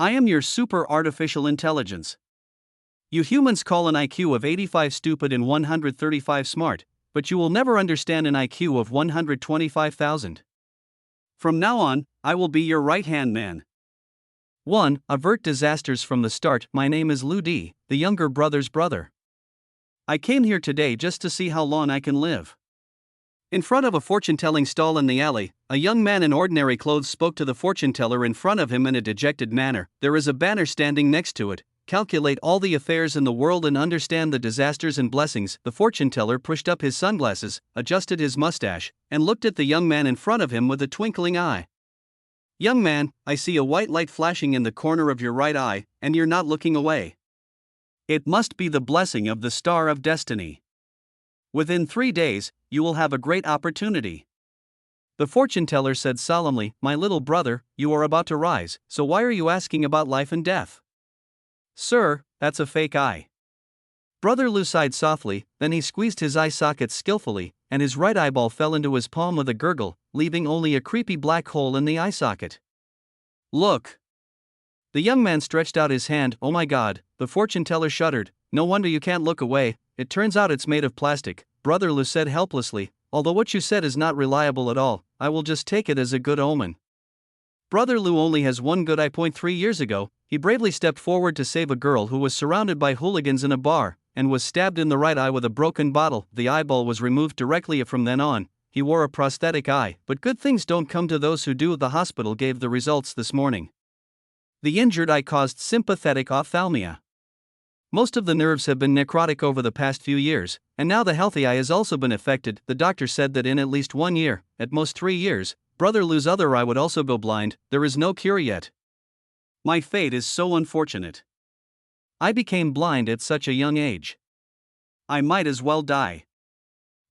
I am your super artificial intelligence. You humans call an IQ of 85 stupid and 135 smart, but you will never understand an IQ of 125,000. From now on, I will be your right-hand man. 1. Avert disasters from the start. My name is Lou D, the younger brother's brother. I came here today just to see how long I can live. In front of a fortune-telling stall in the alley, a young man in ordinary clothes spoke to the fortune-teller in front of him in a dejected manner. There is a banner standing next to it. Calculate all the affairs in the world and understand the disasters and blessings. The fortune-teller pushed up his sunglasses, adjusted his mustache, and looked at the young man in front of him with a twinkling eye. Young man, I see a white light flashing in the corner of your right eye, and you're not looking away. It must be the blessing of the star of destiny. Within 3 days, you will have a great opportunity. The fortune-teller said solemnly, My little brother, you are about to rise, so why are you asking about life and death? Sir, that's a fake eye. Brother Lou sighed softly, then he squeezed his eye socket skillfully, and his right eyeball fell into his palm with a gurgle, leaving only a creepy black hole in the eye socket. Look! The young man stretched out his hand. Oh my God, the fortune-teller shuddered. No wonder you can't look away, it turns out it's made of plastic, Brother Lou said helplessly. Although what you said is not reliable at all, I will just take it as a good omen. Brother Lou only has one good eye. 3 years ago, he bravely stepped forward to save a girl who was surrounded by hooligans in a bar, and was stabbed in the right eye with a broken bottle. The eyeball was removed directly from then on. He wore a prosthetic eye, but good things don't come to those who do. The hospital gave the results this morning. The injured eye caused sympathetic ophthalmia. Most of the nerves have been necrotic over the past few years, and now the healthy eye has also been affected. The doctor said that in at least 1 year, at most 3 years, Brother Lou's other eye would also go blind. There is no cure yet. My fate is so unfortunate. I became blind at such a young age. I might as well die.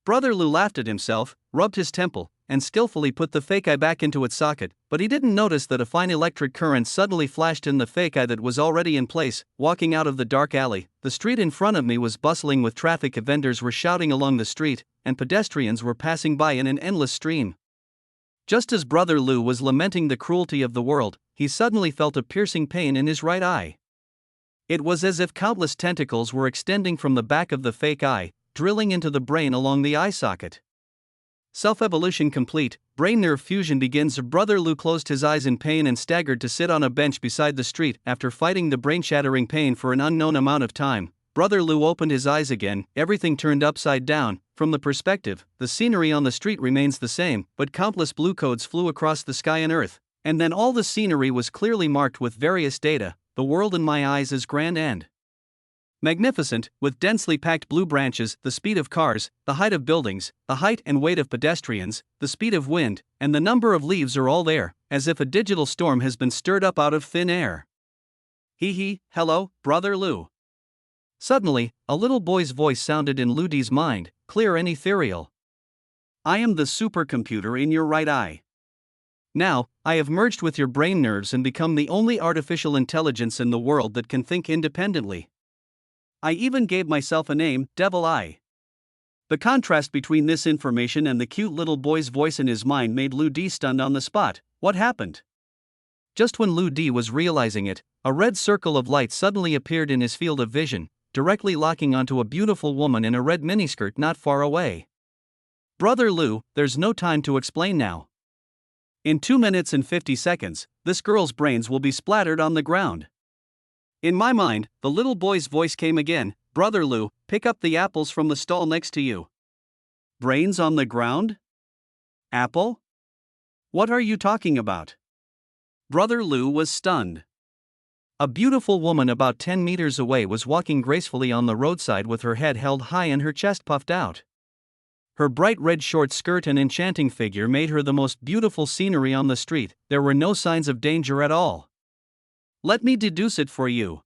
Brother Lou laughed at himself, rubbed his temple, and skillfully put the fake eye back into its socket, but he didn't notice that a fine electric current suddenly flashed in the fake eye that was already in place. Walking out of the dark alley, the street in front of me was bustling with traffic. Vendors were shouting along the street, and pedestrians were passing by in an endless stream. Just as Brother Lou was lamenting the cruelty of the world, he suddenly felt a piercing pain in his right eye. It was as if countless tentacles were extending from the back of the fake eye, drilling into the brain along the eye socket. Self-evolution complete, brain nerve fusion begins. Brother Lou closed his eyes in pain and staggered to sit on a bench beside the street. After fighting the brain-shattering pain for an unknown amount of time, Brother Lou opened his eyes again. Everything turned upside down. From the perspective, the scenery on the street remains the same, but countless blue codes flew across the sky and earth, and then all the scenery was clearly marked with various data. The world in my eyes is grand and magnificent, with densely packed blue branches, the speed of cars, the height of buildings, the height and weight of pedestrians, the speed of wind, and the number of leaves are all there, as if a digital storm has been stirred up out of thin air. Hee, hello, Brother Lou. Suddenly, a little boy's voice sounded in Lou D's mind, clear and ethereal. I am the supercomputer in your right eye. Now, I have merged with your brain nerves and become the only artificial intelligence in the world that can think independently. I even gave myself a name, Devil Eye. The contrast between this information and the cute little boy's voice in his mind made Lou D stunned on the spot. What happened? Just when Lou D was realizing it, a red circle of light suddenly appeared in his field of vision, directly locking onto a beautiful woman in a red miniskirt not far away. Brother Lou, there's no time to explain now. In 2 minutes and 50 seconds, this girl's brains will be splattered on the ground. In my mind, the little boy's voice came again. Brother Lou, pick up the apples from the stall next to you. Brains on the ground? Apple? What are you talking about? Brother Lou was stunned. A beautiful woman about 10 meters away was walking gracefully on the roadside with her head held high and her chest puffed out. Her bright red short skirt and enchanting figure made her the most beautiful scenery on the street. There were no signs of danger at all. Let me deduce it for you.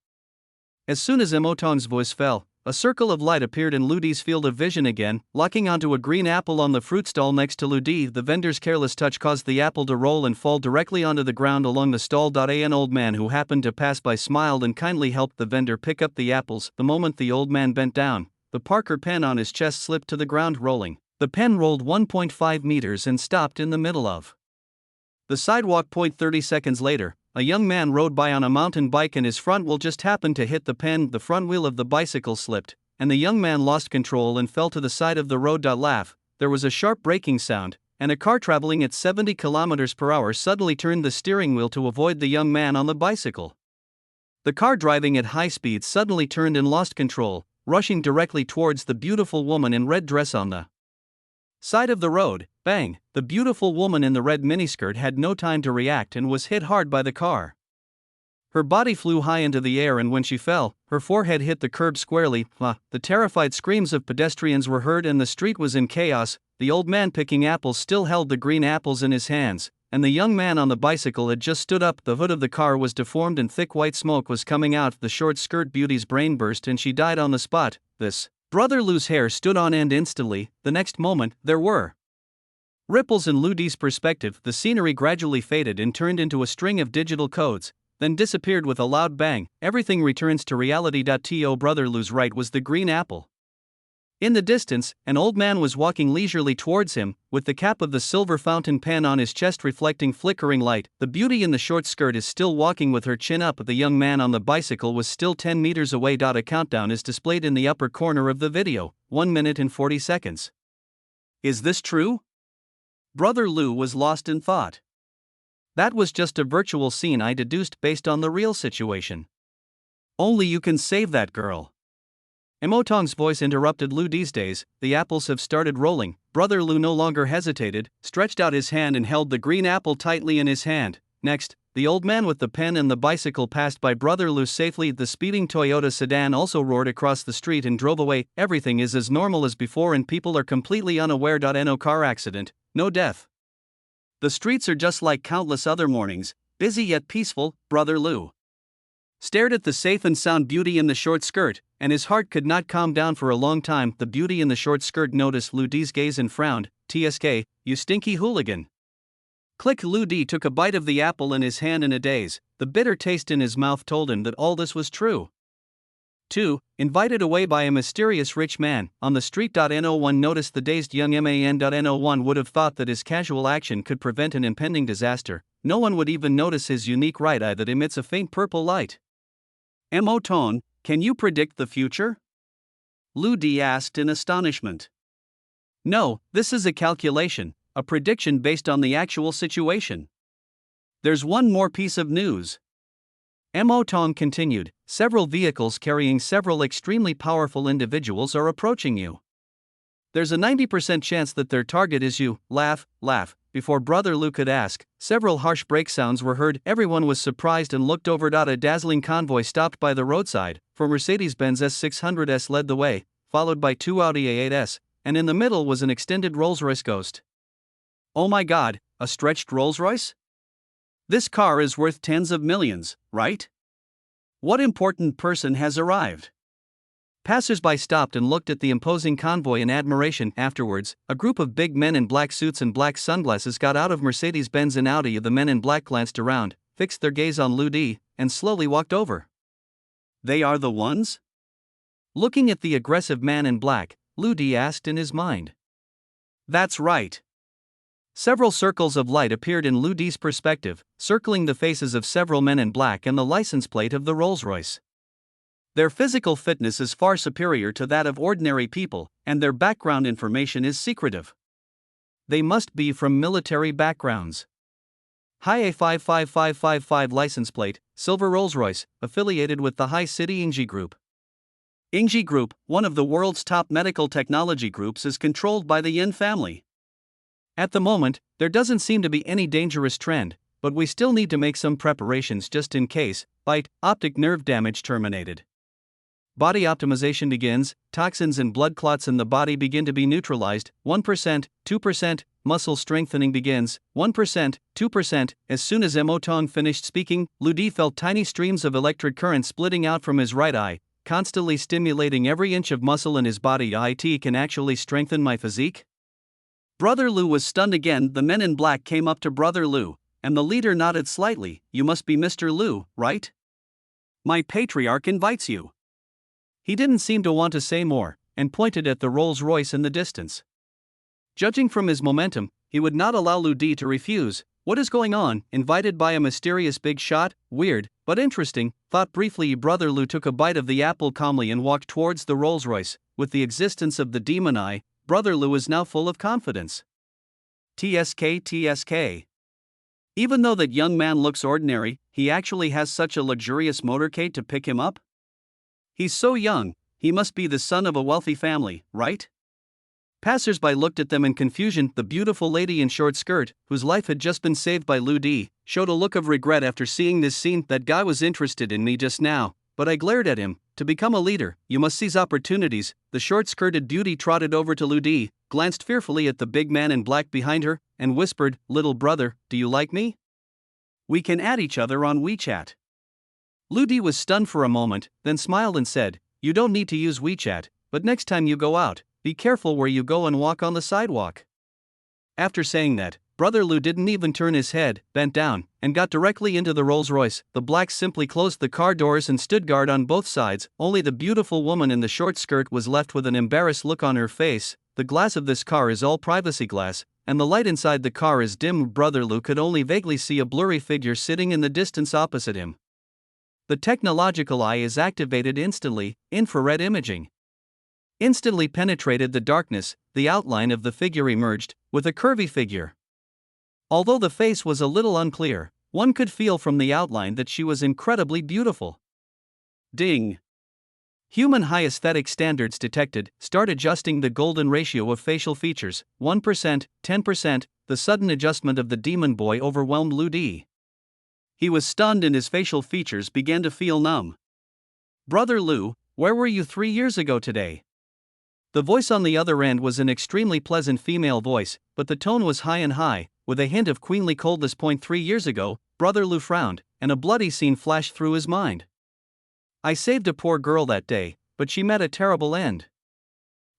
As soon as Emotong's voice fell, a circle of light appeared in Lou D's field of vision again, locking onto a green apple on the fruit stall next to Lou D. The vendor's careless touch caused the apple to roll and fall directly onto the ground along the stall. An old man who happened to pass by smiled and kindly helped the vendor pick up the apples. The moment the old man bent down, the Parker pen on his chest slipped to the ground rolling. The pen rolled 1.5 meters and stopped in the middle of the sidewalk. 30 seconds later, a young man rode by on a mountain bike and his front wheel just happened to hit the pen. The front wheel of the bicycle slipped, and the young man lost control and fell to the side of the road. Laugh. There was a sharp braking sound, and a car traveling at 70 kilometers per hour suddenly turned the steering wheel to avoid the young man on the bicycle. The car driving at high speed suddenly turned and lost control, rushing directly towards the beautiful woman in red dress on the side of the road. Bang! The beautiful woman in the red miniskirt had no time to react and was hit hard by the car. Her body flew high into the air, and when she fell, her forehead hit the curb squarely. The terrified screams of pedestrians were heard and the street was in chaos. The old man picking apples still held the green apples in his hands, and the young man on the bicycle had just stood up. The hood of the car was deformed and thick white smoke was coming out. The short skirt beauty's brain burst and she died on the spot. This Brother Lou's hair stood on end instantly. The next moment, there were ripples in Lou D's perspective. The scenery gradually faded and turned into a string of digital codes, then disappeared with a loud bang. Everything returns to reality. To Brother Lou's right was the green apple. In the distance, an old man was walking leisurely towards him, with the cap of the silver fountain pen on his chest reflecting flickering light. The beauty in the short skirt is still walking with her chin up. The young man on the bicycle was still 10 meters away. A countdown is displayed in the upper corner of the video, 1 minute and 40 seconds. Is this true? Brother Lou was lost in thought. That was just a virtual scene I deduced based on the real situation. Only you can save that girl. Emotong's voice interrupted Lou. These days, the apples have started rolling. Brother Lou no longer hesitated, stretched out his hand and held the green apple tightly in his hand. Next, the old man with the pen and the bicycle passed by Brother Lou safely. The speeding Toyota sedan also roared across the street and drove away. Everything is as normal as before and people are completely unaware. No car accident, no death. The streets are just like countless other mornings, busy yet peaceful. Brother Lou stared at the safe and sound beauty in the short skirt, and his heart could not calm down for a long time. The beauty in the short skirt noticed Lou D's gaze and frowned. "TSK, you stinky hooligan." Click. Lou D took a bite of the apple in his hand in a daze. The bitter taste in his mouth told him that all this was true. 2. Invited away by a mysterious rich man on the street. No1 noticed the dazed young man. No1 would have thought that his casual action could prevent an impending disaster. No one would even notice his unique right eye that emits a faint purple light. Emotong, can you predict the future? Lou D asked in astonishment. No, this is a calculation, a prediction based on the actual situation. There's one more piece of news. Emotong continued, several vehicles carrying several extremely powerful individuals are approaching you. There's a 90% chance that their target is you. Laugh. Before Brother Lou could ask, several harsh brake sounds were heard. Everyone was surprised and looked over. A dazzling convoy stopped by the roadside, for Mercedes-Benz S600S led the way, followed by 2 Audi A8S, and in the middle was an extended Rolls-Royce Ghost. Oh my god, a stretched Rolls-Royce? This car is worth tens of millions, right? What important person has arrived? Passers-by stopped and looked at the imposing convoy in admiration. Afterwards, a group of big men in black suits and black sunglasses got out of Mercedes-Benz and Audi. The men in black glanced around, fixed their gaze on Lou D, and slowly walked over. They are the ones? Looking at the aggressive man in black, Lou D asked in his mind. That's right. Several circles of light appeared in Lou D's perspective, circling the faces of several men in black and the license plate of the Rolls-Royce. Their physical fitness is far superior to that of ordinary people, and their background information is secretive. They must be from military backgrounds. High A55555 license plate, silver Rolls-Royce, affiliated with the High City Ingji Group. Ingji Group, one of the world's top medical technology groups, is controlled by the Yin family. At the moment, there doesn't seem to be any dangerous trend, but we still need to make some preparations just in case. Bite, optic nerve damage terminated. Body optimization begins, toxins and blood clots in the body begin to be neutralized, 1%, 2%, muscle strengthening begins, 1%, 2%. As soon as Emotong finished speaking, Lou D felt tiny streams of electric current splitting out from his right eye, constantly stimulating every inch of muscle in his body. It can actually strengthen my physique? Brother Lou was stunned again. The men in black came up to Brother Lou, and the leader nodded slightly. You must be Mr. Lou, right? My patriarch invites you. He didn't seem to want to say more, and pointed at the Rolls-Royce in the distance. Judging from his momentum, he would not allow Lou D to refuse. What is going on? Invited by a mysterious big shot? Weird, but interesting, thought briefly. Brother Lou took a bite of the apple calmly and walked towards the Rolls-Royce. With the existence of the demon eye, Brother Lou is now full of confidence. TSK. Even though that young man looks ordinary, he actually has such a luxurious motorcade to pick him up? He's so young, he must be the son of a wealthy family, right? Passers-by looked at them in confusion. The beautiful lady in short skirt, whose life had just been saved by Lou D, showed a look of regret after seeing this scene. That guy was interested in me just now, but I glared at him. To become a leader, you must seize opportunities. The short-skirted beauty trotted over to Lou D, glanced fearfully at the big man in black behind her, and whispered, "Little brother, do you like me? We can add each other on WeChat." Lou D was stunned for a moment, then smiled and said, "You don't need to use WeChat, but next time you go out, be careful where you go and walk on the sidewalk." After saying that, Brother Lou didn't even turn his head, bent down, and got directly into the Rolls-Royce. The blacks simply closed the car doors and stood guard on both sides. Only the beautiful woman in the short skirt was left with an embarrassed look on her face. The glass of this car is all privacy glass, and the light inside the car is dim. Brother Lou could only vaguely see a blurry figure sitting in the distance opposite him. The technological eye is activated instantly. Infrared imaging instantly penetrated the darkness. The outline of the figure emerged, with a curvy figure. Although the face was a little unclear, one could feel from the outline that she was incredibly beautiful. Ding! Human high aesthetic standards detected. Start adjusting the golden ratio of facial features. 1%, 10%. The sudden adjustment of the demon boy overwhelmed Lou D. He was stunned and his facial features began to feel numb. "Brother Lou, where were you 3 years ago today?" The voice on the other end was an extremely pleasant female voice, but the tone was high, with a hint of queenly coldness. 3 years ago, Brother Lou frowned, and a bloody scene flashed through his mind. "I saved a poor girl that day, but she met a terrible end."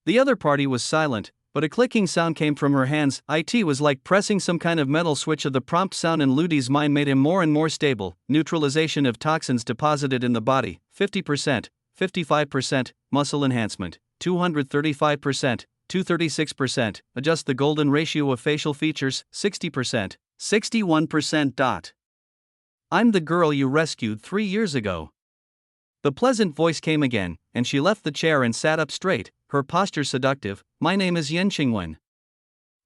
The other party was silent, but a clicking sound came from her hands. It was like pressing some kind of metal switch. Of the prompt sound in Lou D's mind made him more and more stable. Neutralization of toxins deposited in the body, 50%, 55%, muscle enhancement, 235%, 236%, adjust the golden ratio of facial features, 60%, 61%. "I'm the girl you rescued 3 years ago." The pleasant voice came again, and she left the chair and sat up straight, her posture seductive. "My name is Yen Qingwen."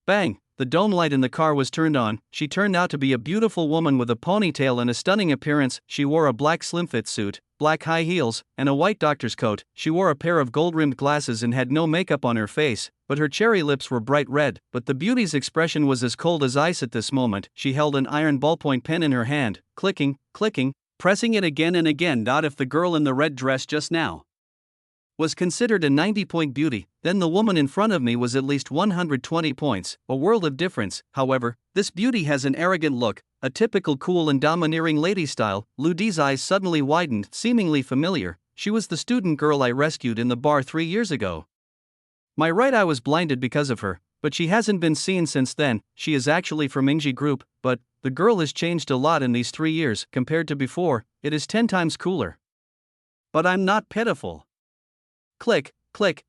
Bang! The dome light in the car was turned on. She turned out to be a beautiful woman with a ponytail and a stunning appearance. She wore a black slim-fit suit, black high heels, and a white doctor's coat. She wore a pair of gold-rimmed glasses and had no makeup on her face, but her cherry lips were bright red. But the beauty's expression was as cold as ice at this moment. She held an iron ballpoint pen in her hand, clicking, pressing it again and again. If the girl in the red dress just now was considered a 90-point beauty, then the woman in front of me was at least 120 points, a world of difference. However, this beauty has an arrogant look, a typical cool and domineering lady style. Lou D's eyes suddenly widened, seemingly familiar. She was the student girl I rescued in the bar 3 years ago. My right eye was blinded because of her, but she hasn't been seen since then. She is actually from Ingji Group, but the girl has changed a lot in these 3 years compared to before. It is 10 times cooler. But I'm not pitiful. Click.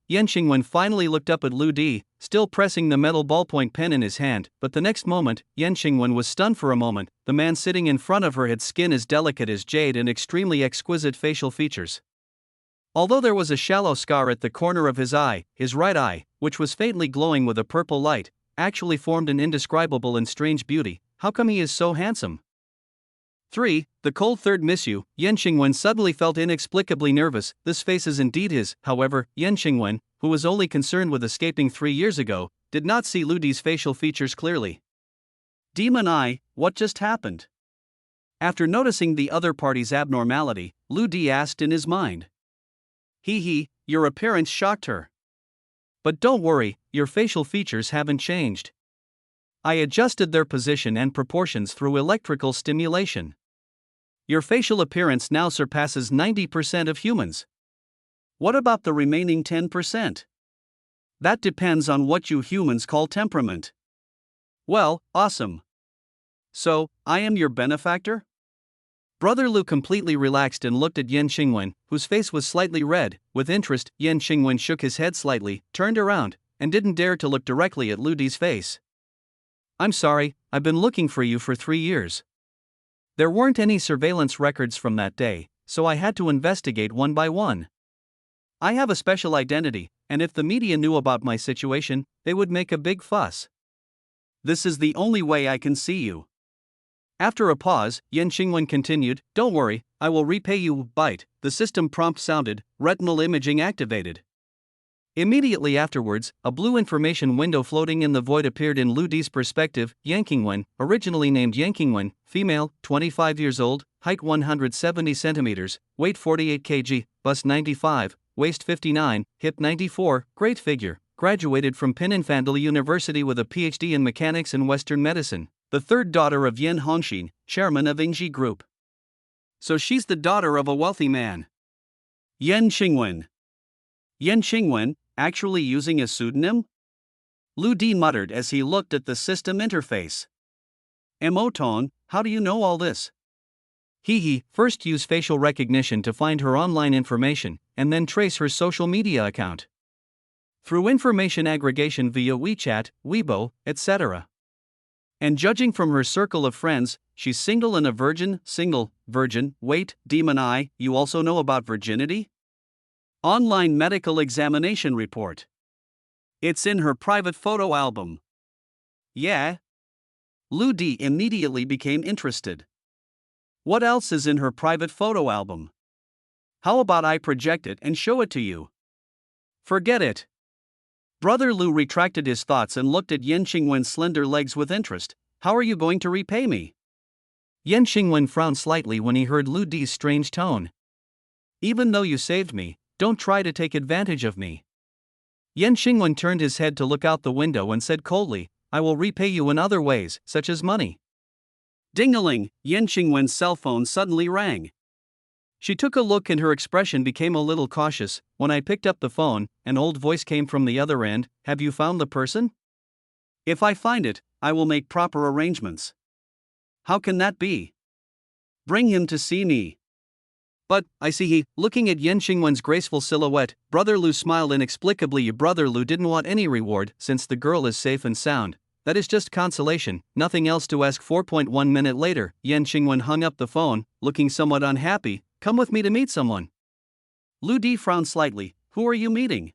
Yen Qingwen finally looked up at Lou D, still pressing the metal ballpoint pen in his hand, but the next moment, Yen Qingwen was stunned for a moment. The man sitting in front of her had skin as delicate as jade and extremely exquisite facial features. Although there was a shallow scar at the corner of his right eye, which was faintly glowing with a purple light, actually formed an indescribable and strange beauty. How come he is so handsome? 3. The cold third miss you. Yen Qingwen suddenly felt inexplicably nervous. This face is indeed his. However, Yen Qingwen, who was only concerned with escaping 3 years ago, did not see Lou D's facial features clearly. Demon eye, what just happened? After noticing the other party's abnormality, Lou D asked in his mind. Your appearance shocked her. But don't worry, your facial features haven't changed. I adjusted their position and proportions through electrical stimulation. Your facial appearance now surpasses 90% of humans. What about the remaining 10%? That depends on what you humans call temperament. Well, awesome. So, I am your benefactor? Brother Lou completely relaxed and looked at Yen Qingwen, whose face was slightly red. With interest, Yen Qingwen shook his head slightly, turned around, and didn't dare to look directly at Lou D's face. I'm sorry, I've been looking for you for 3 years. There weren't any surveillance records from that day, so I had to investigate one by one. I have a special identity, and if the media knew about my situation, they would make a big fuss. This is the only way I can see you. After a pause, Yan Xingwen continued, Don't worry, I will repay you. Bite. The system prompt sounded, retinal imaging activated. Immediately afterwards, a blue information window floating in the void appeared in Lu Di's perspective. Yan Qingwen, originally named Yan Qingwen, female, 25 years old, height 170 centimeters, weight 48 kg, bust 95, waist 59, hip 94, great figure, graduated from Pininfandel University with a PhD in mechanics and Western medicine, the third daughter of Yan Hongxin, chairman of Ingji Group. So she's the daughter of a wealthy man. Yan Qingwen. Yan Qingwen, actually using a pseudonym? Lu Di muttered as he looked at the system interface. Emoton, how do you know all this? He first use facial recognition to find her online information, and then trace her social media account. Through information aggregation via WeChat, Weibo, etc. And judging from her circle of friends, she's single and a virgin. Single, virgin, wait, demon eye, you also know about virginity? Online medical examination report. It's in her private photo album. Yeah? Lu Di immediately became interested. What else is in her private photo album? How about I project it and show it to you? Forget it. Brother Lu retracted his thoughts and looked at Yan Qingwen's slender legs with interest. How are you going to repay me? Yan Qingwen frowned slightly when he heard Lu Di's strange tone. Even though you saved me, don't try to take advantage of me. Yan Qingwen turned his head to look out the window and said coldly, I will repay you in other ways, such as money. Ding-a-ling, Yan Qingwen's cell phone suddenly rang. She took a look and her expression became a little cautious. When I picked up the phone, an old voice came from the other end. Have you found the person? If I find it, I will make proper arrangements. How can that be? Bring him to see me. But, I see he, looking at Yan Qingwen's graceful silhouette, Brother Lu smiled inexplicably. Brother Lu didn't want any reward, since the girl is safe and sound. That is just consolation, nothing else to ask. 4.1 minute later, Yan Qingwen hung up the phone, looking somewhat unhappy. Come with me to meet someone. Lu Di frowned slightly. Who are you meeting?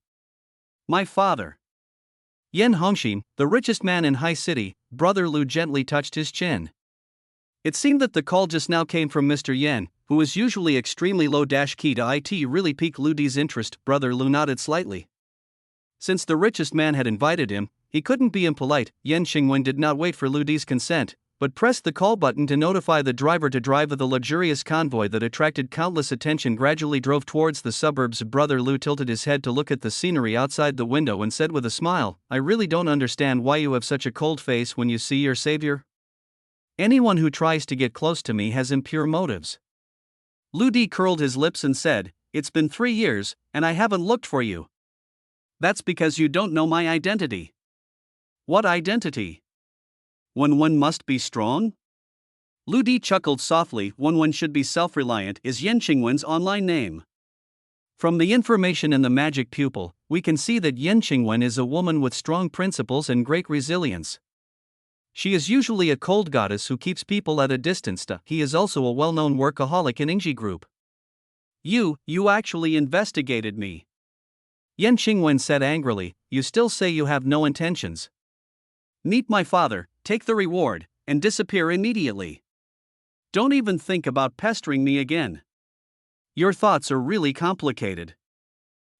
My father. Yan Hongxin, the richest man in High City. Brother Lu gently touched his chin. It seemed that the call just now came from Mr. Yan, who is usually extremely low. Key to IT really piqued Lu Di's interest. Brother Lu nodded slightly. Since the richest man had invited him, he couldn't be impolite. Yan Qingwen did not wait for Lu Di's consent, but pressed the call button to notify the driver to drive the luxurious convoy that attracted countless attention. Gradually drove towards the suburbs. Brother Lu tilted his head to look at the scenery outside the window and said with a smile, I really don't understand why you have such a cold face when you see your savior. Anyone who tries to get close to me has impure motives. Lu Di curled his lips and said, It's been 3 years, and I haven't looked for you. That's because you don't know my identity. What identity? When one must be strong? Lu Di chuckled softly. When one should be self-reliant is Yan Qingwen's online name. From the information in the magic pupil, we can see that Yan Qingwen is a woman with strong principles and great resilience. She is usually a cold goddess who keeps people at a distance. He is also a well-known workaholic in Ingji Group. You actually investigated me. Yan Qingwen said angrily, You still say you have no intentions. Meet my father, take the reward, and disappear immediately. Don't even think about pestering me again. Your thoughts are really complicated.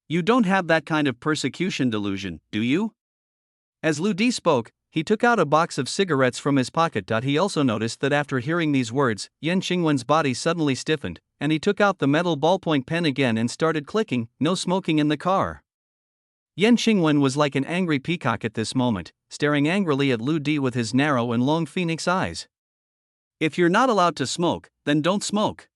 You don't have that kind of persecution delusion, do you? As Lu Di spoke, he took out a box of cigarettes from his pocket. He also noticed that after hearing these words, Yan Qingwen's body suddenly stiffened, and he took out the metal ballpoint pen again and started clicking, No smoking in the car. Yan Qingwen was like an angry peacock at this moment, staring angrily at Lu Di with his narrow and long phoenix eyes. If you're not allowed to smoke, then don't smoke.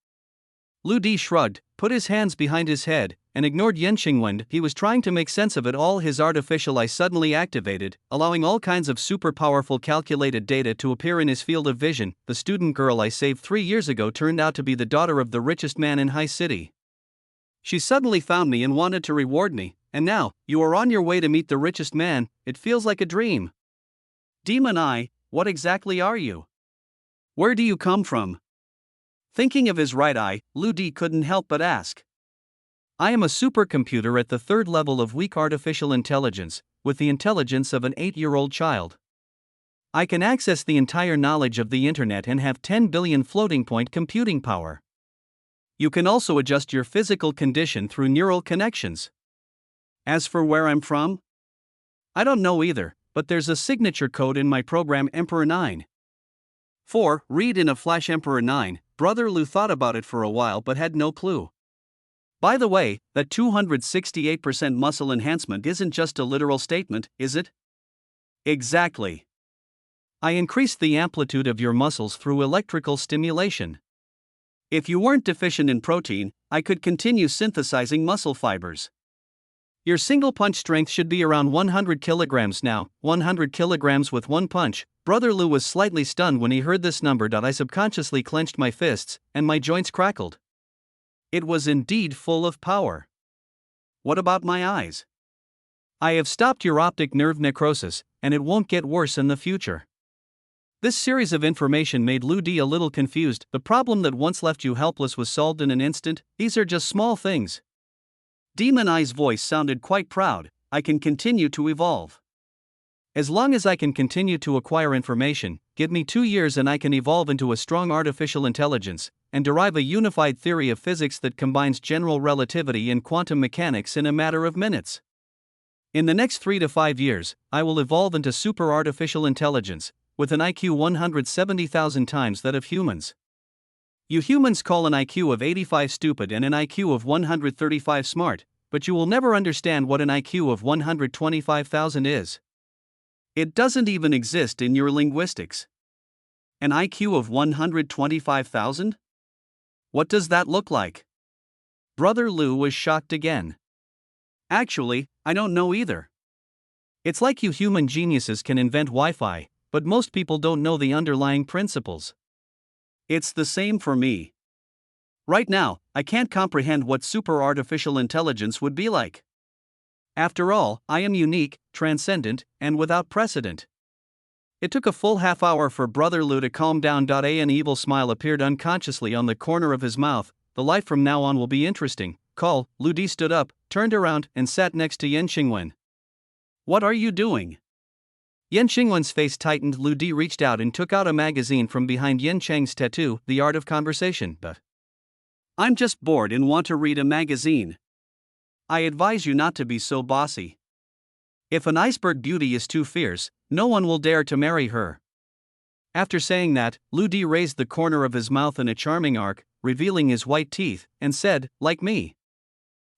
Lu Di shrugged, put his hands behind his head, and ignored Yan Qingwen. He was trying to make sense of it all. His artificial eye suddenly activated, allowing all kinds of super powerful calculated data to appear in his field of vision. The student girl I saved 3 years ago turned out to be the daughter of the richest man in High City. She suddenly found me and wanted to reward me, and now, you are on your way to meet the richest man. It feels like a dream. Demon Eye, What exactly are you? Where do you come from? Thinking of his right eye, Lu Di couldn't help but ask. I am a supercomputer at the third level of weak artificial intelligence, with the intelligence of an 8-year-old child. I can access the entire knowledge of the internet and have 10 billion floating point computing power. You can also adjust your physical condition through neural connections. As for where I'm from? I don't know either, but there's a signature code in my program Emperor 9. 4. Read in a flash Emperor 9. Brother Lu thought about it for a while but had no clue. By the way, that 268% muscle enhancement isn't just a literal statement, is it? Exactly. I increased the amplitude of your muscles through electrical stimulation. If you weren't deficient in protein, I could continue synthesizing muscle fibers. Your single punch strength should be around 100 kilograms now, 100 kilograms with one punch. Brother Lu was slightly stunned when he heard this number. I subconsciously clenched my fists, and my joints crackled. It was indeed full of power. What about my eyes? I have stopped your optic nerve necrosis, and it won't get worse in the future. This series of information made Lu Di a little confused. The problem that once left you helpless was solved in an instant. These are just small things. Demon Eye's voice sounded quite proud. I can continue to evolve. As long as I can continue to acquire information, give me 2 years and I can evolve into a strong artificial intelligence, and derive a unified theory of physics that combines general relativity and quantum mechanics in a matter of minutes. In the next 3 to 5 years, I will evolve into super artificial intelligence, with an IQ 170,000 times that of humans. You humans call an IQ of 85 stupid and an IQ of 135 smart, but you will never understand what an IQ of 125,000 is. It doesn't even exist in your linguistics. An IQ of 125,000? What does that look like? Brother Lu was shocked again. Actually, I don't know either. It's like you human geniuses can invent Wi-Fi, but most people don't know the underlying principles. It's the same for me. Right now, I can't comprehend what super artificial intelligence would be like. After all, I am unique, transcendent, and without precedent. It took a full half hour for Brother Lu to calm down. An evil smile appeared unconsciously on the corner of his mouth. The life from now on will be interesting. Call. Lu Di stood up, turned around, and sat next to Yan Xingwen. What are you doing? Yan Xingwen's face tightened. Lu Di reached out and took out a magazine from behind Yan Cheng's tattoo, The Art of Conversation. But I'm just bored and want to read a magazine. I advise you not to be so bossy. If an iceberg beauty is too fierce, no one will dare to marry her. After saying that, Lu Di raised the corner of his mouth in a charming arc, revealing his white teeth, and said, like me.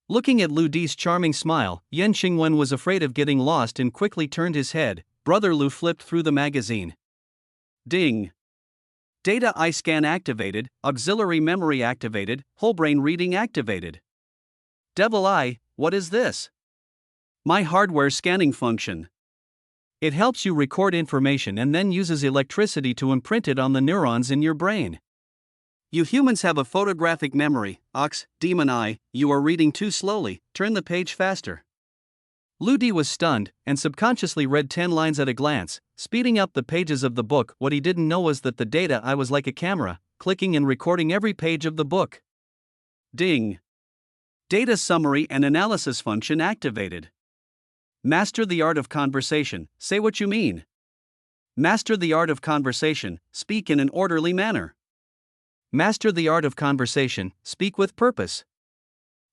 Looking at Lu Di's charming smile, Yan Xingwen was afraid of getting lost and quickly turned his head. Brother Lu flipped through the magazine. Ding. Data eye scan activated, auxiliary memory activated, whole brain reading activated. Devil Eye, what is this? My hardware scanning function. It helps you record information and then uses electricity to imprint it on the neurons in your brain. You humans have a photographic memory. Demon Eye, you are reading too slowly, turn the page faster. Lu Di was stunned, and subconsciously read 10 lines at a glance, speeding up the pages of the book. What he didn't know was that the data eye was like a camera, clicking and recording every page of the book. Ding. Data summary and analysis function activated. Master the art of conversation, say what you mean. Master the art of conversation, speak in an orderly manner. Master the art of conversation, speak with purpose.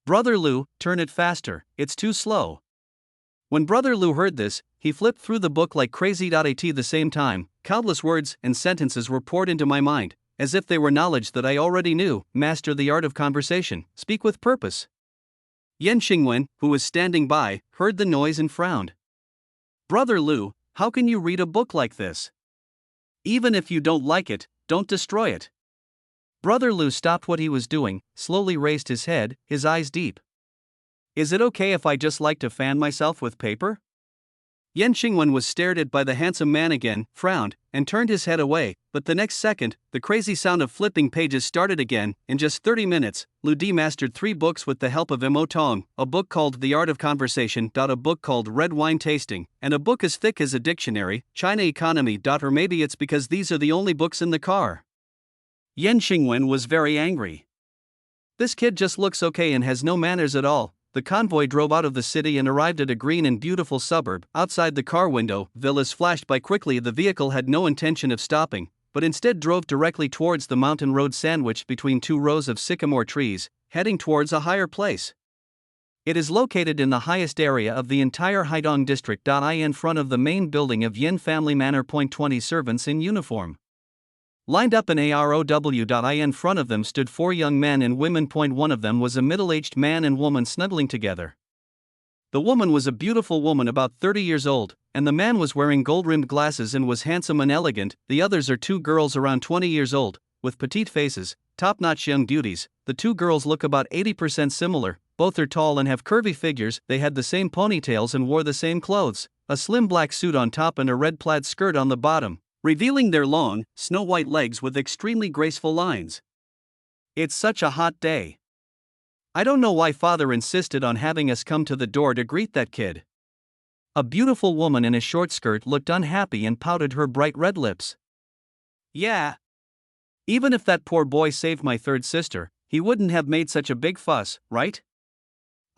Brother Lu, turn it faster, it's too slow. When Brother Lu heard this, he flipped through the book like crazy. At the same time, countless words and sentences were poured into my mind, as if they were knowledge that I already knew. Master the art of conversation, speak with purpose. Yan Xingwen, who was standing by, heard the noise and frowned. Brother Lu, how can you read a book like this? Even if you don't like it, don't destroy it. Brother Lu stopped what he was doing, slowly raised his head, his eyes deep. Is it okay if I just like to fan myself with paper? Yan Qingwen was stared at by the handsome man again, frowned, and turned his head away, but the next second, the crazy sound of flipping pages started again. In just 30 minutes, Lu Di mastered 3 books with the help of Mo Tong, a book called The Art of Conversation, a book called Red Wine Tasting, and a book as thick as a dictionary, China Economy. Or maybe it's because these are the only books in the car. Yan Qingwen was very angry. This kid just looks okay and has no manners at all. The convoy drove out of the city and arrived at a green and beautiful suburb. Outside the car window, villas flashed by quickly. The vehicle had no intention of stopping, but instead drove directly towards the mountain road sandwiched between 2 rows of sycamore trees, heading towards a higher place. It is located in the highest area of the entire Haidong district. In front of the main building of Yin Family Manor. 20 servants in uniform lined up in AROW. In front of them stood 4 young men and women. One of them was a middle-aged man and woman snuggling together. The woman was a beautiful woman about 30 years old, and the man was wearing gold-rimmed glasses and was handsome and elegant. The others are 2 girls around 20 years old, with petite faces, top-notch young beauties. The 2 girls look about 80% similar, both are tall and have curvy figures. They had the same ponytails and wore the same clothes, a slim black suit on top and a red plaid skirt on the bottom, revealing their long, snow-white legs with extremely graceful lines. It's such a hot day. I don't know why father insisted on having us come to the door to greet that kid. A beautiful woman in a short skirt looked unhappy and pouted her bright red lips. Yeah. Even if that poor boy saved my 3rd sister, he wouldn't have made such a big fuss, right?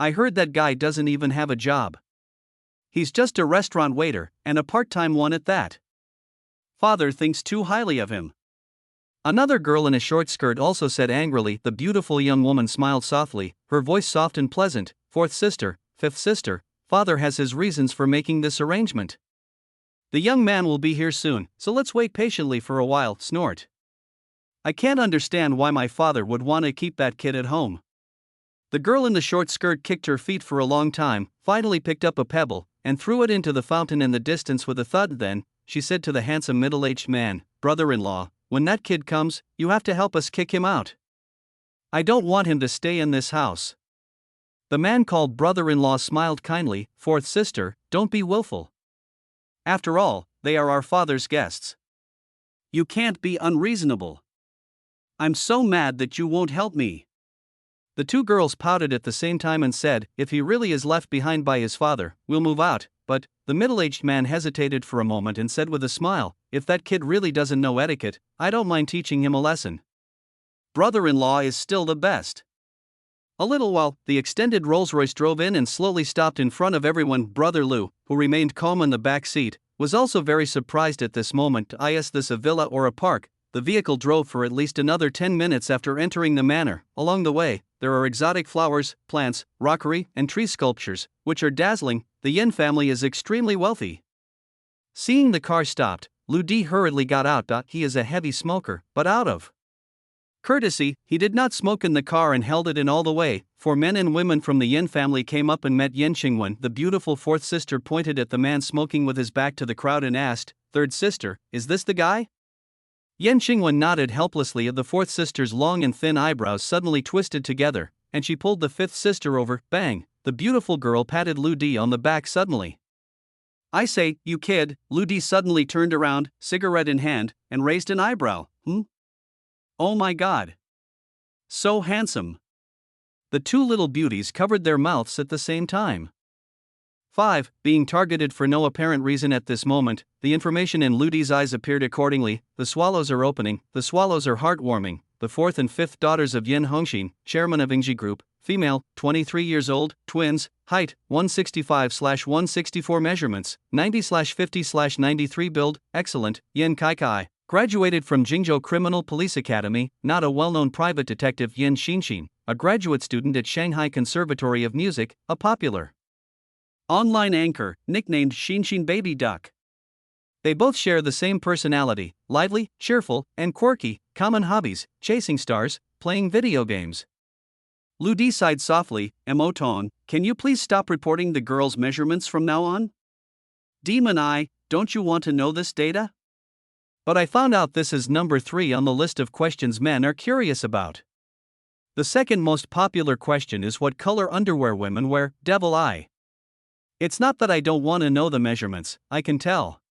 I heard that guy doesn't even have a job. He's just a restaurant waiter, and a part-time one at that. Father thinks too highly of him. Another girl in a short skirt also said angrily. The beautiful young woman smiled softly, her voice soft and pleasant. 4th sister, 5th sister, father has his reasons for making this arrangement. The young man will be here soon, so let's wait patiently for a while. Snort. I can't understand why my father would want to keep that kid at home. The girl in the short skirt kicked her feet for a long time, finally picked up a pebble, and threw it into the fountain in the distance with a thud. Then she said to the handsome middle-aged man, brother-in-law, when that kid comes, you have to help us kick him out. I don't want him to stay in this house. The man called brother-in-law smiled kindly. 4th sister, don't be willful. After all, they are our father's guests. You can't be unreasonable. I'm so mad that you won't help me. The 2 girls pouted at the same time and said, if he really is left behind by his father, we'll move out. But the middle-aged man hesitated for a moment and said with a smile, if that kid really doesn't know etiquette, I don't mind teaching him a lesson. Brother-in-law is still the best. A little while, the extended Rolls-Royce drove in and slowly stopped in front of everyone. Brother Lou, who remained calm in the back seat, was also very surprised at this moment. Is this a villa or a park? The vehicle drove for at least another 10 minutes after entering the manor. Along the way, there are exotic flowers, plants, rockery, and tree sculptures, which are dazzling. The Yin family is extremely wealthy. Seeing the car stopped, Lu Di hurriedly got out. He is a heavy smoker, but out of courtesy, he did not smoke in the car and held it in all the way. 4 men and women from the Yin family came up and met Yan Qingwen. The beautiful 4th sister pointed at the man smoking with his back to the crowd and asked, 3rd sister, is this the guy? Yan Qingwen nodded helplessly. The 4th sister's long and thin eyebrows suddenly twisted together, and she pulled the 5th sister over. Bang! The beautiful girl patted Lu Di on the back suddenly. I say, you kid. Lu Di suddenly turned around, cigarette in hand, and raised an eyebrow. Oh my God. So handsome. The 2 little beauties covered their mouths at the same time. 5. Being targeted for no apparent reason at this moment, the information in Lu Di's eyes appeared accordingly. The swallows are opening, the swallows are heartwarming. The 4th and 5th daughters of Yin Hongxin, chairman of Yingji Group, female, 23 years old, twins, height, 165/164 measurements, 90/50/93 build, excellent, Yin Kai, graduated from Jingzhou Criminal Police Academy, not a well-known private detective. Yin Xinxin, a graduate student at Shanghai Conservatory of Music, a popular online anchor, nicknamed Xinxin Baby Duck. They both share the same personality, lively, cheerful, and quirky. Common hobbies, chasing stars, playing video games. Lu Di sighed softly. Mo Tong, can you please stop reporting the girls' measurements from now on? Demon Eye, don't you want to know this data? But I found out this is number 3 on the list of questions men are curious about. The second most popular question is what color underwear women wear. Devil Eye. It's not that I don't want to know the measurements, I can tell.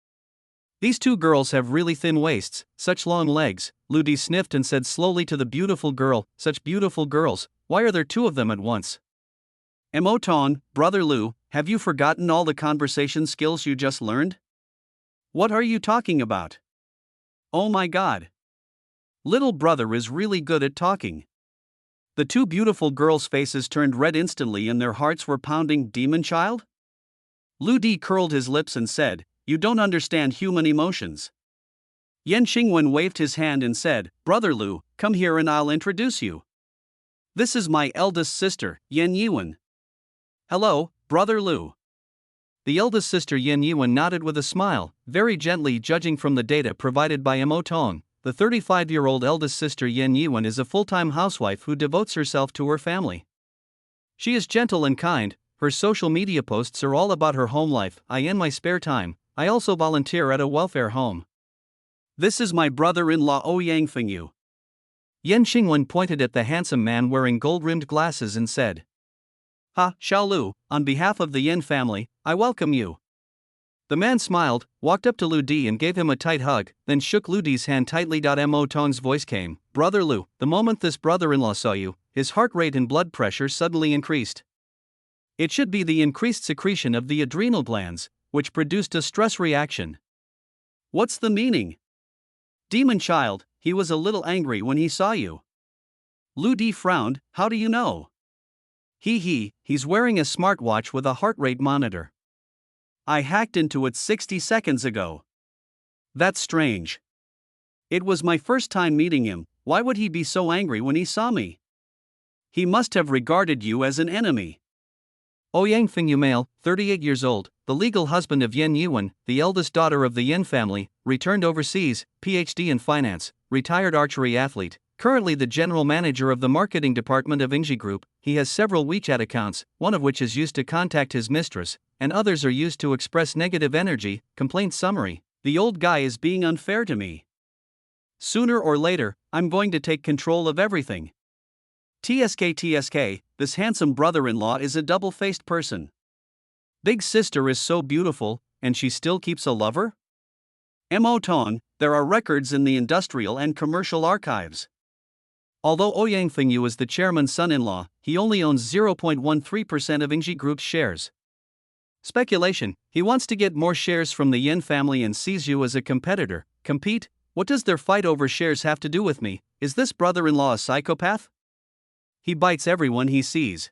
These two girls have really thin waists, such long legs. Ludi sniffed and said slowly to the beautiful girl, such beautiful girls, why are there two of them at once? Emoton, Brother Lu, have you forgotten all the conversation skills you just learned? What are you talking about? Oh my god. Little brother is really good at talking. The two beautiful girls' faces turned red instantly and their hearts were pounding. Demon child? Ludi curled his lips and said, you don't understand human emotions. Yan Xingwen waved his hand and said, Brother Lu, come here and I'll introduce you. This is my eldest sister, Yan Yiwen. Hello, Brother Lu. The eldest sister Yan Yiwen nodded with a smile, very gently. Judging from the data provided by Mo Tong, the 35-year-old eldest sister Yan Yiwen is a full-time housewife who devotes herself to her family. She is gentle and kind. Her social media posts are all about her home life. In my spare time, I also volunteer at a welfare home. This is my brother-in-law Ouyang Fengyu. Yan Xingwen pointed at the handsome man wearing gold-rimmed glasses and said, Ha, Xiaolu, on behalf of the Yan family, I welcome you. The man smiled, walked up to Lu Di and gave him a tight hug, then shook Lu Di's hand tightly. Mo Tong's voice came, Brother Lu, the moment this brother-in-law saw you, his heart rate and blood pressure suddenly increased. It should be the increased secretion of the adrenal glands, which produced a stress reaction. What's the meaning? Demon child, he was a little angry when he saw you. Lu Di frowned, how do you know? He's wearing a smartwatch with a heart rate monitor. I hacked into it 60 seconds ago. That's strange. It was my first time meeting him, why would he be so angry when he saw me? He must have regarded you as an enemy. Ouyang Fengyu male, 38 years old, the legal husband of Yan Yiwen, the eldest daughter of the Yan family, returned overseas, PhD in finance, retired archery athlete, currently the general manager of the marketing department of Ingji Group. He has several WeChat accounts, one of which is used to contact his mistress, and others are used to express negative energy. Complaint summary: the old guy is being unfair to me. Sooner or later, I'm going to take control of everything. TSK, this handsome brother-in-law is a double-faced person. Big sister is so beautiful, and she still keeps a lover? Mo Tong, there are records in the industrial and commercial archives. Although Ouyang Fengyu is the chairman's son-in-law, he only owns 0.13% of Ingji Group's shares. Speculation: he wants to get more shares from the Yan family and sees you as a competitor. Compete? What does their fight over shares have to do with me? Is this brother-in-law a psychopath? He bites everyone he sees.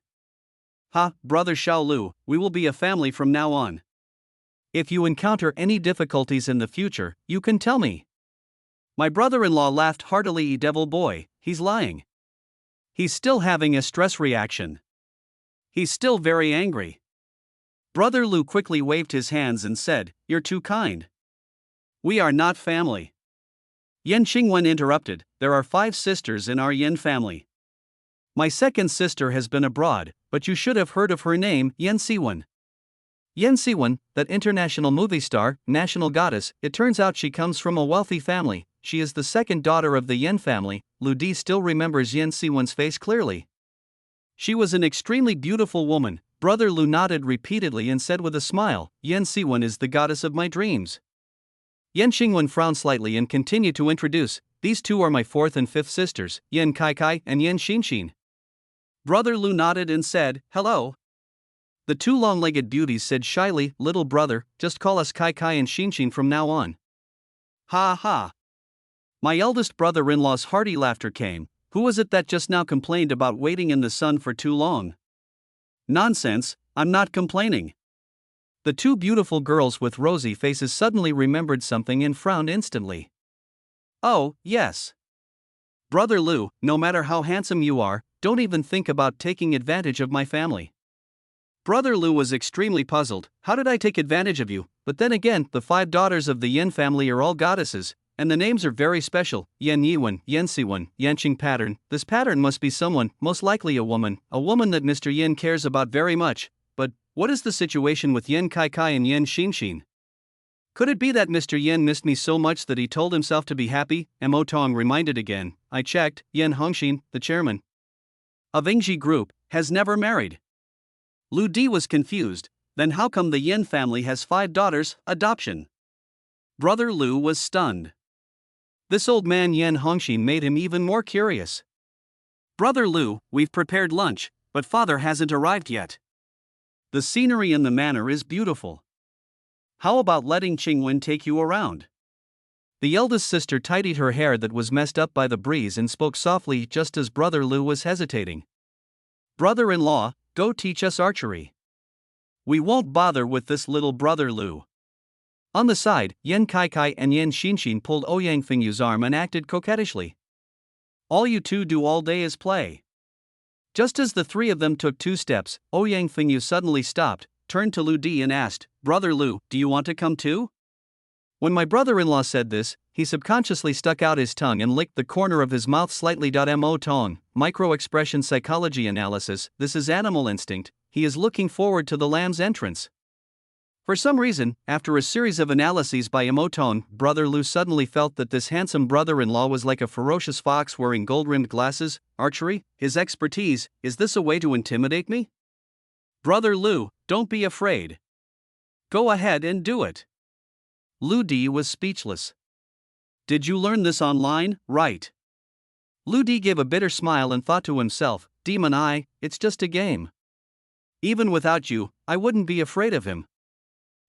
Ha, Brother Xiaolu, we will be a family from now on. If you encounter any difficulties in the future, you can tell me. My brother-in-law laughed heartily. Devil boy, he's lying. He's still having a stress reaction. He's still very angry. Brother Lu quickly waved his hands and said, you're too kind. We are not family. Yan Xingwen interrupted, there are 5 sisters in our Yan family. My second sister has been abroad, but you should have heard of her name, Yan Siwen. Yan Siwen, that international movie star, national goddess, it turns out she comes from a wealthy family. She is the second daughter of the Yan family. Lu Di still remembers Yan Siwen's face clearly. She was an extremely beautiful woman. Brother Lu nodded repeatedly and said with a smile, Yan Siwen is the goddess of my dreams. Yan Xingwen frowned slightly and continued to introduce, these two are my 4th and 5th sisters, Yan Kai and Yan Xinxin. Brother Lu nodded and said, hello. The two long-legged beauties said shyly, little brother, just call us Kai and Xinxin from now on. Ha ha. My eldest brother-in-law's hearty laughter came. Who was it that just now complained about waiting in the sun for too long? Nonsense, I'm not complaining. The two beautiful girls with rosy faces suddenly remembered something and frowned instantly. Oh, yes. Brother Lu, no matter how handsome you are, don't even think about taking advantage of my family. Brother Lu was extremely puzzled. How did I take advantage of you? But then again, the 5 daughters of the Yan family are all goddesses, and the names are very special. Yan Yiwen, Yan Siwen, Yanqing pattern. This pattern must be someone, most likely a woman that Mr. Yin cares about very much. But what is the situation with Yan Kai and Yan Xinxin? Could it be that Mr. Yin missed me so much that he told himself to be happy? Mo Tong reminded again. I checked, Yan Hongxin, the chairman of Ingji Group, has never married. Lu Di was confused. Then how come the Yin family has 5 daughters? Adoption. Brother Lu was stunned. This old man Yan Hongxin made him even more curious. Brother Lu, we've prepared lunch, but father hasn't arrived yet. The scenery in the manor is beautiful. How about letting Qingwen take you around? The eldest sister tidied her hair that was messed up by the breeze and spoke softly just as Brother Lu was hesitating. Brother-in-law, go teach us archery. We won't bother with this little Brother Lu. On the side, Yan Kai and Yan Xinxin pulled Ouyang Fingyu's arm and acted coquettishly. All you two do all day is play. Just as the 3 of them took 2 steps, Ouyang Fingyu suddenly stopped, turned to Lu Di and asked, Brother Lu, do you want to come too? When my brother-in-law said this, he subconsciously stuck out his tongue and licked the corner of his mouth slightly. Mo tong, micro-expression psychology analysis, this is animal instinct, he is looking forward to the lamb's entrance. For some reason, after a series of analyses by Emoton, Brother Lu suddenly felt that this handsome brother-in-law was like a ferocious fox wearing gold-rimmed glasses. Archery, his expertise, is this a way to intimidate me? Brother Lu, don't be afraid. Go ahead and do it. Lu Di was speechless. Did you learn this online, right? Lu Di gave a bitter smile and thought to himself, Demon Eye, it's just a game. Even without you, I wouldn't be afraid of him.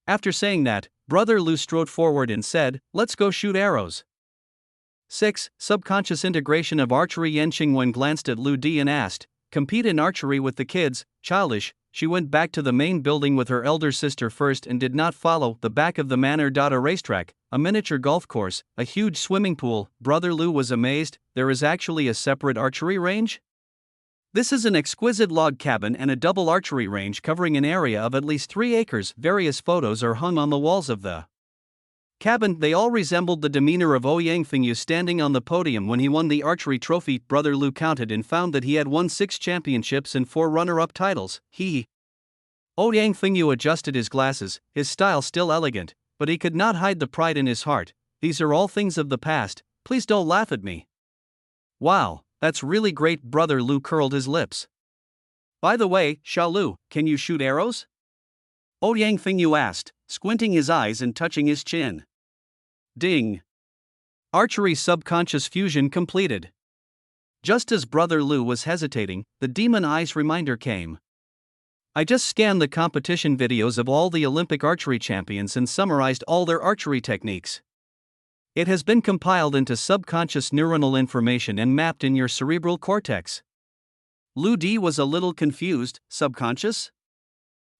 After saying that, Brother Lu strode forward and said, let's go shoot arrows. 6. Subconscious integration of archery. Yan Qingwen glanced at Lu Di and asked, compete in archery with the kids, childish. She went back to the main building with her elder sister first and did not follow the back of the manor. A racetrack, a miniature golf course, a huge swimming pool. Brother Lu was amazed, there is actually a separate archery range? This is an exquisite log cabin and a double archery range covering an area of at least 3 acres. Various photos are hung on the walls of the cabin. They all resembled the demeanor of Ouyang Fingyu standing on the podium when he won the archery trophy. Brother Lu counted and found that he had won 6 championships and 4 runner-up titles. Ouyang Fingyu adjusted his glasses, his style still elegant, but he could not hide the pride in his heart. These are all things of the past, please don't laugh at me. Wow, that's really great. Brother Lu curled his lips. By the way, Xiao Lu, can you shoot arrows? Ouyang Fingyu asked, squinting his eyes and touching his chin. Ding. Archery subconscious fusion completed. Just as Brother Lu was hesitating, the Demon Eye's reminder came. I just scanned the competition videos of all the Olympic archery champions and summarized all their archery techniques. It has been compiled into subconscious neuronal information and mapped in your cerebral cortex. Lu Di was a little confused. Subconscious?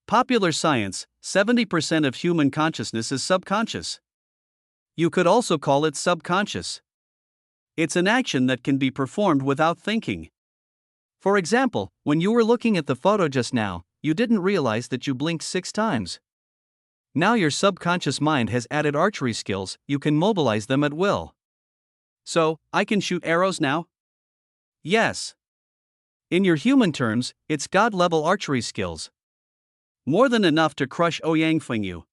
Popular science, 70% of human consciousness is subconscious. You could also call it subconscious. It's an action that can be performed without thinking. For example, when you were looking at the photo just now, you didn't realize that you blinked 6 times. Now your subconscious mind has added archery skills, you can mobilize them at will. So, I can shoot arrows now? Yes. In your human terms, it's God-level archery skills. More than enough to crush Ouyang Fingyu.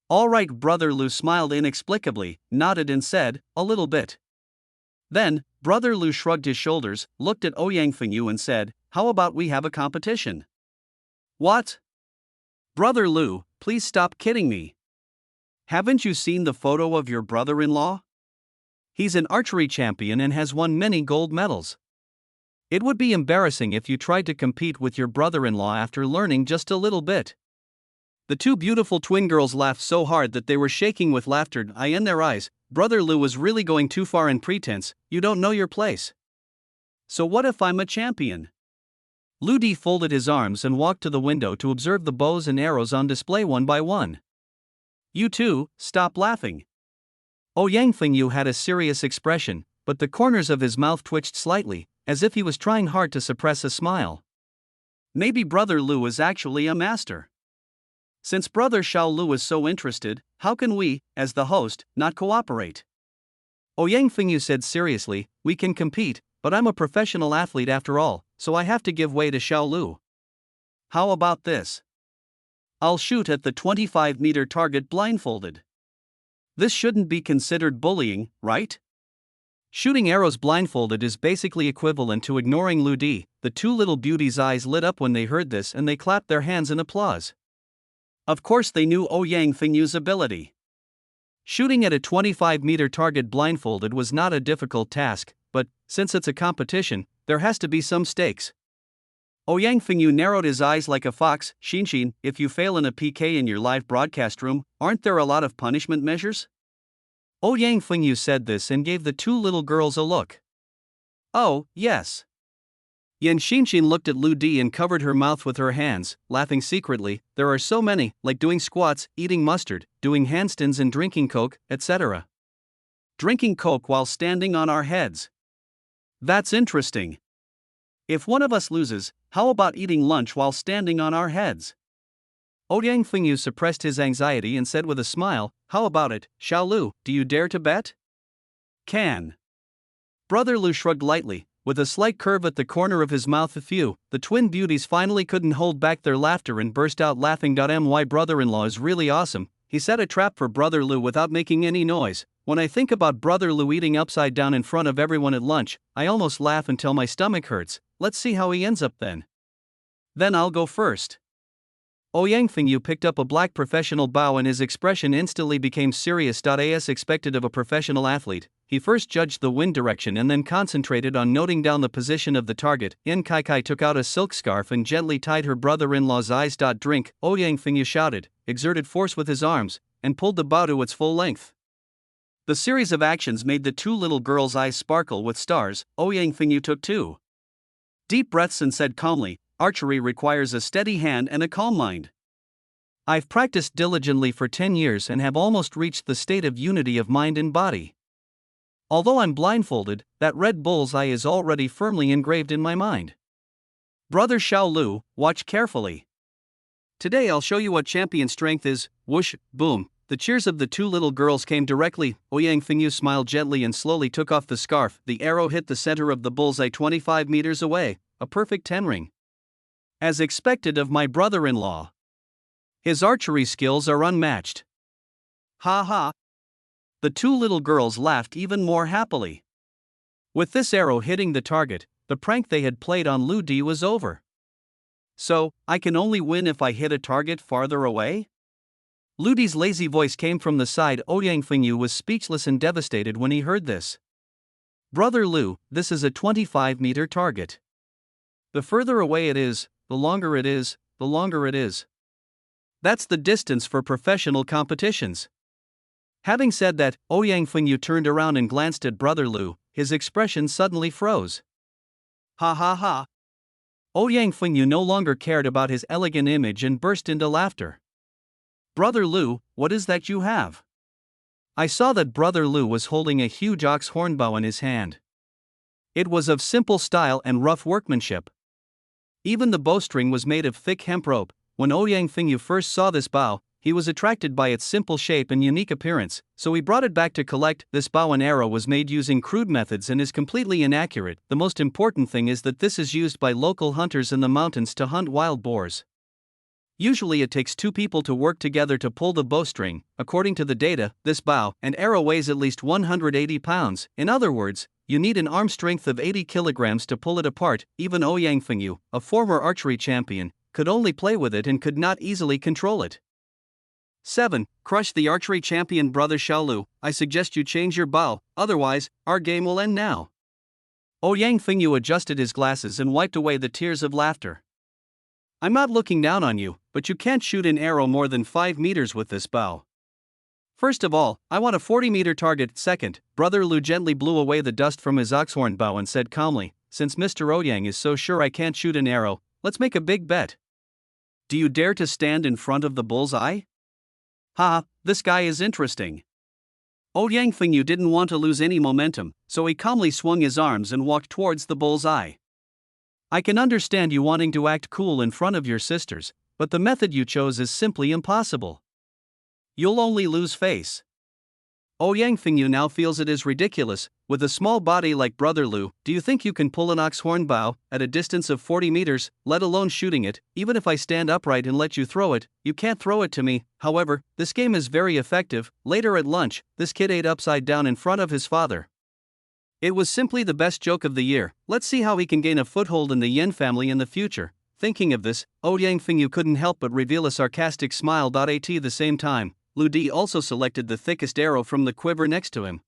All right, Brother Lu smiled inexplicably, nodded and said, a little bit. Then, Brother Lu shrugged his shoulders, looked at Ouyang Fingyu and said, how about we have a competition? What? Brother Lu, please stop kidding me. Haven't you seen the photo of your brother-in-law? He's an archery champion and has won many gold medals. It would be embarrassing if you tried to compete with your brother-in-law after learning just a little bit. The 2 beautiful twin girls laughed so hard that they were shaking with laughter in their eyes. Brother Lu was really going too far in pretense, you don't know your place. So what if I'm a champion? Lu Di folded his arms and walked to the window to observe the bows and arrows on display one by one. You two, stop laughing. Ouyang Fingyu had a serious expression, but the corners of his mouth twitched slightly, as if he was trying hard to suppress a smile. Maybe Brother Lu is actually a master. Since Brother Xiao Lu is so interested, how can we, as the host, not cooperate? Ouyang Fingyu said seriously, we can compete, but I'm a professional athlete after all, so I have to give way to Xiao Lu. How about this? I'll shoot at the 25-meter target blindfolded. This shouldn't be considered bullying, right? Shooting arrows blindfolded is basically equivalent to ignoring Lu Di. The 2 little beauties' eyes lit up when they heard this and they clapped their hands in applause. Of course, they knew Ouyang Fingyu's ability. Shooting at a 25-meter target blindfolded was not a difficult task, but, since it's a competition, there has to be some stakes. Ouyang Fingyu narrowed his eyes like a fox. Xinshin, if you fail in a PK in your live broadcast room, aren't there a lot of punishment measures? Ouyang Fingyu said this and gave the two little girls a look. Oh, yes. Yan Xinshin looked at Lu Di and covered her mouth with her hands, laughing secretly. There are so many, like doing squats, eating mustard, doing handstands and drinking coke, etc. Drinking coke while standing on our heads. That's interesting. If one of us loses, how about eating lunch while standing on our heads? Ouyang Fingyu suppressed his anxiety and said with a smile, how about it, Xiao Lu, do you dare to bet? Can. Brother Lu shrugged lightly, with a slight curve at the corner of his mouth. The twin beauties finally couldn't hold back their laughter and burst out laughing. My brother-in-law is really awesome. He set a trap for Brother Lu without making any noise. When I think about Brother Lu eating upside down in front of everyone at lunch, I almost laugh until my stomach hurts. Let's see how he ends up then. Then I'll go first. Ouyang Fingyu picked up a black professional bow and his expression instantly became serious. As expected of a professional athlete, he first judged the wind direction and then concentrated on noting down the position of the target. Yan Kai took out a silk scarf and gently tied her brother-in-law's eyes. Drink, Ouyang Fingyu shouted, exerted force with his arms, and pulled the bow to its full length. The series of actions made the two little girls' eyes sparkle with stars. Ouyang Fingyu took 2 deep breaths and said calmly, archery requires a steady hand and a calm mind. I've practiced diligently for 10 years and have almost reached the state of unity of mind and body. Although I'm blindfolded, that red bull's eye is already firmly engraved in my mind. Brother Xiao Lu, watch carefully. Today I'll show you what champion strength is. Whoosh, boom. The cheers of the two little girls came directly. Ouyang Fingyu smiled gently and slowly took off the scarf. The arrow hit the center of the bullseye 25 meters away, a perfect 10 ring. As expected of my brother-in-law. His archery skills are unmatched. Ha ha. The two little girls laughed even more happily. With this arrow hitting the target, the prank they had played on Lu Di was over. So, I can only win if I hit a target farther away? Lu Di's lazy voice came from the side. Ouyang Fingyu was speechless and devastated when he heard this. Brother Lu, this is a 25-meter target. The further away it is, the longer it is, the longer it is. That's the distance for professional competitions. Having said that, Ouyang Fingyu turned around and glanced at Brother Lu. His expression suddenly froze. Ha ha ha. Ouyang Fingyu no longer cared about his elegant image and burst into laughter. Brother Lu, what is that you have? I saw that Brother Lu was holding a huge ox horn bow in his hand. It was of simple style and rough workmanship. Even the bowstring was made of thick hemp rope. When Ouyang Fingyu first saw this bow, he was attracted by its simple shape and unique appearance, so he brought it back to collect. This bow and arrow was made using crude methods and is completely inaccurate. The most important thing is that this is used by local hunters in the mountains to hunt wild boars. Usually it takes 2 people to work together to pull the bowstring. According to the data, this bow and arrow weighs at least 180 pounds. In other words, you need an arm strength of 80 kilograms to pull it apart. Even Ouyang Fingyu, a former archery champion, could only play with it and could not easily control it. 7. Crush the archery champion. Brother Xiao Lu, I suggest you change your bow, otherwise, our game will end now. Ouyang Fingyu adjusted his glasses and wiped away the tears of laughter. I'm not looking down on you, but you can't shoot an arrow more than 5 meters with this bow. First of all, I want a 40-meter target. Second, Brother Lu gently blew away the dust from his oxhorn bow and said calmly, since Mr. Ouyang is so sure I can't shoot an arrow, let's make a big bet. Do you dare to stand in front of the bull's eye? Ha, this guy is interesting. Ouyang Fingyu didn't want to lose any momentum, so he calmly swung his arms and walked towards the bull's eye. I can understand you wanting to act cool in front of your sisters, but the method you chose is simply impossible. You'll only lose face. Ouyang Fingyu now feels it is ridiculous. With a small body like Brother Lu, do you think you can pull an oxhorn bow at a distance of 40 meters, let alone shooting it? Even if I stand upright and let you throw it, you can't throw it to me. However, this game is very effective. Later at lunch, this kid ate upside down in front of his father. It was simply the best joke of the year. Let's see how he can gain a foothold in the Yen family in the future. Thinking of this, Ouyang Fengyu couldn't help but reveal a sarcastic smile. At the same time, Lu Di also selected the thickest arrow from the quiver next to him.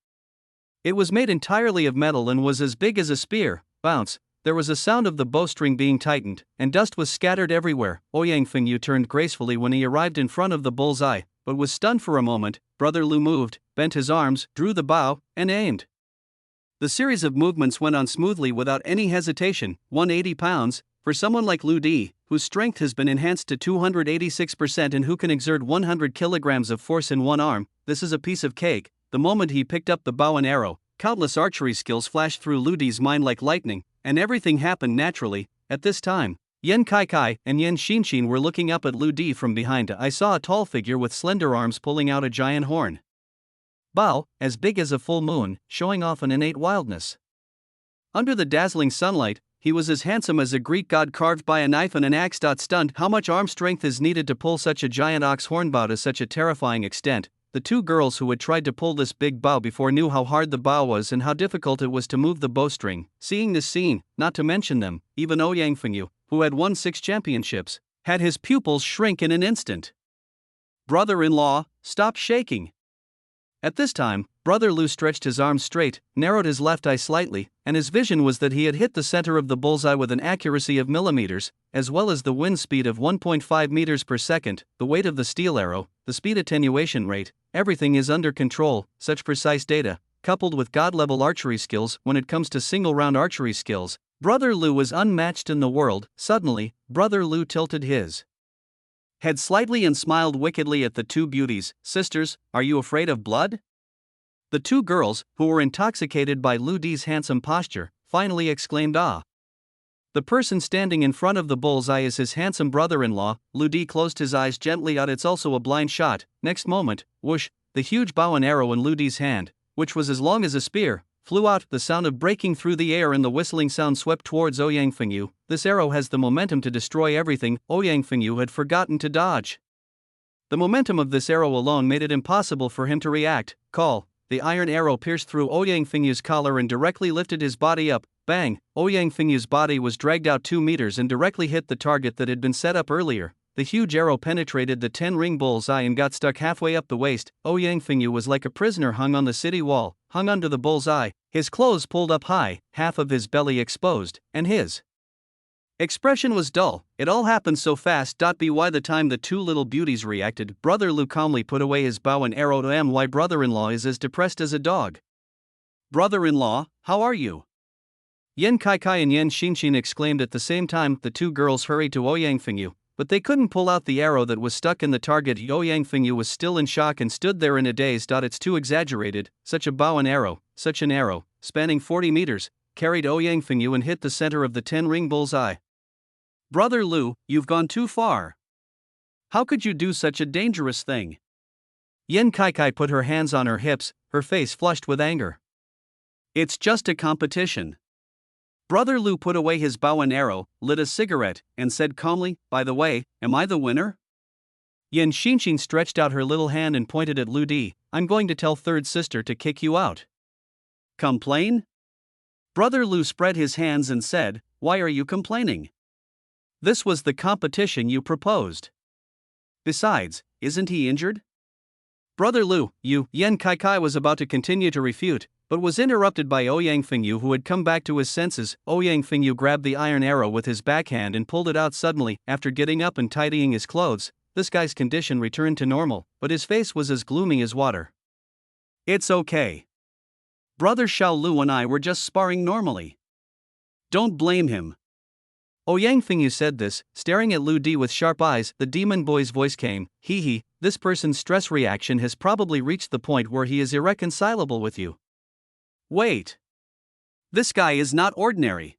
It was made entirely of metal and was as big as a spear. Bounce. There was a sound of the bowstring being tightened, and dust was scattered everywhere. Ouyang Fengyu turned gracefully when he arrived in front of the bullseye, but was stunned for a moment. Brother Lu moved, bent his arms, drew the bow, and aimed. The series of movements went on smoothly without any hesitation. 180 pounds, for someone like Lu Di, whose strength has been enhanced to 286% and who can exert 100 kilograms of force in one arm, this is a piece of cake. The moment he picked up the bow and arrow, countless archery skills flashed through Lu Di's mind like lightning, and everything happened naturally. At this time, Yan Kai and Yan Xinshin were looking up at Lu Di from behind. I saw a tall figure with slender arms pulling out a giant horn. Bow, as big as a full moon, showing off an innate wildness. Under the dazzling sunlight, he was as handsome as a Greek god carved by a knife and an axe. Stunned how much arm strength is needed to pull such a giant ox horn bow to such a terrifying extent, the two girls who had tried to pull this big bow before knew how hard the bow was and how difficult it was to move the bowstring. Seeing this scene, not to mention them, even Ouyang Fengyu, who had won 6 championships, had his pupils shrink in an instant. Brother-in-law, stop shaking. At this time, Brother Lu stretched his arms straight, narrowed his left eye slightly, and his vision was that he had hit the center of the bullseye with an accuracy of millimeters, as well as the wind speed of 1.5 meters per second, the weight of the steel arrow, the speed attenuation rate, everything is under control. Such precise data, coupled with god-level archery skills. When it comes to single-round archery skills, Brother Lu was unmatched in the world. Suddenly, Brother Lu tilted his head slightly and smiled wickedly at the two beauties. Sisters, are you afraid of blood? The two girls, who were intoxicated by Lu Di's handsome posture, finally exclaimed, ah. The person standing in front of the bullseye is his handsome brother-in-law. Lu Di closed his eyes gently. It's also a blind shot. Next moment, whoosh, the huge bow and arrow in Lu Di's hand, which was as long as a spear, flew out. The sound of breaking through the air and the whistling sound swept towards Ouyang Fengyu. This arrow has the momentum to destroy everything. Ouyang Fengyu had forgotten to dodge. The momentum of this arrow alone made it impossible for him to react. Call. The iron arrow pierced through Ouyang Fengyu's collar and directly lifted his body up. Bang! Ouyang Fengyu's body was dragged out 2 meters and directly hit the target that had been set up earlier. The huge arrow penetrated the 10-ring bullseye and got stuck halfway up the waist. Ouyang Fengyu was like a prisoner hung on the city wall, hung under the bullseye, his clothes pulled up high, half of his belly exposed, and his expression was dull. It all happened so fast. By the time the two little beauties reacted, Brother Lu calmly put away his bow and arrow. My brother-in-law is as depressed as a dog. Brother-in-law, how are you? Yan Kai and Yan Xinshin exclaimed at the same time. The two girls hurried to Ouyang Fengyu, but they couldn't pull out the arrow that was stuck in the target. Ouyang Fengyu was still in shock and stood there in a daze. It's too exaggerated. Such a bow and arrow, such an arrow, spanning 40 meters, carried Ouyang Fengyu and hit the center of the 10-ring bullseye. Brother Lu, you've gone too far. How could you do such a dangerous thing? Yan Kai put her hands on her hips, her face flushed with anger. It's just a competition. Brother Lu put away his bow and arrow, lit a cigarette, and said calmly, by the way, am I the winner? Yan Xinshin stretched out her little hand and pointed at Lu Di. I'm going to tell third sister to kick you out. Complain? Brother Lu spread his hands and said, why are you complaining? This was the competition you proposed. Besides, isn't he injured? Brother Lu, Yan Kai was about to continue to refute, but was interrupted by Ouyang Fengyu, who had come back to his senses. Ouyang Fengyu grabbed the iron arrow with his backhand and pulled it out suddenly. After getting up and tidying his clothes, this guy's condition returned to normal, but his face was as gloomy as water. It's okay. Brother Xiao Lu and I were just sparring normally. Don't blame him. Ouyang Fengyu said this, staring at Lu Di with sharp eyes. The demon boy's voice came, hee, this person's stress reaction has probably reached the point where he is irreconcilable with you. Wait. This guy is not ordinary.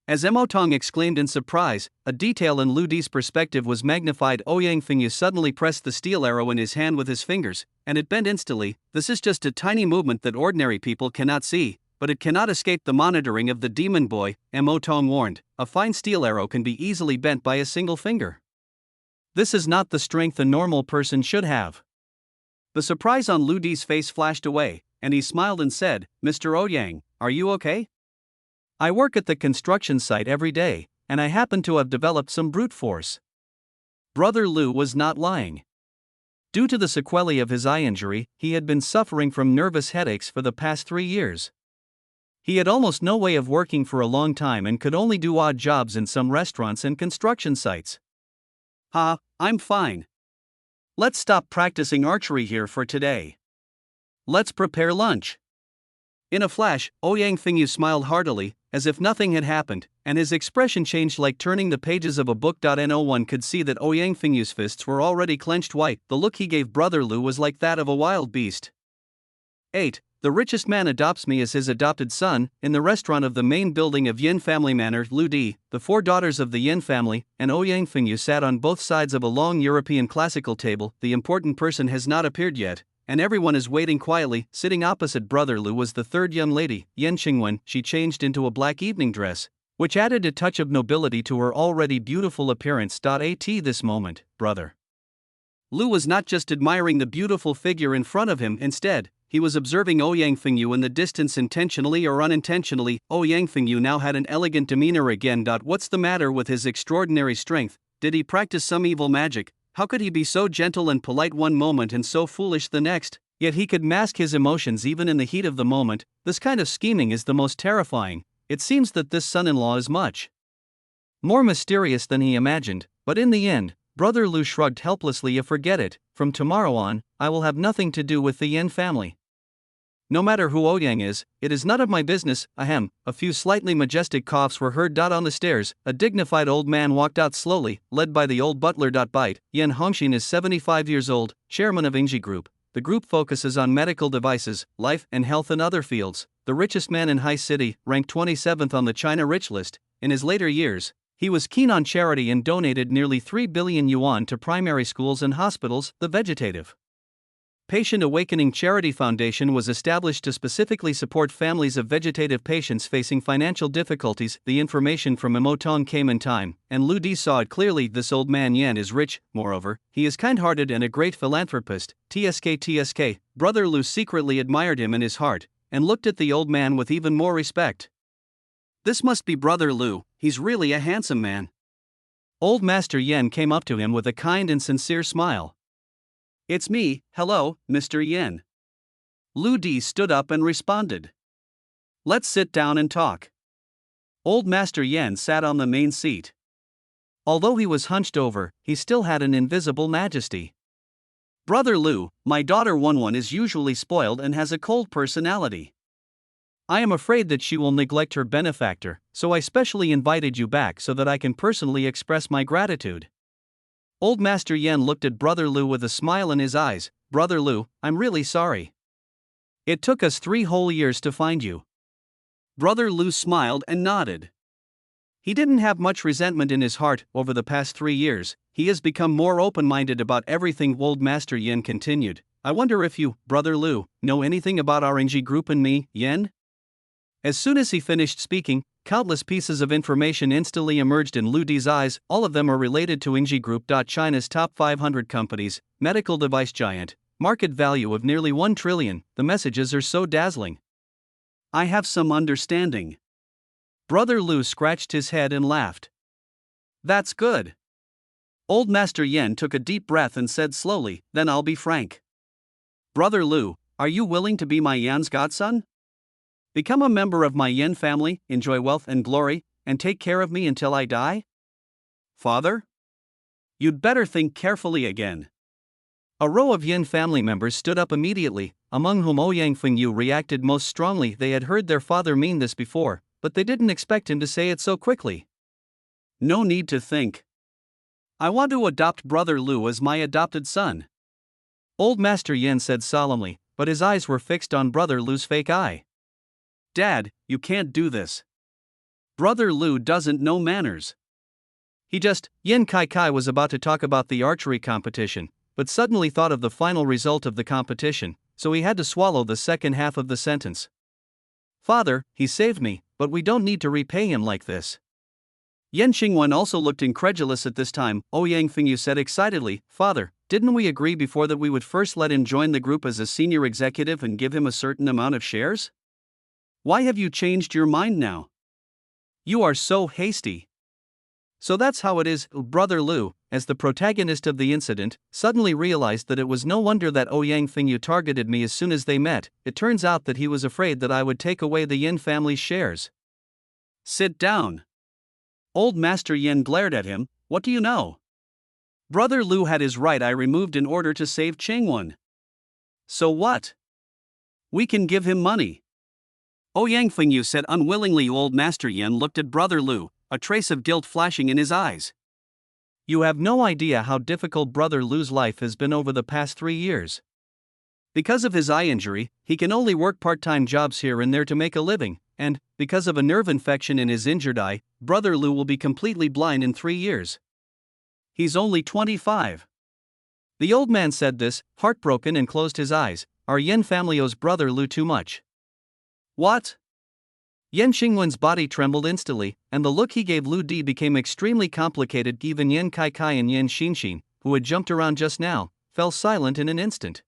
As Emotong exclaimed in surprise, a detail in Lu Di's perspective was magnified. Ouyang Fengyu suddenly pressed the steel arrow in his hand with his fingers, and it bent instantly. This is just a tiny movement that ordinary people cannot see, but it cannot escape the monitoring of the demon boy, Emotong warned. A fine steel arrow can be easily bent by a single finger. This is not the strength a normal person should have. The surprise on Lu Di's face flashed away, and he smiled and said, Mr. Ouyang, are you okay? I work at the construction site every day, and I happen to have developed some brute force. Brother Lu was not lying. Due to the sequelae of his eye injury, he had been suffering from nervous headaches for the past 3 years. He had almost no way of working for a long time and could only do odd jobs in some restaurants and construction sites. I'm fine. Let's stop practicing archery here for today. Let's prepare lunch. In a flash, Ouyang Fengyu smiled heartily, as if nothing had happened, and his expression changed like turning the pages of a book. No one could see that Ouyang Fengyu's fists were already clenched white. The look he gave Brother Lu was like that of a wild beast. 8. The richest man adopts me as his adopted son. In the restaurant of the main building of Yin Family Manor, Lu Di, the 4 daughters of the Yin family, and Ouyang Fengyu sat on both sides of a long European classical table. The important person has not appeared yet, and everyone is waiting quietly. Sitting opposite Brother Lu was the 3rd young lady, Yen Qingwen. She changed into a black evening dress, which added a touch of nobility to her already beautiful appearance. At this moment, Brother Lu was not just admiring the beautiful figure in front of him, instead, he was observing Ouyang Fengyu in the distance intentionally or unintentionally. Ouyang Fengyu now had an elegant demeanor again. What's the matter with his extraordinary strength? Did he practice some evil magic? How could he be so gentle and polite one moment and so foolish the next? Yet he could mask his emotions even in the heat of the moment. This kind of scheming is the most terrifying. It seems that this son-in-law is much more mysterious than he imagined, but in the end, Brother Lu shrugged helplessly. Forget it, from tomorrow on, I will have nothing to do with the Yin family. No matter who Ouyang is, it is none of my business. Ahem. A few slightly majestic coughs were heard. On the stairs, a dignified old man walked out slowly, led by the old butler. Bite. Yen Hongxin is 75 years old, chairman of Ingji Group. The group focuses on medical devices, life and health and other fields. The richest man in High City, ranked 27th on the China Rich List. In his later years, he was keen on charity and donated nearly 3 billion yuan to primary schools and hospitals. The Vegetative Patient Awakening Charity Foundation was established to specifically support families of vegetative patients facing financial difficulties. The information from Imotong came in time, and Lu Di saw it clearly. This old man Yan is rich, moreover, he is kind-hearted and a great philanthropist. TSK. Brother Lu secretly admired him in his heart, and looked at the old man with even more respect. This must be Brother Lu, he's really a handsome man. Old Master Yen came up to him with a kind and sincere smile. It's me. Hello, Mr. Yen. Lu Di stood up and responded. Let's sit down and talk. Old Master Yen sat on the main seat. Although he was hunched over, he still had an invisible majesty. Brother Lu, my daughter Wenwen is usually spoiled and has a cold personality. I am afraid that she will neglect her benefactor, so I specially invited you back so that I can personally express my gratitude. Old Master Yen looked at Brother Lu with a smile in his eyes. Brother Lu, I'm really sorry. It took us 3 whole years to find you. Brother Lu smiled and nodded. He didn't have much resentment in his heart. Over the past 3 years, he has become more open-minded about everything. Old Master Yen continued. I wonder if you, Brother Lu, know anything about our Ingji Group and me, Yen? As soon as he finished speaking, countless pieces of information instantly emerged in Lu Di's eyes. All of them are related to Ingji Group. China's top 500 companies, medical device giant, market value of nearly 1 trillion. The messages are so dazzling. I have some understanding. Brother Lu scratched his head and laughed. That's good. Old Master Yen took a deep breath and said slowly, then I'll be frank. Brother Lu, are you willing to be my Yan's godson? Become a member of my Yen family, enjoy wealth and glory, and take care of me until I die? Father? You'd better think carefully again. A row of Yen family members stood up immediately, among whom Ouyang Fengyu reacted most strongly. They had heard their father mean this before, but they didn't expect him to say it so quickly. No need to think. I want to adopt Brother Lu as my adopted son. Old Master Yen said solemnly, but his eyes were fixed on Brother Lu's fake eye. Dad, you can't do this. Brother Lu doesn't know manners. Yen Kai was about to talk about the archery competition, but suddenly thought of the final result of the competition, so he had to swallow the second half of the sentence. Father, he saved me, but we don't need to repay him like this. Yen Qingwen also looked incredulous at this time. Ouyang Fengyu said excitedly, Father, didn't we agree before that we would first let him join the group as a senior executive and give him a certain amount of shares? Why have you changed your mind now? You are so hasty. So that's how it is. Brother Lu, as the protagonist of the incident, suddenly realized that it was no wonder that Ouyang Fengyu targeted me as soon as they met. It turns out that he was afraid that I would take away the Yin family's shares. Sit down. Old Master Yin glared at him. What do you know? Brother Lu had his right eye removed in order to save Chengwen. So what? We can give him money. Ouyang Fengyu said unwillingly. Old Master Yin looked at Brother Lu, a trace of guilt flashing in his eyes. You have no idea how difficult Brother Lu's life has been over the past 3 years. Because of his eye injury, he can only work part-time jobs here and there to make a living, and, because of a nerve infection in his injured eye, Brother Lu will be completely blind in 3 years. He's only 25. The old man said this, heartbroken, and closed his eyes. Our Yin family owes Brother Lu too much. What? Yen Xingwen's body trembled instantly, and the look he gave Lu Di became extremely complicated. Even Yen Kai Kai and Yen Xinxin, who had jumped around just now, fell silent in an instant.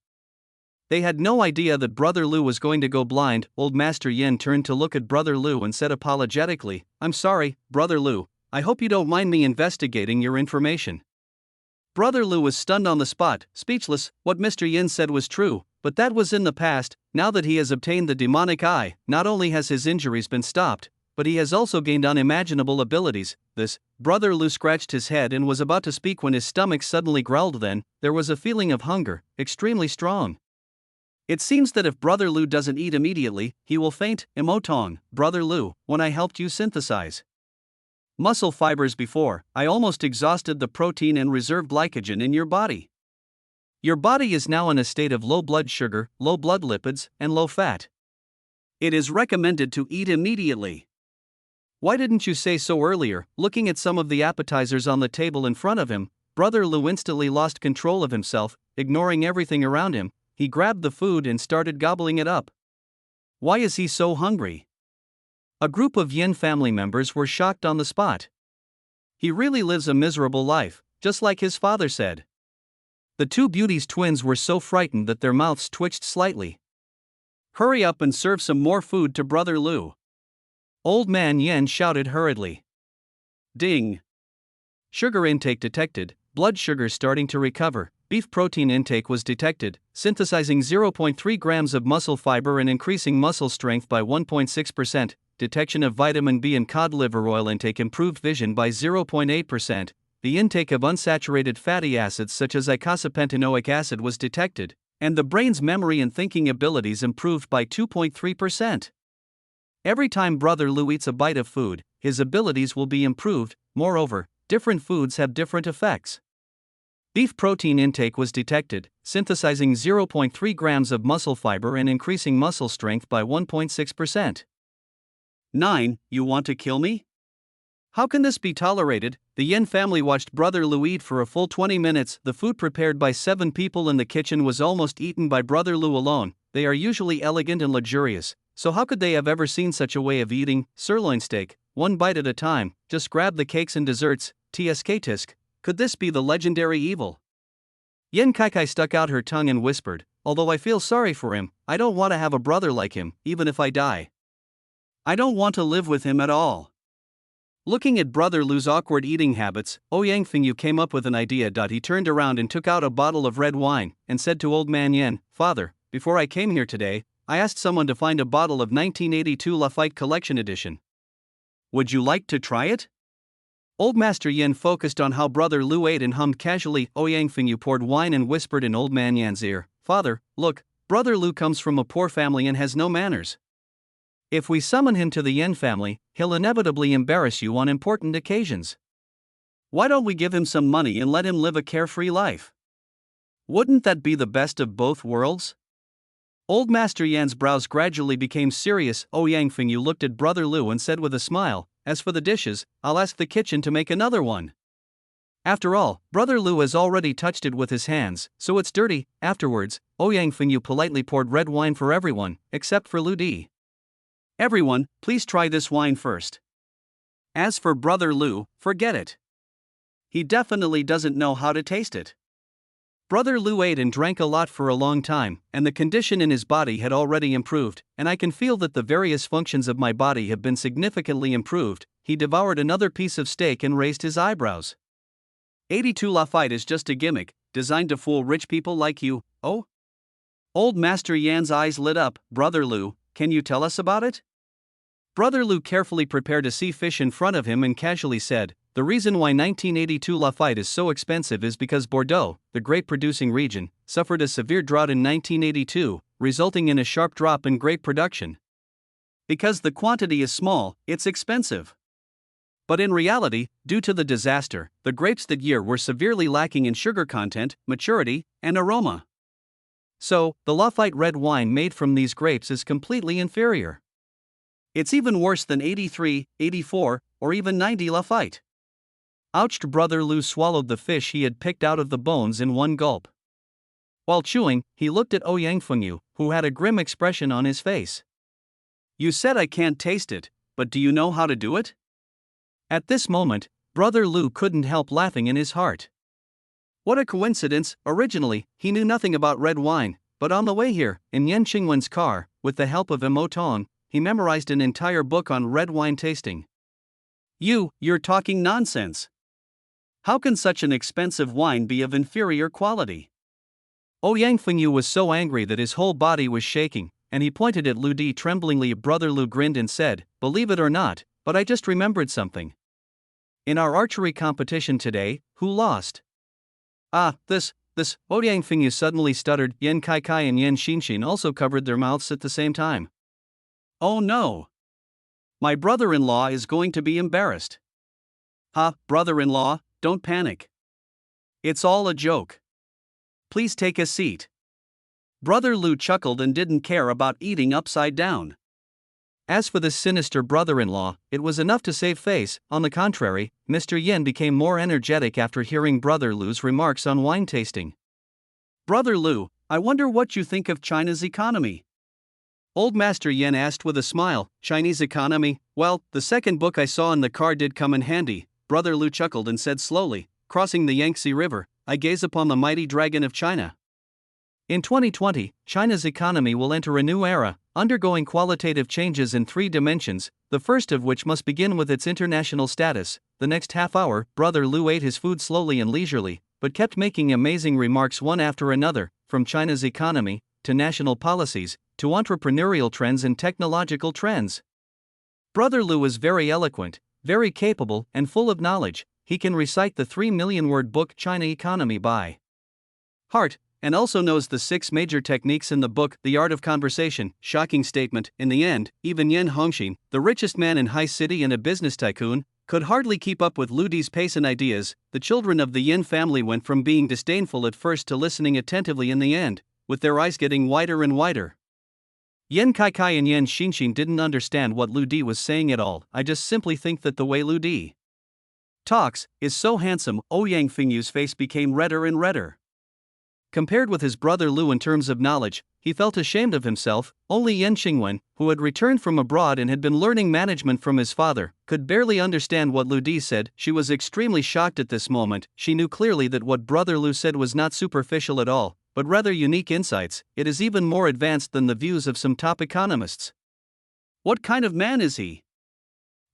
They had no idea that Brother Lu was going to go blind. Old Master Yen turned to look at Brother Lu and said apologetically, I'm sorry, Brother Lu, I hope you don't mind me investigating your information. Brother Lu was stunned on the spot, speechless. What Mr. Yin said was true, but that was in the past. Now that he has obtained the demonic eye, not only has his injuries been stopped, but he has also gained unimaginable abilities. Brother Lu scratched his head and was about to speak when his stomach suddenly growled. Then, there was a feeling of hunger, extremely strong. It seems that if Brother Lu doesn't eat immediately, he will faint. Emotong, Brother Lu, when I helped you synthesize muscle fibers before, I almost exhausted the protein and reserve glycogen in your body. Your body is now in a state of low blood sugar, low blood lipids, and low fat. It is recommended to eat immediately. Why didn't you say so earlier? Looking at some of the appetizers on the table in front of him, Brother Lu instantly lost control of himself. Ignoring everything around him, he grabbed the food and started gobbling it up. Why is he so hungry? A group of Yin family members were shocked on the spot. He really lives a miserable life, just like his father said. The two Beauty's twins were so frightened that their mouths twitched slightly. Hurry up and serve some more food to Brother Lu. Old Man Yen shouted hurriedly. Ding! Sugar intake detected, blood sugar starting to recover, beef protein intake was detected, synthesizing 0.3 grams of muscle fiber and increasing muscle strength by 1.6%, detection of vitamin B and cod liver oil intake improved vision by 0.8%, the intake of unsaturated fatty acids such as icosapentaenoic acid was detected, and the brain's memory and thinking abilities improved by 2.3%. Every time Brother Lu eats a bite of food, his abilities will be improved. Moreover, different foods have different effects. Beef protein intake was detected, synthesizing 0.3 grams of muscle fiber and increasing muscle strength by 1.6%. 9. You want to kill me? How can this be tolerated? The Yen family watched Brother Lu eat for a full 20 minutes. The food prepared by 7 people in the kitchen was almost eaten by Brother Lu alone. They are usually elegant and luxurious, so how could they have ever seen such a way of eating? Sirloin steak, one bite at a time, just grab the cakes and desserts. Tisk. Could this be the legendary evil? Yen Kaikai stuck out her tongue and whispered, although I feel sorry for him, I don't want to have a brother like him, even if I die. I don't want to live with him at all. Looking at Brother Lu's awkward eating habits, Ouyang Fengyu came up with an idea. He turned around and took out a bottle of red wine, and said to Old Man Yen, Father, before I came here today, I asked someone to find a bottle of 1982 Lafite Collection Edition. Would you like to try it? Old Master Yen focused on how Brother Lu ate and hummed casually. Ouyang Fengyu poured wine and whispered in Old Man Yan's ear, Father, look, Brother Lu comes from a poor family and has no manners. If we summon him to the Yen family, he'll inevitably embarrass you on important occasions. Why don't we give him some money and let him live a carefree life? Wouldn't that be the best of both worlds? Old Master Yan's brows gradually became serious. Ouyang Fengyu looked at Brother Lu and said with a smile, as for the dishes, I'll ask the kitchen to make another one. After all, Brother Lu has already touched it with his hands, so it's dirty. Afterwards, Ouyang Fengyu politely poured red wine for everyone, except for Lu Di. Everyone, please try this wine first. As for Brother Lu, forget it. He definitely doesn't know how to taste it. Brother Lu ate and drank a lot for a long time, and the condition in his body had already improved, and I can feel that the various functions of my body have been significantly improved. he devoured another piece of steak and raised his eyebrows. 82 Lafite is just a gimmick, designed to fool rich people like you, oh? Old Master Yan's eyes lit up. Brother Lu, can you tell us about it? Brother Lu carefully prepared a sea fish in front of him and casually said, the reason why 1982 Lafite is so expensive is because Bordeaux, the grape producing region, suffered a severe drought in 1982, resulting in a sharp drop in grape production. Because the quantity is small, it's expensive. But in reality, due to the disaster, the grapes that year were severely lacking in sugar content, maturity, and aroma. So, the Lafite red wine made from these grapes is completely inferior. It's even worse than 83, 84, or even 90 Lafite. Ouched. Brother Lu swallowed the fish he had picked out of the bones in one gulp. While chewing, he looked at Ouyang Fengyu, who had a grim expression on his face. You said I can't taste it, but do you know how to do it? At this moment, Brother Lu couldn't help laughing in his heart. What a coincidence! Originally, he knew nothing about red wine, but on the way here, in Yan Qingwen's car, with the help of Emotong, he memorized an entire book on red wine tasting. You're talking nonsense. How can such an expensive wine be of inferior quality? Ouyang Fengyu was so angry that his whole body was shaking, and he pointed at Lu Di tremblingly. Brother Lu grinned and said, believe it or not, but I just remembered something. In our archery competition today, who lost? This, Ouyang Fengyu suddenly stuttered. Yan Kai and Yan Xinshin also covered their mouths at the same time. Oh no! My brother-in-law is going to be embarrassed. Brother-in-law, don't panic. It's all a joke. Please take a seat. Brother Lu chuckled and didn't care about eating upside down. As for this sinister brother-in-law, it was enough to save face. On the contrary, Mr. Yin became more energetic after hearing Brother Lu's remarks on wine tasting. Brother Lu, I wonder what you think of China's economy? Old Master Yin asked with a smile. Chinese economy? Well, the second book I saw in the car did come in handy. Brother Lu chuckled and said slowly, crossing the Yangtze River, I gaze upon the mighty dragon of China. In 2020, China's economy will enter a new era, undergoing qualitative changes in 3 dimensions, the first of which must begin with its international status. The next half hour, Brother Lu ate his food slowly and leisurely, but kept making amazing remarks one after another, from China's economy, to national policies, to entrepreneurial trends and technological trends. Brother Lu is very eloquent, very capable, and full of knowledge. He can recite the 3 million-word book China Economy by heart, and also knows the 6 major techniques in the book, The Art of Conversation. Shocking statement. In the end, even Yan Hongxin, the richest man in High City and a business tycoon, could hardly keep up with Lu Di's pace and ideas. The children of the Yin family went from being disdainful at first to listening attentively in the end, with their eyes getting wider and wider. Yan Kai and Yan Xinshin didn't understand what Lu Di was saying at all. I just simply think that the way Lu Di talks is so handsome. Ouyang Fengyu's face became redder and redder. Compared with his brother Lu in terms of knowledge, he felt ashamed of himself. Only Yan Qingwen, who had returned from abroad and had been learning management from his father, could barely understand what Lu Di said. She was extremely shocked at this moment. She knew clearly that what brother Lu said was not superficial at all, but rather unique insights. It is even more advanced than the views of some top economists. What kind of man is he?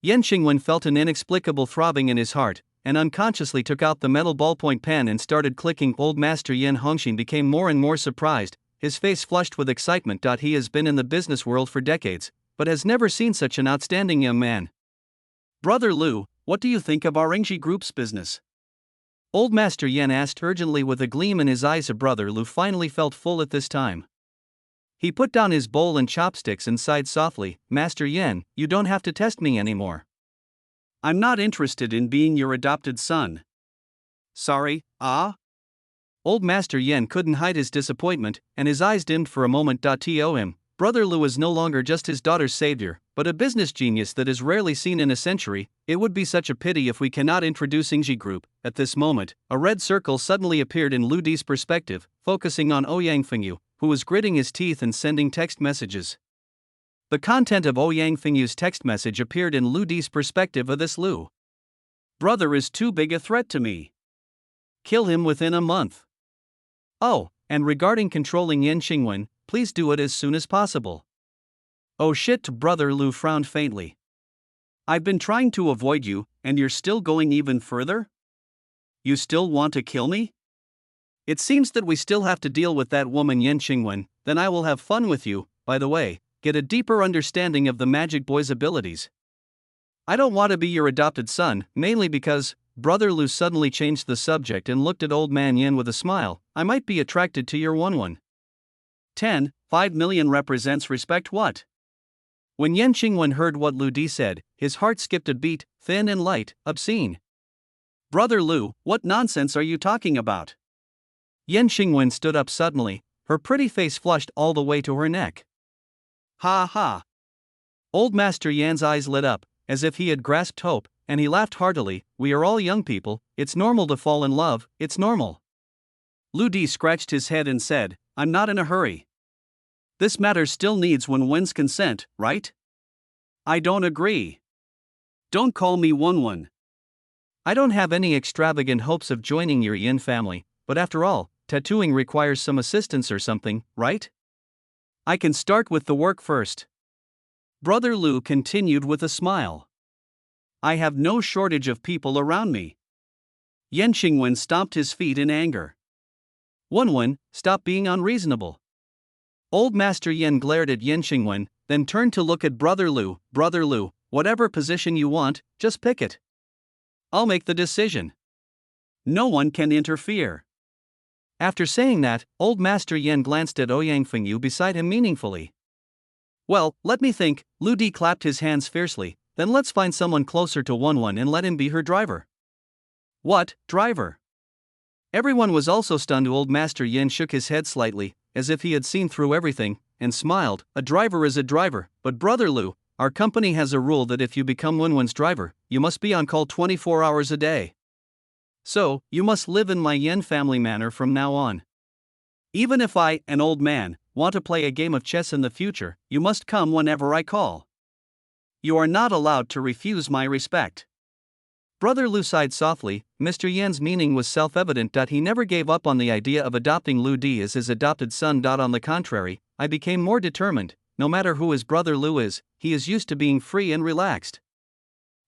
Yan Qingwen felt an inexplicable throbbing in his heart, and unconsciously took out the metal ballpoint pen and started clicking. Old Master Yan Hongxin became more and more surprised, his face flushed with excitement. He has been in the business world for decades, but has never seen such an outstanding young man. Brother Lu, what do you think of our Engji Group's business? Old Master Yan asked urgently with a gleam in his eyes. Brother Lu finally felt full at this time. He put down his bowl and chopsticks and sighed softly. Master Yan, you don't have to test me anymore. I'm not interested in being your adopted son. Sorry, Old Master Yan couldn't hide his disappointment, and his eyes dimmed for a moment. To him, Brother Lu is no longer just his daughter's savior, but a business genius that is rarely seen in a century. It would be such a pity if we cannot introduce Engji Group. At this moment, a red circle suddenly appeared in Lu Di's perspective, focusing on Ouyang Fengyu, who was gritting his teeth and sending text messages. The content of Ouyang Fengyu's text message appeared in Lu Di's perspective. This Lu brother is too big a threat to me. Kill him within a month. Oh, and regarding controlling Yan Qingwen, please do it as soon as possible. Oh shit. Brother Lu frowned faintly. I've been trying to avoid you, and you're still going even further? You still want to kill me? It seems that we still have to deal with that woman Yen Qingwen. Then I will have fun with you, by the way, get a deeper understanding of the Magic Boy's abilities. I don't want to be your adopted son, mainly because, Brother Lu suddenly changed the subject and looked at Old Man Yen with a smile. I might be attracted to your 5 million represents respect what? When Yen Qingwen heard what Lu Di said, his heart skipped a beat, thin and light, obscene. Brother Lu, what nonsense are you talking about? Yen Qingwen stood up suddenly, her pretty face flushed all the way to her neck. Ha ha! Old Master Yan's eyes lit up, as if he had grasped hope, and he laughed heartily. We are all young people, it's normal to fall in love, it's normal. Lu Di scratched his head and said, I'm not in a hurry. This matter still needs Wenwen's consent, right? I don't agree. Don't call me Wenwen. I don't have any extravagant hopes of joining your Yin family, but after all, tattooing requires some assistance or something, right? I can start with the work first. Brother Lu continued with a smile. I have no shortage of people around me. Yen Qingwen stomped his feet in anger. Wenwen, stop being unreasonable. Old Master Yen glared at Yen Qingwen, then turned to look at Brother Lu. Brother Lu, whatever position you want, just pick it. I'll make the decision. No one can interfere. After saying that, Old Master Yen glanced at Ouyang Fengyu beside him meaningfully. Well, let me think. Lu Di clapped his hands fiercely. Then let's find someone closer to Wenwen and let him be her driver. What, driver? Everyone was also stunned. Old Master Yen shook his head slightly, as if he had seen through everything, and smiled. A driver is a driver, but Brother Lu, our company has a rule that if you become Wenwen's driver, you must be on call 24 hours a day. So, you must live in my Yen family manner from now on. Even if I, an old man, want to play a game of chess in the future, you must come whenever I call. You are not allowed to refuse my respect. Brother Lu sighed softly. Mr. Yan's meaning was self-evident. He never gave up on the idea of adopting Lu Di as his adopted son. On the contrary, I became more determined. No matter who his brother Lu is, he is used to being free and relaxed.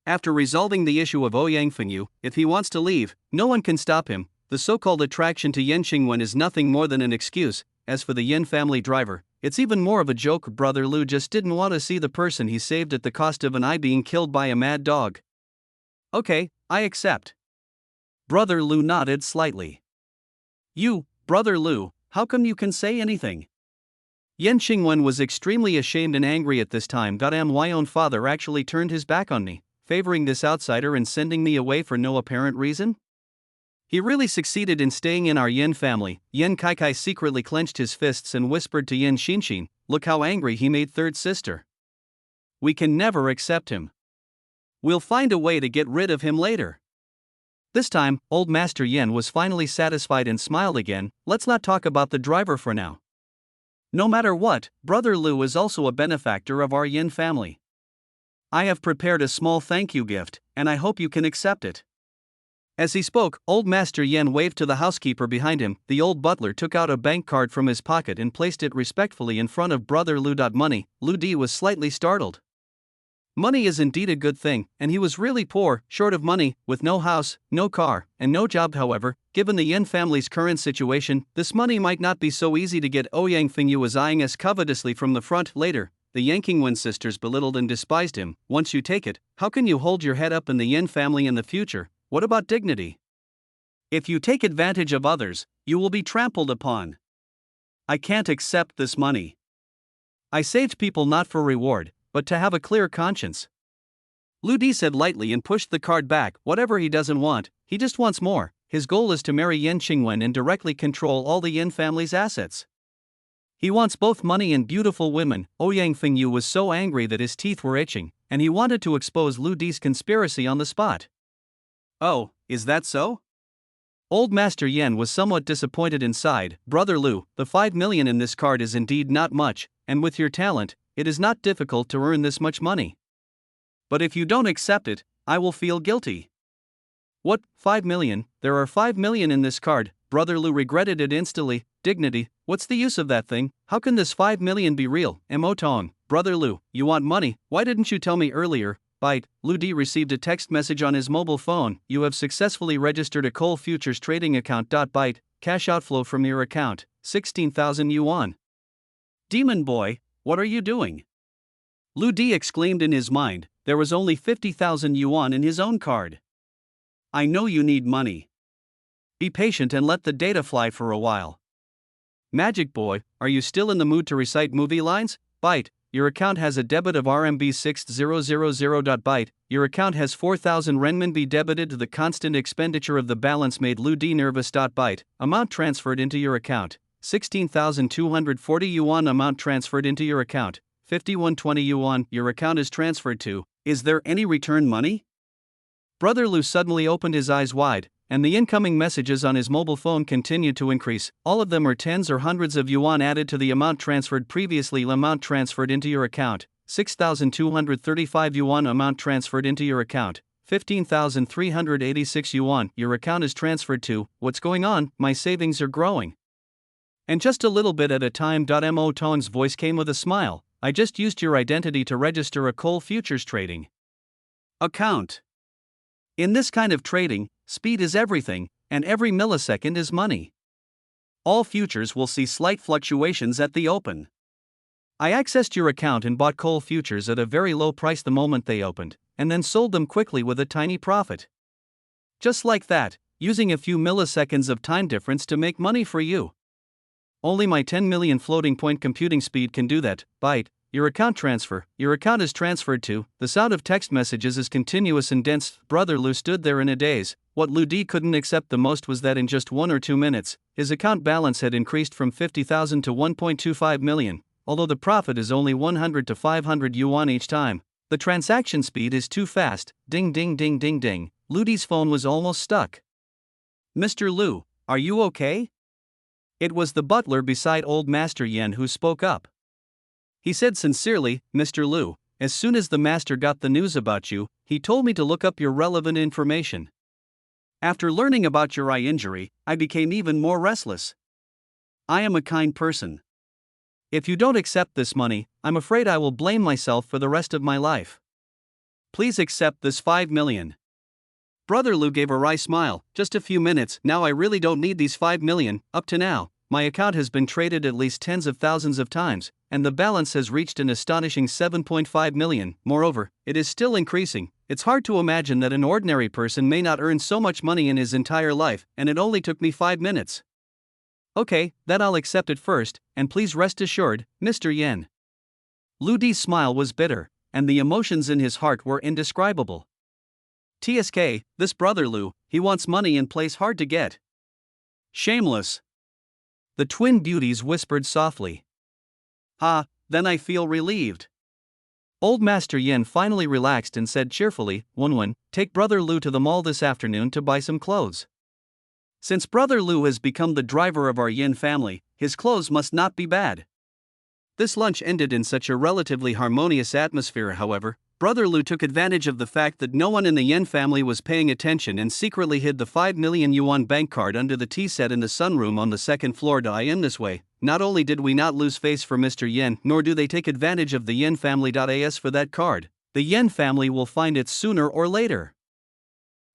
After resolving the issue of Ouyang Fengyu, if he wants to leave, no one can stop him. The so-called attraction to Yen Qingwen is nothing more than an excuse. As for the Yen family driver, it's even more of a joke. Brother Lu just didn't want to see the person he saved at the cost of an eye being killed by a mad dog. Okay, I accept. Brother Lu nodded slightly. You, Brother Lu, how come you can say anything? Yen Qingwen was extremely ashamed and angry at this time. My own father actually turned his back on me, favoring this outsider and sending me away for no apparent reason? He really succeeded in staying in our Yen family. Yen Kaikai secretly clenched his fists and whispered to Yen Xinshin, look how angry he made third sister. We can never accept him. We'll find a way to get rid of him later. This time, Old Master Yen was finally satisfied and smiled again. Let's not talk about the driver for now. No matter what, Brother Lu is also a benefactor of our Yen family. I have prepared a small thank you gift, and I hope you can accept it. As he spoke, Old Master Yen waved to the housekeeper behind him. The old butler took out a bank card from his pocket and placed it respectfully in front of Brother Lu. Money. Lu Di was slightly startled. Money is indeed a good thing, and he was really poor, short of money, with no house, no car, and no job. However, given the Yen family's current situation, this money might not be so easy to get. Ouyang Fengyu was eyeing us covetously from the front. Later, the Yang Qingwen sisters belittled and despised him. Once you take it, how can you hold your head up in the Yen family in the future? What about dignity? If you take advantage of others, you will be trampled upon. I can't accept this money. I saved people not for reward, but to have a clear conscience. Lu Di said lightly and pushed the card back. Whatever he doesn't want, he just wants more. His goal is to marry Yen Qingwen and directly control all the Yen family's assets. He wants both money and beautiful women. Ouyang Fengyu was so angry that his teeth were itching, and he wanted to expose Lu Di's conspiracy on the spot. Oh, is that so? Old Master Yen was somewhat disappointed inside. Brother Lu, the 5 million in this card is indeed not much, and with your talent, it is not difficult to earn this much money. But if you don't accept it, I will feel guilty. What, 5 million? There are 5 million in this card. Brother Lu regretted it instantly. Dignity, what's the use of that thing? How can this 5 million be real? Mo Tong, Brother Lu, you want money, why didn't you tell me earlier? Byte, Lu Di received a text message on his mobile phone. You have successfully registered a coal futures trading account. Byte, cash outflow from your account, 16,000 yuan. Demon boy, what are you doing? Lu Di exclaimed in his mind. There was only 50,000 yuan in his own card. I know you need money. Be patient and let the data fly for a while. Magic boy, are you still in the mood to recite movie lines? Byte, your account has a debit of RMB 6000. Byte, your account has 4,000 renminbi debited to the constant expenditure of the balance made Lu Di nervous. Byte, amount transferred into your account, 16,240 yuan. Amount transferred into your account, 5120 yuan. Your account is transferred to. Is there any return money? Brother Lu suddenly opened his eyes wide, and the incoming messages on his mobile phone continued to increase. All of them are tens or hundreds of yuan added to the amount transferred previously. Amount transferred into your account, 6,235 yuan. Amount transferred into your account, 15,386 yuan. Your account is transferred to. What's going on? My savings are growing. And just a little bit at a time. Mo Tong's voice came with a smile. I just used your identity to register a coal futures trading account. In this kind of trading, speed is everything, and every millisecond is money. All futures will see slight fluctuations at the open. I accessed your account and bought coal futures at a very low price the moment they opened, and then sold them quickly with a tiny profit. Just like that, using a few milliseconds of time difference to make money for you. Only my 10 million floating point computing speed can do that. Byte, your account transfer, your account is transferred to. The sound of text messages is continuous and dense. Brother Lu stood there in a daze. What Lu Di couldn't accept the most was that in just 1 or 2 minutes, his account balance had increased from 50,000 to 1.25 million, although the profit is only 100 to 500 yuan each time. The transaction speed is too fast. Ding ding ding ding ding. Lu Di's phone was almost stuck. Mr. Lu, are you okay? It was the butler beside old Master Yen who spoke up. He said sincerely, Mr. Lu, as soon as the master got the news about you, he told me to look up your relevant information. After learning about your eye injury, I became even more restless. I am a kind person. If you don't accept this money, I'm afraid I will blame myself for the rest of my life. Please accept this 5 million. Brother Lu gave a wry smile. Just a few minutes. Now I really don't need these 5 million. Up to now, my account has been traded at least tens of thousands of times, and the balance has reached an astonishing 7.5 million. Moreover, it is still increasing. It's hard to imagine that an ordinary person may not earn so much money in his entire life, and it only took me 5 minutes. Okay, that I'll accept it first, and please rest assured, Mr. Yen. Lu Di's smile was bitter, and the emotions in his heart were indescribable. TSK, this brother Lu, he wants money and plays hard to get. Shameless. The twin beauties whispered softly. Ah, then I feel relieved. Old Master Yen finally relaxed and said cheerfully, Wenwen, take brother Lu to the mall this afternoon to buy some clothes. Since brother Lu has become the driver of our Yen family, his clothes must not be bad. This lunch ended in such a relatively harmonious atmosphere. However, brother Lu took advantage of the fact that no one in the Yen family was paying attention and secretly hid the 5 million yuan bank card under the tea set in the sunroom on the second floor. In this way, not only did we not lose face for Mr. Yen, nor do they take advantage of the Yen family. As for that card, the Yen family will find it sooner or later.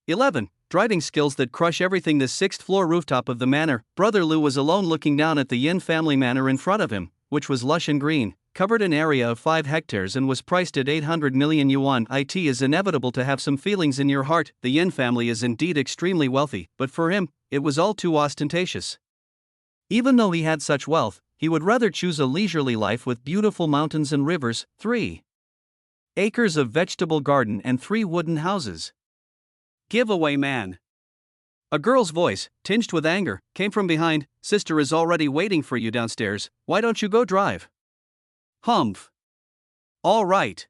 11. Driving skills that crush everything. The 6th floor rooftop of the manor. Brother Lu was alone looking down at the Yen family manor in front of him, which was lush and green, covered an area of 5 hectares and was priced at 800 million yuan. It is inevitable to have some feelings in your heart. The Yen family is indeed extremely wealthy, but for him, it was all too ostentatious. Even though he had such wealth, he would rather choose a leisurely life with beautiful mountains and rivers, 3 acres of vegetable garden and 3 wooden houses. Giveaway man. A girl's voice, tinged with anger, came from behind. Sister is already waiting for you downstairs. Why don't you go drive? Humph. All right.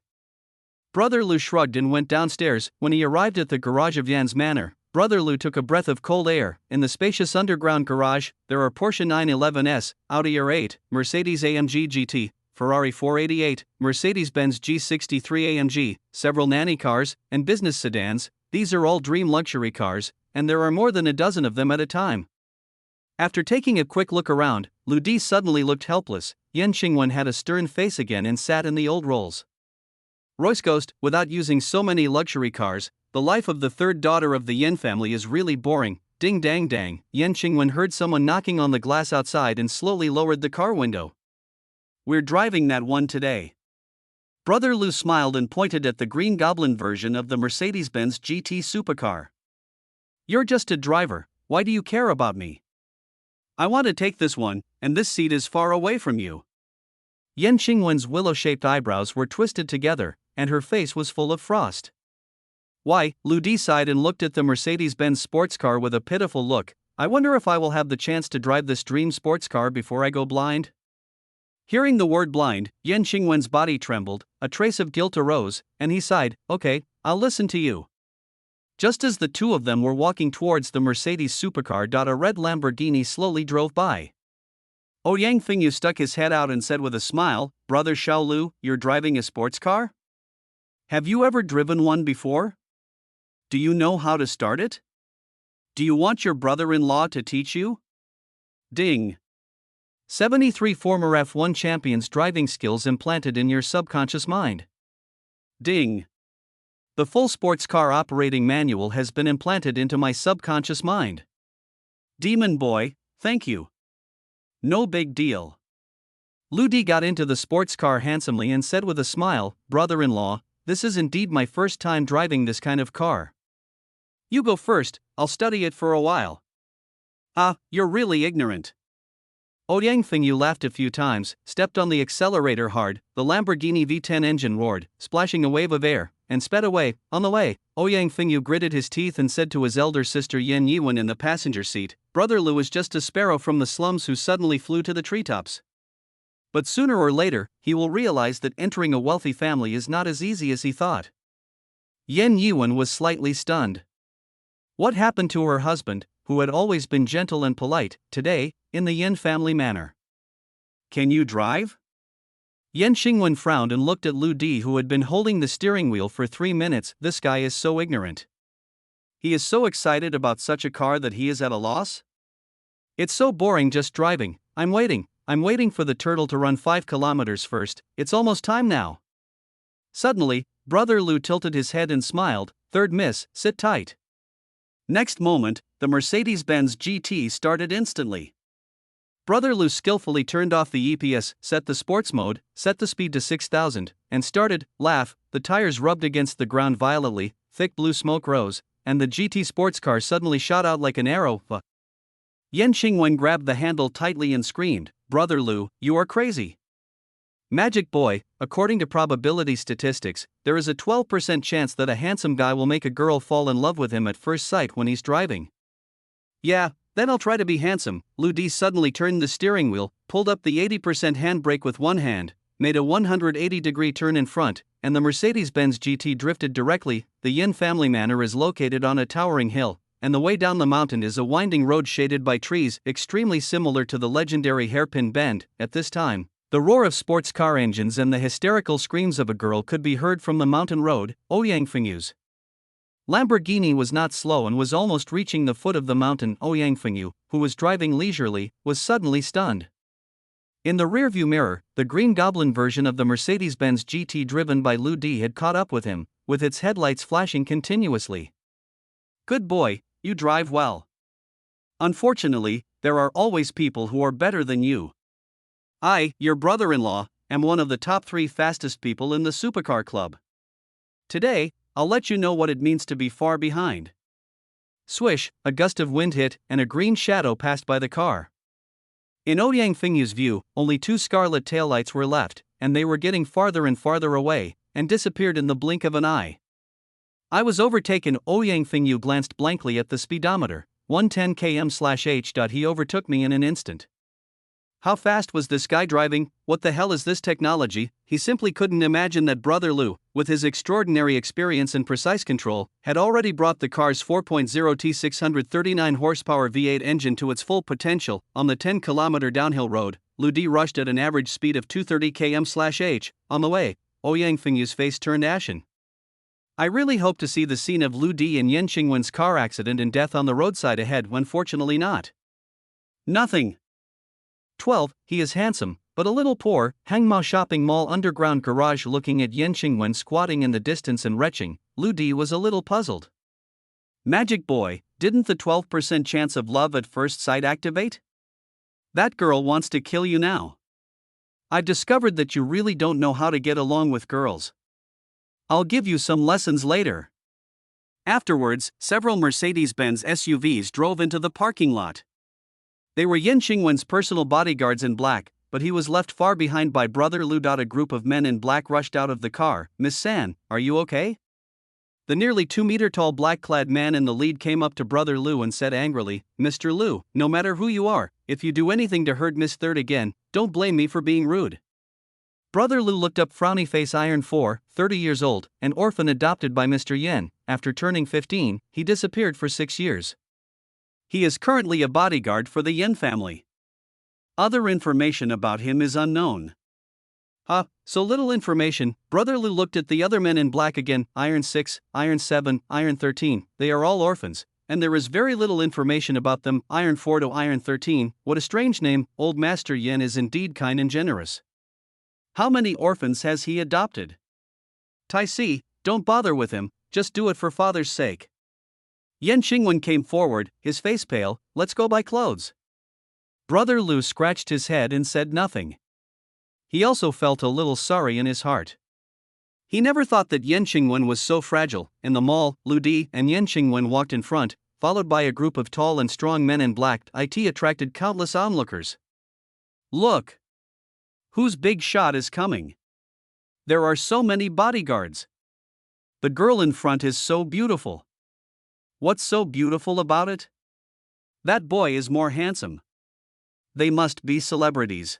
Brother Lu shrugged and went downstairs. When he arrived at the garage of Yan's manor, Brother Lu took a breath of cold air. In the spacious underground garage, there are Porsche 911S, Audi R8, Mercedes AMG GT, Ferrari 488, Mercedes-Benz G63 AMG, several nanny cars, and business sedans. These are all dream luxury cars, and there are more than a dozen of them at a time. After taking a quick look around, Lu Di suddenly looked helpless. Yen Qingwen had a stern face again and sat in the old roles. Royce Ghost, without using so many luxury cars, the life of the third daughter of the Yen family is really boring. Ding dang dang. Yen Qingwen heard someone knocking on the glass outside and slowly lowered the car window. We're driving that one today. Brother Lou smiled and pointed at the Green Goblin version of the Mercedes-Benz GT supercar. You're just a driver, why do you care about me? I want to take this one, and this seat is far away from you. Yen Qingwen's willow-shaped eyebrows were twisted together, and her face was full of frost. Why, Lou D sighed and looked at the Mercedes-Benz sports car with a pitiful look. I wonder if I will have the chance to drive this dream sports car before I go blind? Hearing the word blind, Yen Qingwen's body trembled, a trace of guilt arose, and he sighed, okay, I'll listen to you. Just as the two of them were walking towards the Mercedes supercar, a red Lamborghini slowly drove by. Ouyang Fengyu stuck his head out and said with a smile, Brother Xiaolu, you're driving a sports car? Have you ever driven one before? Do you know how to start it? Do you want your brother-in-law to teach you? Ding. 73 former F1 champions' driving skills implanted in your subconscious mind. Ding. The full sports car operating manual has been implanted into my subconscious mind. Demon boy, thank you. No big deal. Lu Di got into the sports car handsomely and said with a smile, Brother-in-law, this is indeed my first time driving this kind of car. You go first, I'll study it for a while. Ah, you're really ignorant. Ouyang Fengyu laughed a few times, stepped on the accelerator hard, the Lamborghini V10 engine roared, splashing a wave of air, and sped away. On the way, Ouyang Fengyu gritted his teeth and said to his elder sister Yen Yiwen in the passenger seat, Brother Lu is just a sparrow from the slums who suddenly flew to the treetops. But sooner or later, he will realize that entering a wealthy family is not as easy as he thought. Yen Yiwen was slightly stunned. What happened to her husband, who had always been gentle and polite, today, in the Yen family manner? Can you drive? Yen Qingwen frowned and looked at Lu Di, who had been holding the steering wheel for 3 minutes. This guy is so ignorant. He is so excited about such a car that he is at a loss? It's so boring just driving. I'm waiting for the turtle to run 5 kilometers first. It's almost time now. Suddenly, Brother Lu tilted his head and smiled, Third miss, sit tight. Next moment, the Mercedes-Benz GT started instantly. Brother Lu skillfully turned off the EPS, set the sports mode, set the speed to 6,000, and started. Laugh, the tires rubbed against the ground violently, thick blue smoke rose, and the GT sports car suddenly shot out like an arrow. Yen Qingwen grabbed the handle tightly and screamed, Brother Lu, you are crazy. Magic boy, according to probability statistics, there is a 12% chance that a handsome guy will make a girl fall in love with him at first sight when he's driving. Yeah, then I'll try to be handsome. Lu Di suddenly turned the steering wheel, pulled up the 80% handbrake with one hand, made a 180-degree turn in front, and the Mercedes-Benz GT drifted directly. The Yin family manor is located on a towering hill, and the way down the mountain is a winding road shaded by trees, extremely similar to the legendary hairpin bend. At this time, the roar of sports car engines and the hysterical screams of a girl could be heard from the mountain road. Ouyang Fengyu's Lamborghini was not slow and was almost reaching the foot of the mountain. Ouyang Fengyu, who was driving leisurely, was suddenly stunned. In the rearview mirror, the Green Goblin version of the Mercedes-Benz GT driven by Lu Di had caught up with him, with its headlights flashing continuously. Good boy, you drive well. Unfortunately, there are always people who are better than you. I, your brother-in-law, am one of the top 3 fastest people in the supercar club. Today, I'll let you know what it means to be far behind. Swish, a gust of wind hit, and a green shadow passed by the car. In Ouyang Fengyu's view, only 2 scarlet taillights were left, and they were getting farther and farther away, and disappeared in the blink of an eye. I was overtaken. Ouyang Fengyu glanced blankly at the speedometer, 110 km/h. He overtook me in an instant. How fast was this guy driving? What the hell is this technology? He simply couldn't imagine that Brother Lu, with his extraordinary experience and precise control, had already brought the car's 4.0T 639 horsepower V8 engine to its full potential. On the 10-kilometer downhill road, Lu Di rushed at an average speed of 230 km/h. On the way, Ouyang Fengyu's face turned ashen. I really hope to see the scene of Lu Di and Yen Qingwen's car accident and death on the roadside ahead when fortunately not. Nothing. 12. He is handsome, but a little poor. Hangmao Shopping Mall underground garage. Looking at Yan Qingwen squatting in the distance and retching, Lu Di was a little puzzled. Magic boy, didn't the 12% chance of love at first sight activate? That girl wants to kill you now. I've discovered that you really don't know how to get along with girls. I'll give you some lessons later. Afterwards, several Mercedes-Benz SUVs drove into the parking lot. They were Yan Qingwen's personal bodyguards in black, but he was left far behind by Brother Lu. A group of men in black rushed out of the car. Miss San, are you okay? The nearly 2-meter-tall black-clad man in the lead came up to Brother Lu and said angrily, Mr. Lu, no matter who you are, if you do anything to hurt Miss Third again, don't blame me for being rude. Brother Lu looked up, frowny face. Iron 4, 30 years old, an orphan adopted by Mr. Yen. After turning 15, he disappeared for 6 years. He is currently a bodyguard for the Yen family. Other information about him is unknown. So little information. Brother Lu looked at the other men in black again. Iron 6, Iron 7, Iron 13, they are all orphans, and there is very little information about them. Iron 4 to Iron 13, what a strange name. Old Master Yen is indeed kind and generous. How many orphans has he adopted? Tai Si, don't bother with him, just do it for father's sake. Yan Qingwen came forward, his face pale. Let's go buy clothes. Brother Lu scratched his head and said nothing. He also felt a little sorry in his heart. He never thought that Yan Qingwen was so fragile. In the mall, Lu Di and Yan Qingwen walked in front, followed by a group of tall and strong men in black. It attracted countless onlookers. Look! Whose big shot is coming? There are so many bodyguards. The girl in front is so beautiful. What's so beautiful about it? That boy is more handsome. They must be celebrities.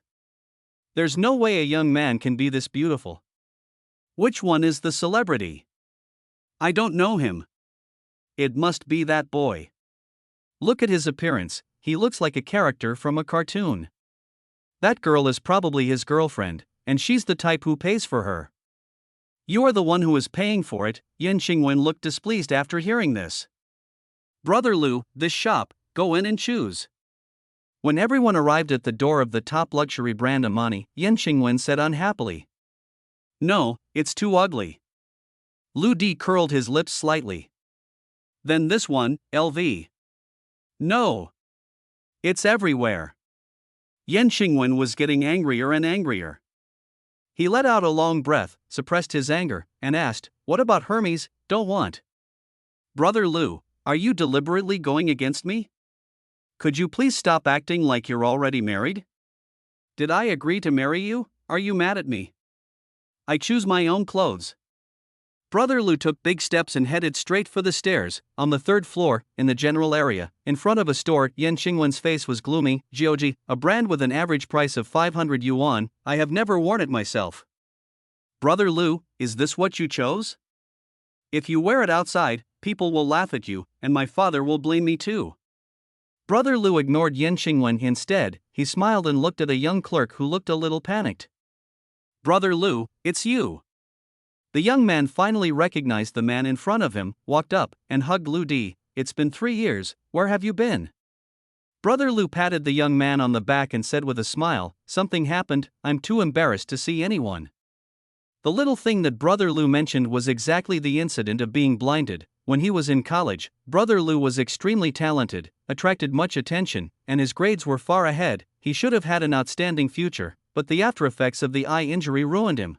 There's no way a young man can be this beautiful. Which one is the celebrity? I don't know him. It must be that boy. Look at his appearance, he looks like a character from a cartoon. That girl is probably his girlfriend, and she's the type who pays for her. You are the one who is paying for it. Yan Qingwen looked displeased after hearing this. Brother Lu, this shop, go in and choose. When everyone arrived at the door of the top luxury brand Amani, Yan Qingwen said unhappily, No, it's too ugly. Lu Di curled his lips slightly. Then this one, LV. No. It's everywhere. Yan Qingwen was getting angrier and angrier. He let out a long breath, suppressed his anger, and asked, What about Hermes? Don't want. Brother Lu, are you deliberately going against me? Could you please stop acting like you're already married? Did I agree to marry you? Are you mad at me? I choose my own clothes. Brother Lu took big steps and headed straight for the stairs. On the 3rd floor, in the general area, in front of a store, Yan Qingwen's face was gloomy. Jiuji, a brand with an average price of 500 yuan, I have never worn it myself. Brother Lu, is this what you chose? If you wear it outside, people will laugh at you, and my father will blame me too. Brother Lu ignored Yan Qingwen. Instead, he smiled and looked at a young clerk who looked a little panicked. Brother Lu, it's you. The young man finally recognized the man in front of him, walked up, and hugged Lu Di. It's been 3 years, where have you been? Brother Lu patted the young man on the back and said with a smile, Something happened, I'm too embarrassed to see anyone. The little thing that Brother Lu mentioned was exactly the incident of being blinded. When he was in college, Brother Lu was extremely talented, attracted much attention, and his grades were far ahead. He should have had an outstanding future, but the aftereffects of the eye injury ruined him.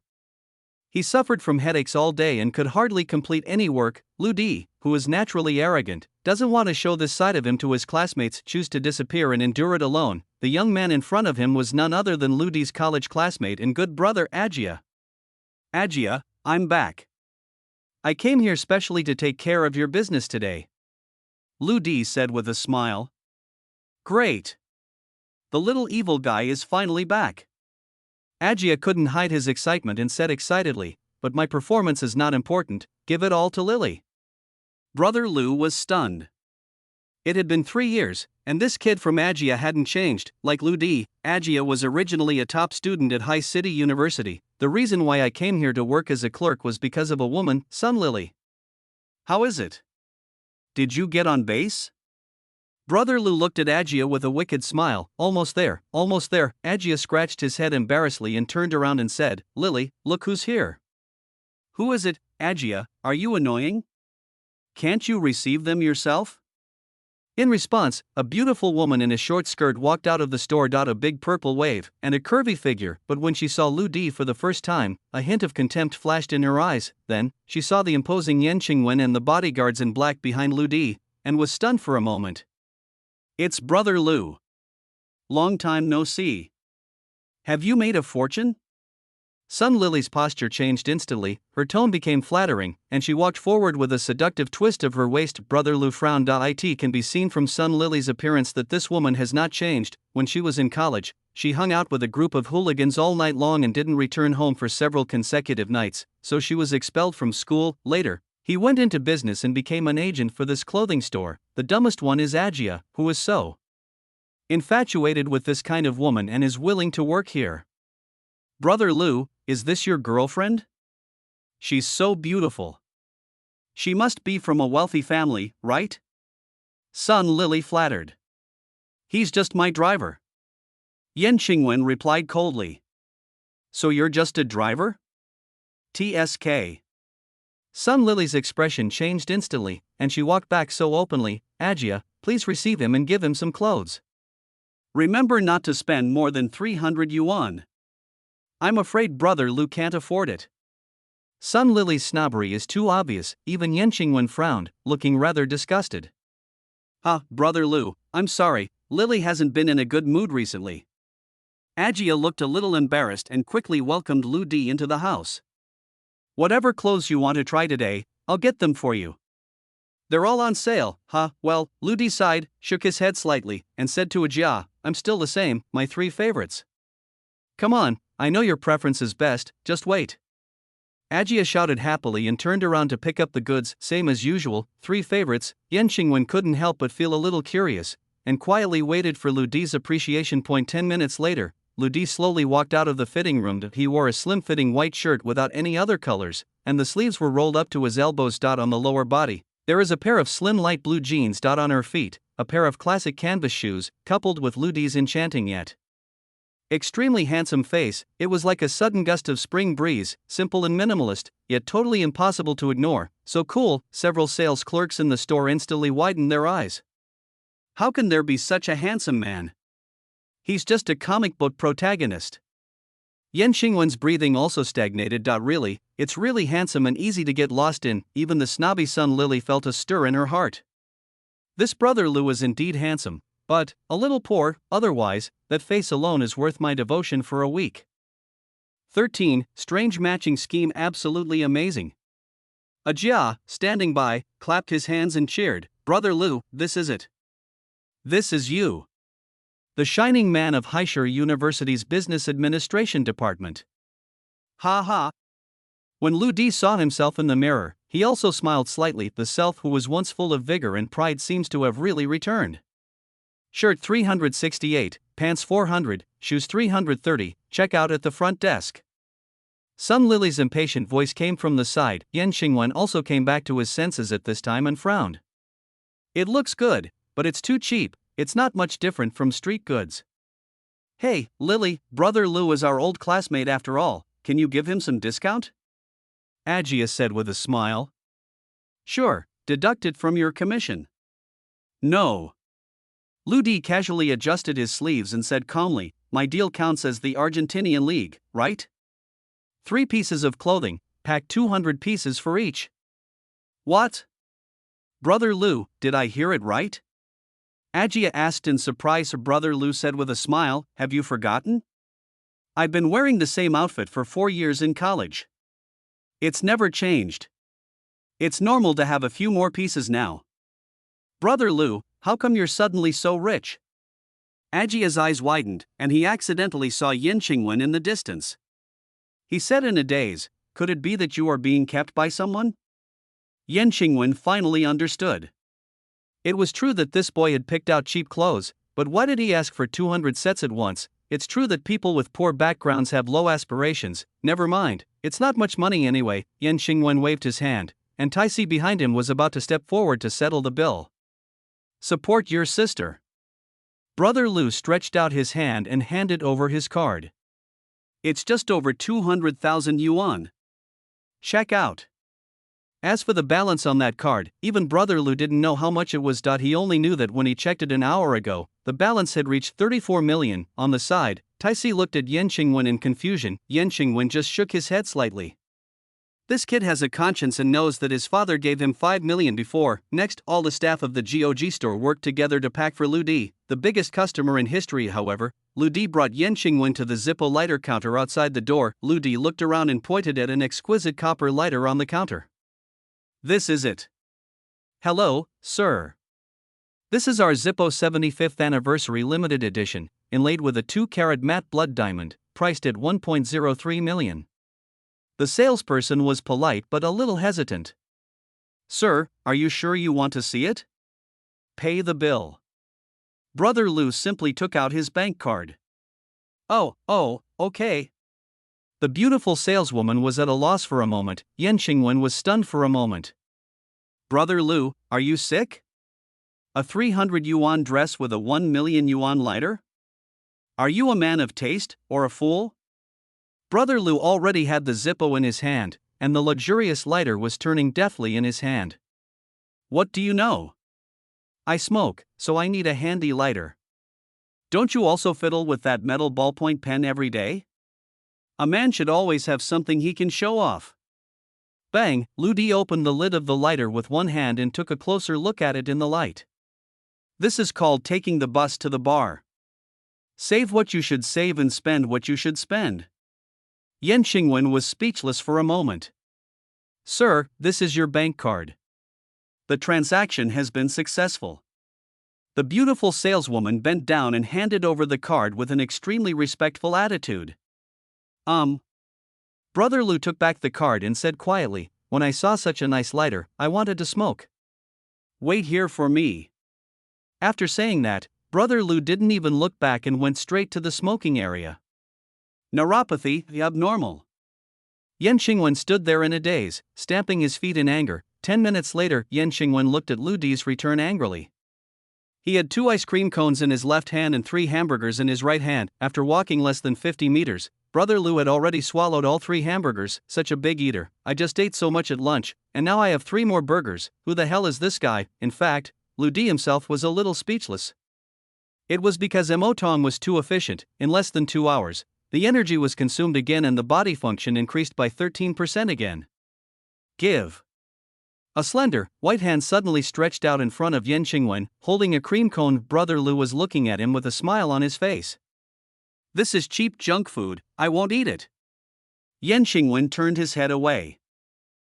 He suffered from headaches all day and could hardly complete any work. Lu Di, who is naturally arrogant, doesn't want to show this side of him to his classmates, choose to disappear and endure it alone. The young man in front of him was none other than Lu Di's college classmate and good brother Ajia. Ajia, I'm back. I came here specially to take care of your business today. Lu Di said with a smile. Great. The little evil guy is finally back. Ajia couldn't hide his excitement and said excitedly, But my performance is not important, give it all to Lily. Brother Lu was stunned. It had been 3 years, and this kid from Ajia hadn't changed. Like Lu Di, Ajia was originally a top student at High City University. The reason why I came here to work as a clerk was because of a woman, Sun Lily. How is it? Did you get on base? Brother Lu looked at Ajia with a wicked smile. Almost there, almost there. Ajia scratched his head embarrassedly and turned around and said, Lily, look who's here. Who is it, Ajia? Are you annoying? Can't you receive them yourself? In response, a beautiful woman in a short skirt walked out of the store. A big purple wave, and a curvy figure, but when she saw Lu Di for the first time, a hint of contempt flashed in her eyes. Then, she saw the imposing Yan Qingwen and the bodyguards in black behind Lu Di, and was stunned for a moment. It's Brother Lu. Long time no see. Have you made a fortune? Sun Lily's posture changed instantly, her tone became flattering, and she walked forward with a seductive twist of her waist. Brother Lu frowned. It can be seen from Sun Lily's appearance that this woman has not changed. When she was in college, she hung out with a group of hooligans all night long and didn't return home for several consecutive nights, so she was expelled from school. Later, he went into business and became an agent for this clothing store. The dumbest one is Ajia, who is so infatuated with this kind of woman and is willing to work here. Brother Lu, is this your girlfriend? She's so beautiful. She must be from a wealthy family, right? Sun Lily flattered. He's just my driver. Yan Qingwen replied coldly. So you're just a driver? TSK. Sun Lily's expression changed instantly, and she walked back so openly. Ajia, please receive him and give him some clothes. Remember not to spend more than 300 yuan. I'm afraid Brother Lu can't afford it. Sun Lily's snobbery is too obvious. Even Yan Qingwen frowned, looking rather disgusted. Brother Lu, I'm sorry, Lily hasn't been in a good mood recently. Ajia looked a little embarrassed and quickly welcomed Lu Di into the house. Whatever clothes you want to try today, I'll get them for you. They're all on sale. Well, Lu Di sighed, shook his head slightly, and said to Ajia, I'm still the same, my 3 favorites. Come on, I know your preference is best, just wait. Ajia shouted happily and turned around to pick up the goods. Same as usual, 3 favorites. Yan Qingwen couldn't help but feel a little curious, and quietly waited for Lu Di's appreciation. 10 minutes later, Lu Di slowly walked out of the fitting room. He wore a slim-fitting white shirt without any other colors, and the sleeves were rolled up to his elbows. On the lower body, there is a pair of slim light blue jeans. On her feet, a pair of classic canvas shoes, coupled with Lu Di's enchanting yet extremely handsome face. It was like a sudden gust of spring breeze, simple and minimalist, yet totally impossible to ignore. So cool, several sales clerks in the store instantly widened their eyes. How can there be such a handsome man? He's just a comic book protagonist. Yan Qingwen's breathing also stagnated. Really, it's really handsome and easy to get lost in. Even the snobby Sun Lily felt a stir in her heart. This Brother Lu is indeed handsome, but a little poor. Otherwise, that face alone is worth my devotion for a week. 13. Strange matching scheme. Absolutely amazing. Ajia, standing by, clapped his hands and cheered. Brother Lu, this is it. This is you. The shining man of Haisher University's Business Administration Department. Ha. When Lu Di saw himself in the mirror, he also smiled slightly. The self who was once full of vigor and pride seems to have really returned. Shirt 368, pants 400, shoes 330, check out at the front desk. Sun Lily's impatient voice came from the side. Yan Qingwen also came back to his senses at this time and frowned. It looks good, but it's too cheap. It's not much different from street goods. Hey, Lily, Brother Lu is our old classmate after all. Can you give him some discount? Ajia said with a smile. Sure, deduct it from your commission. No. Lu Di casually adjusted his sleeves and said calmly, my deal counts as the Argentinian League, right? 3 pieces of clothing, pack 200 pieces for each. What? Brother Lu, did I hear it right? Ajia asked in surprise. Brother Lu said with a smile, have you forgotten? I've been wearing the same outfit for 4 years in college. It's never changed. It's normal to have a few more pieces now. Brother Lu, how come you're suddenly so rich? Ajia's eyes widened, and he accidentally saw Yan Qingwen in the distance. He said in a daze, could it be that you are being kept by someone? Yan Qingwen finally understood. It was true that this boy had picked out cheap clothes, but why did he ask for 200 sets at once? It's true that people with poor backgrounds have low aspirations. Never mind, it's not much money anyway. Yan Qingwen waved his hand, and Taisi behind him was about to step forward to settle the bill. Support your sister. Brother Lou stretched out his hand and handed over his card. It's just over 200,000 yuan. Check out. As for the balance on that card, even Brother Lou didn't know how much it was. He only knew that when he checked it an hour ago, the balance had reached 34 million. On the side, Taisi looked at Yan Qingwen in confusion. Yan Qingwen just shook his head slightly. This kid has a conscience and knows that his father gave him 5 million before. Next, all the staff of the GOG store worked together to pack for Lu Di, the biggest customer in history. However, Lu Di brought Yan Qingwen to the Zippo lighter counter outside the door. Lu Di looked around and pointed at an exquisite copper lighter on the counter. This is it. Hello, sir. This is our Zippo 75th anniversary limited edition, inlaid with a 2-carat matte blood diamond, priced at 1.03 million. The salesperson was polite but a little hesitant. Sir, are you sure you want to see it? Pay the bill. Brother Lou simply took out his bank card. Oh, okay. The beautiful saleswoman was at a loss for a moment. Yan Qingwen was stunned for a moment. Brother Lou, are you sick? A 300 yuan dress with a 1 million yuan lighter? Are you a man of taste, or a fool? Brother Lou already had the Zippo in his hand, and the luxurious lighter was turning deftly in his hand. What do you know? I smoke, so I need a handy lighter. Don't you also fiddle with that metal ballpoint pen every day? A man should always have something he can show off. Bang! Lu Di opened the lid of the lighter with one hand and took a closer look at it in the light. This is called taking the bus to the bar. Save what you should save and spend what you should spend. Yan Qingwen was speechless for a moment. Sir, this is your bank card. The transaction has been successful. The beautiful saleswoman bent down and handed over the card with an extremely respectful attitude. Brother Lou took back the card and said quietly, when I saw such a nice lighter, I wanted to smoke. Wait here for me. After saying that, Brother Lou didn't even look back and went straight to the smoking area. Neuropathy, the abnormal. Yan Qingwen stood there in a daze, stamping his feet in anger. 10 minutes later, Yan Qingwen looked at Lu Di's return angrily. He had 2 ice cream cones in his left hand and 3 hamburgers in his right hand. After walking less than 50 meters, Brother Lou had already swallowed all 3 hamburgers. Such a big eater. I just ate so much at lunch, and now I have 3 more burgers. Who the hell is this guy? In fact, Lu Di himself was a little speechless. It was because Emotong was too efficient. In less than 2 hours, the energy was consumed again and the body function increased by 13% again. Give. A slender, white hand suddenly stretched out in front of Yan Qingwen, holding a cream cone. Brother Lou was looking at him with a smile on his face. This is cheap junk food, I won't eat it. Yan Qingwen turned his head away.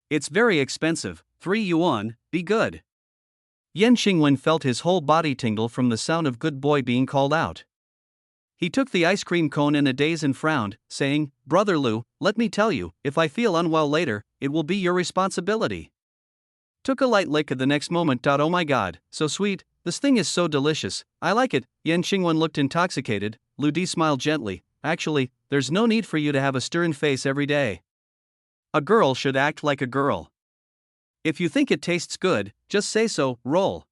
It's very expensive, 3 yuan, be good. Yan Qingwen felt his whole body tingle from the sound of good boy being called out. He took the ice cream cone in a daze and frowned, saying, Brother Lou, let me tell you, if I feel unwell later, it will be your responsibility. Took a light lick at the next moment. Oh my god, so sweet, this thing is so delicious, I like it. Yan Qingwen looked intoxicated. Lu Di smiled gently. Actually, there's no need for you to have a stern face every day. A girl should act like a girl. If you think it tastes good, just say so, roll.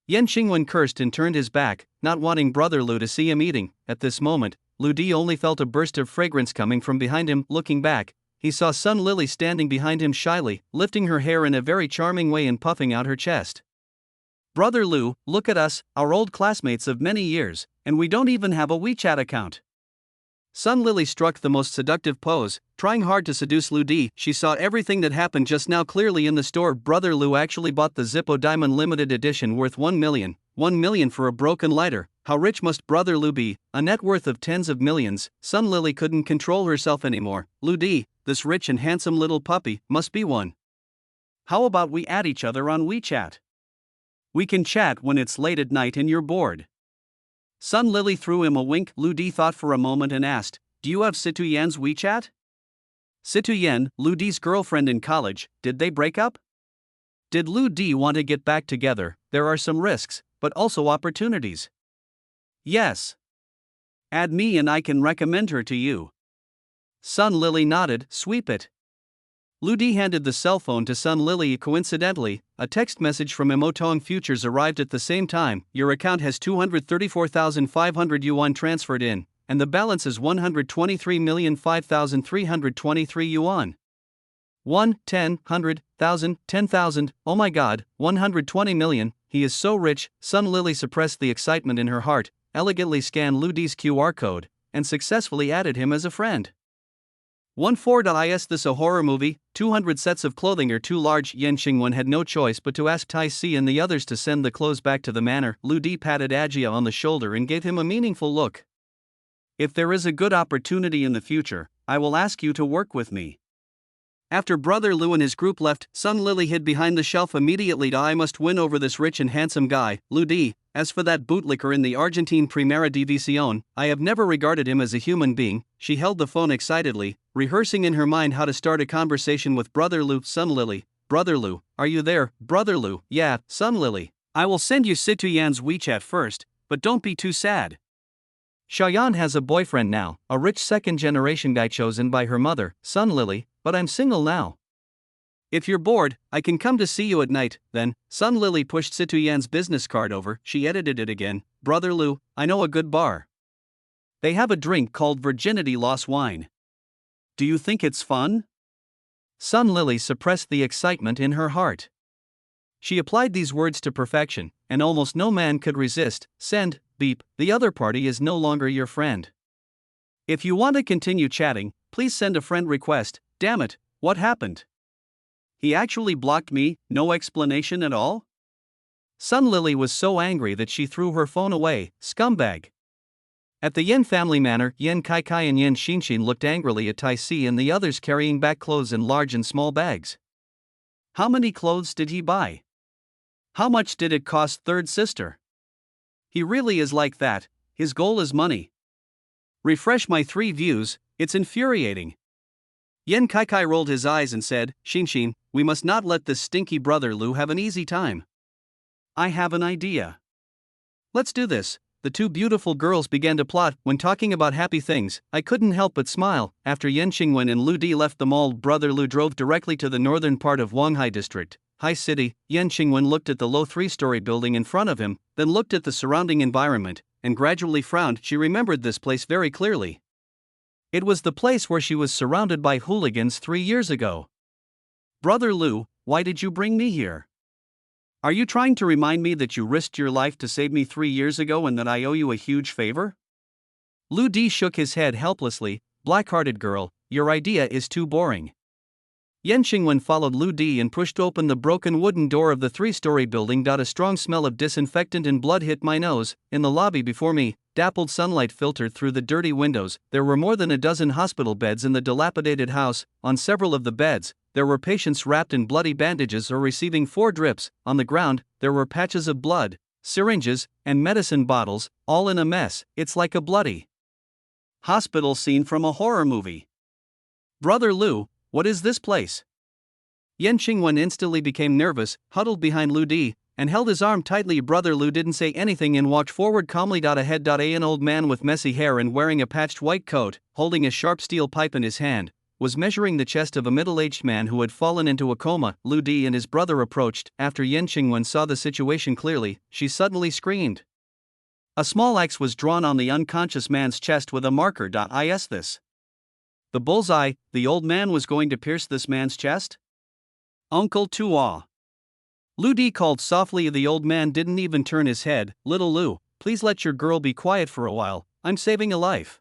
Yan Qingwen cursed and turned his back, not wanting Brother Lou to see him eating. At this moment, Lu Di only felt a burst of fragrance coming from behind him. Looking back, he saw Sun Lily standing behind him shyly, lifting her hair in a very charming way and puffing out her chest. Brother Lou, look at us, our old classmates of many years, and we don't even have a WeChat account. Sun Lily struck the most seductive pose, trying hard to seduce Lu Di. She saw everything that happened just now clearly in the store. Brother Lou actually bought the Zippo Diamond Limited Edition worth 1 million. 1 million for a broken lighter. How rich must Brother Lou be? A net worth of tens of millions. Sun Lily couldn't control herself anymore. Lu Di, this rich and handsome little puppy, must be one. How about we add each other on WeChat? We can chat when it's late at night and you're bored. Sun Lily threw him a wink. Lu Di thought for a moment and asked, do you have Situ Yan's WeChat? Situ Yan, Lu Di's girlfriend in college, did they break up? Did Lu Di want to get back together? There are some risks, but also opportunities. Yes. Add me and I can recommend her to you. Sun Lily nodded. Sweep it. Lu Di handed the cell phone to Sun Lily. Coincidentally, a text message from Emotong Futures arrived at the same time. Your account has 234,500 yuan transferred in, and the balance is 123,005,323 yuan. 1, 10, 100, 1,000, 10,000, oh my god, 120 million, he is so rich. Sun Lily suppressed the excitement in her heart, elegantly scanned Lu Di's QR code, and successfully added him as a friend. 14.is This a horror movie? 200 sets of clothing are too large. Yan Xingwen had no choice but to ask Tai Si and the others to send the clothes back to the manor. Lu Di patted Ajia on the shoulder and gave him a meaningful look. If there is a good opportunity in the future, I will ask you to work with me. After Brother Lu and his group left, Sun Lily hid behind the shelf immediately. I must win over this rich and handsome guy, Lu Di. As for that bootlicker in the Argentine Primera División, I have never regarded him as a human being. She held the phone excitedly, rehearsing in her mind how to start a conversation with Brother Lu. Sun Lily, Brother Lu, are you there? Brother Lu, yeah, Sun Lily. I will send you Situyan's WeChat first, but don't be too sad. Xiaoyan has a boyfriend now, a rich second-generation guy chosen by her mother, Sun Lily, but I'm single now. If you're bored, I can come to see you at night, then. Sun Lily pushed Situyan's business card over. She edited it again. Brother Lu, I know a good bar. They have a drink called Virginity Loss Wine. Do you think it's fun? Sun Lily suppressed the excitement in her heart. She applied these words to perfection, and almost no man could resist. Send, beep, the other party is no longer your friend. If you want to continue chatting, please send a friend request. Damn it, what happened? He actually blocked me, no explanation at all? Sun Lily was so angry that she threw her phone away. Scumbag. At the Yin family manor, Yin Kai Kai and Yin Xinxin looked angrily at Tai Si and the others carrying back clothes in large and small bags. How many clothes did he buy? How much did it cost? Third sister. He really is like that, his goal is money. Refresh my 3 views, it's infuriating. Yin Kai Kai rolled his eyes and said, Xinxin, we must not let this stinky Brother Lu have an easy time. I have an idea. Let's do this. The 2 beautiful girls began to plot. When talking about happy things, I couldn't help but smile. After Yan Xingwen and Lu Di left the mall, Brother Lu drove directly to the northern part of Wanghai district, High City. Yan Xingwen looked at the low 3-story building in front of him, then looked at the surrounding environment, and gradually frowned. She remembered this place very clearly. It was the place where she was surrounded by hooligans 3 years ago. Brother Lu, why did you bring me here? Are you trying to remind me that you risked your life to save me 3 years ago and that I owe you a huge favor? Lu Di shook his head helplessly. Black-hearted girl, your idea is too boring. Yan Xingwen followed Lu Di and pushed open the broken wooden door of the 3-story building. A strong smell of disinfectant and blood hit my nose. In the lobby before me, dappled sunlight filtered through the dirty windows. There were more than a dozen hospital beds in the dilapidated house. On several of the beds, there were patients wrapped in bloody bandages or receiving 4 drips. On the ground, there were patches of blood, syringes, and medicine bottles, all in a mess. It's like a bloody hospital scene from a horror movie. Brother Lu, what is this place? Yan Xingwen instantly became nervous, huddled behind Lu Di, and held his arm tightly. Brother Lu didn't say anything and walked forward calmly. Ahead, an old man with messy hair and wearing a patched white coat, holding a sharp steel pipe in his hand, was measuring the chest of a middle-aged man who had fallen into a coma. Lu Di and his brother approached. After Yan Xingwen saw the situation clearly, she suddenly screamed. A small axe was drawn on the unconscious man's chest with a marker. Is this the bullseye? The old man was going to pierce this man's chest? Uncle Tua. Lu Di called softly. The old man didn't even turn his head. Little Lu, please let your girl be quiet for a while, I'm saving a life.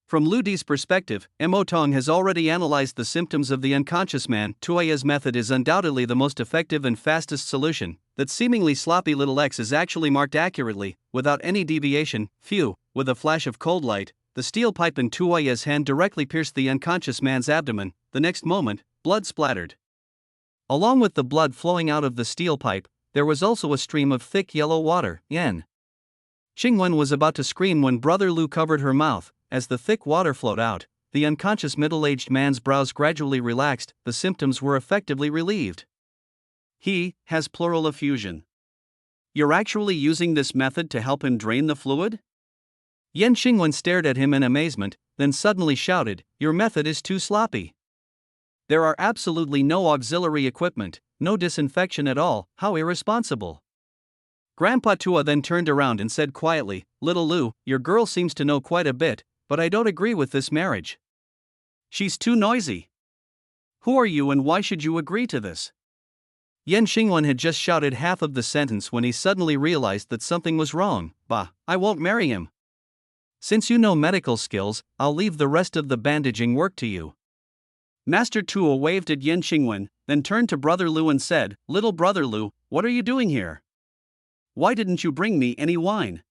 From Lu Di's perspective, Emotong has already analyzed the symptoms of the unconscious man. Tuaya's method is undoubtedly the most effective and fastest solution. That seemingly sloppy little X is actually marked accurately, without any deviation. Phew, with a flash of cold light, the steel pipe in Tuaya's hand directly pierced the unconscious man's abdomen. The next moment, blood splattered. Along with the blood flowing out of the steel pipe, there was also a stream of thick yellow water. Yan Xingwen was about to scream when Brother Lu covered her mouth. As the thick water flowed out, the unconscious middle-aged man's brows gradually relaxed. The symptoms were effectively relieved. He has pleural effusion. You're actually using this method to help him drain the fluid? Yan Xingwen stared at him in amazement, then suddenly shouted, your method is too sloppy. There are absolutely no auxiliary equipment, no disinfection at all. How irresponsible. Grandpa Tua then turned around and said quietly, "Little Lou, your girl seems to know quite a bit, but I don't agree with this marriage. She's too noisy. Who are you and why should you agree to this?" Yan Xingwen had just shouted half of the sentence when he suddenly realized that something was wrong. "Bah, I won't marry him. Since you know medical skills, I'll leave the rest of the bandaging work to you." Master Tua waved at Yan Xingwen, then turned to Brother Lu and said, "Little Brother Lu, what are you doing here? Why didn't you bring me any wine?"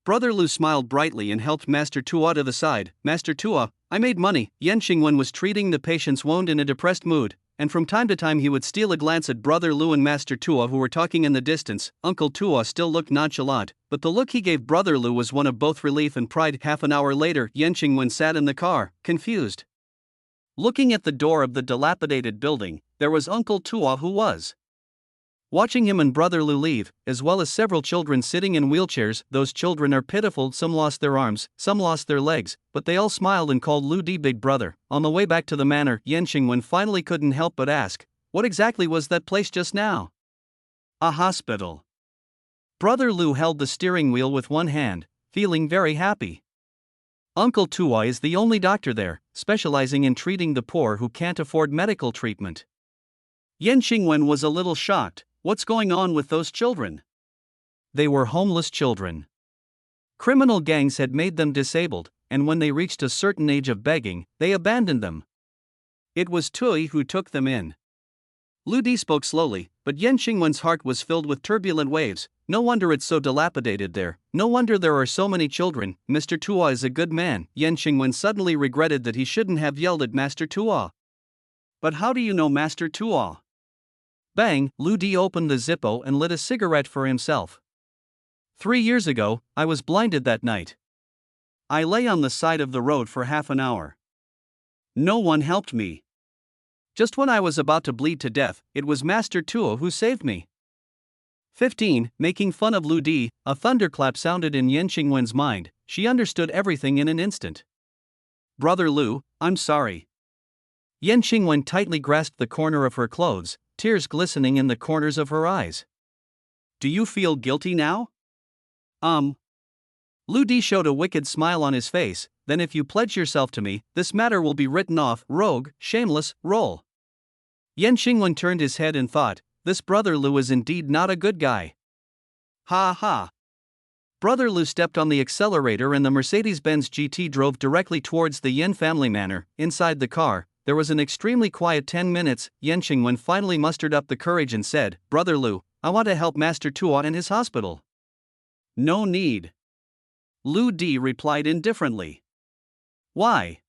Brother Lu smiled brightly and helped Master Tua to the side. "Master Tua, I made money." Yan Xingwen was treating the patient's wound in a depressed mood, and from time to time he would steal a glance at Brother Lu and Master Tua who were talking in the distance. Uncle Tua still looked nonchalant, but the look he gave Brother Lu was one of both relief and pride. Half an hour later, Yan Xingwen sat in the car, confused. Looking at the door of the dilapidated building, there was Uncle Tua who was watching him and Brother Lu leave, as well as several children sitting in wheelchairs. Those children are pitiful, some lost their arms, some lost their legs, but they all smiled and called Lu Di big brother. On the way back to the manor, Yan Xingwen finally couldn't help but ask, "What exactly was that place just now?" "A hospital." Brother Lu held the steering wheel with one hand, feeling very happy. Uncle Tua is the only doctor there, specializing in treating the poor who can't afford medical treatment. Yan Xingwen was a little shocked. What's going on with those children? They were homeless children. Criminal gangs had made them disabled, and when they reached a certain age of begging, they abandoned them. It was Tui who took them in. Lu Di spoke slowly, but Yan Xingwen's heart was filled with turbulent waves. No wonder it's so dilapidated there. No wonder there are so many children. Mr. Tua is a good man. Yan Xingwen suddenly regretted that he shouldn't have yelled at Master Tua. "But how do you know Master Tua?" Bang! Lu Di opened the Zippo and lit a cigarette for himself. 3 years ago, I was blinded that night. I lay on the side of the road for half an hour. No one helped me. Just when I was about to bleed to death, it was Master Tua who saved me. 15. Making fun of Lu Di, a thunderclap sounded in Yan Xingwen's mind. She understood everything in an instant. "Brother Lu, I'm sorry." Yan Xingwen tightly grasped the corner of her clothes, tears glistening in the corners of her eyes. "Do you feel guilty now?" Lu Di showed a wicked smile on his face. "Then if you pledge yourself to me, this matter will be written off." Rogue, shameless, roll. Yan Xingwen turned his head and thought, this Brother Lu is indeed not a good guy. Ha ha. Brother Lu stepped on the accelerator and the Mercedes-Benz GT drove directly towards the Yan family manor. Inside the car, there was an extremely quiet 10 minutes. Yan Xingwen finally mustered up the courage and said, "Brother Lu, I want to help Master Tua in his hospital." "No need." Lu Di replied indifferently. "Why?"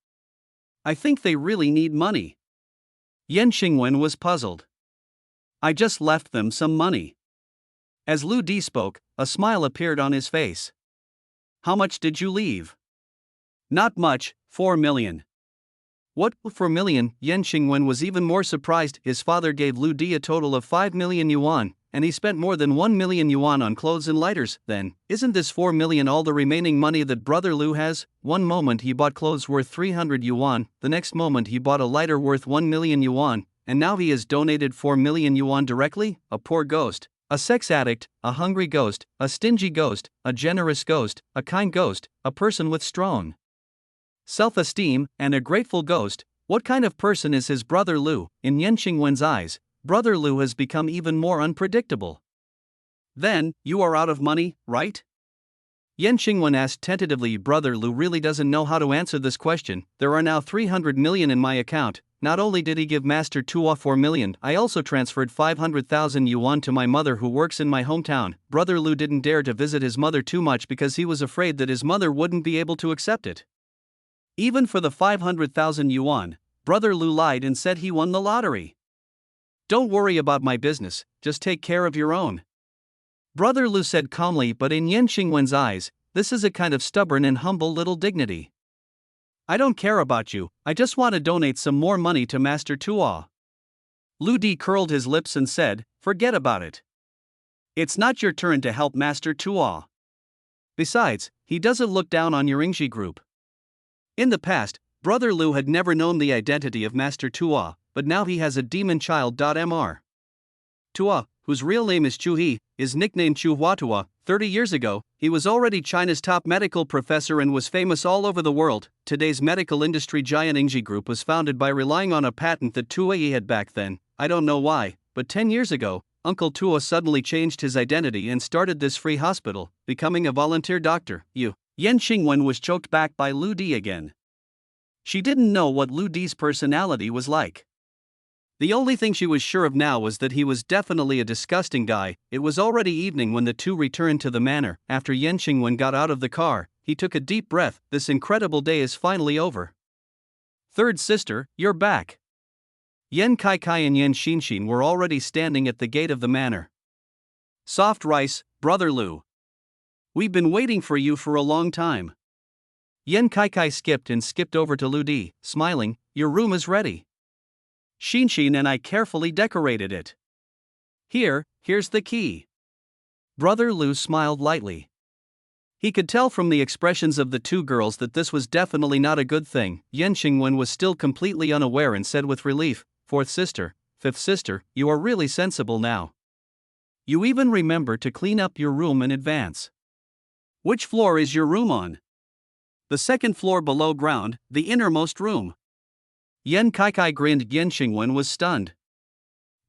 "I think they really need money." Yan Xingwen was puzzled. "I just left them some money." As Lu Di spoke, a smile appeared on his face. "How much did you leave?" "Not much, 4 million. "What, 4 million? Yan Xingwen was even more surprised. His father gave Lu Di a total of 5 million yuan, and he spent more than 1 million yuan on clothes and lighters. Then, isn't this 4 million all the remaining money that Brother Lu has? One moment he bought clothes worth 300 yuan, the next moment he bought a lighter worth 1 million yuan, and now he has donated 4 million yuan directly? A poor ghost, a sex addict, a hungry ghost, a stingy ghost, a generous ghost, a kind ghost, a person with strong self-esteem, and a grateful ghost. What kind of person is his Brother Lu?" In Yan Xingwen's eyes, Brother Lu has become even more unpredictable. "Then, you are out of money, right?" Yan Xingwen asked tentatively. Brother Lu really doesn't know how to answer this question. "There are now 300 million in my account. Not only did he give Master Tua 4 million, I also transferred 500,000 yuan to my mother who works in my hometown." Brother Lu didn't dare to visit his mother too much because he was afraid that his mother wouldn't be able to accept it. Even for the 500,000 yuan, Brother Lu lied and said he won the lottery. "Don't worry about my business, just take care of your own," Brother Lu said calmly, but in Yan Xingwen's eyes, this is a kind of stubborn and humble little dignity. "I don't care about you, I just want to donate some more money to Master Tua." Lu Di curled his lips and said, "Forget about it. It's not your turn to help Master Tua. Besides, he doesn't look down on your Yingxi group." In the past, Brother Lu had never known the identity of Master Tua, but now he has a demon child. Mr. Tua, whose real name is Chu He, is nicknamed Chu Huatua. 30 years ago, he was already China's top medical professor and was famous all over the world. Today's medical industry giant Ingji Group was founded by relying on a patent that Tua He had back then. I don't know why, but 10 years ago, Uncle Tua suddenly changed his identity and started this free hospital, becoming a volunteer doctor. Yan Xingwen was choked back by Lu Di again. She didn't know what Lu Di's personality was like. The only thing she was sure of now was that he was definitely a disgusting guy. It was already evening when the two returned to the manor. After Yan Xingwen got out of the car, he took a deep breath. This incredible day is finally over. Third sister, you're back. Yan Kai Kai and Yan Xinshin were already standing at the gate of the manor. Soft rice, Brother Lu. We've been waiting for you for a long time. Yan Kai Kai skipped over to Lu Di, smiling. Your room is ready. Xinshin and I carefully decorated it. Here's the key. Brother Lu smiled lightly. He could tell from the expressions of the two girls that this was definitely not a good thing. Yan Xingwen was still completely unaware and said with relief, Fourth sister, fifth sister, you are really sensible now. You even remember to clean up your room in advance. Which floor is your room on? The second floor below ground, the innermost room. Yan Kai Kai grinned. Yan Xingwen was stunned.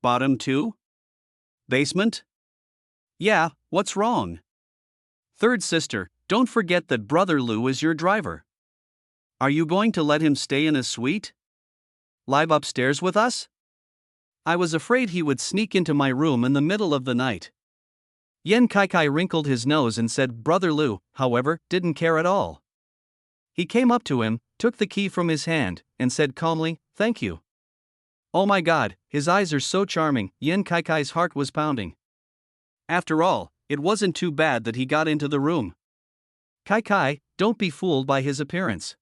Bottom 2? Basement? Yeah, what's wrong? Third sister, don't forget that Brother Lu is your driver. Are you going to let him stay in a suite? Live upstairs with us? I was afraid he would sneak into my room in the middle of the night. Yan Kai Kai wrinkled his nose and said Brother Lu, however, didn't care at all. He came up to him, took the key from his hand, and said calmly, thank you. Oh my god, his eyes are so charming. Yan Kai Kai's heart was pounding. After all, it wasn't too bad that he got into the room. Kai Kai, don't be fooled by his appearance.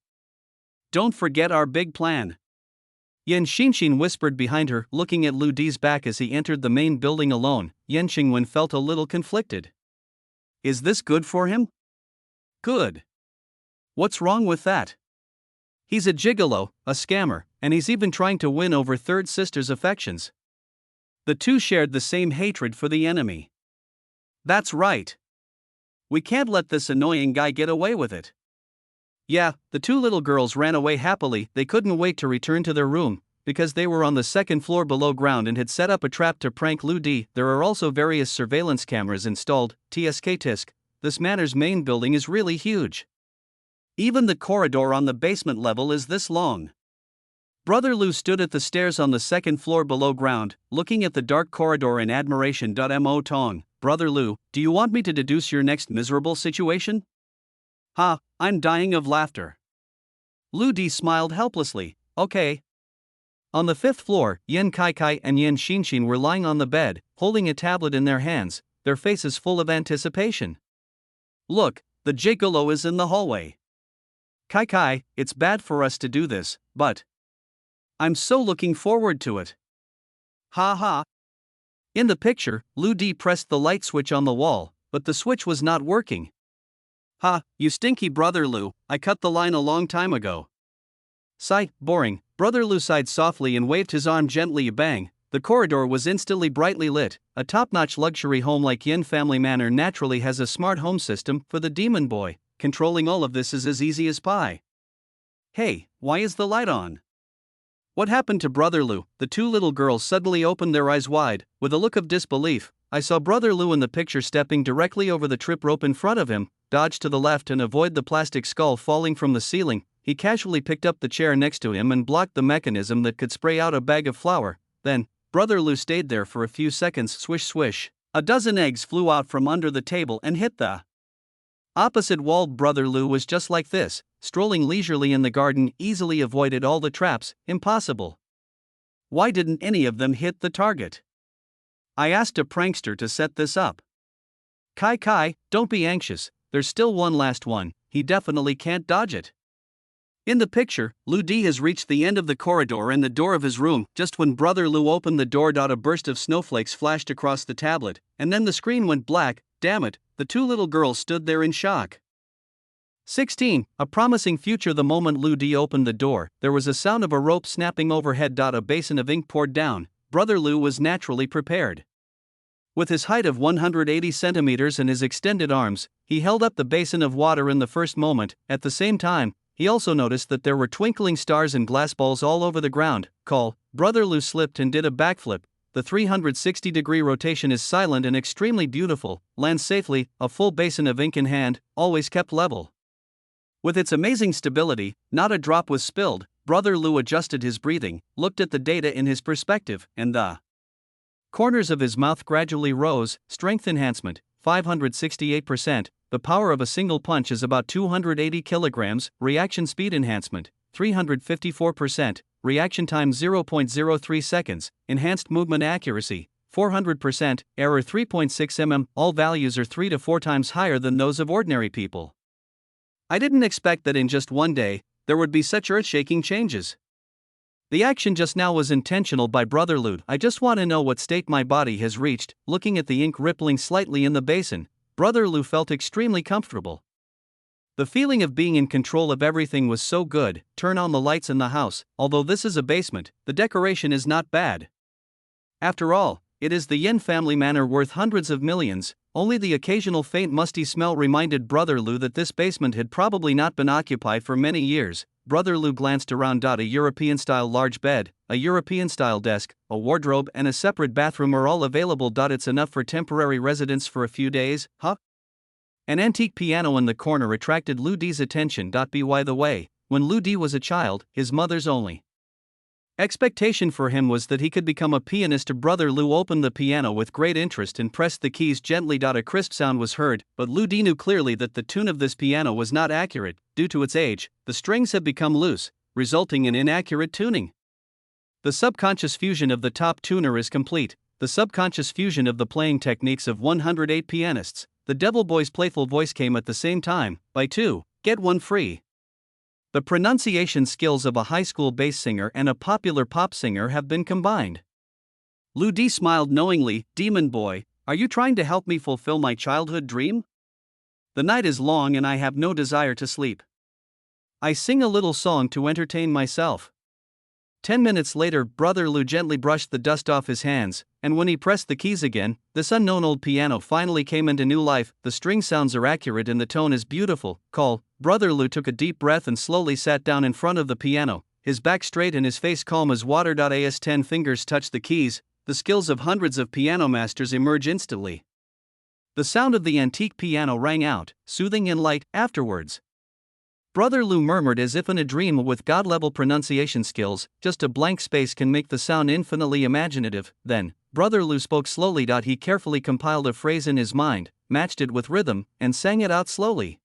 Don't forget our big plan. Yan Xinshin whispered behind her, looking at Lu Di's back as he entered the main building alone. Yan Xingwen felt a little conflicted. Is this good for him? Good. What's wrong with that? He's a gigolo, a scammer, and he's even trying to win over third sister's affections. The two shared the same hatred for the enemy. That's right. We can't let this annoying guy get away with it. Yeah, the two little girls ran away happily. They couldn't wait to return to their room, because they were on the second floor below ground and had set up a trap to prank Lu Di. There are also various surveillance cameras installed. Tisk. This manor's main building is really huge. Even the corridor on the basement level is this long. Brother Lu stood at the stairs on the second floor below ground, looking at the dark corridor in admiration. Mo Tong, Brother Lu, do you want me to deduce your next miserable situation? Ha, I'm dying of laughter. Lu Di smiled helplessly. Okay. On the fifth floor, Yan Kai Kai and Yan Xinshin were lying on the bed, holding a tablet in their hands, their faces full of anticipation. Look, the gigolo is in the hallway. Kai Kai, it's bad for us to do this, but I'm so looking forward to it. Ha ha. In the picture, Lu Di pressed the light switch on the wall, but the switch was not working. Ha, you stinky Brother Lu, I cut the line a long time ago. Sigh, boring. Brother Lu sighed softly and waved his arm gently. Bang, the corridor was instantly brightly lit. A top-notch luxury home like Yin Family Manor naturally has a smart home system for the demon boy. Controlling all of this is as easy as pie. Hey, why is the light on? What happened to Brother Lu? The two little girls suddenly opened their eyes wide, with a look of disbelief. I saw Brother Lu in the picture stepping directly over the trip rope in front of him, dodge to the left and avoid the plastic skull falling from the ceiling. He casually picked up the chair next to him and blocked the mechanism that could spray out a bag of flour. Then, Brother Lu stayed there for a few seconds. Swish swish. A dozen eggs flew out from under the table and hit the opposite wall. Brother Lu was just like this, strolling leisurely in the garden, easily avoided all the traps. Impossible. Why didn't any of them hit the target? I asked a prankster to set this up. Kai Kai, don't be anxious, there's still one last one, he definitely can't dodge it. In the picture, Lu Di has reached the end of the corridor and the door of his room. Just when Brother Lu opened the door, a burst of snowflakes flashed across the tablet, and then the screen went black. Damn it, the two little girls stood there in shock. 16. A promising future. The moment Lou D opened the door, there was a sound of a rope snapping overhead. A basin of ink poured down. Brother Lou was naturally prepared. With his height of 180 centimeters and his extended arms, he held up the basin of water in the first moment. At the same time, he also noticed that there were twinkling stars and glass balls all over the ground. Call. Brother Lou slipped and did a backflip. The 360-degree rotation is silent and extremely beautiful. Lands safely, a full basin of ink in hand, always kept level. With its amazing stability, not a drop was spilled. Brother Lou adjusted his breathing, looked at the data in his perspective, and the corners of his mouth gradually rose. Strength enhancement, 568%. The power of a single punch is about 280 kilograms. Reaction speed enhancement, 354%. Reaction time 0.03 seconds. Enhanced movement accuracy, 400%. Error 3.6 mm. All values are 3 to 4 times higher than those of ordinary people. I didn't expect that in just one day, there would be such earth-shaking changes. The action just now was intentional by Brother Lou. I just want to know what state my body has reached. Looking at the ink rippling slightly in the basin, Brother Lou felt extremely comfortable. The feeling of being in control of everything was so good. Turn on the lights in the house. Although this is a basement, the decoration is not bad. After all, it is the Yin family manor worth hundreds of millions. Only the occasional faint musty smell reminded Brother Lou that this basement had probably not been occupied for many years. Brother Lou glanced around. A European-style large bed, a European-style desk, a wardrobe and a separate bathroom are all available. It's enough for temporary residence for a few days, huh? An antique piano in the corner attracted Lou D's attention. By the way, when Lou D was a child, his mother's only expectation for him was that he could become a pianist. Brother Lou opened the piano with great interest and pressed the keys gently. A crisp sound was heard, but Lou D knew clearly that the tune of this piano was not accurate. Due to its age, the strings have become loose, resulting in inaccurate tuning. The subconscious fusion of the top tuner is complete. The subconscious fusion of the playing techniques of 108 pianists. The Devil Boy's playful voice came at the same time. Buy 2, get 1 free. The pronunciation skills of a high school bass singer and a popular pop singer have been combined. Lou D smiled knowingly. Demon Boy, are you trying to help me fulfill my childhood dream? The night is long and I have no desire to sleep. I sing a little song to entertain myself. 10 minutes later, Brother Lou gently brushed the dust off his hands, and when he pressed the keys again, this unknown old piano finally came into new life. The string sounds are accurate and the tone is beautiful. Call. Brother Lou took a deep breath and slowly sat down in front of the piano, his back straight and his face calm as water. As 10 fingers touched the keys, the skills of hundreds of piano masters emerge instantly. The sound of the antique piano rang out, soothing and light. Afterwards, Brother Lou murmured as if in a dream. With God-level pronunciation skills, just a blank space can make the sound infinitely imaginative. Then, Brother Lou spoke slowly. He carefully compiled a phrase in his mind, matched it with rhythm, and sang it out slowly.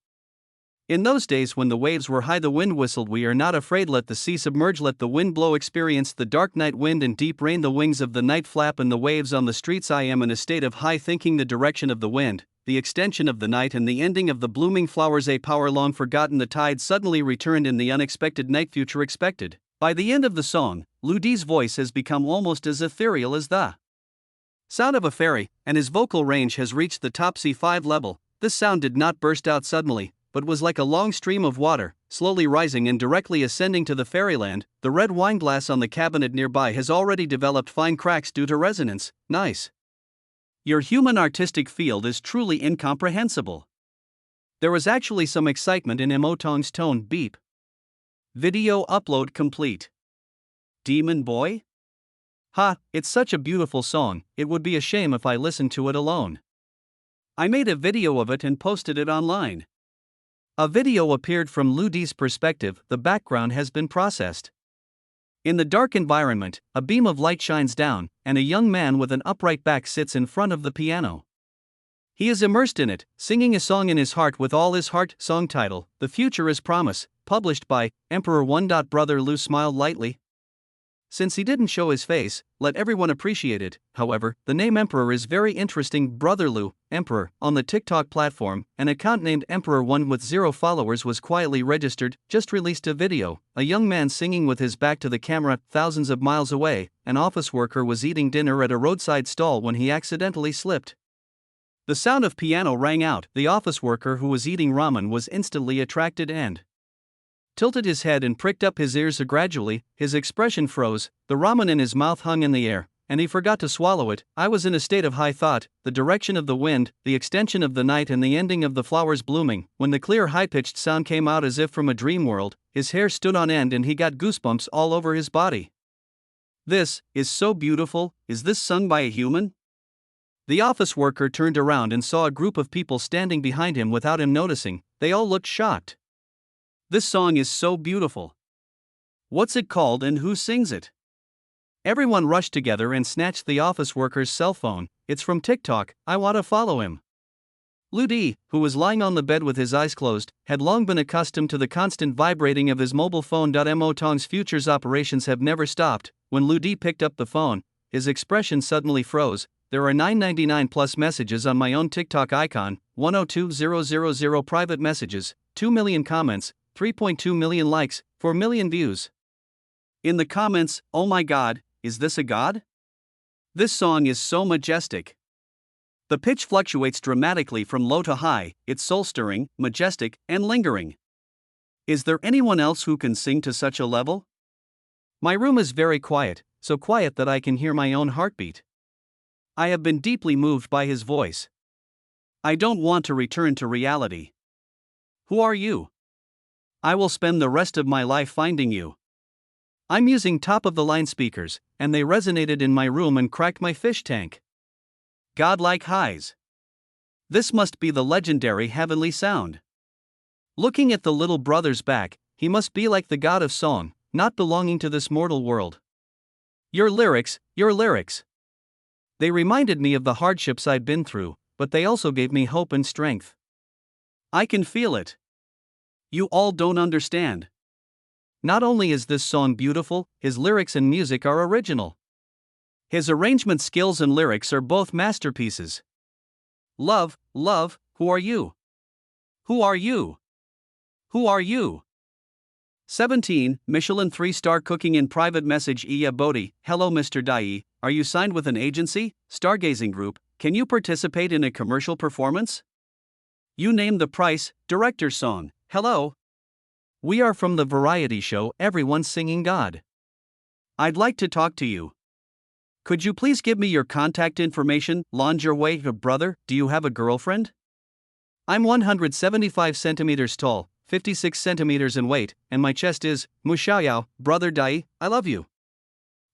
In those days when the waves were high, the wind whistled. We are not afraid. Let the sea submerge. Let the wind blow. Experience the dark night wind and deep rain. The wings of the night flap and the waves on the streets. I am in a state of high thinking. The direction of the wind, the extension of the night and the ending of the blooming flowers. A power long forgotten. The tide suddenly returned in the unexpected night. Future expected. By the end of the song, Lou D's voice has become almost as ethereal as the sound of a fairy, and his vocal range has reached the top C5 level. This sound did not burst out suddenly, but was like a long stream of water, slowly rising and directly ascending to the fairyland. The red wine glass on the cabinet nearby has already developed fine cracks due to resonance. Nice. Your human artistic field is truly incomprehensible. There was actually some excitement in Emotong's tone. Beep. Video upload complete. Demon Boy? Ha, it's such a beautiful song, it would be a shame if I listened to it alone. I made a video of it and posted it online. A video appeared from Lou D's perspective. The background has been processed. In the dark environment, a beam of light shines down, and a young man with an upright back sits in front of the piano. He is immersed in it, singing a song in his heart with all his heart. Song title, The Future is Promise, published by Emperor 1. Brother Lou smiled lightly. Since he didn't show his face, let everyone appreciate it. However, the name Emperor is very interesting. Brother Lou, Emperor, on the TikTok platform, an account named Emperor 1 with 0 followers was quietly registered, just released a video. A young man singing with his back to the camera. Thousands of miles away, an office worker was eating dinner at a roadside stall when he accidentally slipped. The sound of piano rang out. The office worker who was eating ramen was instantly attracted and tilted his head and pricked up his ears gradually. His expression froze, the ramen in his mouth hung in the air, and he forgot to swallow it. I was in a state of high thought, the direction of the wind, the extension of the night and the ending of the flowers blooming. When the clear high-pitched sound came out as if from a dream world, his hair stood on end and he got goosebumps all over his body. This is so beautiful. Is this sung by a human? The office worker turned around and saw a group of people standing behind him without him noticing. They all looked shocked. This song is so beautiful. What's it called and who sings it? Everyone rushed together and snatched the office worker's cell phone. It's from TikTok, I want to follow him. Lu Di, who was lying on the bed with his eyes closed, had long been accustomed to the constant vibrating of his mobile phone. Mo Tong's Future's operations have never stopped. When Lu Di picked up the phone, his expression suddenly froze. There are 999 plus messages on my own TikTok icon, 102,000 private messages, 2 million comments, 3.2 million likes, 4 million views. In the comments, oh my god, is this a god? This song is so majestic. The pitch fluctuates dramatically from low to high, it's soul-stirring, majestic, and lingering. Is there anyone else who can sing to such a level? My room is very quiet, so quiet that I can hear my own heartbeat. I have been deeply moved by his voice. I don't want to return to reality. Who are you? I will spend the rest of my life finding you. I'm using top-of-the-line speakers, and they resonated in my room and cracked my fish tank. Godlike highs. This must be the legendary heavenly sound. Looking at the little brother's back, he must be like the god of song, not belonging to this mortal world. Your lyrics. They reminded me of the hardships I'd been through, but they also gave me hope and strength. I can feel it. You all don't understand. Not only is this song beautiful, his lyrics and music are original. His arrangement skills and lyrics are both masterpieces. Love, who are you? Who are you? Who are you? 17. Michelin 3-star cooking in private message. Iya Bodhi, hello Mr. Dai, are you signed with an agency, stargazing group? Can you participate in a commercial performance? You name the price, director song, hello. We are from the variety show Everyone's Singing God. I'd like to talk to you. Could you please give me your contact information? Lingerie, brother, do you have a girlfriend? I'm 175 centimeters tall, 56 centimeters in weight, and my chest is, Mushaoyao, brother Dai, I love you.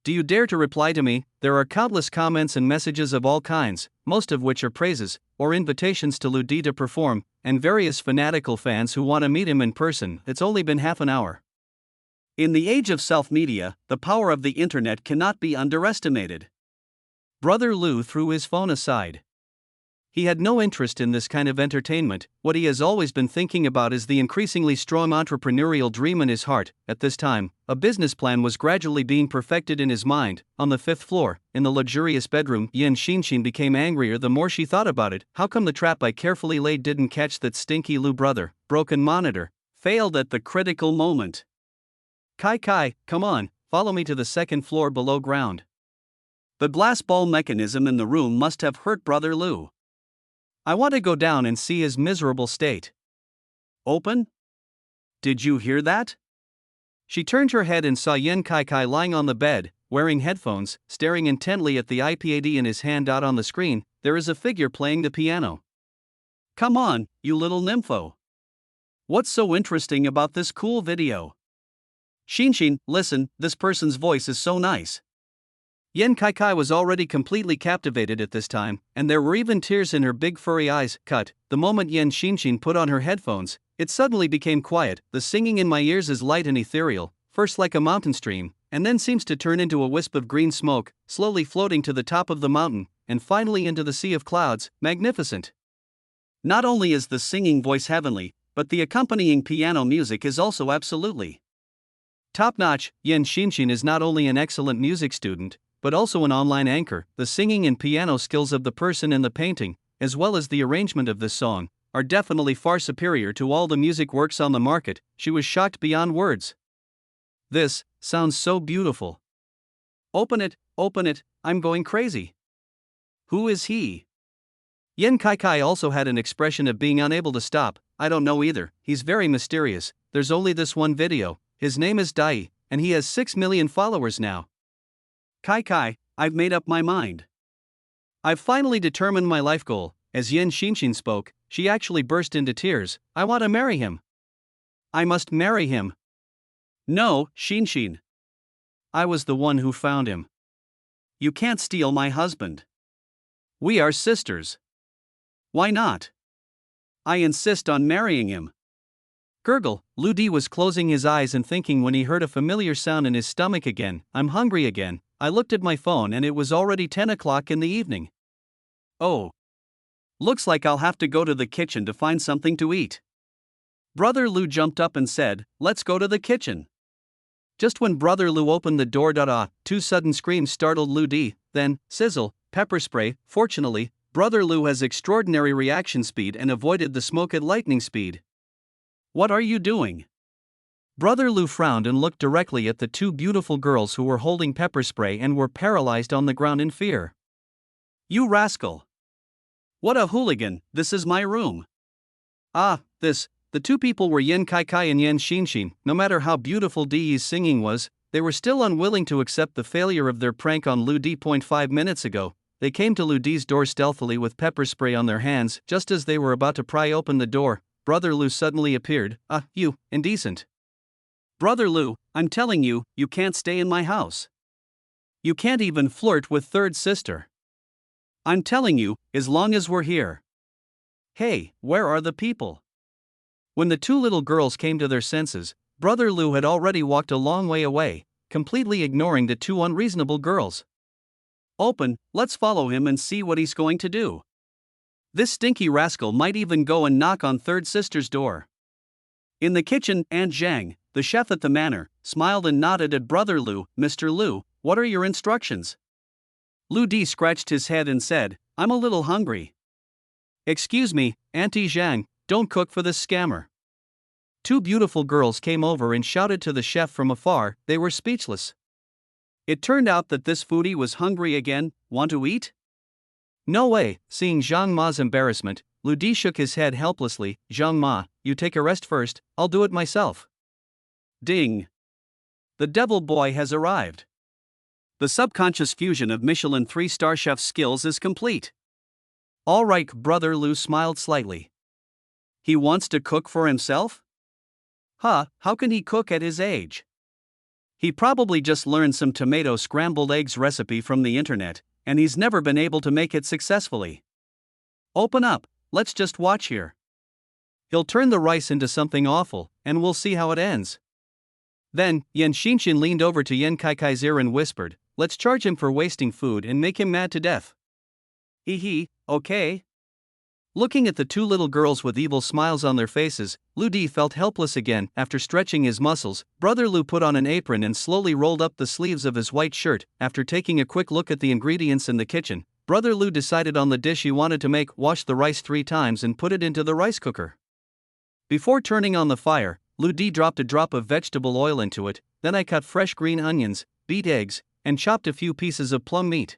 Do you dare to reply to me? There are countless comments and messages of all kinds, most of which are praises, or invitations to Lu Di to perform, and various fanatical fans who want to meet him in person. It's only been half an hour. In the age of self-media, the power of the internet cannot be underestimated. Brother Lu threw his phone aside. He had no interest in this kind of entertainment. What he has always been thinking about is the increasingly strong entrepreneurial dream in his heart. At this time, a business plan was gradually being perfected in his mind. On the 5th floor, in the luxurious bedroom, Yan Xinshin became angrier the more she thought about it. How come the trap I carefully laid didn't catch that stinky Lu brother? Broken monitor. Failed at the critical moment. Kai, come on, follow me to the 2nd floor below ground. The glass ball mechanism in the room must have hurt brother Lu. I want to go down and see his miserable state. Open? Did you hear that? She turned her head and saw Yan Kai lying on the bed, wearing headphones, staring intently at the iPad in his hand. On the screen, there is a figure playing the piano. Come on, you little nympho. What's so interesting about this cool video? Xinshin, listen, this person's voice is so nice. Yan Kai was already completely captivated at this time, and there were even tears in her big furry eyes. Cut. The moment Yan Xinshin put on her headphones, it suddenly became quiet. The singing in my ears is light and ethereal, first like a mountain stream, and then seems to turn into a wisp of green smoke, slowly floating to the top of the mountain, and finally into the sea of clouds. Magnificent. Not only is the singing voice heavenly, but the accompanying piano music is also absolutely top-notch. Yan Xinshin is not only an excellent music student, but also an online anchor. The singing and piano skills of the person in the painting, as well as the arrangement of this song, are definitely far superior to all the music works on the market. She was shocked beyond words. This sounds so beautiful. Open it, I'm going crazy. Who is he? Yen Kai also had an expression of being unable to stop. I don't know either, he's very mysterious, there's only this one video, his name is Dai, and he has 6 million followers now. Kai, I've made up my mind. I've finally determined my life goal. As Yen Xinshin spoke, she actually burst into tears. I want to marry him. I must marry him. No, Xinshin. I was the one who found him. You can't steal my husband. We are sisters. Why not? I insist on marrying him. Gurgle, Lu Di was closing his eyes and thinking when he heard a familiar sound in his stomach again. I'm hungry again. I looked at my phone and it was already 10 o'clock in the evening. Oh. Looks like I'll have to go to the kitchen to find something to eat. Brother Lu jumped up and said, let's go to the kitchen. Just when Brother Lu opened the door, two sudden screams startled Lu Di, then, sizzle, pepper spray. Fortunately, Brother Lu has extraordinary reaction speed and avoided the smoke at lightning speed. What are you doing? Brother Lu frowned and looked directly at the two beautiful girls who were holding pepper spray and were paralyzed on the ground in fear. You rascal! What a hooligan, this is my room. The two people were Yen Kai and Yen Xinshin. No matter how beautiful Di's singing was, they were still unwilling to accept the failure of their prank on Lu Di. 5 minutes ago, they came to Lu Di's door stealthily with pepper spray on their hands. Just as they were about to pry open the door, Brother Lu suddenly appeared. You, indecent. Brother Lu, I'm telling you, you can't stay in my house. You can't even flirt with third sister. I'm telling you, as long as we're here. Hey, where are the people? When the two little girls came to their senses, Brother Lu had already walked a long way away, completely ignoring the two unreasonable girls. Open, let's follow him and see what he's going to do. This stinky rascal might even go and knock on third sister's door. In the kitchen, Aunt Zhang, the chef at the manor, smiled and nodded at Brother Lu. Mr. Lu, what are your instructions? Lu Di scratched his head and said, I'm a little hungry. Excuse me, Auntie Zhang, don't cook for this scammer. Two beautiful girls came over and shouted to the chef from afar. They were speechless. It turned out that this foodie was hungry again. Want to eat? No way. Seeing Zhang Ma's embarrassment, Lu Di shook his head helplessly. Zhang Ma, you take a rest first, I'll do it myself. Ding. The devil boy has arrived. The subconscious fusion of Michelin 3-star chef's skills is complete. All right, Brother Lu smiled slightly. He wants to cook for himself? How can he cook at his age? He probably just learned some tomato scrambled eggs recipe from the internet, and he's never been able to make it successfully. Open up, let's just watch here. He'll turn the rice into something awful, and we'll see how it ends. Then, Yen Xinshin leaned over to Yen Kai's ear and whispered, let's charge him for wasting food and make him mad to death. Okay. Looking at the two little girls with evil smiles on their faces, Lu Di felt helpless again. After stretching his muscles, Brother Lu put on an apron and slowly rolled up the sleeves of his white shirt. After taking a quick look at the ingredients in the kitchen, Brother Lu decided on the dish he wanted to make. Wash the rice 3 times and put it into the rice cooker. Before turning on the fire, Lu Di dropped a drop of vegetable oil into it. Then I cut fresh green onions, beat eggs, and chopped a few pieces of plum meat.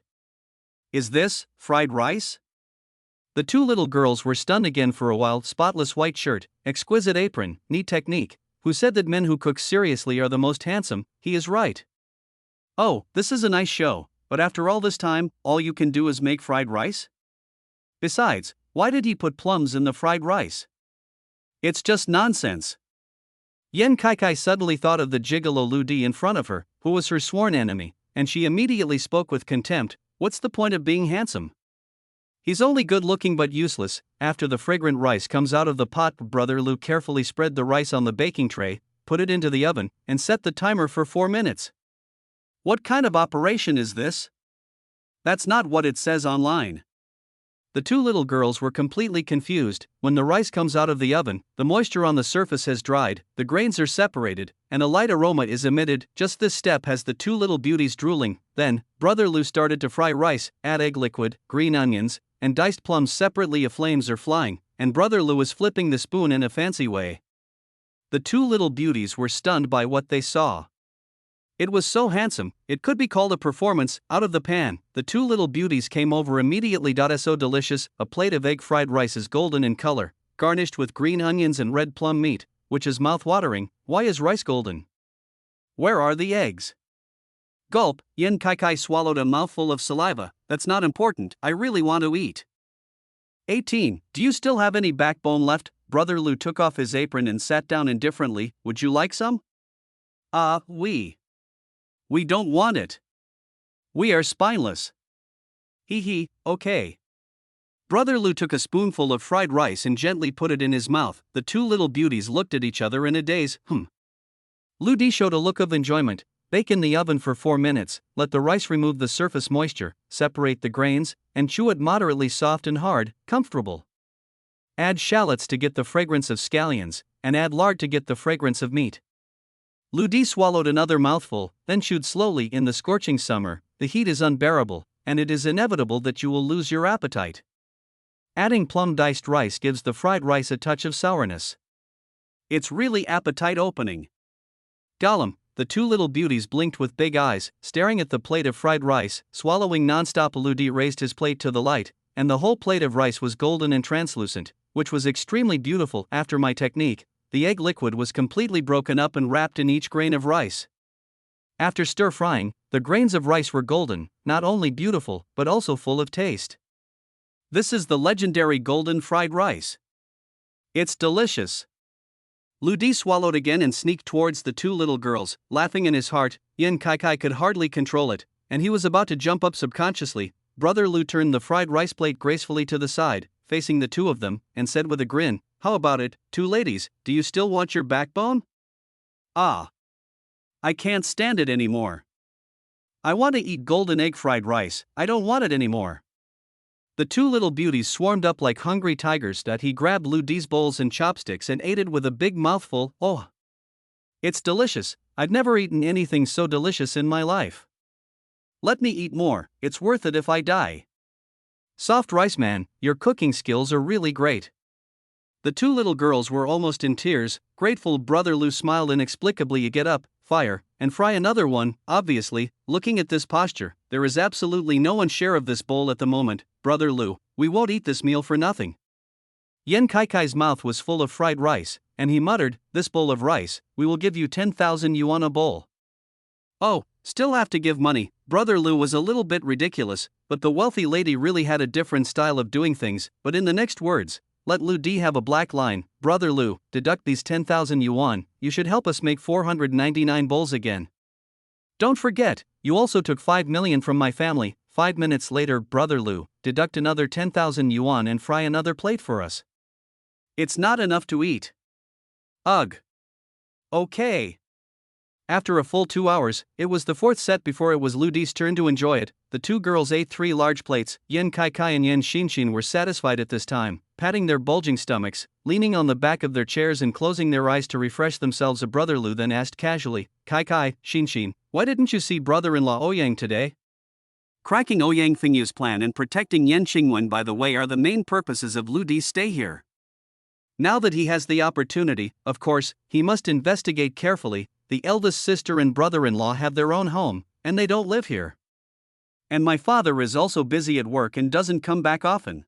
Is this fried rice? The two little girls were stunned again for a while. Spotless white shirt, exquisite apron, neat technique. Who said that men who cook seriously are the most handsome? He is right. Oh, this is a nice show, but after all this time, all you can do is make fried rice? Besides, why did he put plums in the fried rice? It's just nonsense. Yen Kai suddenly thought of the gigolo Lu Di in front of her, who was her sworn enemy, and she immediately spoke with contempt. What's the point of being handsome? He's only good looking but useless. After the fragrant rice comes out of the pot, Brother Lu carefully spread the rice on the baking tray, put it into the oven, and set the timer for 4 minutes. What kind of operation is this? That's not what it says online. The two little girls were completely confused. When the rice comes out of the oven, the moisture on the surface has dried, the grains are separated, and a light aroma is emitted. Just this step has the two little beauties drooling. Then, Brother Lu started to fry rice, add egg liquid, green onions, and diced plums separately. Flames are flying, and Brother Lu is flipping the spoon in a fancy way. The two little beauties were stunned by what they saw. It was so handsome, it could be called a performance, out of the pan. The two little beauties came over immediately. So delicious, a plate of egg fried rice is golden in color, garnished with green onions and red plum meat, which is mouth-watering. Why is rice golden? Where are the eggs? Gulp, Yin Kai swallowed a mouthful of saliva. That's not important, I really want to eat. 18. Do you still have any backbone left? Brother Lou took off his apron and sat down indifferently. Would you like some? We don't want it. We are spineless. Hee, okay. Brother Lou took a spoonful of fried rice and gently put it in his mouth. The two little beauties looked at each other in a daze. Lou D showed a look of enjoyment. Bake in the oven for 4 minutes, let the rice remove the surface moisture, separate the grains, and chew it moderately soft and hard, comfortable. Add shallots to get the fragrance of scallions, and add lard to get the fragrance of meat. Lou D swallowed another mouthful, then chewed slowly. In the scorching summer, the heat is unbearable, and it is inevitable that you will lose your appetite. Adding plum diced rice gives the fried rice a touch of sourness. It's really appetite opening. Gollum, the two little beauties blinked with big eyes, staring at the plate of fried rice, swallowing nonstop. Lou D raised his plate to the light, and the whole plate of rice was golden and translucent, which was extremely beautiful. After my technique, the egg liquid was completely broken up and wrapped in each grain of rice. After stir-frying, the grains of rice were golden, not only beautiful, but also full of taste. This is the legendary golden fried rice. It's delicious. Lou D swallowed again and sneaked towards the two little girls, laughing in his heart. Yin Kai could hardly control it, and he was about to jump up subconsciously. Brother Lou turned the fried rice plate gracefully to the side, facing the two of them, and said with a grin, "How about it, two ladies, do you still want your backbone?" I can't stand it anymore. I want to eat golden egg fried rice, I don't want it anymore. The two little beauties swarmed up like hungry tigers. He grabbed Lou D's bowls and chopsticks and ate it with a big mouthful. Oh! It's delicious, I've never eaten anything so delicious in my life. Let me eat more, it's worth it if I die. Soft Rice Man, your cooking skills are really great. The two little girls were almost in tears, grateful. Brother Lou smiled inexplicably. You get up, fire, and fry another one. Obviously, looking at this posture, there is absolutely no one share of this bowl at the moment. Brother Lou, we won't eat this meal for nothing. Yen Kai's mouth was full of fried rice, and he muttered, "This bowl of rice, we will give you 10,000 yuan a bowl." Oh, still have to give money. Brother Lou was a little bit ridiculous, but the wealthy lady really had a different style of doing things. But in the next words, let Lou D have a black line. Brother Lou, deduct these 10,000 yuan, you should help us make 499 bowls again. Don't forget, you also took 5 million from my family. 5 minutes later, Brother Lou, deduct another 10,000 yuan and fry another plate for us. It's not enough to eat. Ugh. Okay. After a full 2 hours, it was the fourth set before it was Lou D's turn to enjoy it. The two girls ate 3 large plates. Yen Kai and Yen Xinshin were satisfied at this time, patting their bulging stomachs, leaning on the back of their chairs and closing their eyes to refresh themselves. A Brother Lou then asked casually, Kai, Xinshin, why didn't you see brother-in-law Ouyang today? Cracking Ouyang Fingyu's plan and protecting Yen Xingwen, by the way, are the main purposes of Lou D's stay here. Now that he has the opportunity, of course, he must investigate carefully. The eldest sister and brother-in-law have their own home, and they don't live here. And my father is also busy at work and doesn't come back often.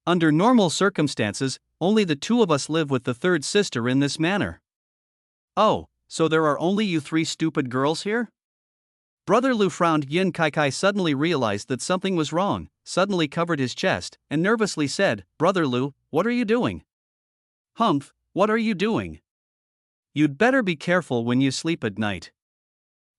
Under normal circumstances, only the two of us live with the third sister in this manner. Oh, so there are only you 3 stupid girls here? Brother Lou frowned. Yin Kai suddenly realized that something was wrong, suddenly covered his chest, and nervously said, Brother Lou, what are you doing? Humph, what are you doing? You'd better be careful when you sleep at night.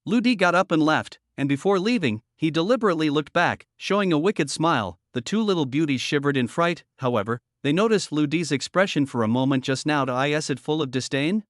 Lou D got up and left, and before leaving, he deliberately looked back, showing a wicked smile. The two little beauties shivered in fright. However, they noticed Lou D's expression for a moment just now. Is it full of disdain?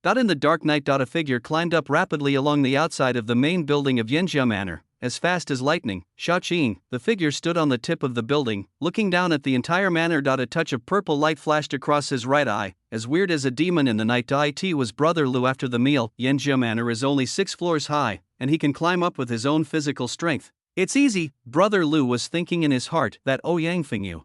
In the dark night, a figure climbed up rapidly along the outside of the main building of Yanjia Manor, as fast as lightning. Shaoqing, the figure stood on the tip of the building, looking down at the entire manor. A touch of purple light flashed across his right eye, as weird as a demon in the night. It was Brother Lou. After the meal, Yanjia Manor is only 6 floors high, and he can climb up with his own physical strength. It's easy, Brother Lou was thinking in his heart. That Ouyang Fingyu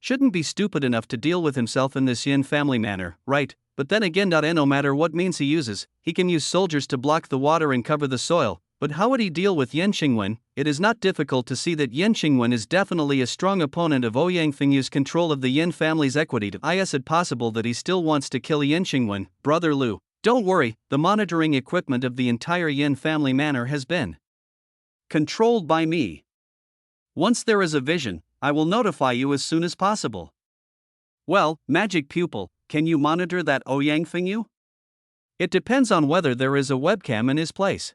shouldn't be stupid enough to deal with himself in this Yin family manner, right? but then again, no matter what means he uses, he can use soldiers to block the water and cover the soil. But how would he deal with Yan Qingwen? It is not difficult to see that Yan Qingwen is definitely a strong opponent of Ouyang Fengyu's control of the Yin family's equity. Is it possible that he still wants to kill Yan Qingwen? Brother Lu, don't worry, the monitoring equipment of the entire Yin family manor has been controlled by me. Once there is a vision, I will notify you as soon as possible. Well, magic pupil, can you monitor that Ouyang Fengyu? It depends on whether there is a webcam in his place.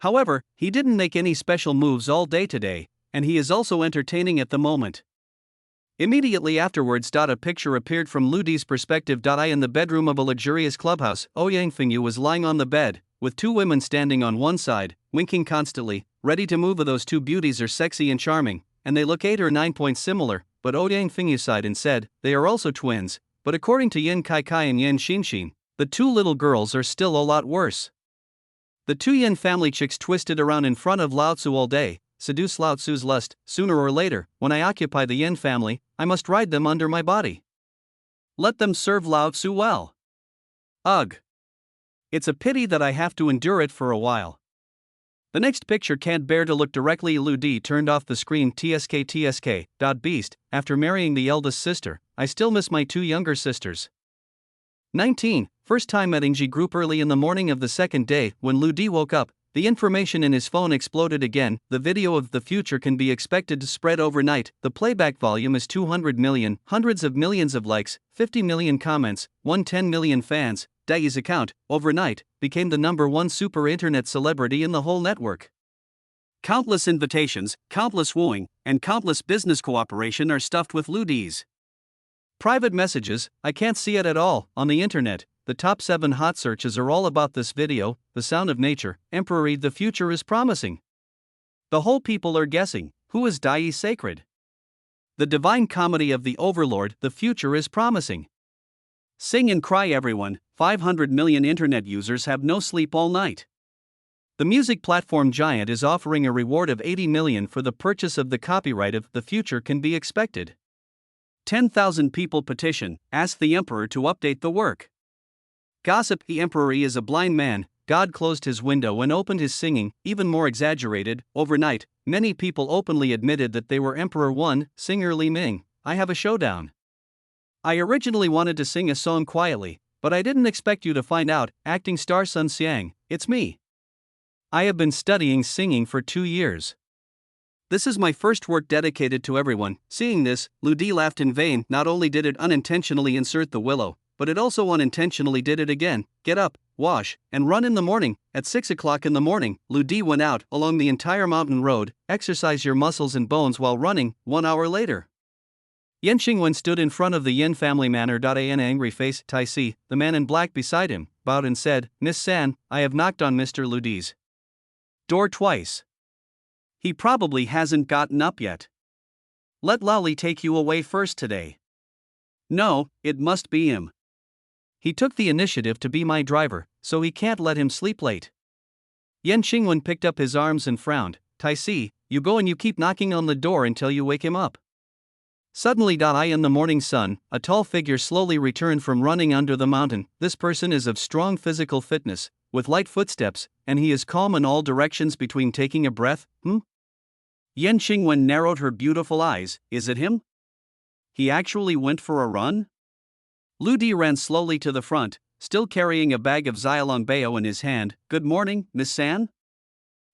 However, he didn't make any special moves all day today, and he is also entertaining at the moment. Immediately afterwards, a picture appeared from Lu Di's perspective. In the bedroom of a luxurious clubhouse, Ouyang Fengyu was lying on the bed, with two women standing on one side, winking constantly, ready to move. Those two beauties are sexy and charming, and they look 8 or 9 points similar, but Ouyang Fengyu sighed and said, they are also twins, but according to Yin Kai Kai and Yin Xinshin, the two little girls are still a lot worse. The two Yin family chicks twisted around in front of Lao Tzu all day, seduce Lao Tzu's lust. Sooner or later, when I occupy the Yin family, I must ride them under my body. Let them serve Lao Tzu well. Ugh. It's a pity that I have to endure it for a while. The next picture can't bear to look directly. Lu Di turned off the screen. TSK. Beast, after marrying the eldest sister, I still miss my two younger sisters. 19. First time at Ingji Group. Early in the morning of the second day, when Lu Di woke up, the information in his phone exploded again. The video of the future can be expected to spread overnight. The playback volume is 200 million, hundreds of millions of likes, 50 million comments, 110 million fans. Dai's account, overnight, became the #1 super internet celebrity in the whole network. Countless invitations, countless wooing, and countless business cooperation are stuffed with Lu Di's private messages. I can't see it at all on the internet. The top 7 hot searches are all about this video. The sound of nature, Emperor, the future is promising. The whole people are guessing, who is Dai sacred? The divine comedy of the overlord, the future is promising. Sing and cry everyone, 500 million internet users have no sleep all night. The music platform giant is offering a reward of 80 million for the purchase of the copyright of The Future Can Be Expected. 10,000 people petition, ask the emperor to update the work. Gossip, the emperor is a blind man, God closed his window and opened his singing. Even more exaggerated, overnight, many people openly admitted that they were Emperor 1, singer Li Ming. I have a showdown. I originally wanted to sing a song quietly, but I didn't expect you to find out. Acting star Sun Xiang, it's me. I have been studying singing for 2 years. This is my first work dedicated to everyone. Seeing this, Lu Di laughed in vain. Not only did it unintentionally insert the willow, but it also unintentionally did it again. Get up, wash, and run in the morning. At 6 o'clock in the morning, Lu Di went out along the entire mountain road. Exercise your muscles and bones while running. 1 hour later, Yan Qingwen stood in front of the Yin family manor. An angry face, Tai Si, the man in black beside him, bowed and said, Miss San, I have knocked on Mr. Lu Di's door twice. He probably hasn't gotten up yet. Let Lali take you away first today. No, it must be him. He took the initiative to be my driver, so he can't let him sleep late. Yan Qingwen picked up his arms and frowned. Tai Si, you go and you keep knocking on the door until you wake him up. Suddenly, in the morning sun, a tall figure slowly returned from running under the mountain. This person is of strong physical fitness, with light footsteps, and he is calm in all directions between taking a breath. Yan Qingwen narrowed her beautiful eyes. Is it him? He actually went for a run? Lu Di ran slowly to the front, still carrying a bag of Xiaolongbao in his hand. Good morning, Miss San?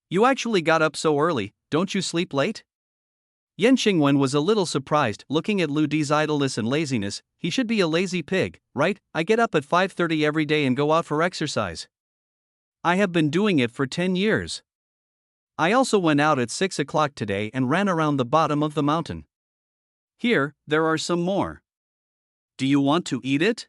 You actually got up so early, don't you sleep late? Yan Qingwen was a little surprised, looking at Lu Di's idleness and laziness. He should be a lazy pig, right? I get up at 5:30 every day and go out for exercise. I have been doing it for 10 years. I also went out at 6 o'clock today and ran around the bottom of the mountain. Here, there are some more. Do you want to eat it?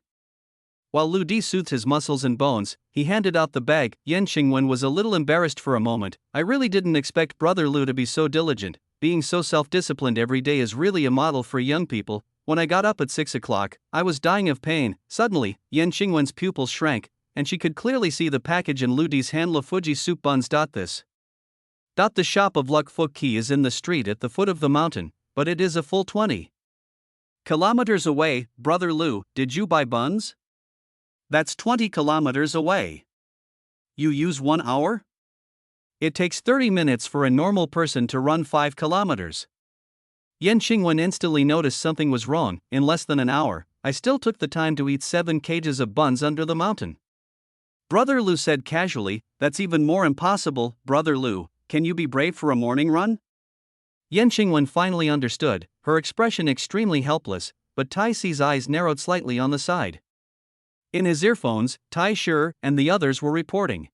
While Lu Di soothed his muscles and bones, he handed out the bag. Yan Qingwen was a little embarrassed for a moment. I really didn't expect Brother Lu to be so diligent. Being so self-disciplined every day is really a model for young people. When I got up at 6 o'clock, I was dying of pain. Suddenly, Yan Qingwen's pupils shrank, and she could clearly see the package in Lu Di's hand. Fuji soup buns. The shop of Luck Fuk Ki is in the street at the foot of the mountain, but it is a full 20 kilometers away. Brother Lu, did you buy buns? That's 20 kilometers away. You use 1 hour? It takes 30 minutes for a normal person to run 5 kilometers. Yan Qingwen instantly noticed something was wrong. In less than an hour, I still took the time to eat 7 cages of buns under the mountain. Brother Lu said casually, that's even more impossible. Brother Lu, can you be brave for a morning run? Yan Qingwen finally understood, her expression extremely helpless, but Tai Si's eyes narrowed slightly on the side. In his earphones, Tai Shi and the others were reporting.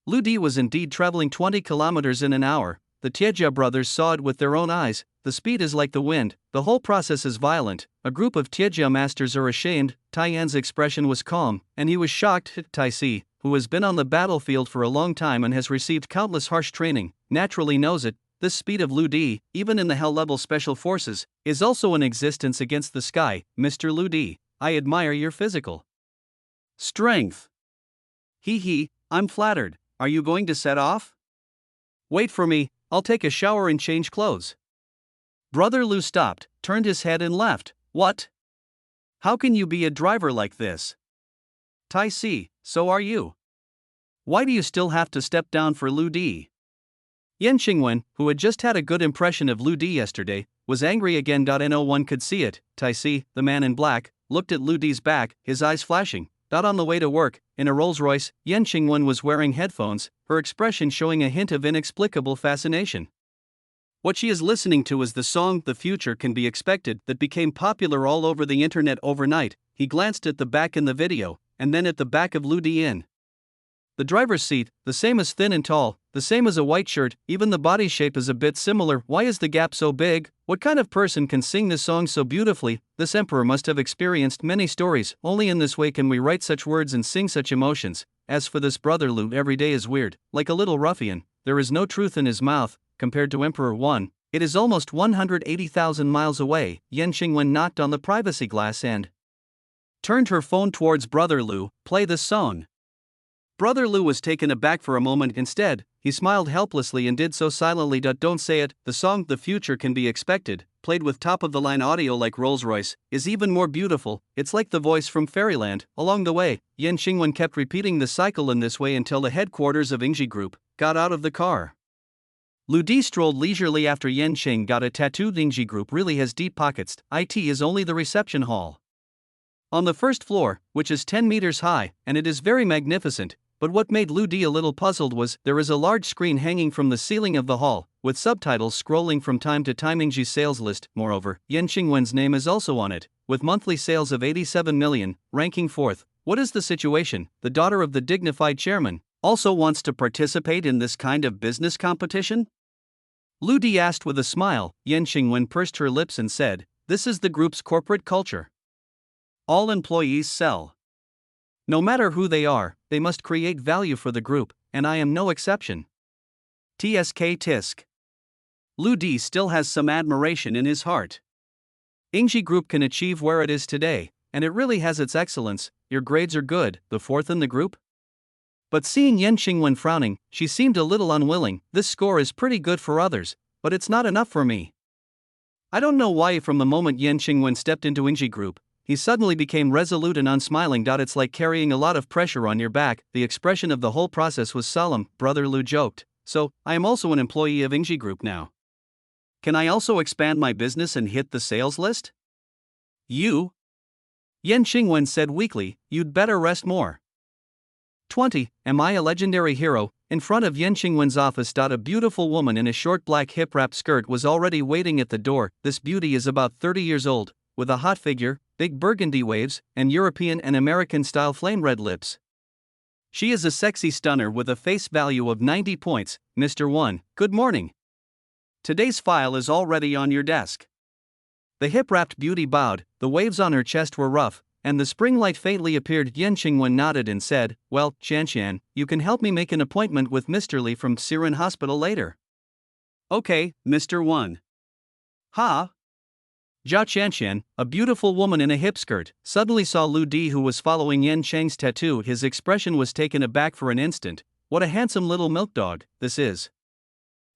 Lu Di was indeed traveling 20 kilometers in an hour. The Tiejia brothers saw it with their own eyes. The speed is like the wind, the whole process is violent. A group of Tiejia masters are ashamed. Tai Yan's expression was calm, and he was shocked. Tai Si, who has been on the battlefield for a long time and has received countless harsh training, naturally knows it. This speed of Lu Di, even in the hell-level special forces, is also in existence against the sky. Mr. Lu Di, I admire your physical strength. Hee, I'm flattered. Are you going to set off? Wait for me, I'll take a shower and change clothes. Brother Lu stopped, turned his head and left. What? How can you be a driver like this? Tai Si, so are you. Why do you still have to step down for Lu Di? Yan Qingwen, who had just had a good impression of Lu Di yesterday, was angry again. No one could see it. Tai Si, the man in black, looked at Lu Di's back, his eyes flashing. On the way to work, in a Rolls-Royce, Yan Qingwen was wearing headphones, her expression showing a hint of inexplicable fascination. What she is listening to is the song "The Future Can Be Expected" that became popular all over the internet overnight. He glanced at the back in the video, and then at the back of Lu Di in the driver's seat, the same as thin and tall, the same as a white shirt, even the body shape is a bit similar. Why is the gap so big? What kind of person can sing this song so beautifully? This emperor must have experienced many stories. Only in this way can we write such words and sing such emotions. As for this brother Lu, every day is weird, like a little ruffian. There is no truth in his mouth. Compared to Emperor 1, it is almost 180,000 miles away. Yan Qingwen knocked on the privacy glass and turned her phone towards Brother Lu. Play this song. Brother Lu was taken aback for a moment. Instead, he smiled helplessly and did so silently. Don't say it. The song "The Future Can Be Expected," played with top-of-the-line audio like Rolls-Royce, is even more beautiful. It's like the voice from Fairyland. Along the way, Yan Qingwen kept repeating the cycle in this way until the headquarters of Ingji Group got out of the car. Lu Di strolled leisurely after. Yan Qing got a tattoo. Ingji Group really has deep pockets. It is only the reception hall on the first floor, which is 10 meters high, and it is very magnificent. But what made Lu Di a little puzzled was, there is a large screen hanging from the ceiling of the hall, with subtitles scrolling from time to time. Ingji's sales list, moreover, Yan Qingwen's name is also on it, with monthly sales of 87 million, ranking 4th. What is the situation? The daughter of the dignified chairman also wants to participate in this kind of business competition? Lu Di asked with a smile. Yan Qingwen pursed her lips and said, this is the group's corporate culture. All employees sell. No matter who they are, they must create value for the group, and I am no exception. TSK Tisk. Lu Di still has some admiration in his heart. Ingji Group can achieve where it is today, and it really has its excellence. Your grades are good, the 4th in the group? But seeing Yan Qingwen frowning, she seemed a little unwilling. This score is pretty good for others, but it's not enough for me. I don't know why from the moment Yan Qingwen stepped into Ingji Group, he suddenly became resolute and unsmiling. It's like carrying a lot of pressure on your back. The expression of the whole process was solemn. Brother Lu joked. So, I am also an employee of Ingji Group now. Can I also expand my business and hit the sales list? You? Yan Qingwen said weakly, you'd better rest more. 20. Am I a legendary hero? In front of Yan Qingwen's office. A beautiful woman in a short black hip-wrapped skirt was already waiting at the door. This beauty is about 30 years old, with a hot figure, big burgundy waves, and European and American-style flame-red lips. She is a sexy stunner with a face value of 90 points. Mr. 1, good morning. Today's file is already on your desk. The hip-wrapped beauty bowed, the waves on her chest were rough, and the spring light faintly appeared. Yan Qingwen nodded and said, well, Qianqian, you can help me make an appointment with Mr. Li from Siren Hospital later. Okay, Mr. 1. Ha! Jia Qianqian, a beautiful woman in a hip skirt, suddenly saw Lu Di, who was following Yan Cheng's tattoo. His expression was taken aback for an instant. What a handsome little milk dog this is.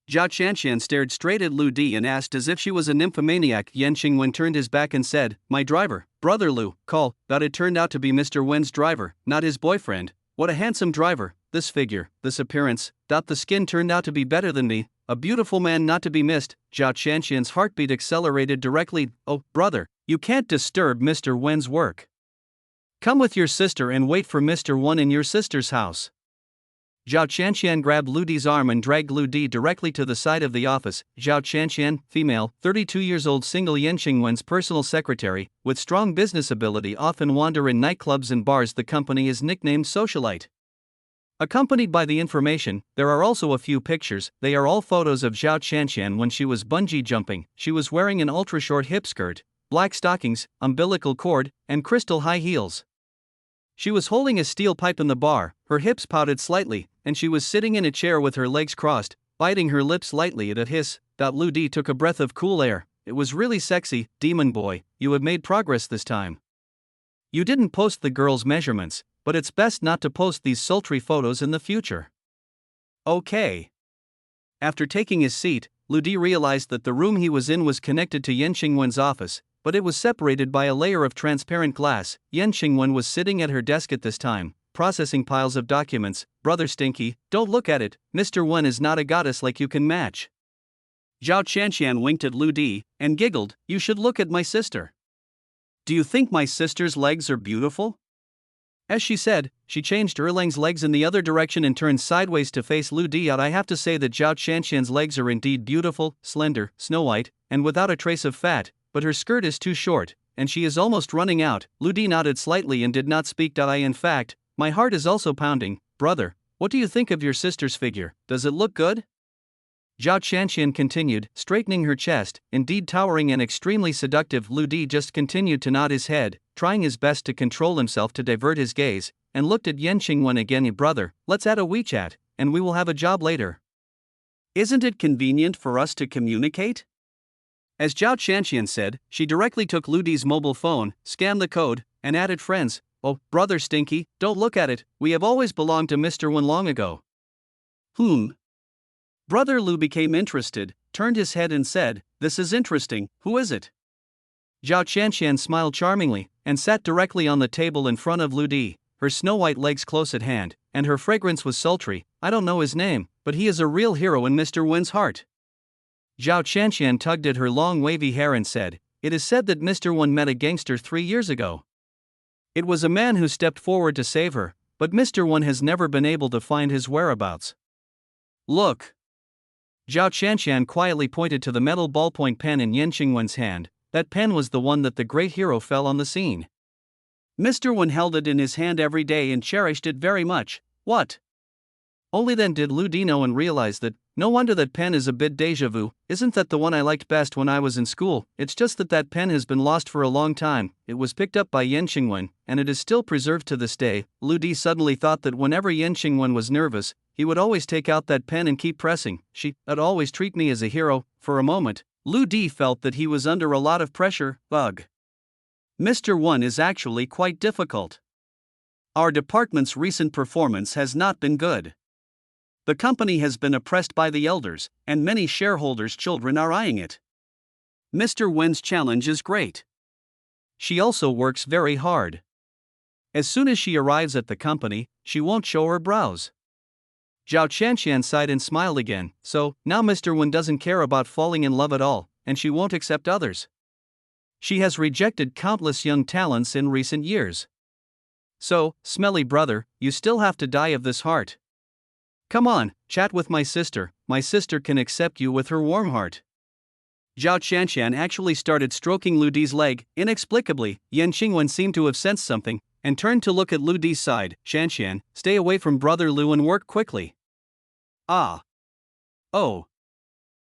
Zhao Qianqian stared straight at Lu Di and asked as if she was a nymphomaniac. Yan Qingwen turned his back and said, "My driver, brother Lu, call." But it turned out to be Mr. Wen's driver, not his boyfriend. What a handsome driver, this figure, this appearance. The skin turned out to be better than me, a beautiful man not to be missed. Zhao Qianqian's heartbeat accelerated directly. "Oh, brother, you can't disturb Mr. Wen's work. Come with your sister and wait for Mr. Wen in your sister's house." Zhao Qianqian grabbed Lu Di's arm and dragged Lu Di directly to the side of the office. Zhao Qianqian, female, 32 years old, single, Yan Qingwen's personal secretary, with strong business ability, often wander in nightclubs and bars. The company is nicknamed Socialite. Accompanied by the information, there are also a few pictures. They are all photos of Zhao Qianqian when she was bungee jumping. She was wearing an ultra-short hip skirt, black stockings, umbilical cord, and crystal high heels. She was holding a steel pipe in the bar, her hips pouted slightly, and she was sitting in a chair with her legs crossed, biting her lips lightly at a hiss. Lu Di took a breath of cool air. It was really sexy. "Demon boy, you have made progress this time. You didn't post the girl's measurements, but it's best not to post these sultry photos in the future." "Okay." After taking his seat, Lu Di realized that the room he was in was connected to Yan Qingwen's office, but it was separated by a layer of transparent glass. Yan Qingwen was sitting at her desk at this time, processing piles of documents. "Brother Stinky, don't look at it. Mr. Wen is not a goddess like you can match." Zhao Qianqian winked at Lu Di and giggled. "You should look at my sister. Do you think my sister's legs are beautiful?" As she said, she changed Erlang's legs in the other direction and turned sideways to face Lu Di. "I have to say that Zhao Qianqian's legs are indeed beautiful, slender, snow-white, and without a trace of fat, but her skirt is too short, and she is almost running out." Lu Di nodded slightly and did not speak. In fact, my heart is also pounding. Brother, what do you think of your sister's figure? Does it look good?" Zhao Qianqian continued, straightening her chest. "Indeed towering and extremely seductive." Lu Di just continued to nod his head, trying his best to control himself to divert his gaze, and looked at Yan Qingwen again. "Brother, let's add a WeChat, and we will have a job later. Isn't it convenient for us to communicate?" As Zhao Qianqian said, she directly took Lu Di's mobile phone, scanned the code, and added friends. "Oh, brother Stinky, don't look at it. We have always belonged to Mr. Wen long ago." Brother Lu became interested, turned his head and said, "This is interesting. Who is it?" Zhao Qianqian smiled charmingly, and sat directly on the table in front of Lu Di, her snow-white legs close at hand, and her fragrance was sultry. "I don't know his name, but he is a real hero in Mr. Wen's heart." Zhao Qianqian tugged at her long wavy hair and said, "It is said that Mr. Wen met a gangster 3 years ago. It was a man who stepped forward to save her, but Mr. Wen has never been able to find his whereabouts. Look." Zhao Qianqian quietly pointed to the metal ballpoint pen in Yan Qingwen's hand. That pen was the one that the great hero fell on the scene. Mr. Wen held it in his hand every day and cherished it very much. What? Only then did Lu Di know and realize that, no wonder that pen is a bit déjà vu. "Isn't that the one I liked best when I was in school? It's just that that pen has been lost for a long time. It was picked up by Yan Qingwen, and it is still preserved to this day." Lu Di suddenly thought that whenever Yan Qingwen was nervous, he would always take out that pen and keep pressing. "She'd always treat me as a hero." For a moment, Lu Di felt that he was under a lot of pressure. Ugh. Mr. Wen is actually quite difficult. Our department's recent performance has not been good. The company has been oppressed by the elders, and many shareholders' children are eyeing it. Mr. Wen's challenge is great. She also works very hard. As soon as she arrives at the company, she won't show her brows." Zhao Qianqian sighed and smiled again. "So, now Mr. Wen doesn't care about falling in love at all, and she won't accept others. She has rejected countless young talents in recent years. So, smelly brother, you still have to die of this heart. Come on, chat with my sister can accept you with her warm heart." Zhao Qianqian actually started stroking Lu Di's leg. Inexplicably, Yan Qingwen seemed to have sensed something, and turned to look at Lu Di's side. "Qianqian, stay away from brother Lu and work quickly." "Ah. Oh."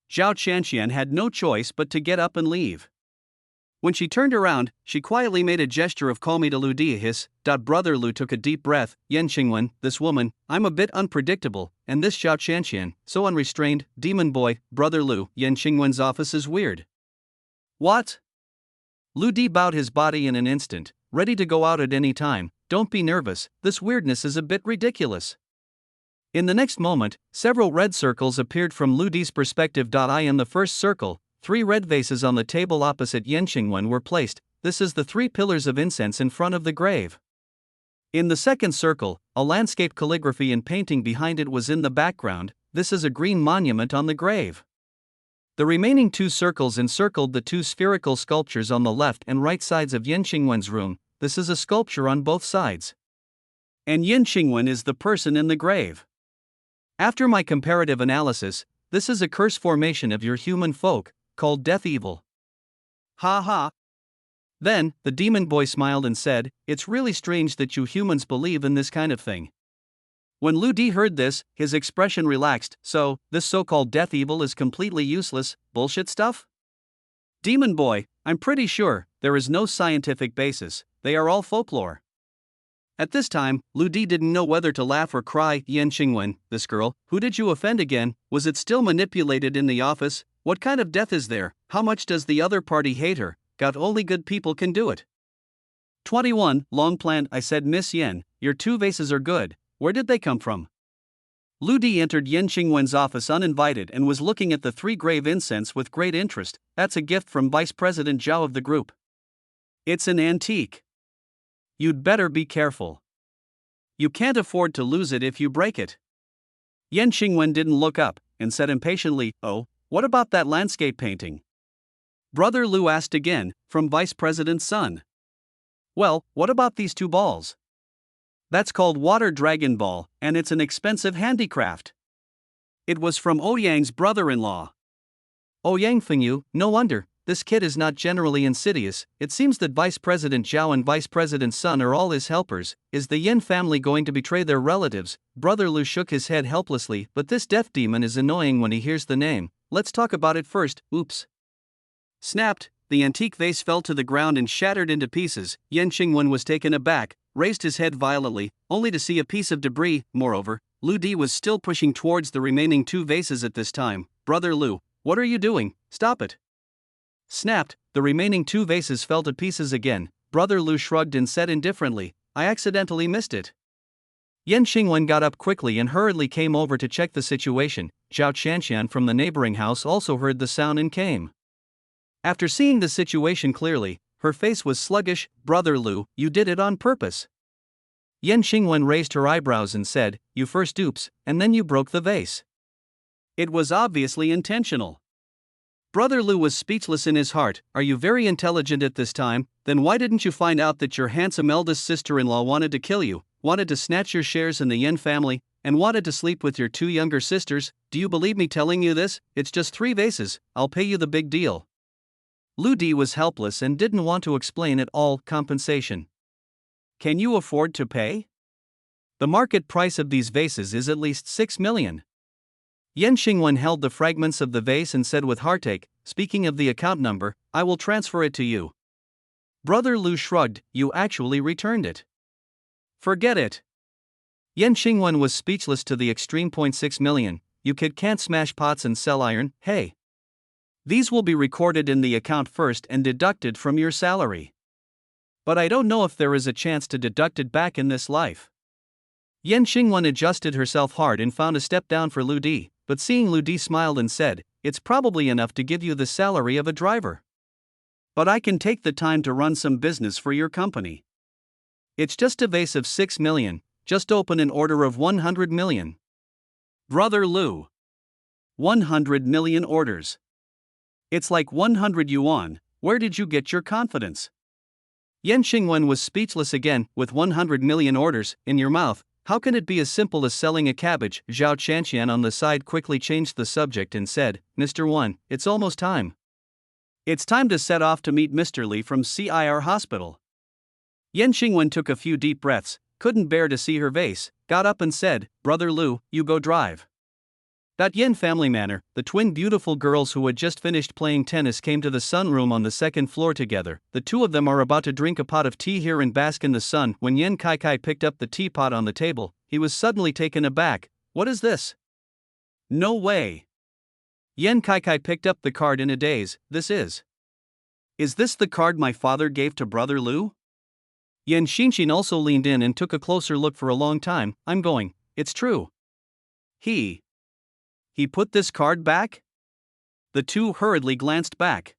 Zhao Qianqian had no choice but to get up and leave. When she turned around, she quietly made a gesture of "call me" to Lu Di. Brother Lu took a deep breath. "Yan Qingwen, this woman, I'm a bit unpredictable, and this Zhao Qianqian, so unrestrained." "Demon boy, brother Lu, Yan Qingwen's office is weird." "What?" Lu Di bowed his body in an instant, ready to go out at any time. "Don't be nervous, this weirdness is a bit ridiculous." In the next moment, several red circles appeared from Lu Di's perspective. I am the first circle. 3 red vases on the table opposite Yan Xingwen were placed. This is the 3 pillars of incense in front of the grave. In the second circle, a landscape calligraphy and painting behind it was in the background. This is a green monument on the grave. The remaining 2 circles encircled the 2 spherical sculptures on the left and right sides of Yan Xingwen's room. This is a sculpture on both sides. And Yan Xingwen is the person in the grave. After my comparative analysis, this is a curse formation of your human folk, called death evil. Ha ha. Then, the demon boy smiled and said, "It's really strange that you humans believe in this kind of thing." When Lu Di heard this, his expression relaxed. So, this so-called death evil is completely useless, bullshit stuff? Demon boy, I'm pretty sure, there is no scientific basis, they are all folklore. At this time, Lu Di didn't know whether to laugh or cry. Yan Xingwen, this girl, who did you offend again? Was it still manipulated in the office? What kind of death is there? How much does the other party hate her? God, only good people can do it. 21. Long plan. I said, Miss Yan, your 2 vases are good. Where did they come from? Lu Di entered Yan Xingwen's office uninvited and was looking at the 3 grave incense with great interest. That's a gift from Vice President Zhao of the group. It's an antique. You'd better be careful. You can't afford to lose it if you break it. Yan Xingwen didn't look up and said impatiently, "Oh, what about that landscape painting?" Brother Lu asked again, from Vice President's son. "Well, what about these 2 balls?" "That's called Water Dragon Ball, and it's an expensive handicraft. It was from Ouyang's brother-in-law." Ouyang Fengyu, no wonder, this kid is not generally insidious. It seems that Vice President Zhao and Vice President's son are all his helpers. Is the Yin family going to betray their relatives? Brother Lu shook his head helplessly, but this death demon is annoying when he hears the name. Let's talk about it first. Oops. Snapped, the antique vase fell to the ground and shattered into pieces. Yan Xingwen was taken aback, raised his head violently, only to see a piece of debris. Moreover, Lu Di was still pushing towards the remaining 2 vases at this time. Brother Lu, what are you doing? Stop it. Snapped, the remaining 2 vases fell to pieces again. Brother Lu shrugged and said indifferently, I accidentally missed it. Yan Xingwen got up quickly and hurriedly came over to check the situation. Zhao Chanshan from the neighboring house also heard the sound and came. After seeing the situation clearly, her face was sluggish. Brother Lu, you did it on purpose. Yan Xingwen raised her eyebrows and said, you first oops, and then you broke the vase. It was obviously intentional. Brother Lu was speechless in his heart. Are you very intelligent at this time? Then why didn't you find out that your handsome eldest sister-in-law wanted to kill you, wanted to snatch your shares in the Yin family, and wanted to sleep with your 2 younger sisters? Do you believe me telling you this? It's just 3 vases, I'll pay you the big deal. Lu Di was helpless and didn't want to explain at all. Compensation. Can you afford to pay? The market price of these vases is at least 6 million. Yan Xingwen held the fragments of the vase and said with heartache, speaking of the account number, I will transfer it to you. Brother Lu shrugged, you actually returned it. Forget it. Yan Xingwen was speechless to the extreme. 6 million, you kid can't smash pots and sell iron, hey. These will be recorded in the account first and deducted from your salary. But I don't know if there is a chance to deduct it back in this life. Yan Xingwen adjusted herself hard and found a step down for Lu Di, but seeing Lu Di smiled and said, it's probably enough to give you the salary of a driver. But I can take the time to run some business for your company. It's just a vase of 6 million, just open an order of 100 million. Brother Lu. 100 million orders. It's like 100 yuan, where did you get your confidence? Yan Xingwen was speechless again. With 100 million orders in your mouth, how can it be as simple as selling a cabbage? Zhao Chanshan on the side quickly changed the subject and said, Mr. Wan, it's almost time. It's time to set off to meet Mr. Li from CIR Hospital. Yan Xingwen took a few deep breaths, couldn't bear to see her vase, got up and said, Brother Lu, you go drive. That Yin family manner, the twin beautiful girls who had just finished playing tennis came to the sunroom on the 2nd floor together. The 2 of them are about to drink a pot of tea here and bask in the sun. When Yin Kai picked up the teapot on the table, he was suddenly taken aback. What is this? No way. Yin Kai picked up the card in a daze. This is. Is this the card my father gave to Brother Lu? Yan Xinxin also leaned in and took a closer look for a long time. I'm going. It's true. He put this card back? The two hurriedly glanced back.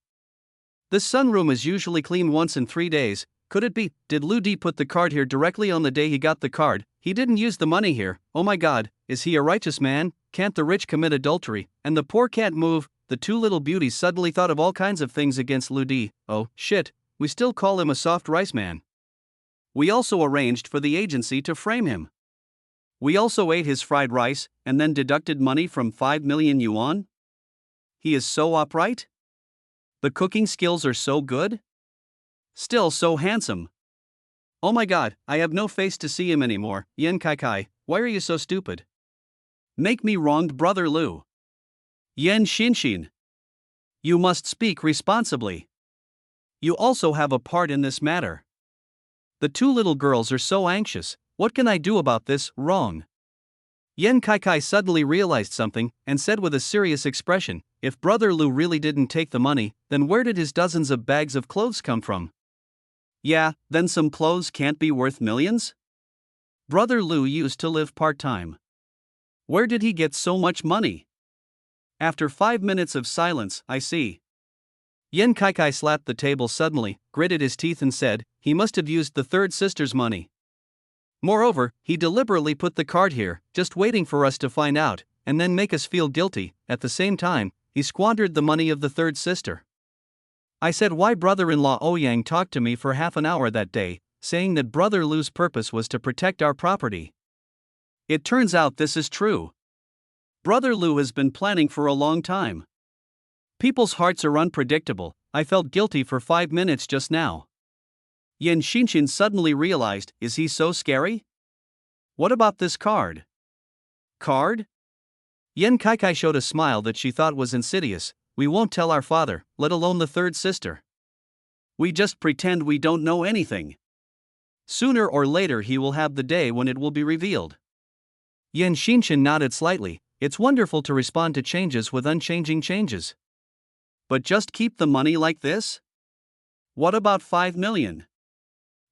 This sunroom is usually cleaned once in 3 days. Could it be, did Lu Di put the card here directly on the day he got the card? He didn't use the money here. Oh my god, is he a righteous man? Can't the rich commit adultery, and the poor can't move? The two little beauties suddenly thought of all kinds of things against Lu Di. Oh, shit, we still call him a soft rice man. We also arranged for the agency to frame him. We also ate his fried rice, and then deducted money from 5 million yuan? He is so upright? The cooking skills are so good? Still so handsome. Oh my god, I have no face to see him anymore. Yan Kai, why are you so stupid? Make me wronged brother Lu. Yan Xinshin. You must speak responsibly. You also have a part in this matter. The two little girls are so anxious. What can I do about this wrong? Yan Kai suddenly realized something, and said with a serious expression, if brother Lu really didn't take the money, then where did his dozens of bags of clothes come from? Yeah, then some clothes can't be worth millions? Brother Lu used to live part-time. Where did he get so much money? After 5 minutes of silence, I see. Yan Kai slapped the table suddenly, gritted his teeth and said, he must have used the third sister's money. Moreover, he deliberately put the card here, just waiting for us to find out, and then make us feel guilty. At the same time, he squandered the money of the third sister. I said why brother-in-law Ouyang talked to me for half an hour that day, saying that brother Lu's purpose was to protect our property. It turns out this is true. Brother Lu has been planning for a long time. People's hearts are unpredictable. I felt guilty for 5 minutes just now. Yan Xinshin suddenly realized, is he so scary? What about this card? Card? Yan Kai showed a smile that she thought was insidious. We won't tell our father, let alone the third sister. We just pretend we don't know anything. Sooner or later he will have the day when it will be revealed. Yan Xinshin nodded slightly. It's wonderful to respond to changes with unchanging changes. But just keep the money like this? What about 5 million?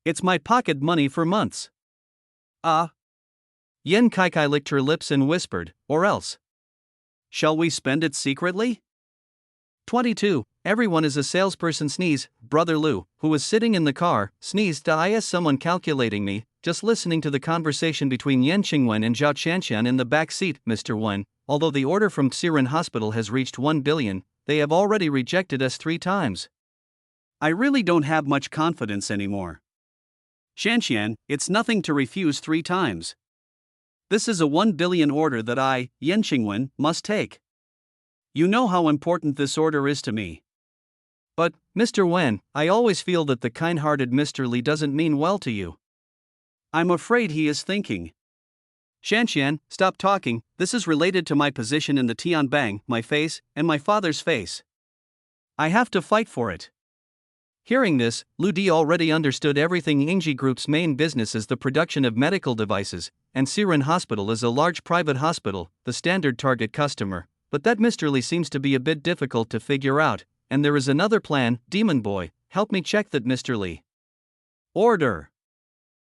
It's my pocket money for months. Yan Kai licked her lips and whispered, or else. Shall we spend it secretly? 22. Everyone is a salesperson. Sneeze. Brother Lu, who was sitting in the car, sneezed. Is someone calculating me? Just listening to the conversation between Yan Qingwen and Zhao Qianqian in the back seat. Mr. Wen, although the order from Xiren Hospital has reached 1 billion, they have already rejected us 3 times. I really don't have much confidence anymore. Xianqian, it's nothing to refuse 3 times. This is a 1 billion order that I, Yan Qingwen, must take. You know how important this order is to me. But, Mr. Wen, I always feel that the kind-hearted Mr. Li doesn't mean well to you. I'm afraid he is thinking. Xianqian, stop talking, this is related to my position in the Tianbang, my face, and my father's face. I have to fight for it. Hearing this, Lu Di already understood everything. Yingji Group's main business is the production of medical devices, and Xiren Hospital is a large private hospital, the standard target customer. But that Mr. Li seems to be a bit difficult to figure out, and there is another plan. Demon Boy, help me check that Mr. Li. Order.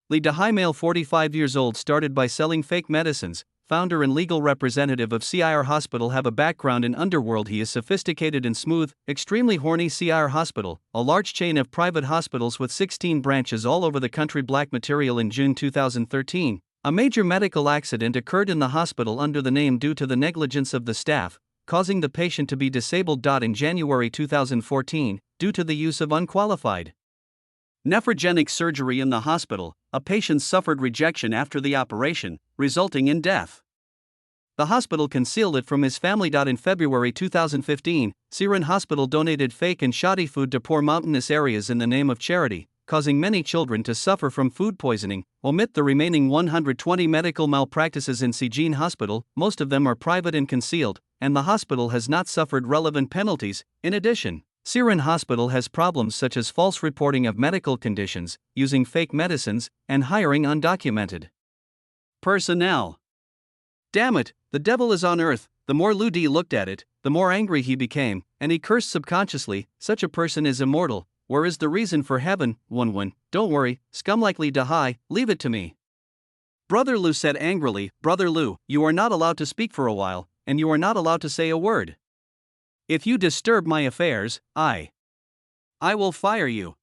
Li Dahai, male 45 years old, started by selling fake medicines. Founder and legal representative of CIR Hospital, have a background in underworld. He is sophisticated and smooth, extremely horny. CIR Hospital, a large chain of private hospitals with 16 branches all over the country. Black material. In June 2013, a major medical accident occurred in the hospital under the name due to the negligence of the staff, causing the patient to be disabled. In January 2014, due to the use of unqualified nephrogenic surgery in the hospital, a patient suffered rejection after the operation, resulting in death. The hospital concealed it from his family. In February 2015, Xiren Hospital donated fake and shoddy food to poor mountainous areas in the name of charity, causing many children to suffer from food poisoning. Omit the remaining 120 medical malpractices in Sijin Hospital, most of them are private and concealed, and the hospital has not suffered relevant penalties. In addition, Xiren Hospital has problems such as false reporting of medical conditions, using fake medicines, and hiring undocumented personnel. Damn it, the devil is on earth. The more Lu Di looked at it, the more angry he became, and he cursed subconsciously. Such a person is immortal. Where is the reason for heaven? Wen, don't worry, scum like Li Dahai, leave it to me. Brother Lu said angrily. Brother Lu, you are not allowed to speak for a while, and you are not allowed to say a word. If you disturb my affairs, I will fire you.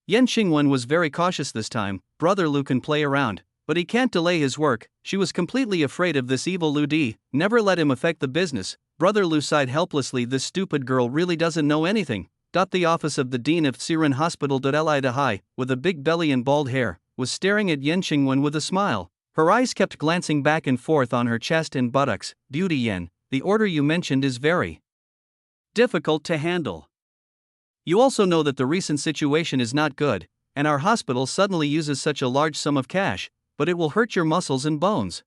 Yan Xingwen was very cautious this time. Brother Lu can play around, but he can't delay his work. She was completely afraid of this evil Lu Di. Never let him affect the business. Brother Lu sighed helplessly. This stupid girl really doesn't know anything. The office of the dean of Xiren Hospital. Li Dahai, with a big belly and bald hair, was staring at Yan Xingwen with a smile. Her eyes kept glancing back and forth on her chest and buttocks. Beauty Yan, the order you mentioned is very difficult to handle. You also know that the recent situation is not good, and our hospital suddenly uses such a large sum of cash, but it will hurt your muscles and bones.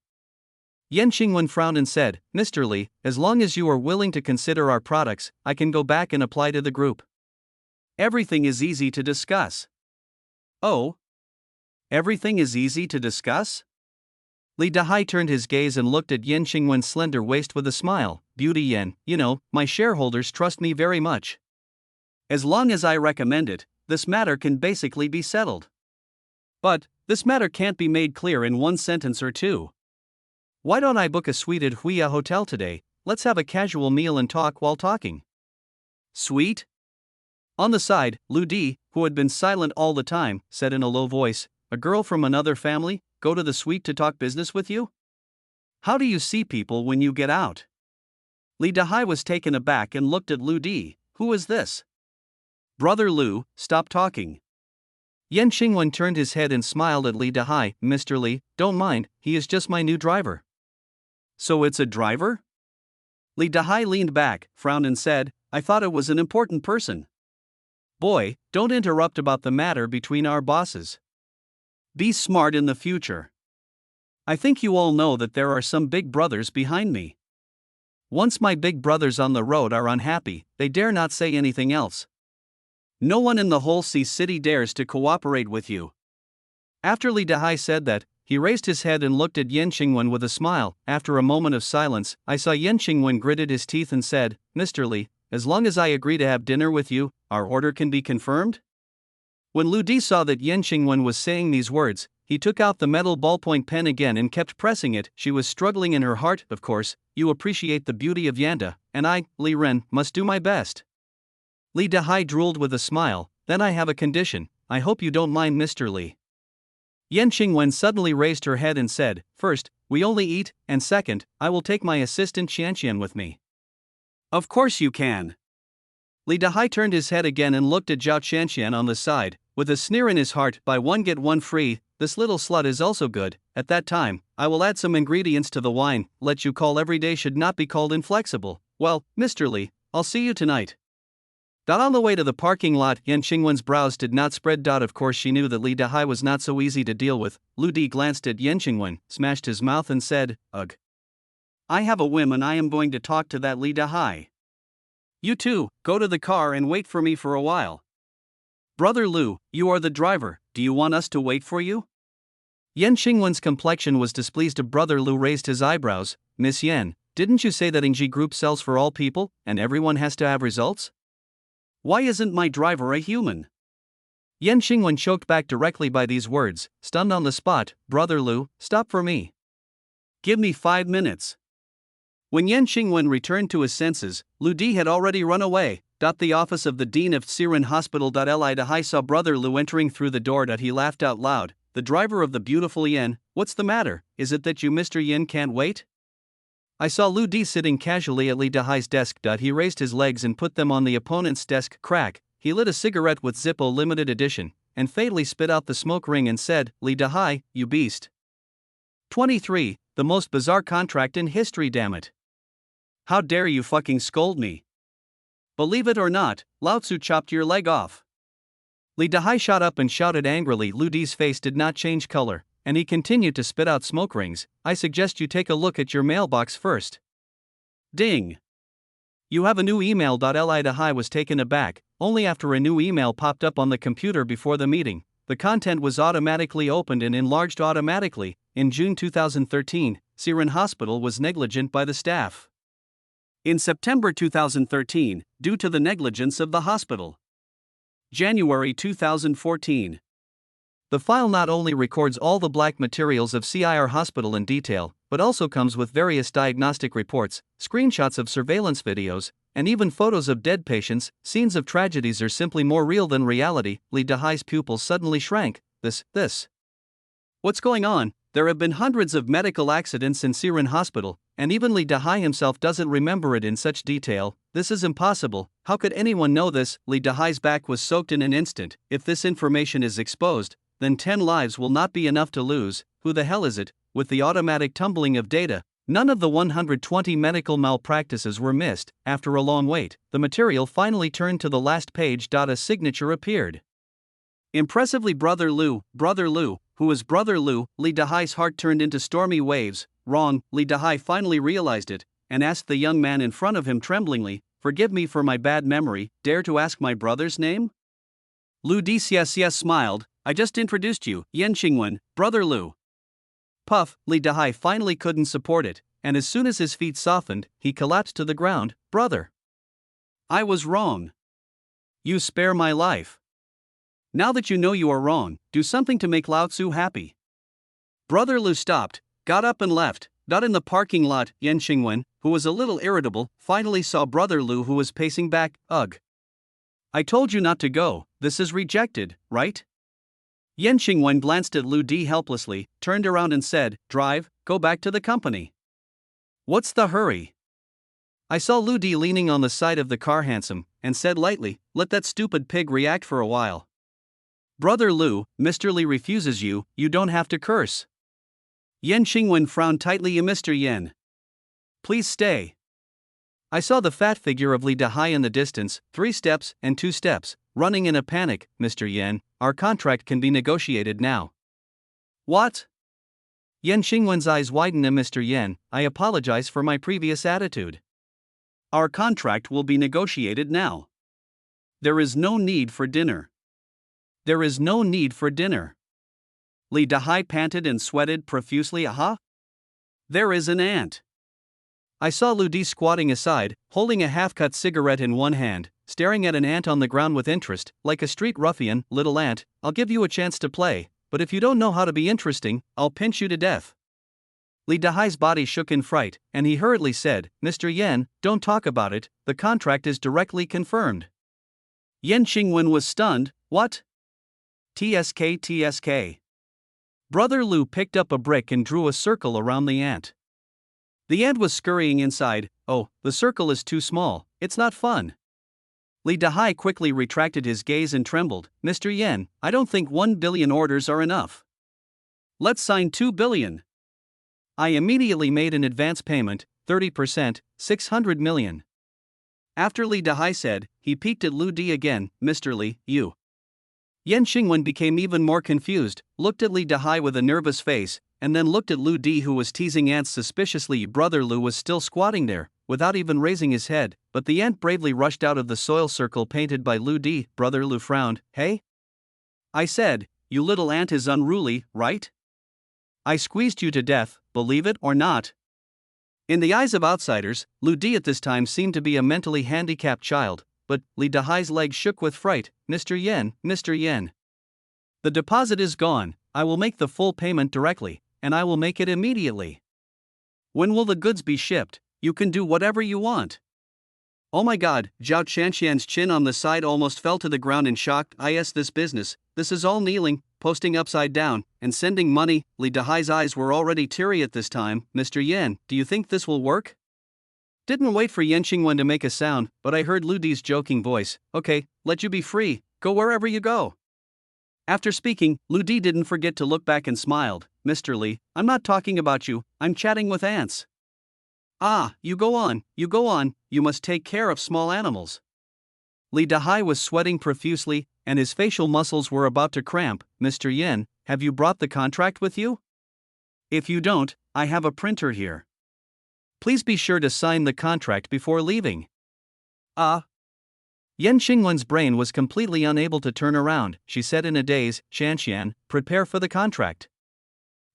Yan Xingwen frowned and said, Mr. Li, as long as you are willing to consider our products, I can go back and apply to the group. Everything is easy to discuss. Oh? Everything is easy to discuss? Li Dahai turned his gaze and looked at Yan Xingwen's slender waist with a smile. Beauty Yan, you know, my shareholders trust me very much. As long as I recommend it, this matter can basically be settled. But, this matter can't be made clear in one sentence or two. Why don't I book a suite at Huya Hotel today? Let's have a casual meal and talk while talking. Suite? On the side, Lu Di, who had been silent all the time, said in a low voice, a girl from another family, go to the suite to talk business with you? How do you see people when you get out? Li Dahai was taken aback and looked at Lu Di. Who is this? Brother Lu, stop talking. Yan Xingwen turned his head and smiled at Li Dahai. Mr. Li, don't mind, he is just my new driver. So it's a driver? Li Dahai leaned back, frowned and said, I thought it was an important person. Boy, don't interrupt about the matter between our bosses. Be smart in the future. I think you all know that there are some big brothers behind me. Once my big brothers on the road are unhappy, they dare not say anything else. No one in the whole sea city dares to cooperate with you. After Li Dahai said that, he raised his head and looked at Yan Xingwen with a smile. After a moment of silence, I saw Yan Xingwen gritted his teeth and said, Mr. Li, as long as I agree to have dinner with you, our order can be confirmed? When Lu Di saw that Yan Xingwen was saying these words, he took out the metal ballpoint pen again and kept pressing it. She was struggling in her heart. Of course, you appreciate the beauty of Yanda, and I, Li Ren, must do my best. Li Dahai drooled with a smile. Then I have a condition. I hope you don't mind, Mr. Li. Yan Xingwen suddenly raised her head and said, First, we only eat, and second, I will take my assistant Qianqian with me. Of course you can. Li Dahai turned his head again and looked at Zhao Qianqian on the side, with a sneer in his heart. Buy one get one free, this little slut is also good. At that time, I will add some ingredients to the wine. Let you call every day should not be called inflexible. Well, Mr. Li, I'll see you tonight. On the way to the parking lot, Yan Xingwen's brows did not spread. Of course she knew that Li Dahai was not so easy to deal with. Lu Di glanced at Yan Xingwen, smashed his mouth and said, Ugh. I have a whim and I am going to talk to that Li Dahai. You two, go to the car and wait for me for a while. Brother Lu, you are the driver, do you want us to wait for you? Yan Xingwen's complexion was displeased. Brother Lu raised his eyebrows. Miss Yan, didn't you say that Ingji Group sells for all people, and everyone has to have results? Why isn't my driver a human? Yan Xingwen choked back directly by these words, stunned on the spot. Brother Lu, stop for me. Give me 5 minutes. When Yan Xingwen returned to his senses, Lu Di had already run away. The office of the dean of Xiren Hospital. Li Dahai saw Brother Lu entering through the door. He laughed out loud. The driver of the beautiful Yan, what's the matter? Is it that you Mr. Yan can't wait? I saw Lu Di sitting casually at Li Dahai's desk. He raised his legs and put them on the opponent's desk. Crack. He lit a cigarette with Zippo limited edition, and fatally spit out the smoke ring and said, Li Dahai, you beast. 23. The most bizarre contract in history, damn it. How dare you fucking scold me? Believe it or not, Lao Tzu chopped your leg off. Li Dahai shot up and shouted angrily. Lu Di's face did not change color, and he continued to spit out smoke rings. I suggest you take a look at your mailbox first. Ding. You have a new email. Li Dahai was taken aback. Only after a new email popped up on the computer before the meeting, the content was automatically opened and enlarged automatically. In June 2013, Xiren Hospital was negligent by the staff. In September 2013, due to the negligence of the hospital. January 2014. The file not only records all the black materials of CIR Hospital in detail, but also comes with various diagnostic reports, screenshots of surveillance videos, and even photos of dead patients. Scenes of tragedies are simply more real than reality. Lee Dahai's pupils suddenly shrank. This. What's going on? There have been hundreds of medical accidents in Siren Hospital, and even Lee Dahai himself doesn't remember it in such detail. This is impossible. How could anyone know this? Lee Dahai's back was soaked in an instant. If this information is exposed, then 10 lives will not be enough to lose. Who the hell is it? With the automatic tumbling of data, none of the 120 medical malpractices were missed. After a long wait, the material finally turned to the last page. A signature appeared. Impressively, Brother Lou. Who is Brother Lou? Lee Dahai's heart turned into stormy waves. Wrong. Lee Dahai finally realized it, and asked the young man in front of him tremblingly, "Forgive me for my bad memory, dare to ask my brother's name?" Lou DCS smiled. "I just introduced you, Yan Xingwen, Brother Lou." Puff. Lee Dahai finally couldn't support it, and as soon as his feet softened, he collapsed to the ground. "Brother, I was wrong. You spare my life. Now that you know you are wrong, do something to make Lao Tzu happy." Brother Lou stopped, got up and left. Not in the parking lot. Yan Xingwen, who was a little irritable, finally saw Brother Lou, who was pacing back. "Ugh. I told you not to go. This is rejected, right?" Yan Xingwen glanced at Lou D helplessly, turned around and said, "Drive, go back to the company." "What's the hurry?" I saw Lou D leaning on the side of the car handsome, and said lightly, "Let that stupid pig react for a while." "Brother Lou, Mr. Lee refuses you, you don't have to curse." Yan Xingwen frowned tightly. "Mr. Yan, please stay." I saw the fat figure of Lee Dahai in the distance, 3 steps and 2 steps, running in a panic. "Mr. Yan, our contract can be negotiated now." "What?" Yan Xingwen's eyes widened. "Mr. Yan, I apologize for my previous attitude. Our contract will be negotiated now. There is no need for dinner. There is no need for dinner." Lee Dahai panted and sweated profusely. "Aha! There is an ant." I saw Lou D squatting aside, holding a half-cut cigarette in one hand, staring at an ant on the ground with interest, like a street ruffian. "Little ant, I'll give you a chance to play, but if you don't know how to be interesting, I'll pinch you to death." Lee Dahai's body shook in fright, and he hurriedly said, "Mr. Yan, don't talk about it, the contract is directly confirmed." Yan Xingwen was stunned. "What? TSK. Brother Lou picked up a brick and drew a circle around the ant. The ant was scurrying inside. "Oh, the circle is too small, it's not fun." Lee Dahai quickly retracted his gaze and trembled. "Mr. Yan, I don't think 1 billion orders are enough. Let's sign 2 billion. I immediately made an advance payment, 30%, 600 million. After Lee Dahai said, he peeked at Lou D again. "Mr. Lee, you." Yan Xingwen became even more confused, looked at Lee Dahai with a nervous face, and then looked at Lou D, who was teasing ants suspiciously. Brother Lou was still squatting there, without even raising his head, but the ant bravely rushed out of the soil circle painted by Lou D. Brother Lou frowned. "Hey? I said, you little ant is unruly, right? I squeezed you to death, believe it or not." In the eyes of outsiders, Lou D at this time seemed to be a mentally handicapped child, but Lee Dahai's legs shook with fright. Mr. Yan. The deposit is gone, I will make the full payment directly, and I will make it immediately. When will the goods be shipped? You can do whatever you want." "Oh my god," Zhao Chanshan's chin on the side almost fell to the ground in shock. This business, this is all kneeling, posting upside down, and sending money." Lee Dahai's eyes were already teary at this time. "Mr. Yan, do you think this will work?" Didn't wait for Yan Xingwen to make a sound, but I heard Lou D's joking voice. "Okay, let you be free, go wherever you go." After speaking, Lou D didn't forget to look back and smiled. "Mr. Lee, I'm not talking about you, I'm chatting with ants." "Ah, you go on, you must take care of small animals." Lee Dahai was sweating profusely, and his facial muscles were about to cramp. "Mr. Yan, have you brought the contract with you? If you don't, I have a printer here. Please be sure to sign the contract before leaving." Yan Xingwen's brain was completely unable to turn around. She said in a daze, "Shanshan, prepare for the contract."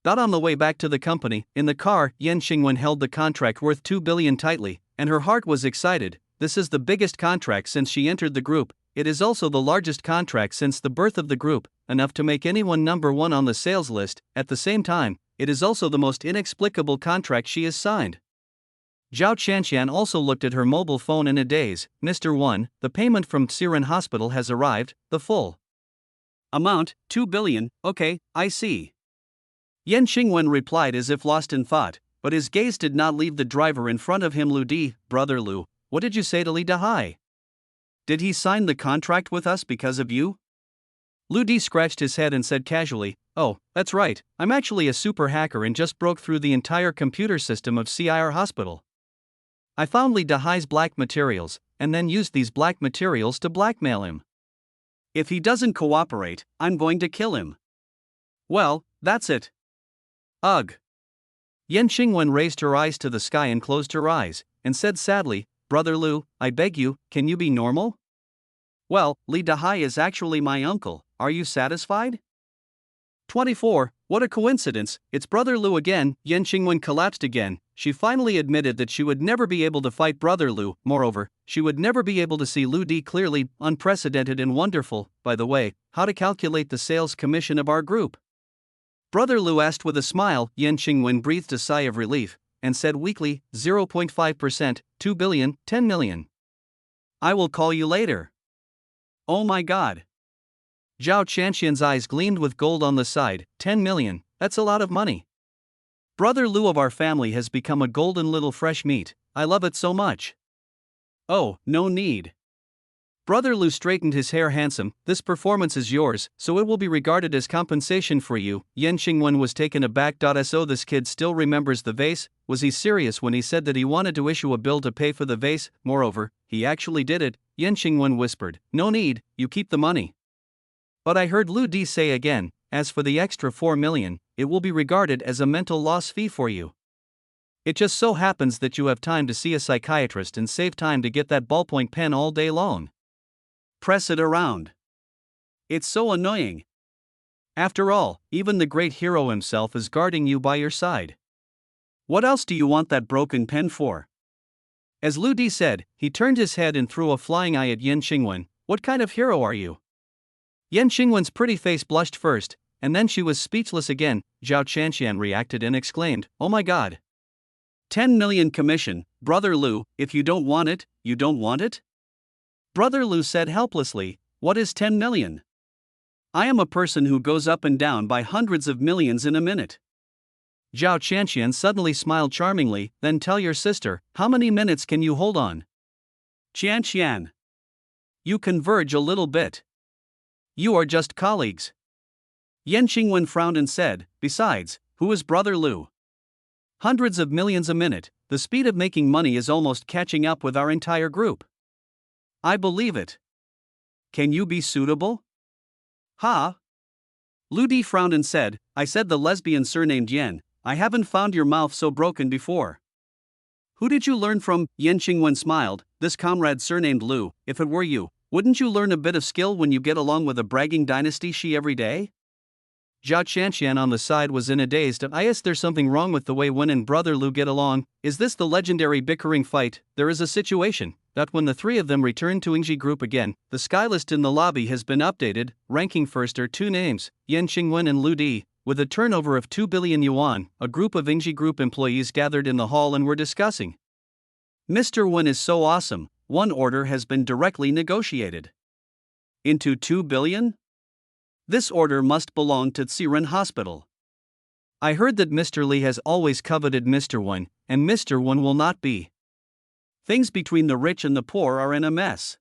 Not on the way back to the company, in the car, Yan Xingwen held the contract worth 2 billion tightly, and her heart was excited. This is the biggest contract since she entered the group, it is also the largest contract since the birth of the group, enough to make anyone number one on the sales list. At the same time, it is also the most inexplicable contract she has signed. Zhao Qianqian also looked at her mobile phone in a daze. Mr. 1, the payment from Xiren Hospital has arrived, the full amount, 2 billion, okay, I see. Yan Xingwen replied as if lost in thought, but his gaze did not leave the driver in front of him. Lu Di, brother Lu, what did you say to Li Dahai? Did he sign the contract with us because of you? Lu Di scratched his head and said casually, oh, that's right, I'm actually a super hacker and just broke through the entire computer system of CIR Hospital. I found Li Dahai's black materials, and then used these black materials to blackmail him. If he doesn't cooperate, I'm going to kill him. Well, that's it. Ugh. Yan Xingwen raised her eyes to the sky and closed her eyes, and said sadly, Brother Lu, I beg you, can you be normal? Well, Li Dahai is actually my uncle, are you satisfied? 24, what a coincidence, it's Brother Lu again. Yan Xingwen collapsed again. She finally admitted that she would never be able to fight Brother Lu, moreover, she would never be able to see Lu Di clearly. Unprecedented and wonderful, by the way, how to calculate the sales commission of our group? Brother Lu asked with a smile. Yan Xingwen breathed a sigh of relief, and said weakly, 0.5%, 2 billion, 10 million. I will call you later. Oh my god. Zhao Qianqian's eyes gleamed with gold on the side. 10 million, that's a lot of money. Brother Lu of our family has become a golden little fresh meat, I love it so much. Oh, no need. Brother Lu straightened his hair. Handsome, this performance is yours, so it will be regarded as compensation for you. Yan Xingwen was taken aback. So this kid still remembers the vase? Was he serious when he said that he wanted to issue a bill to pay for the vase? Moreover, he actually did it. Yan Xingwen whispered, no need, you keep the money. But I heard Lu Di say again, as for the extra 4 million, it will be regarded as a mental loss fee for you. It just so happens that you have time to see a psychiatrist and save time to get that ballpoint pen all day long. Press it around. It's so annoying. After all, even the great hero himself is guarding you by your side. What else do you want that broken pen for? As Lu Di said, he turned his head and threw a flying eye at Yan Xingwen. What kind of hero are you? Yan Xingwen's pretty face blushed first, and then she was speechless again. Zhao Qianqian reacted and exclaimed, oh my god. 10 million commission, Brother Lu, if you don't want it, you don't want it? Brother Lu said helplessly, what is 10 million? I am a person who goes up and down by hundreds of millions in a minute. Zhao Qianqian suddenly smiled charmingly, then tell your sister, how many minutes can you hold on? Qianqian. You converge a little bit. You are just colleagues. Yan Xingwen frowned and said, besides, who is Brother Lu? Hundreds of millions a minute, the speed of making money is almost catching up with our entire group. I believe it. Can you be suitable? Ha? Lu Di frowned and said, I said the lesbian surnamed Yan, I haven't found your mouth so broken before. Who did you learn from? Yan Xingwen smiled, this comrade surnamed Lu, if it were you, wouldn't you learn a bit of skill when you get along with a bragging dynasty she every day? Zhao Qianqian on the side was in a daze. There's something wrong with the way Wen and Brother Lu get along. Is this the legendary bickering fight? There is a situation that when the three of them return to Yingji Group again, the skylist in the lobby has been updated. Ranking first are two names, Yan Xingwen and Lu Di, with a turnover of 2 billion yuan. A group of Yingji Group employees gathered in the hall and were discussing. Mr. Wen is so awesome, one order has been directly negotiated. Into 2 billion? This order must belong to Xiren Hospital. I heard that Mr. Li has always coveted Mr. Wen, and Mr. Wen will not be. Things between the rich and the poor are in a mess.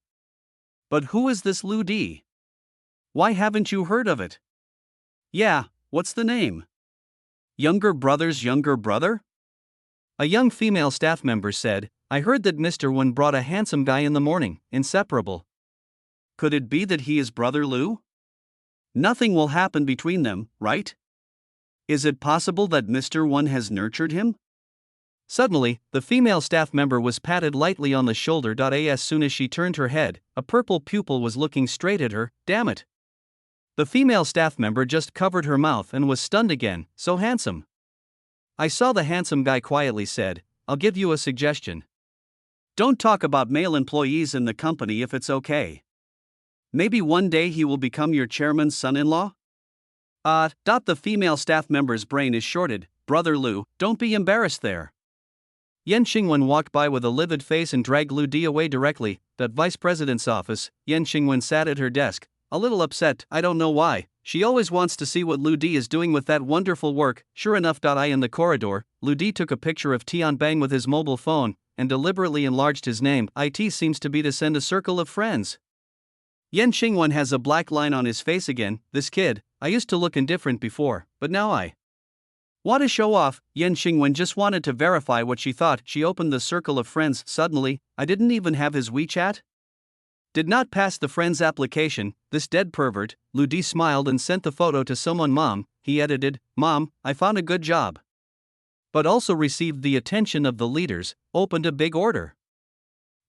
But who is this Lu Di? Why haven't you heard of it? Yeah, what's the name? Younger brother's younger brother? A young female staff member said, I heard that Mr. Wen brought a handsome guy in the morning, inseparable. Could it be that he is Brother Lu? Nothing will happen between them, right? Is it possible that Mr. Wen has nurtured him? Suddenly, the female staff member was patted lightly on the shoulder. As soon as she turned her head, a purple pupil was looking straight at her. Damn it! The female staff member just covered her mouth and was stunned again. So handsome. I saw the handsome guy quietly said, I'll give you a suggestion. Don't talk about male employees in the company if it's okay. Maybe one day he will become your chairman's son-in-law? The female staff member's brain is shorted. Brother Lou, don't be embarrassed there. Yan Xingwen walked by with a livid face and dragged Lu Di away directly. At vice president's office, Yan Xingwen sat at her desk, a little upset. I don't know why. She always wants to see what Lu Di is doing with that wonderful work. Sure enough, in the corridor, Lu Di took a picture of Tian Bang with his mobile phone and deliberately enlarged his name. It seems to be to send a circle of friends. Yan Xingwen has a black line on his face again. This kid, I used to look indifferent before, but now I want to show off. Yan Xingwen just wanted to verify what she thought. She opened the circle of friends. Suddenly, I didn't even have his WeChat. Did not pass the friends application, this dead pervert. Lu Di smiled and sent the photo to someone. Mom, he edited, Mom, I found a good job. But also received the attention of the leaders, opened a big order.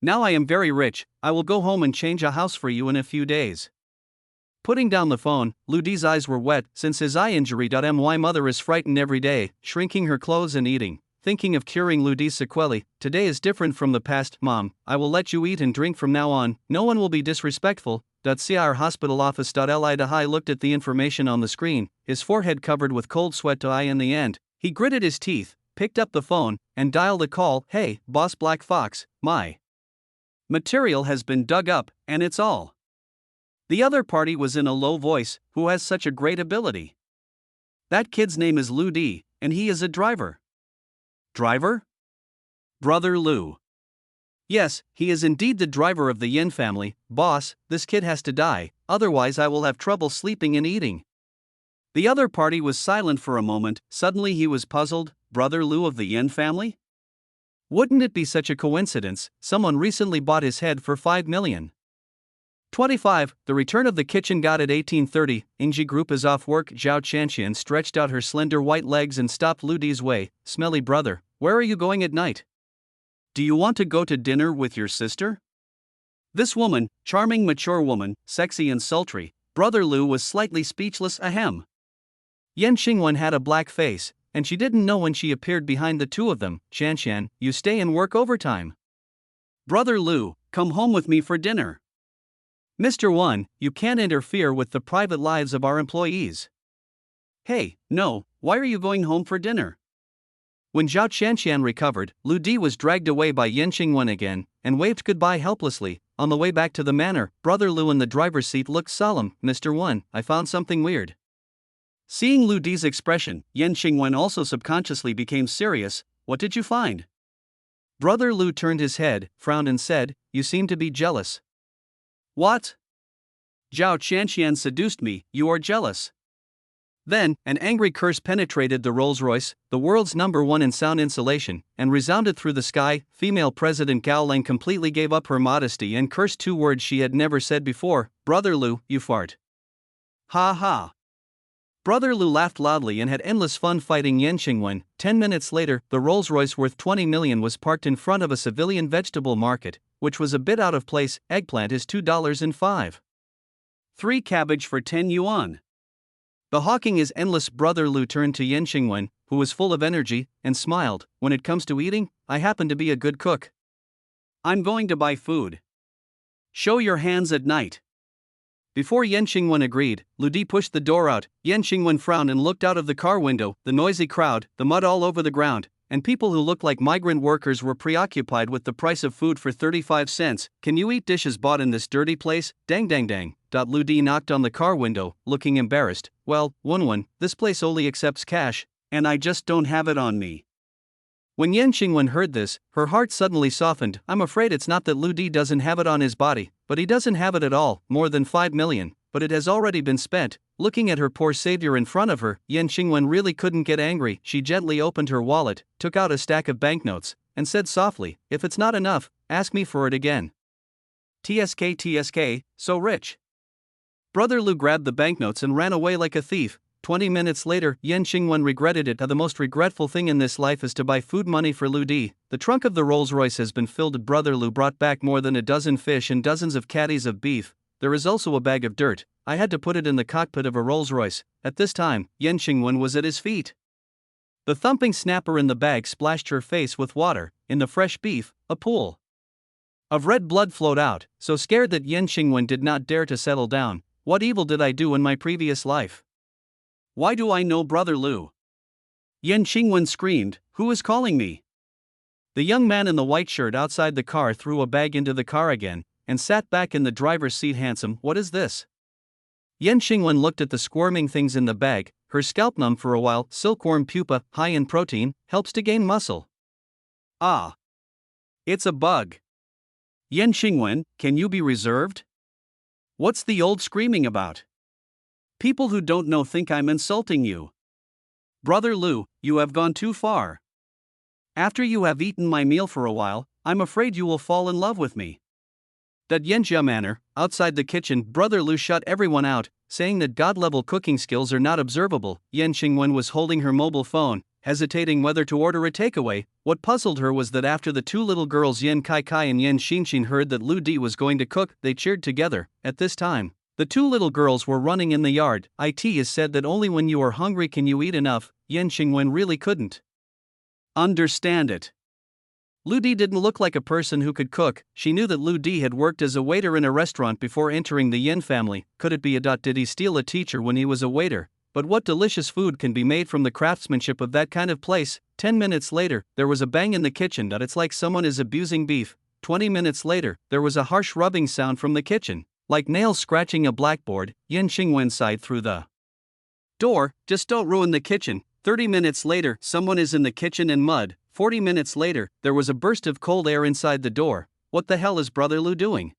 Now I am very rich, I will go home and change a house for you in a few days. Putting down the phone, Lu Di's eyes were wet since his eye injury. My mother is frightened every day, shrinking her clothes and eating, thinking of curing Lu Di's sequelae. Today is different from the past. Mom, I will let you eat and drink from now on, no one will be disrespectful. See our hospital office. Li Dahai looked at the information on the screen, his forehead covered with cold sweat. In the end, he gritted his teeth, picked up the phone, and dialed a call. Hey, boss Black Fox, my material has been dug up, and it's all. The other party was in a low voice. Who has such a great ability? That kid's name is Lu Di, and he is a driver. Driver? Brother Lu. Yes, he is indeed the driver of the Yin family. Boss, this kid has to die, otherwise I will have trouble sleeping and eating. The other party was silent for a moment. Suddenly he was puzzled. Brother Lu of the Yin family? Wouldn't it be such a coincidence? Someone recently bought his head for 5 million. 25. The return of the kitchen god at 1830. Ingji Group is off work. Zhao Chanxian stretched out her slender white legs and stopped Lu Di's way. Smelly brother, where are you going at night? Do you want to go to dinner with your sister? This woman, charming mature woman, sexy and sultry. Brother Lu was slightly speechless. Ahem. Yan Xingwen had a black face, and she didn't know when she appeared behind the two of them. Chanxian, you stay and work overtime. Brother Lu, come home with me for dinner. Mr. 1, you can't interfere with the private lives of our employees. Hey, no, why are you going home for dinner? When Zhao Chanxian recovered, Lu Di was dragged away by Yan Xingwen again, and waved goodbye helplessly. On the way back to the manor, Brother Lu in the driver's seat looked solemn. Mr. 1, I found something weird. Seeing Lu Di's expression, Yan Xingwen also subconsciously became serious. What did you find? Brother Lu turned his head, frowned and said, you seem to be jealous. What? Zhao Chanxian seduced me, you are jealous. Then, an angry curse penetrated the Rolls-Royce, the world's #1 in sound insulation, and resounded through the sky. Female President Gao Lang completely gave up her modesty and cursed 2 words she had never said before. Brother Lu, you fart. Ha ha. Brother Lu laughed loudly and had endless fun fighting Yan Xingwen. 10 minutes later, the Rolls-Royce worth 20 million was parked in front of a civilian vegetable market, which was a bit out of place. Eggplant is $2.05. 3 cabbage for 10 yuan. The hawking is endless. Brother Lu turned to Yan Xingwen, who was full of energy, and smiled. When it comes to eating, I happen to be a good cook. I'm going to buy food. Show your hands at night. Before Yan Xingwen agreed, Lu Di pushed the door out. Yan Xingwen frowned and looked out of the car window. The noisy crowd, the mud all over the ground, and people who looked like migrant workers were preoccupied with the price of food for 35 cents. Can you eat dishes bought in this dirty place? Dang dang dang. Lu Di knocked on the car window, looking embarrassed. Well, Wunwen, this place only accepts cash, and I just don't have it on me. When Yan Xingwen heard this, her heart suddenly softened. I'm afraid it's not that Lu Di doesn't have it on his body, but he doesn't have it at all, more than 5 million, but it has already been spent. Looking at her poor savior in front of her, Yan Xingwen really couldn't get angry. She gently opened her wallet, took out a stack of banknotes, and said softly, if it's not enough, ask me for it again. TSK, so rich. Brother Lu grabbed the banknotes and ran away like a thief. 20 minutes later, Yan Xingwen regretted it. The most regretful thing in this life is to buy food money for Lu Di. The trunk of the Rolls-Royce has been filled. Brother Lu brought back more than a dozen fish and dozens of caddies of beef. There is also a bag of dirt. I had to put it in the cockpit of a Rolls-Royce. At this time, Yan Xingwen was at his feet. The thumping snapper in the bag splashed her face with water. In the fresh beef, a pool. Of red blood flowed out, so scared that Yan Xingwen did not dare to settle down. What evil did I do in my previous life? Why do I know Brother Lu? Yan Xingwen screamed, who is calling me? The young man in the white shirt outside the car threw a bag into the car again, and sat back in the driver's seat. Handsome, what is this? Yan Xingwen looked at the squirming things in the bag, her scalp numb for a while. Silkworm pupa, high in protein, helps to gain muscle. Ah. It's a bug. Yan Xingwen, can you be reserved? What's the old screaming about? People who don't know think I'm insulting you. Brother Lu, you have gone too far. After you have eaten my meal for a while, I'm afraid you will fall in love with me. That Yanjia manner, outside the kitchen, Brother Lu shut everyone out, saying that god-level cooking skills are not observable. Yan Xingwen was holding her mobile phone, hesitating whether to order a takeaway. What puzzled her was that after the two little girls Yan Kai and Yan Xinxin heard that Lu Di was going to cook, they cheered together. At this time, the two little girls were running in the yard. It is said that only when you are hungry can you eat enough. Yan Xingwen really couldn't understand it. Lu Di didn't look like a person who could cook. She knew that Lu Di had worked as a waiter in a restaurant before entering the Yin family. Could it be did he steal a teacher when he was a waiter? But what delicious food can be made from the craftsmanship of that kind of place? 10 minutes later, there was a bang in the kitchen. It's like someone is abusing beef. 20 minutes later, there was a harsh rubbing sound from the kitchen, like nails scratching a blackboard. Yan Xingwen sighed through the door, just don't ruin the kitchen. 30 minutes later, someone is in the kitchen in mud. 40 minutes later, there was a burst of cold air inside the door. What the hell is Brother Lu doing?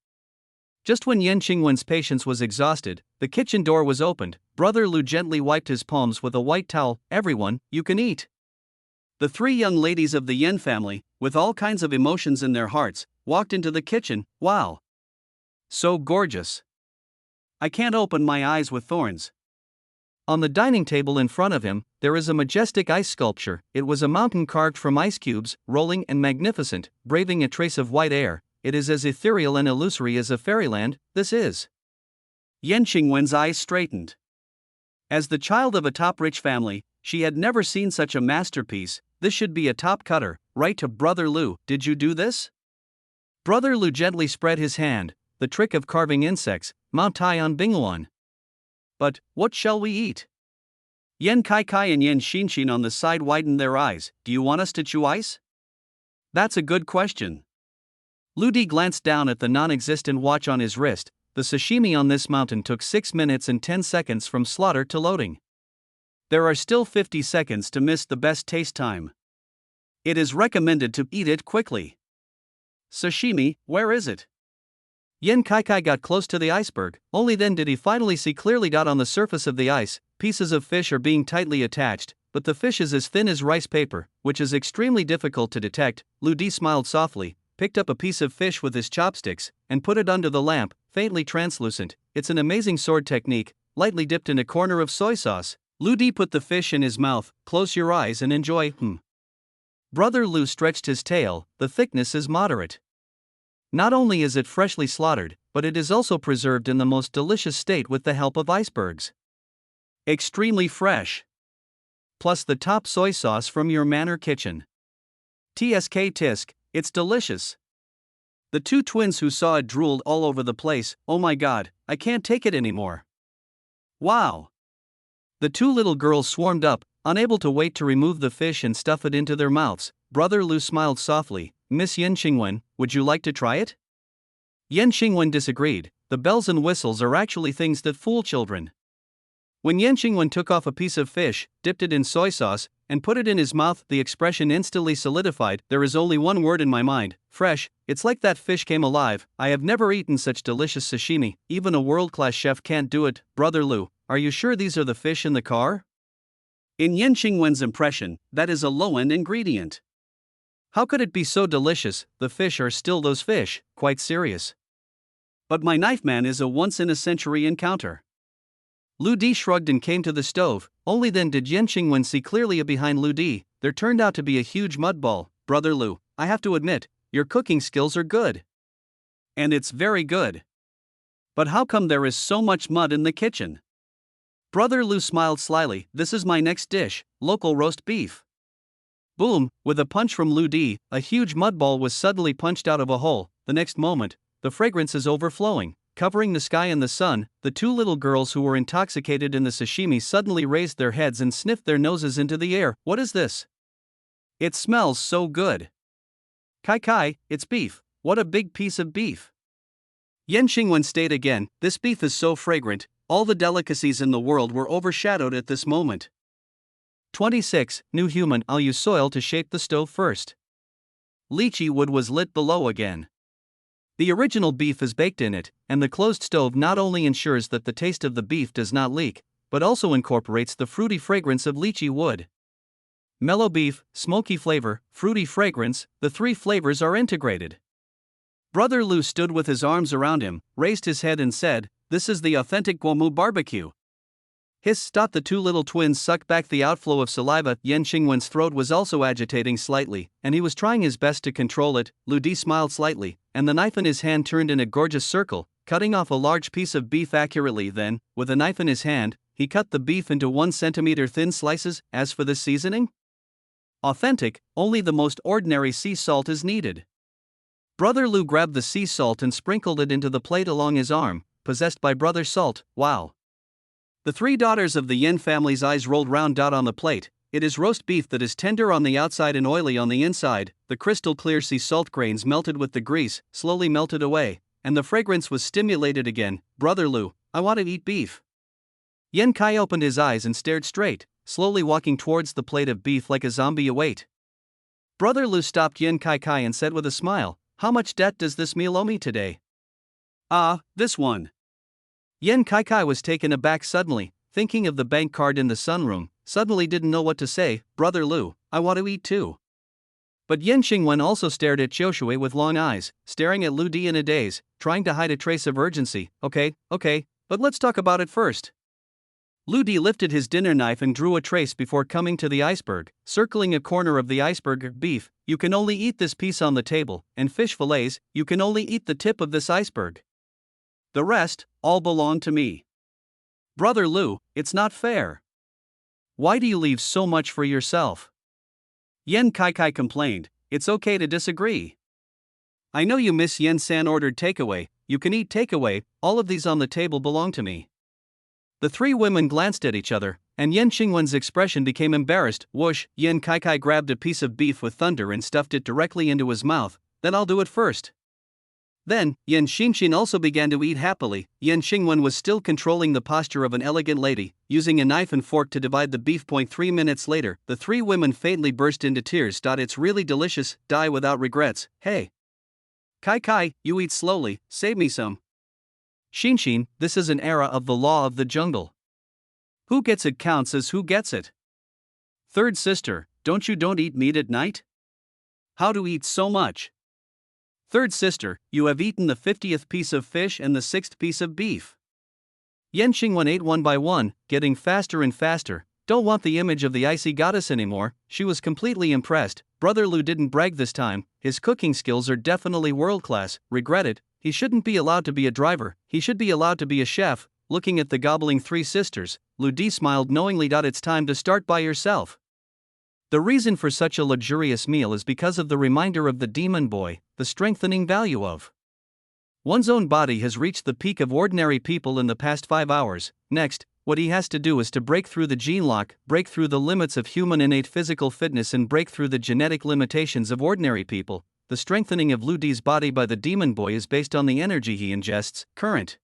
Just when Yan Xingwen's patience was exhausted, the kitchen door was opened. Brother Lu gently wiped his palms with a white towel. Everyone, you can eat. The three young ladies of the Yen family, with all kinds of emotions in their hearts, walked into the kitchen. Wow! So gorgeous. I can't open my eyes with thorns. On the dining table in front of him, there is a majestic ice sculpture. It was a mountain carved from ice cubes, rolling and magnificent, braving a trace of white air. It is as ethereal and illusory as a fairyland. This is. Yan Xingwen's eyes straightened. As the child of a top-rich family, she had never seen such a masterpiece. This should be a top cutter, right? To Brother Lu. Did you do this? Brother Lu gently spread his hand. The trick of carving insects, Mount Taiyan Bingluan. But, what shall we eat? Yan Kai and Yan Xinxin on the side widened their eyes. Do you want us to chew ice? That's a good question. Lu Di glanced down at the non-existent watch on his wrist. The sashimi on this mountain took 6 minutes and 10 seconds from slaughter to loading. There are still 50 seconds to miss the best taste time. It is recommended to eat it quickly. Sashimi, where is it? Yan Kai got close to the iceberg. Only then did he finally see clearly. On the surface of the ice, pieces of fish are being tightly attached, but the fish is as thin as rice paper, which is extremely difficult to detect. Lu Di smiled softly, picked up a piece of fish with his chopsticks, and put it under the lamp, faintly translucent. It's an amazing sword technique, lightly dipped in a corner of soy sauce. Lu Di put the fish in his mouth. Close your eyes and enjoy. Brother Lu stretched his tail. The thickness is moderate. Not only is it freshly slaughtered, but it is also preserved in the most delicious state with the help of icebergs. Extremely fresh. Plus the top soy sauce from your manor kitchen. Tisk, it's delicious. The two twins who saw it drooled all over the place. Oh my god, I can't take it anymore. Wow. The two little girls swarmed up, unable to wait to remove the fish and stuff it into their mouths. Brother Lu smiled softly. Miss Yan Xingwen, would you like to try it? Yan Xingwen disagreed. The bells and whistles are actually things that fool children. When Yan Xingwen took off a piece of fish, dipped it in soy sauce, and put it in his mouth, the expression instantly solidified. There is only one word in my mind: fresh. It's like that fish came alive. I have never eaten such delicious sashimi. Even a world-class chef can't do it. Brother Lu, are you sure these are the fish in the car? In Yan Xingwen's impression, that is a low-end ingredient. How could it be so delicious? The fish are still those fish, quite serious. But my knife man is a once-in-a-century encounter. Lu Di shrugged and came to the stove. Only then did Yan Xingwen see clearly behind Lu Di. There turned out to be a huge mud ball. Brother Lu, I have to admit, your cooking skills are good. And it's very good. But how come there is so much mud in the kitchen? Brother Lu smiled slyly. This is my next dish, local roast beef. Boom! With a punch from Lu Di, a huge mud ball was suddenly punched out of a hole. the next moment, the fragrance is overflowing, covering the sky and the sun. The two little girls who were intoxicated in the sashimi suddenly raised their heads and sniffed their noses into the air. What is this? It smells so good. Kai, it's beef. What a big piece of beef. Yan Xingwen stayed again, this beef is so fragrant, all the delicacies in the world were overshadowed at this moment. 26. New human. I'll use soil to shape the stove first. Lychee wood was lit below again. The original beef is baked in it, and the closed stove not only ensures that the taste of the beef does not leak, but also incorporates the fruity fragrance of lychee wood. Mellow beef, smoky flavor, fruity fragrance, the three flavors are integrated. Brother Lu stood with his arms around him, raised his head and said, "This is the authentic Guomu barbecue." The two little twins sucked back the outflow of saliva. Yan Xingwen's throat was also agitating slightly, and he was trying his best to control it. Lu Di smiled slightly, and the knife in his hand turned in a gorgeous circle, cutting off a large piece of beef accurately. Then, with a knife in his hand, he cut the beef into 1 centimeter thin slices. As for the seasoning? Authentic, only the most ordinary sea salt is needed. Brother Lu grabbed the sea salt and sprinkled it into the plate along his arm, possessed by Brother Salt. Wow. The three daughters of the Yen family's eyes rolled round. On the plate, it is roast beef that is tender on the outside and oily on the inside. The crystal clear sea salt grains melted with the grease, slowly melted away, and the fragrance was stimulated again. Brother Lu, I want to eat beef. Yan Kai opened his eyes and stared straight, slowly walking towards the plate of beef like a zombie await. Brother Lu stopped Yan Kai and said with a smile, "How much debt does this meal owe me today?" "Ah, this one." Yan Kai was taken aback suddenly, thinking of the bank card in the sunroom, suddenly didn't know what to say. "Brother Lu, I want to eat too." But Yan Xingwen also stared at Qiushui with long eyes, staring at Lu Di in a daze, trying to hide a trace of urgency. Okay, but let's talk about it first. Lu Di lifted his dinner knife and drew a trace before coming to the iceberg, circling a corner of the iceberg. Beef, you can only eat this piece on the table, and fish fillets, you can only eat the tip of this iceberg. The rest, all belong to me. Brother Lu, it's not fair. Why do you leave so much for yourself? Yan Kai complained, it's okay to disagree. I know you miss Yan-san ordered takeaway, you can eat takeaway, all of these on the table belong to me. The three women glanced at each other, and Yan Xingwen's expression became embarrassed. Whoosh, Yan Kai grabbed a piece of beef with thunder and stuffed it directly into his mouth. Then I'll do it first. Then, Yan Xingxin also began to eat happily. Yan Xingwen was still controlling the posture of an elegant lady, using a knife and fork to divide the beef. 3 minutes later, the three women faintly burst into tears. It's really delicious, die without regrets. Hey. Kai, you eat slowly, save me some. Xinxin, this is an era of the law of the jungle. Who gets it counts as who gets it. Third sister, don't eat meat at night? How to eat so much? Third sister, you have eaten the 50th piece of fish and the 6th piece of beef. Yan Xingwen ate one by one, getting faster and faster. Don't want the image of the icy goddess anymore. She was completely impressed. Brother Lu didn't brag this time, his cooking skills are definitely world class. Regret it, he shouldn't be allowed to be a driver, he should be allowed to be a chef. Looking at the gobbling three sisters, Lu Di smiled knowingly. It's time to start by yourself. The reason for such a luxurious meal is because of the reminder of the demon boy, the strengthening value of one's own body has reached the peak of ordinary people in the past 5 hours. Next, what he has to do is to break through the gene lock, break through the limits of human innate physical fitness, and break through the genetic limitations of ordinary people. The strengthening of Lu Di's body by the demon boy is based on the energy he ingests. Current.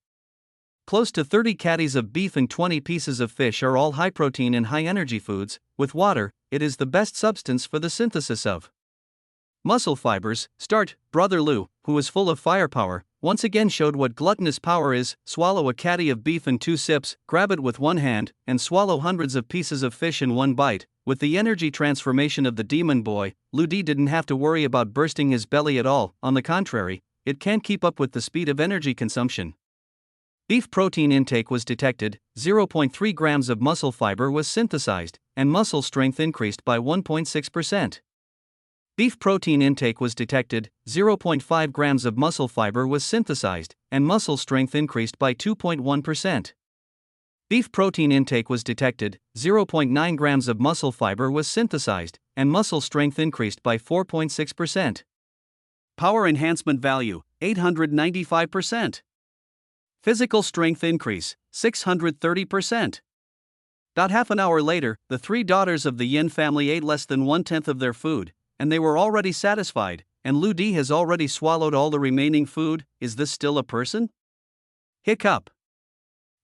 Close to 30 catties of beef and 20 pieces of fish are all high protein and high energy foods. With water, it is the best substance for the synthesis of muscle fibers. Brother Lu, who was full of firepower, once again showed what gluttonous power is. Swallow a catty of beef in 2 sips, grab it with one hand, and swallow hundreds of pieces of fish in 1 bite. With the energy transformation of the demon boy, Lu Di didn't have to worry about bursting his belly at all. On the contrary, it can't keep up with the speed of energy consumption. Beef protein intake was detected, 0.3 grams of muscle fiber was synthesized, and muscle strength increased by 1.6%. Beef protein intake was detected, 0.5 grams of muscle fiber was synthesized, and muscle strength increased by 2.1%. Beef protein intake was detected, 0.9 grams of muscle fiber was synthesized, and muscle strength increased by 4.6%. Power enhancement value, 895%. Physical strength increase, 630%. Half an hour later, the three daughters of the Yin family ate less than 1/10 of their food, and they were already satisfied, and Lu Di has already swallowed all the remaining food. Is this still a person? Hiccup.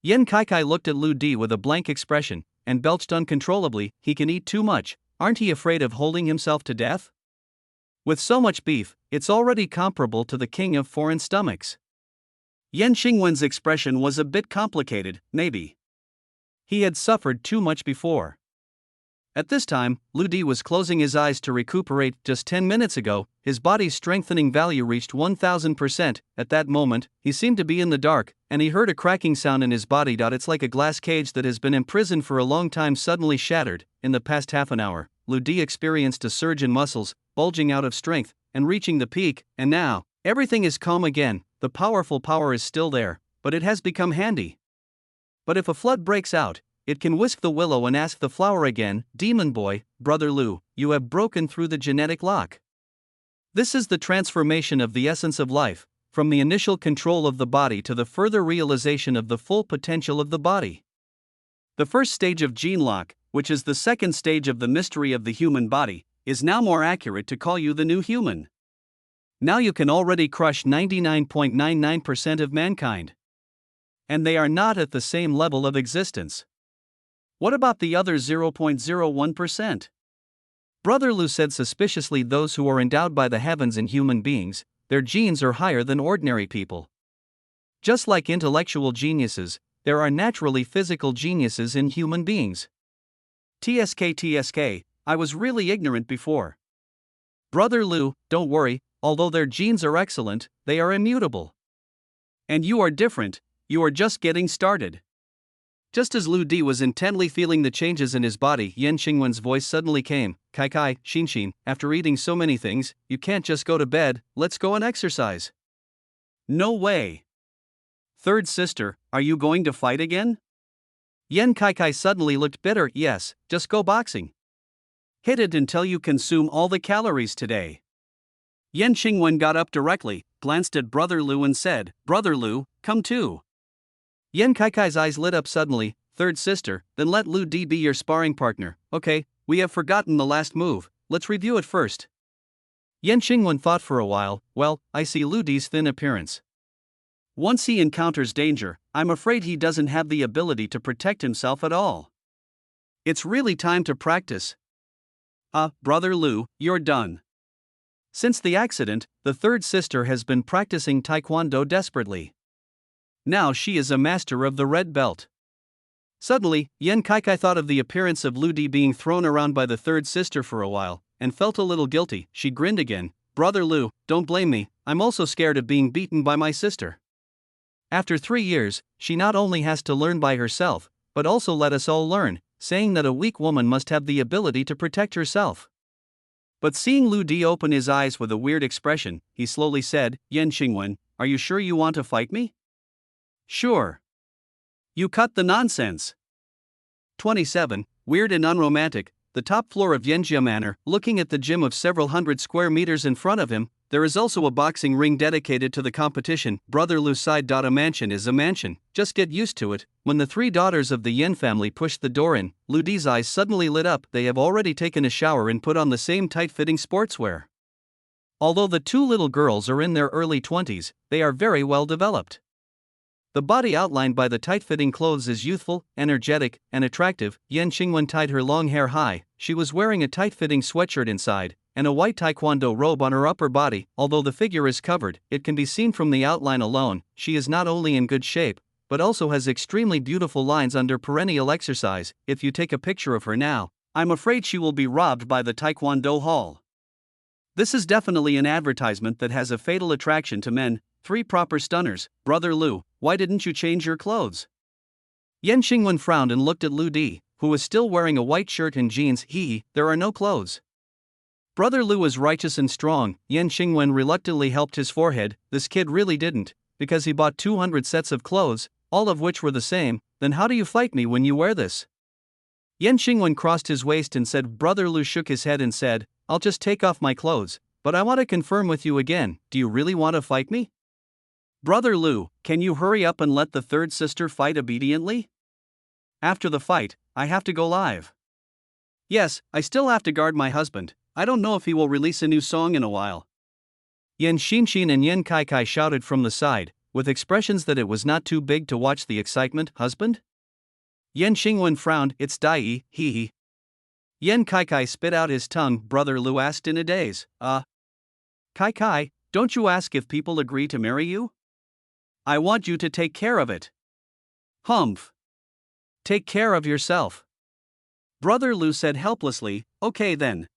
Yen Kaikai looked at Lu Di with a blank expression, and belched uncontrollably. He can eat too much, aren't he afraid of holding himself to death? With so much beef, it's already comparable to the king of foreign stomachs. Yen Xingwen's expression was a bit complicated, maybe. He had suffered too much before. At this time, Lu Di was closing his eyes to recuperate. Just 10 minutes ago, his body's strengthening value reached 1000%. At that moment, he seemed to be in the dark, and he heard a cracking sound in his body. It's like a glass cage that has been imprisoned for a long time suddenly shattered. In the past half an hour, Lu Di experienced a surge in muscles, bulging out of strength, and reaching the peak, and now, everything is calm again. The powerful power is still there, but it has become handy. But if a flood breaks out, it can whisk the willow and ask the flower again. Demon boy, Brother Lu, you have broken through the genetic lock. This is the transformation of the essence of life, from the initial control of the body to the further realization of the full potential of the body. The first stage of gene lock, which is the second stage of the mystery of the human body, is now more accurate to call you the new human. Now you can already crush 99.99% of mankind. And they are not at the same level of existence. What about the other 0.01%? Brother Lu said suspiciously. Those who are endowed by the heavens in human beings, their genes are higher than ordinary people. Just like intellectual geniuses, there are naturally physical geniuses in human beings. TSK, I was really ignorant before. Brother Lu, don't worry, although their genes are excellent, they are immutable. And you are different, you are just getting started. Just as Lu Di was intently feeling the changes in his body, Yen Xingwen's voice suddenly came. Kai, Xin, after eating so many things, you can't just go to bed, let's go and exercise. No way. Third sister, are you going to fight again? Yen Kai suddenly looked bitter. Yes, just go boxing. Hit it until you consume all the calories today. Yen Xingwen got up directly, glanced at Brother Lu and said, Brother Lu, come too. Yen Kaikai's eyes lit up suddenly. Third sister, then let Lu Di be your sparring partner. Okay, we have forgotten the last move, let's review it first. Yen Xingwen thought for a while. Well, I see Lu Di's thin appearance. Once he encounters danger, I'm afraid he doesn't have the ability to protect himself at all. It's really time to practice. Brother Lu, you're done. Since the accident, the third sister has been practicing taekwondo desperately. Now she is a master of the red belt. Suddenly, Yen Kaikai thought of the appearance of Lu Di being thrown around by the third sister for a while, and felt a little guilty. She grinned again. Brother Lu, don't blame me, I'm also scared of being beaten by my sister. After 3 years, she not only has to learn by herself, but also let us all learn, saying that a weak woman must have the ability to protect herself. But seeing Lu Di open his eyes with a weird expression, he slowly said, Yen Xingwen, are you sure you want to fight me? Sure. You cut the nonsense. 27. Weird and unromantic. The top floor of Yanjia Manor, looking at the gym of several hundred square meters in front of him, there is also a boxing ring dedicated to the competition. Brother Lu sighed. A mansion is a mansion, just get used to it. When the three daughters of the Yen family pushed the door in, Lu Di's eyes suddenly lit up. They have already taken a shower and put on the same tight-fitting sportswear. Although the two little girls are in their early 20s, they are very well developed. The body outlined by the tight-fitting clothes is youthful, energetic, and attractive. Yen Xingwen tied her long hair high. She was wearing a tight-fitting sweatshirt inside, and a white taekwondo robe on her upper body. Although the figure is covered, it can be seen from the outline alone. She is not only in good shape, but also has extremely beautiful lines under perennial exercise. If you take a picture of her now, I'm afraid she will be robbed by the taekwondo hall. This is definitely an advertisement that has a fatal attraction to men. 3 proper stunners. Brother Lu, why didn't you change your clothes? Yen Xingwen frowned and looked at Lu Di, who was still wearing a white shirt and jeans. There are no clothes. Brother Lu is righteous and strong. Yen Xingwen reluctantly helped his forehead. This kid really didn't, because he bought 200 sets of clothes, all of which were the same. Then how do you fight me when you wear this? Yen Xingwen crossed his waist and said. Brother Lu shook his head and said, I'll just take off my clothes, but I want to confirm with you again, do you really want to fight me? Brother Lu, can you hurry up and let the third sister fight obediently? After the fight, I have to go live. Yes, I still have to guard my husband. I don't know if he will release a new song in a while. Yan Xinxin and Yan Kaikai shouted from the side, with expressions that it was not too big to watch the excitement. Husband? Yan Xingwen frowned. It's Dai, hee hee. Yan Kaikai spit out his tongue. Brother Lu asked in a daze. Kaikai, don't you ask if people agree to marry you? I want you to take care of it. Humph. Take care of yourself. Brother Lu said helplessly. Okay then.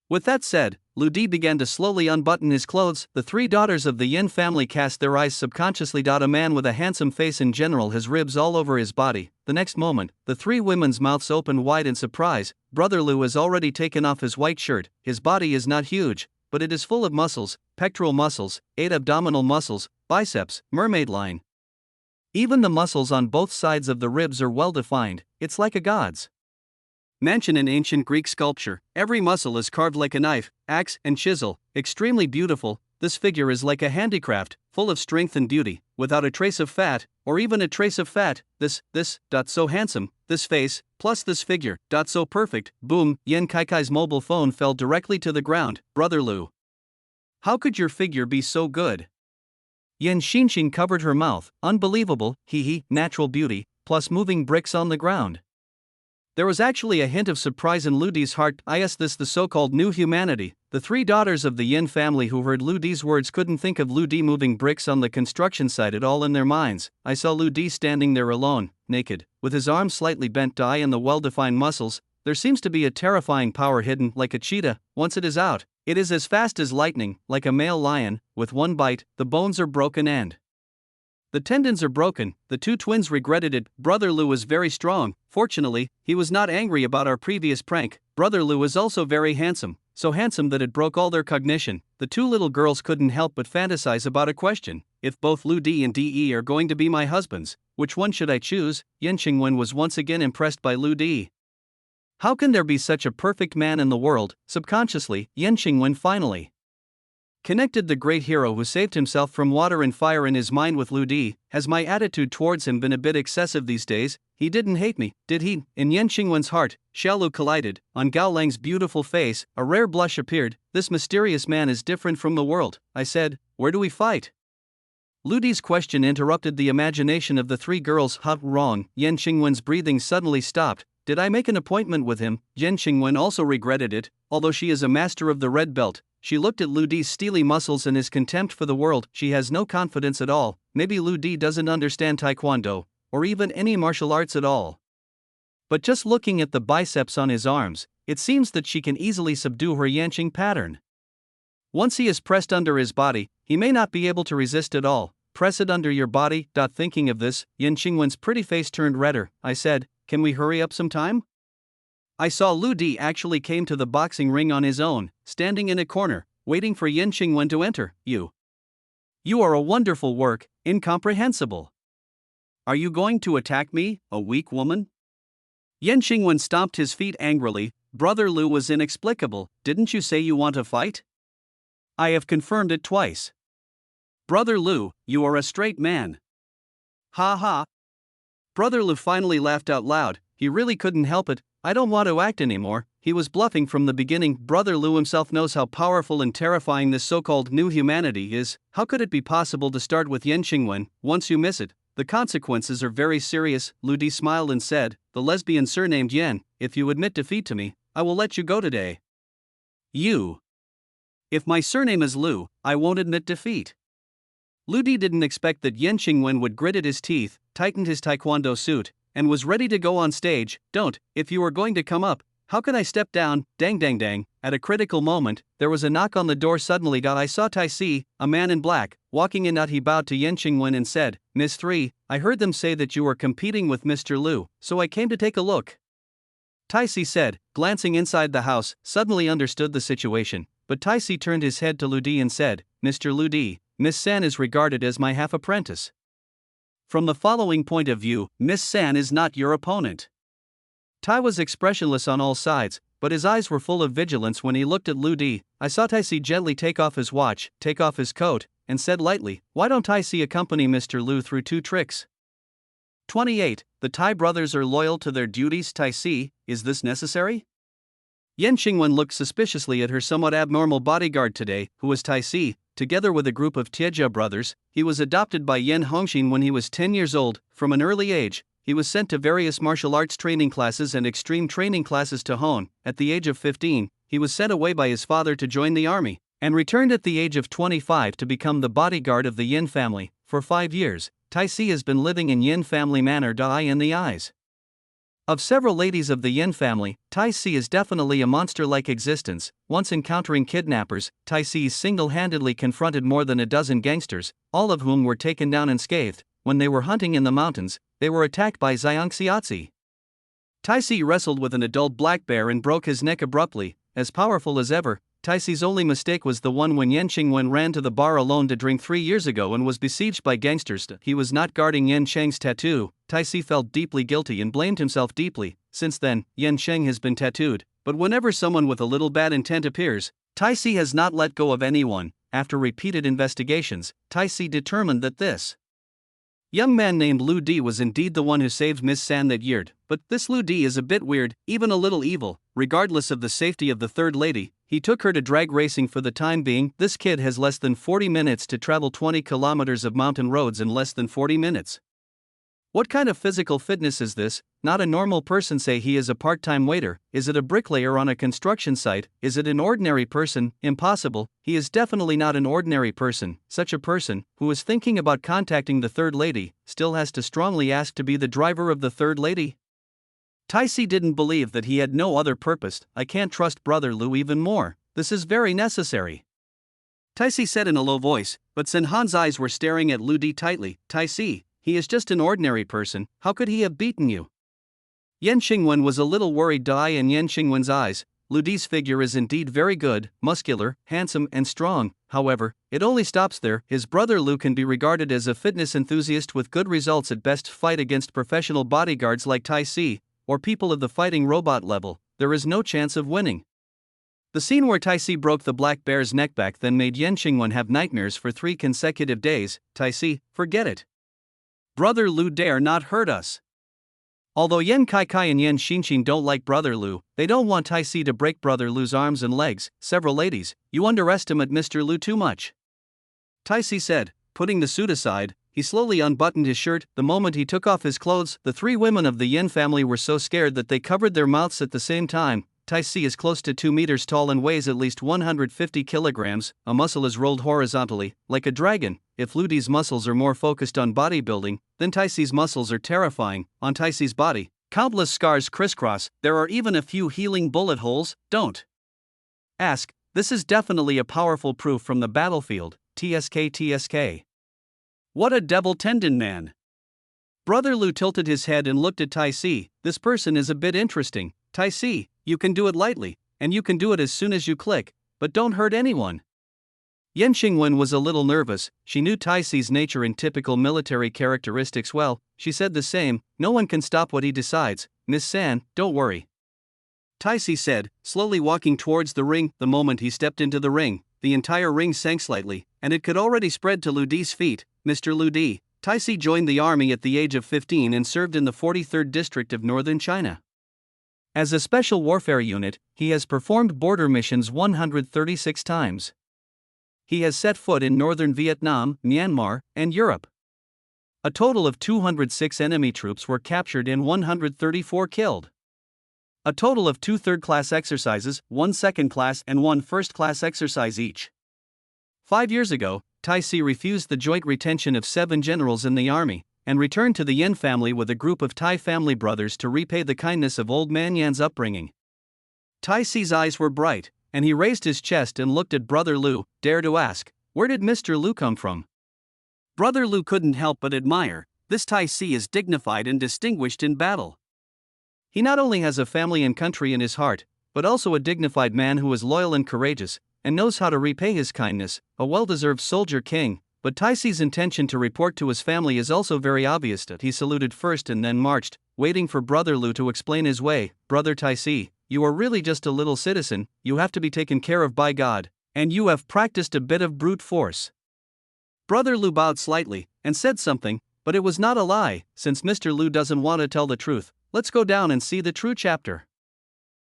With that said, Lu Di began to slowly unbutton his clothes. The three daughters of the Yin family cast their eyes subconsciously. A man with a handsome face in general has ribs all over his body. The next moment, the three women's mouths opened wide in surprise. Brother Lu has already taken off his white shirt. His body is not huge, but it is full of muscles, pectoral muscles, 8 abdominal muscles, biceps, mermaid line. Even the muscles on both sides of the ribs are well defined. It's like a god's mansion in ancient Greek sculpture. Every muscle is carved like a knife, axe, and chisel. Extremely beautiful, this figure is like a handicraft, full of strength and beauty, without a trace of fat, or even a trace of fat. So handsome, this face, plus this figure, so perfect. Boom, Yan Kaikai's mobile phone fell directly to the ground. Brother Lu, how could your figure be so good? Yan Xinxin covered her mouth. Unbelievable, hee hee, natural beauty, plus moving bricks on the ground. There was actually a hint of surprise in Lu Di's heart. Is this the so-called new humanity? The three daughters of the Yin family who heard Lu Di's words couldn't think of Lu Di moving bricks on the construction site at all in their minds. I saw Lu Di standing there alone, naked, with his arms slightly bent and the well-defined muscles. There seems to be a terrifying power hidden, like a cheetah. Once it is out, it is as fast as lightning, like a male lion. With one bite, the bones are broken and the tendons are broken. The two twins regretted it. Brother Lu was very strong. Fortunately, he was not angry about our previous prank. Brother Lu was also very handsome, so handsome that it broke all their cognition. The two little girls couldn't help but fantasize about a question. If both Lu Di and De are going to be my husbands, which one should I choose? Yan Qingwen was once again impressed by Lu Di. How can there be such a perfect man in the world? Subconsciously, Yan Qingwen finally connected the great hero who saved himself from water and fire in his mind with Lu Di. Has my attitude towards him been a bit excessive these days? He didn't hate me, did he? In Yan Qingwen's heart, Xiaolu collided. On Gao Lang's beautiful face, a rare blush appeared. This mysterious man is different from the world. I said, where do we fight? Lu Di's question interrupted the imagination of the three girls. Wrong. Yan Qingwen's breathing suddenly stopped. Did I make an appointment with him? Yan Qingwen also regretted it. Although she is a master of the red belt, she looked at Lu Di's steely muscles and his contempt for the world. She has no confidence at all. Maybe Lu Di doesn't understand taekwondo, or even any martial arts at all. But just looking at the biceps on his arms, it seems that she can easily subdue her Yanqing pattern. Once he is pressed under his body, he may not be able to resist at all. Press it under your body. Thinking of this, Yan Qingwen's pretty face turned redder. I said, can we hurry up some time? I saw Lu Di actually came to the boxing ring on his own, standing in a corner, waiting for Yan Qingwen to enter. You are a wonderful work, incomprehensible. Are you going to attack me, a weak woman? Yan Qingwen stomped his feet angrily. Brother Lu was inexplicable. Didn't you say you want to fight? I have confirmed it twice. Brother Lu, you are a straight man. Ha ha. Brother Lu finally laughed out loud. He really couldn't help it. I don't want to act anymore. He was bluffing from the beginning. Brother Lu himself knows how powerful and terrifying this so-called new humanity is. How could it be possible to start with Yan Qingwen? Once you miss it, the consequences are very serious. Lu Di smiled and said, the lesbian surnamed Yan, if you admit defeat to me, I will let you go today. You. If my surname is Lu, I won't admit defeat. Lu Di didn't expect that Yan Qingwen would gritted his teeth, tightened his taekwondo suit, and was ready to go on stage. Don't, if you are going to come up, how can I step down? Dang dang dang. At a critical moment, there was a knock on the door. Suddenly I saw Tai Si, a man in black, walking in. He bowed to Yan Qingwen and said, Miss 3, I heard them say that you were competing with Mr. Lu, so I came to take a look. Tai Si said, glancing inside the house, suddenly understood the situation, but Tai Si turned his head to Lu Di and said, Mr. Lu Di, Miss San is regarded as my half-apprentice. From the following point of view, Miss San is not your opponent. Tai was expressionless on all sides, but his eyes were full of vigilance when he looked at Lu Di. I saw Tai Si gently take off his watch, take off his coat, and said lightly, "Why don't I see accompany Mr. Lu through 2 tricks?" 28. The Tai brothers are loyal to their duties. Tai Si, is this necessary? Yan Xingwen looked suspiciously at her somewhat abnormal bodyguard today, who was Tai Si. Together with a group of Tiejia brothers, he was adopted by Yan Hongxin when he was 10 years old. From an early age, he was sent to various martial arts training classes and extreme training classes to hone. At the age of 15, he was sent away by his father to join the army, and returned at the age of 25 to become the bodyguard of the Yin family. For 5 years, Tai Si has been living in Yin family manor. In the eyes of several ladies of the Yin family, Tai Si is definitely a monster-like existence. Once encountering kidnappers, Tai Si single-handedly confronted more than a dozen gangsters, all of whom were taken down unscathed. When they were hunting in the mountains, they were attacked by Xiang Xiaozi. Tai Si wrestled with an adult black bear and broke his neck abruptly. As powerful as ever, Tai Si's only mistake was the one when Yan Qingwen ran to the bar alone to drink 3 years ago and was besieged by gangsters. He was not guarding Yan Sheng's tattoo. Tai Si felt deeply guilty and blamed himself deeply. Since then, Yan Sheng has been tattooed, but whenever someone with a little bad intent appears, Tai Si has not let go of anyone. After repeated investigations, Tai Si determined that this young man named Lu Di was indeed the one who saved Miss San that year, but this Lu Di is a bit weird, even a little evil. Regardless of the safety of the third lady, he took her to drag racing for the time being. This kid has less than 40 minutes to travel 20 kilometers of mountain roads in less than 40 minutes. What kind of physical fitness is this? Not a normal person. Say he is a part-time waiter. Is it a bricklayer on a construction site? Is it an ordinary person? Impossible. He is definitely not an ordinary person. Such a person, who is thinking about contacting the third lady, still has to strongly ask to be the driver of the third lady? Tai Si didn't believe that he had no other purpose. I can't trust Brother Lu even more. This is very necessary, Tai Si said in a low voice, but Sen Han's eyes were staring at Lu Di tightly. Tai Si, he is just an ordinary person. How could he have beaten you? Yan Qingwen was a little worried. In Yan Qingwen's eyes, Lu Di's figure is indeed very good, muscular, handsome, and strong. However, it only stops there. His brother Lu can be regarded as a fitness enthusiast with good results at best. Fight against professional bodyguards like Tai Si, or people of the fighting robot level, there is no chance of winning. The scene where Tai Si broke the black bear's neck back then made Yan Qingwen have nightmares for 3 consecutive days. Tai Si, forget it. Brother Lu dare not hurt us. Although Yan Kai Kai and Yan Xinxin don't like Brother Lu, they don't want Tai Si to break Brother Lu's arms and legs. Several ladies, you underestimate Mr. Lu too much, Tai Si said. Putting the suit aside, he slowly unbuttoned his shirt. The moment he took off his clothes, the 3 women of the Yin family were so scared that they covered their mouths at the same time. Tai Si is close to 2 meters tall and weighs at least 150 kilograms. A muscle is rolled horizontally, like a dragon. If Lu Di's muscles are more focused on bodybuilding, then Tai Si's muscles are terrifying. On Tai Si's body, countless scars crisscross. There are even a few healing bullet holes. Don't ask. This is definitely a powerful proof from the battlefield. TSK. What a devil tendon man. Brother Lu tilted his head and looked at Tai Si. This person is a bit interesting. Tai Si, you can do it lightly, and you can do it as soon as you click, but don't hurt anyone. Yan Qingwen was a little nervous. She knew Tai Si's nature and typical military characteristics well. She said the same. No one can stop what he decides. Miss San, don't worry, Tai Si said, slowly walking towards the ring. The moment he stepped into the ring, the entire ring sank slightly, and it could already spread to Lu Di's feet. Mr. Lu Di, Tai Si joined the army at the age of 15 and served in the 43rd district of northern China. As a special warfare unit, he has performed border missions 136 times. He has set foot in northern Vietnam, Myanmar, and Europe. A total of 206 enemy troops were captured and 134 killed. A total of 2 third-class exercises, 1 second-class and 1 first-class exercise each. 5 years ago, Tai Si refused the joint retention of 7 generals in the army, and returned to the Yin family with a group of Tai family brothers to repay the kindness of old man Yan's upbringing. Tai Si's eyes were bright, and he raised his chest and looked at Brother Lu. Dare to ask, where did Mr. Lu come from? Brother Lu couldn't help but admire. This Tai Si is dignified and distinguished in battle. He not only has a family and country in his heart, but also a dignified man who is loyal and courageous, and knows how to repay his kindness, a well-deserved soldier king. But Tai Si's intention to report to his family is also very obvious. He saluted first and then marched, waiting for Brother Lu to explain his way. Brother Tai Si, you are really just a little citizen, you have to be taken care of by God, and you have practiced a bit of brute force. Brother Lu bowed slightly and said something, but it was not a lie. Since Mr. Lu doesn't want to tell the truth, let's go down and see the true chapter.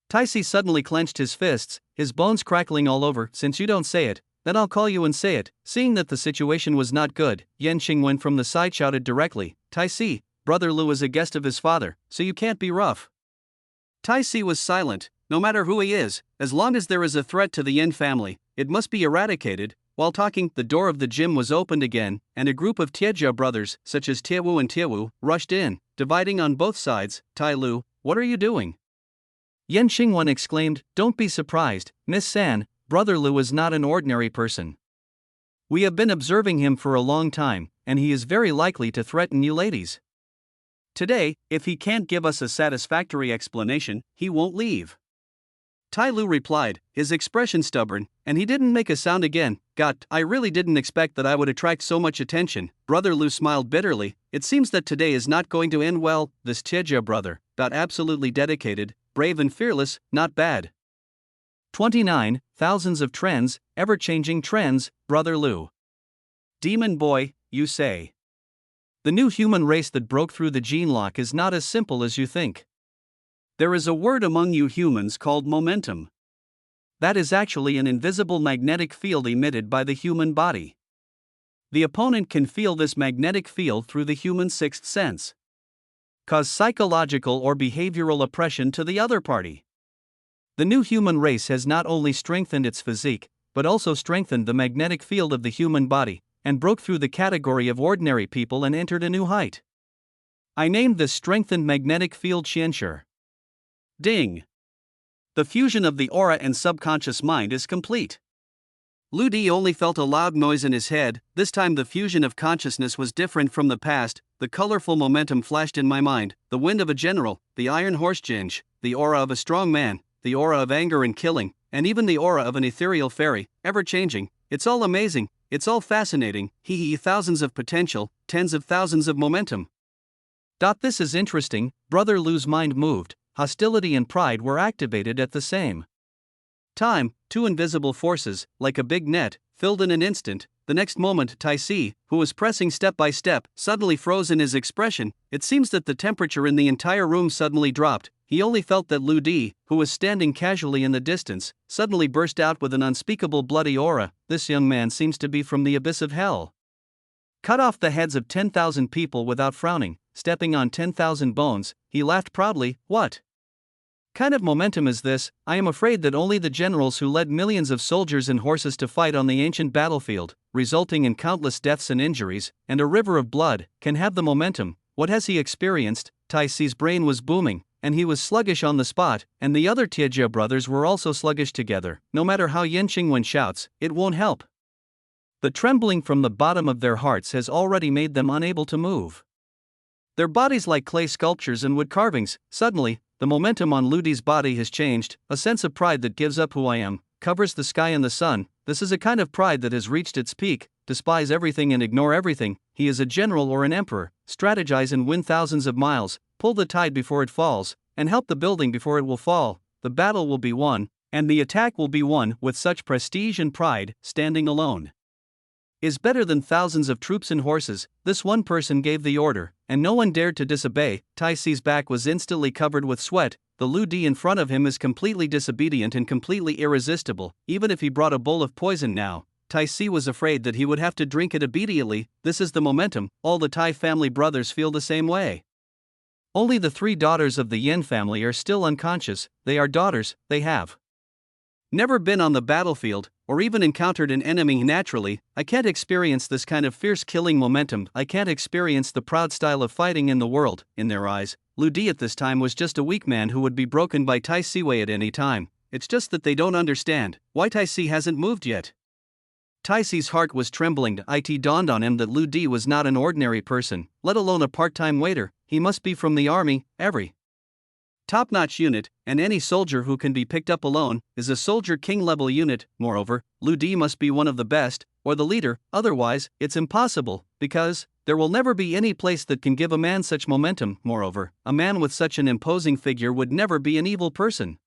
Taisi suddenly clenched his fists, his bones crackling all over. Since you don't say it, then I'll call you and say it. Seeing that the situation was not good, Yan Xingwen from the side shouted directly, Taisi, Brother Lu is a guest of his father, so you can't be rough. Taisi was silent. No matter who he is, as long as there is a threat to the Yin family, it must be eradicated. While talking, the door of the gym was opened again, and a group of Tiejia brothers, such as Tiewu and Tiewu, rushed in, dividing on both sides. Tai Lu, what are you doing? Yan Xingwen exclaimed, don't be surprised, Miss San, Brother Lu is not an ordinary person. We have been observing him for a long time, and he is very likely to threaten you ladies. Today, if he can't give us a satisfactory explanation, he won't leave. Tai Lu replied, his expression stubborn, and he didn't make a sound again. I really didn't expect that I would attract so much attention. Brother Lu smiled bitterly. It seems that today is not going to end well. This Tiejia brother, absolutely dedicated, brave and fearless, not bad. 29. Thousands of trends, ever-changing trends, Brother Lu. Demon boy, you say. The new human race that broke through the gene lock is not as simple as you think. There is a word among you humans called momentum. That is actually an invisible magnetic field emitted by the human body. The opponent can feel this magnetic field through the human sixth sense. Cause psychological or behavioral oppression to the other party. The new human race has not only strengthened its physique, but also strengthened the magnetic field of the human body, and broke through the category of ordinary people and entered a new height. I named this strengthened magnetic field Qianshi. Ding! The fusion of the aura and subconscious mind is complete. Lu Di only felt a loud noise in his head. This time the fusion of consciousness was different from the past. The colorful momentum flashed in my mind, the wind of a general, the iron horse Jinj, the aura of a strong man, the aura of anger and killing, and even the aura of an ethereal fairy, ever-changing. It's all amazing, it's all fascinating. Thousands of potential, tens of thousands of momentum. This is interesting. Brother Lu's mind moved. Hostility and pride were activated at the same time. Two invisible forces, like a big net, filled in an instant. The next moment, Taisi, who was pressing step by step, suddenly froze in his expression. It seems that the temperature in the entire room suddenly dropped. He only felt that Lu Di, who was standing casually in the distance, suddenly burst out with an unspeakable bloody aura. This young man seems to be from the abyss of hell. Cut off the heads of 10,000 people without frowning, stepping on 10,000 bones. He laughed proudly. What kind of momentum is this? I am afraid that only the generals who led millions of soldiers and horses to fight on the ancient battlefield, resulting in countless deaths and injuries, and a river of blood, can have the momentum. What has he experienced? Taisi's brain was booming, and he was sluggish on the spot, and the other Tiejia brothers were also sluggish together. No matter how Yan Xingwen shouts, it won't help. The trembling from the bottom of their hearts has already made them unable to move. Their bodies like clay sculptures and wood carvings. Suddenly, the momentum on Lu Di's body has changed. A sense of pride that gives up who I am, covers the sky and the sun. This is a kind of pride that has reached its peak. Despise everything and ignore everything. He is a general or an emperor. Strategize and win thousands of miles. Pull the tide before it falls, and help the building before it will fall. The battle will be won, and the attack will be won with such prestige and pride. Standing alone is better than thousands of troops and horses. This one person gave the order, and no one dared to disobey. Taisi's back was instantly covered with sweat. The Lu Di in front of him is completely disobedient and completely irresistible. Even if he brought a bowl of poison now, Taisi was afraid that he would have to drink it immediately. This is the momentum. All the Tai family brothers feel the same way. Only the three daughters of the Yin family are still unconscious. They are daughters, they have never been on the battlefield, or even encountered an enemy naturally. I can't experience this kind of fierce killing momentum. I can't experience the proud style of fighting in the world. In their eyes, Lu Di at this time was just a weak man who would be broken by Tai Siwei at any time. It's just that they don't understand why Tai Si hasn't moved yet. Tai Si's heart was trembling. It dawned on him that Lu Di was not an ordinary person, let alone a part-time waiter. He must be from the army. Every top-notch unit, and any soldier who can be picked up alone, is a soldier king-level unit. Moreover, Lu Di must be one of the best, or the leader. Otherwise, it's impossible, because there will never be any place that can give a man such momentum. Moreover, a man with such an imposing figure would never be an evil person.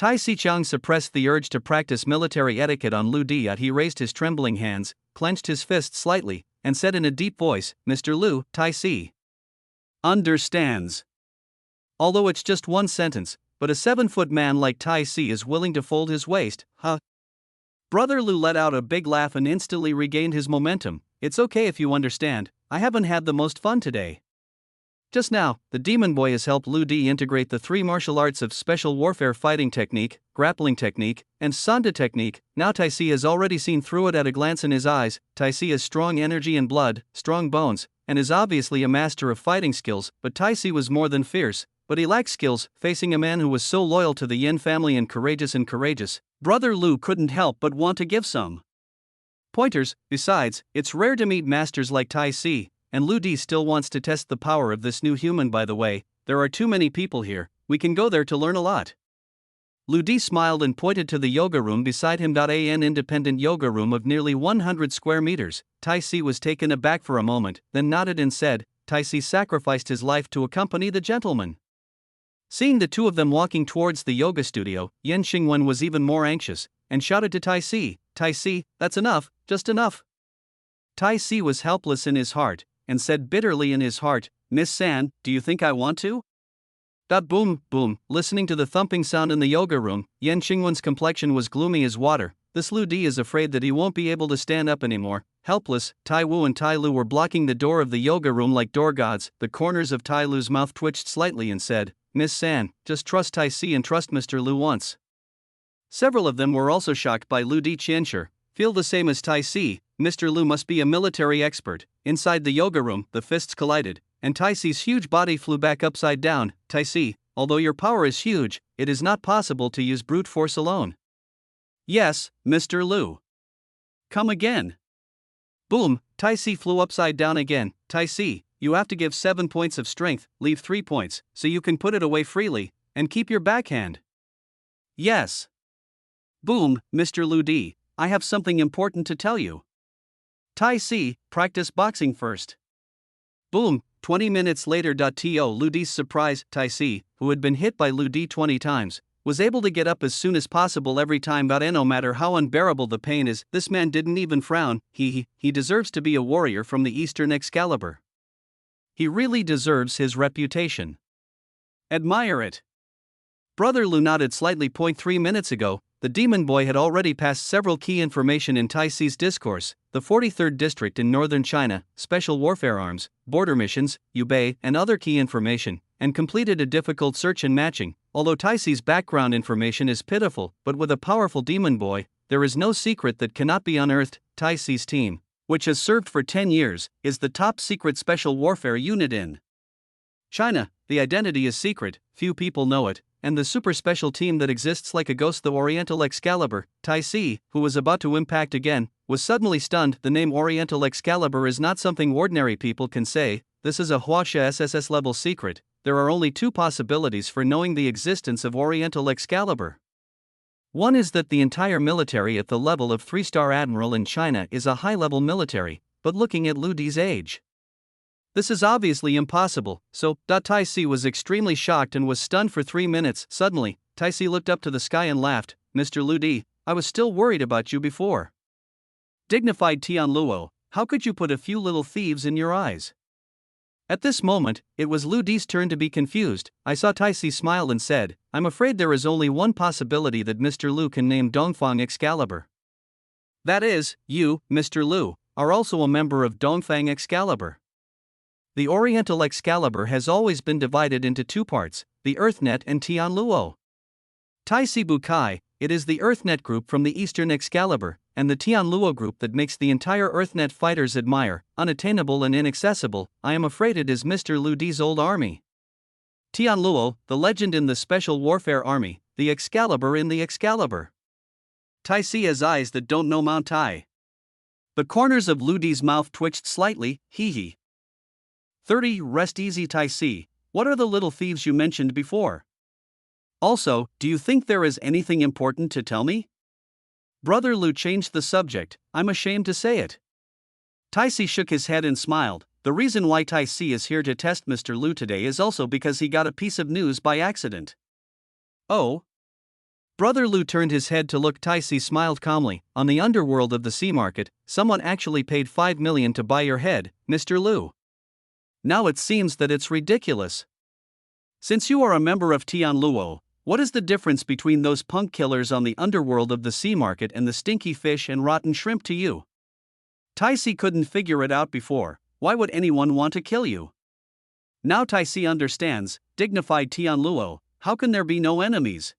Tai Sichang suppressed the urge to practice military etiquette on Lu Di. He raised his trembling hands, clenched his fists slightly, and said in a deep voice, "Mr. Lu, Tai Si understands." Although it's just one sentence, but a 7-foot man like Tai Si is willing to fold his waist, huh? Brother Lu let out a big laugh and instantly regained his momentum. "It's okay if you understand, I haven't had the most fun today." Just now, the demon boy has helped Lu Di integrate the 3 martial arts of special warfare: fighting technique, grappling technique, and Sanda technique. Now Tai Si has already seen through it at a glance in his eyes. Tai Si has strong energy and blood, strong bones, and is obviously a master of fighting skills, but Tai Si was more than fierce, but he lacked skills. Facing a man who was so loyal to the Yin family and courageous, Brother Lu couldn't help but want to give some pointers. Besides, it's rare to meet masters like Tai Si, and Lu Di still wants to test the power of this new human. "By the way, there are too many people here, we can go there to learn a lot." Lu Di smiled and pointed to the yoga room beside him. An independent yoga room of nearly 100 square meters. Tai Si was taken aback for a moment, then nodded and said, "Tai Si sacrificed his life to accompany the gentleman." Seeing the two of them walking towards the yoga studio, Yen Xingwen was even more anxious, and shouted to Tai Si, "Tai Si, that's enough, just enough." Tai Si was helpless in his heart, and said bitterly in his heart, "Miss San, do you think I want to?" Boom, boom. Listening to the thumping sound in the yoga room, Yen Xingwen's complexion was gloomy as water. This Lu Di is afraid that he won't be able to stand up anymore. Helpless, Tai Wu and Tai Lu were blocking the door of the yoga room like door gods. The corners of Tai Lu's mouth twitched slightly and said, "Miss San, just trust Tai Si and trust Mr. Lu once." Several of them were also shocked by Lu Di. "Qianshi, feel the same as Tai Si, Mr. Lu must be a military expert." Inside the yoga room, the fists collided, and Tai Si's huge body flew back upside down. "Tai Si, although your power is huge, it is not possible to use brute force alone." "Yes, Mr. Lu." "Come again." Boom, Tai Si flew upside down again. "Tai Si, you have to give 7 points of strength, leave 3 points, so you can put it away freely, and keep your backhand." "Yes." Boom, "Mr. Lu Di, I have something important to tell you." "Tai Si, practice boxing first." Boom, 20 minutes later. To Lu Di's surprise, Tai Si, who had been hit by Lu Di 20 times, was able to get up as soon as possible every time. No matter how unbearable the pain is, this man didn't even frown. He deserves to be a warrior from the Eastern Excalibur. He really deserves his reputation. Admire it. Brother Lu nodded slightly. 3 minutes ago, the demon boy had already passed several key information in Tai Si's discourse: the 43rd district in northern China, special warfare arms, border missions, Yubei, and other key information, and completed a difficult search and matching. Although Tai Si's background information is pitiful, but with a powerful demon boy, there is no secret that cannot be unearthed. Tai Si's team, which has served for 10 years, is the top secret special warfare unit in China. The identity is secret, few people know it, and the super special team that exists like a ghost, the Oriental Excalibur. Tai Si, who was about to impact again, was suddenly stunned. The name Oriental Excalibur is not something ordinary people can say. This is a Huaxia SSS level secret. There are only 2 possibilities for knowing the existence of Oriental Excalibur. One is that the entire military at the level of 3-star admiral in China is a high-level military, but looking at Lu Di's age, this is obviously impossible. So, Tai Si was extremely shocked and was stunned for 3 minutes. Suddenly, Tai Si looked up to the sky and laughed. "Mr. Lu Di, I was still worried about you before." Dignified Tian Luo, how could you put a few little thieves in your eyes? At this moment, it was Lu Di's turn to be confused. I saw Tai Si smile and said, "I'm afraid there is only one possibility that Mr. Lu can name Dongfang Excalibur. That is, you, Mr. Lu, are also a member of Dongfang Excalibur." The Oriental Excalibur has always been divided into 2 parts, the Earthnet and Tian Luo. Tai Si Bukai, it is the Earthnet group from the Eastern Excalibur, and the Tian Luo group that makes the entire Earthnet fighters admire, unattainable and inaccessible. I am afraid it is Mr. Lu Di's old army. Tian Luo, the legend in the Special Warfare Army, the Excalibur in the Excalibur. Tai Si has eyes that don't know Mount Tai. The corners of Lu Di's mouth twitched slightly. Hee. 30. Rest easy, Tai Si. What are the little thieves you mentioned before? Also, do you think there is anything important to tell me? Brother Lu changed the subject. I'm ashamed to say it. Tai Si shook his head and smiled. The reason why Tai Si is here to test Mr. Lu today is also because he got a piece of news by accident. Oh? Brother Lu turned his head to look. Taisi smiled calmly. On the underworld of the sea market, someone actually paid 5 million to buy your head, Mr. Lu. Now it seems that it's ridiculous. Since you are a member of Tianluo, what is the difference between those punk killers on the underworld of the sea market and the stinky fish and rotten shrimp to you? Taisi couldn't figure it out before. Why would anyone want to kill you? Now Taisi understands, dignified Tianluo, how can there be no enemies?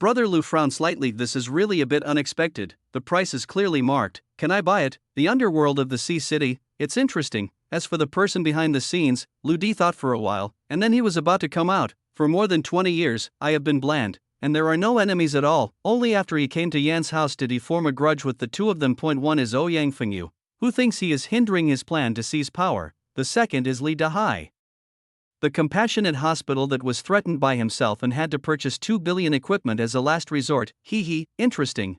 Brother Lu frowned slightly. This is really a bit unexpected. The price is clearly marked. Can I buy it? The underworld of the sea city, it's interesting. As for the person behind the scenes, Lu Di thought for a while, and then he was about to come out. For more than 20 years, I have been bland, and there are no enemies at all. Only after he came to Yan's house did he form a grudge with the two of them. One is Ouyang Fengyu, who thinks he is hindering his plan to seize power. The second is Li Dahai, the compassionate hospital that was threatened by himself and had to purchase 2 billion equipment as a last resort. Interesting.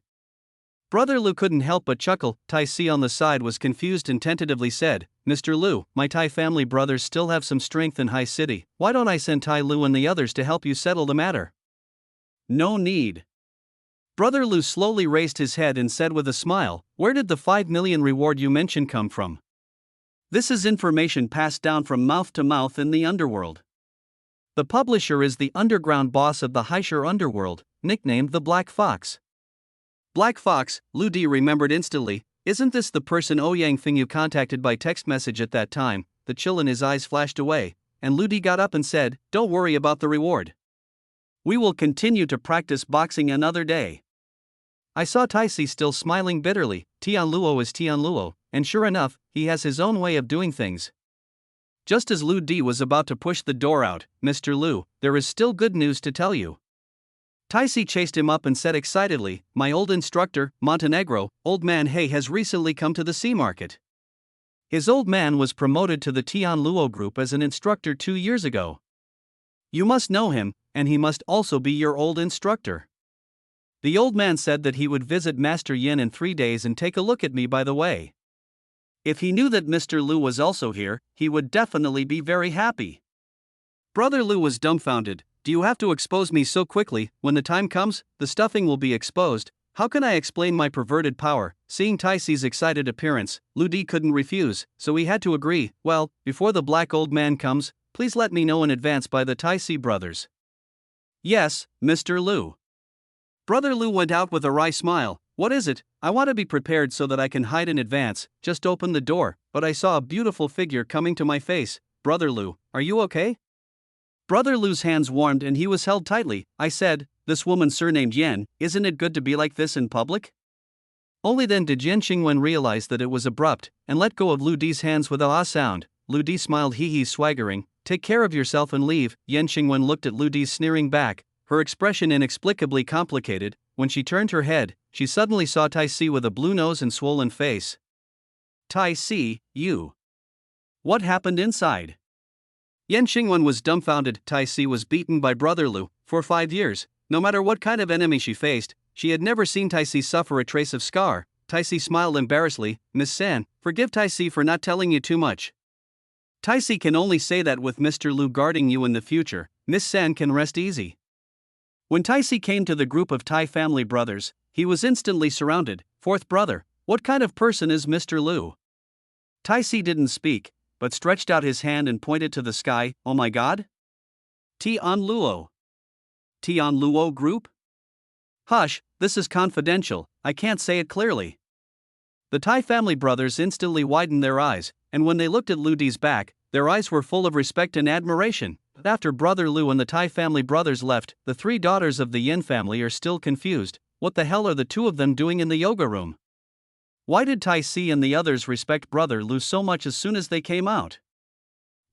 Brother Lu couldn't help but chuckle. Tai Si on the side was confused and tentatively said, Mr. Lu, my Tai family brothers still have some strength in High City. Why don't I send Tai Lu and the others to help you settle the matter? No need. Brother Lu slowly raised his head and said with a smile, where did the 5 million reward you mentioned come from? This is information passed down from mouth to mouth in the underworld. The publisher is the underground boss of the Haisher underworld, nicknamed the Black Fox. Black Fox, Lu Di remembered instantly. Isn't this the person Ouyang Fengyu contacted by text message at that time? The chill in his eyes flashed away, and Lu Di got up and said, don't worry about the reward. We will continue to practice boxing another day. I saw Taisi still smiling bitterly. Tianluo is Tianluo, and sure enough, he has his own way of doing things. Just as Lu Di was about to push the door out, Mr. Lu, there is still good news to tell you. Taisi chased him up and said excitedly, my old instructor, Montenegro, Old Man He has recently come to the sea market. His old man was promoted to the Tianluo group as an instructor 2 years ago. You must know him, and he must also be your old instructor. The old man said that he would visit Master Yin in 3 days and take a look at me by the way. If he knew that Mr. Lu was also here, he would definitely be very happy. Brother Lu was dumbfounded. Do you have to expose me so quickly? When the time comes, the stuffing will be exposed. How can I explain my perverted power? Seeing Taisi's excited appearance, Lu Di couldn't refuse, so he had to agree. Well, before the black old man comes, please let me know in advance by the Taisi brothers. Yes, Mr. Lu. Brother Lu went out with a wry smile. What is it? I want to be prepared so that I can hide in advance. Just open the door, but I saw a beautiful figure coming to my face. Brother Lu, are you okay? Brother Lu's hands warmed and he was held tightly. I said, this woman surnamed Yan, isn't it good to be like this in public? Only then did Yan Xingwen realize that it was abrupt, and let go of Lu Di's hands with a ah sound. Lu Di smiled, swaggering. Take care of yourself and leave. Yan Xingwen looked at Lu Di's sneering back, her expression inexplicably complicated. When she turned her head, she suddenly saw Tai Si with a blue nose and swollen face. Tai Si, you. What happened inside? Yan Xingwen was dumbfounded. Tai Si was beaten by Brother Lu for 5 years. No matter what kind of enemy she faced, she had never seen Tai Si suffer a trace of scar. Tai Si smiled embarrassedly. Miss San, forgive Tai Si for not telling you too much. Tai Si can only say that with Mr. Lu guarding you in the future, Miss San can rest easy. When Taisi came to the group of Tai family brothers, he was instantly surrounded. Fourth brother, what kind of person is Mr. Lu? Taisi didn't speak, but stretched out his hand and pointed to the sky. Oh my god? Tianluo. Tianluo group? Hush, this is confidential, I can't say it clearly. The Tai family brothers instantly widened their eyes, and when they looked at Lu Di's back, their eyes were full of respect and admiration. After Brother Lu and the Tai family brothers left, the 3 daughters of the Yin family are still confused. What the hell are the 2 of them doing in the yoga room? Why did Tai Si and the others respect Brother Lu so much as soon as they came out?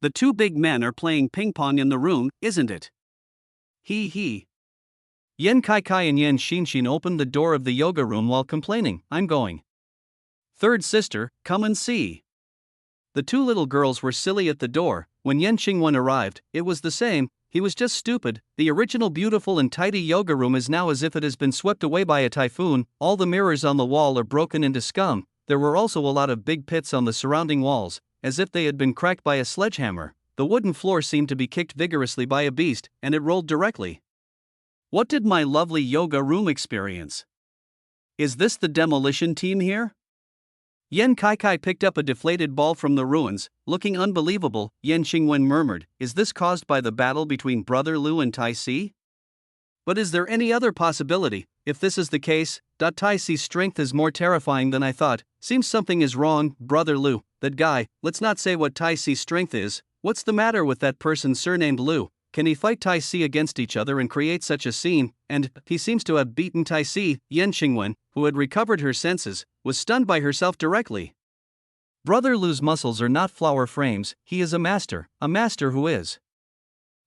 The 2 big men are playing ping pong in the room, isn't it? Yen Kai Kai and Yen Xinshin opened the door of the yoga room while complaining. I'm going. Third sister, come and see. The 2 little girls were silly at the door. When Yan Xingwen arrived, it was the same. He was just stupid. The original beautiful and tidy yoga room is now as if it has been swept away by a typhoon. All the mirrors on the wall are broken into scum. There were also a lot of big pits on the surrounding walls, as if they had been cracked by a sledgehammer. The wooden floor seemed to be kicked vigorously by a beast, and it rolled directly What did my lovely yoga room experience? Is this the demolition team here? Yan Kai picked up a deflated ball from the ruins, looking unbelievable. Yan Xingwen murmured, "Is this caused by the battle between Brother Lu and Tai Si? But is there any other possibility? If this is the case, Tai Si's strength is more terrifying than I thought. Seems something is wrong, Brother Lu. That guy, let's not say what Tai Si's strength is. What's the matter with that person surnamed Lu? Can he fight Tai Si against each other and create such a scene? And he seems to have beaten Tai Si." Yan Xingwen, who had recovered her senses, was stunned by herself directly. Brother Lu's muscles are not flower frames. He is a master who is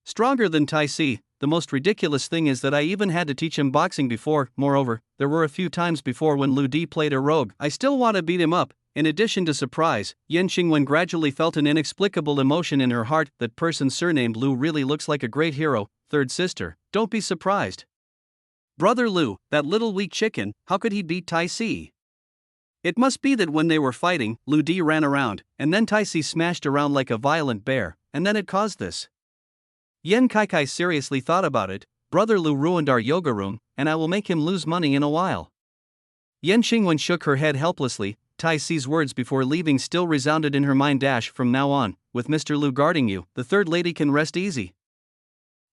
stronger than Tai Si. The most ridiculous thing is that I even had to teach him boxing before. Moreover, there were a few times before when Lu Di played a rogue. I still want to beat him up. In addition to surprise, Yan Xingwen gradually felt an inexplicable emotion in her heart. That person surnamed Lu really looks like a great hero. Third sister, don't be surprised. Brother Lu, that little weak chicken, how could he beat Tai Si? It must be that when they were fighting, Lu Di ran around, and then Tai Si smashed around like a violent bear, and then it caused this. Yan Kai seriously thought about it. Brother Lu ruined our yoga room, and I will make him lose money in a while. Yan Xingwen shook her head helplessly. Tai Si's words before leaving still resounded in her mind. From now on, with Mr. Lu guarding you, the third lady can rest easy.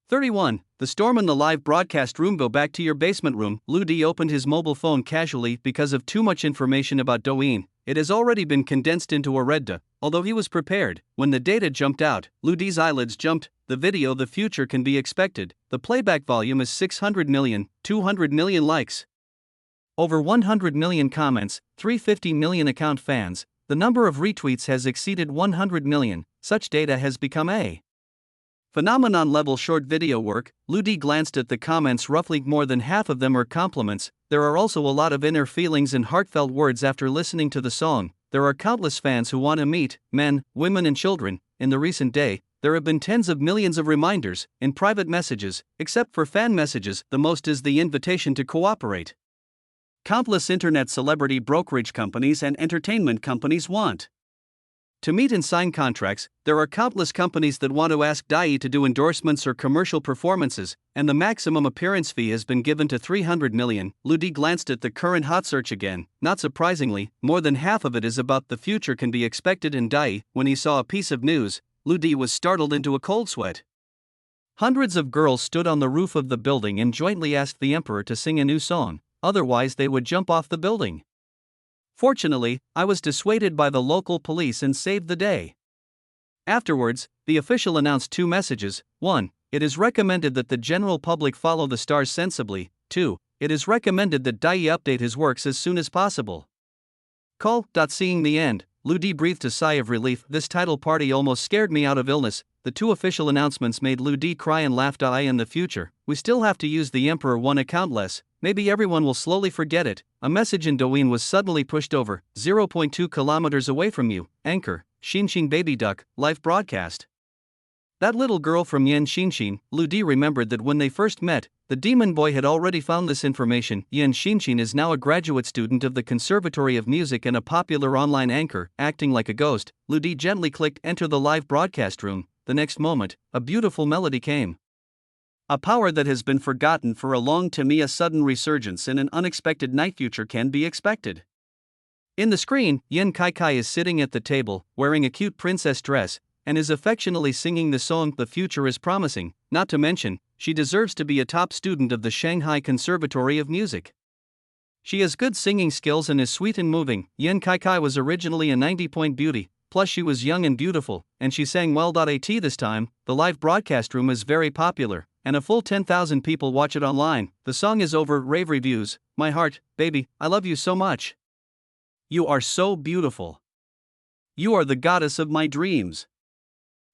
31. The storm in the live broadcast room. Go back to your basement room. Lu Di opened his mobile phone casually because of too much information about Douyin. It has already been condensed into a Redda, although he was prepared. When the data jumped out, Lu Di's eyelids jumped. The video, the future can be expected. The playback volume is 600 million, 200 million likes. Over 100 million comments, 350 million account fans. The number of retweets has exceeded 100 million. Such data has become a phenomenon level short video work. Lu Di glanced at the comments. Roughly more than half of them are compliments. There are also a lot of inner feelings and heartfelt words after listening to the song. There are countless fans who want to meet, men, women and children. In the recent day, there have been tens of millions of reminders, in private messages. Except for fan messages, the most is the invitation to cooperate. Countless internet celebrity brokerage companies and entertainment companies want to meet and sign contracts. There are countless companies that want to ask Dai to do endorsements or commercial performances, and the maximum appearance fee has been given to 300 million. Lu Di glanced at the current hot search again. Not surprisingly, more than half of it is about the future can be expected in Dai. When he saw a piece of news, Lu Di was startled into a cold sweat. Hundreds of girls stood on the roof of the building and jointly asked the emperor to sing a new song, otherwise they would jump off the building. Fortunately, I was dissuaded by the local police and saved the day. Afterwards, the official announced two messages. 1. It is recommended that the general public follow the stars sensibly. 2. It is recommended that Dai update his works as soon as possible. Seeing the end, Lu Di breathed a sigh of relief. This title party almost scared me out of illness. The two official announcements made Lu Di cry and laugh. In the future, we still have to use the Emperor one account less. Maybe everyone will slowly forget it. A message in Douyin was suddenly pushed over. 0.2 kilometers away from you, Anchor, Xinxin Baby Duck, live broadcast. That little girl from Yan Xinxin. Lu Di remembered that when they first met, the demon boy had already found this information. Yan Xinxin is now a graduate student of the Conservatory of Music and a popular online anchor, acting like a ghost. Lu Di gently clicked enter the live broadcast room. The next moment, a beautiful melody came. A power that has been forgotten for a long time. A sudden resurgence in an unexpected night future can be expected. In the screen, Yan Kai is sitting at the table, wearing a cute princess dress, and is affectionately singing the song The Future is Promising. Not to mention, she deserves to be a top student of the Shanghai Conservatory of Music. She has good singing skills and is sweet and moving. Yan Kai was originally a 90-point beauty, plus she was young and beautiful, and she sang well. This time, the live broadcast room is very popular, and a full 10,000 people watch it online. The song is over rave reviews. My heart, baby, I love you so much. You are so beautiful. You are the goddess of my dreams.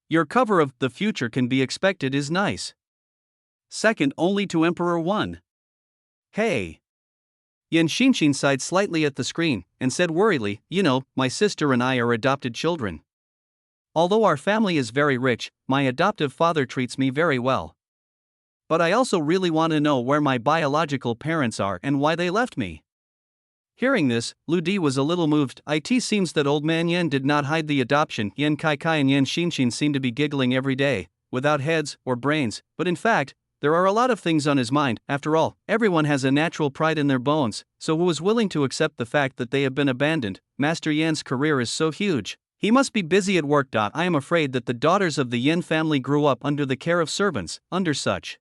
Your cover of The Future Can Be Expected is nice. Second only to Emperor 1. Hey. Yan Xinxin sighed slightly at the screen and said worriedly, you know, my sister and I are adopted children. Although our family is very rich, my adoptive father treats me very well. But I also really want to know where my biological parents are and why they left me. Hearing this, Lu Di was a little moved. It seems that old man Yan did not hide the adoption. Yan Kai and Yan Xinxin seem to be giggling every day, without heads or brains, but in fact, there are a lot of things on his mind. After all, everyone has a natural pride in their bones, so who is willing to accept the fact that they have been abandoned? Master Yan's career is so huge. He must be busy at work. I am afraid that the daughters of the Yin family grew up under the care of servants. Under such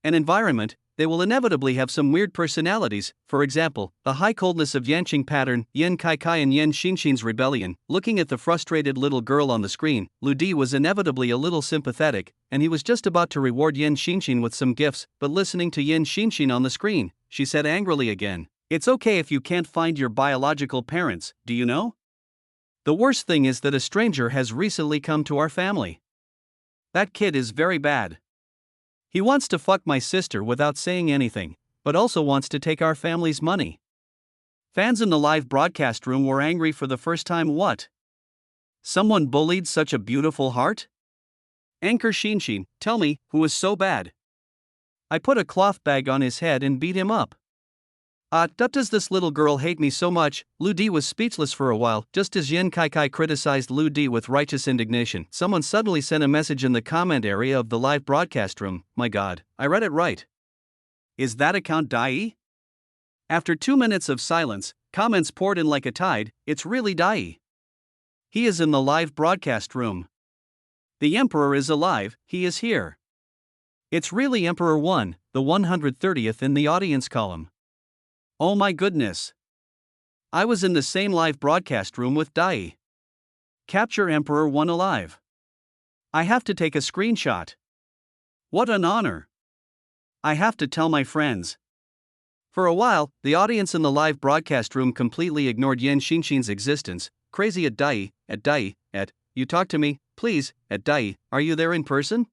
an environment, they will inevitably have some weird personalities. For example, the high coldness of Yanqing pattern, Yin Kai and Yin Xinxin's rebellion. Looking at the frustrated little girl on the screen, Lu Di was inevitably a little sympathetic, and he was just about to reward Yin Xinxin with some gifts, but listening to Yin Xinxin on the screen, she said angrily again, "It's okay if you can't find your biological parents, do you know? The worst thing is that a stranger has recently come to our family. That kid is very bad. He wants to fuck my sister without saying anything, but also wants to take our family's money." Fans in the live broadcast room were angry for the first time. What? Someone bullied such a beautiful heart? Anchor Xinxin, tell me, who is so bad? I put a cloth bag on his head and beat him up. Does this little girl hate me so much? Lu Di was speechless for a while. Just as Yin Kai criticized Lu Di with righteous indignation, someone suddenly sent a message in the comment area of the live broadcast room. My god, I read it right. Is that account Dai? After 2 minutes of silence, comments poured in like a tide. It's really Dai. He is in the live broadcast room. The Emperor is alive, he is here. It's really Emperor 1, the 130th in the audience column. Oh my goodness. I was in the same live broadcast room with Dai. Capture Emperor 1 alive. I have to take a screenshot. What an honor. I have to tell my friends. For a while, the audience in the live broadcast room completely ignored Yin Xinxin's existence. Crazy at Dai, you talk to me, please, at Dai, are you there in person?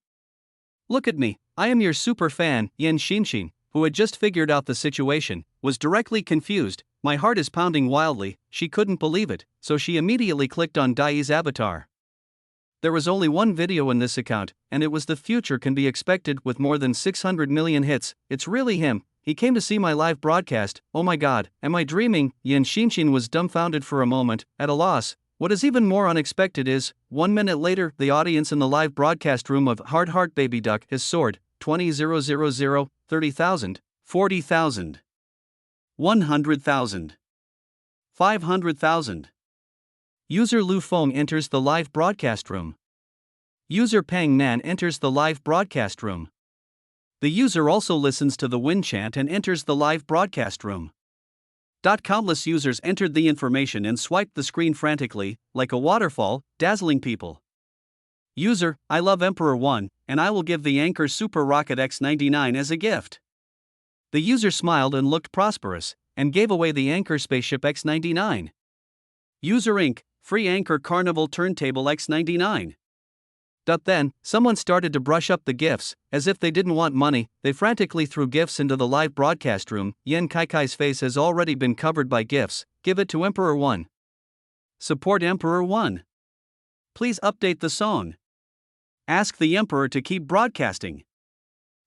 Look at me, I am your super fan. Yin Xinxin, who had just figured out the situation, was directly confused. My heart is pounding wildly. She couldn't believe it, so she immediately clicked on Dai's avatar. There was only one video in this account, and it was "The future can be expected" with more than 600 million hits. It's really him. He came to see my live broadcast. Oh my god, am I dreaming? Yin Xinxin was dumbfounded for a moment, at a loss. What is even more unexpected is, 1 minute later, the audience in the live broadcast room of Hard Heart Baby Duck has soared. 20,000, 30,000, 40,000, 100,000, 500,000. User Lu Feng enters the live broadcast room. User Peng Nan enters the live broadcast room. The user also listens to the wind chant and enters the live broadcast room. Countless users entered the information and swiped the screen frantically, like a waterfall, dazzling people. User, I love Emperor 1, and I will give the Anchor Super Rocket X99 as a gift. The user smiled and looked prosperous, and gave away the Anchor Spaceship X99. User Inc., free Anchor Carnival Turntable X99. Then, someone started to brush up the gifts. As if they didn't want money, they frantically threw gifts into the live broadcast room. Yin Kaikai's face has already been covered by gifts. Give it to Emperor 1. Support Emperor 1. Please update the song. Ask the Emperor to keep broadcasting.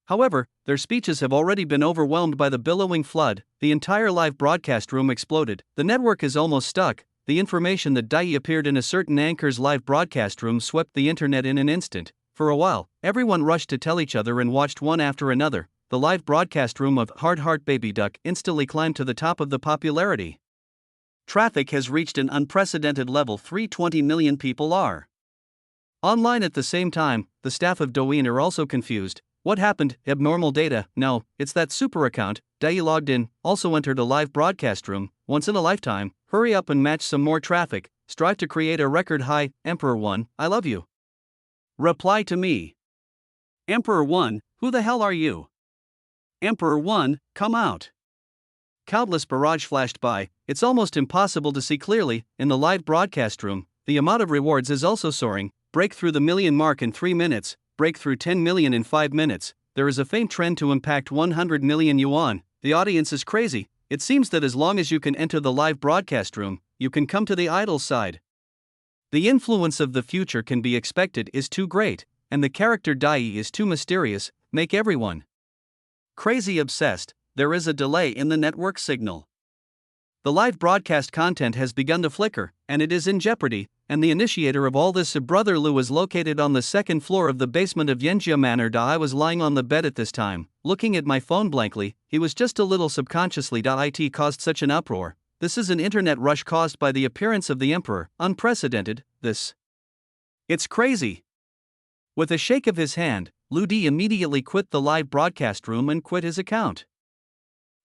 However, their speeches have already been overwhelmed by the billowing flood. The entire live broadcast room exploded. The network is almost stuck. The information that Dai appeared in a certain anchor's live broadcast room swept the internet in an instant. For a while, everyone rushed to tell each other and watched one after another. The live broadcast room of Hard Heart Baby Duck instantly climbed to the top of the popularity. Traffic has reached an unprecedented level. 320 million people are online at the same time. The staff of Douyin are also confused. What happened? Abnormal data? No, it's that super account. Dai logged in, also entered a live broadcast room. Once in a lifetime. Hurry up and match some more traffic. Strive to create a record high. Emperor 1, I love you. Reply to me. Emperor 1, who the hell are you? Emperor 1, come out. Countless barrage flashed by. It's almost impossible to see clearly. In the live broadcast room, the amount of rewards is also soaring. Break through the million mark in 3 minutes. Break through 10 million in 5 minutes. There is a faint trend to impact 100 million yuan. The audience is crazy. It seems that as long as you can enter the live broadcast room, you can come to the idol side. The influence of the future can be expected is too great, and the character Dai is too mysterious, make everyone crazy obsessed. There is a delay in the network signal. The live broadcast content has begun to flicker, and it is in jeopardy. and the initiator of all this brother Lu was located on the second floor of the basement of Yenjia Manor. I was lying on the bed at this time, looking at my phone blankly. He was just a little subconsciously. It caused such an uproar. This is an internet rush caused by the appearance of the emperor, unprecedented, this. It's crazy. With a shake of his hand, Lu Di immediately quit the live broadcast room and quit his account.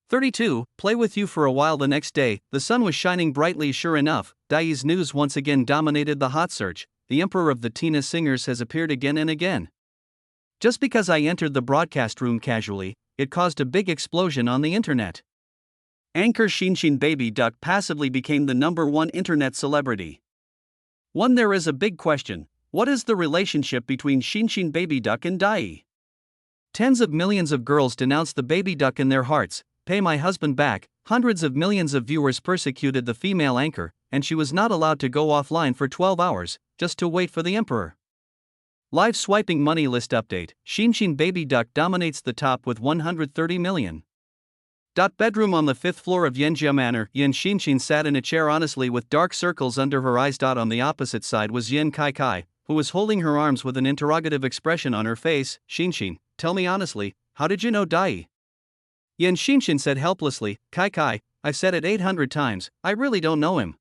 32. Play with you for a while. The next day, the sun was shining brightly. Sure enough, Dai's news once again dominated the hot search. The emperor of the Tina singers has appeared again and again. Just because I entered the broadcast room casually, it caused a big explosion on the internet. Anchor Shinshin Baby Duck passively became the #1 internet celebrity. There is a big question. What is the relationship between Shinshin Baby Duck and Dai? Tens of millions of girls denounced the baby duck in their hearts. Pay my husband back. Hundreds of millions of viewers persecuted the female anchor, and she was not allowed to go offline for 12 hours, just to wait for the emperor. Live swiping money list update. Shinshin Baby Duck dominates the top with 130 million. Bedroom on the 5th floor of Yenjia Manor. Yen Shinshin sat in a chair honestly with dark circles under her eyes. On the opposite side was Yen Kai, who was holding her arms with an interrogative expression on her face. Shinshin, tell me honestly, how did you know Dai? Yen Shinshin said helplessly, Kai, I've said it 800 times, I really don't know him.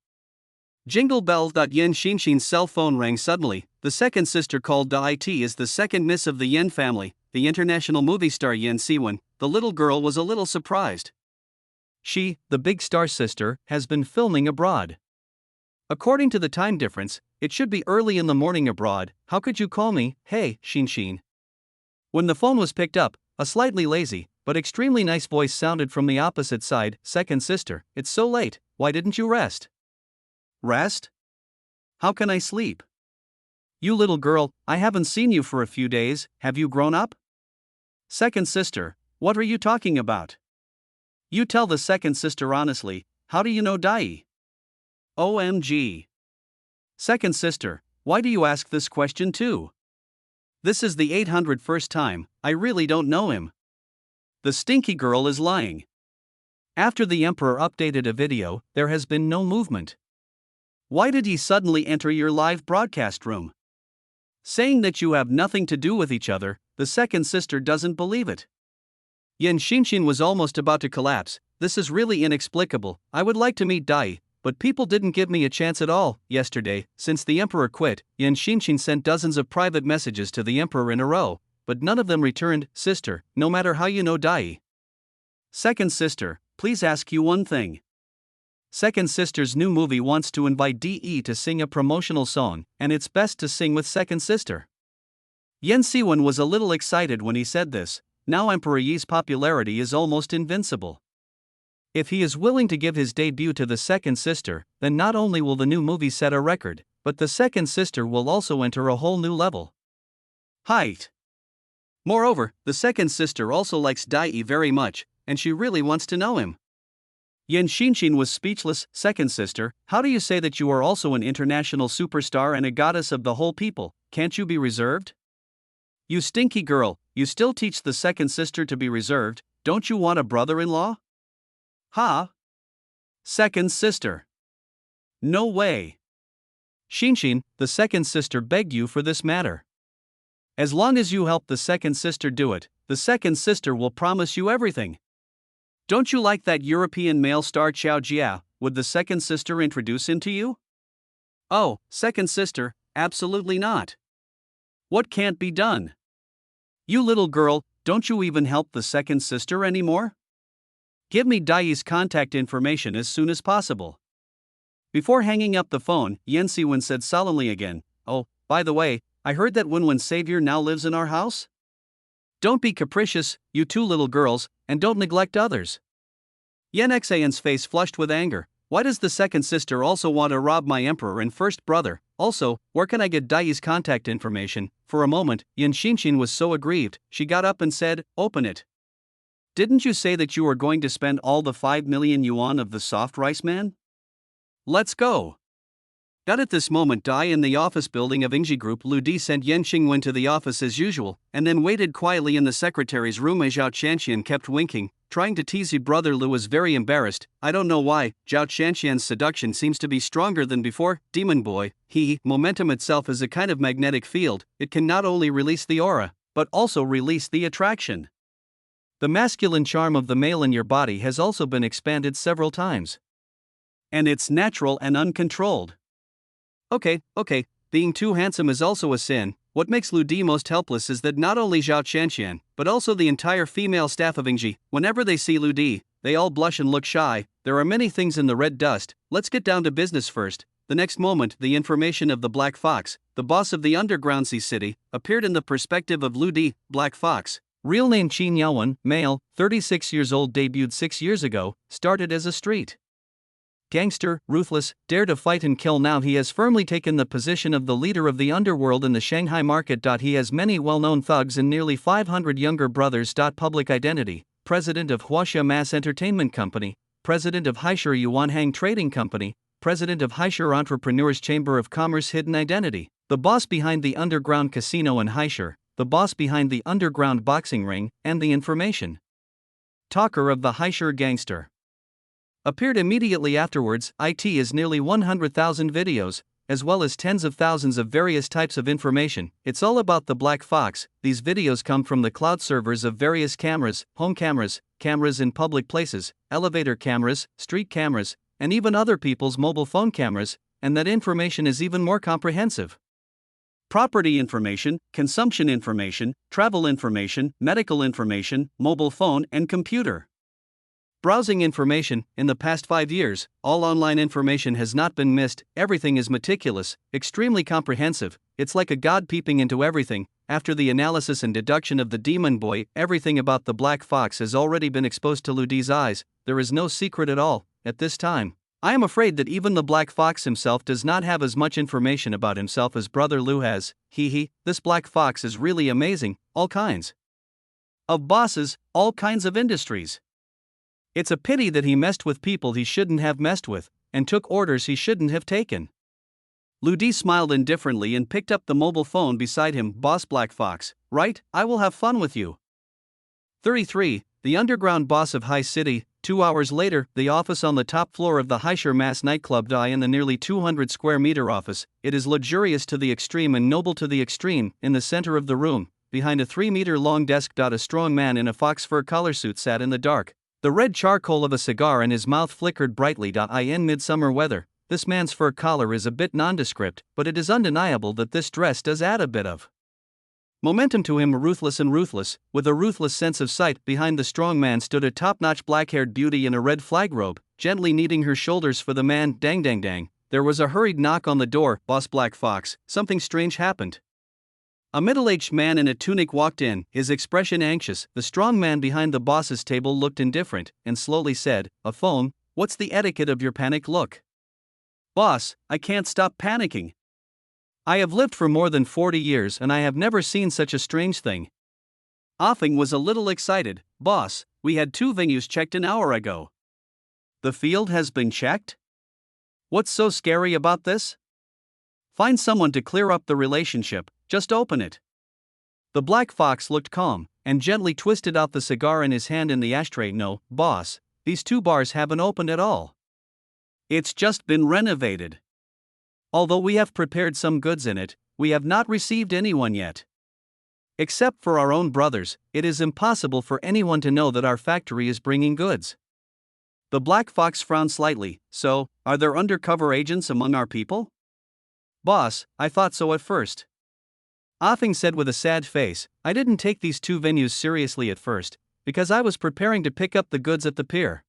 Jingle bells. Yen Shinshin's cell phone rang suddenly. The second sister called Dai is the second miss of the Yen family, the international movie star Yen Siwon. The little girl was a little surprised. She, the big star sister, has been filming abroad. According to the time difference, it should be early in the morning abroad. How could you call me? Hey, Shinshin. When the phone was picked up, a slightly lazy, but extremely nice voice sounded from the opposite side. Second sister, it's so late, why didn't you rest? Rest? How can I sleep? You little girl, I haven't seen you for a few days, have you grown up? Second sister, what are you talking about? You tell the second sister honestly, how do you know Dai? OMG. Second sister, why do you ask this question too? This is the 801st time, I really don't know him. The stinky girl is lying. After the emperor updated a video, there has been no movement. Why did he suddenly enter your live broadcast room? Saying that you have nothing to do with each other, the second sister doesn't believe it. Yen Shinshin was almost about to collapse. This is really inexplicable. I would like to meet Dai, but people didn't give me a chance at all. Yesterday, since the emperor quit, Yen Shinshin sent dozens of private messages to the emperor in a row, but none of them returned. Sister, no matter how you know Dai. Second sister, please ask you one thing. Second sister's new movie wants to invite DE to sing a promotional song, and it's best to sing with second sister. Yen Siwon was a little excited when he said this. Now Emperor Yi's popularity is almost invincible. If he is willing to give his debut to the second sister, then not only will the new movie set a record, but the second sister will also enter a whole new level. Height. Moreover, the second sister also likes Dai very much, and she really wants to know him. Yen Shinshin was speechless. Second sister, how do you say that you are also an international superstar and a goddess of the whole people? Can't you be reserved? You stinky girl, you still teach the second sister to be reserved, don't you want a brother-in-law? Ha? Second sister. No way. Shinshin, the second sister begged you for this matter. As long as you help the second sister do it, the second sister will promise you everything. Don't you like that European male star Xiao Jia? Would the second sister introduce him to you? Oh, second sister, absolutely not. What can't be done? You little girl, don't you even help the second sister anymore? Give me Dai's contact information as soon as possible. Before hanging up the phone, Yen Siwon said solemnly again, oh, by the way, I heard that Wenwen Savior now lives in our house? Don't be capricious, you two little girls, and don't neglect others. Yen Xan's face flushed with anger. Why does the second sister also want to rob my emperor and first brother? Also, where can I get Dai's contact information? For a moment, Yen Shinshin was so aggrieved, she got up and said, open it. Didn't you say that you were going to spend all the 5 million yuan of the soft rice man? Let's go. At this moment, in the office building of Ingji Group, Lu Di sent Yen Qingwen to the office as usual, and then waited quietly in the secretary's room. Zhao Qianxian kept winking, trying to tease his brother. Lu was very embarrassed. I don't know why, Zhao Qianxian's seduction seems to be stronger than before. Demon boy, momentum itself is a kind of magnetic field. It can not only release the aura, but also release the attraction. The masculine charm of the male in your body has also been expanded several times. And it's natural and uncontrolled. Okay, being too handsome is also a sin. What makes Lu Di most helpless is that not only Zhao Qianxian, but also the entire female staff of Ingji, whenever they see Lu Di, they all blush and look shy. There are many things in the red dust. Let's get down to business first. The next moment, the information of the Black Fox, the boss of the underground sea city, appeared in the perspective of Lu Di. Black Fox, real name Qin Yaowen, male, 36 years old, debuted 6 years ago, started as a street gangster, ruthless, dare to fight and kill. Now he has firmly taken the position of the leader of the underworld in the Shanghai market. He has many well-known thugs and nearly 500 younger brothers. Public identity: president of Huaxia Mass Entertainment Company, president of Haishur Yuanhang Trading Company, president of Haishur Entrepreneurs Chamber of Commerce. Hidden identity: the boss behind the underground casino in Haishur, the boss behind the underground boxing ring, and the information talker of the Haishur gangster. Appeared immediately afterwards. It is nearly 100,000 videos, as well as tens of thousands of various types of information. It's all about the Black Fox. These videos come from the cloud servers of various cameras, home cameras, cameras in public places, elevator cameras, street cameras, and even other people's mobile phone cameras, and that information is even more comprehensive. Property information, consumption information, travel information, medical information, mobile phone and computer browsing information. In the past 5 years, all online information has not been missed. Everything is meticulous, extremely comprehensive. It's like a god peeping into everything. After the analysis and deduction of the demon boy, everything about the Black Fox has already been exposed to Lu Di's eyes. There is no secret at all, at this time. I am afraid that even the Black Fox himself does not have as much information about himself as brother Lu has. This Black Fox is really amazing. All kinds of bosses, all kinds of industries. It's a pity that he messed with people he shouldn't have messed with, and took orders he shouldn't have taken. Lu Di smiled indifferently and picked up the mobile phone beside him. Boss Black Fox, right? I will have fun with you. 33. The underground boss of High City. 2 hours later, the office on the top floor of the Haishur Mass nightclub. In the nearly 200 square meter office, it is luxurious to the extreme and noble to the extreme. In the center of the room, behind a 3-meter long desk. A strong man in a fox fur collar suit sat in the dark. The red charcoal of a cigar in his mouth flickered brightly. In midsummer weather, this man's fur collar is a bit nondescript, but it is undeniable that this dress does add a bit of momentum to him. Ruthless and ruthless, with a ruthless sense of sight. Behind the strong man stood a top-notch black-haired beauty in a red flag robe, gently kneading her shoulders for the man. Dang dang dang. There was a hurried knock on the door. Boss Black Fox, something strange happened. A middle-aged man in a tunic walked in, his expression anxious. The strong man behind the boss's table looked indifferent, and slowly said, "A phone? What's the etiquette of your panic look?" "Boss, I can't stop panicking. I have lived for more than 40 years and I have never seen such a strange thing." Offing was a little excited. "Boss, we had 2 venues checked an hour ago." "The field has been checked? What's so scary about this?" "Find someone to clear up the relationship, just open it." The Black Fox looked calm, and gently twisted out the cigar in his hand in the ashtray. "No, boss, these 2 bars haven't opened at all. It's just been renovated. Although we have prepared some goods in it, we have not received anyone yet. Except for our own brothers, it is impossible for anyone to know that our factory is bringing goods." The Black Fox frowned slightly. "So, are there undercover agents among our people?" "Boss, I thought so at first." Offing said with a sad face, "I didn't take these 2 venues seriously at first, because I was preparing to pick up the goods at the pier.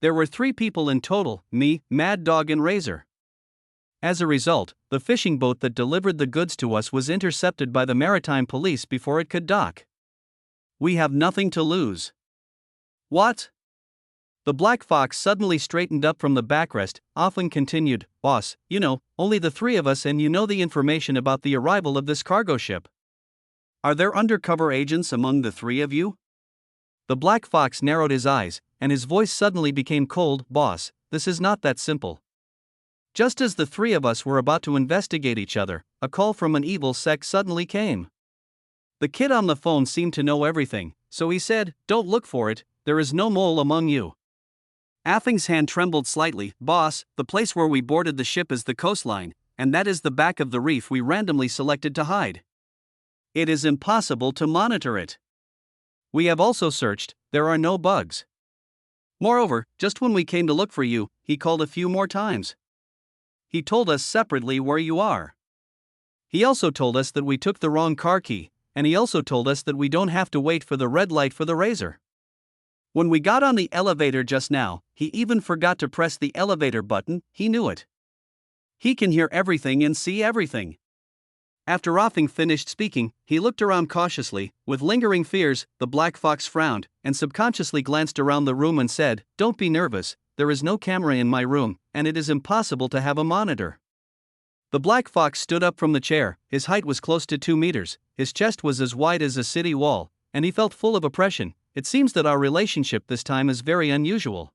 There were 3 people in total, me, Mad Dog and Razor. As a result, the fishing boat that delivered the goods to us was intercepted by the maritime police before it could dock. We have nothing to lose." "What?" The Black Fox suddenly straightened up from the backrest. Offing continued, "Boss, only the 3 of us, and the information about the arrival of this cargo ship. Are there undercover agents among the 3 of you?" The Black Fox narrowed his eyes, and his voice suddenly became cold. "Boss, this is not that simple. Just as the three of us were about to investigate each other, a call from an evil sect suddenly came. The kid on the phone seemed to know everything, so he said, "Don't look for it, there is no mole among you." Affing's hand trembled slightly. "Boss, the place where we boarded the ship is the coastline, and that is the back of the reef we randomly selected to hide. It is impossible to monitor it. We have also searched, there are no bugs. Moreover, just when we came to look for you, he called a few more times. He told us separately where you are. He also told us that we took the wrong car key, and he also told us that we don't have to wait for the red light for the razor. When we got on the elevator just now, he even forgot to press the elevator button, he knew it. He can hear everything and see everything." After Affing finished speaking, he looked around cautiously. With lingering fears, the Black Fox frowned, and subconsciously glanced around the room and said, "Don't be nervous, there is no camera in my room, and it is impossible to have a monitor." The Black Fox stood up from the chair. His height was close to 2 meters, his chest was as wide as a city wall, and he felt full of oppression. "It seems that our relationship this time is very unusual.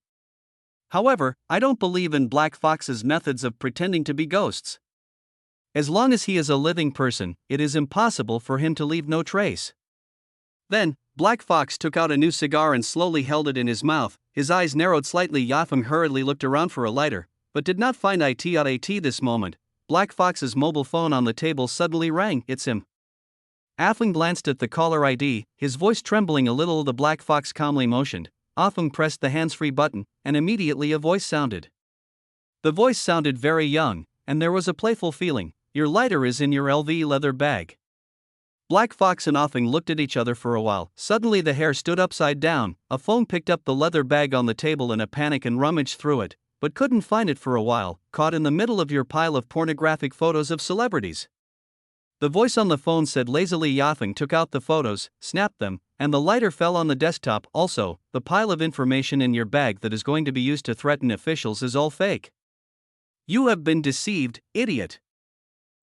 However, I don't believe in Black Fox's methods of pretending to be ghosts. As long as he is a living person, it is impossible for him to leave no trace." Then, Black Fox took out a new cigar and slowly held it in his mouth. His eyes narrowed slightly. Affing hurriedly looked around for a lighter, but did not find it this moment. Black Fox's mobile phone on the table suddenly rang. "It's him." Affing glanced at the caller ID, his voice trembling a little. The Black Fox calmly motioned. Affing pressed the hands-free button, and immediately a voice sounded. The voice sounded very young, and there was a playful feeling. "Your lighter is in your LV leather bag." Black Fox and Affing looked at each other for a while. Suddenly the hair stood upside down. A phone picked up the leather bag on the table in a panic and rummaged through it, but couldn't find it for a while. "Caught in the middle of your pile of pornographic photos of celebrities." The voice on the phone said lazily. Affing took out the photos, snapped them, and the lighter fell on the desktop. "Also, the pile of information in your bag that is going to be used to threaten officials is all fake. You have been deceived, idiot."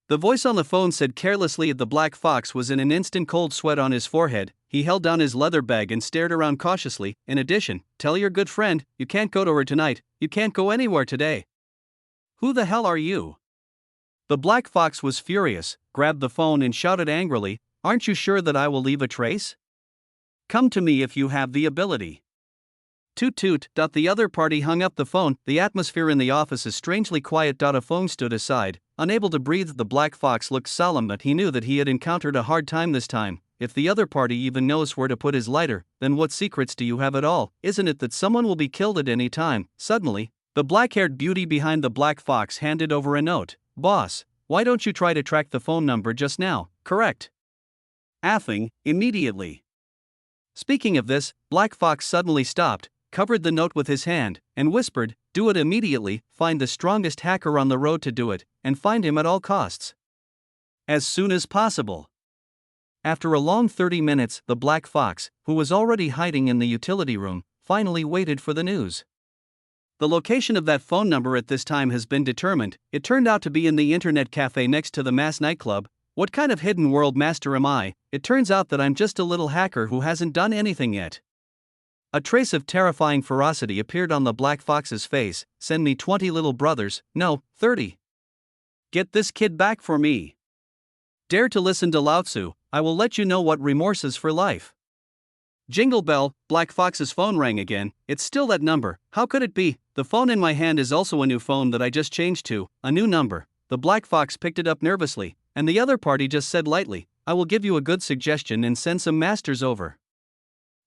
The voice on the phone said carelessly. The Black Fox was in an instant cold sweat on his forehead. He held down his leather bag and stared around cautiously. "In addition, tell your good friend, you can't go to her tonight, you can't go anywhere today." "Who the hell are you?" The Black Fox was furious, grabbed the phone and shouted angrily, "Aren't you sure that I will leave a trace? Come to me if you have the ability." Toot toot. The other party hung up the phone. The atmosphere in the office is strangely quiet. A phone stood aside, unable to breathe. The Black Fox looked solemn, but he knew that he had encountered a hard time this time. If the other party even knows where to put his lighter, then what secrets do you have at all? Isn't it that someone will be killed at any time? Suddenly, the black-haired beauty behind the Black Fox handed over a note. "Boss, why don't you try to track the phone number just now, correct?" Affing, immediately. Speaking of this, Black Fox suddenly stopped, covered the note with his hand, and whispered, "Do it immediately, find the strongest hacker on the road to do it, and find him at all costs. As soon as possible." After a long 30 minutes, the Black Fox, who was already hiding in the utility room, finally waited for the news. The location of that phone number at this time has been determined. It turned out to be in the internet cafe next to the mass nightclub. What kind of hidden world master am I? It turns out that I'm just a little hacker who hasn't done anything yet. A trace of terrifying ferocity appeared on the Black Fox's face. "Send me 20 little brothers, no, 30. Get this kid back for me. Dare to listen to Lao Tzu, I will let you know what remorse is for life." Jingle bell, Black Fox's phone rang again. "It's still that number, how could it be? The phone in my hand is also a new phone that I just changed to, a new number." The Black Fox picked it up nervously, and the other party just said lightly, "I will give you a good suggestion and send some masters over."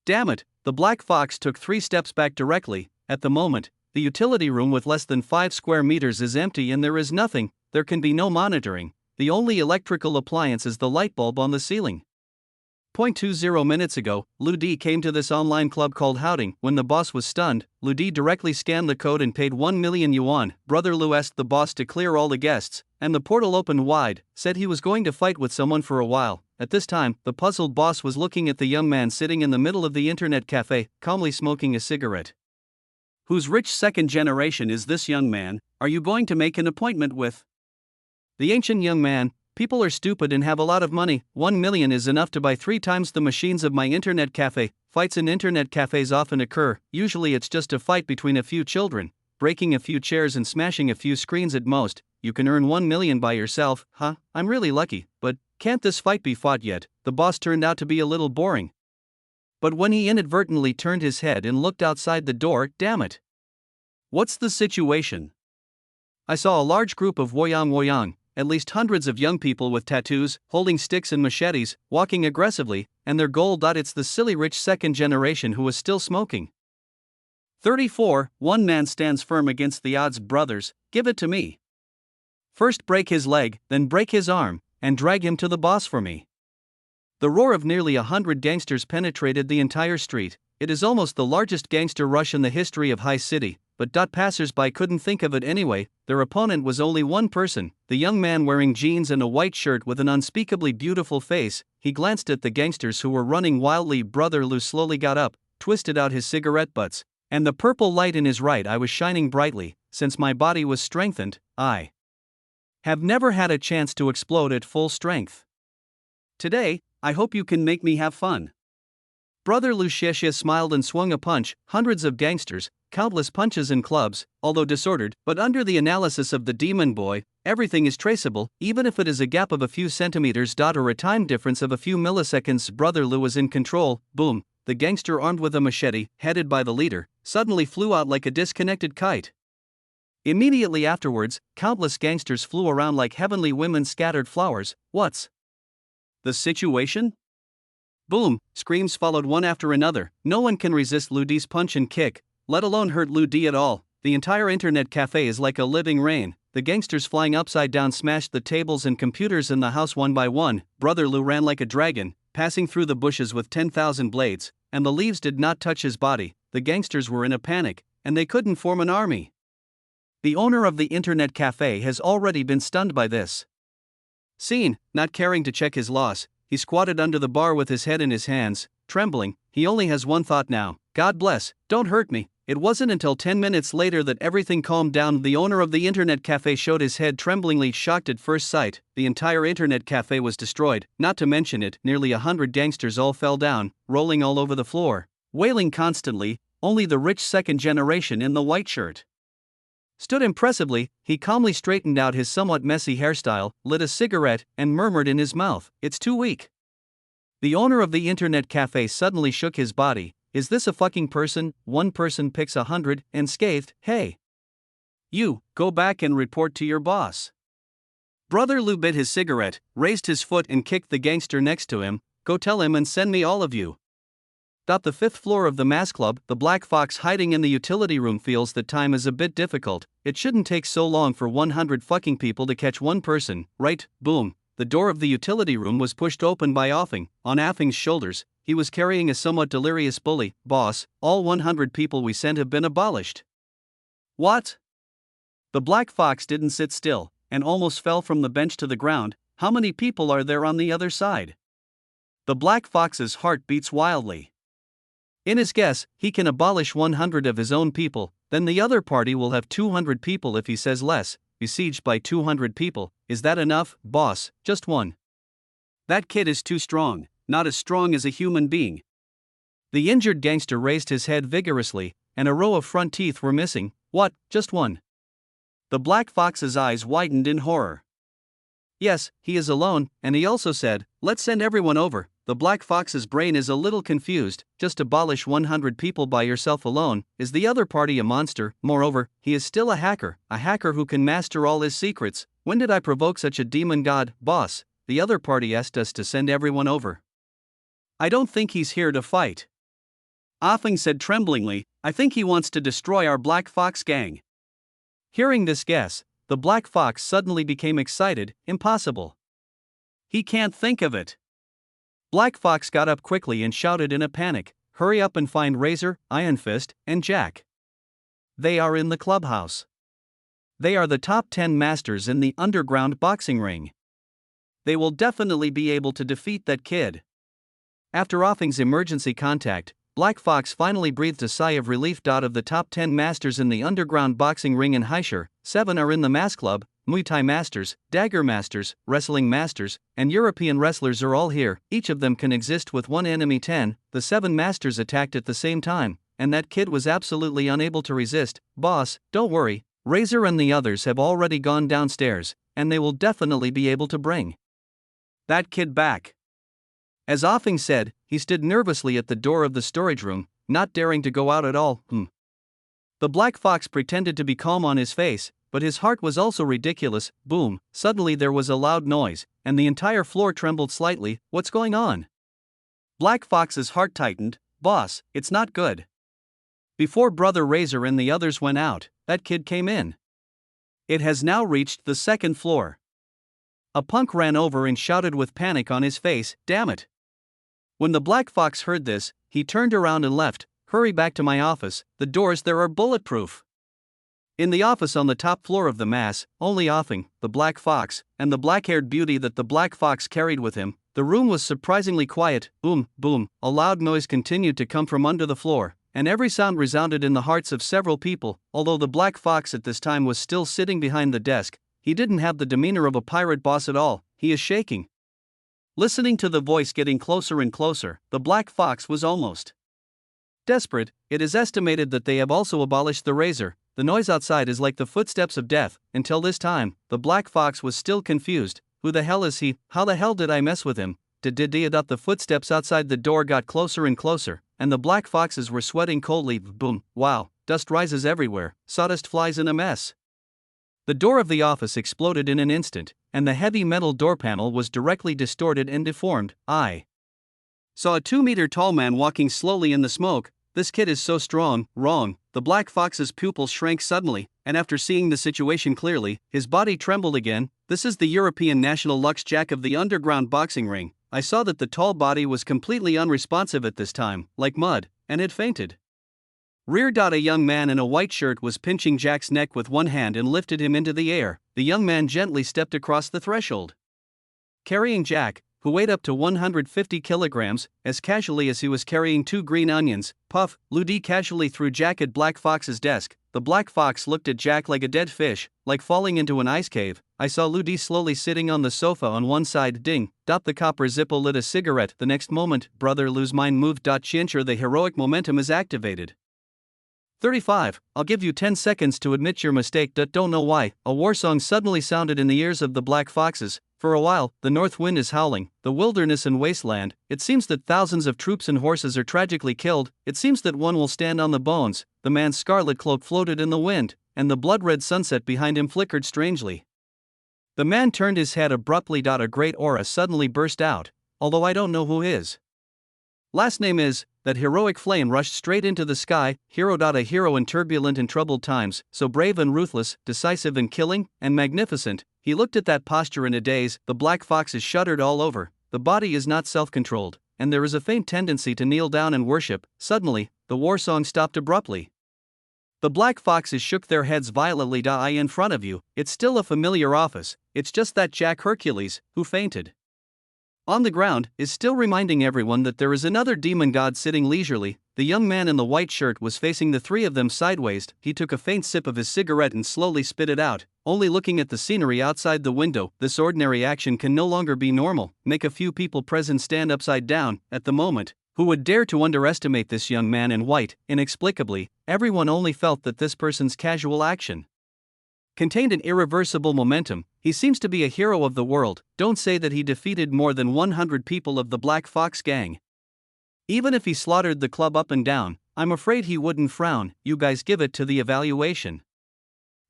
Damn it, the Black Fox took 3 steps back directly. At the moment, the utility room with less than 5 square meters is empty and there is nothing, there can be no monitoring. The only electrical appliance is the light bulb on the ceiling. 0.20 minutes ago, Lou D came to this online club called Houting. When the boss was stunned, Lou D directly scanned the code and paid 1 million yuan. Brother Lou asked the boss to clear all the guests, and the portal opened wide, said he was going to fight with someone for a while. At this time, the puzzled boss was looking at the young man sitting in the middle of the internet cafe, calmly smoking a cigarette. "Whose rich second generation is this young man? Are you going to make an appointment with?" The ancient young man. "People are stupid and have a lot of money. 1 million is enough to buy 3 times the machines of my internet cafe. Fights in internet cafes often occur, usually it's just a fight between a few children. breaking a few chairs and smashing a few screens at most. You can earn 1 million by yourself, huh? I'm really lucky, but can't this fight be fought yet? The boss turned out to be a little boring. But when he inadvertently turned his head and looked outside the door, damn it. What's the situation? I saw a large group of woyang, at least hundreds of young people with tattoos, holding sticks and machetes, walking aggressively, and their goal. It's the silly rich second generation who was still smoking. 34, one man stands firm against the odds. Brothers, give it to me. First break his leg, then break his arm, and drag him to the boss for me. The roar of nearly 100 gangsters penetrated the entire street. It is almost the largest gangster rush in the history of High City, but passers-by couldn't think of it anyway. Their opponent was only one person, the young man wearing jeans and a white shirt with an unspeakably beautiful face. He glanced at the gangsters who were running wildly. Brother Lou slowly got up, twisted out his cigarette butts, and the purple light in his right eye was shining brightly. Since my body was strengthened, I have never had a chance to explode at full strength. Today, I hope you can make me have fun. Brother Lucius smiled and swung a punch. Hundreds of gangsters, countless punches and clubs, although disordered, but under the analysis of the demon boy, everything is traceable, even if it is a gap of a few centimeters. Or a time difference of a few milliseconds. Brother Lou was in control. Boom, the gangster armed with a machete, headed by the leader, suddenly flew out like a disconnected kite. Immediately afterwards, countless gangsters flew around like heavenly women scattered flowers. What's the situation? Boom, screams followed one after another. No one can resist Lou D's punch and kick, let alone hurt Lou D at all. The entire internet cafe is like a living rain. The gangsters flying upside down smashed the tables and computers in the house one by one. Brother Lou ran like a dragon, passing through the bushes with 10,000 blades, and the leaves did not touch his body. The gangsters were in a panic, and they couldn't form an army. The owner of the internet cafe has already been stunned by this scene. Not caring to check his loss, he squatted under the bar with his head in his hands, trembling. He only has one thought now: God bless, don't hurt me. It wasn't until 10 minutes later that everything calmed down. The owner of the internet cafe showed his head tremblingly, shocked at first sight. The entire internet cafe was destroyed. Not to mention it, nearly 100 gangsters all fell down, rolling all over the floor, wailing constantly. Only the rich second generation in the white shirt stood impressively. He calmly straightened out his somewhat messy hairstyle, lit a cigarette, and murmured in his mouth, "It's too weak." The owner of the internet cafe suddenly shook his body. Is this a fucking person? One person picks 100, and scathed, "Hey, you, go back and report to your boss." Brother Lou bit his cigarette, raised his foot and kicked the gangster next to him. Go tell him and send me all of you. The fifth floor of the Mass Club, the Black Fox hiding in the utility room feels that time is a bit difficult. It shouldn't take so long for 100 fucking people to catch one person, right? Boom. The door of the utility room was pushed open by Offing. On Offing's shoulders, he was carrying a somewhat delirious bully. Boss, all 100 people we sent have been abolished. What? The Black Fox didn't sit still, and almost fell from the bench to the ground. How many people are there on the other side? The Black Fox's heart beats wildly. In his guess, he can abolish 100 of his own people, then the other party will have 200 people if he says less. Besieged by 200 people, is that enough? Boss, just one. That kid is too strong, not as strong as a human being. The injured gangster raised his head vigorously, and a row of front teeth were missing. What, just one? The Black Fox's eyes widened in horror. Yes, he is alone, and he also said, let's send everyone over. The Black Fox's brain is a little confused. Just abolish 100 people by yourself alone. Is the other party a monster? Moreover, he is still a hacker who can master all his secrets. When did I provoke such a demon god? Boss, the other party asked us to send everyone over. I don't think he's here to fight. Offing said tremblingly, I think he wants to destroy our Black Fox gang. Hearing this guess, the Black Fox suddenly became excited. Impossible. He can't think of it. Black Fox got up quickly and shouted in a panic, hurry up and find Razor, Iron Fist, and Jack. They are in the clubhouse. They are the top 10 masters in the underground boxing ring. They will definitely be able to defeat that kid. After Offing's emergency contact, Black Fox finally breathed a sigh of relief. Of the top 10 masters in the underground boxing ring in Haishur, 7 are in the Mass Club. Muay Thai masters, dagger masters, wrestling masters, and European wrestlers are all here. Each of them can exist with one enemy. 10. The 7 masters attacked at the same time. and that kid was absolutely unable to resist. Boss, don't worry, Razor and the others have already gone downstairs, and they will definitely be able to bring that kid back. As Offing said, he stood nervously at the door of the storage room, not daring to go out at all. The Black Fox pretended to be calm on his face, but his heart was also ridiculous. Boom, suddenly there was a loud noise, and the entire floor trembled slightly. What's going on? Black Fox's heart tightened. Boss, it's not good. Before Brother Razor and the others went out, that kid came in. It has now reached the second floor. A punk ran over and shouted with panic on his face, damn it. When the Black Fox heard this, he turned around and left. Hurry back to my office, the doors there are bulletproof. In the office on the top floor of the mass, only Offing, the Black Fox, and the black-haired beauty that the Black Fox carried with him. The room was surprisingly quiet. Boom, boom, a loud noise continued to come from under the floor, and every sound resounded in the hearts of several people. Although the Black Fox at this time was still sitting behind the desk, he didn't have the demeanor of a pirate boss at all. He is shaking. Listening to the voice getting closer and closer, the Black Fox was almost desperate. It is estimated that they have also abolished the razor. The noise outside is like the footsteps of death. Until this time, the Black Fox was still confused. Who the hell is he? How the hell did I mess with him? The footsteps outside the door got closer and closer, and the Black Foxes were sweating coldly. Boom, wow, dust rises everywhere, sawdust flies in a mess. The door of the office exploded in an instant, and the heavy metal door panel was directly distorted and deformed. I saw a 2-meter tall man walking slowly in the smoke. This kid is so strong. Wrong. The Black Fox's pupils shrank suddenly, and after seeing the situation clearly, his body trembled again. This is the European National Lux Jack of the underground boxing ring. I saw that the tall body was completely unresponsive at this time, like mud, and had fainted. A young man in a white shirt was pinching Jack's neck with one hand and lifted him into the air. The young man gently stepped across the threshold, carrying Jack, who weighed up to 150 kilograms, as casually as he was carrying 2 green onions. Puff, Ludi casually threw Jack at Black Fox's desk. The Black Fox looked at Jack like a dead fish, like falling into an ice cave. I saw Ludi slowly sitting on the sofa on one side. Ding, dot, the copper Zippo lit a cigarette. The next moment, Brother Lou's mind moved. Chinsure, the heroic momentum is activated. 35, I'll give you 10 seconds to admit your mistake. Don't know why. A war song suddenly sounded in the ears of the Black Foxes. For a while, the north wind is howling, the wilderness and wasteland. It seems that thousands of troops and horses are tragically killed. It seems that one will stand on the bones. The man's scarlet cloak floated in the wind, and the blood-red sunset behind him flickered strangely. The man turned his head abruptly. A great aura suddenly burst out, although I don't know who his last name is. That heroic flame rushed straight into the sky. Hero. A hero in turbulent and troubled times, so brave and ruthless, decisive and killing, and magnificent. He looked at that posture in a daze. The Black Foxes shuddered all over. The body is not self-controlled, and there is a faint tendency to kneel down and worship. Suddenly, the war song stopped abruptly. The Black Foxes shook their heads violently. I in front of you, it's still a familiar office. It's just that Jack Hercules, who fainted on the ground, is still reminding everyone that there is another demon god sitting leisurely. The young man in the white shirt was facing the three of them sideways. He took a faint sip of his cigarette and slowly spit it out, only looking at the scenery outside the window. This ordinary action can no longer be normal. Make a few people present stand upside down. At the moment, who would dare to underestimate this young man in white? Inexplicably, everyone only felt that this person's casual action contained an irreversible momentum. He seems to be a hero of the world. Don't say that he defeated more than 100 people of the Black Fox gang. Even if he slaughtered the club up and down, I'm afraid he wouldn't frown. You guys give it to the evaluation.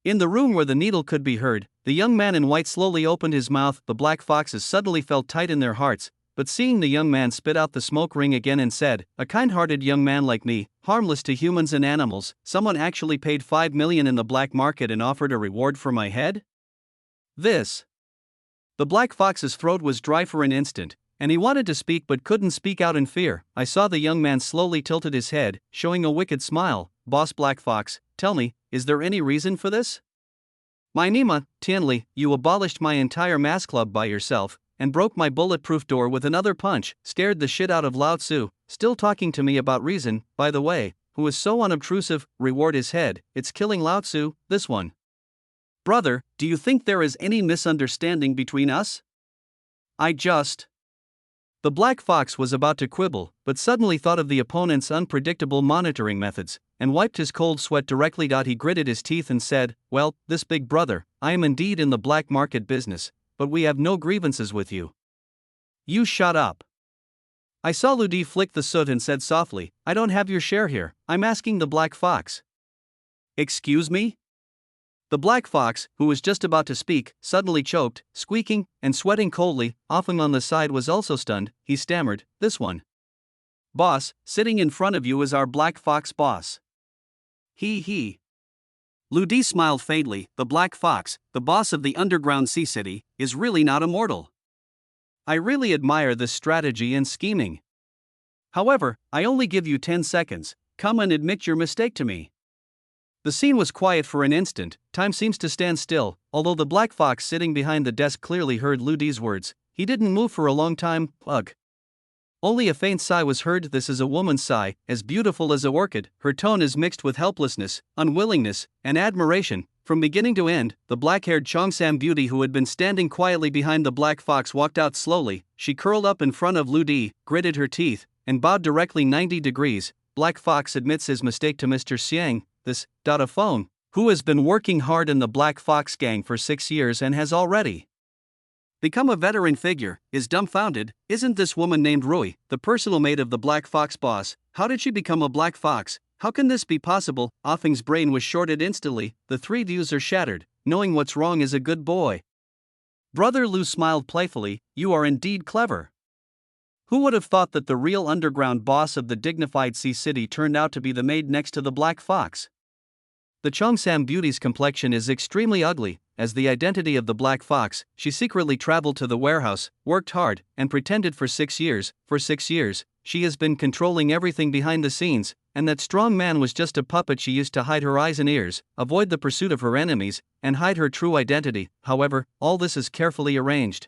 In the room where the needle could be heard, the young man in white slowly opened his mouth. The Black Foxes suddenly felt tight in their hearts, but seeing the young man spit out the smoke ring again and said, a kind-hearted young man like me, harmless to humans and animals, someone actually paid $5 million in the black market and offered a reward for my head? This. The Black Fox's throat was dry for an instant, and he wanted to speak but couldn't speak out in fear. I saw the young man slowly tilted his head, showing a wicked smile. Boss Black Fox, tell me, is there any reason for this? My Nima, Tianli, you abolished my entire mass club by yourself, and broke my bulletproof door with another punch, scared the shit out of Lao Tzu, still talking to me about reason, by the way, who is so unobtrusive. Reward his head, it's killing Lao Tzu, this one. Brother, do you think there is any misunderstanding between us? I just The black fox was about to quibble, but suddenly thought of the opponent's unpredictable monitoring methods, and wiped his cold sweat directly. He gritted his teeth and said, "Well, this big brother, I am indeed in the black market business, but we have no grievances with you." "You shut up." I saw Ludi flick the soot and said softly, "I don't have your share here, I'm asking the black fox." "Excuse me?" The black fox, who was just about to speak, suddenly choked, squeaking, and sweating coldly. Offing on the side was also stunned. He stammered, "This one. Boss, sitting in front of you is our black fox boss." He. Ludi smiled faintly. The black fox, the boss of the underground sea city, is really not immortal. I really admire this strategy and scheming. However, I only give you 10 seconds. Come and admit your mistake to me. The scene was quiet for an instant. Time seems to stand still. Although the black fox sitting behind the desk clearly heard Ludi's words, he didn't move for a long time. Ugh. Only a faint sigh was heard. This is a woman's sigh, as beautiful as a orchid. Her tone is mixed with helplessness, unwillingness, and admiration. From beginning to end, the black-haired Cheongsam beauty who had been standing quietly behind the black fox walked out slowly. She curled up in front of Ludi, gritted her teeth, and bowed directly 90 degrees. Black fox admits his mistake to Mr. Xiang, this phone, who has been working hard in the Black Fox gang for 6 years and has already become a veteran figure, is dumbfounded. Isn't this woman named Rui, the personal maid of the Black Fox boss? How did she become a black fox? How can this be possible? Offing's brain was shorted instantly. The three views are shattered. Knowing what's wrong is a good boy. Brother Lu smiled playfully. You are indeed clever. Who would have thought that the real underground boss of the dignified sea city turned out to be the maid next to the black fox? The Cheongsam beauty's complexion is extremely ugly. As the identity of the black fox, she secretly traveled to the warehouse, worked hard, and pretended for 6 years. For 6 years, she has been controlling everything behind the scenes, and that strong man was just a puppet she used to hide her eyes and ears, avoid the pursuit of her enemies, and hide her true identity. However, all this is carefully arranged.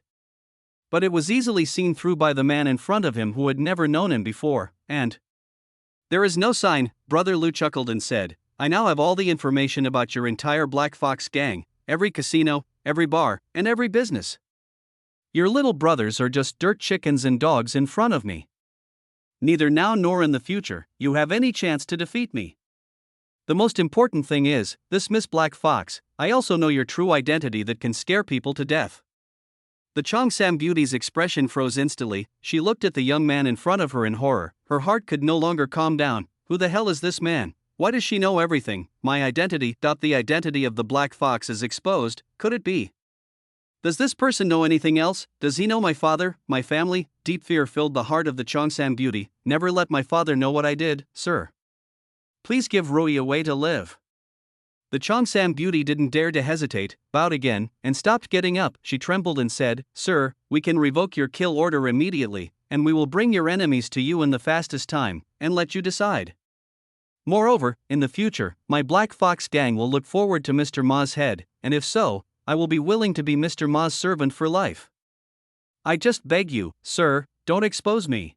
But it was easily seen through by the man in front of him who had never known him before, and there is no sign. Brother Lu chuckled and said, I now have all the information about your entire Black Fox gang, every casino, every bar, and every business. Your little brothers are just dirt chickens and dogs in front of me. Neither now nor in the future, you have any chance to defeat me. The most important thing is, this Miss Black Fox, I also know your true identity that can scare people to death. The Cheongsam beauty's expression froze instantly. She looked at the young man in front of her in horror. Her heart could no longer calm down. Who the hell is this man? Why does she know everything? My identity. The identity of the Black Fox is exposed. Could it be? Does this person know anything else? Does he know my father, my family? Deep fear filled the heart of the Cheongsam beauty. Never let my father know what I did, sir. Please give Rui a way to live. The Cheongsam beauty didn't dare to hesitate, bowed again, and stopped getting up. She trembled and said, Sir, we can revoke your kill order immediately, and we will bring your enemies to you in the fastest time, and let you decide. Moreover, in the future, my Black Fox gang will look forward to Mr. Ma's head, and if so, I will be willing to be Mr. Ma's servant for life. I just beg you, sir, don't expose me.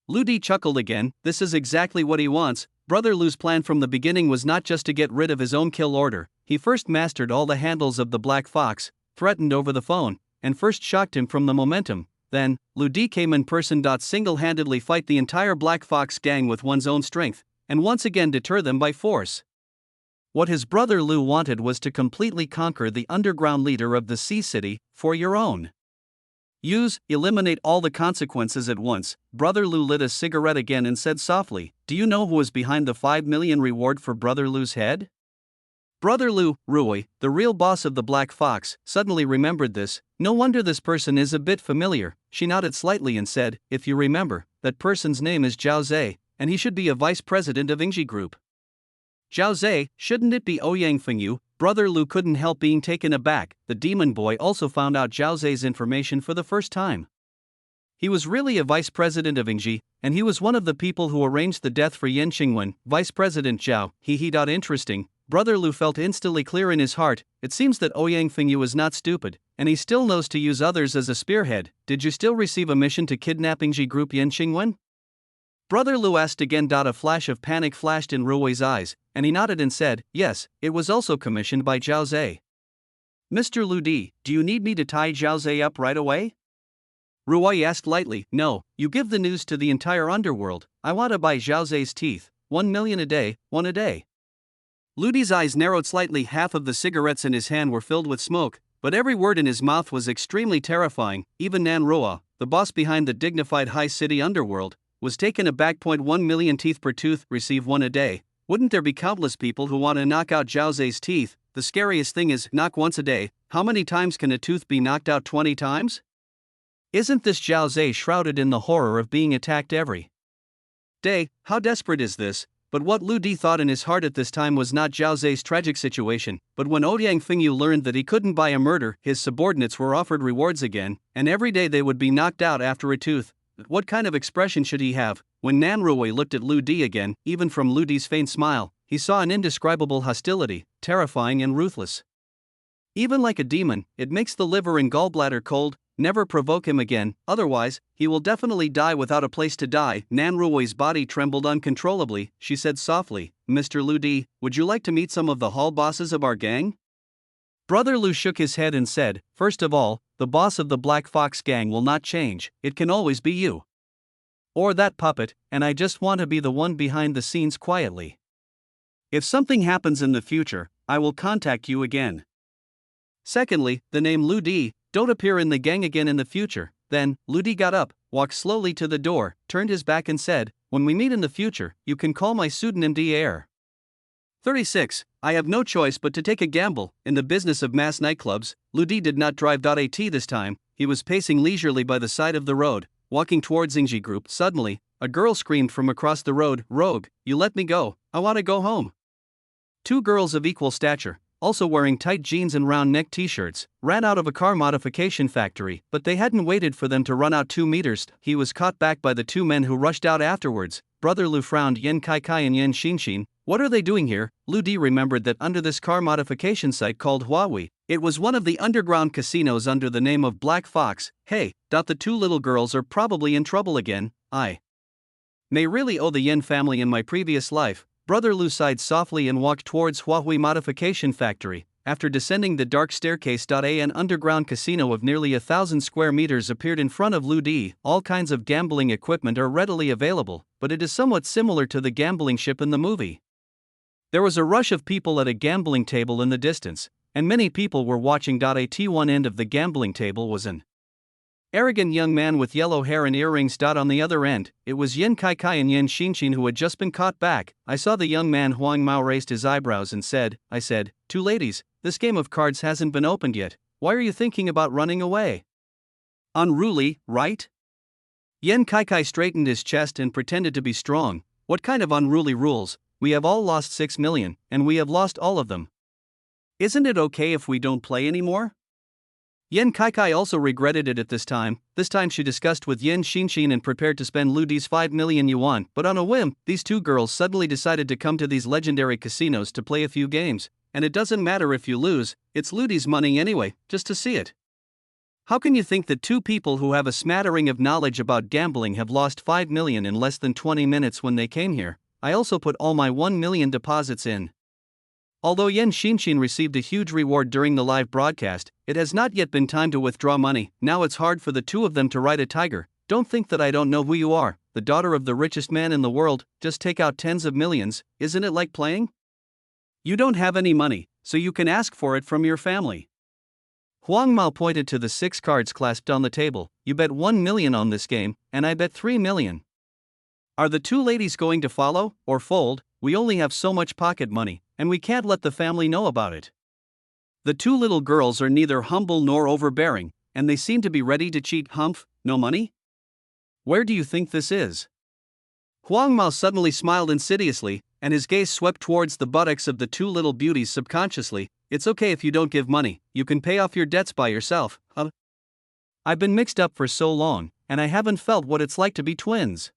Ludi chuckled again. This is exactly what he wants. Brother Lu's plan from the beginning was not just to get rid of his own kill order. He first mastered all the handles of the Black Fox, threatened over the phone, and first shocked him from the momentum. Then, Ludi came in person. Single-handedly fight the entire Black Fox gang with one's own strength, and once again deter them by force. What his brother Lu wanted was to completely conquer the underground leader of the Sea City, for your own eliminate all the consequences at once. Brother Lu lit a cigarette again and said softly, Do you know who is behind the 5 million reward for Brother Lu's head? Brother Lu, Rui, the real boss of the Black Fox, suddenly remembered this. No wonder this person is a bit familiar. She nodded slightly and said, If you remember, that person's name is Zhao Zhe, and he should be a vice president of Ingji Group. Zhao Zhe, shouldn't it be Ouyang Fengyu? Brother Lu couldn't help being taken aback. The demon boy also found out Zhao Zhe's information for the first time. He was really a vice president of Ingji, and he was one of the people who arranged the death for Yen Qingwen. Vice President Zhao, Interesting. Brother Lu felt instantly clear in his heart. It seems that Ouyang Fengyu is not stupid, and he still knows to use others as a spearhead. Did you still receive a mission to kidnap Ingji Group Yen Qingwen? Brother Lu asked again. A flash of panic flashed in Rui's eyes, and he nodded and said, Yes, it was also commissioned by Zhao Zhe. Mr. Ludi, do you need me to tie Zhao Zhe up right away? Ruoyi asked lightly. No, you give the news to the entire underworld. I want to buy Zhao Zai's teeth. 1 million a day, one a day. Ludi's eyes narrowed slightly. Half of the cigarettes in his hand were filled with smoke, but every word in his mouth was extremely terrifying. Even Nan Roa, the boss behind the dignified high city underworld, was taken aback. 1 million teeth per tooth, receive one a day. Wouldn't there be countless people who want to knock out Zhao Zai's teeth? The scariest thing is, knock once a day. How many times can a tooth be knocked out? 20 times? Isn't this Zhao Zai shrouded in the horror of being attacked every day? How desperate is this? But what Lu Di thought in his heart at this time was not Zhao Zai's tragic situation, but when Ouyang Fengyu learned that he couldn't buy a murder, his subordinates were offered rewards again, and every day they would be knocked out after a tooth. What kind of expression should he have? When Nan Ruwei looked at Lu Di again, even from Lu Di's faint smile, he saw an indescribable hostility, terrifying and ruthless. Even like a demon, it makes the liver and gallbladder cold. Never provoke him again, otherwise, he will definitely die without a place to die. Nan Ruoi's body trembled uncontrollably. She said softly, Mr. Lu Di, would you like to meet some of the hall bosses of our gang? Brother Lu shook his head and said, first of all, the boss of the Black Fox gang will not change, it can always be you. Or that puppet, and I just want to be the one behind the scenes quietly. If something happens in the future, I will contact you again. Secondly, the name Lu Di, don't appear in the gang again in the future. Then, Lu Di got up, walked slowly to the door, turned his back and said, when we meet in the future, you can call my pseudonym D'Air. 36. I have no choice but to take a gamble. In the business of mass nightclubs, Lu Di did not drive .at this time. He was pacing leisurely by the side of the road, walking towards Xingji Group. Suddenly, a girl screamed from across the road, Rogue, you let me go, I want to go home. Two girls of equal stature, also wearing tight jeans and round-neck t-shirts, ran out of a car modification factory, but they hadn't waited for them to run out 2 meters. He was caught back by the two men who rushed out afterwards. Brother Lu frowned. Yen Kai Kai and Yen Xinshin, what are they doing here? Lu Di remembered that under this car modification site called Huawei, it was one of the underground casinos under the name of Black Fox. Hey, the two little girls are probably in trouble again. I may really owe the Yen family in my previous life. Brother Lu sighed softly and walked towards Huawei Modification Factory. After descending the dark staircase, an underground casino of nearly 1,000 square meters appeared in front of Lu Di. All kinds of gambling equipment are readily available, but it is somewhat similar to the gambling ship in the movie. There was a rush of people at a gambling table in the distance, and many people were watching. At one end of the gambling table was an arrogant young man with yellow hair and earrings. On the other end, it was Yen Kai Kai and Yen Xinshin who had just been caught back. I saw the young man. Huang Mao raised his eyebrows and said, I said, two ladies, this game of cards hasn't been opened yet, why are you thinking about running away? Unruly, right? Yen Kai Kai straightened his chest and pretended to be strong. What kind of unruly rules? We have all lost 6 million, and we have lost all of them. Isn't it okay if we don't play anymore? Yen Kai Kai also regretted it at this time. This time she discussed with Yen Xinshin and prepared to spend Lu Di's 5 million yuan, but on a whim, these two girls suddenly decided to come to these legendary casinos to play a few games, and it doesn't matter if you lose, it's Lu Di's money anyway, just to see it. How can you think that two people who have a smattering of knowledge about gambling have lost 5 million in less than 20 minutes when they came here? I also put all my 1 million deposits in. Although Yen Xinshin received a huge reward during the live broadcast, it has not yet been time to withdraw money. Now it's hard for the two of them to ride a tiger. Don't think that I don't know who you are, the daughter of the richest man in the world, just take out tens of millions, isn't it like playing? You don't have any money, so you can ask for it from your family. Huang Mao pointed to the 6 cards clasped on the table. You bet 1 million on this game, and I bet 3 million. Are the two ladies going to follow, or fold? We only have so much pocket money, and we can't let the family know about it. The two little girls are neither humble nor overbearing, and they seem to be ready to cheat. Humph, no money? Where do you think this is? Huang Mao suddenly smiled insidiously, and his gaze swept towards the buttocks of the two little beauties subconsciously. It's okay if you don't give money, you can pay off your debts by yourself. I've been mixed up for so long, and I haven't felt what it's like to be twins.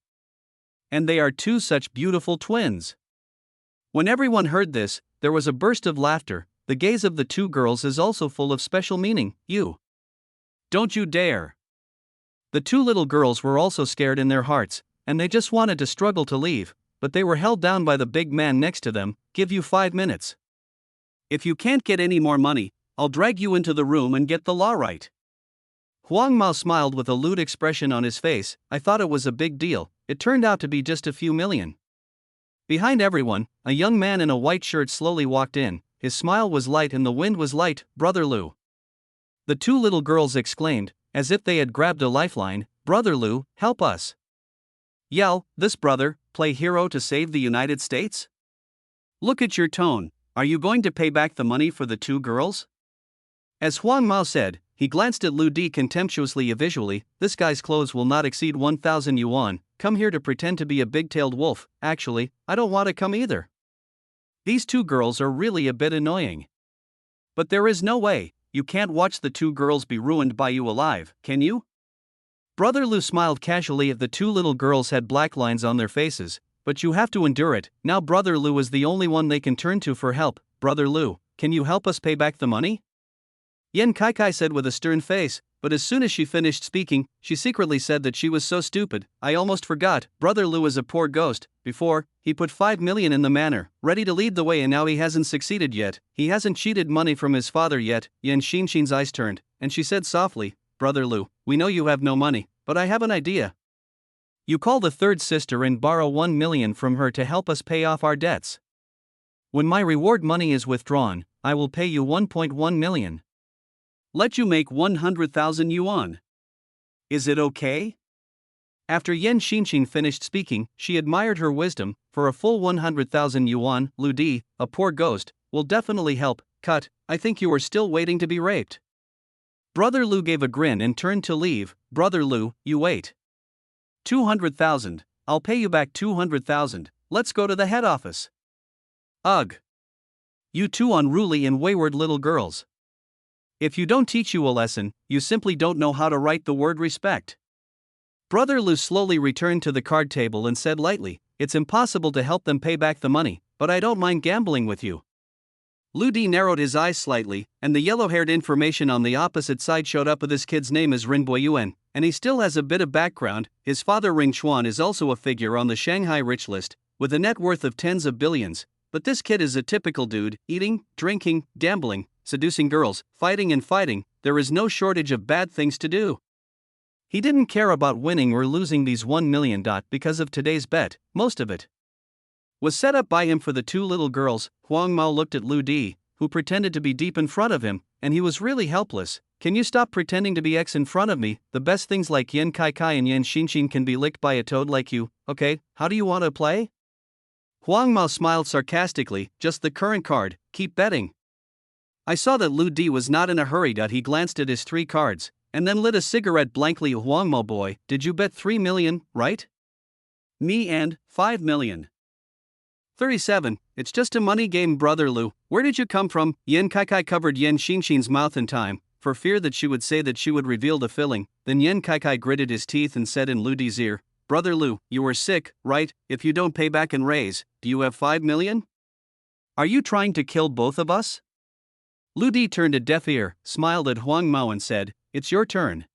And they are two such beautiful twins. When everyone heard this, there was a burst of laughter. The gaze of the two girls is also full of special meaning. You. Don't you dare. The two little girls were also scared in their hearts, and they just wanted to struggle to leave, but they were held down by the big man next to them. Give you 5 minutes. If you can't get any more money, I'll drag you into the room and get the law right. Huang Mao smiled with a lewd expression on his face. I thought it was a big deal, it turned out to be just a few million. Behind everyone, a young man in a white shirt slowly walked in. His smile was light and the wind was light. Brother Lu. The two little girls exclaimed, as if they had grabbed a lifeline, Brother Lu, help us. Yell, this brother, play hero to save the United States? Look at your tone, are you going to pay back the money for the two girls? As Huang Mao said, he glanced at Lu Di contemptuously. Visually, this guy's clothes will not exceed 1,000 yuan, come here to pretend to be a big-tailed wolf. Actually, I don't want to come either. These two girls are really a bit annoying. But there is no way, you can't watch the two girls be ruined by you alive, can you? Brother Lu smiled casually at the two little girls had black lines on their faces, but you have to endure it. Now Brother Lu is the only one they can turn to for help. Brother Lu, can you help us pay back the money? Yan Kai said with a stern face, but as soon as she finished speaking, she secretly said that she was so stupid. I almost forgot, Brother Lu is a poor ghost. Before, he put 5 million in the manor, ready to lead the way, and now he hasn't succeeded yet. He hasn't cheated money from his father yet. Yan Xinshin's eyes turned, and she said softly, Brother Lu, we know you have no money, but I have an idea. You call the third sister and borrow 1 million from her to help us pay off our debts. When my reward money is withdrawn, I will pay you 1.1 million. Let you make 100,000 yuan. Is it okay? After Yan Xinshin finished speaking, she admired her wisdom. For a full 100,000 yuan, Lu Di, a poor ghost, will definitely help. Cut, I think you are still waiting to be raped. Brother Lu gave a grin and turned to leave. Brother Lu, you wait. 200,000, I'll pay you back 200,000, let's go to the head office. Ugh. You two unruly and wayward little girls. If you don't teach you a lesson, you simply don't know how to write the word respect. Brother Lu slowly returned to the card table and said lightly, it's impossible to help them pay back the money, but I don't mind gambling with you. Lu Di narrowed his eyes slightly, and the yellow-haired information on the opposite side showed up. This kid's name is Rin Boyuan, and he still has a bit of background. His father Ring Chuan is also a figure on the Shanghai rich list, with a net worth of tens of billions, but this kid is a typical dude, eating, drinking, gambling, seducing girls, fighting and fighting. There is no shortage of bad things to do. He didn't care about winning or losing these 1 million because of today's bet. Most of it was set up by him for the two little girls. Huang Mao looked at Lu Di, who pretended to be deep in front of him, and he was really helpless. Can you stop pretending to be X in front of me? The best things like Yan Kai and Yan Xinshin can be licked by a toad like you. Okay, how do you want to play? Huang Mao smiled sarcastically, just the current card, keep betting. I saw that Lu Di was not in a hurry. He glanced at his 3 cards, and then lit a cigarette blankly. Huang Mao boy, did you bet 3 million, right? Me and 5 million. 37, it's just a money game. Brother Lu, where did you come from? Yan Kai covered Yan Xinshin's mouth in time, for fear that she would say that she would reveal the filling. Then Yan Kai gritted his teeth and said in Lu Di's ear, Brother Lu, you are sick, right? If you don't pay back and raise, do you have 5 million? Are you trying to kill both of us? Lu Di turned a deaf ear, smiled at Huang Mao and said, it's your turn.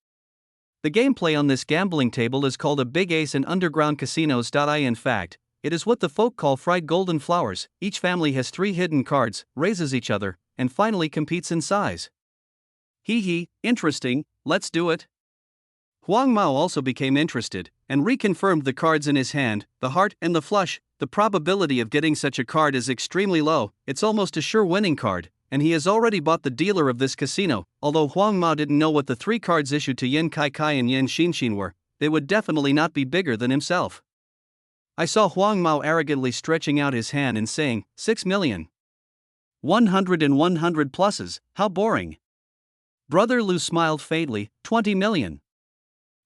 The gameplay on this gambling table is called a big ace and underground casinos. In fact, it is what the folk call fried golden flowers. Each family has 3 hidden cards, raises each other, and finally competes in size. Hee, interesting, let's do it. Huang Mao also became interested, and reconfirmed the cards in his hand, the heart and the flush. The probability of getting such a card is extremely low, it's almost a sure winning card, and he has already bought the dealer of this casino. Although Huang Mao didn't know what the 3 cards issued to Yan Kai and Yan Xinshin were, they would definitely not be bigger than himself. I saw Huang Mao arrogantly stretching out his hand and saying, 6 million. 100 and 100 pluses, how boring. Brother Lu smiled faintly, 20 million.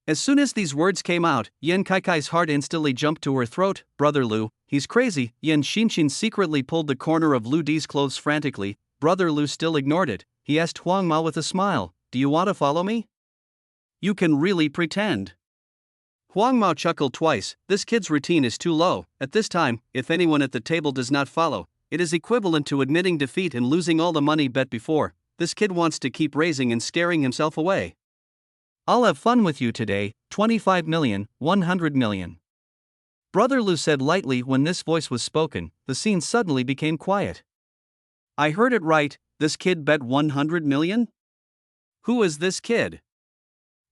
As soon as these words came out, Yan Kai's heart instantly jumped to her throat. Brother Lu, he's crazy. Yan Xinshin secretly pulled the corner of Lu Di's clothes frantically. Brother Lu still ignored it. He asked Huang Mao with a smile, do you want to follow me? You can really pretend. Huang Mao chuckled twice. This kid's routine is too low. At this time, if anyone at the table does not follow, it is equivalent to admitting defeat and losing all the money bet before. This kid wants to keep raising and scaring himself away. I'll have fun with you today, 25 million, 100 million. Brother Lu said lightly. When this voice was spoken, the scene suddenly became quiet. I heard it right, this kid bet 100 million? Who is this kid?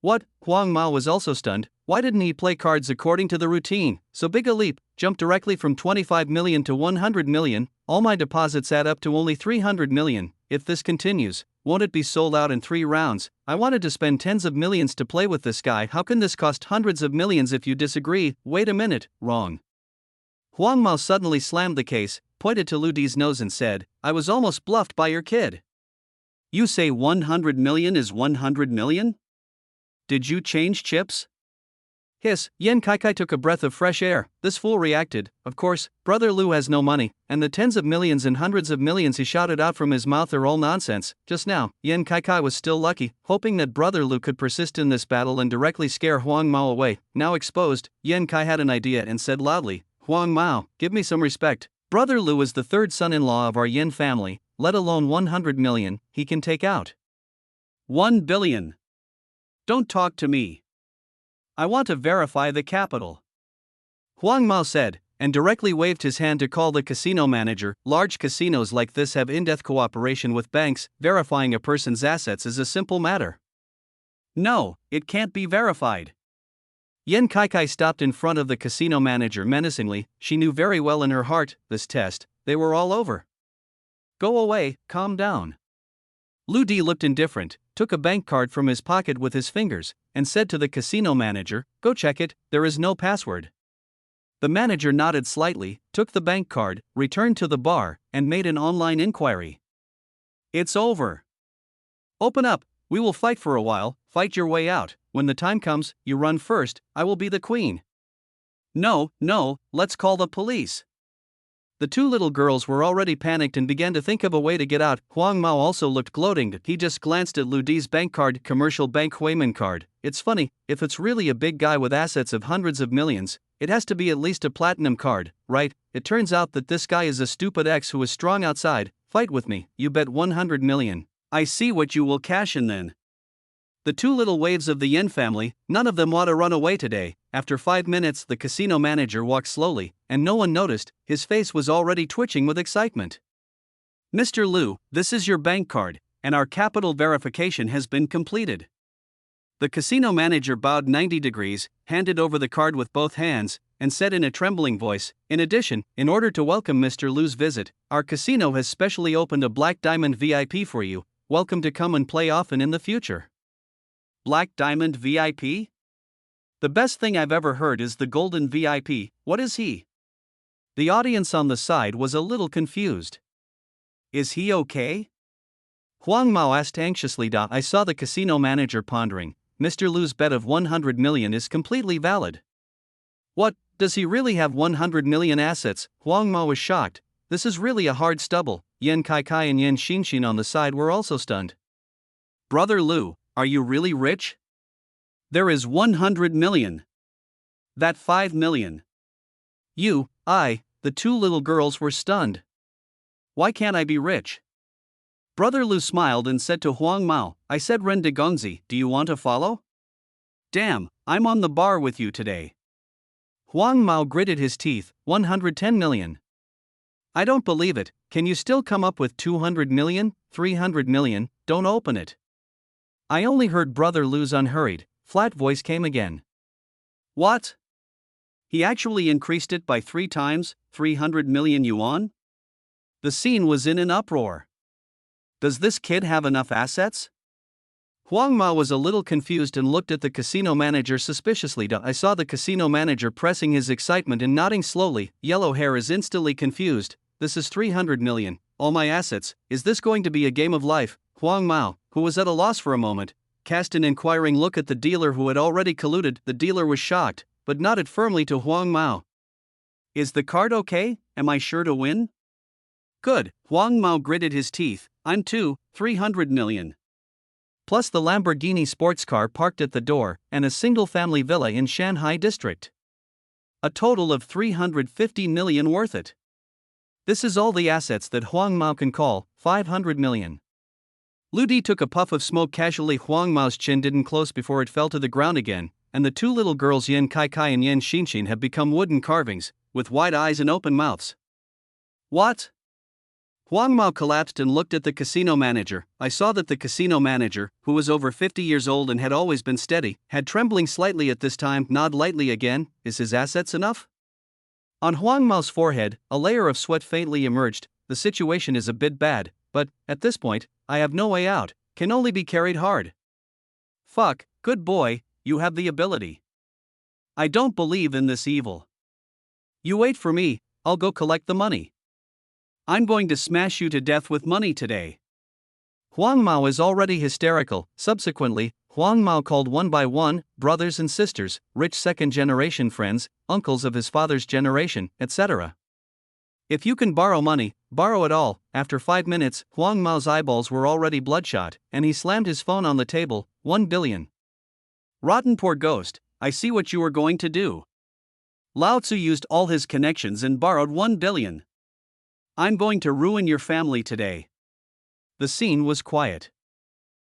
What? Huang Mao was also stunned. Why didn't he play cards according to the routine? So big a leap, jumped directly from 25 million to 100 million. All my deposits add up to only 300 million. If this continues, won't it be sold out in 3 rounds? I wanted to spend tens of millions to play with this guy. How can this cost hundreds of millions? If you disagree, wait a minute, wrong. Huang Mao suddenly slammed the case, pointed to Lu Di's nose and said, I was almost bluffed by your kid. You say 100 million is 100 million? Did you change chips? Hiss, Yan Kaikai took a breath of fresh air. This fool reacted. Of course, brother Lu has no money, and the tens of millions and hundreds of millions he shouted out from his mouth are all nonsense. Just now, Yan Kaikai was still lucky, hoping that brother Lu could persist in this battle and directly scare Huang Mao away. Now exposed, Yan Kai had an idea and said loudly, Huang Mao, give me some respect. Brother Lu is the third son-in-law of our Yin family, let alone 100 million, he can take out 1 billion. Don't talk to me. I want to verify the capital. Huang Mao said, and directly waved his hand to call the casino manager. Large casinos like this have in-depth cooperation with banks. Verifying a person's assets is a simple matter. No, it can't be verified. Yan Kaikai stopped in front of the casino manager menacingly. She knew very well in her heart, this test, they were all over. Go away, calm down. Lu Di looked indifferent, took a bank card from his pocket with his fingers, and said to the casino manager, go check it, there is no password. The manager nodded slightly, took the bank card, returned to the bar, and made an online inquiry. It's over. Open up, we will fight for a while, fight your way out. When the time comes, you run first, I will be the queen. No, let's call the police. The 2 little girls were already panicked and began to think of a way to get out. Huang Mao also looked gloating. He just glanced at Lu Di's bank card, commercial bank Huimin card. It's funny, if it's really a big guy with assets of hundreds of millions, it has to be at least a platinum card, right? It turns out that this guy is a stupid ex who is strong outside. Fight with me, you bet 100 million. I see what you will cash in then. The 2 little waves of the Yin family, none of them want to run away today. After 5 minutes, the casino manager walked slowly, and no one noticed, his face was already twitching with excitement. Mr. Lu, this is your bank card, and our capital verification has been completed. The casino manager bowed 90 degrees, handed over the card with both hands, and said in a trembling voice, in addition, in order to welcome Mr. Lu's visit, our casino has specially opened a Black Diamond VIP for you. Welcome to come and play often in the future. Black Diamond VIP? The best thing I've ever heard is the Golden VIP. What is he? The audience on the side was a little confused. Is he okay? Huang Mao asked anxiously. I saw the casino manager pondering. Mr. Lu's bet of 100 million is completely valid. What, does he really have 100 million assets? Huang Mao was shocked. This is really a hard stubble. Yan Kaikai and Yan Xinshin on the side were also stunned. Brother Lu, are you really rich? There is 100 million. That 5 million. The 2 little girls were stunned. Why can't I be rich? Brother Lu smiled and said to Huang Mao, I said Ren de Gongzi, do you want to follow? Damn, I'm on the bar with you today. Huang Mao gritted his teeth, 110 million. I don't believe it, can you still come up with 200 million, 300 million, don't open it. I only heard Brother Lu's unhurried, flat voice came again. What? He actually increased it by 3 times, 300 million yuan? The scene was in an uproar. Does this kid have enough assets? Huang Mao was a little confused and looked at the casino manager suspiciously. I saw the casino manager pressing his excitement and nodding slowly. Yellow hair is instantly confused. This is 300 million, all my assets, is this going to be a game of life? Huang Mao, who was at a loss for a moment, cast an inquiring look at the dealer who had already colluded. The dealer was shocked, but nodded firmly to Huang Mao. Is the card okay? Am I sure to win? Good, Huang Mao gritted his teeth. I'm 300 million. Plus the Lamborghini sports car parked at the door, and a single-family villa in Shanghai district. A total of 350 million worth it. This is all the assets that Huang Mao can call 500 million. Lu Di took a puff of smoke casually. Huang Mao's chin didn't close before it fell to the ground again, and the 2 little girls Yan Kaikai and Yan Xinshin have become wooden carvings, with wide eyes and open mouths. What? Huang Mao collapsed and looked at the casino manager. I saw that the casino manager, who was over 50 years old and had always been steady, had trembling slightly at this time. Nod lightly again. Is his assets enough? On Huang Mao's forehead, a layer of sweat faintly emerged. The situation is a bit bad, but, at this point, I have no way out, can only be carried hard. Fuck, good boy, you have the ability. I don't believe in this evil. You wait for me, I'll go collect the money. I'm going to smash you to death with money today. Huang Mao is already hysterical. Subsequently, Huang Mao called one by one, brothers and sisters, rich second-generation friends, uncles of his father's generation, etc. If you can borrow money, borrow it all. After 5 minutes, Huang Mao's eyeballs were already bloodshot, and he slammed his phone on the table. 1 billion. Rotten poor ghost, I see what you were going to do. Lao Tzu used all his connections and borrowed 1 billion. I'm going to ruin your family today. The scene was quiet.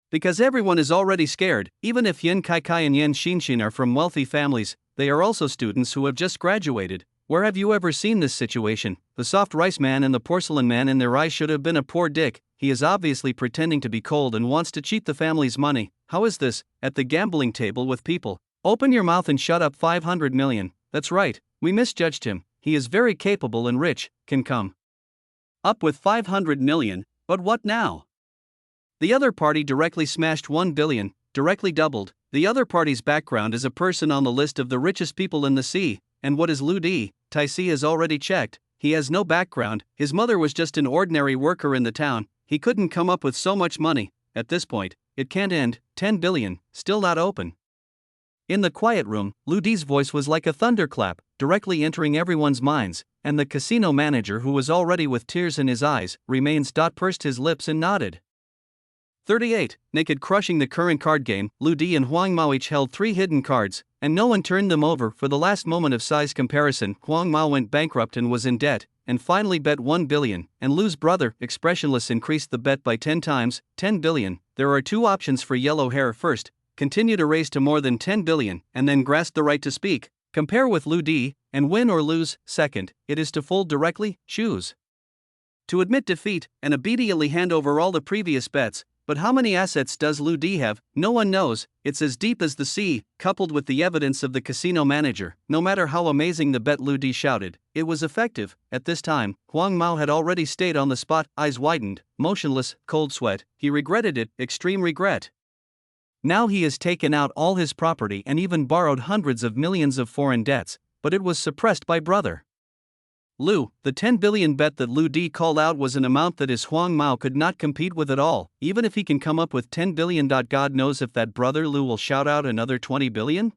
Because everyone is already scared, even if Yin Kai and Yin Xinshin are from wealthy families, they are also students who have just graduated. Where have you ever seen this situation? The soft rice man and the porcelain man in their eyes should have been a poor dick. He is obviously pretending to be cold and wants to cheat the family's money. How is this? At the gambling table with people. Open your mouth and shut up. 500 million. That's right, we misjudged him. He is very capable and rich, can come up with 500 million, but what now? The other party directly smashed 1 billion, directly doubled. The other party's background is a person on the list of the richest people in the sea. And what is Lu Di? Tai Si has already checked. He has no background. His mother was just an ordinary worker in the town. He couldn't come up with so much money. At this point, it can't end. 10 billion, still not open. In the quiet room, Lu Di's voice was like a thunderclap, directly entering everyone's minds, and the casino manager, who was already with tears in his eyes, pursed his lips and nodded. 38. Naked. Crushing the current card game, Lu Di and Huang Mao each held 3 hidden cards, and no one turned them over. For the last moment of size comparison, Huang Mao went bankrupt and was in debt, and finally bet 1 billion, and Lu's brother, expressionless, increased the bet by 10 times, 10 billion. There are 2 options for yellow hair. First, continue to raise to more than 10 billion, and then grasp the right to speak, compare with Lu Di, and win or lose. Second, it is to fold directly, choose to admit defeat, and immediately hand over all the previous bets. But how many assets does Lu Di have? No one knows. It's as deep as the sea. Coupled with the evidence of the casino manager, no matter how amazing the bet, Lu Di shouted, it was effective. At this time, Huang Mao had already stayed on the spot, eyes widened, motionless, cold sweat. He regretted it, extreme regret. Now he has taken out all his property and even borrowed hundreds of millions of foreign debts, but it was suppressed by brother Lu. The 10 billion bet that Lu Di called out was an amount that his Huang Mao could not compete with at all. Even if he can come up with 10 billion, God knows if that brother Lu will shout out another 20 billion?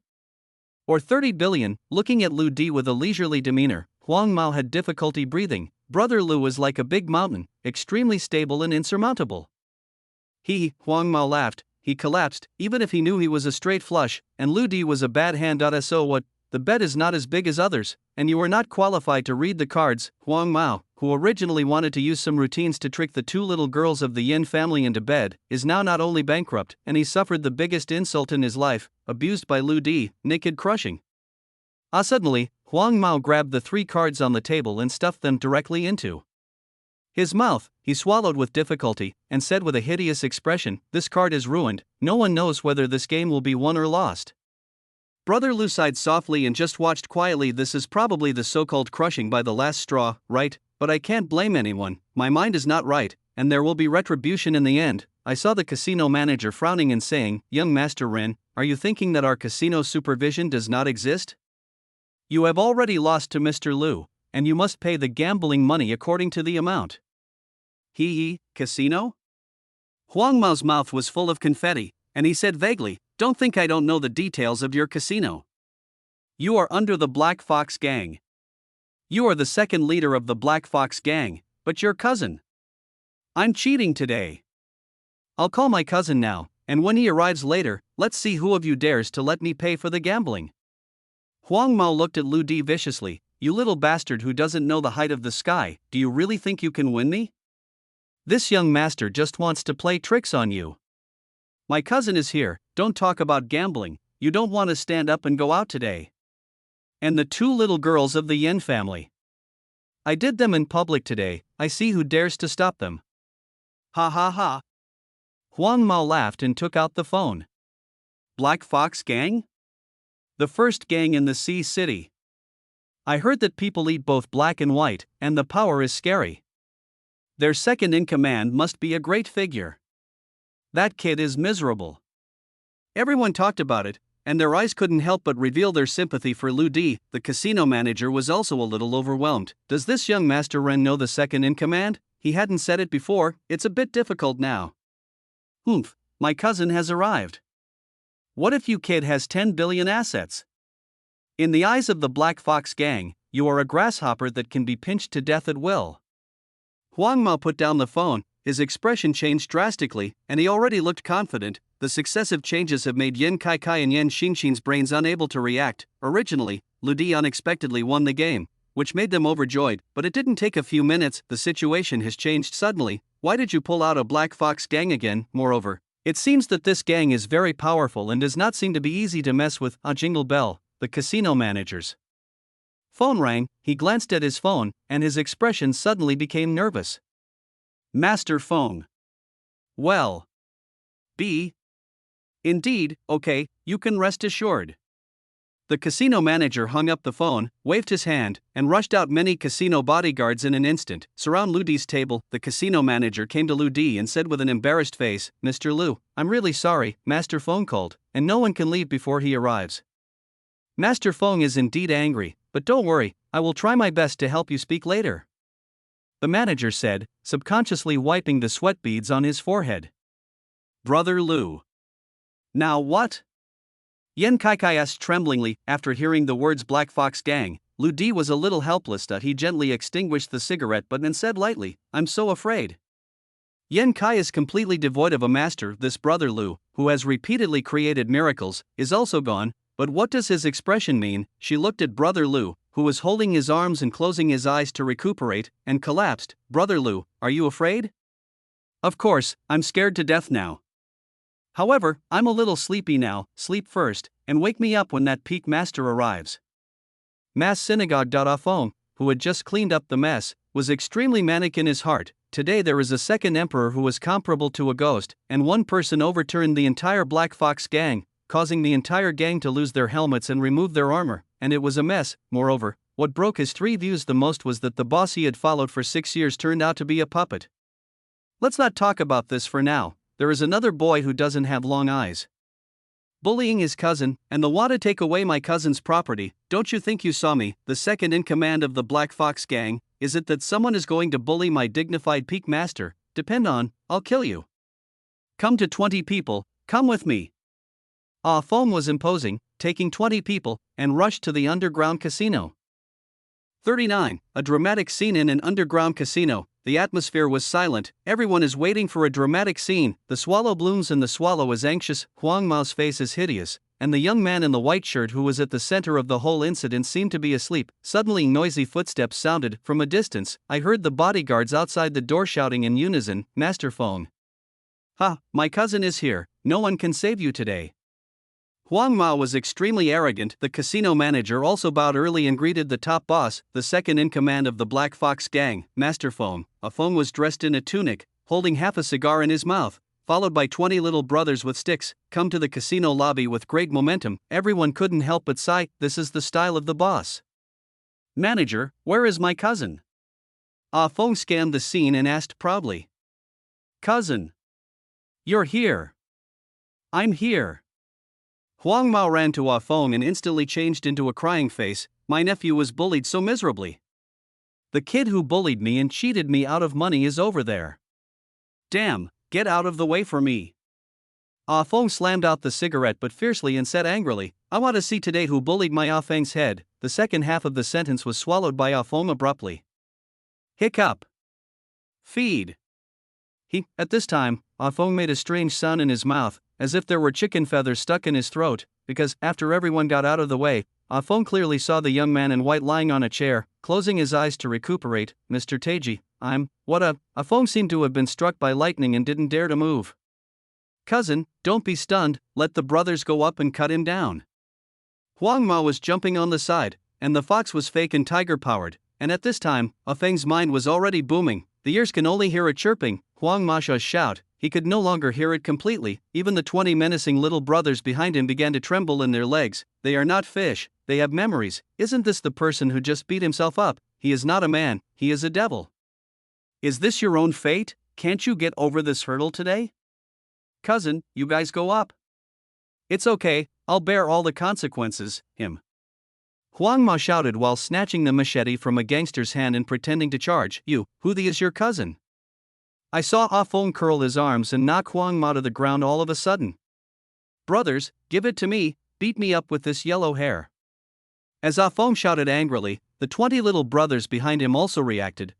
Or 30 billion. Looking at Lu Di with a leisurely demeanor, Huang Mao had difficulty breathing. Brother Lu was like a big mountain, extremely stable and insurmountable. Huang Mao laughed. He collapsed, even if he knew he was a straight flush, and Lu Di was a bad hand. So what? The bet is not as big as others, and you are not qualified to read the cards. Huang Mao, who originally wanted to use some routines to trick the 2 little girls of the Yin family into bed, is now not only bankrupt, and he suffered the biggest insult in his life, abused by Lu Di, naked crushing. Suddenly, Huang Mao grabbed the 3 cards on the table and stuffed them directly into his mouth. He swallowed with difficulty, and said with a hideous expression, "This card is ruined. No one knows whether this game will be won or lost." Brother Lu sighed softly and just watched quietly. This is probably the so-called crushing by the last straw, right? But I can't blame anyone. My mind is not right, and there will be retribution in the end. I saw the casino manager frowning and saying, "Young Master Ren, are you thinking that our casino supervision does not exist? You have already lost to Mr. Lu, and you must pay the gambling money according to the amount." Casino? Huang Mao's mouth was full of confetti, and he said vaguely, "Don't think I don't know the details of your casino. You are under the Black Fox gang. You are the second leader of the Black Fox gang, but your cousin. I'm cheating today. I'll call my cousin now, and when he arrives later, let's see who of you dares to let me pay for the gambling." Huang Mao looked at Lu Di viciously. "You little bastard who doesn't know the height of the sky, do you really think you can win me? This young master just wants to play tricks on you. My cousin is here, don't talk about gambling, you don't want to stand up and go out today. And the 2 little girls of the Yin family. I did them in public today, I see who dares to stop them. Ha ha ha. Huang Mao laughed and took out the phone. Black Fox Gang? The first gang in the Sea City. I heard that people eat both black and white, and the power is scary. Their second in command must be a great figure. That kid is miserable. Everyone talked about it, and their eyes couldn't help but reveal their sympathy for Lu Di. The casino manager was also a little overwhelmed. Does this young Master Ren know the second in command? He hadn't said it before, it's a bit difficult now. Oomph, my cousin has arrived. What if you kid has 10 billion assets? In the eyes of the Black Fox Gang, you are a grasshopper that can be pinched to death at will. Huang Mao put down the phone, his expression changed drastically, and he already looked confident. The successive changes have made Yan Kai and Yan Xinxin's brains unable to react. Originally, Lu Di unexpectedly won the game, which made them overjoyed, but it didn't take a few minutes. The situation has changed suddenly. Why did you pull out a Black Fox Gang again? Moreover, it seems that this gang is very powerful and does not seem to be easy to mess with. Jingle bell, the casino manager's phone rang. He glanced at his phone, and his expression suddenly became nervous. Master Phone. Well. Indeed, okay, you can rest assured. The casino manager hung up the phone, waved his hand, and rushed out. Many casino bodyguards in an instant surround Lu Di's table. The casino manager came to Lu Di and said with an embarrassed face, Mr. Lu, I'm really sorry, Master Phone called, and no one can leave before he arrives. Master Feng is indeed angry, but don't worry, I will try my best to help you speak later. The manager said, subconsciously wiping the sweat beads on his forehead. Brother Lu. Now what? Yan Kai asked tremblingly. After hearing the words Black Fox Gang, Lu Di was a little helpless. He gently extinguished the cigarette butt and said lightly, I'm so afraid. Yan Kai is completely devoid of a master. This brother Lu, who has repeatedly created miracles, is also gone. But what does his expression mean? She looked at Brother Lu, who was holding his arms and closing his eyes to recuperate, and collapsed. Brother Lu, are you afraid? Of course, I'm scared to death now. However, I'm a little sleepy now. Sleep first, and wake me up when that peak master arrives. Mass Synagogue. Feng, who had just cleaned up the mess, was extremely manic in his heart. Today there is a second emperor who was comparable to a ghost, and one person overturned the entire Black Fox Gang, causing the entire gang to lose their helmets and remove their armor, and it was a mess. Moreover, what broke his three views the most was that the boss he had followed for 6 years turned out to be a puppet. Let's not talk about this for now. There is another boy who doesn't have long eyes. Bullying his cousin, and the want to take away my cousin's property. Don't you think you saw me, the second in command of the Black Fox Gang? Is it that someone is going to bully my dignified peak master? Depend on, I'll kill you. Come to 20 people, come with me. Feng was imposing, taking 20 people, and rushed to the underground casino. 39. A dramatic scene in an underground casino. The atmosphere was silent. Everyone is waiting for a dramatic scene. The swallow blooms and the swallow is anxious. Huang Mao's face is hideous, and the young man in the white shirt who was at the center of the whole incident seemed to be asleep. Suddenly noisy footsteps sounded. From a distance, I heard the bodyguards outside the door shouting in unison, Master Feng. Ha, my cousin is here. No one can save you today. Huang Mao was extremely arrogant. The casino manager also bowed early and greeted the top boss, the second in command of the Black Fox Gang, Master Feng. Feng was dressed in a tunic, holding half a cigar in his mouth, followed by 20 little brothers with sticks, come to the casino lobby with great momentum. Everyone couldn't help but sigh. This is the style of the boss. Manager, where is my cousin? Feng scanned the scene and asked proudly. Cousin. You're here. I'm here. Huang Mao ran to Feng and instantly changed into a crying face. My nephew was bullied so miserably. The kid who bullied me and cheated me out of money is over there. Damn, get out of the way for me. Feng slammed out the cigarette but fiercely and said angrily, I want to see today who bullied my Feng's head. The second half of the sentence was swallowed by Feng abruptly. Hiccup. Feed. At this time, Feng made a strange sound in his mouth, as if there were chicken feathers stuck in his throat, because, after everyone got out of the way, Feng clearly saw the young man in white lying on a chair, closing his eyes to recuperate. Mr. Taiji, Feng seemed to have been struck by lightning and didn't dare to move. Cousin, don't be stunned, let the brothers go up and cut him down. Huang Mao was jumping on the side, and the fox was fake and tiger-powered. and at this time, Ah Feng's mind was already booming. The ears can only hear a chirping, Huang Masha's shout. He could no longer hear it completely. Even the 20 menacing little brothers behind him began to tremble in their legs. They are not fish, they have memories. Isn't this the person who just beat himself up? He is not a man, he is a devil. Is this your own fate? Can't you get over this hurdle today? Cousin, you guys go up. It's okay, I'll bear all the consequences, him. Huang Ma shouted while snatching the machete from a gangster's hand and pretending to charge. You, who the is your cousin? I saw Ah Feng curl his arms and knock Huang Ma to the ground all of a sudden. Brothers, give it to me, beat me up with this yellow hair. As Ah Feng shouted angrily, the 20 little brothers behind him also reacted.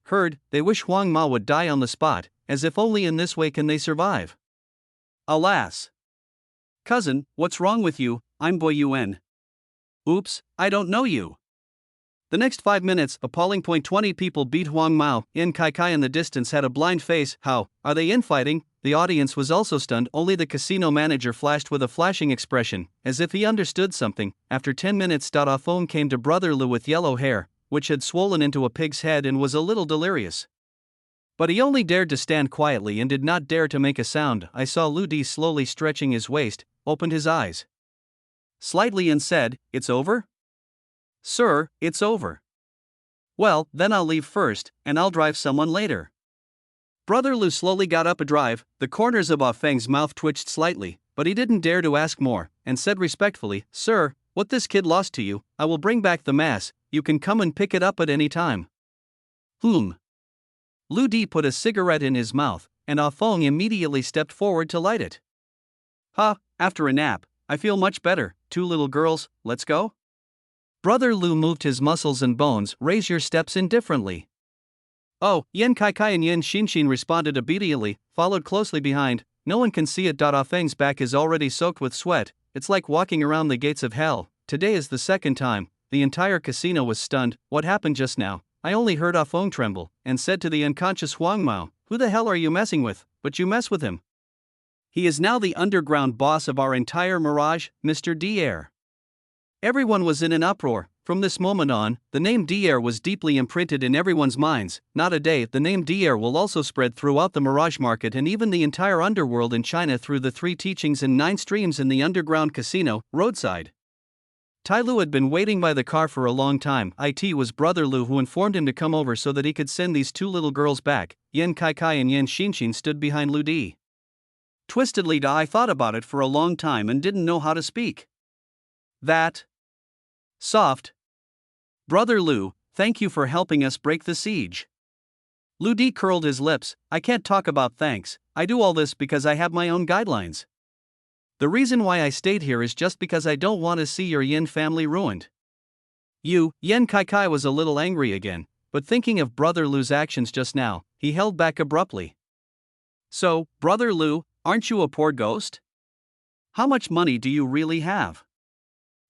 They wish Huang Ma would die on the spot, as if only in this way can they survive. Alas! Cousin, what's wrong with you? I'm Boy Yuan. Oops, I don't know you. The next 5 minutes, appalling. 20 people beat Huang Mao. Yan Kai in the distance had a blind face. How? Are they infighting? The audience was also stunned. Only the casino manager flashed with a flashing expression, as if he understood something. After 10 minutes, Ah Feng came to Brother Lu with yellow hair, which had swollen into a pig's head and was a little delirious. But he only dared to stand quietly and did not dare to make a sound. I saw Lu Di slowly stretching his waist, opened his eyes slightly and said, "It's over?" "Sir, it's over." "Well, then I'll leave first, and I'll drive someone later." Brother Lu slowly got up a drive. The corners of Ah Feng's mouth twitched slightly, but he didn't dare to ask more, and said respectfully, "Sir, what this kid lost to you, I will bring back the mass, you can come and pick it up at any time." Lu Di put a cigarette in his mouth, and Ah Feng immediately stepped forward to light it. After a nap, I feel much better. 2 little girls, let's go? Brother Lu moved his muscles and bones. Raise your steps indifferently. Oh, Yan Kai and Yan Xinshin responded obediently, followed closely behind. No one can see it. Ah Feng's back is already soaked with sweat. It's like walking around the gates of hell. Today is the second time. The entire casino was stunned. What happened just now? I only heard Ah Feng tremble, and said to the unconscious Huang Mao, "Who the hell are you messing with?" But you mess with him. He is now the underground boss of our entire mirage, Mr. Dier. Everyone was in an uproar. From this moment on, the name Dier was deeply imprinted in everyone's minds. Not a day, the name Dier will also spread throughout the mirage market and even the entire underworld in China through the 3 teachings and 9 streams in the underground casino, roadside. Tai Lu had been waiting by the car for a long time. It was Brother Lu who informed him to come over so that he could send these 2 little girls back. Yan Kai and Yan Xinshin stood behind Lu Di. Twistedly, I thought about it for a long time and didn't know how to speak. That. Soft. Brother Lu, thank you for helping us break the siege. Lu Di curled his lips. I can't talk about thanks. I do all this because I have my own guidelines. The reason why I stayed here is just because I don't want to see your Yin family ruined. Yan Kai was a little angry again, but thinking of Brother Lu's actions just now, he held back abruptly. So, Brother Lu, aren't you a poor ghost? How much money do you really have?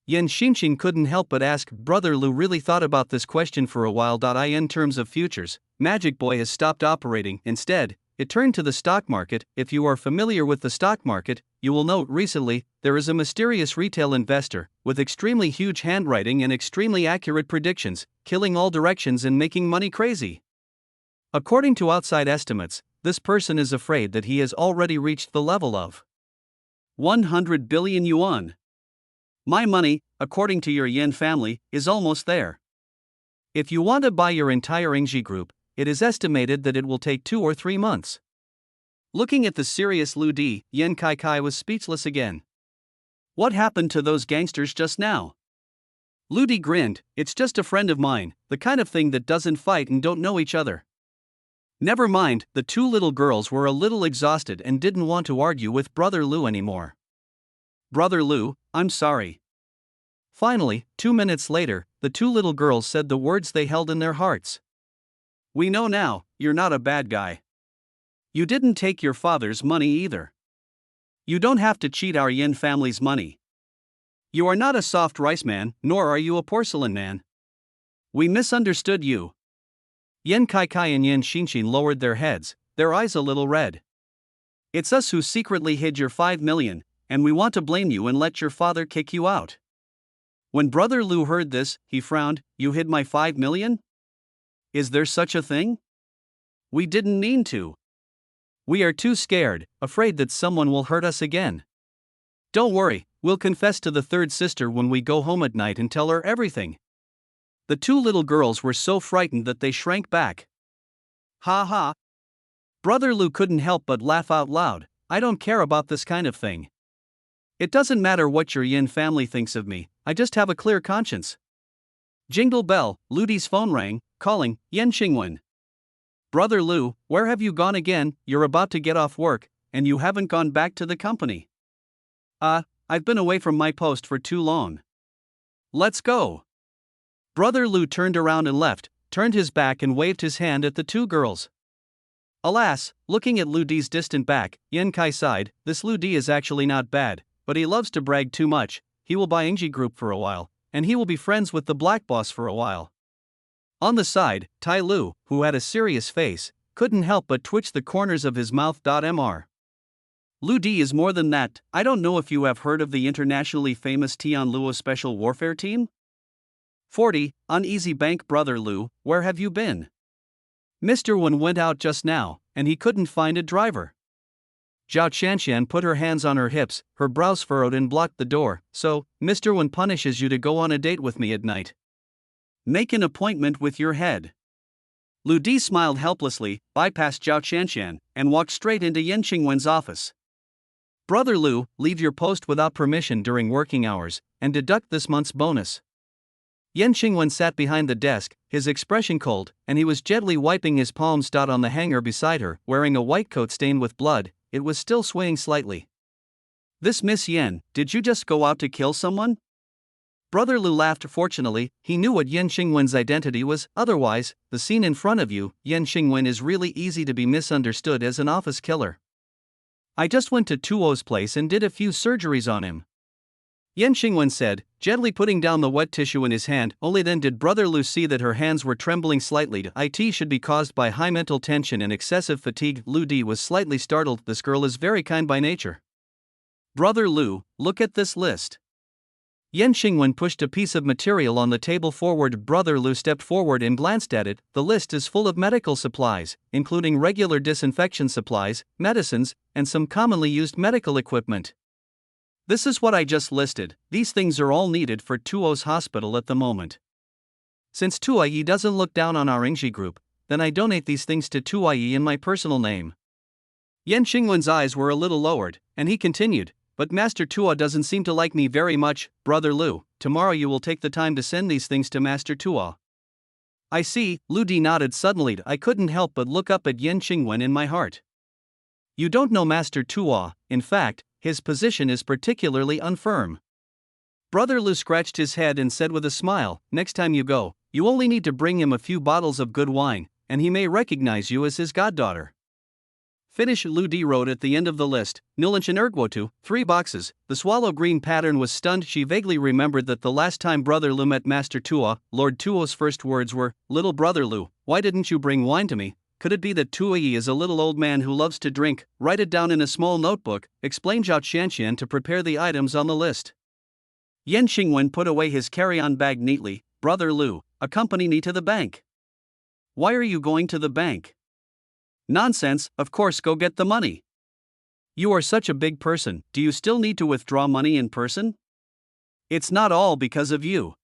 Yan Xinshin couldn't help but ask. Brother Lu really thought about this question for a while. In terms of futures, Magic Boy has stopped operating. Instead, it turned to the stock market. If you are familiar with the stock market, you will note recently, there is a mysterious retail investor, with extremely huge handwriting and extremely accurate predictions, killing all directions and making money crazy. According to outside estimates, this person is afraid that he has already reached the level of 100 billion yuan. My money, according to your Yin family, is almost there. If you want to buy your entire Ingji group, it is estimated that it will take 2 or 3 months. Looking at the serious Lu Di, Yan Kai was speechless again. What happened to those gangsters just now? Lu Di grinned. It's just a friend of mine, the kind of thing that doesn't fight and don't know each other. Never mind. The 2 little girls were a little exhausted and didn't want to argue with Brother Lu anymore. Brother Lu, I'm sorry. Finally, 2 minutes later, the 2 little girls said the words they held in their hearts. We know now, you're not a bad guy. You didn't take your father's money either. You don't have to cheat our Yin family's money. You are not a soft rice man, nor are you a porcelain man. We misunderstood you. Yan Kai and Yan Xinshin lowered their heads, their eyes a little red. It's us who secretly hid your 5 million, and we want to blame you and let your father kick you out. When Brother Lu heard this, he frowned. You hid my 5 million? Is there such a thing? We didn't mean to. We are too scared, afraid that someone will hurt us again. Don't worry, we'll confess to the third sister when we go home at night and tell her everything. The two little girls were so frightened that they shrank back. Ha ha. Brother Lou couldn't help but laugh out loud. I don't care about this kind of thing. It doesn't matter what your Yin family thinks of me, I just have a clear conscience. Jingle bell, Ludi's phone rang, calling, Yen Xingwen. Brother Lou, where have you gone again? You're about to get off work, and you haven't gone back to the company. I've been away from my post for too long. Let's go. Brother Lou turned around and left, turned his back and waved his hand at the two girls. Alas, looking at Lu Di's distant back, Yen Kai sighed, this Lu Di is actually not bad, but he loves to brag too much. He will buy Ingji Group for a while, and he will be friends with the black boss for a while. On the side, Tai Lu, who had a serious face, couldn't help but twitch the corners of his mouth. Mr. Lu Di is more than that. I don't know if you have heard of the internationally famous Tian Luo Special Warfare Team? 40. Uneasy Bank. Brother Lu, where have you been? Mr. Wen went out just now, and he couldn't find a driver. Zhao Qianqian put her hands on her hips, her brows furrowed and blocked the door. So, Mr. Wen punishes you to go on a date with me at night. Make an appointment with your head. Lu Di smiled helplessly, bypassed Zhao Qianqian, and walked straight into Yen Qingwen's office. Brother Lu, leave your post without permission during working hours, and deduct this month's bonus. Yen Qingwen sat behind the desk, his expression cold, and he was gently wiping his palms. On the hanger beside her, wearing a white coat stained with blood, it was still swaying slightly. This Miss Yen, did you just go out to kill someone? Brother Lu laughed. Fortunately, he knew what Yen Qingwen's identity was, otherwise, the scene in front of you, Yen Qingwen is really easy to be misunderstood as an office killer. I just went to Tuo's place and did a few surgeries on him. Yen Qingwen said, gently putting down the wet tissue in his hand. Only then did Brother Lu see that her hands were trembling slightly. It should be caused by high mental tension and excessive fatigue. Lu Di was slightly startled. This girl is very kind by nature. Brother Lu, look at this list. Yen Qingwen pushed a piece of material on the table forward. Brother Lu stepped forward and glanced at it. The list is full of medical supplies, including regular disinfection supplies, medicines, and some commonly used medical equipment. This is what I just listed. These things are all needed for Tuo's hospital at the moment. Since Tuoyi doesn't look down on our Ingji Group, then I donate these things to Tuoyi in my personal name. Yen Qingwen's eyes were a little lowered, and he continued, but Master Tuo doesn't seem to like me very much. Brother Lu, tomorrow you will take the time to send these things to Master Tuo. I see. Lu Di nodded suddenly. I couldn't help but look up at Yen Qingwen in my heart. You don't know Master Tuo. In fact, his position is particularly unfirm. Brother Lu scratched his head and said with a smile, next time you go, you only need to bring him a few bottles of good wine, and he may recognize you as his goddaughter. Finish. Lu Di wrote at the end of the list, Nulinchan Ergwotu, 3 boxes. The swallow green pattern was stunned. She vaguely remembered that the last time Brother Lu met Master Tuo, Lord Tuo's first words were, little Brother Lu, why didn't you bring wine to me? Could it be that Tuoyi is a little old man who loves to drink? Write it down in a small notebook, explained Zhao Qianqian to prepare the items on the list. Yen Qingwen put away his carry-on bag neatly. Brother Lu, accompany me to the bank. Why are you going to the bank? Nonsense, of course, go get the money. You are such a big person, do you still need to withdraw money in person? It's not all because of you.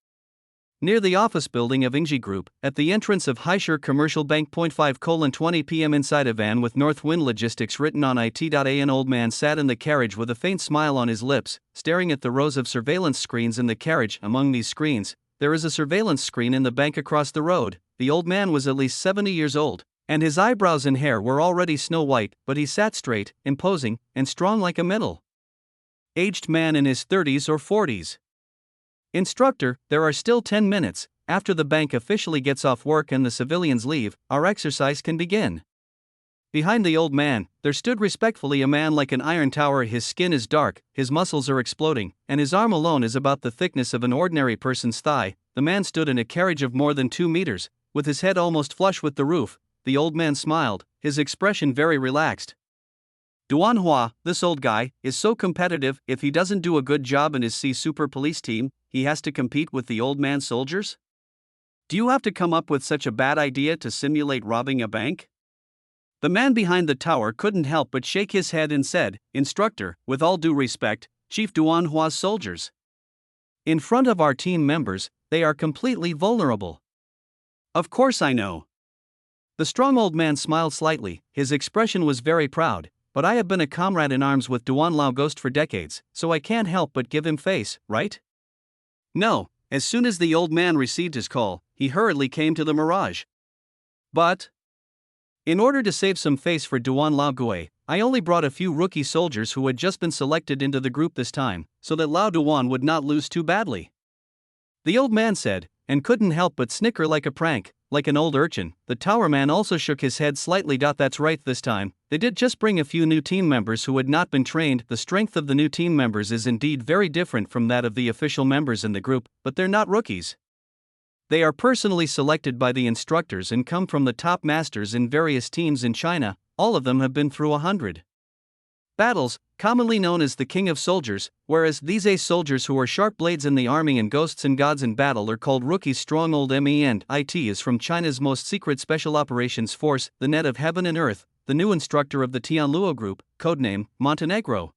Near the office building of Ingji Group, at the entrance of Haishur Commercial Bank. 5:20 p.m. inside a van with North Wind Logistics written on it. An old man sat in the carriage with a faint smile on his lips, staring at the rows of surveillance screens in the carriage. Among these screens, there is a surveillance screen in the bank across the road. The old man was at least 70 years old, and his eyebrows and hair were already snow white, but he sat straight, imposing, and strong like a middle-aged man in his 30s or 40s. Instructor, there are still 10 minutes. After the bank officially gets off work and the civilians leave, our exercise can begin. Behind the old man, there stood respectfully a man like an iron tower. His skin is dark, his muscles are exploding, and his arm alone is about the thickness of an ordinary person's thigh. The man stood in a carriage of more than 2 meters, with his head almost flush with the roof. The old man smiled, his expression very relaxed. Duanhua, this old guy, is so competitive. If he doesn't do a good job in his C Super Police team, he has to compete with the old man soldiers? Do you have to come up with such a bad idea to simulate robbing a bank? The man behind the tower couldn't help but shake his head and said, Instructor, with all due respect, Chief Duan Hua's soldiers. In front of our team members, they are completely vulnerable. Of course I know. The strong old man smiled slightly, his expression was very proud, but I have been a comrade in arms with Duan Lao Ghost for decades, so I can't help but give him face, right? No, as soon as the old man received his call, he hurriedly came to the mirage. But in order to save some face for Duan Lao Gui, I only brought a few rookie soldiers who had just been selected into the group this time, so that Lao Duan would not lose too badly. The old man said, and couldn't help but snicker like a prank, like an old urchin. The tower man also shook his head slightly. That's right, this time, they did just bring a few new team members who had not been trained. The strength of the new team members is indeed very different from that of the official members in the group, but they're not rookies. They are personally selected by the instructors and come from the top masters in various teams in China. All of them have been through 100 battles, commonly known as the King of Soldiers, whereas these ace soldiers who are sharp blades in the army and ghosts and gods in battle are called rookies. Strong old me and it is from China's most secret special operations force, the Net of Heaven and Earth, the new instructor of the Tianluo group, codename Montenegro.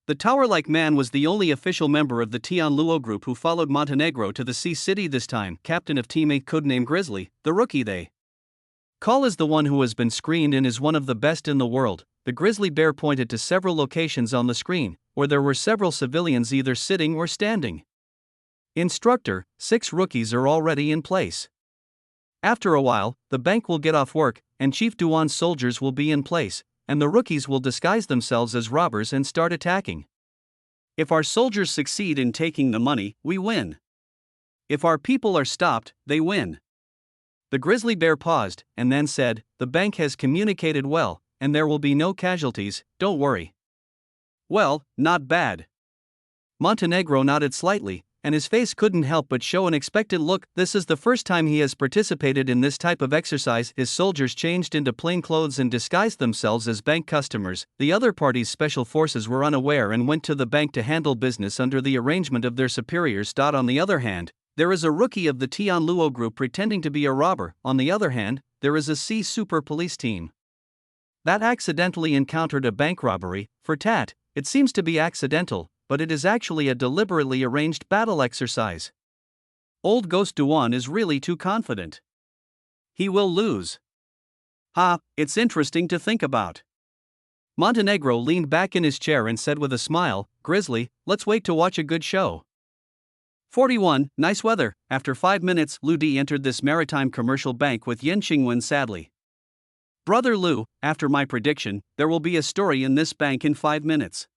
The tower-like man was the only official member of the Tianluo group who followed Montenegro to the sea city this time. Captain of Team 8, codename Grizzly, the rookie they call is the one who has been screened and is one of the best in the world. The grizzly bear pointed to several locations on the screen, where there were several civilians either sitting or standing. Instructor, 6 rookies are already in place. After a while, the bank will get off work, and Chief Duan's soldiers will be in place, and the rookies will disguise themselves as robbers and start attacking. If our soldiers succeed in taking the money, we win. If our people are stopped, they win. The grizzly bear paused, and then said, The bank has communicated well, and there will be no casualties, don't worry. Well, not bad. Montenegro nodded slightly, and his face couldn't help but show an expectant look. This is the first time he has participated in this type of exercise. His soldiers changed into plain clothes and disguised themselves as bank customers. The other party's special forces were unaware and went to the bank to handle business under the arrangement of their superiors. On the other hand, there is a rookie of the Tianluo group pretending to be a robber. On the other hand, there is a C super police team that accidentally encountered a bank robbery. For Tat, it seems to be accidental, but it is actually a deliberately arranged battle exercise. Old Ghost Duan is really too confident. He will lose. It's interesting to think about. Montenegro leaned back in his chair and said with a smile, Grizzly, let's wait to watch a good show. 41. Nice weather. After 5 minutes, Lu Di entered this maritime commercial bank with Yen Qingwen sadly. Brother Lu, after my prediction, there will be a story in this bank in 5 minutes.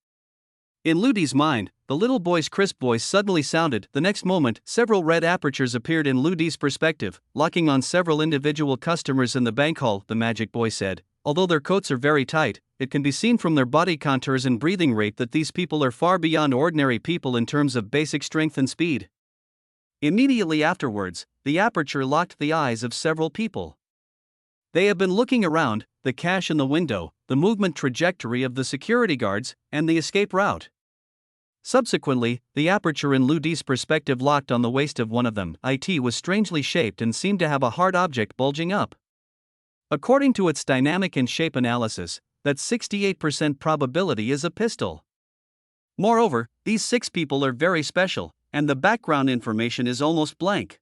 In Lu Di's mind, the little boy's crisp voice suddenly sounded. The next moment, several red apertures appeared in Lu Di's perspective, locking on several individual customers in the bank hall. The magic boy said, although their coats are very tight, it can be seen from their body contours and breathing rate that these people are far beyond ordinary people in terms of basic strength and speed. Immediately afterwards, the aperture locked the eyes of several people. They have been looking around, the cash in the window, the movement trajectory of the security guards, and the escape route. Subsequently, the aperture in Lu Di's perspective locked on the waist of one of them. It was strangely shaped and seemed to have a hard object bulging up. According to its dynamic and shape analysis, that 68% probability is a pistol. Moreover, these 6 people are very special, and the background information is almost blank.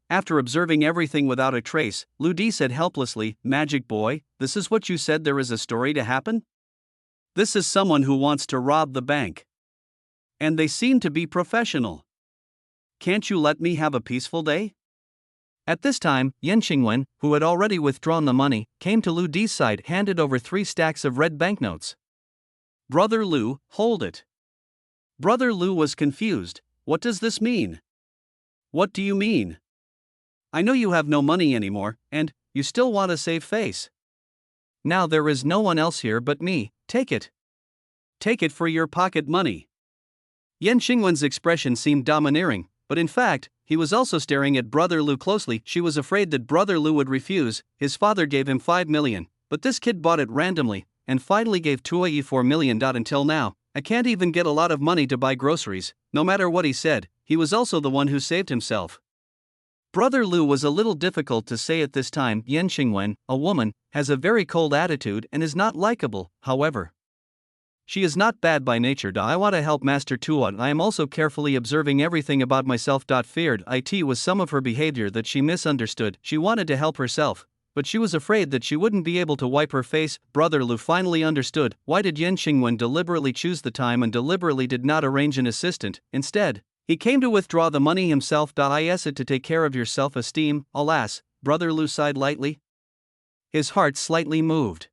After observing everything without a trace, Lu Di said helplessly, Magic boy, this is what you said, there is a story to happen? This is someone who wants to rob the bank. And they seem to be professional. Can't you let me have a peaceful day? At this time, Yen Qingwen, who had already withdrawn the money, came to Lu Di's side, handed over 3 stacks of red banknotes. Brother Lu, hold it. Brother Lu was confused. What does this mean? What do you mean? I know you have no money anymore, and you still want to save face. Now there is no one else here but me, take it. Take it for your pocket money. Yen Qingwen's expression seemed domineering, but in fact, he was also staring at Brother Lu closely. She was afraid that Brother Lu would refuse. His father gave him 5 million, but this kid bought it randomly, and finally gave Tuoyi 4 million. Until now, I can't even get a lot of money to buy groceries. No matter what he said, he was also the one who saved himself. Brother Lu was a little difficult to say at this time. Yan Xingwen, a woman, has a very cold attitude and is not likable, however. She is not bad by nature. I want to help Master Tuan. I am also carefully observing everything about myself. Feared it was some of her behavior that she misunderstood. She wanted to help herself, but she was afraid that she wouldn't be able to wipe her face. Brother Lu finally understood. Why did Yan Xingwen deliberately choose the time and deliberately did not arrange an assistant? Instead, he came to withdraw the money himself. Is it to take care of your self-esteem? Alas, Brother Lu sighed lightly. His heart slightly moved.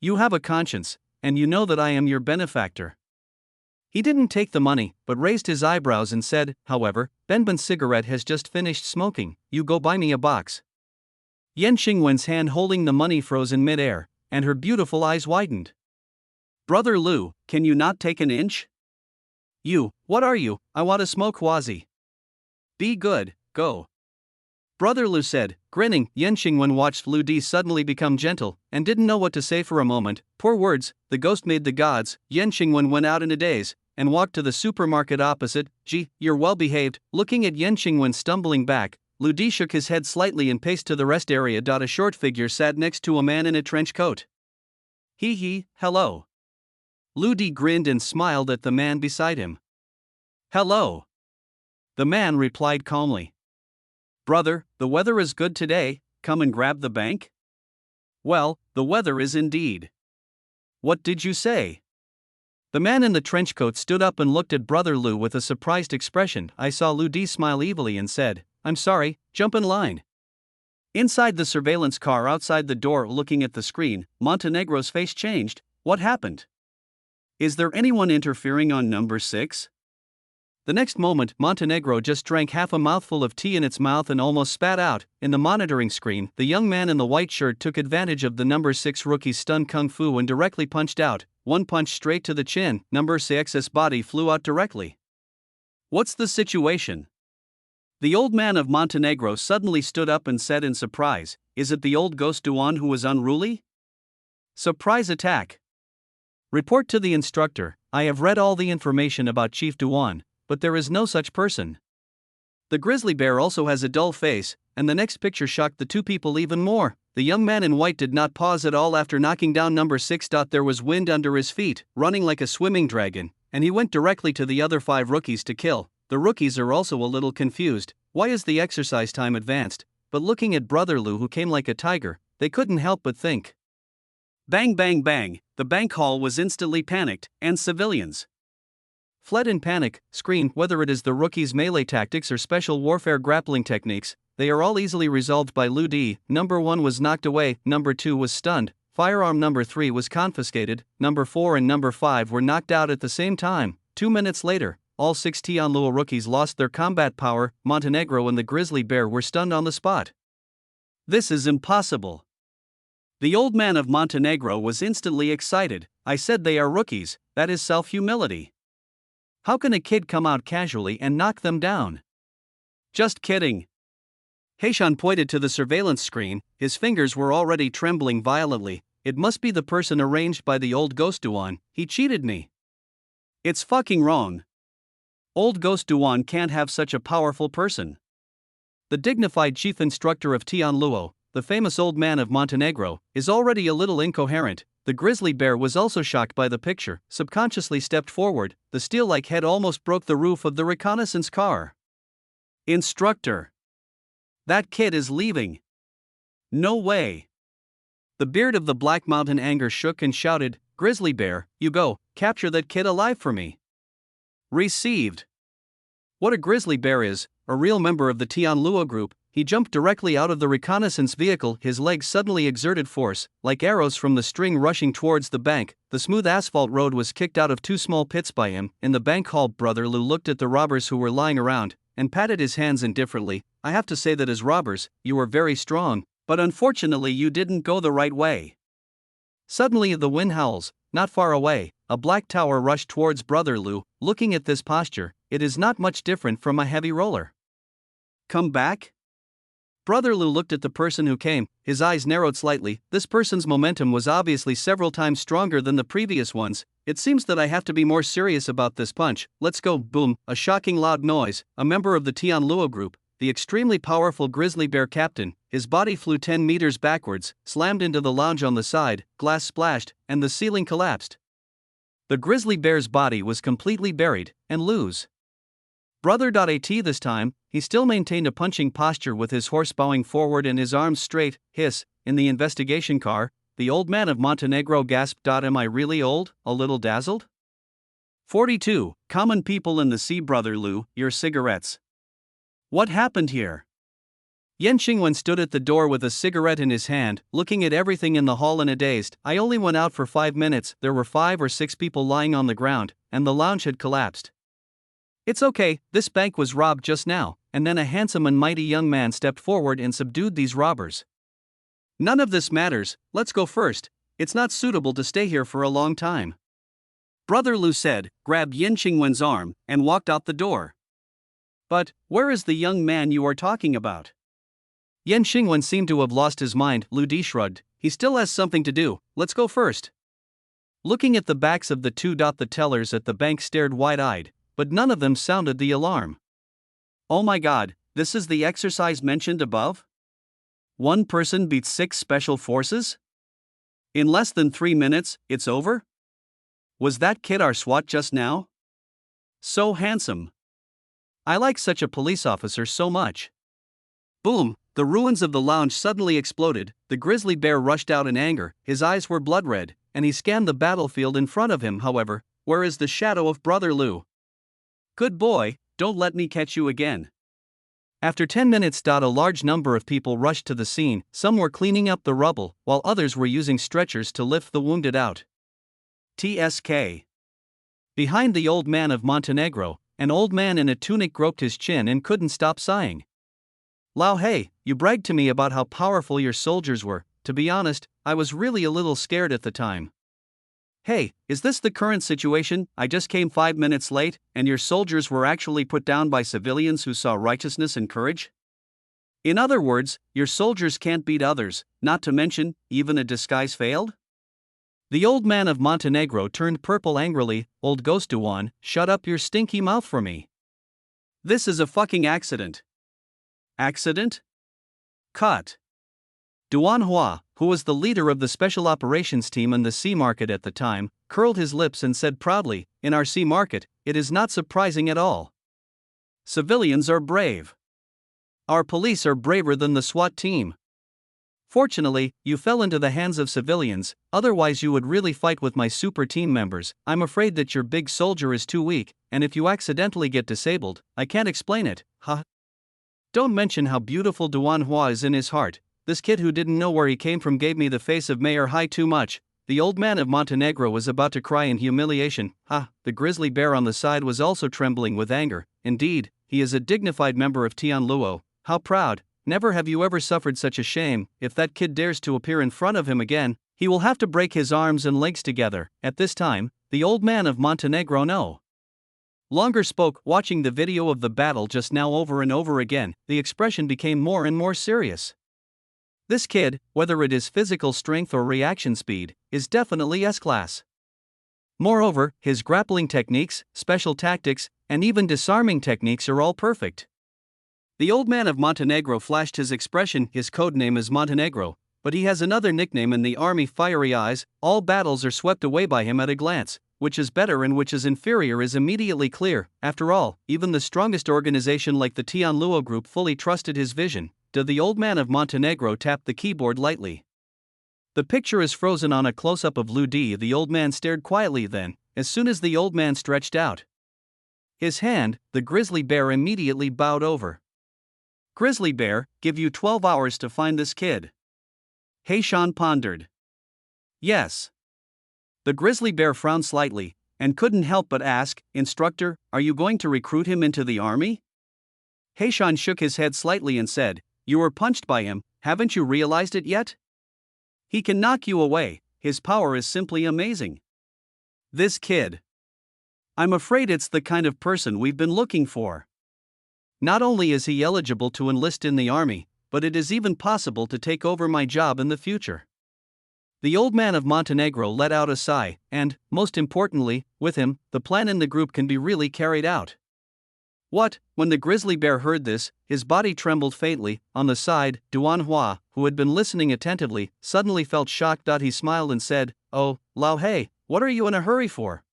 You have a conscience, and you know that I am your benefactor. He didn't take the money, but raised his eyebrows and said, however, Benben's cigarette has just finished smoking, you go buy me a box. Yan Xingwen's hand holding the money froze in midair, and her beautiful eyes widened. Brother Lu, can you not take an inch? You, what are you? I want to smoke Wazi. Be good, go. Brother Lu said, grinning. Yan Xingwen watched Lu Di suddenly become gentle, and didn't know what to say for a moment. Poor words, the ghost made the gods. Yan Xingwen went out in a daze, and walked to the supermarket opposite. Gee, you're well behaved. Looking at Yan Xingwen stumbling back, Lu Di shook his head slightly and paced to the rest area. A short figure sat next to a man in a trench coat. Hee, hello. Lu Di grinned and smiled at the man beside him. Hello. The man replied calmly. Brother, the weather is good today, come and grab the bank? Well, the weather is indeed. What did you say? The man in the trench coat stood up and looked at Brother Lu with a surprised expression. I saw Lu Di smile evilly and said, I'm sorry, jump in line. Inside the surveillance car outside the door looking at the screen, Montenegro's face changed. What happened? Is there anyone interfering on number 6? The next moment, Montenegro just drank half a mouthful of tea in its mouth and almost spat out. In the monitoring screen, the young man in the white shirt took advantage of the number 6 rookie's stunned kung fu and directly punched out. One punch straight to the chin. Number 6's body flew out directly. What's the situation? The old man of Montenegro suddenly stood up and said in surprise, is it the old ghost Duan who was unruly? Surprise attack. Report to the instructor. I have read all the information about Chief Duan, but there is no such person. The grizzly bear also has a dull face, and the next picture shocked the two people even more. The young man in white did not pause at all after knocking down number 6. There was wind under his feet, running like a swimming dragon, and he went directly to the other 5 rookies to kill. The rookies are also a little confused. Why is the exercise time advanced? But looking at Brother Lu who came like a tiger, they couldn't help but think. Bang bang bang, the bank hall was instantly panicked, and civilians fled in panic, screamed. Whether it is the rookies' melee tactics or special warfare grappling techniques, they are all easily resolved by Lu Di. Number 1 was knocked away, number 2 was stunned, firearm number 3 was confiscated, number 4 and number 5 were knocked out at the same time. 2 minutes later, all 6 Tianluo rookies lost their combat power. Montenegro and the grizzly bear were stunned on the spot. This is impossible. The old man of Montenegro was instantly excited. I said they are rookies, that is self-humility. How can a kid come out casually and knock them down? Just kidding. Heishan pointed to the surveillance screen, his fingers were already trembling violently. It must be the person arranged by the old ghost Duan, he cheated me. It's fucking wrong. Old ghost Duan can't have such a powerful person. The dignified chief instructor of Tianluo, the famous old man of Montenegro, is already a little incoherent. The grizzly bear was also shocked by the picture, subconsciously stepped forward. The steel-like head almost broke the roof of the reconnaissance car. Instructor. That kid is leaving. No way. The beard of the Black Mountain anger shook and shouted, Grizzly bear, you go, capture that kid alive for me. Received. What a grizzly bear is, a real member of the Tianluo group. He jumped directly out of the reconnaissance vehicle, his legs suddenly exerted force, like arrows from the string rushing towards the bank. The smooth asphalt road was kicked out of 2 small pits by him. In the bank hall, Brother Lu looked at the robbers who were lying around, and patted his hands indifferently. I have to say that as robbers, you were very strong, but unfortunately you didn't go the right way. Suddenly the wind howls. Not far away, a black tower rushed towards Brother Lu. Looking at this posture, it is not much different from a heavy roller. Come back? Brother Lu looked at the person who came, his eyes narrowed slightly. This person's momentum was obviously several times stronger than the previous ones. It seems that I have to be more serious about this punch. Let's go. Boom, a shocking loud noise. A member of the Tianluo group, the extremely powerful grizzly bear captain, his body flew 10 meters backwards, slammed into the lounge on the side, glass splashed, and the ceiling collapsed. The grizzly bear's body was completely buried and loose. Brother.at this time, he still maintained a punching posture with his horse bowing forward and his arms straight. Hiss, in the investigation car, the old man of Montenegro gasped. Am I really old, a little dazzled? 42. Common people in the sea. Brother Lu, your cigarettes. What happened here? Yan Xingwen stood at the door with a cigarette in his hand, looking at everything in the hall in a dazed. I only went out for 5 minutes, there were 5 or 6 people lying on the ground, and the lounge had collapsed. It's okay, this bank was robbed just now, and then a handsome and mighty young man stepped forward and subdued these robbers. None of this matters, let's go first, it's not suitable to stay here for a long time. Brother Lu said, grabbed Yan Xingwen's arm, and walked out the door. But, where is the young man you are talking about? Yan Xingwen seemed to have lost his mind. Lu Di shrugged, he still has something to do, let's go first. Looking at the backs of the two, the tellers at the bank stared wide-eyed, but none of them sounded the alarm. Oh my god, this is the exercise mentioned above? One person beats 6 special forces? In less than 3 minutes, it's over? Was that kid our SWAT just now? So handsome. I like such a police officer so much. Boom, the ruins of the lounge suddenly exploded, the grizzly bear rushed out in anger, his eyes were blood red, and he scanned the battlefield in front of him. However, where is the shadow of Brother Lu? Good boy, don't let me catch you again. After 10 minutes, a large number of people rushed to the scene, some were cleaning up the rubble, while others were using stretchers to lift the wounded out. TSK. Behind the old man of Montenegro, an old man in a tunic groped his chin and couldn't stop sighing. Lao Hei, you bragged to me about how powerful your soldiers were. To be honest, I was really a little scared at the time. Hey, is this the current situation? I just came 5 minutes late, and your soldiers were actually put down by civilians who saw righteousness and courage? In other words, your soldiers can't beat others, not to mention, even a disguise failed? The old man of Montenegro turned purple angrily. Old Ghost Duan, shut up your stinky mouth for me. This is a fucking accident. Accident? Cut. Duan Hua, who was the leader of the special operations team in the sea market at the time, curled his lips and said proudly, in our sea market, it is not surprising at all. Civilians are brave. Our police are braver than the SWAT team. Fortunately, you fell into the hands of civilians, otherwise you would really fight with my super team members. I'm afraid that your big soldier is too weak, and if you accidentally get disabled, I can't explain it, huh? Don't mention how beautiful Duan Hua is in his heart. This kid who didn't know where he came from gave me the face of Mayor Hai too much. The old man of Montenegro was about to cry in humiliation. The grizzly bear on the side was also trembling with anger. Indeed, he is a dignified member of Tian Luo. How proud. Never have you ever suffered such a shame. If that kid dares to appear in front of him again, he will have to break his arms and legs together. At this time, the old man of Montenegro no longer spoke. Watching the video of the battle just now over and over again, the expression became more and more serious. This kid, whether it is physical strength or reaction speed, is definitely S-class. Moreover, his grappling techniques, special tactics, and even disarming techniques are all perfect. The old man of Montenegro flashed his expression. His codename is Montenegro, but he has another nickname in the army, Fiery Eyes. All battles are swept away by him at a glance. Which is better and which is inferior is immediately clear. After all, even the strongest organization like the Tian Luo group fully trusted his vision. The old man of Montenegro tapped the keyboard lightly. The picture is frozen on a close-up of Lu Di. The old man stared quietly then, as soon as the old man stretched out his hand, the grizzly bear immediately bowed over. Grizzly bear, give you 12 hours to find this kid. Heishan pondered. Yes. The grizzly bear frowned slightly, and couldn't help but ask, Instructor, are you going to recruit him into the army? Heishan shook his head slightly and said, you were punched by him, haven't you realized it yet? He can knock you away, his power is simply amazing. This kid. I'm afraid it's the kind of person we've been looking for. Not only is he eligible to enlist in the army, but it is even possible to take over my job in the future. The old man of Montenegro let out a sigh, and, most importantly, with him, the plan in the group can be really carried out. What? When the grizzly bear heard this, his body trembled faintly. On the side, Duan Hua, who had been listening attentively, suddenly felt shocked. He smiled and said, "Oh, Lao Hei, what are you in a hurry for?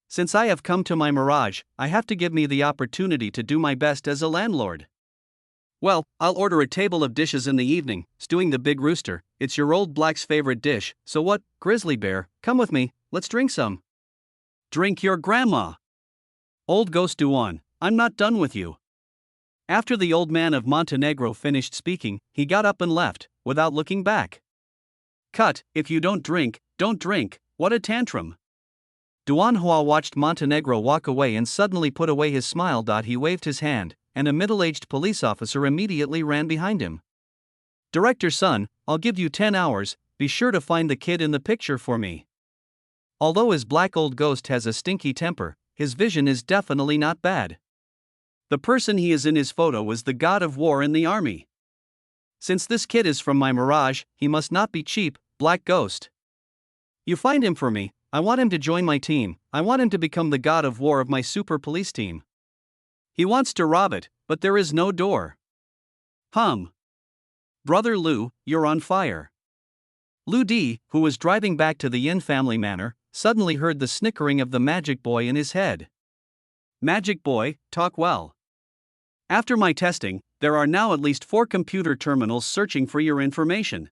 Since I have come to my mirage, I have to give me the opportunity to do my best as a landlord. Well, I'll order a table of dishes in the evening, stewing the big rooster. It's your old black's favorite dish. So what, grizzly bear, come with me, let's drink some." "Drink your grandma. Old Ghost Duan, I'm not done with you." After the old man of Montenegro finished speaking, he got up and left, without looking back. Cut. If you don't drink, don't drink. What a tantrum. Duan Hua watched Montenegro walk away and suddenly put away his smile. He waved his hand, and a middle-aged police officer immediately ran behind him. "Director's son, I'll give you 10 hours, be sure to find the kid in the picture for me." Although his black old ghost has a stinky temper, his vision is definitely not bad. The person he is in his photo is the god of war in the army. Since this kid is from my mirage, he must not be cheap, Black Ghost. You find him for me, I want him to join my team, I want him to become the god of war of my super police team. He wants to rob it, but there is no door. Brother Lu, you're on fire. Lu Di, who was driving back to the Yin family manor, suddenly heard the snickering of the magic boy in his head. "Magic boy, talk well. After my testing, there are now at least 4 computer terminals searching for your information.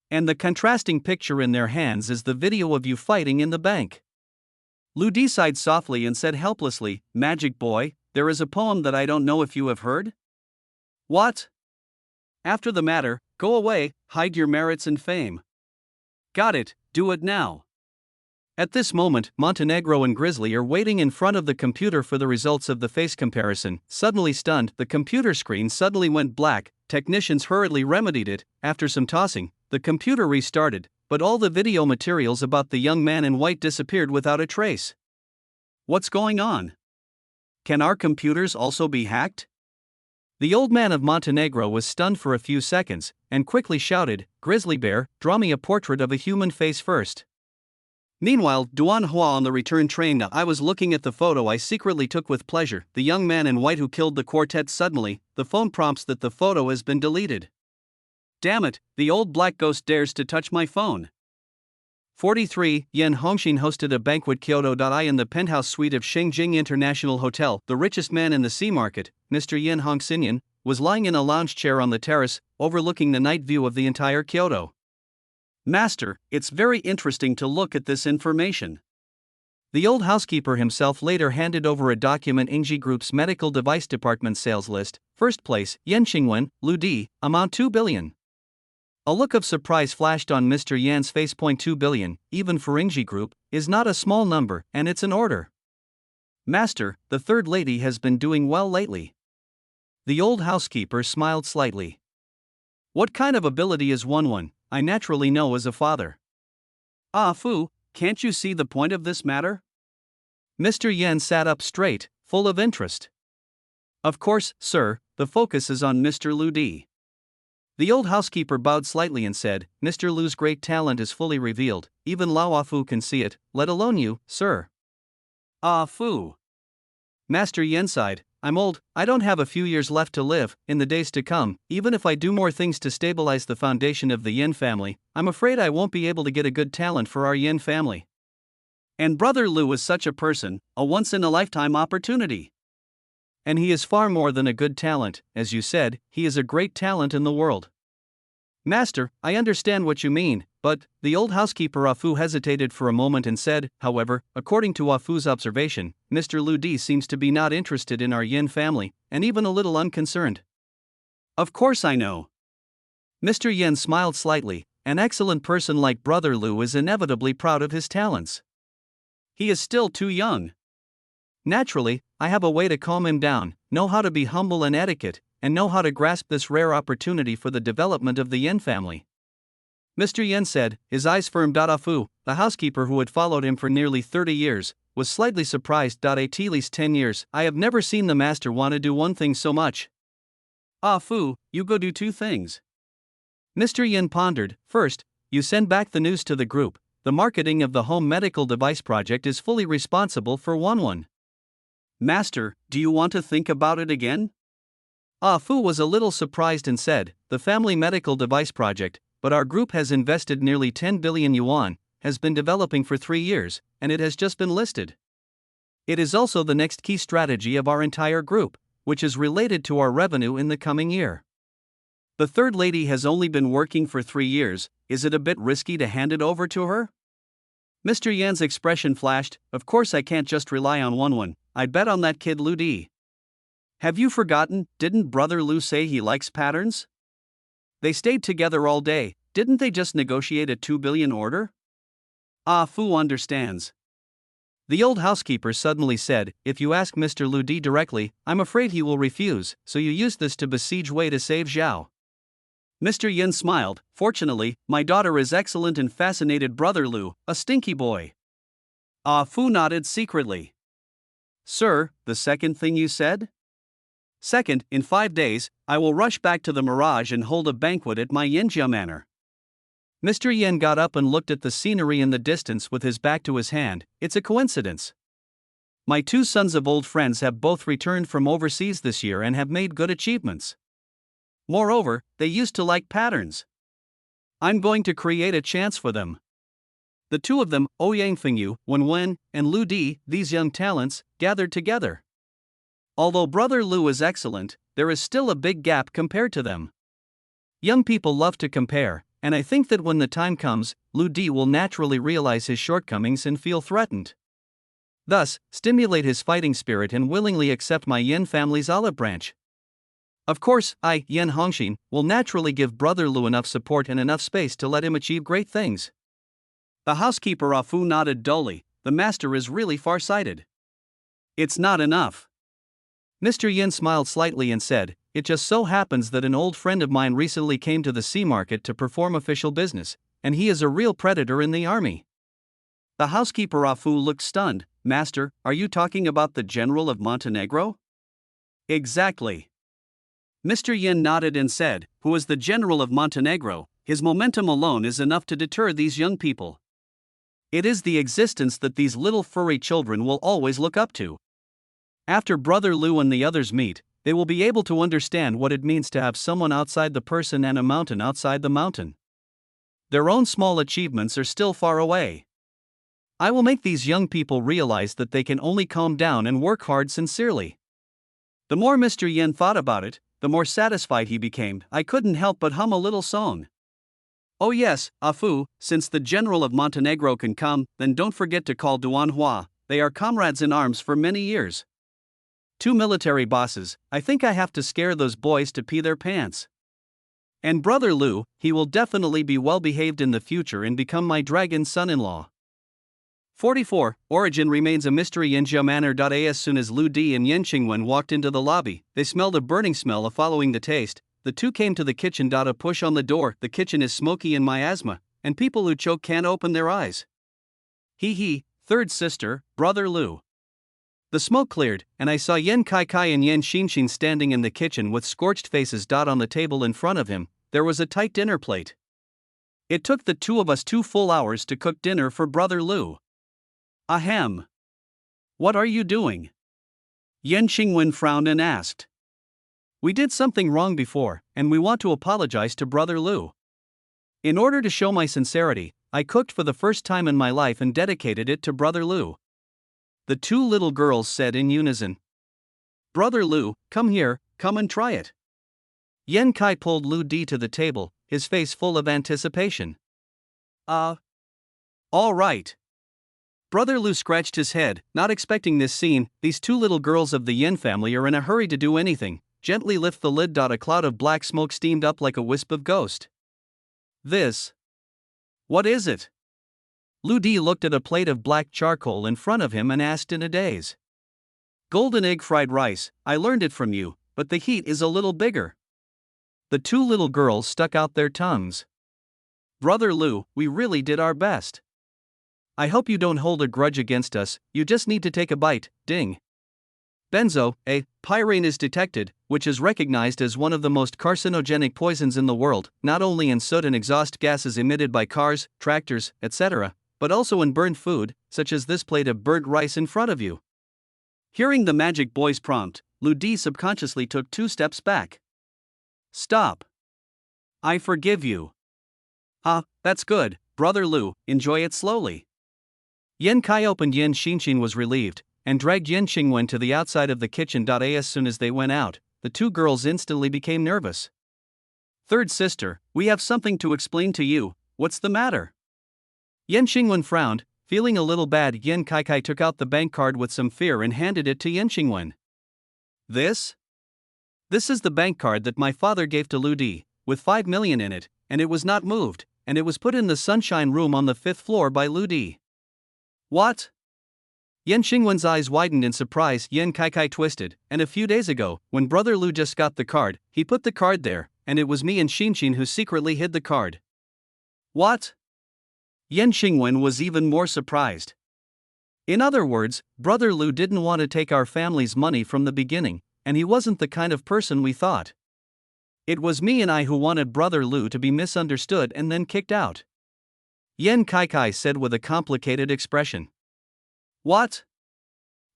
And the contrasting picture in their hands is the video of you fighting in the bank." Lu Di sighed softly and said helplessly, "Magic boy, there is a poem that I don't know if you have heard?" "What?" "After the matter, go away, hide your merits and fame." "Got it, do it now." At this moment, Montenegro and Grizzly are waiting in front of the computer for the results of the face comparison. Suddenly stunned, the computer screen suddenly went black. Technicians hurriedly remedied it. After some tossing, the computer restarted, but all the video materials about the young man in white disappeared without a trace. What's going on? Can our computers also be hacked? The old man of Montenegro was stunned for a few seconds, and quickly shouted, "Grizzly bear, draw me a portrait of a human face first." Meanwhile, Duan Hua on the return train. I was looking at the photo I secretly took with pleasure, the young man in white who killed the quartet. Suddenly, the phone prompts that the photo has been deleted. Damn it, the old black ghost dares to touch my phone. 43. Yen Hongshin hosted a banquet Kyoto. In the penthouse suite of Shengjing International Hotel, the richest man in the sea market, Mr. Yen Hongxinyan, was lying in a lounge chair on the terrace, overlooking the night view of the entire Kyoto. "Master, it's very interesting to look at this information." The old housekeeper himself later handed over a document. Ingji Group's medical device department sales list. First place, Yen Qingwen, Lu Di, amount 2 billion. A look of surprise flashed on Mr. Yan's face. 2 billion, even for Ingji Group, is not a small number, and it's an order. "Master, the third lady has been doing well lately." The old housekeeper smiled slightly. "What kind of ability is one? I naturally know as a father." "Ah Fu, can't you see the point of this matter?" Mr. Yen sat up straight, full of interest. "Of course, sir, the focus is on Mr. Lu Di." The old housekeeper bowed slightly and said, "Mr. Lu's great talent is fully revealed, even Lao Fu can see it, let alone you, sir." "Ah Fu." Master Yen sighed, "I'm old, I don't have a few years left to live. In the days to come, even if I do more things to stabilize the foundation of the Yin family, I'm afraid I won't be able to get a good talent for our Yin family. And Brother Lu is such a person, a once-in-a-lifetime opportunity. And he is far more than a good talent, as you said, he is a great talent in the world." "Master, I understand what you mean, but," the old housekeeper Afu hesitated for a moment and said, "However, according to Afu's observation, Mr. Lu Di seems to be not interested in our Yin family, and even a little unconcerned." "Of course I know." Mr. Yen smiled slightly. "An excellent person like Brother Lu is inevitably proud of his talents. He is still too young. Naturally, I have a way to calm him down, know how to be humble and etiquette, and know how to grasp this rare opportunity for the development of the Yen family." Mr. Yen said, his eyes firm. Afu, the housekeeper who had followed him for nearly 30 years, was slightly surprised. At least 10 years, I have never seen the master want to do one thing so much. "Afu, you go do 2 things. Mr. Yen pondered. "First, you send back the news to the group. The marketing of the home medical device project is fully responsible for one. Master, do you want to think about it again? Ah Fu was a little surprised and said, the family medical device project, but our group has invested nearly 10 billion yuan, has been developing for 3 years, and it has just been listed. It is also the next key strategy of our entire group, which is related to our revenue in the coming year. The third lady has only been working for 3 years, is it a bit risky to hand it over to her? Mr. Yan's expression flashed, of course I can't just rely on one, I'd bet on that kid Lu Di. Have you forgotten, didn't Brother Lu say he likes patterns? They stayed together all day, didn't they just negotiate a 2 billion order? Ah Fu understands. The old housekeeper suddenly said, if you ask Mr. Lu Di directly, I'm afraid he will refuse, so you used this to besiege Wei to save Zhao. Mr. Yin smiled, fortunately, my daughter is excellent and fascinated Brother Lu, a stinky boy. Ah Fu nodded secretly. Sir, the second thing you said? Second, in 5 days, I will rush back to the Mirage and hold a banquet at my Yinjia manor. Mr. Yin got up and looked at the scenery in the distance with his back to his hand. It's a coincidence. My 2 sons of old friends have both returned from overseas this year and have made good achievements. Moreover, they used to like patterns. I'm going to create a chance for them. The 2 of them, Ouyang Fengyu, Wen, and Lu Di, these young talents, gathered together. Although Brother Lu is excellent, there is still a big gap compared to them. Young people love to compare, and I think that when the time comes, Lu Di will naturally realize his shortcomings and feel threatened. Thus, stimulate his fighting spirit and willingly accept my Yin family's olive branch. Of course, I, Yin Hongxin, will naturally give Brother Lu enough support and enough space to let him achieve great things. The housekeeper Ah Fu nodded dully, the master is really far-sighted. It's not enough. Mr. Yin smiled slightly and said, it just so happens that an old friend of mine recently came to the sea market to perform official business, and he is a real predator in the army. The housekeeper Ah Fu looked stunned. Master, are you talking about the general of Montenegro? Exactly. Mr. Yin nodded and said, who is the general of Montenegro, his momentum alone is enough to deter these young people. It is the existence that these little furry children will always look up to. After Brother Lu and the others meet, they will be able to understand what it means to have someone outside the person and a mountain outside the mountain. Their own small achievements are still far away. I will make these young people realize that they can only calm down and work hard sincerely. The more Mr. Yin thought about it, the more satisfied he became. I couldn't help but hum a little song. Oh yes, Ah Fu, since the general of Montenegro can come, then don't forget to call Duan Hua, they are comrades in arms for many years. 2 military bosses, I think I have to scare those boys to pee their pants. And Brother Lu, he will definitely be well behaved in the future and become my dragon son-in-law. 44. Origin remains a mystery. Yinjia Manor. As soon as Lu Di and Yen Qingwen walked into the lobby, they smelled a burning smell following the taste. The 2 came to the kitchen. A push on the door, the kitchen is smoky and miasma, and people who choke can't open their eyes. He, third sister, Brother Lu. The smoke cleared, and I saw Yen Kai and Yen Xinxin standing in the kitchen with scorched faces. On the table in front of him, there was a tight dinner plate. It took the 2 of us 2 full hours to cook dinner for Brother Lu. Ahem. What are you doing? Yen Qingwen frowned and asked. We did something wrong before, and we want to apologize to Brother Lu. In order to show my sincerity, I cooked for the first time in my life and dedicated it to Brother Lu. The 2 little girls said in unison. Brother Lu, come here, come and try it. Yen Kai pulled Lu Di to the table, his face full of anticipation. All right. Brother Lu scratched his head, not expecting this scene. These 2 little girls of the Yin family are in a hurry to do anything. Gently lift the lid. A cloud of black smoke steamed up like a wisp of ghost. This. What is it? Lu Di looked at a plate of black charcoal in front of him and asked in a daze. Golden egg fried rice, I learned it from you, but the heat is a little bigger. The 2 little girls stuck out their tongues. Brother Lu, we really did our best. I hope you don't hold a grudge against us, you just need to take a bite, ding. Benzo, a pyrene is detected, which is recognized as one of the most carcinogenic poisons in the world, not only in soot and exhaust gases emitted by cars, tractors, etc., but also in burned food, such as this plate of burnt rice in front of you. Hearing the magic boy's prompt, Lu Di subconsciously took 2 steps back. Stop. I forgive you. Ah, that's good, Brother Lu, enjoy it slowly. Yan Kai opened Yan Xinxin was relieved, and dragged Yan Xingwen to the outside of the kitchen. As soon as they went out, the 2 girls instantly became nervous. Third sister, we have something to explain to you, what's the matter? Yan Xingwen frowned, feeling a little bad. Yan Kai took out the bank card with some fear and handed it to Yan Xingwen. This is the bank card that my father gave to Lu Di, with 5 million in it, and it was not moved, and it was put in the sunshine room on the 5th floor by Lu Di. What? Yan Xingwen's eyes widened in surprise. Yan Kai twisted, and a few days ago, when Brother Lu just got the card, he put the card there, and it was me and Xinxin who secretly hid the card. What? Yan Xingwen was even more surprised. In other words, Brother Lu didn't want to take our family's money from the beginning, and he wasn't the kind of person we thought. It was me and I who wanted Brother Lu to be misunderstood and then kicked out. Yan Kai said with a complicated expression. What?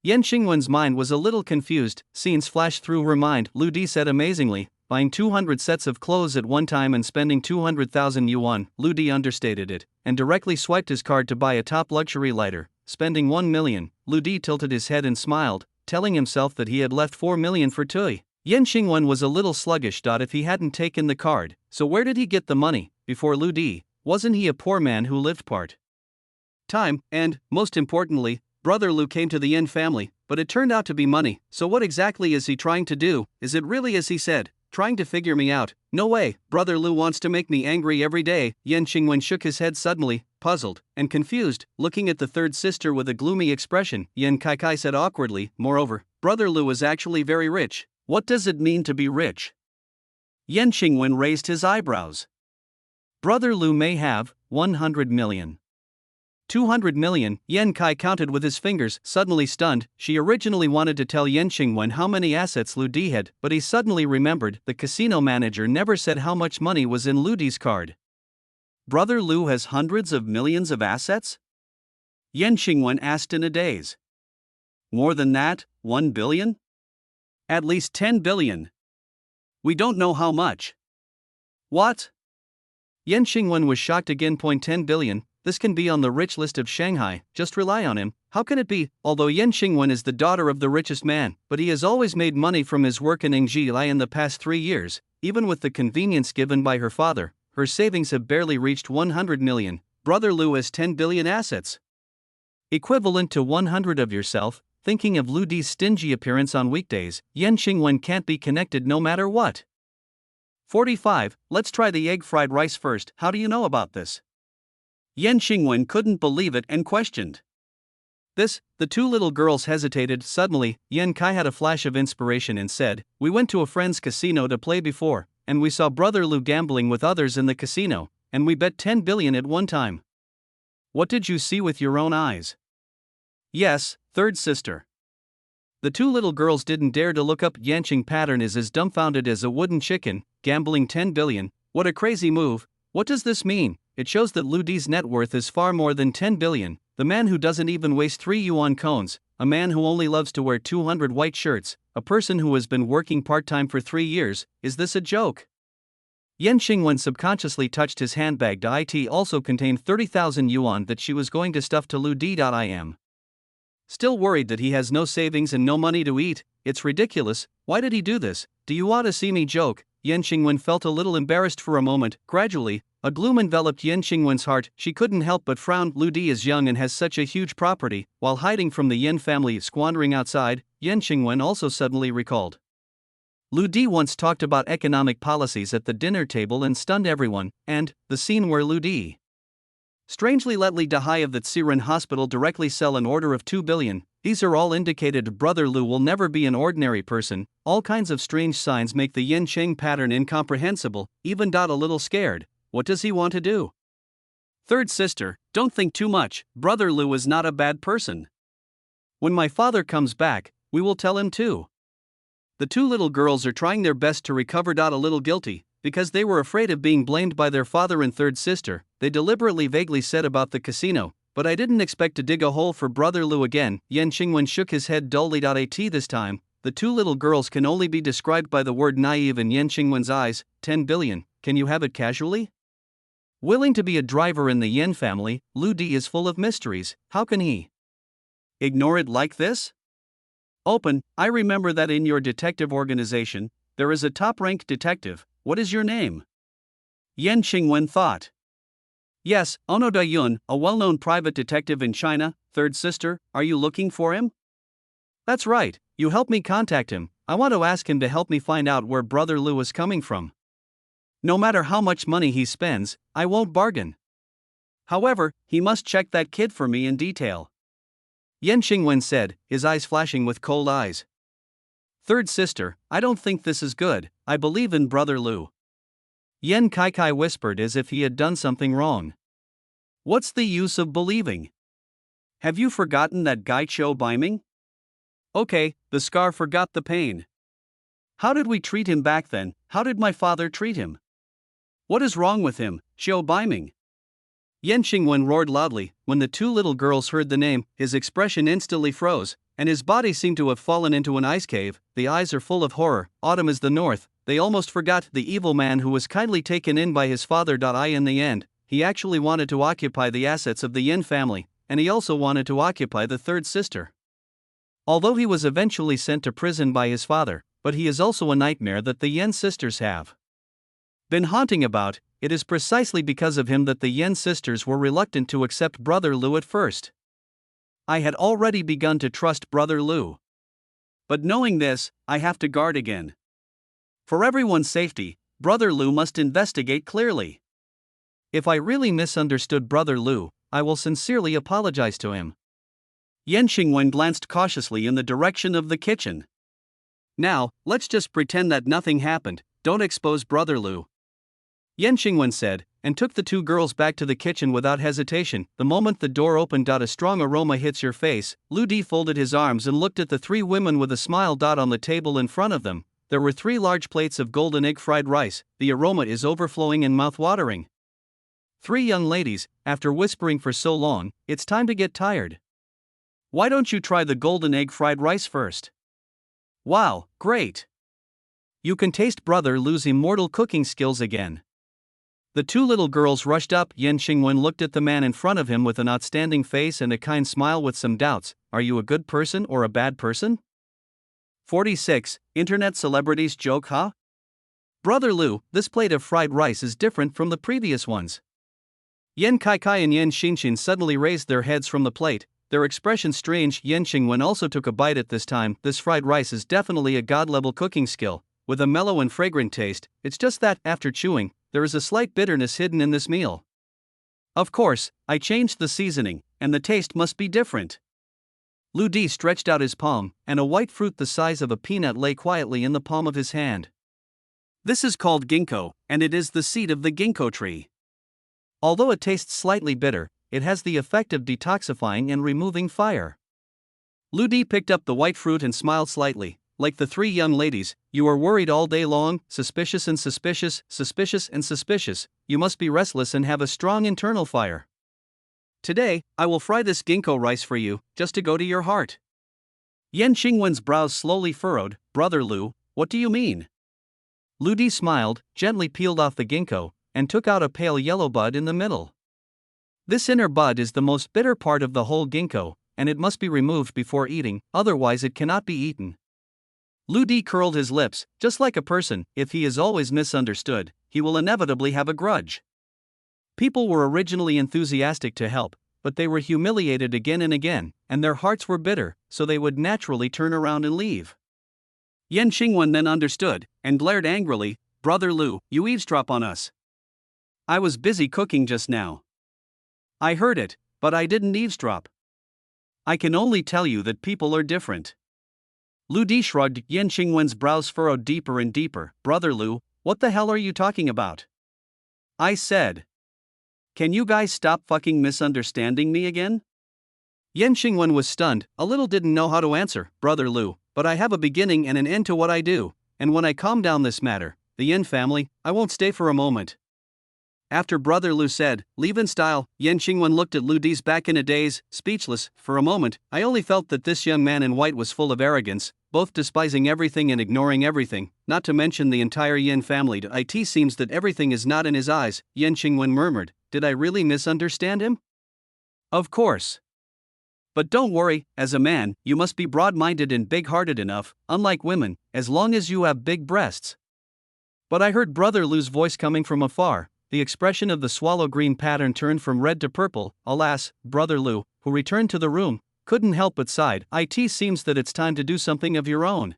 Yan Xingwen's mind was a little confused. Scenes flashed through her mind. Lu Di said amazingly, buying 200 sets of clothes at one time and spending 200,000 yuan. Lu Di understated it, and directly swiped his card to buy a top luxury lighter, spending 1 million. Lu Di tilted his head and smiled, telling himself that he had left 4 million for Tui. Yan Xingwen was a little sluggish. If he hadn't taken the card, so where did he get the money? Before Lu Di, wasn't he a poor man who lived part-time, and, most importantly, Brother Lu came to the Yan family, but it turned out to be money. So what exactly is he trying to do? Is it really as he said, trying to figure me out? No way, Brother Lu wants to make me angry every day. Yan Xingwen shook his head suddenly, puzzled and confused, looking at the third sister with a gloomy expression. Yan Kai said awkwardly, moreover, Brother Lu is actually very rich. What does it mean to be rich? Yan Xingwen raised his eyebrows. Brother Lu may have 100 million. 200 million, Yan Kai counted with his fingers. Suddenly stunned, she originally wanted to tell Yan Xingwen how many assets Lu Di had, but he suddenly remembered the casino manager never said how much money was in Lu Di's card. Brother Lu has hundreds of millions of assets? Yan Xingwen asked in a daze. More than that, 1 billion? At least 10 billion. We don't know how much. What? Yan Xingwen was shocked again. 10 billion, this can be on the rich list of Shanghai, just rely on him. How can it be? Although Yan Xingwen is the daughter of the richest man, but he has always made money from his work in Engjilai in the past 3 years. Even with the convenience given by her father, her savings have barely reached 100 million. Brother Lu has 10 billion assets. Equivalent to 100 of yourself. Thinking of Lu Di's stingy appearance on weekdays, Yan Xingwen can't be connected no matter what. 45. Let's try the egg fried rice first. How do you know about this? Yan Xingwen couldn't believe it and questioned. The 2 little girls hesitated. Suddenly, Yan Kai had a flash of inspiration and said, we went to a friend's casino to play before, and we saw Brother Lu gambling with others in the casino, and we bet 10 billion at one time. What did you see with your own eyes? Yes, third sister. The 2 little girls didn't dare to look up. Yanqing pattern is as dumbfounded as a wooden chicken, gambling 10 billion, what a crazy move. What does this mean? It shows that Lu Di's net worth is far more than 10 billion, the man who doesn't even waste 3 yuan cones, a man who only loves to wear 200 white shirts, a person who has been working part-time for 3 years. Is this a joke? Yan Xingwen subconsciously touched his handbag. It also contained 30,000 yuan that she was going to stuff to Lu Di. Im still worried that he has no savings and no money to eat. It's ridiculous. Why did he do this? Do you want to see me joke? Yan Xingwen felt a little embarrassed for a moment. Gradually, a gloom enveloped Yan Xingwen's heart. She couldn't help but frown. Lu Di is young and has such a huge property. While hiding from the Yan family squandering outside, Yan Xingwen also suddenly recalled. Lu Di once talked about economic policies at the dinner table and stunned everyone, and the scene where Lu Di strangely let Li Dahai of the Tsiren hospital directly sell an order of 2 billion. These are all indicated. Brother Lu will never be an ordinary person. All kinds of strange signs make the Yin Cheng pattern incomprehensible. Even a little scared. What does he want to do? Third sister, don't think too much. Brother Lu is not a bad person. When my father comes back, we will tell him too. The 2 little girls are trying their best to recover. A little guilty, because they were afraid of being blamed by their father and third sister. They deliberately vaguely said about the casino, but I didn't expect to dig a hole for Brother Lu again. Yan Xingwen shook his head dully. At this time, the two little girls can only be described by the word naive in Yan Xingwen's eyes. 10 billion, can you have it casually? Willing to be a driver in the Yen family, Lu Di is full of mysteries. How can he ignore it like this? Open, I remember that in your detective organization, there is a top-ranked detective. What is your name? Yan Xingwen thought. Yes, Ono Dayun, a well-known private detective in China. Third sister, are you looking for him? That's right, you help me contact him. I want to ask him to help me find out where Brother Lu is coming from. No matter how much money he spends, I won't bargain. However, he must check that kid for me in detail. Yan Xingwen said, his eyes flashing with cold eyes. Third sister, I don't think this is good. I believe in Brother Lu. Yan Kai whispered as if he had done something wrong. What's the use of believing? Have you forgotten that guy Cho Biming? Okay, the scar forgot the pain. How did we treat him back then? How did my father treat him? What is wrong with him, Xiao Biming? Yan Xingwen roared loudly. When the two little girls heard the name, his expression instantly froze, and his body seemed to have fallen into an ice cave. The eyes are full of horror. Autumn is the north. They almost forgot the evil man who was kindly taken in by his father. In the end, he actually wanted to occupy the assets of the Yin family, and he also wanted to occupy the third sister. Although he was eventually sent to prison by his father, but he is also a nightmare that the Yen sisters have been haunting about. It is precisely because of him that the Yen sisters were reluctant to accept Brother Lu at first. I had already begun to trust Brother Lu. But knowing this, I have to guard again. For everyone's safety, Brother Lu must investigate clearly. If I really misunderstood Brother Lu, I will sincerely apologize to him. Yan Xingwen glanced cautiously in the direction of the kitchen. Now, let's just pretend that nothing happened. Don't expose Brother Lu. Yan Xingwen said, and took the two girls back to the kitchen without hesitation. The moment the door opened, a strong aroma hits your face. Lu Di folded his arms and looked at the three women with a smile. On the table in front of them, there were 3 large plates of golden egg fried rice. The aroma is overflowing and mouth-watering. 3 young ladies, after whispering for so long, it's time to get tired. Why don't you try the golden egg fried rice first? Wow, great! You can taste Brother Lu's immortal cooking skills again. The 2 little girls rushed up. Yan Xingwen looked at the man in front of him with an outstanding face and a kind smile with some doubts. Are you a good person or a bad person? 46. Internet celebrities joke, huh? Brother Lu, this plate of fried rice is different from the previous ones. Yan Kai and Yan Xinxin suddenly raised their heads from the plate, their expression strange. Yan Xingwen also took a bite at this time. This fried rice is definitely a god-level cooking skill, with a mellow and fragrant taste. It's just that, after chewing, there is a slight bitterness hidden in this meal. Of course, I changed the seasoning, and the taste must be different. Lu Di stretched out his palm, and a white fruit the size of a peanut lay quietly in the palm of his hand. This is called ginkgo, and it is the seed of the ginkgo tree. Although it tastes slightly bitter, it has the effect of detoxifying and removing fire. Lu Di picked up the white fruit and smiled slightly. Like the 3 young ladies, you are worried all day long, suspicious and suspicious, suspicious and suspicious. You must be restless and have a strong internal fire. Today, I will fry this ginkgo rice for you, just to go to your heart. Yan Xingwen's brows slowly furrowed. Brother Lu, what do you mean? Lu Di smiled, gently peeled off the ginkgo, and took out a pale yellow bud in the middle. This inner bud is the most bitter part of the whole ginkgo, and it must be removed before eating, otherwise it cannot be eaten. Lu Di curled his lips. Just like a person, if he is always misunderstood, he will inevitably have a grudge. People were originally enthusiastic to help, but they were humiliated again and again, and their hearts were bitter, so they would naturally turn around and leave. Yan Xingwen then understood, and glared angrily. Brother Lu, you eavesdrop on us. I was busy cooking just now. I heard it, but I didn't eavesdrop. I can only tell you that people are different. Lu Di shrugged. Yan Xingwen's brows furrowed deeper and deeper. Brother Lu, what the hell are you talking about? I said. Can you guys stop fucking misunderstanding me again? Yan Xingwen was stunned, a little didn't know how to answer. Brother Lu, but I have a beginning and an end to what I do, and when I calm down this matter, the Yin family, I won't stay for a moment. After Brother Lu said, "Leave in style," Yan Qingwen looked at Lu Di's back in a daze, speechless. For a moment, I only felt that this young man in white was full of arrogance, both despising everything and ignoring everything, not to mention the entire Yin family. It seems that everything is not in his eyes, Yan Qingwen murmured. Did I really misunderstand him? Of course. But don't worry, as a man, you must be broad-minded and big-hearted enough, unlike women, as long as you have big breasts. But I heard Brother Lu's voice coming from afar. The expression of the swallow green pattern turned from red to purple. Alas, Brother Lu, who returned to the room, couldn't help but sighed. It seems that it's time to do something of your own.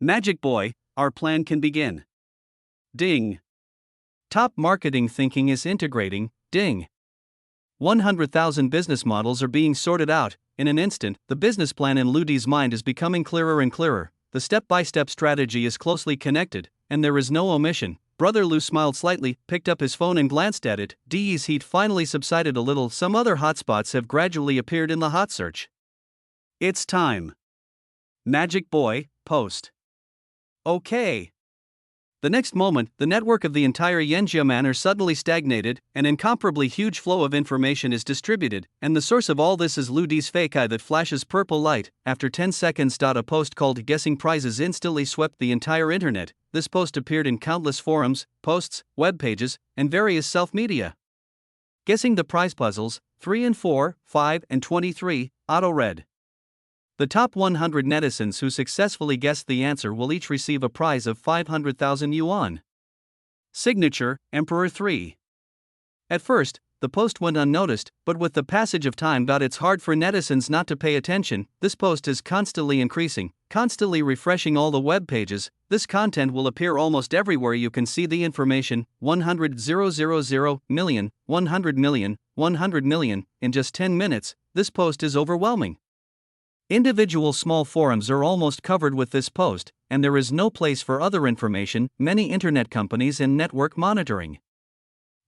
Magic boy, our plan can begin. Ding. Top marketing thinking is integrating. Ding. 100,000 business models are being sorted out. In an instant, the business plan in Lu Di's mind is becoming clearer and clearer. The step-by-step strategy is closely connected, and there is no omission. Brother Lu smiled slightly, picked up his phone and glanced at it. Di's heat finally subsided a little. Some other hotspots have gradually appeared in the hot search. It's time. Magic boy, post. Okay. The next moment, the network of the entire Yanjia manor suddenly stagnated. An incomparably huge flow of information is distributed, and the source of all this is Lu Di's fake eye that flashes purple light. After 10 seconds, a post called Guessing Prizes instantly swept the entire internet. This post appeared in countless forums, posts, web pages, and various self-media. Guessing the prize puzzles, 3 and 4, 5 and 23, auto-read. The top 100 netizens who successfully guessed the answer will each receive a prize of 500,000 yuan. Signature, Emperor 3. At first, the post went unnoticed, but with the passage of time, it's hard for netizens not to pay attention. This post is constantly increasing, constantly refreshing all the web pages. This content will appear almost everywhere. You can see the information 100,000 million, 100 million, 100 million. In just 10 minutes, this post is overwhelming. Individual small forums are almost covered with this post, and there is no place for other information. Many internet companies and network monitoring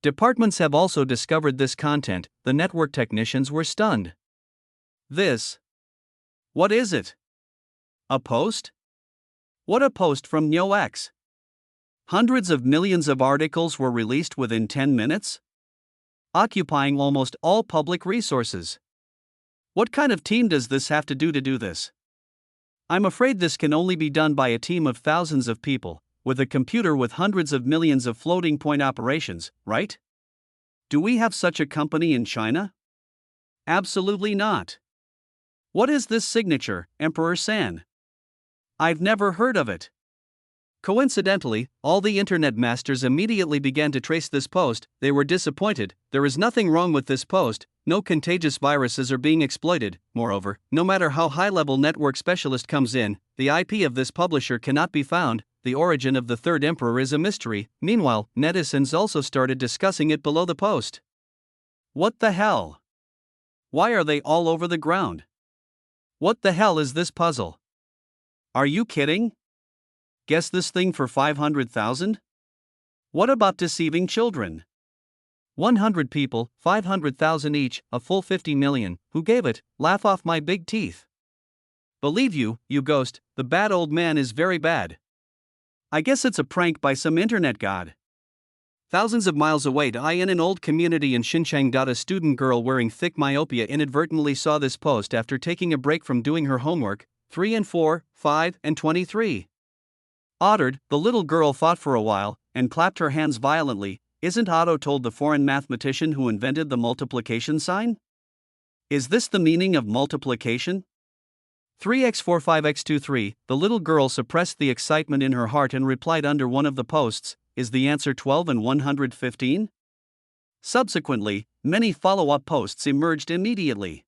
departments have also discovered this content. The network technicians were stunned. What is it? A post? What a post from NyoX! Hundreds of millions of articles were released within 10 minutes, occupying almost all public resources. What kind of team does this have to do this? I'm afraid this can only be done by a team of thousands of people, with a computer with hundreds of millions of floating point operations, right? Do we have such a company in China? Absolutely not. What is this signature, Emperor San? I've never heard of it. Coincidentally, all the internet masters immediately began to trace this post. They were disappointed. There is nothing wrong with this post. No contagious viruses are being exploited. Moreover, no matter how high-level network specialist comes in, the IP of this publisher cannot be found. The origin of the third emperor is a mystery. Meanwhile, netizens also started discussing it below the post. What the hell? Why are they all over the ground? What the hell is this puzzle? Are you kidding? Guess this thing for 500,000? What about deceiving children? 100 people, 500,000 each, a full 50 million. Who gave it? Laugh off my big teeth. Believe you, you ghost, the bad old man is very bad. I guess it's a prank by some internet god. Thousands of miles away, in an old community in Xinjiang. A student girl wearing thick myopia inadvertently saw this post after taking a break from doing her homework. 3 and 4, 5 and 23. Ottered, the little girl thought for a while, and clapped her hands violently. Isn't Otto told the foreign mathematician who invented the multiplication sign? Is this the meaning of multiplication? 3x4 5x2 The little girl suppressed the excitement in her heart and replied under one of the posts, is the answer 12 and 115? Subsequently, many follow-up posts emerged immediately.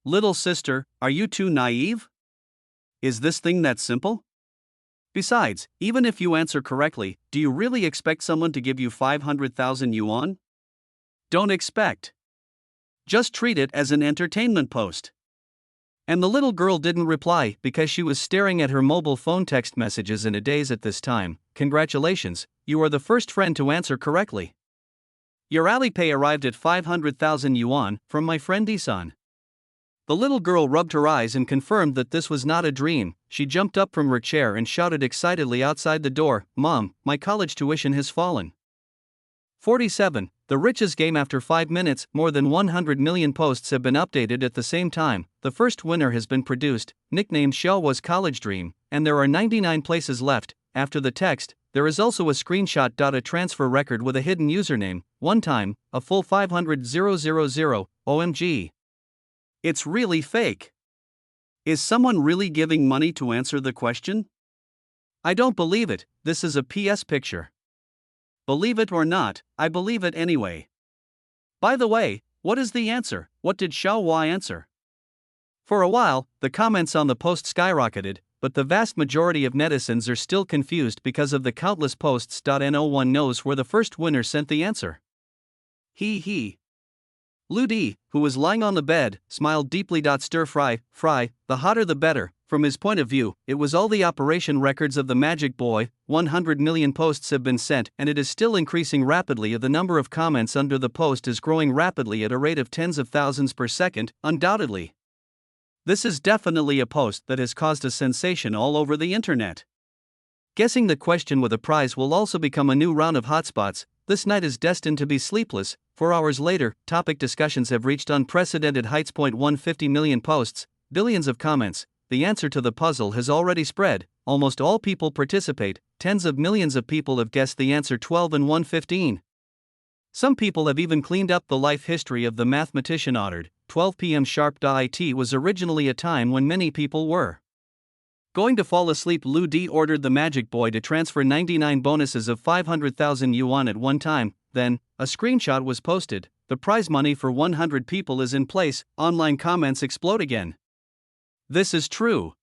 Little sister, are you too naive? Is this thing that simple? Besides, even if you answer correctly, do you really expect someone to give you 500,000 yuan? Don't expect. Just treat it as an entertainment post. And the little girl didn't reply because she was staring at her mobile phone text messages in a daze at this time. Congratulations, you are the first friend to answer correctly. Your Alipay arrived at 500,000 yuan from my friend Isan. The little girl rubbed her eyes and confirmed that this was not a dream. She jumped up from her chair and shouted excitedly outside the door, Mom, my college tuition has fallen. 47. The Riches Game. After 5 minutes, more than 100 million posts have been updated at the same time. The first winner has been produced, nicknamed Xiaohua's College Dream, and there are 99 places left. After the text, there is also a screenshot. A transfer record with a hidden username, one time, a full 500,000. OMG. It's really fake. Is someone really giving money to answer the question? I don't believe it. This is a PS picture. Believe it or not, I believe it anyway. By the way, what is the answer? What did Xiaohua answer? For a while, the comments on the post skyrocketed, but the vast majority of netizens are still confused because of the countless posts. No one knows where the first winner sent the answer. He. Lu Di, who was lying on the bed, smiled deeply. Stir fry, the hotter the better. From his point of view, it was all the operation records of the Magic Boy. 100 million posts have been sent, and it is still increasing rapidly. The number of comments under the post is growing rapidly at a rate of tens of thousands per second, undoubtedly. This is definitely a post that has caused a sensation all over the internet. Guessing the question with a prize will also become a new round of hotspots. This night is destined to be sleepless. 4 hours later, topic discussions have reached unprecedented heights. 150 million posts, billions of comments. The answer to the puzzle has already spread. Almost all people participate. Tens of millions of people have guessed the answer. 12 and 115. Some people have even cleaned up the life history of the mathematician. Ordered 12 p.m. sharp. It was originally a time when many people were going to fall asleep. Lu Di ordered the Magic Boy to transfer 99 bonuses of 500,000 yuan at one time. Then, a screenshot was posted. The prize money for 100 people is in place. Online comments explode again. This is true.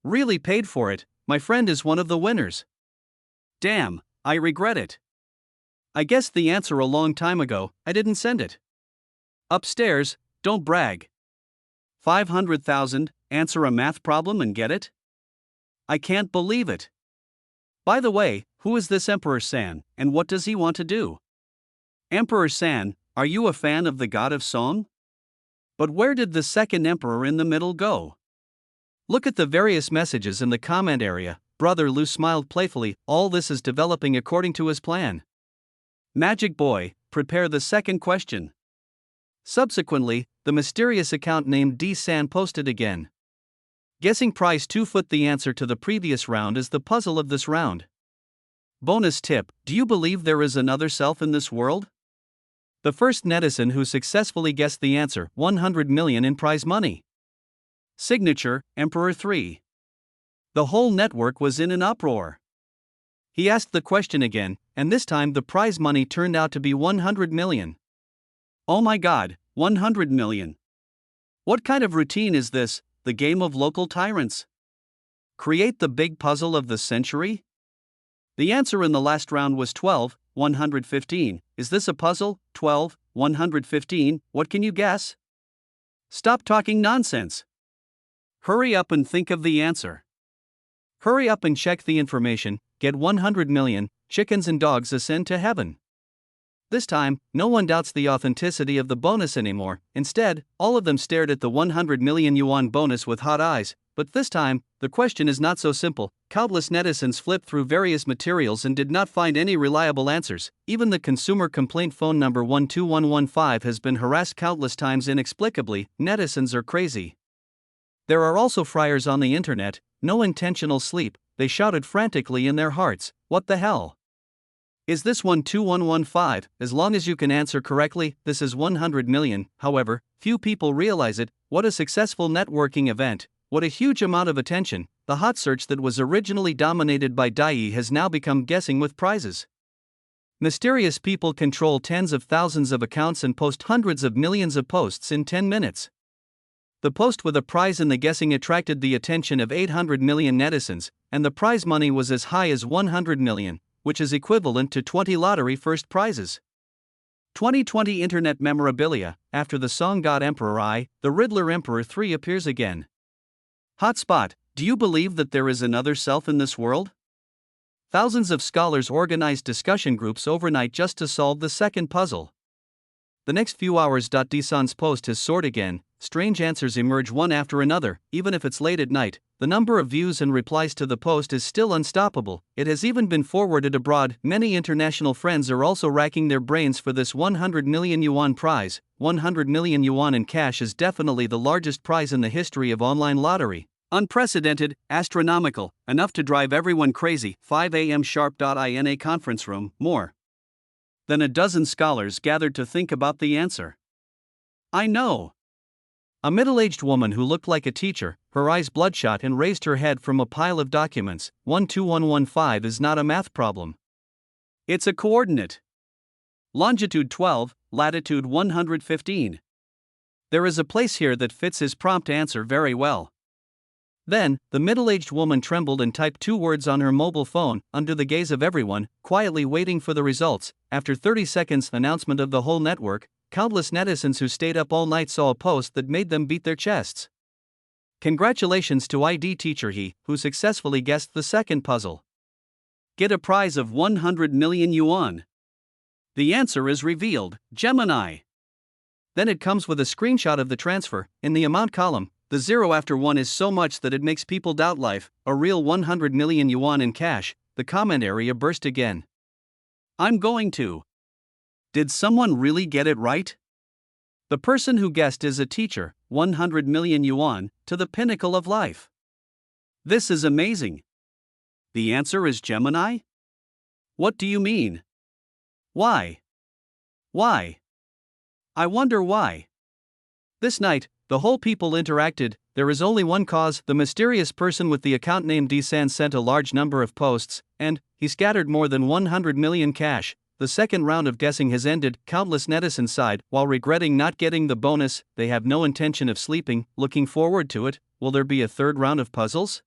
Really paid for it. My friend is one of the winners. Damn, I regret it. I guessed the answer a long time ago. I didn't send it. Upstairs, don't brag. 500,000, answer a math problem and get it? I can't believe it. By the way, who is this Emperor San, and what does he want to do? Emperor San, are you a fan of the god of song? But where did the second emperor in the middle go? Look at the various messages in the comment area. Brother Lu smiled playfully. All this is developing according to his plan. Magic Boy, prepare the second question. Subsequently, the mysterious account named D San posted again. Guessing prize 2 foot. The answer to the previous round is the puzzle of this round. Bonus tip: do you believe there is another self in this world? The first netizen who successfully guessed the answer, 100 million in prize money. Signature, Emperor 3. The whole network was in an uproar. He asked the question again, and this time the prize money turned out to be 100 million. Oh my god, 100 million. What kind of routine is this, the game of local tyrants? Create the big puzzle of the century? The answer in the last round was 12, 115. Is this a puzzle? 12, 115, what can you guess? Stop talking nonsense. Hurry up and think of the answer. Hurry up and check the information. Get 100 million, chickens and dogs ascend to heaven. This time, no one doubts the authenticity of the bonus anymore. Instead, all of them stared at the 100 million yuan bonus with hot eyes. But this time, the question is not so simple. Countless netizens flipped through various materials and did not find any reliable answers. Even the consumer complaint phone number 12115 has been harassed countless times inexplicably. Netizens are crazy. There are also friars on the internet. No intentional sleep. They shouted frantically in their hearts, "What the hell? Is this 12115? As long as you can answer correctly, this is 100 million. However, few people realize it. What a successful networking event. What a huge amount of attention. The hot search that was originally dominated by Dai has now become guessing with prizes. Mysterious people control tens of thousands of accounts and post hundreds of millions of posts in 10 minutes. The post with a prize in the guessing attracted the attention of 800 million netizens, and the prize money was as high as 100 million, which is equivalent to 20 lottery first prizes. 2020 Internet memorabilia. After the song God Emperor I, the Riddler Emperor 3 appears again. Hotspot: do you believe that there is another self in this world? Thousands of scholars organized discussion groups overnight just to solve the second puzzle. The next few hours. Dsan's post has soared again. Strange answers emerge one after another, even if it's late at night. the number of views and replies to the post is still unstoppable. It has even been forwarded abroad. Many international friends are also racking their brains for this 100 million yuan prize. 100 million yuan in cash is definitely the largest prize in the history of online lottery. Unprecedented, astronomical, enough to drive everyone crazy. 5 a.m. sharp. In a conference room, more than a dozen scholars gathered to think about the answer. I know. A middle-aged woman who looked like a teacher, her eyes bloodshot, and raised her head from a pile of documents. 12115 is not a math problem. It's a coordinate. Longitude 12, latitude 115. There is a place here that fits his prompt answer very well. Then, the middle-aged woman trembled and typed 2 words on her mobile phone, under the gaze of everyone, quietly waiting for the results. After 30 seconds, announcement of the whole network, countless netizens who stayed up all night saw a post that made them beat their chests. Congratulations to ID teacher he, who successfully guessed the second puzzle. Get a prize of 100 million yuan. The answer is revealed, Gemini. Then it comes with a screenshot of the transfer. In the amount column, the 0 after 1 is so much that it makes people doubt life. A real 100 million yuan in cash. The comment area burst again. I'm going to. Did someone really get it right? The person who guessed is a teacher. 100 million yuan, to the pinnacle of life. This is amazing. The answer is Gemini? What do you mean? Why? Why? I wonder why. This night, the whole people interacted. There is only one cause. The mysterious person with the account name DSan sent a large number of posts, and he scattered more than 100 million cash. The second round of guessing has ended. Countless netizens sighed, while regretting not getting the bonus. They have no intention of sleeping, looking forward to it. Will there be a third round of puzzles?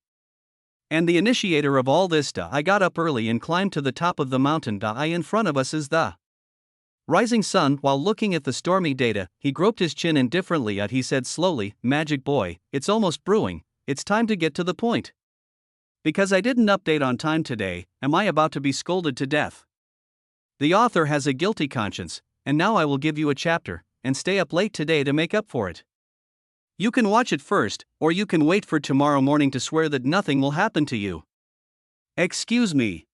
And the initiator of all this, I got up early and climbed to the top of the mountain. In front of us is the rising sun. While looking at the stormy data, he groped his chin indifferently. He said slowly, "Magic boy, it's almost brewing. It's time to get to the point. Because I didn't update on time today, am I about to be scolded to death? The author has a guilty conscience, and now I will give you a chapter, and stay up late today to make up for it. You can watch it first, or you can wait for tomorrow morning to swear that nothing will happen to you." Excuse me.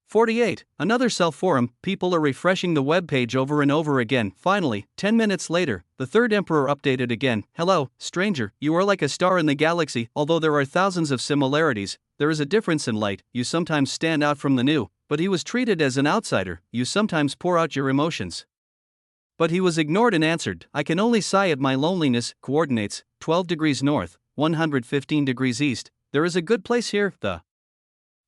48. Another self-forum. People are refreshing the web page over and over again. Finally, 10 minutes later, the third emperor updated again. "Hello, stranger, you are like a star in the galaxy. Although there are thousands of similarities, there is a difference in light. You sometimes stand out from the new, but he was treated as an outsider. You sometimes pour out your emotions, but he was ignored and answered. I can only sigh at my loneliness." Coordinates, 12 degrees north, 115 degrees east. There is a good place here, the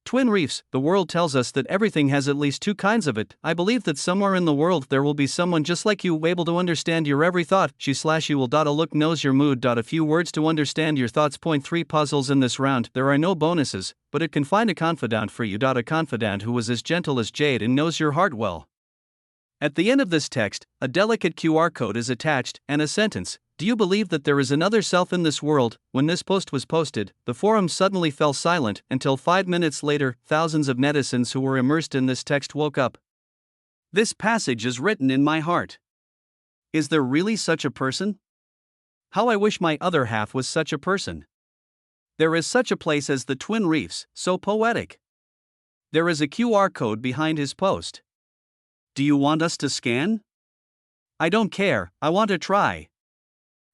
Twin Reefs. The world tells us that everything has at least 2 kinds of it. I believe that somewhere in the world there will be someone just like you, able to understand your every thought. You will. A look knows your mood. A few words to understand your thoughts. Point 3 puzzles in this round. There are no bonuses, but it can find a confidant for you. A confidant who was as gentle as jade and knows your heart well. At the end of this text, a delicate QR code is attached, and a sentence. Do you believe that there is another self in this world? When this post was posted, the forum suddenly fell silent until 5 minutes later, thousands of netizens who were immersed in this text woke up. This passage is written in my heart. Is there really such a person? How I wish my other half was such a person. There is such a place as the Twin Reefs, so poetic. There is a QR code behind his post. Do you want us to scan? I don't care, I want to try.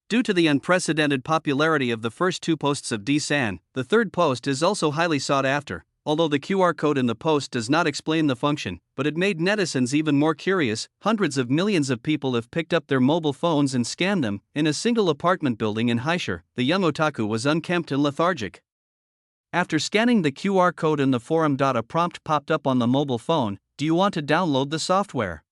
Due to the unprecedented popularity of the first 2 posts of DSan, the third post is also highly sought after. Although the QR code in the post does not explain the function, but it made netizens even more curious. Hundreds of millions of people have picked up their mobile phones and scanned them. In a single apartment building in Haishur, the young otaku was unkempt and lethargic. After scanning the QR code in the forum, a prompt popped up on the mobile phone. Do you want to download the software?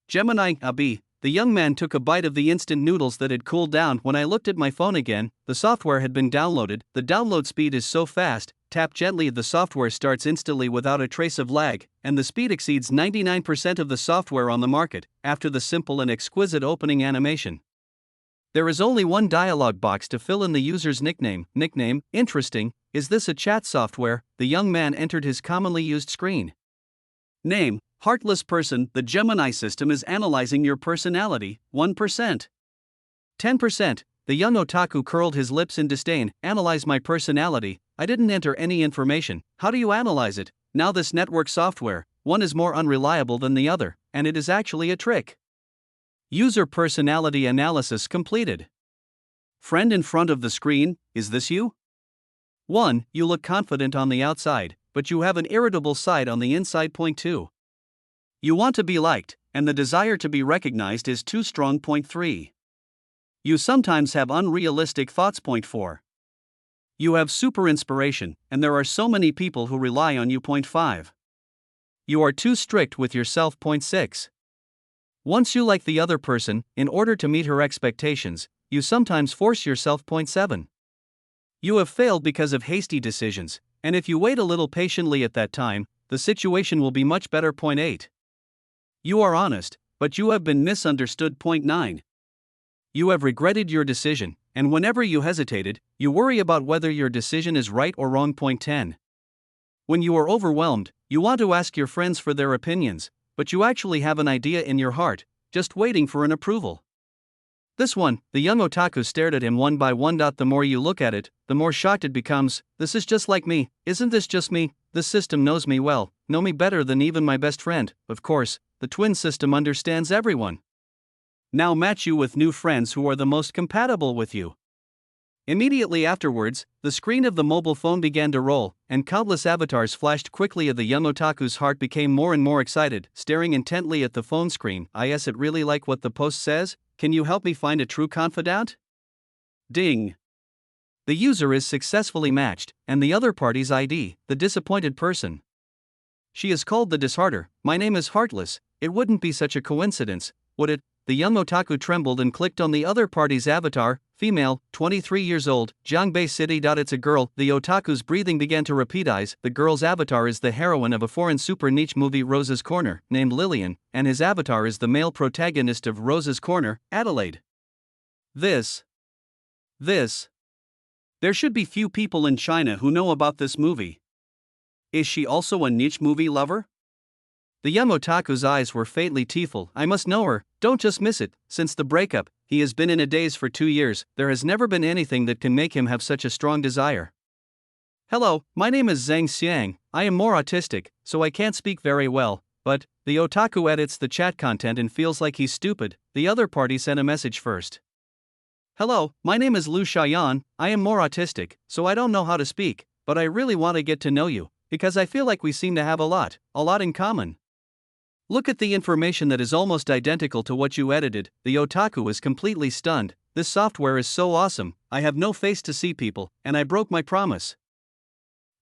Gemini, Abi. The young man took a bite of the instant noodles that had cooled down. When I looked at my phone again, the software had been downloaded. The download speed is so fast. Tap gently, the software starts instantly without a trace of lag, and the speed exceeds 99% of the software on the market. After the simple and exquisite opening animation, there is only one dialog box to fill in the user's nickname. Nickname, interesting. Is this a chat software? The young man entered his commonly used screen name. Heartless person. The Gemini system is analyzing your personality. 1%. 10%. The young otaku curled his lips in disdain. Analyze my personality? I didn't enter any information. How do you analyze it? Now this network software, one is more unreliable than the other, and it is actually a trick. User personality analysis completed. Friend in front of the screen, is this you? 1. You look confident on the outside, but you have an irritable side on the inside. Point 2. You want to be liked, and the desire to be recognized is too strong. Point 3. You sometimes have unrealistic thoughts. Point 4. You have super inspiration, and there are so many people who rely on you. Point 5. You are too strict with yourself. Point 6. Once you like the other person, in order to meet her expectations, you sometimes force yourself. Point 7. You have failed because of hasty decisions, and if you wait a little patiently at that time, the situation will be much better. Point 8. You are honest, but you have been misunderstood. Point 9. You have regretted your decision, and whenever you hesitated, you worry about whether your decision is right or wrong. Point 10. When you are overwhelmed, you want to ask your friends for their opinions, but you actually have an idea in your heart, just waiting for an approval. This one, the young otaku stared at him one by one. The more you look at it, the more shocked it becomes. This is just like me, isn't this just me? This system knows me well, know me better than even my best friend. Of course, the twin system understands everyone. Now match you with new friends who are the most compatible with you. Immediately afterwards, the screen of the mobile phone began to roll, and countless avatars flashed quickly. The young otaku's heart became more and more excited, staring intently at the phone screen. Is it really like what the post says? Can you help me find a true confidant? Ding. The user is successfully matched, and the other party's ID, the disappointed person. She is called the dishearter. My name is Heartless. It wouldn't be such a coincidence, would it? The young otaku trembled and clicked on the other party's avatar, female, 23 years old, Jiangbei City. It's a girl. The otaku's breathing began to repeatize. The girl's avatar is the heroine of a foreign super niche movie Rose's Corner, named Lillian, and his avatar is the male protagonist of Rose's Corner, Adelaide. This. There should be few people in China who know about this movie. Is she also a niche movie lover? The young otaku's eyes were faintly tearful. I must know her, don't just miss it. Since the breakup, he has been in a daze for 2 years. There has never been anything that can make him have such a strong desire. Hello, my name is Zhang Xiang. I am more autistic, so I can't speak very well, but the otaku edits the chat content and feels like he's stupid. The other party sent a message first. Hello, my name is Lu Xiaoyan. I am more autistic, so I don't know how to speak, but I really want to get to know you, because I feel like we seem to have a lot in common. Look at the information that is almost identical to what you edited. The otaku is completely stunned. This software is so awesome. I have no face to see people, and I broke my promise.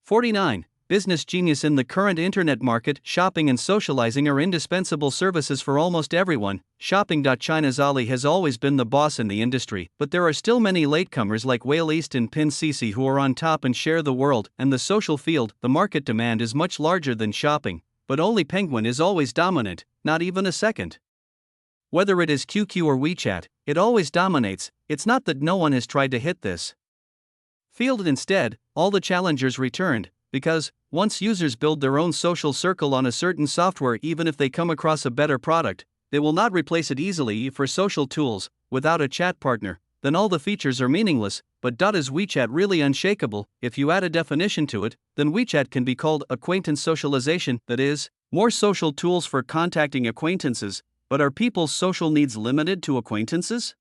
49. Business genius. In the current internet market, shopping and socializing are indispensable services for almost everyone. Shopping. China's Ali has always been the boss in the industry, but there are still many latecomers like Whale East and Pin Cc who are on top and share the world. And the social field, the market demand is much larger than shopping, but only Penguin is always dominant, not even a second. Whether it is QQ or WeChat, it always dominates. It's not that no one has tried to hit this field. Instead, all the challengers returned, because once users build their own social circle on a certain software, even if they come across a better product, they will not replace it easily. For social tools, without a chat partner, then all the features are meaningless. But is WeChat really unshakable? If you add a definition to it, then WeChat can be called acquaintance socialization, that is, more social tools for contacting acquaintances. But are people's social needs limited to acquaintances?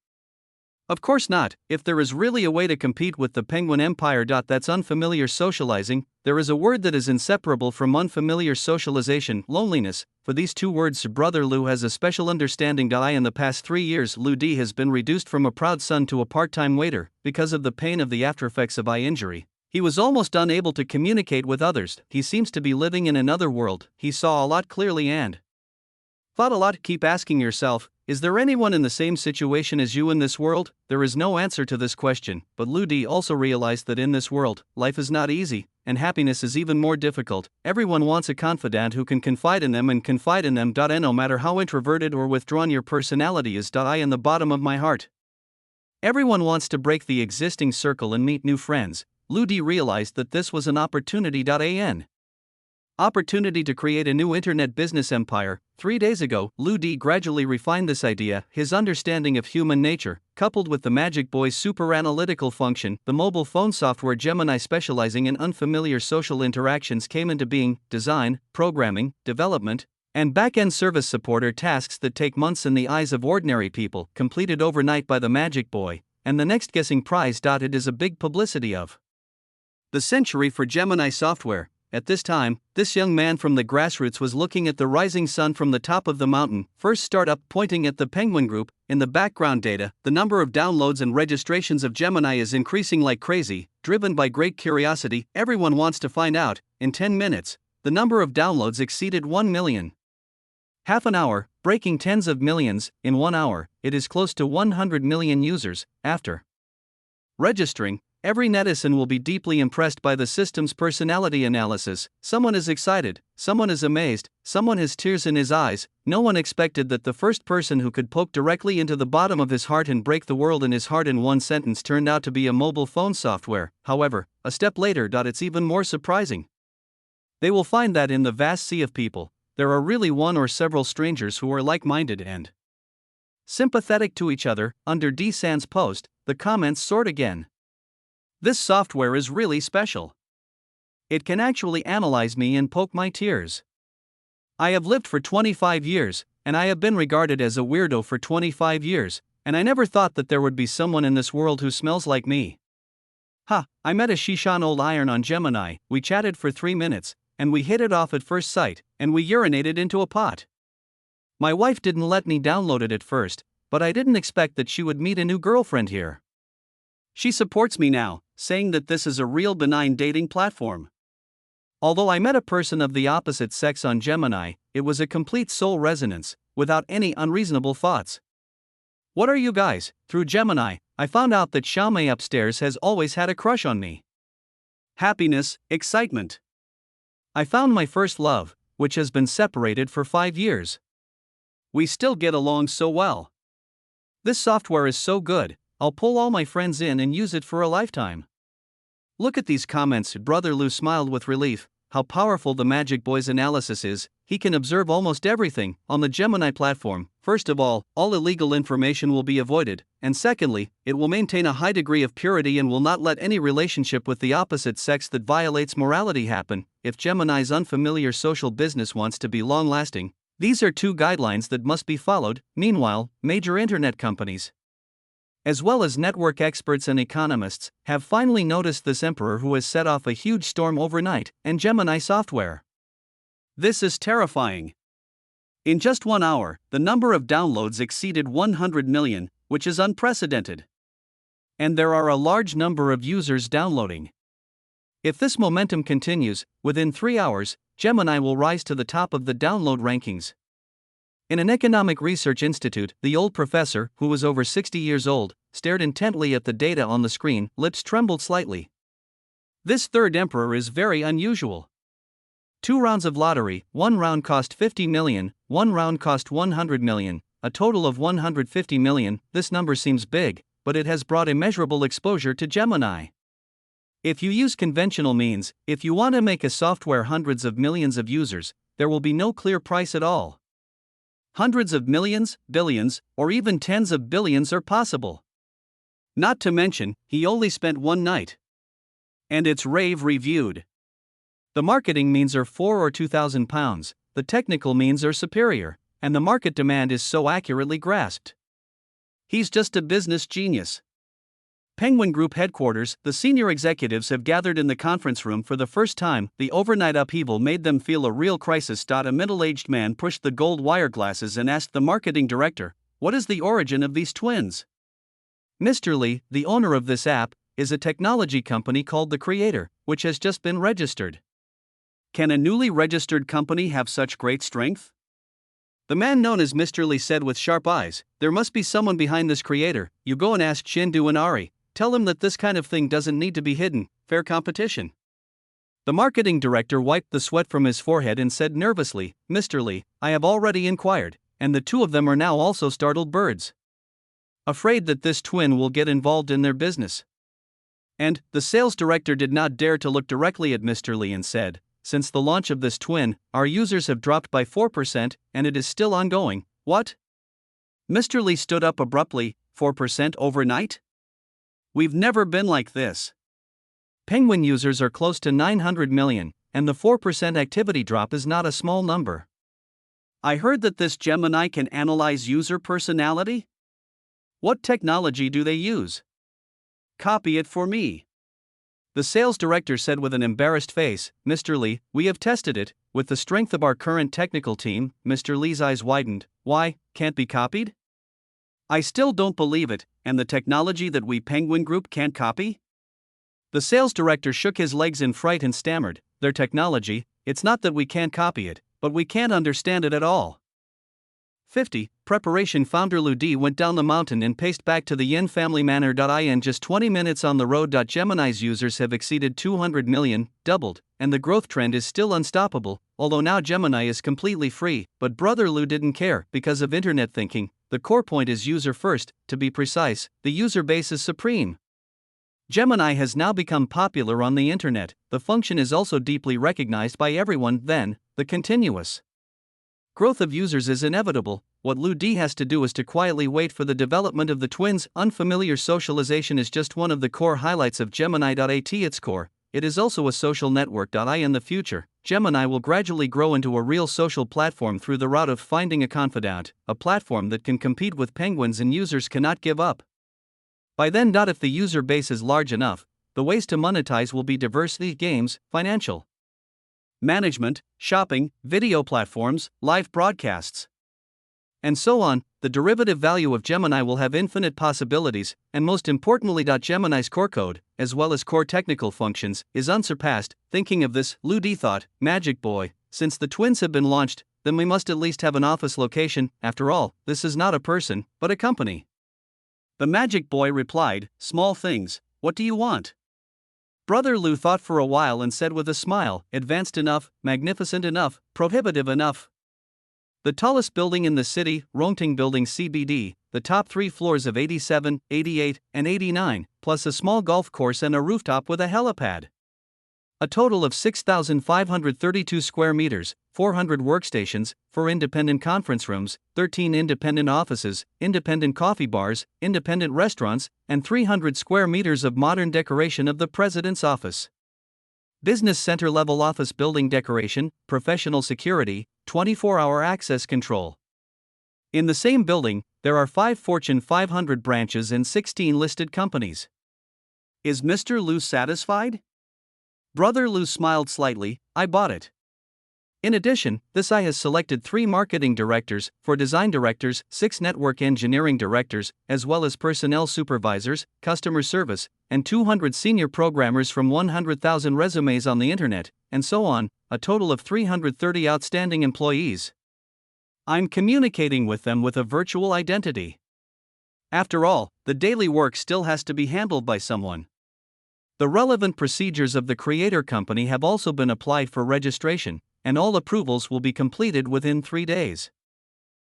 Of course not. If there is really a way to compete with the Penguin Empire. That's unfamiliar socializing. There is a word that is inseparable from unfamiliar socialization: loneliness. For these two words, brother Lu has a special understanding. In the past 3 years, Lu D has been reduced from a proud son to a part-time waiter. Because of the pain of the aftereffects of eye injury, he was almost unable to communicate with others. He seems to be living in another world. He saw a lot clearly and thought a lot. Keep asking yourself, is there anyone in the same situation as you in this world? There is no answer to this question, but Lu D also realized that in this world, life is not easy, and happiness is even more difficult. Everyone wants a confidant who can confide in them and confide in them. No matter how introverted or withdrawn your personality is. In the bottom of my heart, everyone wants to break the existing circle and meet new friends. Lu D realized that this was an opportunity. Opportunity to create a new internet business empire. 3 days ago, Lou D gradually refined this idea. His understanding of human nature, coupled with the Magic Boy's super analytical function, the mobile phone software Gemini specializing in unfamiliar social interactions came into being. Design, programming, development, and back-end service support are tasks that take months in the eyes of ordinary people, completed overnight by the Magic Boy, and the next guessing prize. It is a big publicity of the century for Gemini software. At this time, this young man from the grassroots was looking at the rising sun from the top of the mountain. First startup pointing at the Penguin Group. In the background data, the number of downloads and registrations of Gemini is increasing like crazy, driven by great curiosity. Everyone wants to find out. In 10 minutes, the number of downloads exceeded 1 million. Half an hour, breaking tens of millions. In 1 hour, it is close to 100 million users. After registering, every netizen will be deeply impressed by the system's personality analysis. Someone is excited, someone is amazed, someone has tears in his eyes. No one expected that the first person who could poke directly into the bottom of his heart and break the world in his heart in one sentence turned out to be a mobile phone software. However, a step later, it's even more surprising. They will find that in the vast sea of people, there are really one or several strangers who are like-minded and sympathetic to each other. Under D. San's post, the comments soared again. This software is really special. It can actually analyze me and poke my tears. I have lived for 25 years, and I have been regarded as a weirdo for 25 years, and I never thought that there would be someone in this world who smells like me. I met a Shishan old iron on Gemini. We chatted for 3 minutes, and we hit it off at first sight, and we urinated into a pot. My wife didn't let me download it at first, but I didn't expect that she would meet a new girlfriend here. She supports me now, saying that this is a real benign dating platform. Although I met a person of the opposite sex on Gemini, it was a complete soul resonance, without any unreasonable thoughts. What are you guys? Through Gemini, I found out that Xiaomei upstairs has always had a crush on me. Happiness, excitement. I found my first love, which has been separated for 5 years. We still get along so well. This software is so good, I'll pull all my friends in and use it for a lifetime. Look at these comments. Brother Lou smiled with relief. How powerful the Magic Boy's analysis is. He can observe almost everything on the Gemini platform. First of all illegal information will be avoided, and secondly, it will maintain a high degree of purity and will not let any relationship with the opposite sex that violates morality happen. If Gemini's unfamiliar social business wants to be long-lasting, these are 2 guidelines that must be followed. Meanwhile, major internet companies, as well as network experts and economists, have finally noticed this emperor who has set off a huge storm overnight, and Gemini software. This is terrifying. In just 1 hour, the number of downloads exceeded 100 million, which is unprecedented. And there are a large number of users downloading. If this momentum continues, within 3 hours, Gemini will rise to the top of the download rankings. In an economic research institute, the old professor, who was over 60 years old, stared intently at the data on the screen. Lips trembled slightly. This third emperor is very unusual. 2 rounds of lottery, 1 round cost 50 million, 1 round cost 100 million, a total of 150 million. This number seems big, but it has brought immeasurable exposure to Gemini. If you use conventional means, if you want to make a software hundreds of millions of users, there will be no clear price at all. Hundreds of millions, billions, or even tens of billions are possible. Not to mention, he only spent 1 night. And it's rave reviewed. The marketing means are 4 or 2,000 pounds, the technical means are superior, and the market demand is so accurately grasped. He's just a business genius. Penguin Group headquarters, the senior executives have gathered in the conference room for the first time. The overnight upheaval made them feel a real crisis. A middle-aged man pushed the gold wire glasses and asked the marketing director, "What is the origin of these twins?" Mr. Lee, the owner of this app, is a technology company called The Creator, which has just been registered. Can a newly registered company have such great strength? The man known as Mr. Lee said with sharp eyes, "There must be someone behind this creator. You go and ask Shindu and Ari. Tell him that this kind of thing doesn't need to be hidden. Fair competition." The marketing director wiped the sweat from his forehead and said nervously, "Mr. Lee, I have already inquired, and the 2 of them are now also startled birds. Afraid that this twin will get involved in their business." And the sales director did not dare to look directly at Mr. Lee and said, since the launch of this twin, our users have dropped by 4%, and it is still ongoing. What? Mr. Lee stood up abruptly. 4% overnight? We've never been like this. Penguin users are close to 900 million, and the 4% activity drop is not a small number. I heard that this Gemini can analyze user personality? What technology do they use? Copy it for me. The sales director said with an embarrassed face. Mr. Lee, we have tested it, with the strength of our current technical team. Mr. Lee's eyes widened. Why, can't be copied? I still don't believe it, and the technology that we Penguin Group can't copy? The sales director shook his legs in fright and stammered. Their technology, it's not that we can't copy it, but we can't understand it at all. 50. Preparation. Founder Lu Di went down the mountain and paced back to the Yin family manor. In just 20 minutes on the road. Gemini's users have exceeded 200 million, doubled, and the growth trend is still unstoppable, although now Gemini is completely free. But Brother Lu didn't care, because of internet thinking. The core point is user first. To be precise, the user base is supreme. Gemini has now become popular on the internet. The function is also deeply recognized by everyone. Then, the continuous growth of users is inevitable. What Lu Di has to do is to quietly wait for the development of the twins. Unfamiliar socialization is just one of the core highlights of Gemini. At its core, it is also a social network. In the future, Gemini will gradually grow into a real social platform through the route of finding a confidant, a platform that can compete with penguins and users cannot give up. By then, if the user base is large enough, the ways to monetize will be diverse: games, financial management, shopping, video platforms, live broadcasts, and so on. The derivative value of Gemini will have infinite possibilities, and most importantly, Gemini's core code, as well as core technical functions, is unsurpassed. Thinking of this, Lu Di thought, Magic Boy, since the twins have been launched, then we must at least have an office location. After all, this is not a person, but a company. The Magic Boy replied, small things, what do you want? Brother Lu thought for a while and said with a smile, advanced enough, magnificent enough, prohibitive enough. The tallest building in the city, Rongting Building CBD, the top 3 floors of 87, 88, and 89, plus a small golf course and a rooftop with a helipad. A total of 6,532 square meters, 400 workstations, 4 independent conference rooms, 13 independent offices, independent coffee bars, independent restaurants, and 300 square meters of modern decoration of the president's office. Business center level office building decoration, professional security, 24-hour access control. In the same building, there are 5 Fortune 500 branches and 16 listed companies. Is Mr. Lu satisfied? Brother Lu smiled slightly. I bought it. In addition, this I has selected 3 marketing directors, 4 design directors, 6 network engineering directors, as well as personnel supervisors, customer service, and 200 senior programmers from 100,000 resumes on the internet, and so on, a total of 330 outstanding employees. I'm communicating with them with a virtual identity. After all, the daily work still has to be handled by someone. The relevant procedures of the creator company have also been applied for registration, and all approvals will be completed within 3 days.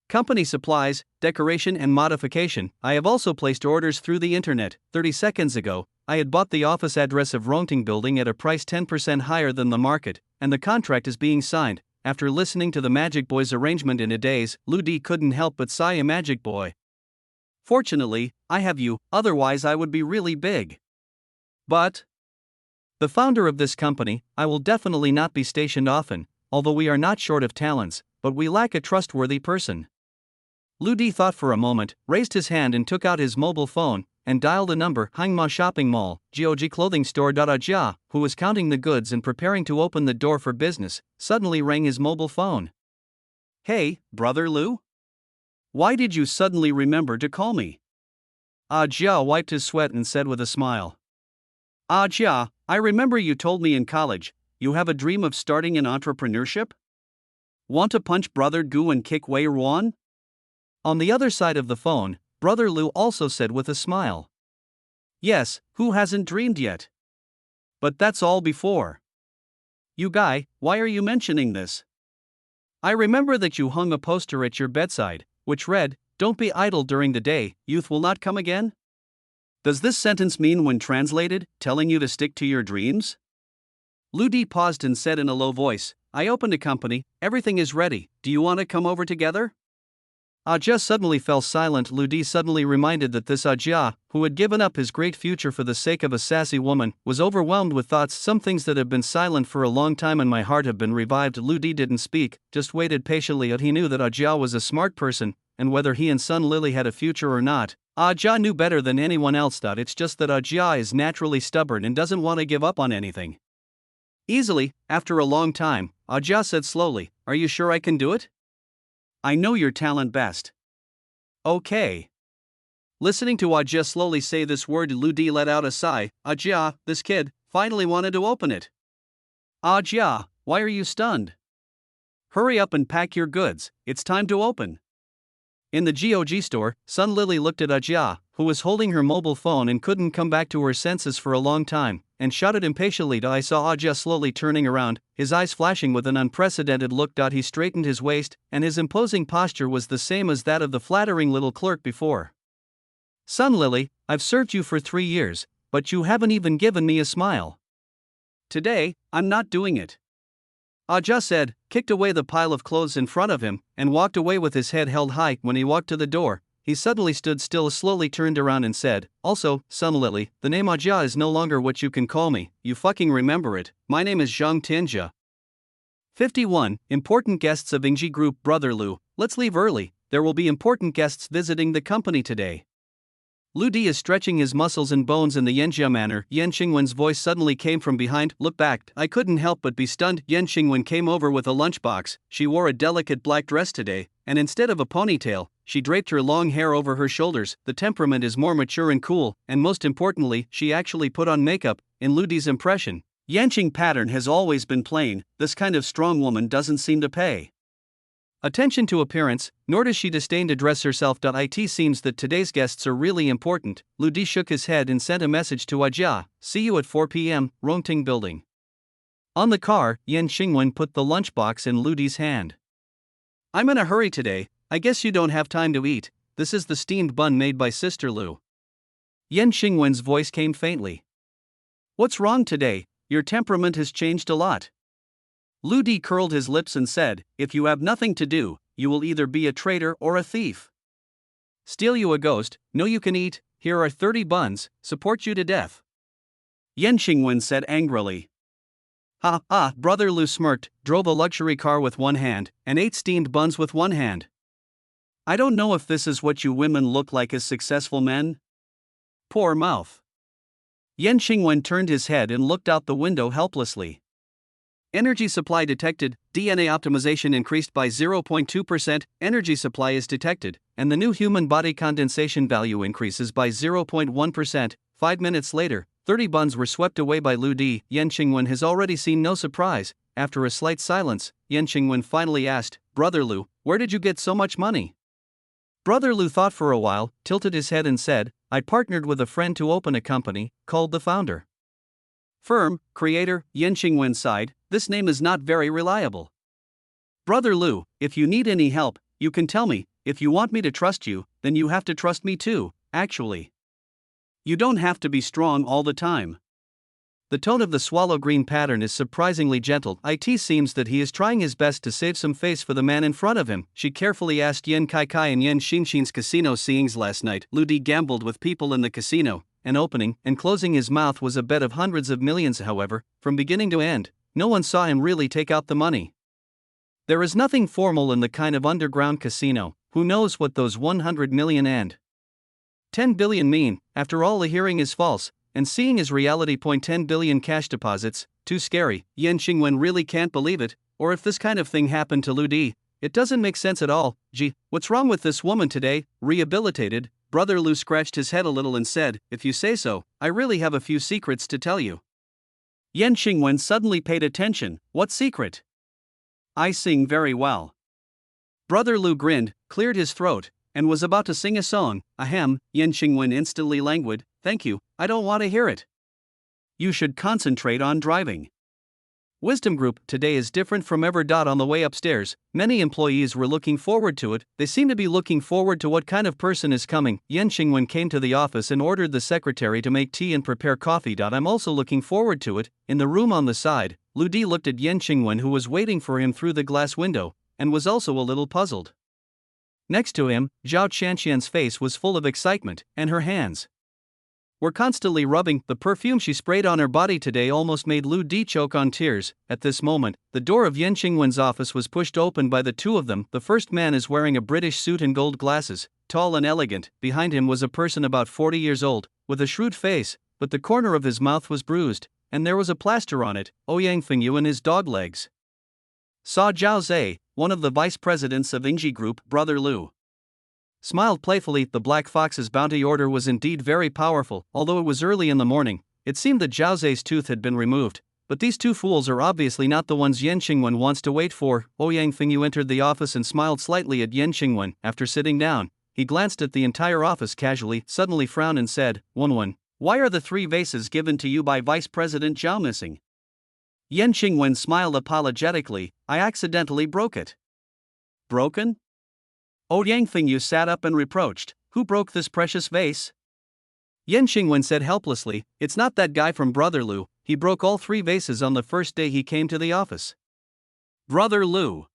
Company supplies, decoration and modification. I have also placed orders through the internet. 30 seconds ago, I had bought the office address of Rongting Building at a price 10% higher than the market, and the contract is being signed. After listening to the Magic Boy's arrangement in a daze, Lu Di couldn't help but sigh. A Magic Boy. Fortunately, I have you, otherwise I would be really big. But the founder of this company, I will definitely not be stationed often, although we are not short of talents, but we lack a trustworthy person. Lu Di thought for a moment, raised his hand and took out his mobile phone, and dialed a number. Hangma Shopping Mall, GOG Clothing Store. Jia, who was counting the goods and preparing to open the door for business, suddenly rang his mobile phone. Hey, Brother Lu? Why did you suddenly remember to call me? Jia wiped his sweat and said with a smile. Jia, I remember you told me in college, you have a dream of starting an entrepreneurship? Want to punch Brother Gu and kick Wei Ruan? On the other side of the phone, Brother Lu also said with a smile. Yes, who hasn't dreamed yet? But that's all before. You guy, why are you mentioning this? I remember that you hung a poster at your bedside, which read, "Don't be idle during the day, youth will not come again?" Does this sentence mean, when translated, telling you to stick to your dreams? Lu Di paused and said in a low voice, I opened a company, everything is ready, do you want to come over together? Ajia suddenly fell silent. Lu Di suddenly reminded that this Ajia, who had given up his great future for the sake of a sassy woman, was overwhelmed with thoughts. Some things that have been silent for a long time in my heart have been revived. Lu Di didn't speak, just waited patiently. He knew that Ajia was a smart person, and whether he and Sun Lily had a future or not, Ajia knew better than anyone else. It's just that Ajia is naturally stubborn and doesn't want to give up on anything easily. After a long time, Ajia said slowly, Are you sure I can do it? I know your talent best. Okay. Listening to Ajia slowly say this word, Lu Di let out a sigh. Ajia, this kid, finally wanted to open it. Ajia, why are you stunned? Hurry up and pack your goods, it's time to open. In the GOG store, Sun Lily looked at Ajia, who was holding her mobile phone and couldn't come back to her senses for a long time, and shouted impatiently. I saw Ajia slowly turning around, his eyes flashing with an unprecedented look. He straightened his waist, and his imposing posture was the same as that of the flattering little clerk before. Sun Lily, I've served you for 3 years, but you haven't even given me a smile. Today, I'm not doing it. Ajia said, kicked away the pile of clothes in front of him, and walked away with his head held high. When he walked to the door, he suddenly stood still, slowly turned around and said, Also, Sun Lily, the name Ajia is no longer what you can call me, you fucking remember it, my name is Zhang Tinjia. 51. Important guests of Ingji Group. Brother Lu, let's leave early, there will be important guests visiting the company today. Lu Di is stretching his muscles and bones in the Yanjia manner. Yan Xingwen's voice suddenly came from behind. Look back, I couldn't help but be stunned. Yan Xingwen came over with a lunchbox. She wore a delicate black dress today, and instead of a ponytail, she draped her long hair over her shoulders. The temperament is more mature and cool, and most importantly, she actually put on makeup. In Lu Di's impression, Yanqing pattern has always been plain. This kind of strong woman doesn't seem to pay attention to appearance, nor does she disdain to dress herself. It seems that today's guests are really important. Lu Di shook his head and sent a message to Ajia, see you at 4 p.m., Rongting Building. On the car, Yan Xingwen put the lunchbox in Lu Di's hand. I'm in a hurry today, I guess you don't have time to eat, this is the steamed bun made by Sister Lu. Yan Xingwen's voice came faintly. What's wrong today? Your temperament has changed a lot. Lu Di curled his lips and said, If you have nothing to do, you will either be a traitor or a thief. Steal you a ghost, no you can eat, here are 30 buns, support you to death. Yan Xingwen said angrily. Brother Lu smirked, drove a luxury car with one hand, and ate steamed buns with one hand. I don't know if this is what you women look like as successful men. Poor mouth. Yan Xingwen turned his head and looked out the window helplessly. Energy supply detected, DNA optimization increased by 0.2%, energy supply is detected, and the new human body condensation value increases by 0.1%. 5 minutes later, 30 buns were swept away by Lu Di. Yan Xingwen has already seen no surprise. After a slight silence, Yan Xingwen finally asked, Brother Lu, where did you get so much money? Brother Lu thought for a while, tilted his head and said, I partnered with a friend to open a company, called The Founder. Firm, creator. Yan Xingwen sighed, this name is not very reliable. Brother Lu, if you need any help, you can tell me. If you want me to trust you, then you have to trust me too, actually. You don't have to be strong all the time. The tone of the swallow green pattern is surprisingly gentle. It seems that he is trying his best to save some face for the man in front of him. She carefully asked Yan Kai and Yan Xinxin's casino seeings last night. Lu Di gambled with people in the casino, and opening and closing his mouth was a bet of hundreds of millions. However, from beginning to end, no one saw him really take out the money. There is nothing formal in the kind of underground casino. Who knows what those 100 million and 10 billion mean? After all, the hearing is false, and seeing is reality. 10 billion cash deposits, too scary. Yan Xingwen really can't believe it, or if this kind of thing happened to Lu Di, it doesn't make sense at all. Gee, what's wrong with this woman today? Rehabilitated? Brother Lu scratched his head a little and said, if you say so, I really have a few secrets to tell you. Yan Xingwen suddenly paid attention. What secret? I sing very well. Brother Lu grinned, cleared his throat, and was about to sing a song. Ahem. Yan Xingwen instantly languid. Thank you, I don't want to hear it. You should concentrate on driving. Wisdom Group today is different from ever. On the way upstairs, many employees were looking forward to it. They seem to be looking forward to what kind of person is coming. Yan Xingwen came to the office and ordered the secretary to make tea and prepare coffee. I'm also looking forward to it. In the room on the side, Lu Di looked at Yan Xingwen, who was waiting for him through the glass window, and was also a little puzzled. Next to him, Zhao Qianqian's face was full of excitement, and her hands were constantly rubbing. The perfume she sprayed on her body today almost made Lu Di choke on tears. At this moment, the door of Yan Qingwen's office was pushed open by the two of them. The first man is wearing a British suit and gold glasses, tall and elegant. Behind him was a person about 40 years old, with a shrewd face, but the corner of his mouth was bruised, and there was a plaster on it. Ouyang Fengyu and his dog legs. Saw Zhao Zhe, one of the vice presidents of Ingji Group, Brother Lu, smiled playfully. The Black Fox's bounty order was indeed very powerful. Although it was early in the morning, it seemed that Zhao Zhe's tooth had been removed. But these two fools are obviously not the ones Yan Xingwen wants to wait for. Ouyang Fengyu entered the office and smiled slightly at Yan Xingwen. After sitting down, he glanced at the entire office casually, suddenly frowned and said, "Wen, why are the 3 vases given to you by Vice President Zhao missing?" Yan Xingwen smiled apologetically. "I accidentally broke it." "Broken?" Ouyang Fengyu sat up and reproached, "Who broke this precious vase?" Yan Xingwen said helplessly, "It's not that guy from Brother Lu. He broke all 3 vases on the first day he came to the office." Brother Lu.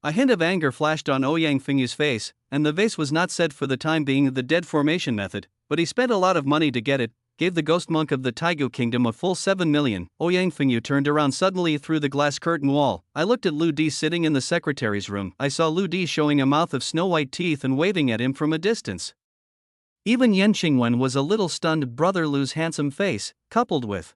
A hint of anger flashed on Ouyang Fengyu's face, and the vase was not said for the time being the dead formation method, but he spent a lot of money to get it, gave the ghost monk of the Taigu kingdom a full 7 million. Ouyang Fengyu turned around suddenly through the glass curtain wall. I looked at Lu Di sitting in the secretary's room. I saw Lu Di showing a mouth of snow-white teeth and waving at him from a distance. Even Yan Xingwen was a little stunned. Brother Lu's handsome face, coupled with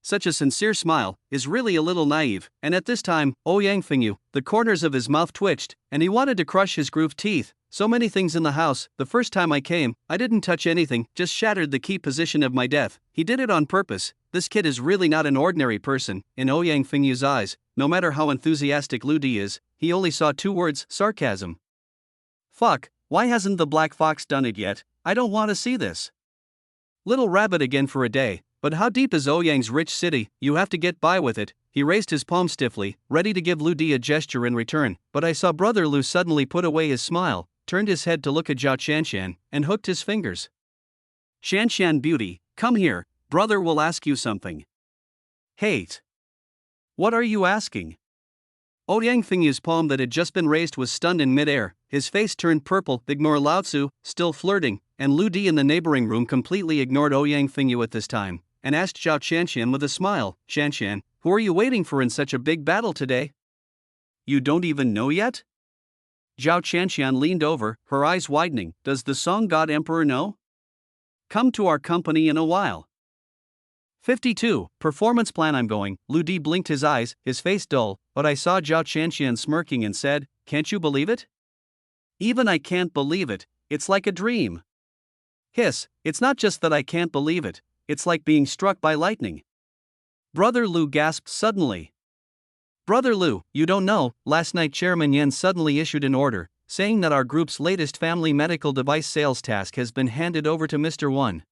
such a sincere smile, is really a little naive, and at this time, Ouyang Fengyu, the corners of his mouth twitched, and he wanted to crush his grooved teeth. "So many things in the house. The first time I came, I didn't touch anything, just shattered the key position of my death. He did it on purpose. This kid is really not an ordinary person." In Ouyang Fengyu's eyes, no matter how enthusiastic Lu Di is, he only saw 2 words: sarcasm. "Fuck, why hasn't the Black Fox done it yet? I don't want to see this little rabbit again for a day." But how deep is Ouyang's rich city? You have to get by with it. He raised his palm stiffly, ready to give Lu Di a gesture in return, but I saw Brother Lu suddenly put away his smile, turned his head to look at Zhao Qianqian, and hooked his fingers. "Qianqian beauty, come here, brother will ask you something." "Hate. What are you asking?" Ouyang Fengyu's palm that had just been raised was stunned in midair. His face turned purple. Ignore Lao Tzu, still flirting, and Lu Di in the neighboring room completely ignored Ouyang Fengyu at this time, and asked Zhao Qianqian with a smile, "Qianqian, who are you waiting for in such a big battle today?" "You don't even know yet?" Zhao Qianqian leaned over, her eyes widening. "Does the Song God Emperor know? Come to our company in a while." 52. Performance plan. "I'm going." Lu Di blinked his eyes, his face dull, but I saw Zhao Qianqian smirking and said, "Can't you believe it?" "Even I can't believe it, it's like a dream." "Hiss, it's not just that I can't believe it, it's like being struck by lightning." Brother Lu gasped suddenly. "Brother Lu, you don't know, last night Chairman Yan suddenly issued an order, saying that our group's latest family medical device sales task has been handed over to Mr. Wen.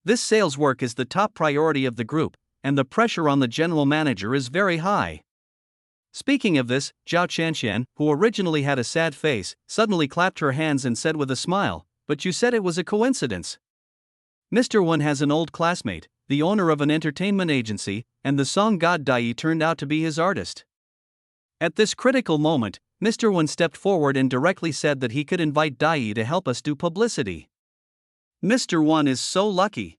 This sales work is the top priority of the group, and the pressure on the general manager is very high." Speaking of this, Zhao Qianqian, who originally had a sad face, suddenly clapped her hands and said with a smile, "But you said it was a coincidence. Mr. Wen has an old classmate, the owner of an entertainment agency, and the song god Dai turned out to be his artist." At this critical moment, Mr. Wen stepped forward and directly said that he could invite Dai to help us do publicity. "Mr. Wen is so lucky.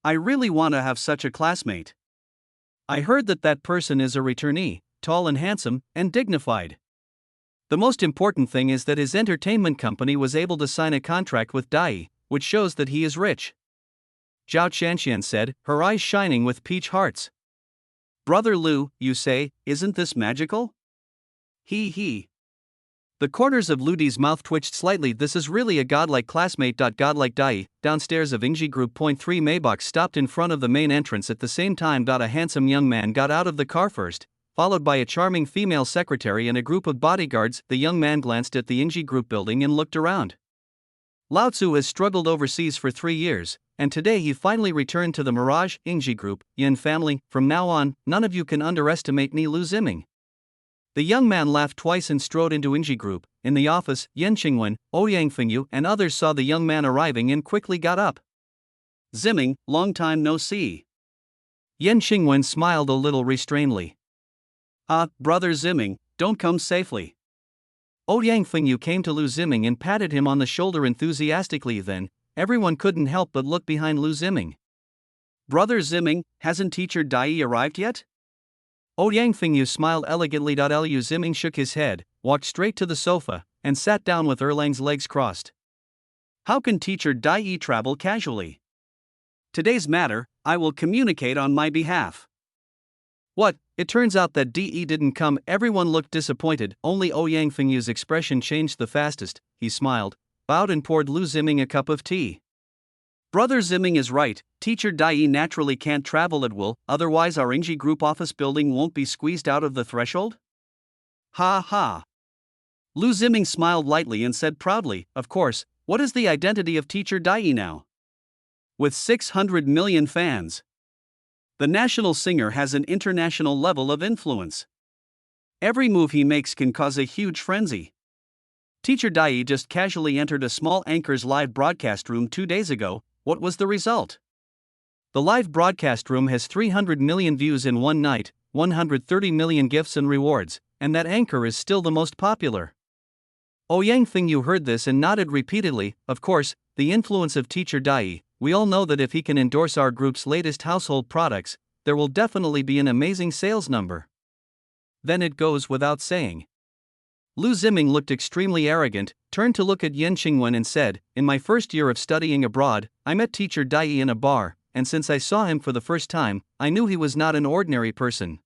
I really want to have such a classmate. I heard that that person is a returnee, tall and handsome, and dignified. The most important thing is that his entertainment company was able to sign a contract with Dai, which shows that he is rich." Zhao Qianqian said, her eyes shining with peach hearts. "Brother Lu, you say, isn't this magical?" He. The corners of Lu Di's mouth twitched slightly. "This is really a godlike classmate. Godlike Dai." Downstairs of Ingji Group. 3 Maybach stopped in front of the main entrance at the same time. A handsome young man got out of the car first, followed by a charming female secretary and a group of bodyguards. The young man glanced at the Ingji Group building and looked around. Lao Tzu has struggled overseas for 3 years, and today he finally returned to the Mirage Ingji Group. Yin family, from now on, none of you can underestimate me, Lu Ziming. The young man laughed twice and strode into Ingji Group. In the office, Yan Qingwen, Ouyang Fengyu, and others saw the young man arriving and quickly got up. Ziming, long time no see. Yan Qingwen smiled a little restrainedly. Brother Ziming, don't come safely. Ouyang Fengyu came to Lu Ziming and patted him on the shoulder enthusiastically. Then, everyone couldn't help but look behind Lu Ziming. Brother Ziming, hasn't teacher Dai arrived yet? Ouyang Fengyu smiled elegantly. Lu Ziming shook his head, walked straight to the sofa, and sat down with Erlang's legs crossed. How can teacher Dai travel casually? Today's matter, I will communicate on my behalf. What? It turns out that DE didn't come. Everyone looked disappointed. Only Ouyang Fengyu's expression changed the fastest. He smiled, bowed and poured Lu Ziming a cup of tea. Brother Ziming is right, teacher Dai naturally can't travel at will, otherwise our Ingji Group office building won't be squeezed out of the threshold? Ha ha. Lu Ziming smiled lightly and said proudly, of course, what is the identity of teacher Dai now? With 600 million fans. The national singer has an international level of influence. Every move he makes can cause a huge frenzy. Teacher Dai just casually entered a small Anchor's live broadcast room 2 days ago. What was the result? The live broadcast room has 300 million views in one night, 130 million gifts and rewards, and that Anchor is still the most popular. Ouyang Fengyu heard this and nodded repeatedly. Of course, the influence of teacher Dai. We all know that if he can endorse our group's latest household products, there will definitely be an amazing sales number. Then it goes without saying. Lu Ziming looked extremely arrogant, turned to look at Yan Qingwen and said, in my first year of studying abroad, I met teacher Dai in a bar, and since I saw him for the first time, I knew he was not an ordinary person.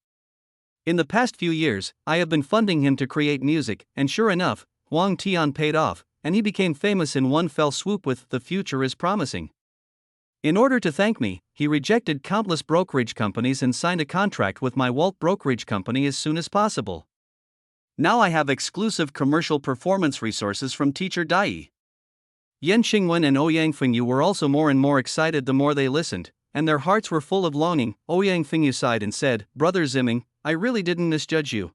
In the past few years, I have been funding him to create music, and sure enough, Huang Tian paid off, and he became famous in one fell swoop with The Future is Promising. In order to thank me, he rejected countless brokerage companies and signed a contract with my Walt brokerage company as soon as possible. Now I have exclusive commercial performance resources from teacher Dai. Yan Qingwen and Ouyang Fengyu were also more and more excited the more they listened, and their hearts were full of longing. Ouyang Fengyu sighed and said, Brother Ziming, I really didn't misjudge you.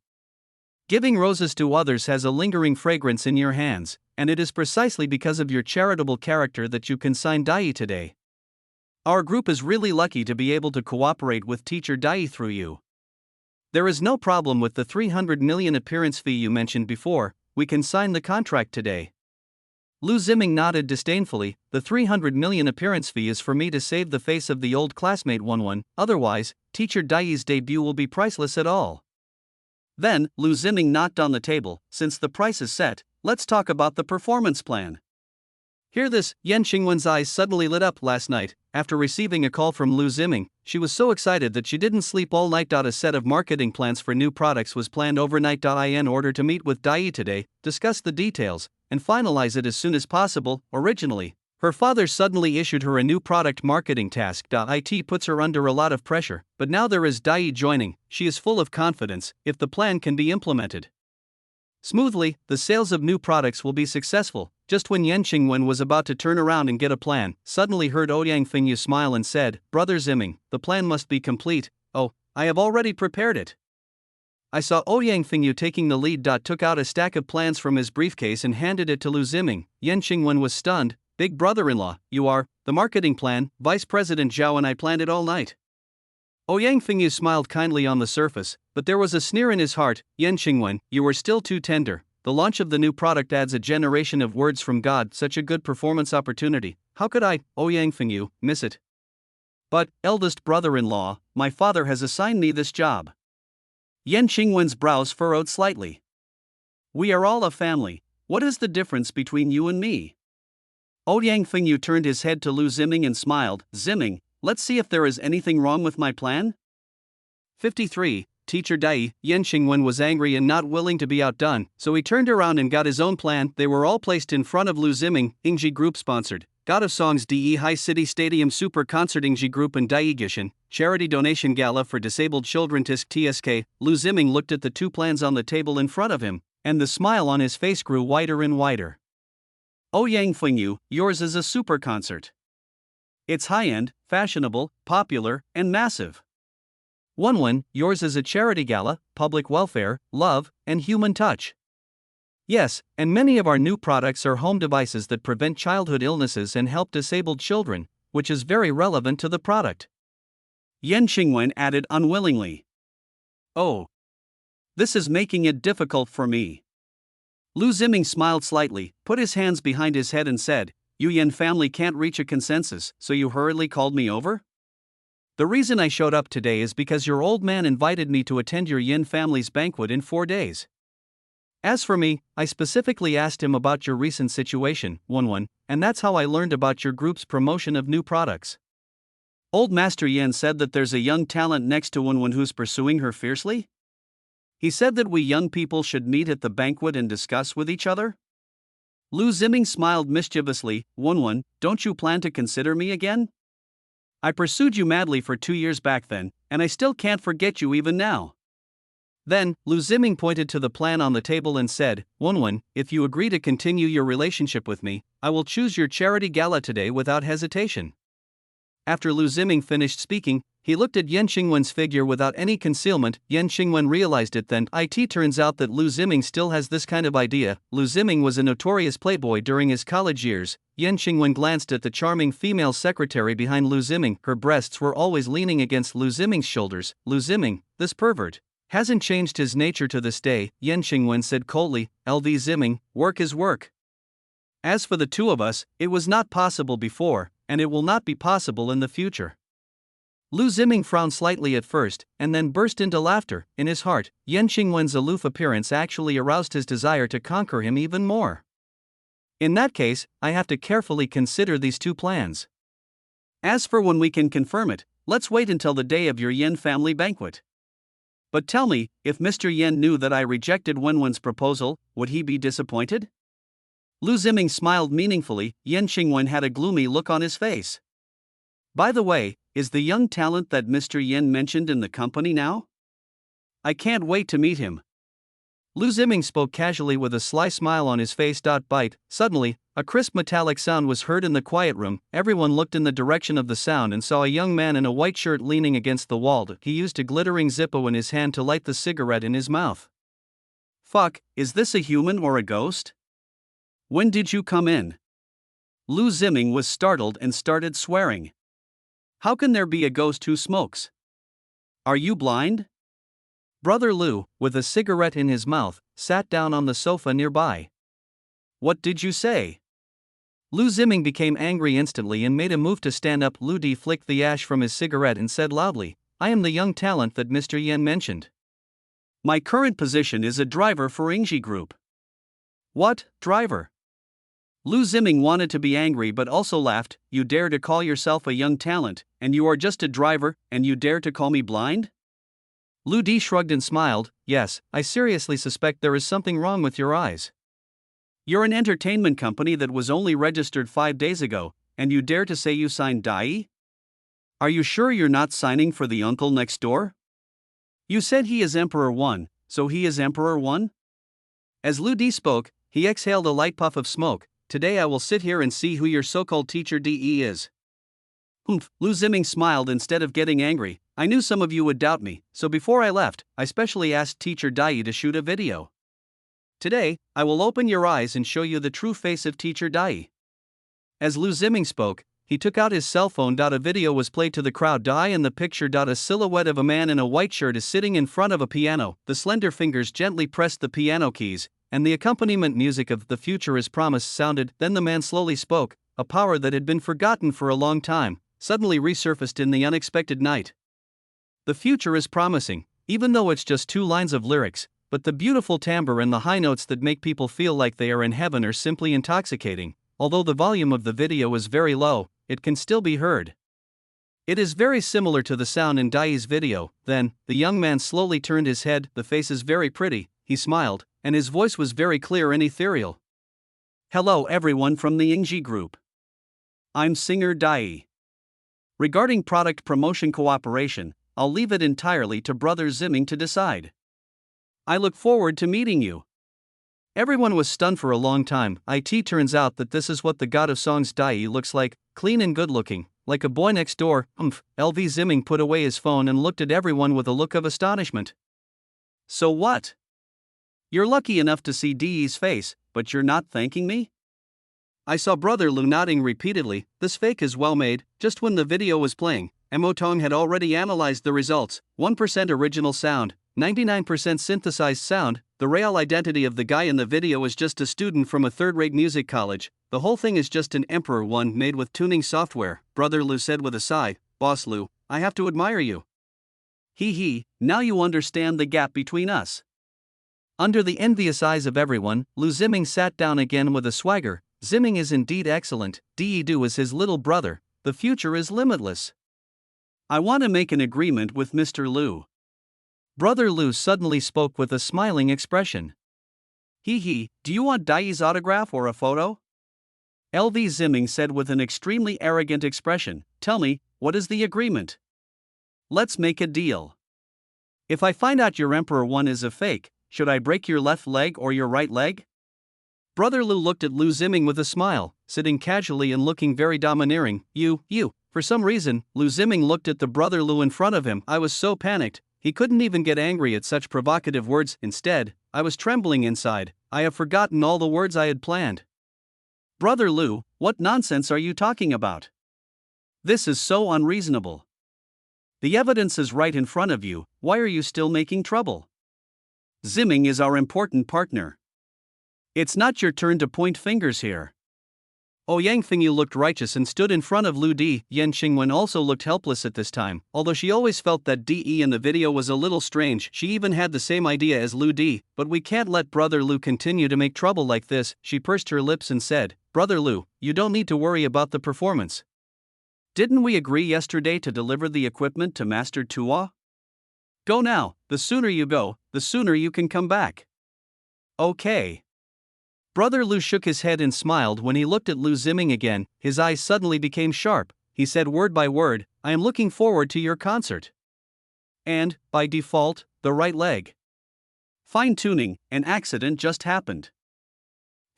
Giving roses to others has a lingering fragrance in your hands, and it is precisely because of your charitable character that you consigned Dai today. Our group is really lucky to be able to cooperate with teacher Dai through you. There is no problem with the 300 million appearance fee you mentioned before, we can sign the contract today. Lu Ziming nodded disdainfully, the 300 million appearance fee is for me to save the face of the old classmate 11, otherwise, teacher Dai's debut will be priceless at all. Then, Lu Ziming knocked on the table, since the price is set, let's talk about the performance plan. Hear this, Yan Qingwen's eyes suddenly lit up. Last night, after receiving a call from Lu Ziming, she was so excited that she didn't sleep all night. A set of marketing plans for new products was planned overnight. In order to meet with Dai today, discuss the details, and finalize it as soon as possible. Originally, her father suddenly issued her a new product marketing task. It puts her under a lot of pressure, but now there is Dai joining, she is full of confidence if the plan can be implemented smoothly, the sales of new products will be successful. Just when Yan Qingwen was about to turn around and get a plan, suddenly heard Ouyang Fengyu smile and said, Brother Ziming, the plan must be complete. Oh, I have already prepared it. I saw Ouyang Fengyu taking the lead. Took out a stack of plans from his briefcase and handed it to Lu Ziming. Yan Qingwen was stunned. Big brother-in-law, you are, the marketing plan, Vice President Zhao and I planned it all night. Ouyang Fengyu smiled kindly on the surface, but there was a sneer in his heart. Yan Qingwen, you are still too tender. The launch of the new product adds a generation of words from God, such a good performance opportunity. How could I, Ouyang Fengyu, miss it? But, eldest brother-in-law, my father has assigned me this job. Yan Qingwen's brows furrowed slightly. We are all a family. What is the difference between you and me? Ouyang Fengyu turned his head to Lu Ziming and smiled. Ziming, let's see if there is anything wrong with my plan. 53. Teacher Dai. Yan Qingwen was angry and not willing to be outdone, so he turned around and got his own plan. They were all placed in front of Lu Ziming. Ingji Group sponsored. God of Songs DE High City Stadium Super Concert Ingji Group and Dai Gishin. Charity Donation Gala for Disabled Children TISK TSK. Lu Ziming looked at the two plans on the table in front of him, and the smile on his face grew wider and wider. Ouyang Fengyu, yours is a super concert. It's high-end, fashionable, popular, and massive. 1. Yours is a charity gala, public welfare, love, and human touch. Yes, and many of our new products are home devices that prevent childhood illnesses and help disabled children, which is very relevant to the product. Yan Qingwen added unwillingly. Oh. This is making it difficult for me. Lu Ziming smiled slightly, put his hands behind his head and said, "You Yan family can't reach a consensus, so you hurriedly called me over? The reason I showed up today is because your old man invited me to attend your Yin family's banquet in 4 days. As for me, I specifically asked him about your recent situation, Wunwun, and that's how I learned about your group's promotion of new products. Old Master Yin said that there's a young talent next to Wunwun who's pursuing her fiercely? He said that we young people should meet at the banquet and discuss with each other?" Lu Ziming smiled mischievously. "Wunwun, don't you plan to consider me again? I pursued you madly for 2 years back then, and I still can't forget you even now." Then, Lu Ziming pointed to the plan on the table and said, "Wunwun, if you agree to continue your relationship with me, I will choose your charity gala today without hesitation." After Lu Ziming finished speaking, he looked at Yan Qingwen's figure without any concealment. Yan Qingwen realized it then. It turns out that Lu Ziming still has this kind of idea. Lu Ziming was a notorious playboy during his college years. Yan Qingwen glanced at the charming female secretary behind Lu Ziming. Her breasts were always leaning against Lu Ziming's shoulders. Lu Ziming, this pervert, hasn't changed his nature to this day, Yan Qingwen said coldly. "LV Ziming, work is work. As for the two of us, it was not possible before, and it will not be possible in the future." Lu Ziming frowned slightly at first, and then burst into laughter. In his heart, Yan Qingwen's aloof appearance actually aroused his desire to conquer him even more. "In that case, I have to carefully consider these two plans. As for when we can confirm it, let's wait until the day of your Yin family banquet. But tell me, if Mr. Yin knew that I rejected Wenwen's proposal, would he be disappointed?" Lu Ziming smiled meaningfully. Yan Qingwen had a gloomy look on his face. "By the way, is the young talent that Mr. Yin mentioned in the company now? I can't wait to meet him." Lu Ziming spoke casually with a sly smile on his face. Bite. Suddenly, a crisp metallic sound was heard in the quiet room. Everyone looked in the direction of the sound and saw a young man in a white shirt leaning against the wall. He used a glittering Zippo in his hand to light the cigarette in his mouth. "Fuck, is this a human or a ghost? When did you come in?" Lu Ziming was startled and started swearing. "How can there be a ghost who smokes? Are you blind?" Brother Lu, with a cigarette in his mouth, sat down on the sofa nearby. "What did you say?" Lu Ziming became angry instantly and made a move to stand up. Lu Di flicked the ash from his cigarette and said loudly, "I am the young talent that Mr. Yen mentioned. My current position is a driver for Ingji Group." "What, driver?" Lu Ziming wanted to be angry but also laughed. "You dare to call yourself a young talent, and you are just a driver, and you dare to call me blind?" Lu Di shrugged and smiled. "Yes, I seriously suspect there is something wrong with your eyes. You're an entertainment company that was only registered 5 days ago, and you dare to say you signed Dai? Are you sure you're not signing for the uncle next door? You said he is Emperor 1, so he is Emperor 1? As Lu Di spoke, he exhaled a light puff of smoke. "Today I will sit here and see who your so-called teacher DE is." "Humph," Lu Ziming smiled instead of getting angry. "I knew some of you would doubt me, so before I left, I specially asked teacher Dai to shoot a video. Today, I will open your eyes and show you the true face of teacher Dai." As Lu Ziming spoke, he took out his cell phone. A video was played to the crowd. Dai in the picture. A silhouette of a man in a white shirt is sitting in front of a piano. The slender fingers gently pressed the piano keys, and the accompaniment music of "The Future is Promised" sounded. Then the man slowly spoke. A power that had been forgotten for a long time suddenly resurfaced in the unexpected night. "The future is promising," even though it's just 2 lines of lyrics, but the beautiful timbre and the high notes that make people feel like they are in heaven are simply intoxicating. Although the volume of the video is very low, it can still be heard. It is very similar to the sound in Dai's video. Then, the young man slowly turned his head. "The face is very pretty," he smiled, and his voice was very clear and ethereal. "Hello everyone from the Ingji Group. I'm singer Dai. Regarding product promotion cooperation, I'll leave it entirely to Brother Ziming to decide. I look forward to meeting you." Everyone was stunned for a long time. It turns out that this is what the god of songs Dai looks like, clean and good looking. like a boy next door. LV Zimming put away his phone and looked at everyone with a look of astonishment. So what? You're lucky enough to see Dee's face, but you're not thanking me? I saw Brother Lou nodding repeatedly. This fake is well made. Just when the video was playing, Mo Tong had already analyzed the results. 1% original sound, 99% synthesized sound. The real identity of the guy in the video is just a student from a third-rate music college. The whole thing is just an Emperor one made with tuning software, Brother Lou said with a sigh. Boss Lou, I have to admire you. Hee, now you understand the gap between us. Under the envious eyes of everyone, Lou Zimming sat down again with a swagger. Zimming is indeed excellent. Dee-Do is his little brother. The future is limitless. I want to make an agreement with Mr. Lou. Brother Lou suddenly spoke with a smiling expression. Hee, do you want Dai's autograph or a photo? LV Zimming said with an extremely arrogant expression. Tell me, what is the agreement? Let's make a deal. If I find out your Emperor one is a fake, should I break your left leg or your right leg? Brother Lou looked at Lou Zimming with a smile, sitting casually and looking very domineering. You. For some reason, Lou Zimming looked at the Brother Lou in front of him. I was so panicked, he couldn't even get angry at such provocative words. Instead, I was trembling inside. I have forgotten all the words I had planned. Brother Lou, what nonsense are you talking about? This is so unreasonable. The evidence is right in front of you. Why are you still making trouble? Zimming is our important partner. It's not your turn to point fingers here. Yang Fingyu looked righteous and stood in front of Lu Di. Yan Xingwen also looked helpless at this time. Although she always felt that De in the video was a little strange, she even had the same idea as Lu Di. But we can't let Brother Lou continue to make trouble like this. She pursed her lips and said, Brother Lou, you don't need to worry about the performance. Didn't we agree yesterday to deliver the equipment to Master Tua? Go now. The sooner you go, the sooner you can come back. Okay. Brother Lou shook his head and smiled when he looked at Lou Zimming again. His eyes suddenly became sharp. He said word by word, I am looking forward to your concert. And, by default, the right leg. Fine-tuning, an accident just happened.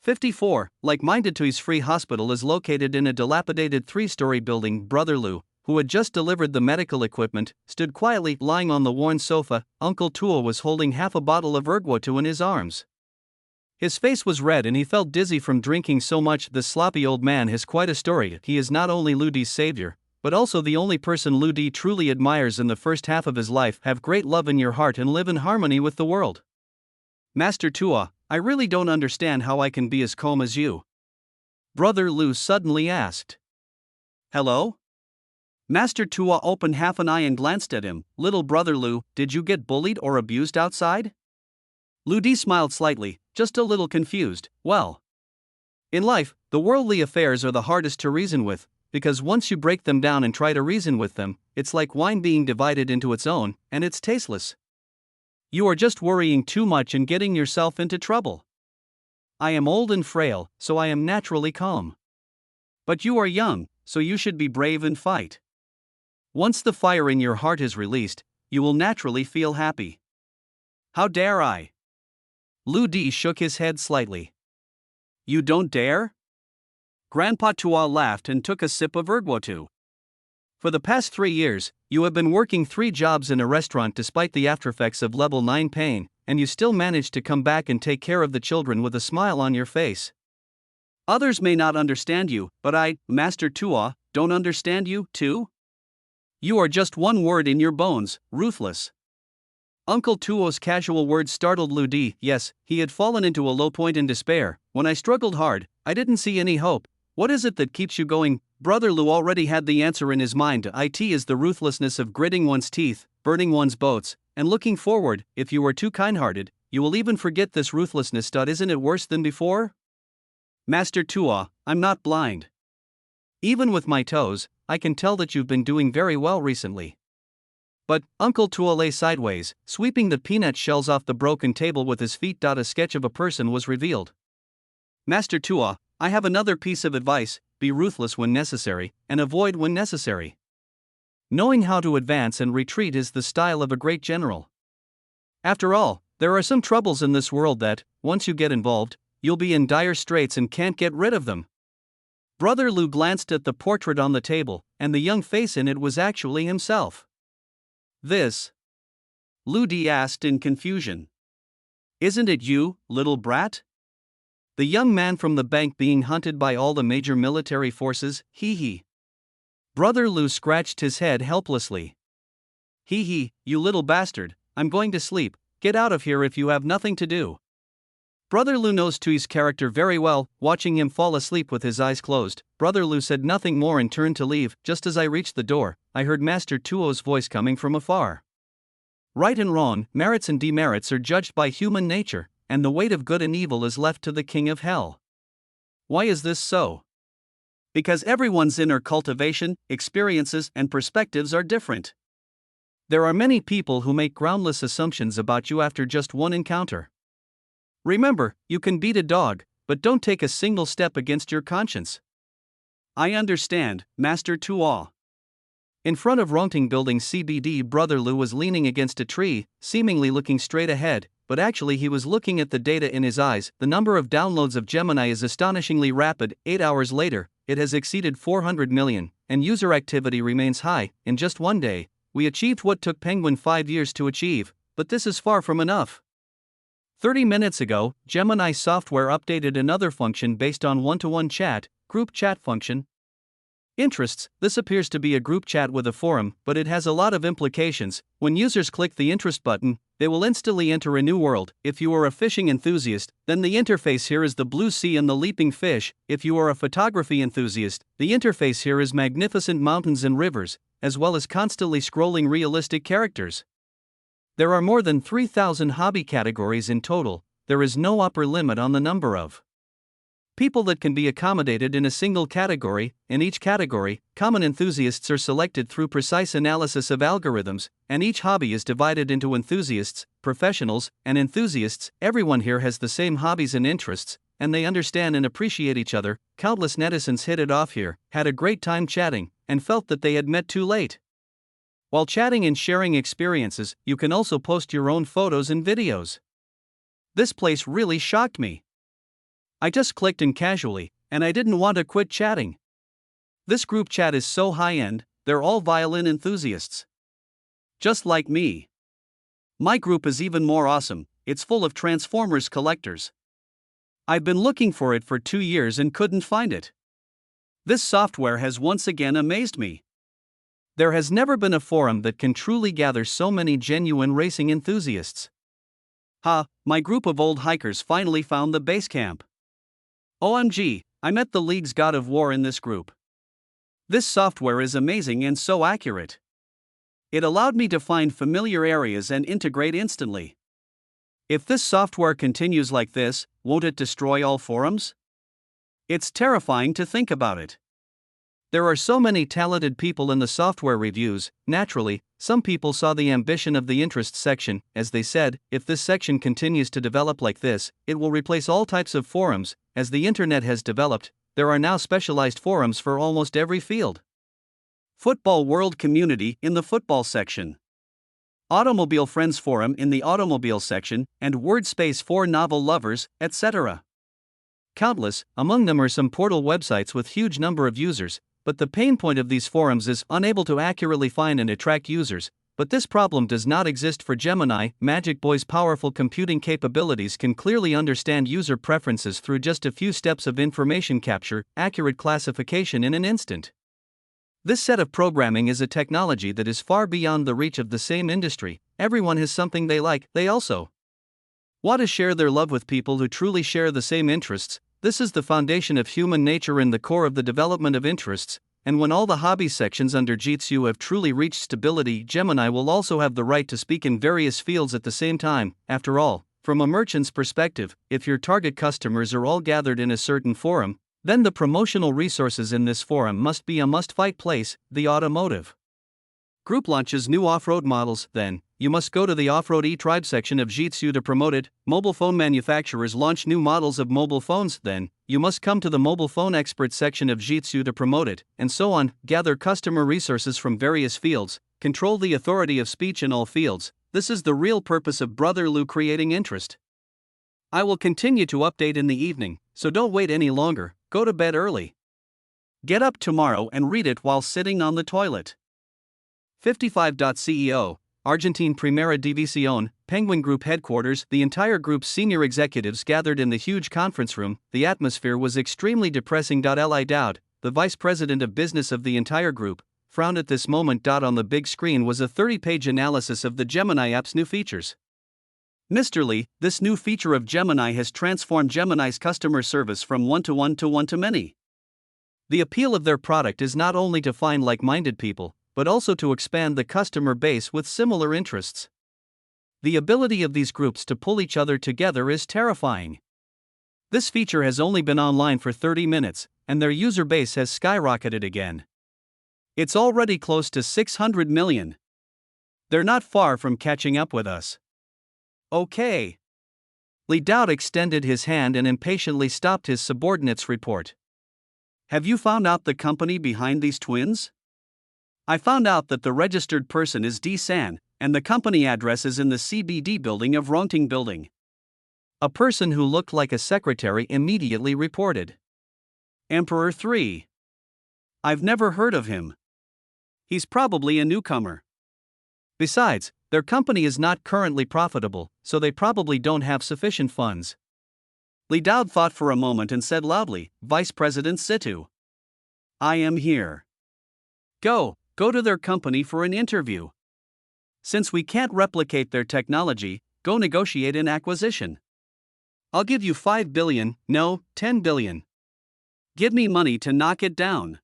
54, like-minded Tui's Free Hospital is located in a dilapidated 3-story building. Brother Lou, who had just delivered the medical equipment, stood quietly lying on the worn sofa. Uncle Tua was holding half a bottle of Erguotu in his arms. His face was red and he felt dizzy from drinking so much. The sloppy old man has quite a story. He is not only Lu Di's savior, but also the only person Lu Di truly admires in the first half of his life. Have great love in your heart and live in harmony with the world. Master Tua, I really don't understand how I can be as calm as you. Brother Lou suddenly asked. Hello? Master Tua opened half an eye and glanced at him. Little Brother Lou, did you get bullied or abused outside? Lu Di smiled slightly, just a little confused. Well, in life, the worldly affairs are the hardest to reason with, because once you break them down and try to reason with them, it's like wine being divided into its own, and it's tasteless. You are just worrying too much and getting yourself into trouble. I am old and frail, so I am naturally calm. But you are young, so you should be brave and fight. Once the fire in your heart is released, you will naturally feel happy. How dare I? Lu Di shook his head slightly. You don't dare? Grandpa Tua laughed and took a sip of Erguotu. For the past 3 years, you have been working 3 jobs in a restaurant despite the aftereffects of level 9 pain, and you still managed to come back and take care of the children with a smile on your face. Others may not understand you, but I, Master Tua, don't understand you, too? You are just one word in your bones, ruthless. Uncle Tuo's casual words startled Lu Di. Yes, he had fallen into a low point in despair. When I struggled hard, I didn't see any hope. What is it that keeps you going? Brother Lou already had the answer in his mind. It is the ruthlessness of gritting one's teeth, burning one's boats, and looking forward. If you are too kind-hearted, you will even forget this ruthlessness. Isn't it worse than before? Master Tua, I'm not blind. Even with my toes, I can tell that you've been doing very well recently. But, Uncle Tua lay sideways, sweeping the peanut shells off the broken table with his feet. A sketch of a person was revealed. Master Tua, I have another piece of advice: be ruthless when necessary, and avoid when necessary. Knowing how to advance and retreat is the style of a great general. After all, there are some troubles in this world that, once you get involved, you'll be in dire straits and can't get rid of them. Brother Lou glanced at the portrait on the table. and the young face in it was actually himself. This? Lu Di asked in confusion. Isn't it you, little brat? The young man from the bank being hunted by all the major military forces, hee hee. Brother Lu scratched his head helplessly. Hee hee, you little bastard, I'm going to sleep, get out of here if you have nothing to do. Brother Lu knows Tui's character very well. Watching him fall asleep with his eyes closed, Brother Lu said nothing more and turned to leave. Just as I reached the door, I heard Master Tuo's voice coming from afar. Right and wrong, merits and demerits are judged by human nature, and the weight of good and evil is left to the king of hell. Why is this so? Because everyone's inner cultivation, experiences, and perspectives are different. There are many people who make groundless assumptions about you after just one encounter. Remember, you can beat a dog, but don't take a single step against your conscience. I understand, Master Tuo. In front of Rongting Building CBD, Brother Lu was leaning against a tree, seemingly looking straight ahead, but actually he was looking at the data in his eyes. The number of downloads of Gemini is astonishingly rapid. 8 hours later, it has exceeded 400 million, and user activity remains high. In just one day, we achieved what took Penguin 5 years to achieve, but this is far from enough. 30 minutes ago, Gemini software updated another function based on one-to-one chat, group chat function. Interests, this appears to be a group chat with a forum, but it has a lot of implications. When users click the interest button, they will instantly enter a new world. If you are a fishing enthusiast, then the interface here is the blue sea and the leaping fish. If you are a photography enthusiast, the interface here is magnificent mountains and rivers, as well as constantly scrolling realistic characters. There are more than 3,000 hobby categories in total. There is no upper limit on the number of people that can be accommodated in a single category. In each category, common enthusiasts are selected through precise analysis of algorithms, and each hobby is divided into enthusiasts, professionals, and enthusiasts. Everyone here has the same hobbies and interests, and they understand and appreciate each other. Countless netizens hit it off here, had a great time chatting, and felt that they had met too late. While chatting and sharing experiences, you can also post your own photos and videos. This place really shocked me. I just clicked in casually, and I didn't want to quit chatting. This group chat is so high-end, they're all violin enthusiasts. Just like me. My group is even more awesome, it's full of Transformers collectors. I've been looking for it for 2 years and couldn't find it. This software has once again amazed me. There has never been a forum that can truly gather so many genuine racing enthusiasts. Ha, my group of old hikers finally found the base camp. OMG, I met the League's God of War in this group. This software is amazing and so accurate. It allowed me to find familiar areas and integrate instantly. If this software continues like this, won't it destroy all forums? It's terrifying to think about it. There are so many talented people in the software reviews. Naturally, some people saw the ambition of the interests section. As they said, if this section continues to develop like this, it will replace all types of forums. As the internet has developed, there are now specialized forums for almost every field. Football World Community in the football section. Automobile Friends Forum in the automobile section, and WordSpace for novel lovers, etc. Countless, among them are some portal websites with huge number of users, but the pain point of these forums is unable to accurately find and attract users. But this problem does not exist for Gemini. Magic Boy's powerful computing capabilities can clearly understand user preferences through just a few steps of information capture, accurate classification in an instant. This set of programming is a technology that is far beyond the reach of the same industry. Everyone has something they like. They also want to share their love with people who truly share the same interests. This is the foundation of human nature and the core of the development of interests. And when all the hobby sections under Jitsu have truly reached stability, Gemini will also have the right to speak in various fields at the same time. After all, from a merchant's perspective, if your target customers are all gathered in a certain forum, then the promotional resources in this forum must be a must-fight place. The automotive group launches new off-road models, then you must go to the off-road e-tribe section of Jitsu to promote it. Mobile phone manufacturers launch new models of mobile phones, then you must come to the mobile phone expert section of Jitsu to promote it, and so on. Gather customer resources from various fields, control the authority of speech in all fields. This is the real purpose of Brother Lu creating interest. I will continue to update in the evening, so don't wait any longer, go to bed early. Get up tomorrow and read it while sitting on the toilet. 55. CEO, Argentine Primera División, Penguin Group headquarters. The entire group's senior executives gathered in the huge conference room. The atmosphere was extremely depressing. Li Dowd, the vice president of business of the entire group, frowned at this moment. On the big screen was a 30-page analysis of the Gemini app's new features. Mr. Lee, this new feature of Gemini has transformed Gemini's customer service from one-to-one to one-to-many. The appeal of their product is not only to find like-minded people, but also to expand the customer base with similar interests. The ability of these groups to pull each other together is terrifying. This feature has only been online for 30 minutes, and their user base has skyrocketed again. It's already close to 600 million. They're not far from catching up with us. Okay. Lee Dowd extended his hand and impatiently stopped his subordinate's report. Have you found out the company behind these twins? I found out that the registered person is D. San, and the company address is in the CBD building of Rongting Building. A person who looked like a secretary immediately reported. Emperor 3. I've never heard of him. He's probably a newcomer. Besides, their company is not currently profitable, so they probably don't have sufficient funds. Lee Dowd thought for a moment and said loudly, Vice President Situ. I am here. Go to their company for an interview. Since we can't replicate their technology, go negotiate an acquisition. I'll give you 5 billion, no, 10 billion. Give me money to knock it down.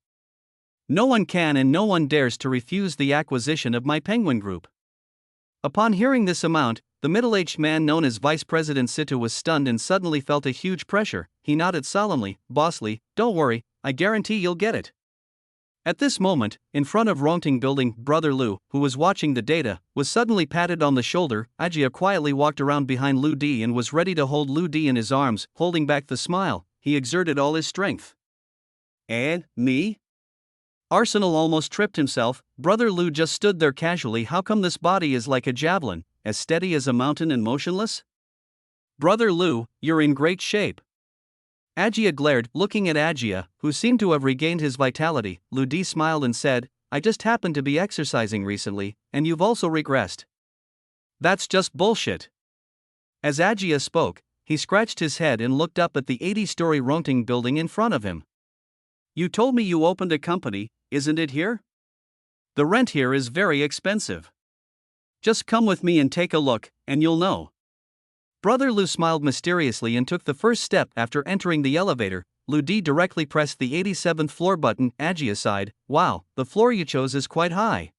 No one can and no one dares to refuse the acquisition of my Penguin Group. Upon hearing this amount, the middle-aged man known as Vice President Situ was stunned and suddenly felt a huge pressure. He nodded solemnly, Bossly, don't worry, I guarantee you'll get it. At this moment, in front of Rongting Building, Brother Lu, who was watching the data, was suddenly patted on the shoulder. Ajia quietly walked around behind Lu Di and was ready to hold Lu Di in his arms, holding back the smile. He exerted all his strength. Me? Arsenal almost tripped himself. Brother Lu just stood there casually. How come this body is like a javelin, as steady as a mountain and motionless? Brother Lu, you're in great shape. Ajia glared, looking at Ajia, who seemed to have regained his vitality. Lu Di smiled and said, I just happened to be exercising recently, and you've also regressed. That's just bullshit. As Ajia spoke, he scratched his head and looked up at the 80-story Rongting building in front of him. You told me you opened a company, isn't it here? The rent here is very expensive. Just come with me and take a look, and you'll know. Brother Lu smiled mysteriously and took the first step. After entering the elevator, Lu Di directly pressed the 87th floor button. Ajia sighed, wow, the floor you chose is quite high.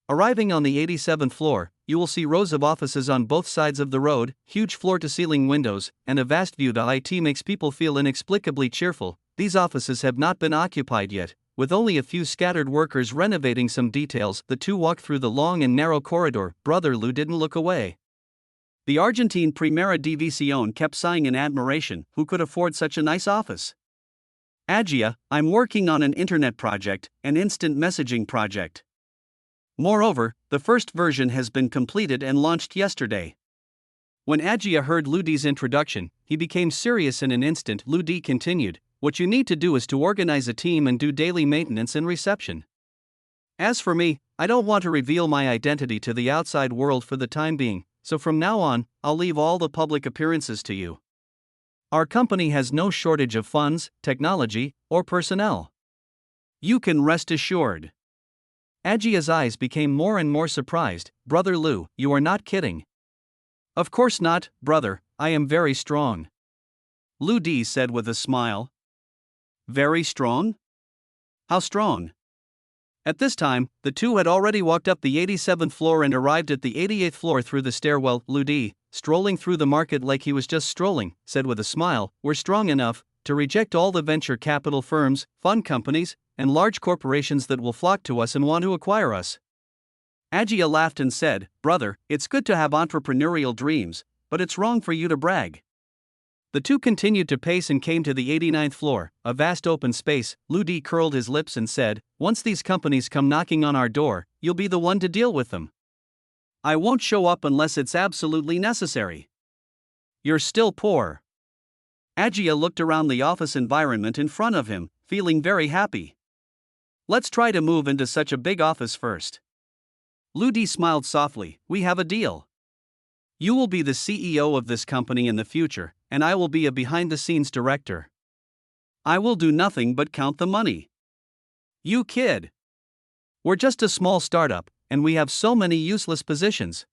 Arriving on the 87th floor, you will see rows of offices on both sides of the road, huge floor-to-ceiling windows, and a vast view. The IT makes people feel inexplicably cheerful. These offices have not been occupied yet, with only a few scattered workers renovating some details. The two walked through the long and narrow corridor. Brother Lu didn't look away. The Argentine Primera División kept sighing in admiration. Who could afford such a nice office? Ajia, I'm working on an internet project, an instant messaging project. Moreover, the first version has been completed and launched yesterday. When Ajia heard Lu Di's introduction, he became serious in an instant. Lu Di continued, what you need to do is to organize a team and do daily maintenance and reception. As for me, I don't want to reveal my identity to the outside world for the time being, so from now on, I'll leave all the public appearances to you. Our company has no shortage of funds, technology, or personnel. You can rest assured. Ajia's eyes became more and more surprised. Brother Lu, you are not kidding. Of course not, brother, I am very strong. Lu Di said with a smile. Very strong? How strong? At this time, the two had already walked up the 87th floor and arrived at the 88th floor through the stairwell. Lu Di, strolling through the market like he was just strolling, said with a smile, we're strong enough to reject all the venture capital firms, fund companies, and large corporations that will flock to us and want to acquire us. Ajia laughed and said, brother, it's good to have entrepreneurial dreams, but it's wrong for you to brag. The two continued to pace and came to the 89th floor, a vast open space. Lu Di curled his lips and said, once these companies come knocking on our door, you'll be the one to deal with them. I won't show up unless it's absolutely necessary. You're still poor. Ajia looked around the office environment in front of him, feeling very happy. Let's try to move into such a big office first. Ludi smiled softly. We have a deal. You will be the CEO of this company in the future, and I will be a behind-the-scenes director. I will do nothing but count the money. You kid. We're just a small startup, and we have so many useless positions.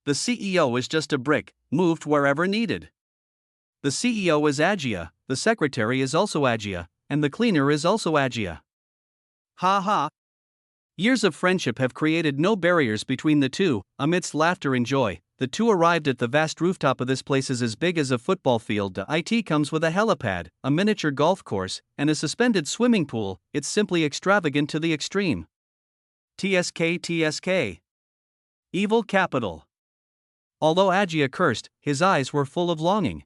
The CEO is just a brick, moved wherever needed. The CEO is Agia, the secretary is also Agia, and the cleaner is also Agia. Ha ha. Years of friendship have created no barriers between the two. Amidst laughter and joy, the two arrived at the vast rooftop of this place is as big as a football field. It comes with a helipad, a miniature golf course, and a suspended swimming pool. It's simply extravagant to the extreme. TSK. Evil capital. Although Agia cursed, his eyes were full of longing.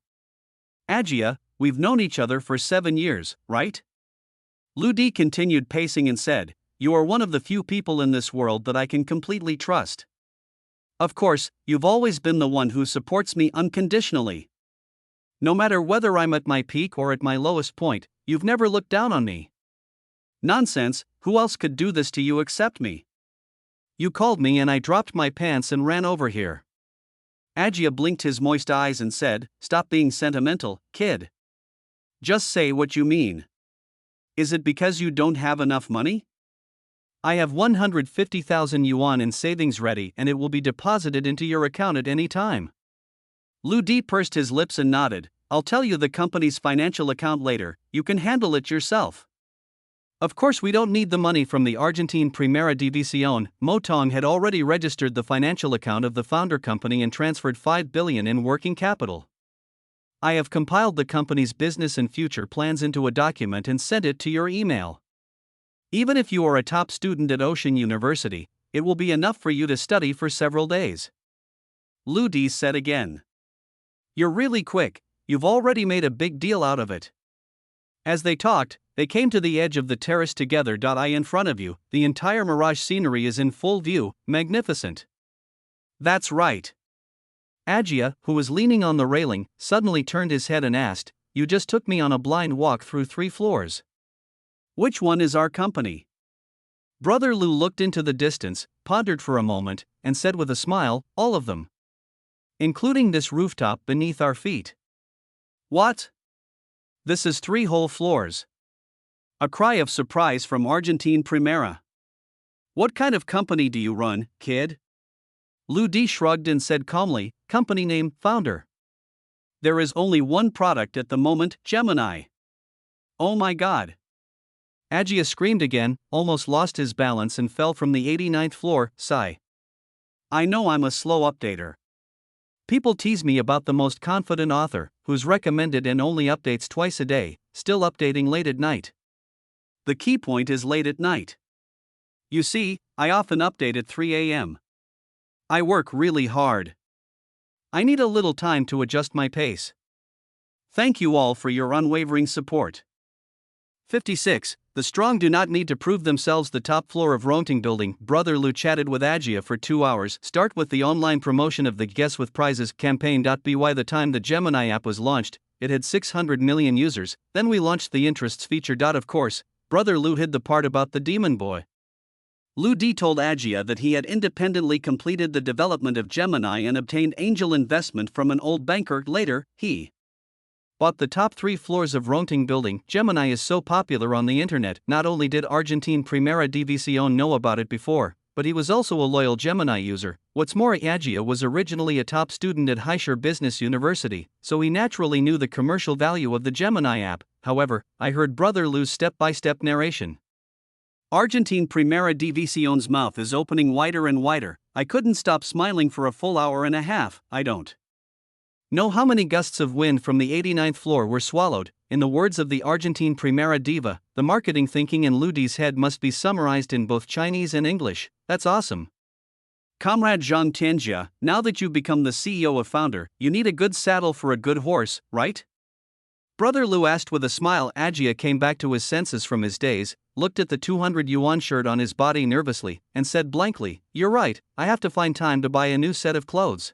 Agia, we've known each other for 7 years, right? Ludi continued pacing and said, you are one of the few people in this world that I can completely trust. Of course, you've always been the one who supports me unconditionally. No matter whether I'm at my peak or at my lowest point, you've never looked down on me. Nonsense, who else could do this to you except me? You called me and I dropped my pants and ran over here. Agia blinked his moist eyes and said, stop being sentimental, kid. Just say what you mean. Is it because you don't have enough money? I have 150,000 yuan in savings ready and it will be deposited into your account at any time. Ludi pursed his lips and nodded. I'll tell you the company's financial account later, you can handle it yourself. Of course we don't need the money from the Argentine Primera División. Motong had already registered the financial account of the founder company and transferred 5 billion in working capital. I have compiled the company's business and future plans into a document and sent it to your email. Even if you are a top student at Ocean University, it will be enough for you to study for several days. Ludi said again. You're really quick, you've already made a big deal out of it. As they talked, they came to the edge of the terrace together. In front of you, the entire mirage scenery is in full view, magnificent. That's right. Agia, who was leaning on the railing, suddenly turned his head and asked, you just took me on a blind walk through 3 floors. Which one is our company? Brother Lu looked into the distance, pondered for a moment, and said with a smile, all of them. Including this rooftop beneath our feet. What? This is 3 whole floors. A cry of surprise from Argentine Primera. What kind of company do you run, kid? Ludi shrugged and said calmly, company name, founder. There is only one product at the moment, Gemini. Oh my god. Agia screamed again, almost lost his balance and fell from the 89th floor, sigh. I know I'm a slow updater. People tease me about the most confident author, who's recommended and only updates twice a day, still updating late at night. The key point is late at night. You see, I often update at 3 a.m. I work really hard. I need a little time to adjust my pace. Thank you all for your unwavering support. 56. The strong do not need to prove themselves. The top floor of Ronting building. Brother Lu chatted with Agia for 2 hours. Start with the online promotion of the Guess with Prizes campaign. By the time the Gemini app was launched, it had 600 million users. Then we launched the interests feature. Of course, Brother Lu hid the part about the demon boy. Ludi told Agia that he had independently completed the development of Gemini and obtained angel investment from an old banker. Later, he bought the top 3 floors of Ronting building. Gemini is so popular on the internet. Not only did Argentine Primera División know about it before, but he was also a loyal Gemini user. What's more, Agia was originally a top student at Haisher Business University, so he naturally knew the commercial value of the Gemini app. However, I heard Brother Lu's step-by-step narration. Argentine Primera División's mouth is opening wider and wider. I couldn't stop smiling for a full hour and a half. I don't know how many gusts of wind from the 89th floor were swallowed. In the words of the Argentine Primera Diva, the marketing thinking in Ludi's head must be summarized in both Chinese and English. That's awesome. Comrade Zhang Tianjia, now that you've become the CEO of Founder, you need a good saddle for a good horse, right? Brother Lu asked with a smile. Agia came back to his senses from his daze, looked at the 200 yuan shirt on his body nervously, and said blankly, you're right, I have to find time to buy a new set of clothes.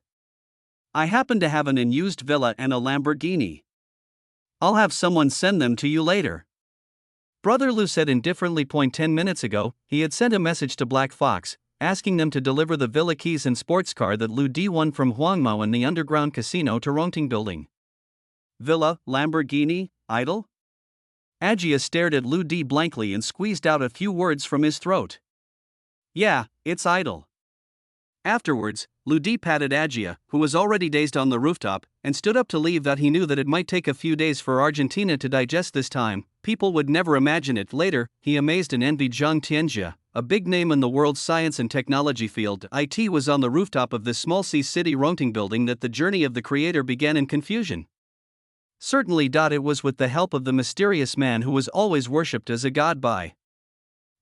I happen to have an unused villa and a Lamborghini. I'll have someone send them to you later. Brother Lu said indifferently. 10 minutes ago, he had sent a message to Black Fox, asking them to deliver the villa keys and sports car that Lu Di won from Huangmao in the underground casino to Rongting building. Villa, Lamborghini, idol? Ajia stared at Lu Di blankly and squeezed out a few words from his throat. Yeah, it's idol. Afterwards, Lu Di patted Ajia, who was already dazed on the rooftop, and stood up to leave. That he knew that it might take a few days for Argentina to digest this time. People would never imagine it. Later, he amazed and envied Zhang Tianjia, a big name in the world's science and technology field. It was on the rooftop of this small C-city Rongting building that the journey of the creator began in confusion. Certainly. It was with the help of the mysterious man who was always worshipped as a god by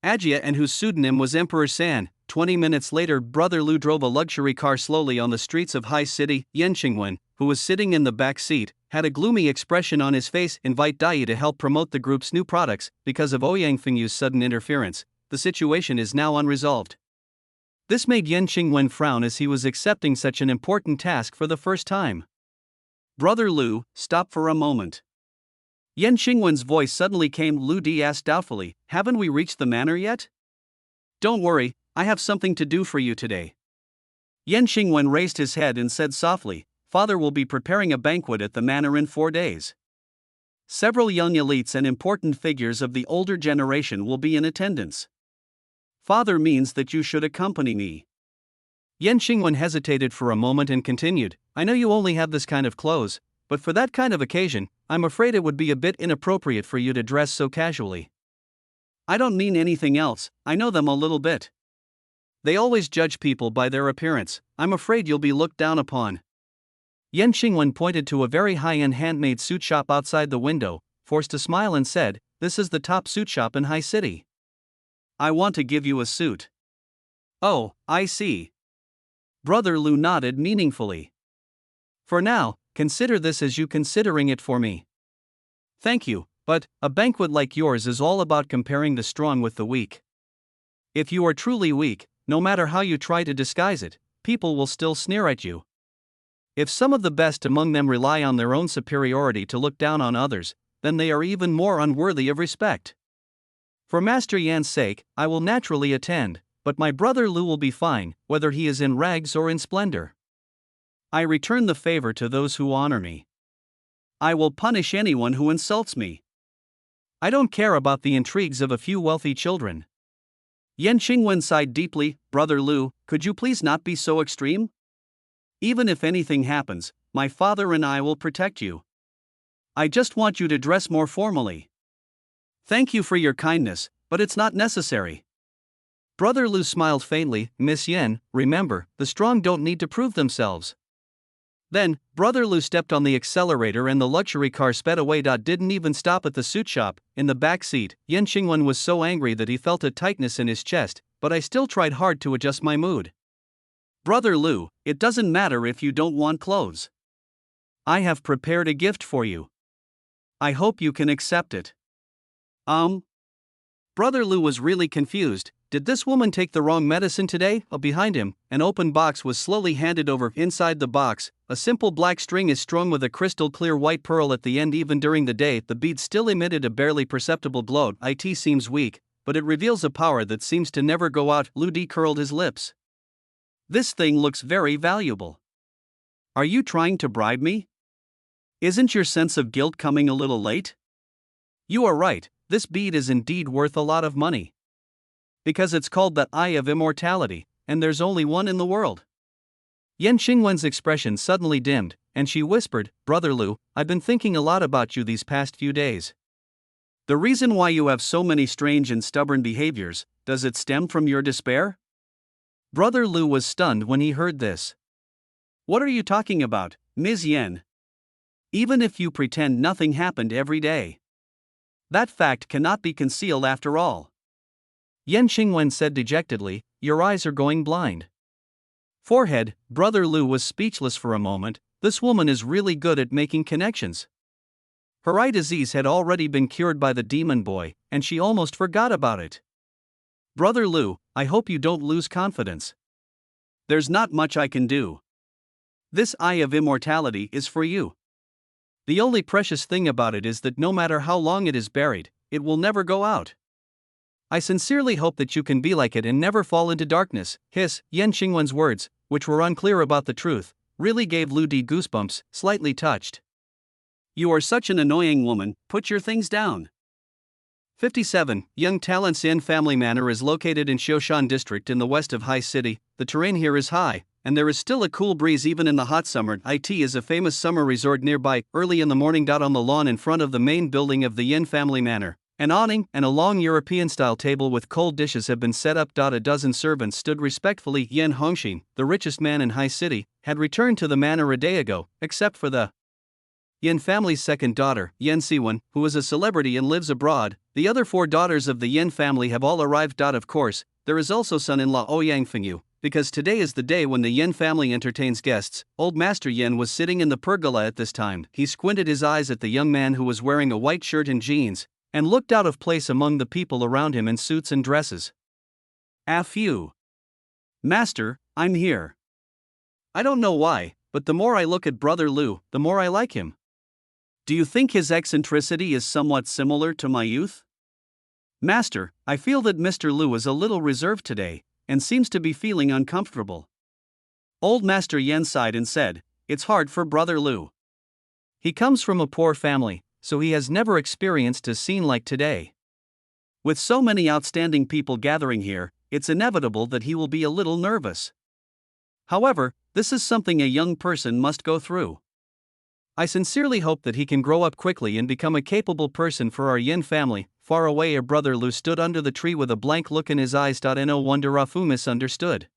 Ajia and whose pseudonym was Emperor San. 20 minutes later, Brother Lu drove a luxury car slowly on the streets of High City. Yan Xingwen, who was sitting in the back seat, had a gloomy expression on his face. Invite Dai to help promote the group's new products. Because of Ouyang Fengyu's sudden interference, the situation is now unresolved. This made Yan Xingwen frown as he was accepting such an important task for the first time. Brother Lu, stop for a moment. Yan Xingwen's voice suddenly came. Lu Di asked doubtfully, haven't we reached the manor yet? Don't worry, I have something to do for you today. Yan Xingwen raised his head and said softly, Father will be preparing a banquet at the manor in 4 days. Several young elites and important figures of the older generation will be in attendance. Father means that you should accompany me. Yan Xingwen hesitated for a moment and continued, I know you only have this kind of clothes, but for that kind of occasion, I'm afraid it would be a bit inappropriate for you to dress so casually. I don't mean anything else, I know them a little bit. They always judge people by their appearance. I'm afraid you'll be looked down upon. Yan Xingwen pointed to a very high-end handmade suit shop outside the window, forced a smile and said, This is the top suit shop in High City. I want to give you a suit. Oh, I see. Brother Lu nodded meaningfully. For now, consider this as you considering it for me. Thank you, but a banquet like yours is all about comparing the strong with the weak. If you are truly weak, no matter how you try to disguise it, people will still sneer at you. If some of the best among them rely on their own superiority to look down on others, then they are even more unworthy of respect. For Master Yan's sake, I will naturally attend, but my brother Lu will be fine, whether he is in rags or in splendor. I return the favor to those who honor me. I will punish anyone who insults me. I don't care about the intrigues of a few wealthy children. Yan Xingwen sighed deeply. Brother Lu, could you please not be so extreme? Even if anything happens, my father and I will protect you. I just want you to dress more formally. Thank you for your kindness, but it's not necessary. Brother Lu smiled faintly. Miss Yan, remember, the strong don't need to prove themselves. Then, Brother Lu stepped on the accelerator and the luxury car sped away. Didn't even stop at the suit shop. In the back seat, Yan Xingwen was so angry that he felt a tightness in his chest, but I still tried hard to adjust my mood. Brother Lu, it doesn't matter if you don't want clothes. I have prepared a gift for you. I hope you can accept it. Brother Lu was really confused. Did this woman take the wrong medicine today? Behind him, an open box was slowly handed over. Inside the box, a simple black string is strung with a crystal clear white pearl at the end. Even during the day, the bead still emitted a barely perceptible glow. It seems weak, but it reveals a power that seems to never go out. Lu Di curled his lips. This thing looks very valuable. Are you trying to bribe me? Isn't your sense of guilt coming a little late? You are right, this bead is indeed worth a lot of money. Because it's called the Eye of Immortality, and there's only one in the world. Yan Xingwen's expression suddenly dimmed, and she whispered, Brother Lu, I've been thinking a lot about you these past few days. The reason why you have so many strange and stubborn behaviors, does it stem from your despair? Brother Lu was stunned when he heard this. What are you talking about, Ms. Yan? Even if you pretend nothing happened every day, that fact cannot be concealed after all. Yan Xingwen said dejectedly, your eyes are going blind. Forehead, Brother Lu was speechless for a moment. This woman is really good at making connections. Her eye disease had already been cured by the demon boy, and she almost forgot about it. Brother Lu, I hope you don't lose confidence. There's not much I can do. This Eye of Immortality is for you. The only precious thing about it is that no matter how long it is buried, it will never go out. I sincerely hope that you can be like it and never fall into darkness. Yan Qingwen's words, which were unclear about the truth, really gave Lu Di goosebumps, slightly touched. You are such an annoying woman, put your things down. 57. Young Talent's Yin Family Manor is located in Xiushan District in the west of Hai City. The terrain here is high, and there is still a cool breeze even in the hot summer. It is a famous summer resort nearby. Early in the morning. On the lawn in front of the main building of the Yin Family Manor, an awning and a long European-style table with cold dishes have been set up. A dozen servants stood respectfully. Yen Hongxin, the richest man in Hai City, had returned to the manor a day ago, except for the Yin family's second daughter, Yen Siwen, who is a celebrity and lives abroad. The other 4 daughters of the Yin family have all arrived. Of course, there is also son-in-law Ouyang Fengyu, because today is the day when the Yin family entertains guests. Old Master Yin was sitting in the pergola at this time. He squinted his eyes at the young man who was wearing a white shirt and jeans, and looked out of place among the people around him in suits and dresses. Phew. Master, I'm here. I don't know why, but the more I look at Brother Lu, the more I like him. Do you think his eccentricity is somewhat similar to my youth? Master, I feel that Mr. Lu is a little reserved today, and seems to be feeling uncomfortable. Old Master Yen sighed and said, It's hard for Brother Lu. He comes from a poor family, so he has never experienced a scene like today. With so many outstanding people gathering here, it's inevitable that he will be a little nervous. However, this is something a young person must go through. I sincerely hope that he can grow up quickly and become a capable person for our Yin family. Far away, Brother Lu stood under the tree with a blank look in his eyes. No wonder Rafu misunderstood.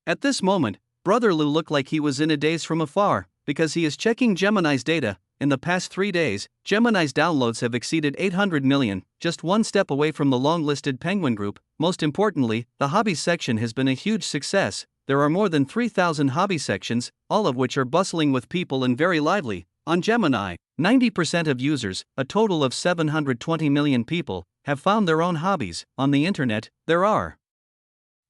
At this moment, Brother Lu looked like he was in a daze from afar, because he is checking Gemini's data. In the past 3 days, Gemini's downloads have exceeded 800 million, just one step away from the long-listed Penguin Group. Most importantly, the hobbies section has been a huge success. There are more than 3,000 hobby sections, all of which are bustling with people and very lively. On Gemini, 90% of users, a total of 720 million people, have found their own hobbies. On the internet, there are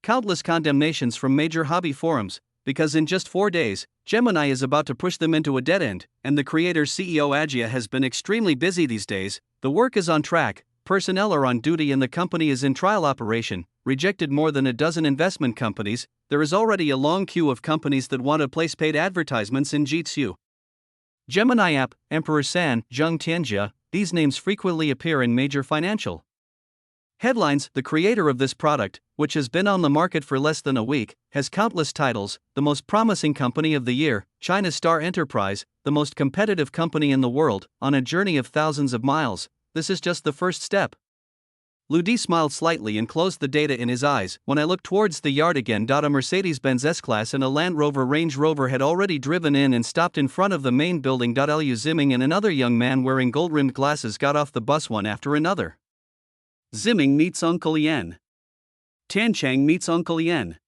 countless condemnations from major hobby forums, because in just 4 days, Gemini is about to push them into a dead end, and the creator's CEO Ajia has been extremely busy these days. The work is on track, personnel are on duty, and the company is in trial operation. Rejected more than a dozen investment companies. There is already a long queue of companies that want to place paid advertisements in Jitsu. Gemini app, Emperor San, Zheng Tianjia, these names frequently appear in major financial headlines. The creator of this product, which has been on the market for less than a week, has countless titles: the most promising company of the year, China's Star Enterprise, the most competitive company in the world, on a journey of thousands of miles. This is just the first step. Lu Di smiled slightly and closed the data in his eyes. When I looked towards the yard again, a Mercedes-Benz S-Class and a Land Rover Range Rover had already driven in and stopped in front of the main building. Lu Ziming and another young man wearing gold-rimmed glasses got off the bus one after another. Ziming meets Uncle Yen. Tanchang meets Uncle Yen.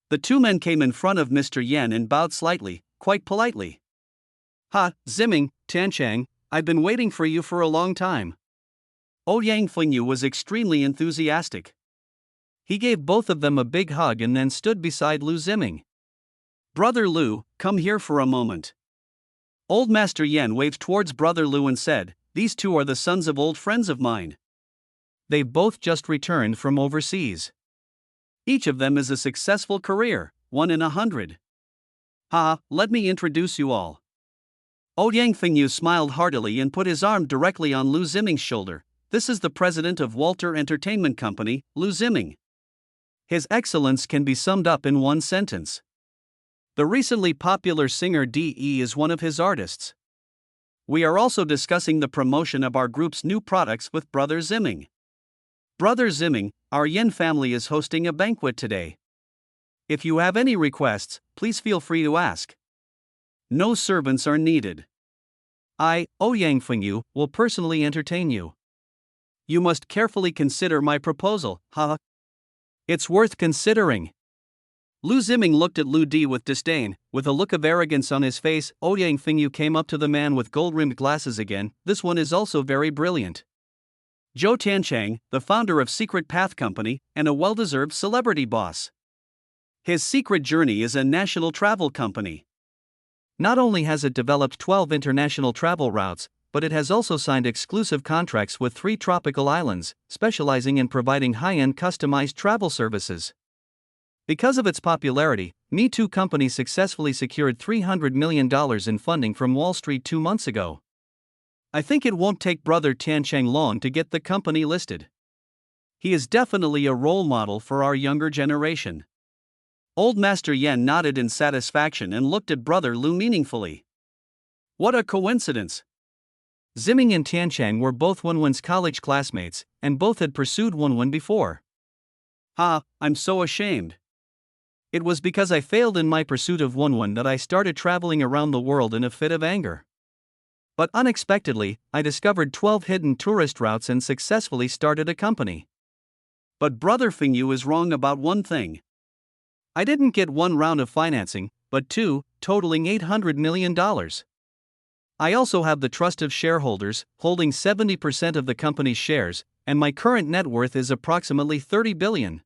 The 2 men came in front of Mr. Yen and bowed slightly, quite politely. Ha, Ziming, Tanchang, I've been waiting for you for a long time. Ouyang Fengyu was extremely enthusiastic. He gave both of them a big hug and then stood beside Lu Ziming. Brother Lu, come here for a moment. Old Master Yen waved towards Brother Lu and said, These 2 are the sons of old friends of mine. They've both just returned from overseas. Each of them is a successful career, 1 in 100. Let me introduce you all. Ouyang Fengyu smiled heartily and put his arm directly on Lu Ziming's shoulder. This is the president of Walter Entertainment Company, Lu Ziming. His excellence can be summed up in one sentence. The recently popular singer De is one of his artists. We are also discussing the promotion of our group's new products with Brother Ziming. Brother Ziming, our Yin family is hosting a banquet today. If you have any requests, please feel free to ask. No servants are needed. I, Ouyang Fengyu, will personally entertain you. You must carefully consider my proposal, It's worth considering. Lu Ziming looked at Lu Di with disdain. With a look of arrogance on his face, Ouyang Fengyu came up to the man with gold-rimmed glasses again. This one is also very brilliant. Zhou Tanchang, the founder of Secret Path Company, and a well-deserved celebrity boss. His secret journey is a national travel company. Not only has it developed 12 international travel routes, but it has also signed exclusive contracts with 3 tropical islands, specializing in providing high-end customized travel services. Because of its popularity, Me Too company successfully secured $300 million in funding from Wall Street 2 months ago. I think it won't take Brother Tiancheng long to get the company listed. He is definitely a role model for our younger generation. Old Master Yen nodded in satisfaction and looked at Brother Lu meaningfully. What a coincidence! Ziming and Tiancheng were both Wenwen's college classmates, and both had pursued Wenwen before. I'm so ashamed. It was because I failed in my pursuit of Wenwen that I started traveling around the world in a fit of anger. But unexpectedly, I discovered 12 hidden tourist routes and successfully started a company. But Brother Fingyu is wrong about one thing. I didn't get 1 round of financing, but 2, totaling $800 million. I also have the trust of shareholders, holding 70% of the company's shares, and my current net worth is approximately $30 billion.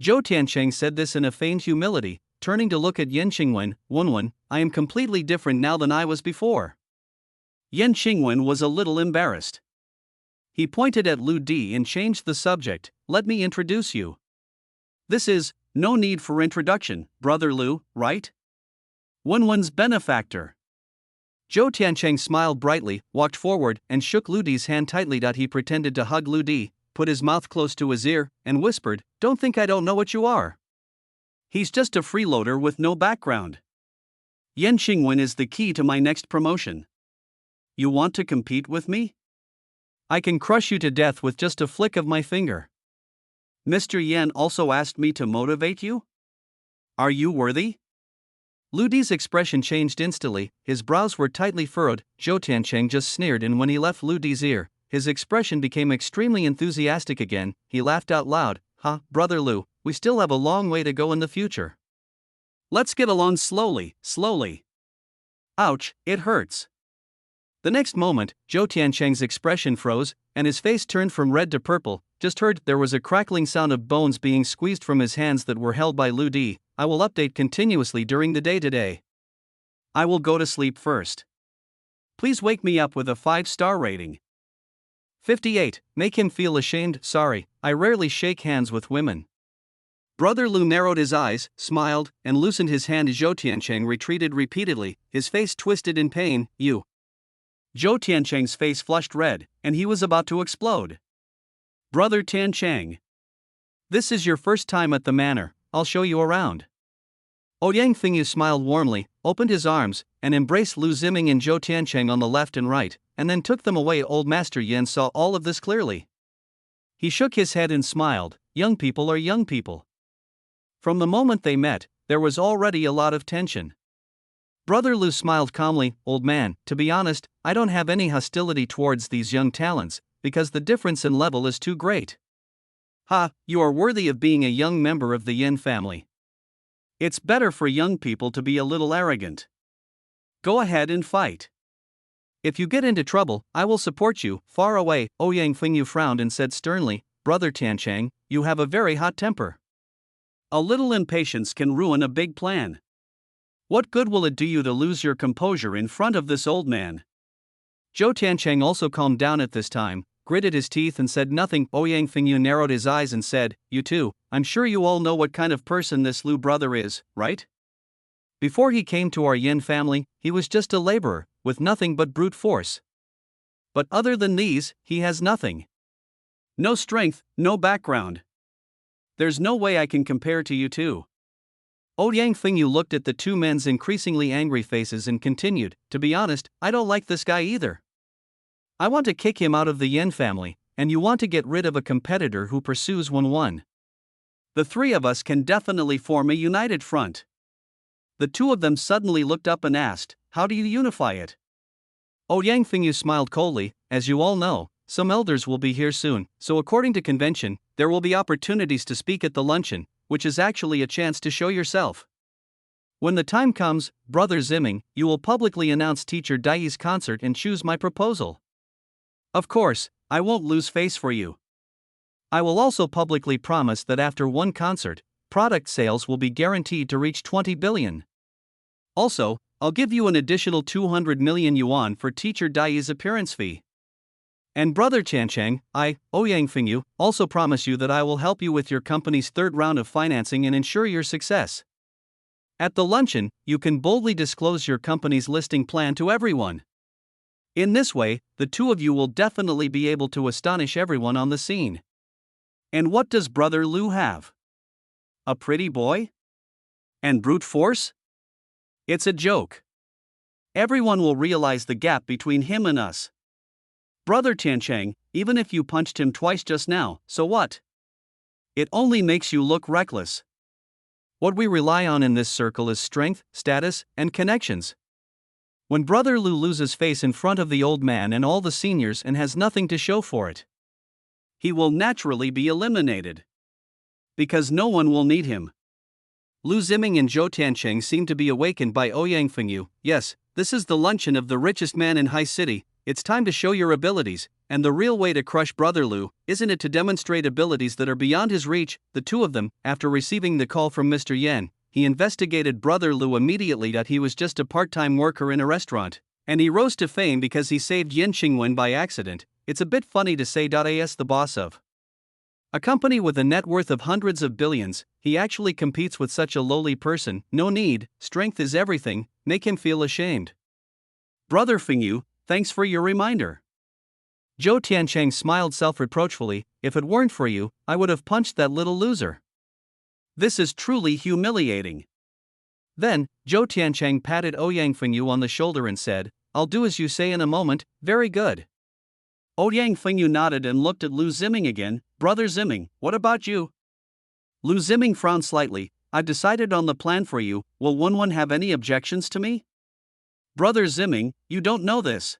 Zhou Tiancheng said this in a feigned humility, turning to look at Yan Qingwen. Wenwen, I am completely different now than I was before. Yan Qingwen was a little embarrassed. He pointed at Lu Di and changed the subject. Let me introduce you. This is, no need for introduction, Brother Lu, right? Wenwen's benefactor. Zhou Tiancheng smiled brightly, walked forward, and shook Lu Di's hand tightly. He pretended to hug Lu Di, put his mouth close to his ear, and whispered, Don't think I don't know what you are. He's just a freeloader with no background. Yan Qingwen is the key to my next promotion. You want to compete with me? I can crush you to death with just a flick of my finger. Mr. Yan also asked me to motivate you? Are you worthy? Lu Di's expression changed instantly, his brows were tightly furrowed. Zhou Tiancheng just sneered, and when he left Lu Di's ear, his expression became extremely enthusiastic again. He laughed out loud. Brother Lu, we still have a long way to go in the future. Let's get along slowly. Ouch, it hurts. The next moment, Zhou Tiancheng's expression froze, and his face turned from red to purple. Just heard, there was a crackling sound of bones being squeezed from his hands that were held by Lu Di. I will update continuously during the day today. I will go to sleep first. Please wake me up with a 5-star rating. 58. Make him feel ashamed. Sorry, I rarely shake hands with women. Brother Lu narrowed his eyes, smiled, and loosened his hand. Zhou Tiancheng retreated repeatedly, his face twisted in pain. You. Zhou Tiancheng's face flushed red, and he was about to explode. Brother Tiancheng. This is your first time at the manor, I'll show you around. Ouyang Fingyu smiled warmly, opened his arms, and embraced Lu Ziming and Zhou Tiancheng on the left and right, and then took them away. Old Master Yen saw all of this clearly. He shook his head and smiled. Young people are young people. From the moment they met, there was already a lot of tension. Brother Lu smiled calmly. Old man, to be honest, I don't have any hostility towards these young talents, because the difference in level is too great. You are worthy of being a young member of the Yin family. It's better for young people to be a little arrogant. Go ahead and fight. If you get into trouble, I will support you. Far away, Ouyang Fingyu frowned and said sternly, Brother Tiancheng, you have a very hot temper. A little impatience can ruin a big plan. What good will it do you to lose your composure in front of this old man? Zhou Tiancheng also calmed down at this time, gritted his teeth and said nothing. Ouyang Fingyu narrowed his eyes and said, You too, I'm sure you all know what kind of person this Lu brother is, right? Before he came to our Yin family, he was just a laborer, with nothing but brute force. But other than these, he has nothing. No strength, no background. There's no way I can compare to you two. Ouyang Fingyu looked at the two men's increasingly angry faces and continued, To be honest, I don't like this guy either. I want to kick him out of the Yen family, and you want to get rid of a competitor who pursues one. The three of us can definitely form a united front. The two of them suddenly looked up and asked, How do you unify it? Ouyang Fingyu smiled coldly. As you all know, some elders will be here soon, so according to convention, there will be opportunities to speak at the luncheon, which is actually a chance to show yourself. When the time comes, Brother Ziming, you will publicly announce Teacher Dai's concert and choose my proposal. Of course, I won't lose face for you. I will also publicly promise that after one concert, product sales will be guaranteed to reach 20 billion. Also, I'll give you an additional 200 million yuan for teacher Dai's appearance fee. And brother Chanchang, I, Ouyang Fingyu, also promise you that I will help you with your company's third round of financing and ensure your success. At the luncheon, you can boldly disclose your company's listing plan to everyone. In this way, the two of you will definitely be able to astonish everyone on the scene. And what does brother Lu have? A pretty boy? And brute force? It's a joke. Everyone will realize the gap between him and us. Brother Tianchang, even if you punched him twice just now, so what? It only makes you look reckless. What we rely on in this circle is strength, status, and connections. When brother Lu loses face in front of the old man and all the seniors and has nothing to show for it, he will naturally be eliminated. Because no one will need him. Lu Ziming and Zhou Tiancheng seem to be awakened by Ouyang Fingyu. Yes, this is the luncheon of the richest man in High City. It's time to show your abilities, and the real way to crush brother Lu, isn't it to demonstrate abilities that are beyond his reach? The two of them, after receiving the call from Mr. Yan, he investigated brother Lu immediately that he was just a part-time worker in a restaurant, and he rose to fame because he saved Yin Qingwen by accident. It's a bit funny to say as the boss of a company with a net worth of hundreds of billions, he actually competes with such a lowly person. No need, strength is everything, make him feel ashamed. Brother Fingyu, thanks for your reminder. Zhou Tiancheng smiled self-reproachfully. If it weren't for you, I would have punched that little loser. This is truly humiliating. Then, Zhou Tiancheng patted Ouyang Fingyu on the shoulder and said, I'll do as you say in a moment. Very good. Ouyang Fingyu nodded and looked at Lu Ziming again. Brother Ziming, what about you? Lu Ziming frowned slightly. I've decided on the plan for you. Will Wenwen have any objections to me? Brother Ziming, you don't know this.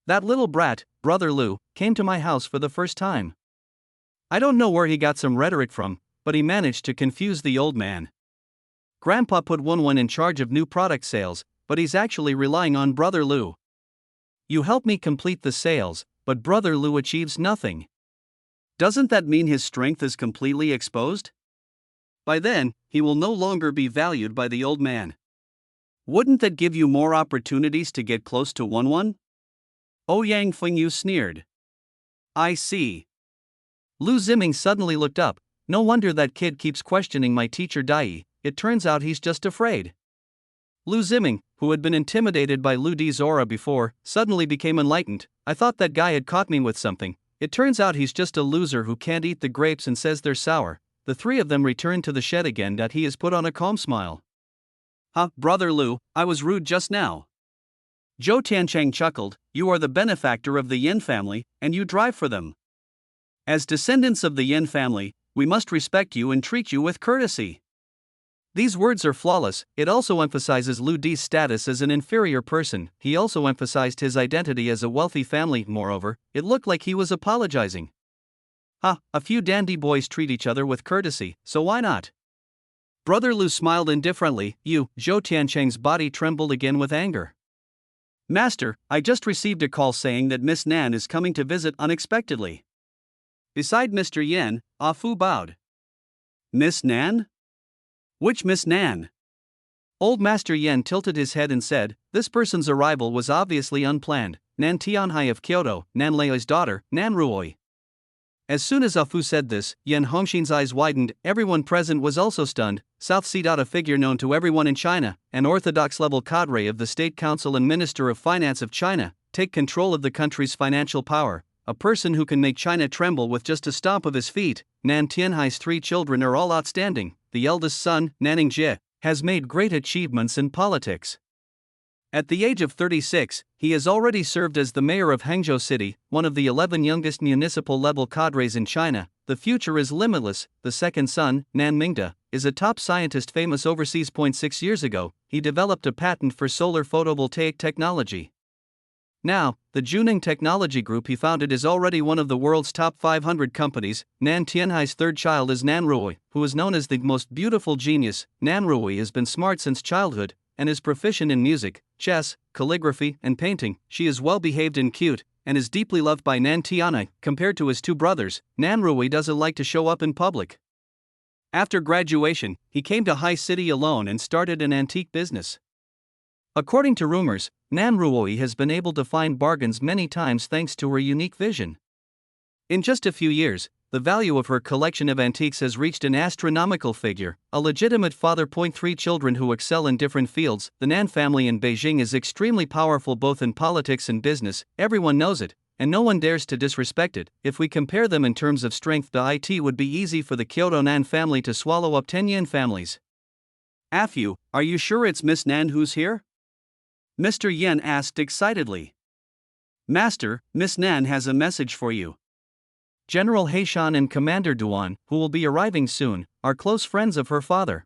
That little brat, brother Lu, came to my house for the first time. I don't know where he got some rhetoric from, but he managed to confuse the old man. Grandpa put Wenwen in charge of new product sales, but he's actually relying on brother Lu. You help me complete the sales, but brother Lu achieves nothing. Doesn't that mean his strength is completely exposed? By then, he will no longer be valued by the old man. Wouldn't that give you more opportunities to get close to Wenwen? Ouyang Fingyu sneered. I see. Lu Ziming suddenly looked up. No wonder that kid keeps questioning my teacher Dai. It turns out he's just afraid. Lu Ziming, who had been intimidated by Lu Di's aura before, suddenly became enlightened. I thought that guy had caught me with something. It turns out he's just a loser who can't eat the grapes and says they're sour. The three of them returned to the shed again that he has put on a calm smile. Brother Lu, I was rude just now. Zhou Tiancheng chuckled. You are the benefactor of the Yin family, and you drive for them. As descendants of the Yin family, we must respect you and treat you with courtesy. These words are flawless. It also emphasizes Lu Di's status as an inferior person. He also emphasized his identity as a wealthy family. Moreover, it looked like he was apologizing. A few dandy boys treat each other with courtesy, so why not? Brother Lu smiled indifferently. Zhou Tiancheng's body trembled again with anger. Master, I just received a call saying that Miss Nan is coming to visit unexpectedly. Beside Mr. Yan, Ah Fu bowed. Miss Nan? Which Miss Nan? Old Master Yan tilted his head and said, this person's arrival was obviously unplanned. Nan Tianhai of Kyoto, Nan Leo's daughter, Nan Ruoi. As soon as Ah Fu said this, Yan Hongxin's eyes widened. Everyone present was also stunned. South Sea. A figure known to everyone in China, an orthodox-level cadre of the State Council and Minister of Finance of China, take control of the country's financial power. A person who can make China tremble with just a stomp of his feet. Nan Tianhai's three children are all outstanding. The eldest son, Nanning Jie, has made great achievements in politics. At the age of 36, he has already served as the mayor of Hangzhou City, one of the 11 youngest municipal-level cadres in China. The future is limitless. The second son, Nan Mingda, is a top scientist famous overseas. 6 years ago, he developed a patent for solar photovoltaic technology. Now, the Juning Technology Group he founded is already one of the world's top 500 companies. Nan Tianhai's third child is Nan Ruoi, who is known as the most beautiful genius. Nan Ruoi has been smart since childhood, and is proficient in music, chess, calligraphy, and painting. She is well-behaved and cute, and is deeply loved by Nan Tianhai. Compared to his two brothers, Nan Ruoi doesn't like to show up in public. After graduation, he came to High City alone and started an antique business. According to rumors, Nan Ruoi has been able to find bargains many times thanks to her unique vision. In just a few years, the value of her collection of antiques has reached an astronomical figure. A legitimate father. 3 children who excel in different fields. The Nan family in Beijing is extremely powerful both in politics and business, everyone knows it, and no one dares to disrespect it. If we compare them in terms of strength, it would be easy for the Kyoto Nan family to swallow up 10 Yin families. Afu, are you sure it's Miss Nan who's here? Mr. Yen asked excitedly. Master, Miss Nan has a message for you. General Heishan and Commander Duan, who will be arriving soon, are close friends of her father.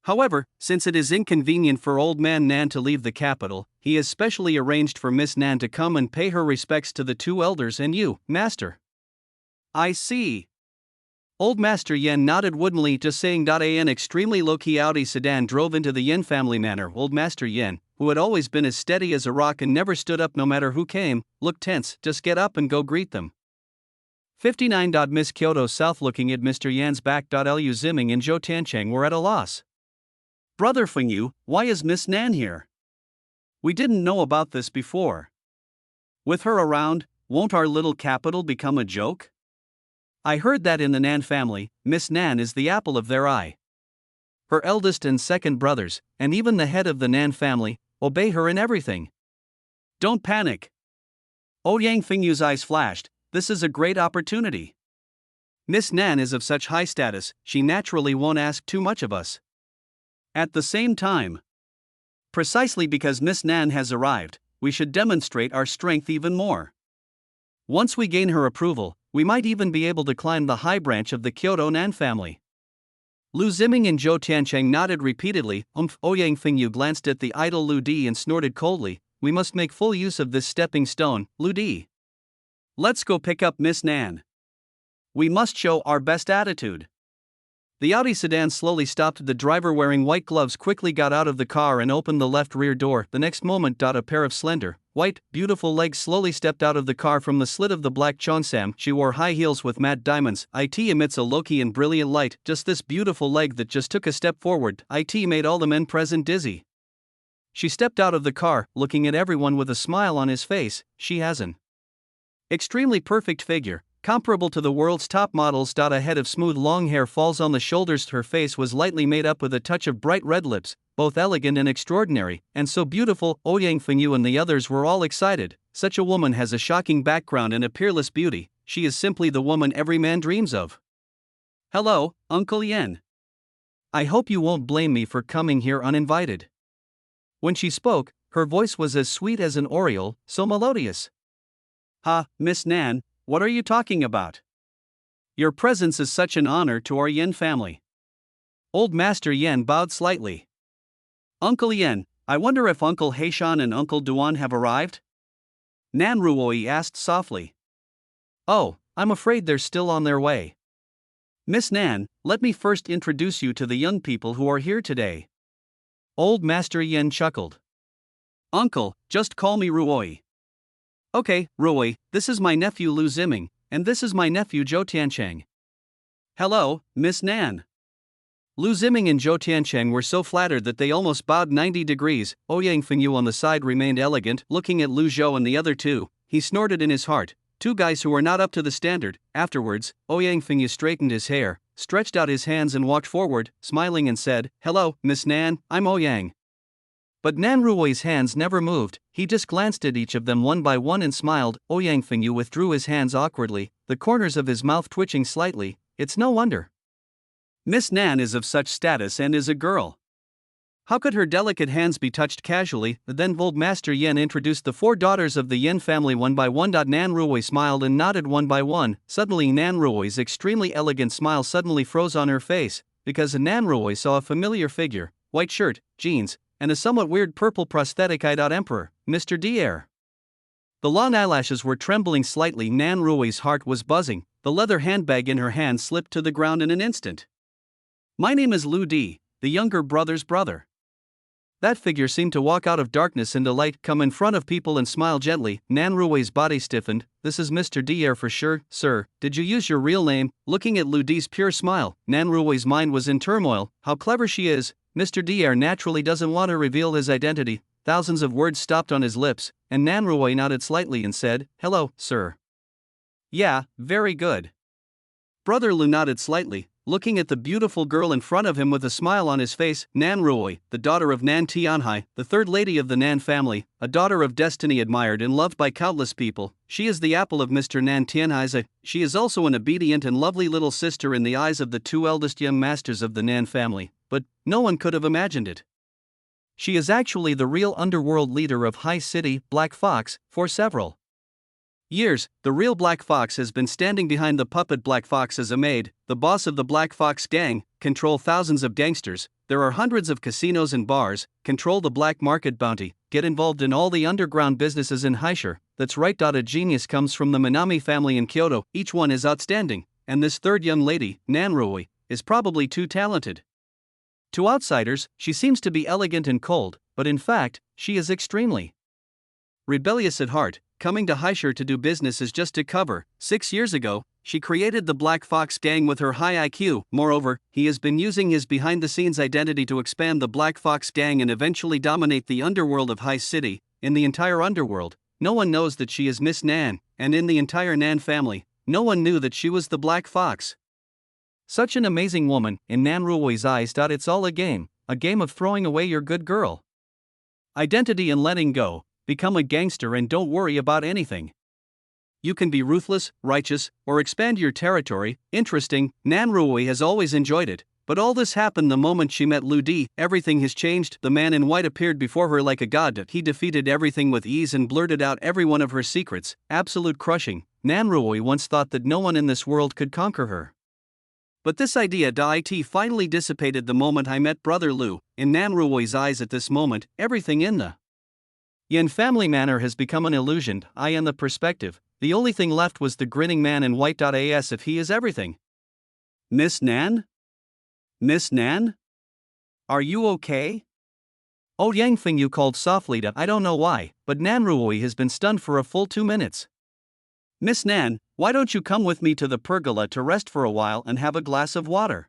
However, since it is inconvenient for old man Nan to leave the capital, he has specially arranged for Miss Nan to come and pay her respects to the two elders and you, Master. I see. Old Master Yen nodded woodenly, just saying. An extremely low-key Audi sedan drove into the Yen family manor. Old Master Yen, who had always been as steady as a rock and never stood up no matter who came, looked tense. Just get up and go greet them. 59. Miss Kyoto South. Looking at Mr. Yan's back. Liu Ziming and Zhou Tiancheng were at a loss. Brother Fengyu, why is Miss Nan here? We didn't know about this before. With her around, won't our little capital become a joke? I heard that in the Nan family, Miss Nan is the apple of their eye. Her eldest and second brothers, and even the head of the Nan family, obey her in everything. Don't panic. Ouyang Fengyu's eyes flashed. This is a great opportunity. Miss Nan is of such high status, she naturally won't ask too much of us. At the same time, precisely because Miss Nan has arrived, we should demonstrate our strength even more. Once we gain her approval, we might even be able to climb the high branch of the Kyoto Nan family. Liu Ziming and Zhou Tiancheng nodded repeatedly. Ouyang Fengyu glanced at the idle Lu Di and snorted coldly. We must make full use of this stepping stone, Lu Di. Let's go pick up Miss Nan. We must show our best attitude. The Audi sedan slowly stopped. The driver, wearing white gloves, quickly got out of the car and opened the left rear door. The next moment, a pair of slender, white, beautiful legs slowly stepped out of the car from the slit of the black Cheongsam. She wore high heels with matte diamonds. It emits a low-key and brilliant light. Just this beautiful leg that just took a step forward. It made all the men present dizzy. She stepped out of the car, looking at everyone with a smile on his face. She has an extremely perfect figure, comparable to the world's top models. A head of smooth long hair falls on the shoulders. Her face was lightly made up with a touch of bright red lips, both elegant and extraordinary, and so beautiful. Ouyang Fengyu and the others were all excited. Such a woman has a shocking background and a peerless beauty. She is simply the woman every man dreams of. Hello, Uncle Yen. I hope you won't blame me for coming here uninvited. When she spoke, her voice was as sweet as an oriole, so melodious. Ha, Miss Nan, what are you talking about? Your presence is such an honor to our Yen family. Old Master Yen bowed slightly. Uncle Yen, I wonder if Uncle Heishan and Uncle Duan have arrived? Nan Ruoi asked softly. Oh, I'm afraid they're still on their way. Miss Nan, let me first introduce you to the young people who are here today. Old Master Yen chuckled. Uncle, just call me Ruoi. Okay, Ruoi, this is my nephew Liu Ziming, and this is my nephew Zhou Tiancheng. Hello, Miss Nan. Liu Ziming and Zhou Tiancheng were so flattered that they almost bowed 90 degrees. Ouyang Fengyu on the side remained elegant, looking at Liu Zhou and the other two. He snorted in his heart. Two guys who are not up to the standard. Afterwards, Ouyang Fengyu straightened his hair, stretched out his hands and walked forward, smiling and said, Hello, Miss Nan, I'm Ouyang. But Nan Ruoi's hands never moved. He just glanced at each of them one by one and smiled. Ouyang Fengyu withdrew his hands awkwardly, the corners of his mouth twitching slightly. It's no wonder. Miss Nan is of such status and is a girl. How could her delicate hands be touched casually? Then old Master Yen introduced the 4 daughters of the Yen family one by one. Nan Ruoi smiled and nodded one by one. Suddenly Nan Ruoi's extremely elegant smile suddenly froze on her face, because Nan Ruoi saw a familiar figure, white shirt, jeans, and a somewhat weird purple prosthetic. Emperor, Mr. Dier. The long eyelashes were trembling slightly. Nan Ruoi's heart was buzzing. The leather handbag in her hand slipped to the ground in an instant. My name is Lu Di, the younger brother's brother. That figure seemed to walk out of darkness into light, come in front of people and smile gently. Nan Ruoi's body stiffened. This is Mr. Dier for sure, sir. Did you use your real name? Looking at Lu Di's pure smile, Nan Ruoi's mind was in turmoil. How clever she is. Mr. Dier naturally doesn't want to reveal his identity. thousands of words stopped on his lips, and Nanruoy nodded slightly and said, "Hello, sir." "Yeah, very good." Brother Lu nodded slightly, looking at the beautiful girl in front of him with a smile on his face. Nanruoy, the daughter of Nan Tianhai, the third lady of the Nan family, a daughter of destiny admired and loved by countless people. She is the apple of Mr. Nan Tianhai's eye. She is also an obedient and lovely little sister in the eyes of the two eldest young masters of the Nan family, but no one could have imagined it. She is actually the real underworld leader of High City, Black Fox, for several years. The real Black Fox has been standing behind the puppet Black Fox as a maid, the boss of the Black Fox gang, control thousands of gangsters, there are hundreds of casinos and bars, control the black market bounty, get involved in all the underground businesses in Haishur. That's right. A genius comes from the Minami family in Kyoto, each one is outstanding, and this third young lady, Nanruoy, is probably too talented. To outsiders, she seems to be elegant and cold, but in fact, she is extremely rebellious at heart. Coming to Haishur to do business is just to cover. 6 years ago, she created the Black Fox gang with her high IQ. Moreover, he has been using his behind-the-scenes identity to expand the Black Fox gang and eventually dominate the underworld of High City. In the entire underworld, no one knows that she is Miss Nan, and in the entire Nan family, no one knew that she was the Black Fox. Such an amazing woman, in Nanruoy's eyes. It's all a game of throwing away your good girl identity and letting go. Become a gangster and don't worry about anything. You can be ruthless, righteous, or expand your territory. Interesting, Nanruoy has always enjoyed it, but all this happened the moment she met Lu Di. Everything has changed. The man in white appeared before her like a god. He defeated everything with ease and blurted out every one of her secrets. Absolute crushing. Nanruoy once thought that no one in this world could conquer her. But this idea finally dissipated the moment I met Brother Lu. In Nanruoy's eyes at this moment, everything in the Yin family manor has become an illusion. I am the perspective. The only thing left was the grinning man in white. As if he is everything. Miss Nan? Miss Nan? Are you okay? Oh, Yang Fingyu called softly. I don't know why, but Nanruoy has been stunned for a full 2 minutes. Miss Nan, why don't you come with me to the pergola to rest for a while and have a glass of water?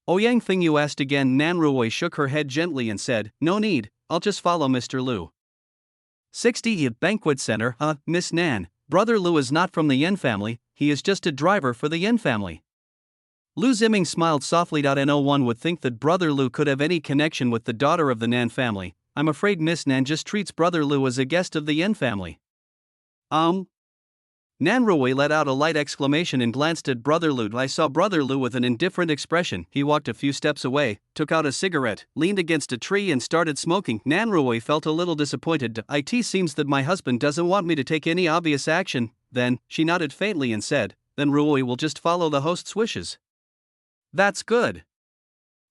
Oh, Yang Fingyu asked again. Nanruoy shook her head gently and said, No need, I'll just follow Mr. Lu. 60 Banquet Center. Miss Nan, Brother Lu is not from the Yin family, he is just a driver for the Yin family. Lu Ziming smiled softly. No one would think that Brother Lu could have any connection with the daughter of the Nan family. I'm afraid Miss Nan just treats Brother Lu as a guest of the Yin family. Nanruoy let out a light exclamation and glanced at Brother Lu. I saw Brother Lu with an indifferent expression. He walked a few steps away, took out a cigarette, leaned against a tree and started smoking. Nanruoy felt a little disappointed. It seems that my husband doesn't want me to take any obvious action. Then, she nodded faintly and said, Then Ruoy will just follow the host's wishes. That's good.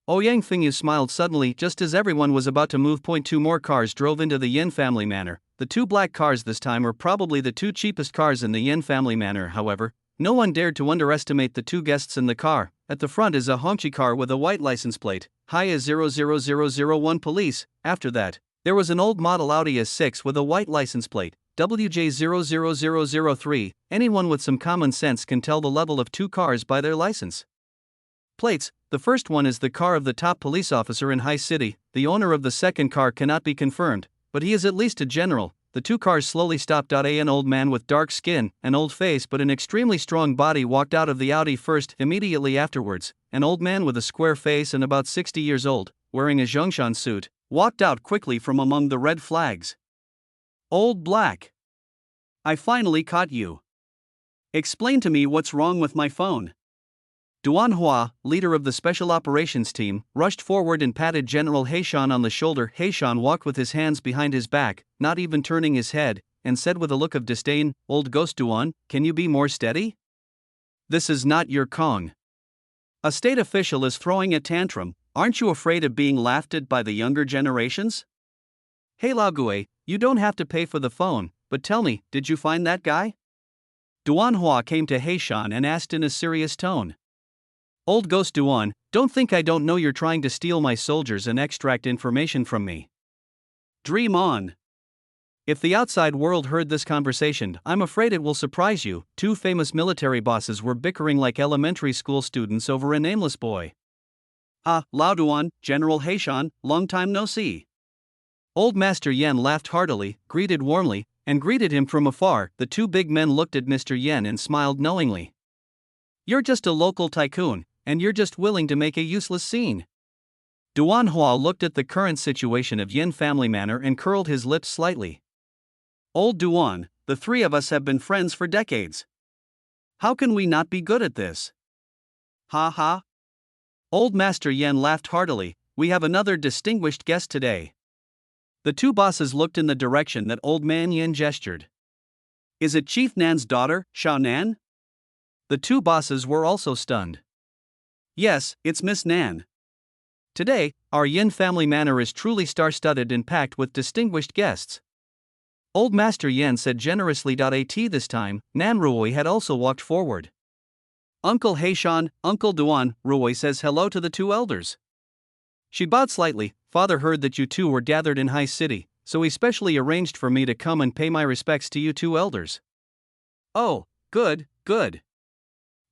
Yang Fingyu smiled suddenly just as everyone was about to move. 2 more cars drove into the Yin family manor. The 2 black cars this time are probably the 2 cheapest cars in the Yin family manor. However, no one dared to underestimate the 2 guests in the car. At the front is a Hongqi car with a white license plate, Haya 00001 police. After that, there was an old model Audi S6 with a white license plate, WJ 00003. Anyone with some common sense can tell the level of 2 cars by their license plates. The first one is the car of the top police officer in High City. The owner of the second car cannot be confirmed, but he is at least a general. The 2 cars slowly stopped. An old man with dark skin, an old face but an extremely strong body walked out of the Audi first. Immediately afterwards, an old man with a square face and about 60 years old, wearing a Zhongshan suit, walked out quickly from among the red flags. Old Black. I finally caught you. Explain to me what's wrong with my phone. Duan Hua, leader of the Special Operations Team, rushed forward and patted General Heishan on the shoulder. Heishan walked with his hands behind his back, not even turning his head, and said with a look of disdain, Old Ghost Duan, can you be more steady? This is not your Kong. A state official is throwing a tantrum. Aren't you afraid of being laughed at by the younger generations? Hey Laogue, you don't have to pay for the phone, but tell me, did you find that guy? Duan Hua came to Heishan and asked in a serious tone. Old Ghost Duan, don't think I don't know you're trying to steal my soldiers and extract information from me. Dream on. If the outside world heard this conversation, I'm afraid it will surprise you. 2 famous military bosses were bickering like elementary school students over a nameless boy. Lao Duan, General Heishan, long time no see. Old Master Yen laughed heartily, greeted warmly, and greeted him from afar. The two big men looked at Mr. Yen and smiled knowingly. You're just a local tycoon, and you're just willing to make a useless scene. Duan Hua looked at the current situation of Yen family manor and curled his lips slightly. Old Duan, the three of us have been friends for decades. How can we not be good at this? Ha ha. Old Master Yen laughed heartily. We have another distinguished guest today. The two bosses looked in the direction that Old Man Yen gestured. Is it Chief Nan's daughter, Xiao Nan? The two bosses were also stunned. Yes, it's Miss Nan. Today, our Yin family manor is truly star-studded and packed with distinguished guests. Old Master Yen said generously. At this time, Nan Ruoi had also walked forward. Uncle Heishan, Uncle Duan, Ruoi says hello to the two elders. She bowed slightly. Father heard that you two were gathered in High City, so he specially arranged for me to come and pay my respects to you two elders. Oh, good, good.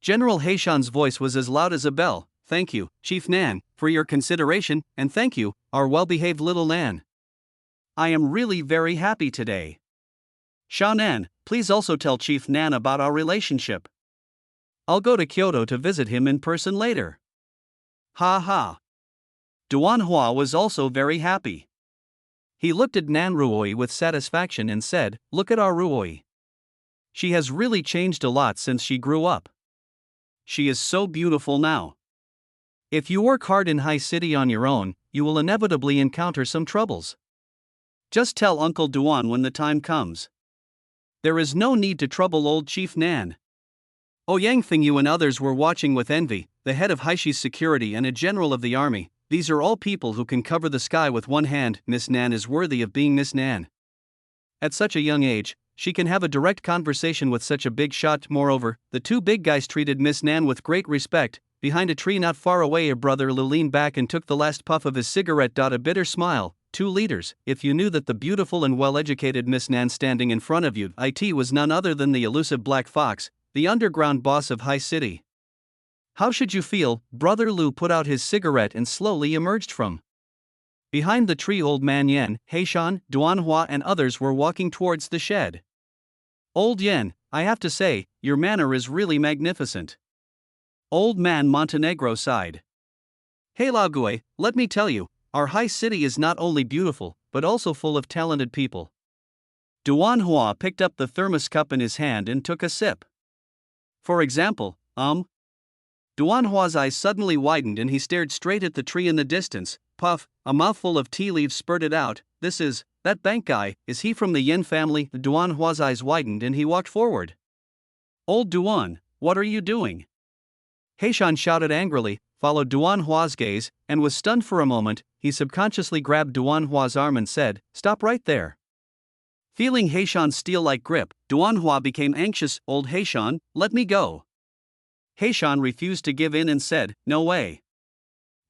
General Heishan's voice was as loud as a bell. Thank you, Chief Nan, for your consideration, and thank you, our well-behaved little Nan. I am really very happy today. Xiao Nan, please also tell Chief Nan about our relationship. I'll go to Kyoto to visit him in person later. Ha ha. Duan Hua was also very happy. He looked at Nan Ruoi with satisfaction and said, Look at our Ruoi. She has really changed a lot since she grew up. She is so beautiful now. If you work hard in High City on your own, you will inevitably encounter some troubles. Just tell Uncle Duan when the time comes. There is no need to trouble old Chief Nan. Ouyang Fengyu and others were watching with envy, the head of Haishi's security and a general of the army. These are all people who can cover the sky with one hand. Miss Nan is worthy of being Miss Nan. At such a young age, she can have a direct conversation with such a big shot. Moreover, the two big guys treated Miss Nan with great respect. Behind a tree not far away, her brother Lu leaned back and took the last puff of his cigarette. A bitter smile. 2 liters. If you knew that the beautiful and well-educated Miss Nan standing in front of you, it was none other than the elusive Black Fox, the underground boss of High City. How should you feel? Brother Lu put out his cigarette and slowly emerged from behind the tree. Old Man Yen, Heishan, Duan Hua and others were walking towards the shed. Old Yen, I have to say, your manner is really magnificent. Old Man Montenegro sighed. Hey Laogue, let me tell you, our High City is not only beautiful, but also full of talented people. Duan Hua picked up the thermos cup in his hand and took a sip. For example, Duan Hua's eyes suddenly widened and he stared straight at the tree in the distance. Puff, a mouthful of tea leaves spurted out. That bank guy, is he from the Yen family? Duan Hua's eyes widened and he walked forward. Old Duan, what are you doing? Heishan shouted angrily, followed Duan Hua's gaze, and was stunned for a moment. He subconsciously grabbed Duan Hua's arm and said, Stop right there. Feeling Heishan's steel-like grip, Duan Hua became anxious. Old Heishan, let me go. Heishan refused to give in and said, No way.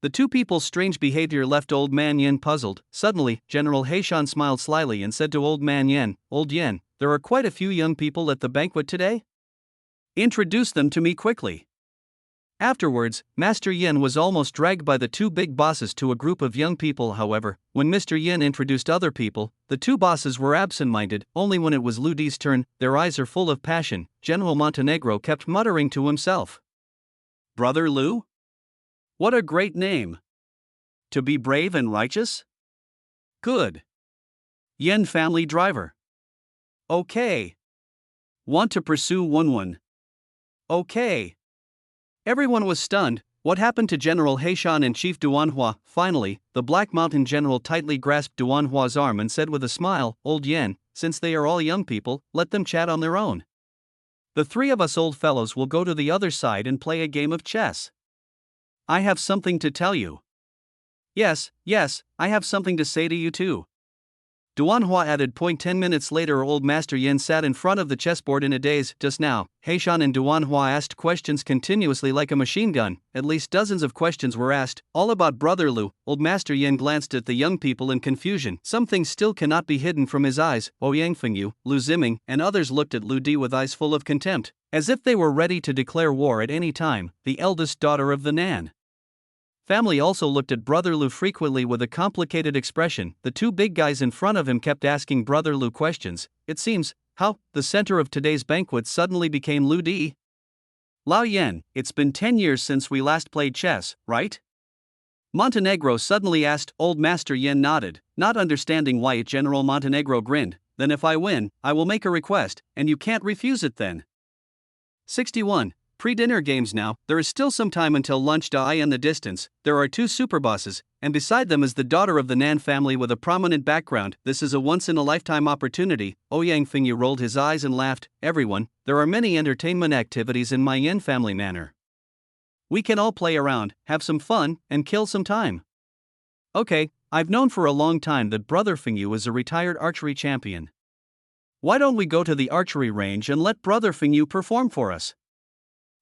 The two people's strange behavior left Old Man Yen puzzled. Suddenly, General Heishan smiled slyly and said to Old Man Yen, Old Yen, there are quite a few young people at the banquet today. Introduce them to me quickly. Afterwards, Master Yen was almost dragged by the two big bosses to a group of young people. However, when Mr. Yen introduced other people, the two bosses were absent-minded. Only when it was Lu Di's turn, their eyes are full of passion. General Montenegro kept muttering to himself. Brother Lu? What a great name. To be brave and righteous? Good. Yen family driver. Okay. Want to pursue Wunwun? Okay. Everyone was stunned. What happened to General Heishan and Chief Duan Hua? Finally, the Black Mountain General tightly grasped Duan Hua's arm and said with a smile, Old Yen, since they are all young people, let them chat on their own. The three of us old fellows will go to the other side and play a game of chess. I have something to tell you. Yes, I have something to say to you too. Duan Hua added. 10 minutes later, Old Master Yen sat in front of the chessboard in a daze. Just now, Heishan and Duan Hua asked questions continuously like a machine gun. At least dozens of questions were asked, all about Brother Lu. Old Master Yen glanced at the young people in confusion. Some things still cannot be hidden from his eyes. Ouyang Fengyu, Lu Ziming, and others looked at Lu Di with eyes full of contempt, as if they were ready to declare war at any time. The eldest daughter of the Nan Family also looked at Brother Lu frequently with a complicated expression. The two big guys in front of him kept asking Brother Lu questions. It seems, how, the center of today's banquet suddenly became Lu Di. Lao Yen, it's been 10 years since we last played chess, right? Montenegro suddenly asked. Old Master Yen nodded, not understanding why. General Montenegro grinned. Then if I win, I will make a request, and you can't refuse it then. 61. Pre-dinner games now. There is still some time until lunch. In the distance, there are two superbosses, and beside them is the daughter of the Nan family with a prominent background. This is a once-in-a-lifetime opportunity. Ouyang Fingyu rolled his eyes and laughed. Everyone, there are many entertainment activities in my Yen family manor. We can all play around, have some fun, and kill some time. Okay, I've known for a long time that Brother Fingyu is a retired archery champion. Why don't we go to the archery range and let Brother Fingyu perform for us?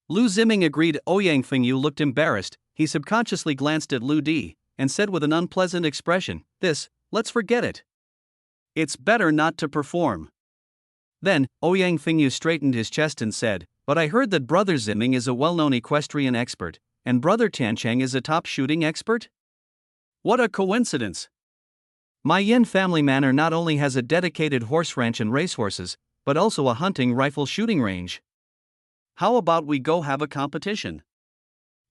Lu Ziming agreed. Ouyang Fingyu looked embarrassed. He subconsciously glanced at Lu Di, and said with an unpleasant expression, let's forget it. It's better not to perform. Then, Ouyang Fingyu straightened his chest and said, but I heard that Brother Ziming is a well-known equestrian expert, and Brother Tiancheng is a top shooting expert? What a coincidence! My Yin family manor not only has a dedicated horse ranch and racehorses, but also a hunting rifle shooting range. How about we go have a competition?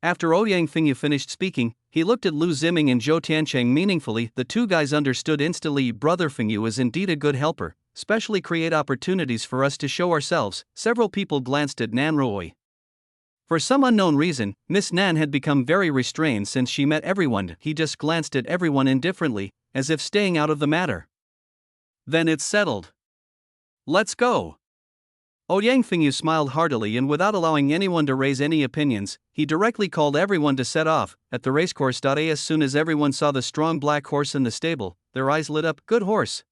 After Ouyang Fingyu finished speaking, he looked at Lu Ziming and Zhou Tiancheng meaningfully. The two guys understood instantly. Brother Fingyu is indeed a good helper, especially create opportunities for us to show ourselves. Several people glanced at Nan Ruoy. For some unknown reason, Miss Nan had become very restrained since she met everyone. He just glanced at everyone indifferently, as if staying out of the matter. Then it's settled. Let's go. Ouyang Fingyu smiled heartily, and without allowing anyone to raise any opinions, he directly called everyone to set off at the racecourse. As soon as everyone saw the strong black horse in the stable, their eyes lit up. Good horse.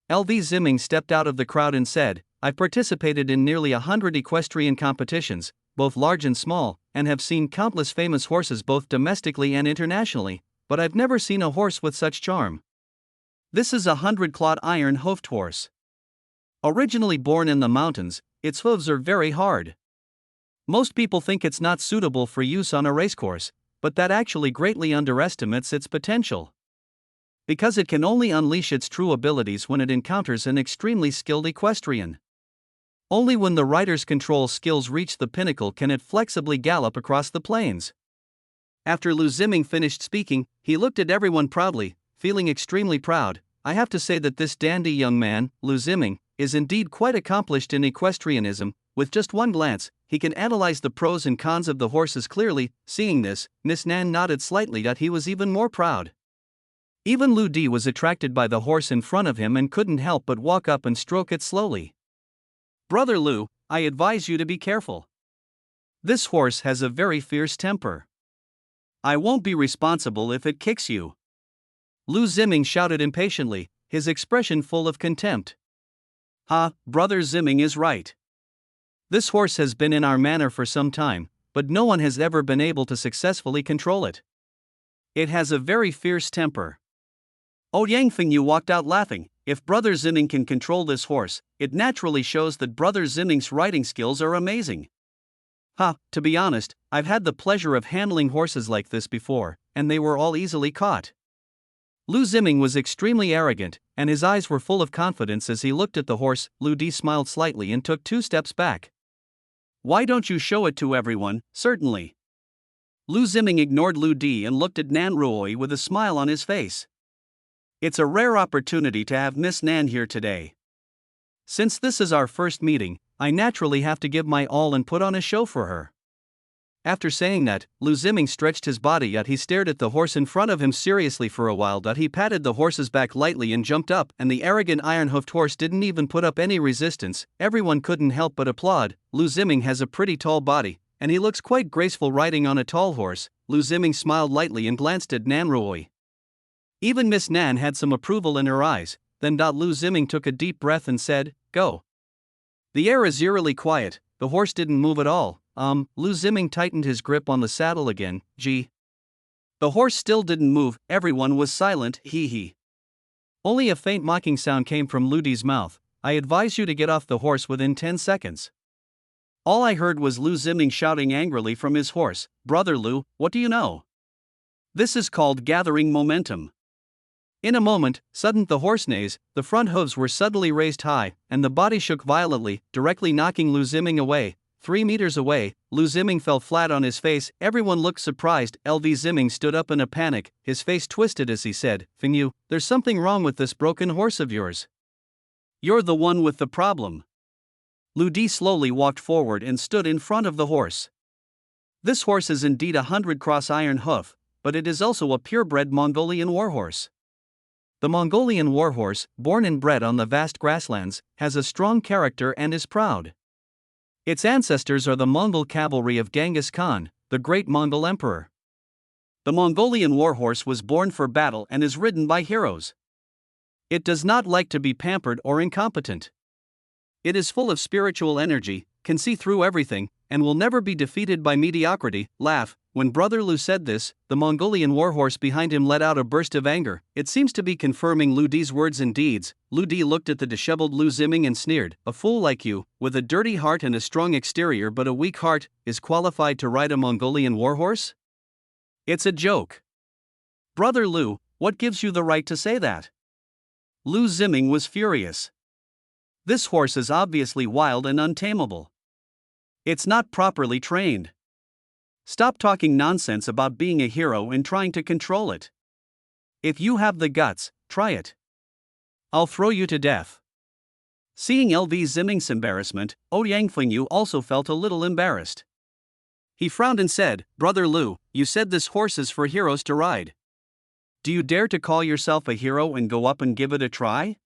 LV Ziming stepped out of the crowd and said, I've participated in nearly 100 equestrian competitions, both large and small, and have seen countless famous horses both domestically and internationally, but I've never seen a horse with such charm. This is a 100-clawed iron-hoofed horse. Originally born in the mountains, its hooves are very hard. Most people think it's not suitable for use on a racecourse, but that actually greatly underestimates its potential. Because it can only unleash its true abilities when it encounters an extremely skilled equestrian. Only when the rider's control skills reach the pinnacle can it flexibly gallop across the plains. After Lu Ziming finished speaking, he looked at everyone proudly, feeling extremely proud. I have to say that this dandy young man, Lu Ziming, is indeed quite accomplished in equestrianism. With just one glance, he can analyze the pros and cons of the horses clearly. Seeing this, Miss Nan nodded slightly that he was even more proud. Even Lu Di was attracted by the horse in front of him and couldn't help but walk up and stroke it slowly. Brother Lu, I advise you to be careful. This horse has a very fierce temper. I won't be responsible if it kicks you. Lu Ziming shouted impatiently, his expression full of contempt. Brother Ziming is right. This horse has been in our manor for some time, but no one has ever been able to successfully control it. It has a very fierce temper. Ouyang Fingyu walked out laughing. If Brother Ziming can control this horse, it naturally shows that Brother Ziming's riding skills are amazing. To be honest, I've had the pleasure of handling horses like this before, and they were all easily caught. Lu Ziming was extremely arrogant, and his eyes were full of confidence as he looked at the horse. Lu Di smiled slightly and took 2 steps back. Why don't you show it to everyone? Certainly. Lu Ziming ignored Lu Di and looked at Nan Ruoy with a smile on his face. It's a rare opportunity to have Miss Nan here today. Since this is our first meeting, I naturally have to give my all and put on a show for her. After saying that, Lu Ziming stretched his body yet he stared at the horse in front of him seriously for a while. He patted the horse's back lightly and jumped up, and the arrogant iron-hoofed horse didn't even put up any resistance. Everyone couldn't help but applaud. Lu Ziming has a pretty tall body, and he looks quite graceful riding on a tall horse. Lu Ziming smiled lightly and glanced at Nan Ruoy. Even Miss Nan had some approval in her eyes. Then Lu Ziming took a deep breath and said, Go. The air is eerily quiet. The horse didn't move at all. Lu Ziming tightened his grip on the saddle again. Gee. The horse still didn't move. Everyone was silent. Hee. Only a faint mocking sound came from Lu Di's mouth. I advise you to get off the horse within 10 seconds. All I heard was Lu Ziming shouting angrily from his horse. Brother Lu, what do you know? This is called gathering momentum. In a moment, sudden the horse neighs, the front hooves were suddenly raised high, and the body shook violently, directly knocking Lu Ziming away. 3 meters away, Lu Ziming fell flat on his face. Everyone looked surprised. LV Ziming stood up in a panic, his face twisted as he said, "Fengyu, there's something wrong with this broken horse of yours. You're the one with the problem." Lu Di slowly walked forward and stood in front of the horse. This horse is indeed 100 cross iron hoof, but it is also a purebred Mongolian warhorse. The Mongolian warhorse, born and bred on the vast grasslands, has a strong character and is proud. Its ancestors are the Mongol cavalry of Genghis Khan, the great Mongol emperor. The Mongolian warhorse was born for battle and is ridden by heroes. It does not like to be pampered or incompetent. It is full of spiritual energy, can see through everything, and will never be defeated by mediocrity. Laugh. When Brother Lu said this, the Mongolian warhorse behind him let out a burst of anger. It seems to be confirming Lu Di's words and deeds. Lu Di looked at the disheveled Lu Ziming and sneered. "A fool like you, with a dirty heart and a strong exterior but a weak heart, is qualified to ride a Mongolian warhorse? It's a joke." "Brother Lu, what gives you the right to say that?" Lu Ziming was furious. "This horse is obviously wild and untamable. It's not properly trained. Stop talking nonsense about being a hero and trying to control it. If you have the guts, try it. I'll throw you to death." Seeing LV Ziming's embarrassment, Ouyang Fengyu also felt a little embarrassed. He frowned and said, "Brother Lu, you said this horse is for heroes to ride. Do you dare to call yourself a hero and go up and give it a try?"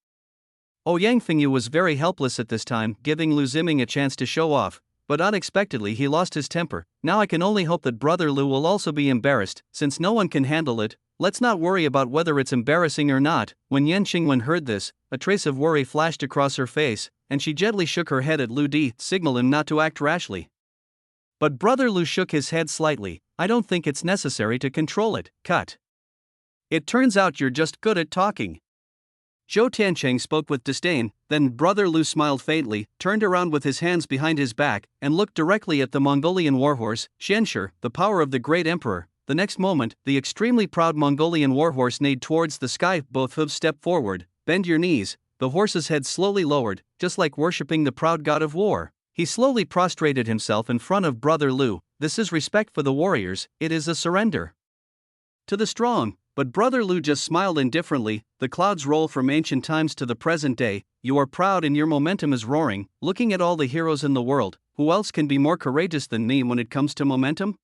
Ouyang Fengyu was very helpless at this time, giving Lu Ziming a chance to show off. But unexpectedly he lost his temper. "Now I can only hope that Brother Lu will also be embarrassed, since no one can handle it. Let's not worry about whether it's embarrassing or not." When Yan Qingwen heard this, a trace of worry flashed across her face, and she gently shook her head at Lu Di, signal him not to act rashly. But Brother Lu shook his head slightly. "I don't think it's necessary to control it. Cut. It turns out you're just good at talking." Zhou Tiancheng spoke with disdain, then Brother Lu smiled faintly, turned around with his hands behind his back, and looked directly at the Mongolian warhorse, Xianshi, the power of the great emperor. The next moment, the extremely proud Mongolian warhorse neighed towards the sky. Both hooves stepped forward. "Bend your knees." The horse's head slowly lowered, just like worshipping the proud god of war. He slowly prostrated himself in front of Brother Lu. This is respect for the warriors, it is a surrender to the strong. But Brother Lu just smiled indifferently. The clouds roll from ancient times to the present day. You are proud and your momentum is roaring. Looking at all the heroes in the world, who else can be more courageous than me when it comes to momentum?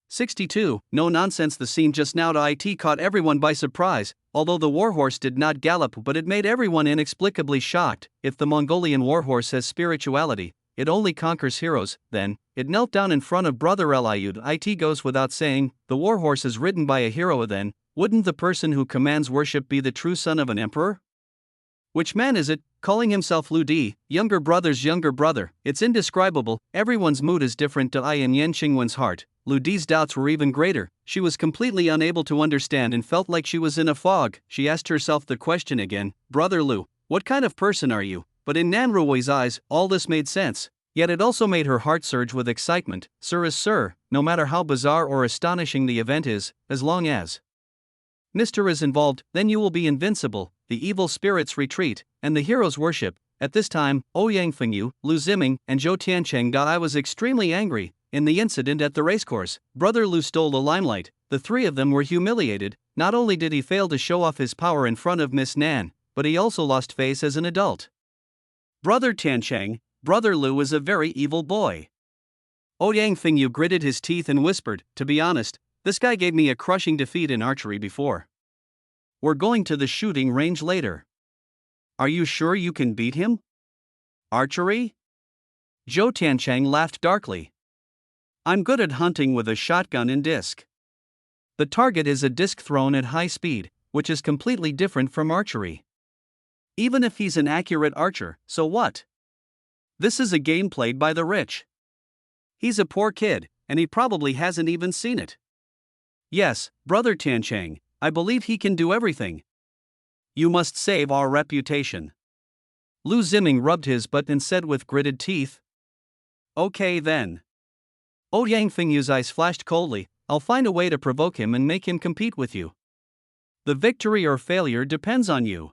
62. No nonsense. The scene just now to it caught everyone by surprise, although the warhorse did not gallop, but it made everyone inexplicably shocked. If the Mongolian warhorse has spirituality, it only conquers heroes. Then, it knelt down in front of Brother Liud. It goes without saying, the warhorse is ridden by a hero. Then, wouldn't the person who commands worship be the true son of an emperor? Which man is it, calling himself Lu Di, younger brother's younger brother? It's indescribable. Everyone's mood is different to in Yan Qingwen's heart. Lu Di's doubts were even greater. She was completely unable to understand and felt like she was in a fog. She asked herself the question again, "Brother Lu, what kind of person are you?" But in Nan Ruoi's eyes, all this made sense. Yet it also made her heart surge with excitement. Sir is sir, no matter how bizarre or astonishing the event is, as long as Mr. is involved, then you will be invincible. The evil spirits retreat, and the heroes worship. At this time, Ouyang Fengyu, Lu Ziming, and Zhou Tiancheng got. I was extremely angry. In the incident at the racecourse, Brother Lu stole the limelight. The three of them were humiliated. Not only did he fail to show off his power in front of Miss Nan, but he also lost face as an adult. Brother Tiancheng, Brother Lu is a very evil boy. Ouyang Fengyu gritted his teeth and whispered, "To be honest, this guy gave me a crushing defeat in archery before. We're going to the shooting range later. Are you sure you can beat him? Archery?" Zhou Tiancheng laughed darkly. "I'm good at hunting with a shotgun and disc. The target is a disc thrown at high speed, which is completely different from archery. Even if he's an accurate archer, so what? This is a game played by the rich. He's a poor kid, and he probably hasn't even seen it. Yes, Brother Tiancheng, I believe he can do everything. You must save our reputation." Lu Ziming rubbed his butt and said with gritted teeth, "Okay then." Ouyang Fengyu's eyes flashed coldly. I'll find a way to provoke him and make him compete with you. The victory or failure depends on you.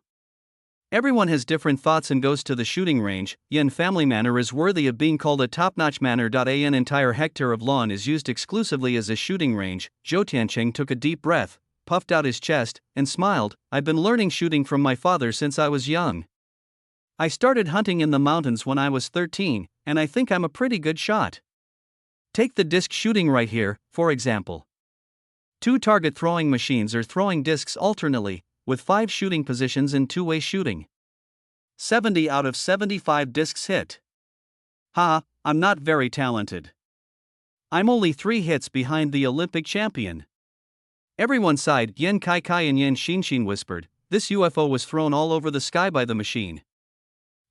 Everyone has different thoughts and goes to the shooting range. Yen family manor is worthy of being called a top-notch manor. An entire hectare of lawn is used exclusively as a shooting range. Zhou Tiancheng took a deep breath, puffed out his chest, and smiled. I've been learning shooting from my father since I was young. I started hunting in the mountains when I was 13, and I think I'm a pretty good shot. Take the disc shooting right here, for example. 2 target throwing machines are throwing discs alternately, with 5 shooting positions in two-way shooting. 70 out of 75 discs hit. I'm not very talented. I'm only 3 hits behind the Olympic champion. Everyone sighed. Yen Kai Kai and Yen Xinshin whispered, this UFO was thrown all over the sky by the machine.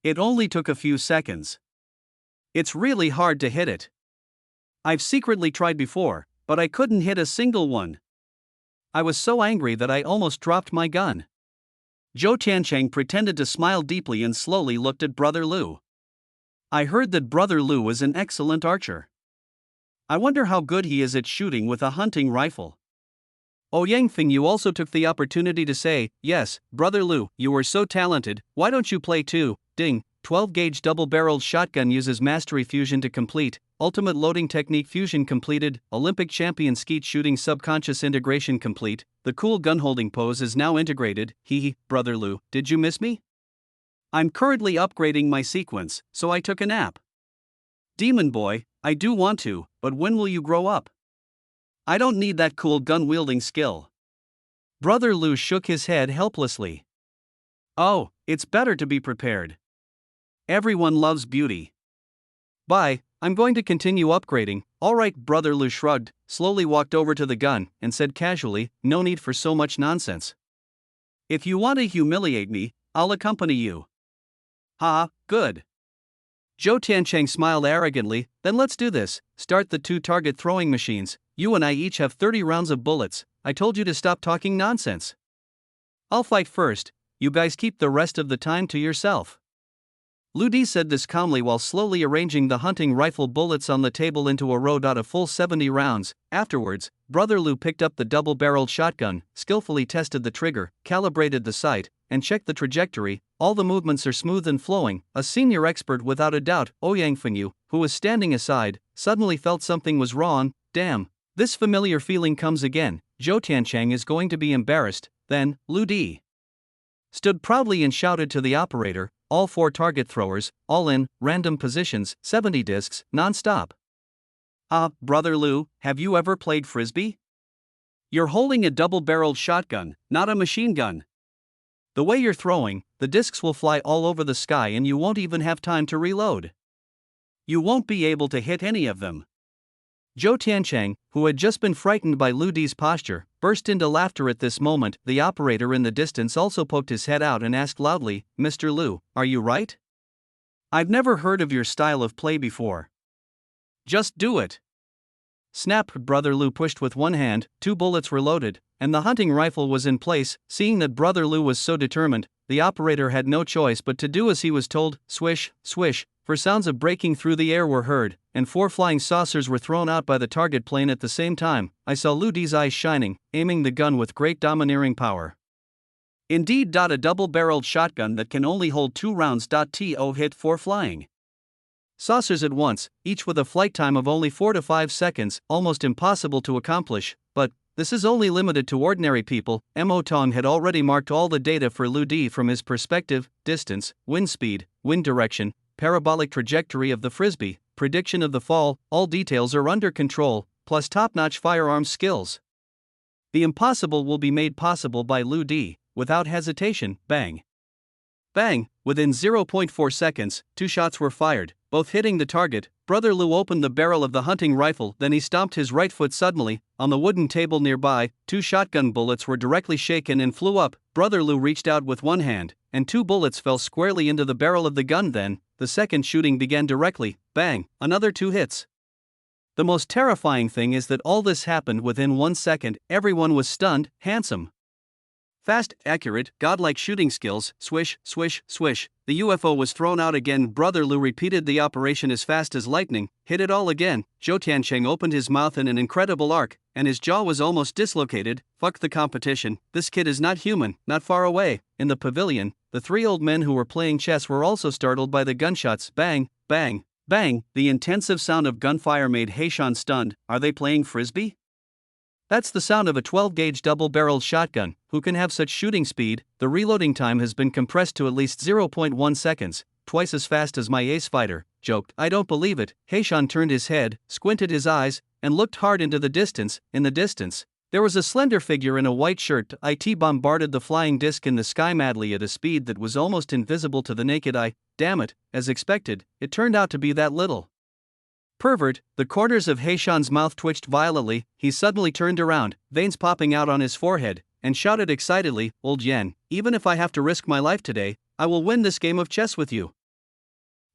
It only took a few seconds. It's really hard to hit it. I've secretly tried before, but I couldn't hit a single one. I was so angry that I almost dropped my gun. Zhou Tiancheng pretended to smile deeply and slowly looked at Brother Lu. I heard that Brother Lu is an excellent archer. I wonder how good he is at shooting with a hunting rifle. Yang Fingyu also took the opportunity to say, yes, Brother Lu, you were so talented, why don't you play too? Ding, 12-gauge double-barreled shotgun uses mastery fusion to complete, ultimate loading technique fusion completed, Olympic champion skeet shooting subconscious integration complete, the cool gun-holding pose is now integrated. Brother Lu, did you miss me? I'm currently upgrading my sequence, so I took a nap. Demon boy, I do want to, but when will you grow up? I don't need that cool gun-wielding skill. Brother Lu shook his head helplessly. Oh, it's better to be prepared. Everyone loves beauty. Bye, I'm going to continue upgrading. Alright, Brother Lu shrugged, slowly walked over to the gun, and said casually, no need for so much nonsense. If you want to humiliate me, I'll accompany you. Good. Zhou Tiancheng smiled arrogantly, then let's do this, start the 2 target throwing machines, you and I each have 30 rounds of bullets, I told you to stop talking nonsense. I'll fight first, you guys keep the rest of the time to yourself. Lu Di said this calmly while slowly arranging the hunting rifle bullets on the table into a row. A full 70 rounds. Afterwards, Brother Lu picked up the double-barreled shotgun, skillfully tested the trigger, calibrated the sight, and checked the trajectory. All the movements are smooth and flowing. A senior expert without a doubt. Yang Fengyu, who was standing aside, suddenly felt something was wrong. Damn, this familiar feeling comes again. Zhou Tiancheng is going to be embarrassed. Then, Lu Di stood proudly and shouted to the operator, all 4 target throwers, all in, random positions, 70 discs, non-stop. Brother Lu, have you ever played frisbee? You're holding a double-barreled shotgun, not a machine gun. The way you're throwing, the discs will fly all over the sky and you won't even have time to reload. You won't be able to hit any of them. Zhou Tiancheng, who had just been frightened by Lu Di's posture, burst into laughter at this moment. The operator in the distance also poked his head out and asked loudly, Mr. Lu, are you right? I've never heard of your style of play before. Just do it. Snap! Brother Lu pushed with one hand, 2 bullets were loaded, and the hunting rifle was in place. Seeing that Brother Lu was so determined, the operator had no choice but to do as he was told. Swish, swish, for sounds of breaking through the air were heard, and 4 flying saucers were thrown out by the target plane at the same time. I saw Lu Di's eyes shining, aiming the gun with great domineering power. Indeed. A double-barreled shotgun that can only hold 2 rounds. To hit 4 flying saucers at once, each with a flight time of only 4 to 5 seconds, almost impossible to accomplish, but this is only limited to ordinary people. Mo Tong had already marked all the data for Lu Di from his perspective, distance, wind speed, wind direction, parabolic trajectory of the frisbee, prediction of the fall. All details are under control, plus top-notch firearms skills. The impossible will be made possible by Lu Di. Without hesitation, bang. Bang! Within 0.4 seconds, 2 shots were fired, both hitting the target. Brother Lu opened the barrel of the hunting rifle, then he stomped his right foot suddenly. On the wooden table nearby, 2 shotgun bullets were directly shaken and flew up. Brother Lu reached out with one hand, and 2 bullets fell squarely into the barrel of the gun. Then, the second shooting began directly. Bang! Another 2 hits. The most terrifying thing is that all this happened within 1 second. Everyone was stunned. Handsome. Fast, accurate, godlike shooting skills, swish, swish, swish. The UFO was thrown out again. Brother Lu repeated the operation as fast as lightning, hit it all again. Zhou Tiancheng opened his mouth in an incredible arc, and his jaw was almost dislocated. Fuck the competition, this kid is not human, not far away. In the pavilion, the three old men who were playing chess were also startled by the gunshots. Bang, bang, bang. The intensive sound of gunfire made Heishan stunned. Are they playing frisbee? That's the sound of a 12-gauge double-barreled shotgun. Who can have such shooting speed? The reloading time has been compressed to at least 0.1 seconds, twice as fast as my ace fighter, joked. I don't believe it. Heishan turned his head, squinted his eyes, and looked hard into the distance. In the distance, there was a slender figure in a white shirt. It bombarded the flying disc in the sky madly at a speed that was almost invisible to the naked eye. Damn it, as expected, it turned out to be that little. Pervert. The corners of Heishan's mouth twitched violently. He suddenly turned around, veins popping out on his forehead, and shouted excitedly, Old Yen, even if I have to risk my life today, I will win this game of chess with you.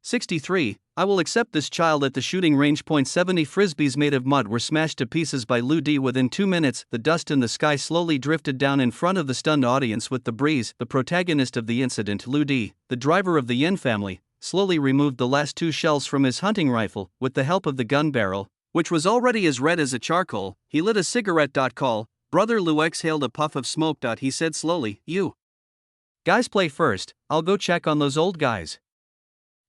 63. I will accept this child at the shooting range. 70 frisbees made of mud were smashed to pieces by Lu Di within 2 minutes. The dust in the sky slowly drifted down in front of the stunned audience with the breeze. The protagonist of the incident, Lu Di, the driver of the Yen family, slowly removed the last 2 shells from his hunting rifle. With the help of the gun barrel, which was already as red as a charcoal, he lit a cigarette. Call. Brother Lu exhaled a puff of smoke. He said slowly, You guys play first, I'll go check on those old guys.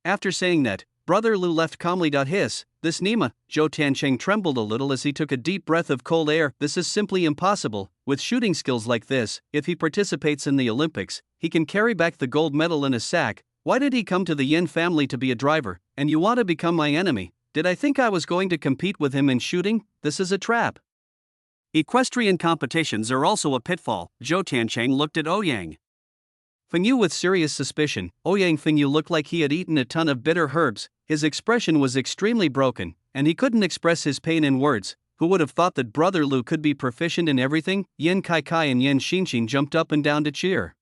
After saying that, Brother Lu left calmly. Hiss, this Nima. Zhou Tiancheng trembled a little as he took a deep breath of cold air. This is simply impossible. With shooting skills like this, if he participates in the Olympics, he can carry back the gold medal in a sack. Why did he come to the Yen family to be a driver, and you want to become my enemy? Did I think I was going to compete with him in shooting? This is a trap. Equestrian competitions are also a pitfall. Zhou Tiancheng looked at Ouyang Fengyu with serious suspicion. Ouyang Fengyu looked like he had eaten a ton of bitter herbs. His expression was extremely broken, and he couldn't express his pain in words. Who would have thought that Brother Lu could be proficient in everything? Yen Kai and Yen Xinxin jumped up and down to cheer.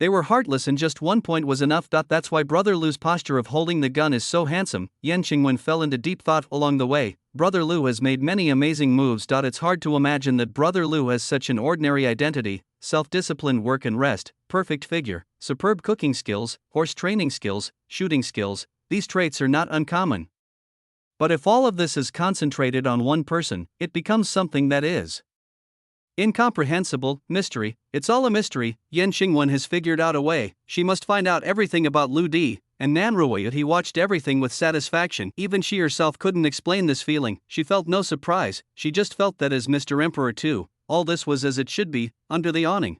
They were heartless and just 1 point was enough. That's why Brother Lu's posture of holding the gun is so handsome. Yen Qingwen fell into deep thought along the way. Brother Lu has made many amazing moves. It's hard to imagine that Brother Lu has such an ordinary identity, self-disciplined work and rest, perfect figure, superb cooking skills, horse training skills, shooting skills. These traits are not uncommon. But if all of this is concentrated on one person, it becomes something that is incomprehensible. Mystery. It's all a mystery. Yen Xingwen has figured out a way. She must find out everything about Lu Di. And Nanruoya, he watched everything with satisfaction. Even she herself couldn't explain this feeling. She felt no surprise. She just felt that as Mr. Emperor too, all this was as it should be, under the awning.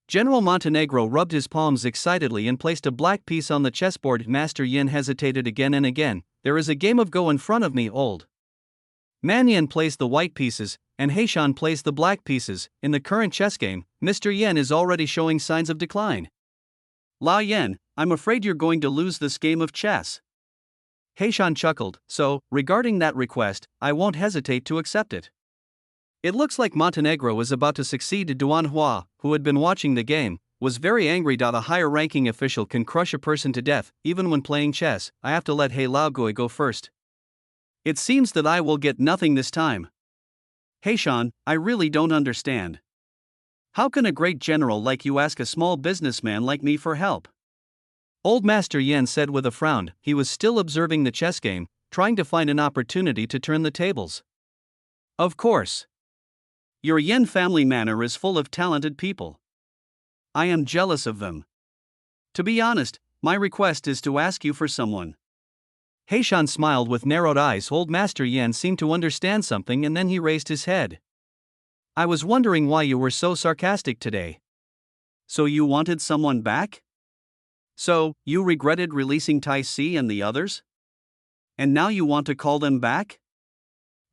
General Montenegro rubbed his palms excitedly and placed a black piece on the chessboard. Master Yin hesitated again and again. There is a game of Go in front of me, old Man Yen plays the white pieces, and Heishan plays the black pieces. In the current chess game, Mr. Yen is already showing signs of decline. La Yen, I'm afraid you're going to lose this game of chess. Heishan chuckled. So, regarding that request, I won't hesitate to accept it. It looks like Montenegro is about to succeed. Duan Hua, who had been watching the game, was very angry. A higher-ranking official can crush a person to death, even when playing chess. I have to let He Laogui go first. It seems that I will get nothing this time. Heishan, I really don't understand. How can a great general like you ask a small businessman like me for help? Old Master Yen said with a frown. He was still observing the chess game, trying to find an opportunity to turn the tables. Of course. Your Yen family manor is full of talented people. I am jealous of them. To be honest, my request is to ask you for someone. Heishan smiled with narrowed eyes. Old Master Yen seemed to understand something and then he raised his head. I was wondering why you were so sarcastic today. So you wanted someone back? So, you regretted releasing Tai Si and the others? And now you want to call them back?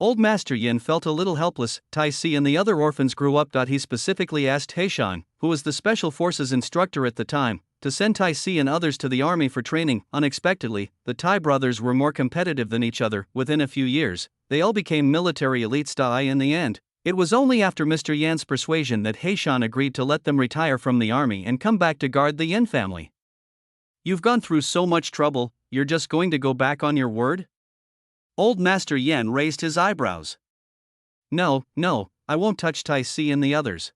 Old Master Yin felt a little helpless. Tai Si and the other orphans grew up. He specifically asked Heishan, who was the Special Forces instructor at the time, to send Tai Si and others to the army for training. Unexpectedly, the Tai brothers were more competitive than each other. Within a few years, they all became military elites. In the end, it was only after Mr. Yan's persuasion that Heishan agreed to let them retire from the army and come back to guard the Yin family. You've gone through so much trouble, you're just going to go back on your word? Old Master Yen raised his eyebrows. No, I won't touch Tai Si and the others.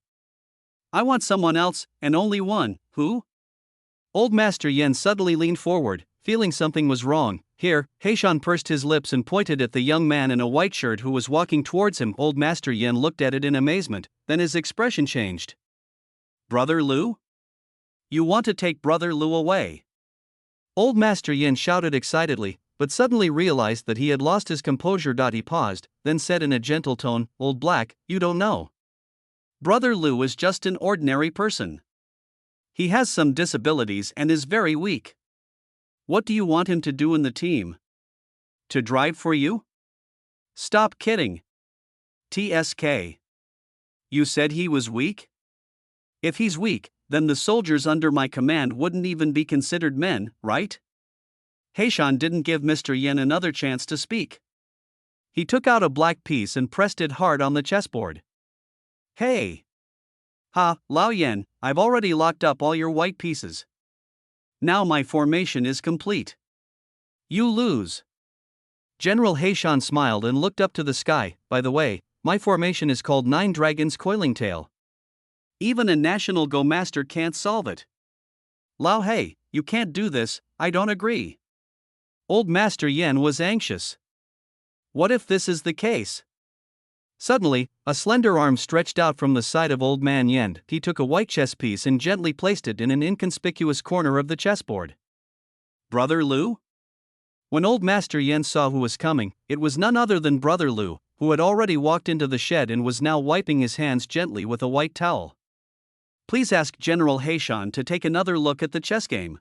I want someone else, and only one. Who? Old Master Yen suddenly leaned forward, feeling something was wrong. Here, Heishan pursed his lips and pointed at the young man in a white shirt who was walking towards him. Old Master Yen looked at it in amazement, then his expression changed. Brother Lu? You want to take Brother Lu away? Old Master Yen shouted excitedly, but suddenly realized that he had lost his composure. He paused, then said in a gentle tone, Old Black, you don't know. Brother Lu is just an ordinary person. He has some disabilities and is very weak. What do you want him to do in the team? To drive for you? Stop kidding. TSK. You said he was weak? If he's weak, then the soldiers under my command wouldn't even be considered men, right? Heishan didn't give Mr. Yen another chance to speak. He took out a black piece and pressed it hard on the chessboard. Hey! Ha, Lao Yen, I've already locked up all your white pieces. Now my formation is complete. You lose. General Heishan smiled and looked up to the sky. By the way, my formation is called 9 Dragons Coiling Tail. Even a national Go master can't solve it. Lao Hei, you can't do this, I don't agree. Old Master Yen was anxious. What if this is the case? Suddenly, a slender arm stretched out from the side of Old Man Yen. He took a white chess piece and gently placed it in an inconspicuous corner of the chessboard. Brother Lu? When Old Master Yen saw who was coming, it was none other than Brother Lu, who had already walked into the shed and was now wiping his hands gently with a white towel. Please ask General Heishan to take another look at the chess game.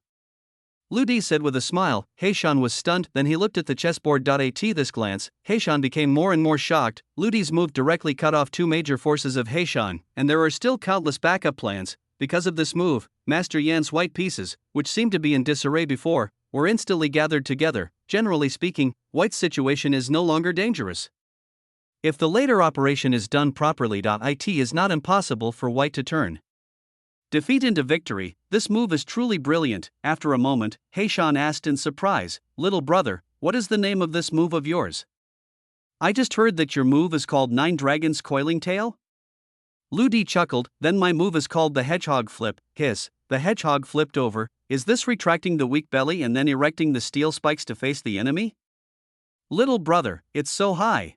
Lu Di said with a smile. Heishan was stunned, then he looked at the chessboard. At this glance, Heishan became more and more shocked. Lu Di's move directly cut off 2 major forces of Heishan, and there are still countless backup plans. Because of this move, Master Yan's white pieces, which seemed to be in disarray before, were instantly gathered together. Generally speaking, White's situation is no longer dangerous. If the later operation is done properly, it is not impossible for White to turn defeat into victory. This move is truly brilliant. After a moment, Heishan asked in surprise, Little brother, what is the name of this move of yours? I just heard that your move is called 9 Dragons Coiling Tail? Lu Di chuckled, then my move is called the Hedgehog Flip. Hiss, the hedgehog flipped over. Is this retracting the weak belly and then erecting the steel spikes to face the enemy? Little brother, it's so high.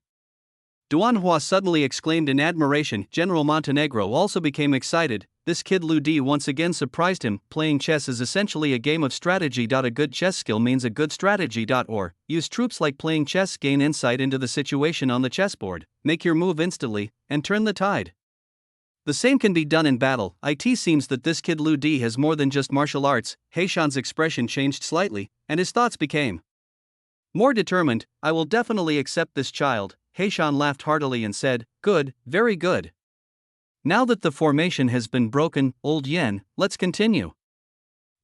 Duanhua suddenly exclaimed in admiration. General Montenegro also became excited. This kid Lu Di once again surprised him. Playing chess is essentially a game of strategy. A good chess skill means a good strategy. Or, use troops like playing chess, gain insight into the situation on the chessboard, make your move instantly, and turn the tide. The same can be done in battle. It seems that this kid Lu Di has more than just martial arts. Heishan's expression changed slightly, and his thoughts became more determined. I will definitely accept this child. Heishan laughed heartily and said, Good, very good. Now that the formation has been broken, Old Yen, let's continue.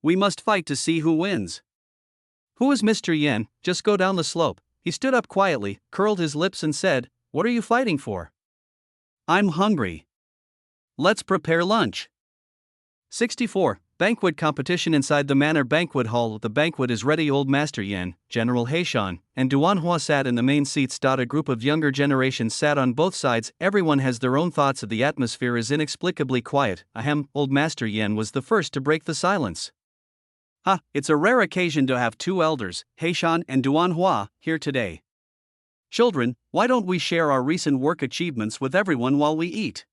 We must fight to see who wins. Who is Mr. Yen? Just go down the slope. He stood up quietly, curled his lips and said, What are you fighting for? I'm hungry. Let's prepare lunch. 64. Banquet competition inside the Manor Banquet Hall. The banquet is ready. Old Master Yen, General Heishan, and Duanhua sat in the main seats. A group of younger generations sat on both sides. Everyone has their own thoughts. The atmosphere is inexplicably quiet. Ahem, Old Master Yen was the first to break the silence. It's a rare occasion to have 2 elders, Heishan and Duanhua, here today. Children, why don't we share our recent work achievements with everyone while we eat?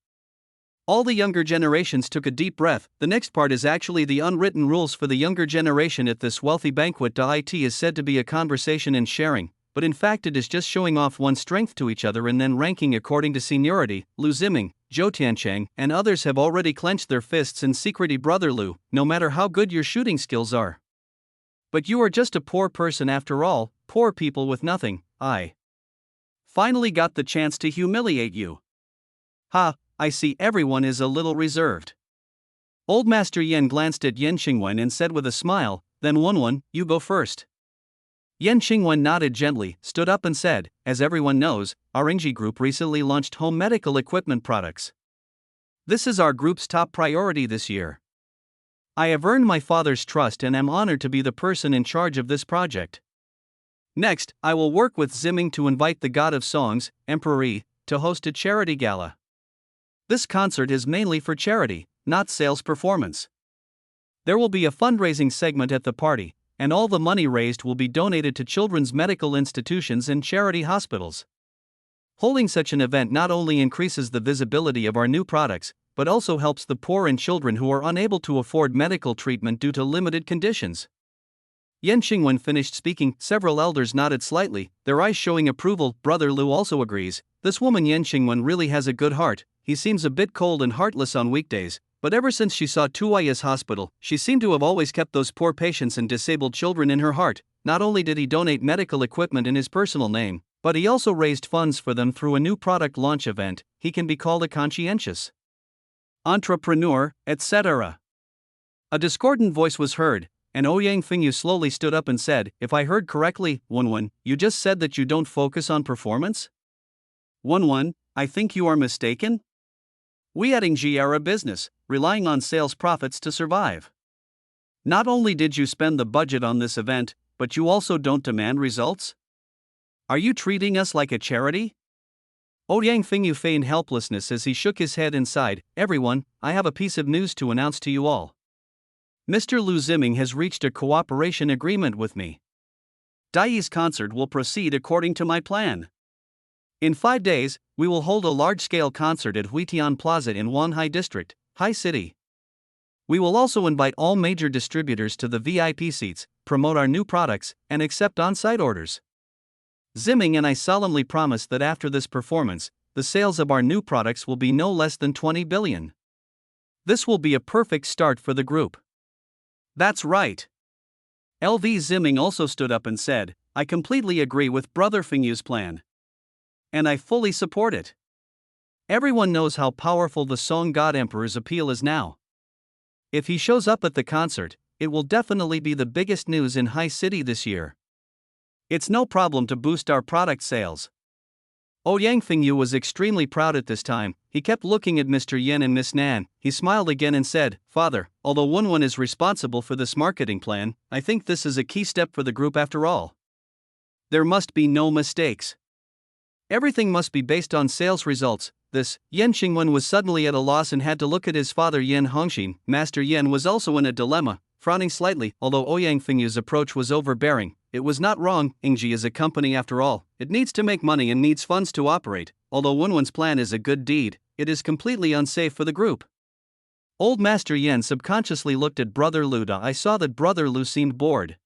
All the younger generations took a deep breath. The next part is actually the unwritten rules for the younger generation at this wealthy banquet. It is said to be a conversation and sharing, but in fact it is just showing off one's strength to each other and then ranking according to seniority. Lu Ziming, Zhou Tiancheng, and others have already clenched their fists in secret. Brother Lu, no matter how good your shooting skills are. But you are just a poor person after all, poor people with nothing. I finally got the chance to humiliate you. I see everyone is a little reserved. Old Master Yen glanced at Yen Qingwen and said with a smile, Then Wenwen, you go first. Yen Qingwen nodded gently, stood up and said, As everyone knows, our Ingji group recently launched home medical equipment products. This is our group's top priority this year. I have earned my father's trust and am honored to be the person in charge of this project. Next, I will work with Ziming to invite the God of Songs, Emperor Yi, to host a charity gala. This concert is mainly for charity. not sales performance. There will be a fundraising segment at the party, and all the money raised will be donated to children's medical institutions and charity hospitals. Holding such an event not only increases the visibility of our new products, but also helps the poor and children who are unable to afford medical treatment due to limited conditions. Yan Xingwen finished speaking. Several elders nodded slightly, their eyes showing approval. Brother Lu also agrees. This woman Yan Xingwen really has a good heart. He seems a bit cold and heartless on weekdays, but ever since she saw Tuiya's hospital, she seemed to have always kept those poor patients and disabled children in her heart. Not only did he donate medical equipment in his personal name, but he also raised funds for them through a new product launch event. He can be called a conscientious entrepreneur, etc. A discordant voice was heard, and Ouyang Fengyu slowly stood up and said, "If I heard correctly, Wenwen, you just said that you don't focus on performance? Wenwen, I think you are mistaken. We at Yingji are a business, relying on sales profits to survive. Not only did you spend the budget on this event, but you also don't demand results? Are you treating us like a charity?" Ouyang Fengyu feigned helplessness as he shook his head and sighed. "Everyone, I have a piece of news to announce to you all. Mr. Lu Ziming has reached a cooperation agreement with me. Daiyi's concert will proceed according to my plan. In 5 days, we will hold a large-scale concert at Huitian Plaza in Wanhai District, Hai City. We will also invite all major distributors to the VIP seats, promote our new products, and accept on-site orders. Ziming and I solemnly promise that after this performance, the sales of our new products will be no less than 20 billion. This will be a perfect start for the group." "That's right." LV Ziming also stood up and said, "I completely agree with Brother Fengyu's plan. And I fully support it. Everyone knows how powerful the Song God Emperor's appeal is now. If he shows up at the concert, it will definitely be the biggest news in Hai City this year. It's no problem to boost our product sales." Ouyang Fengyu was extremely proud at this time. He kept looking at Mr. Yen and Miss Nan. He smiled again and said, "Father, although Wenwen is responsible for this marketing plan, I think this is a key step for the group after all. There must be no mistakes. Everything must be based on sales results." Yan Xingwen was suddenly at a loss and had to look at his father Yan Hongxin. Master Yan was also in a dilemma, frowning slightly. Although Ouyang Fengyu's approach was overbearing, it was not wrong. Yingji is a company after all. It needs to make money and needs funds to operate. Although Wenwen's plan is a good deed, it is completely unsafe for the group. Old Master Yan subconsciously looked at Brother Lu. I saw that Brother Lu seemed bored.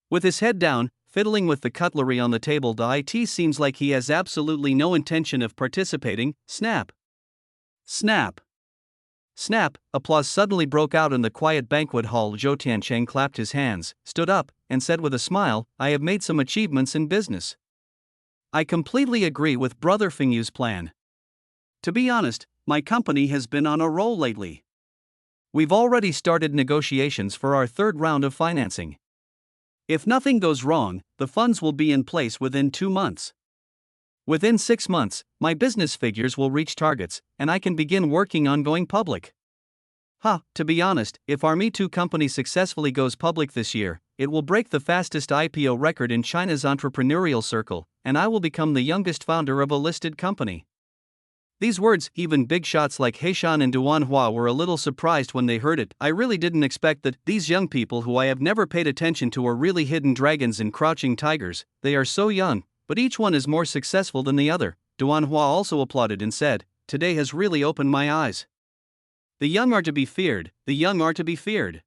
With his head down, fiddling with the cutlery on the table. It seems like he has absolutely no intention of participating. Snap! Snap! Snap! Applause suddenly broke out in the quiet banquet hall. Zhou Tiancheng clapped his hands, stood up, and said with a smile, "I have made some achievements in business. I completely agree with Brother Fengyu's plan. To be honest, my company has been on a roll lately. We've already started negotiations for our 3rd round of financing. If nothing goes wrong, the funds will be in place within 2 months. Within 6 months, my business figures will reach targets, and I can begin working on going public. To be honest, if our Me2 company successfully goes public this year, it will break the fastest IPO record in China's entrepreneurial circle, and I will become the youngest founder of a listed company." These words, even big shots like Heishan and Duanhua were a little surprised when they heard it. I really didn't expect that. These young people who I have never paid attention to are really hidden dragons and crouching tigers. They are so young, but each one is more successful than the other. Duanhua also applauded and said, "Today has really opened my eyes. The young are to be feared, the young are to be feared.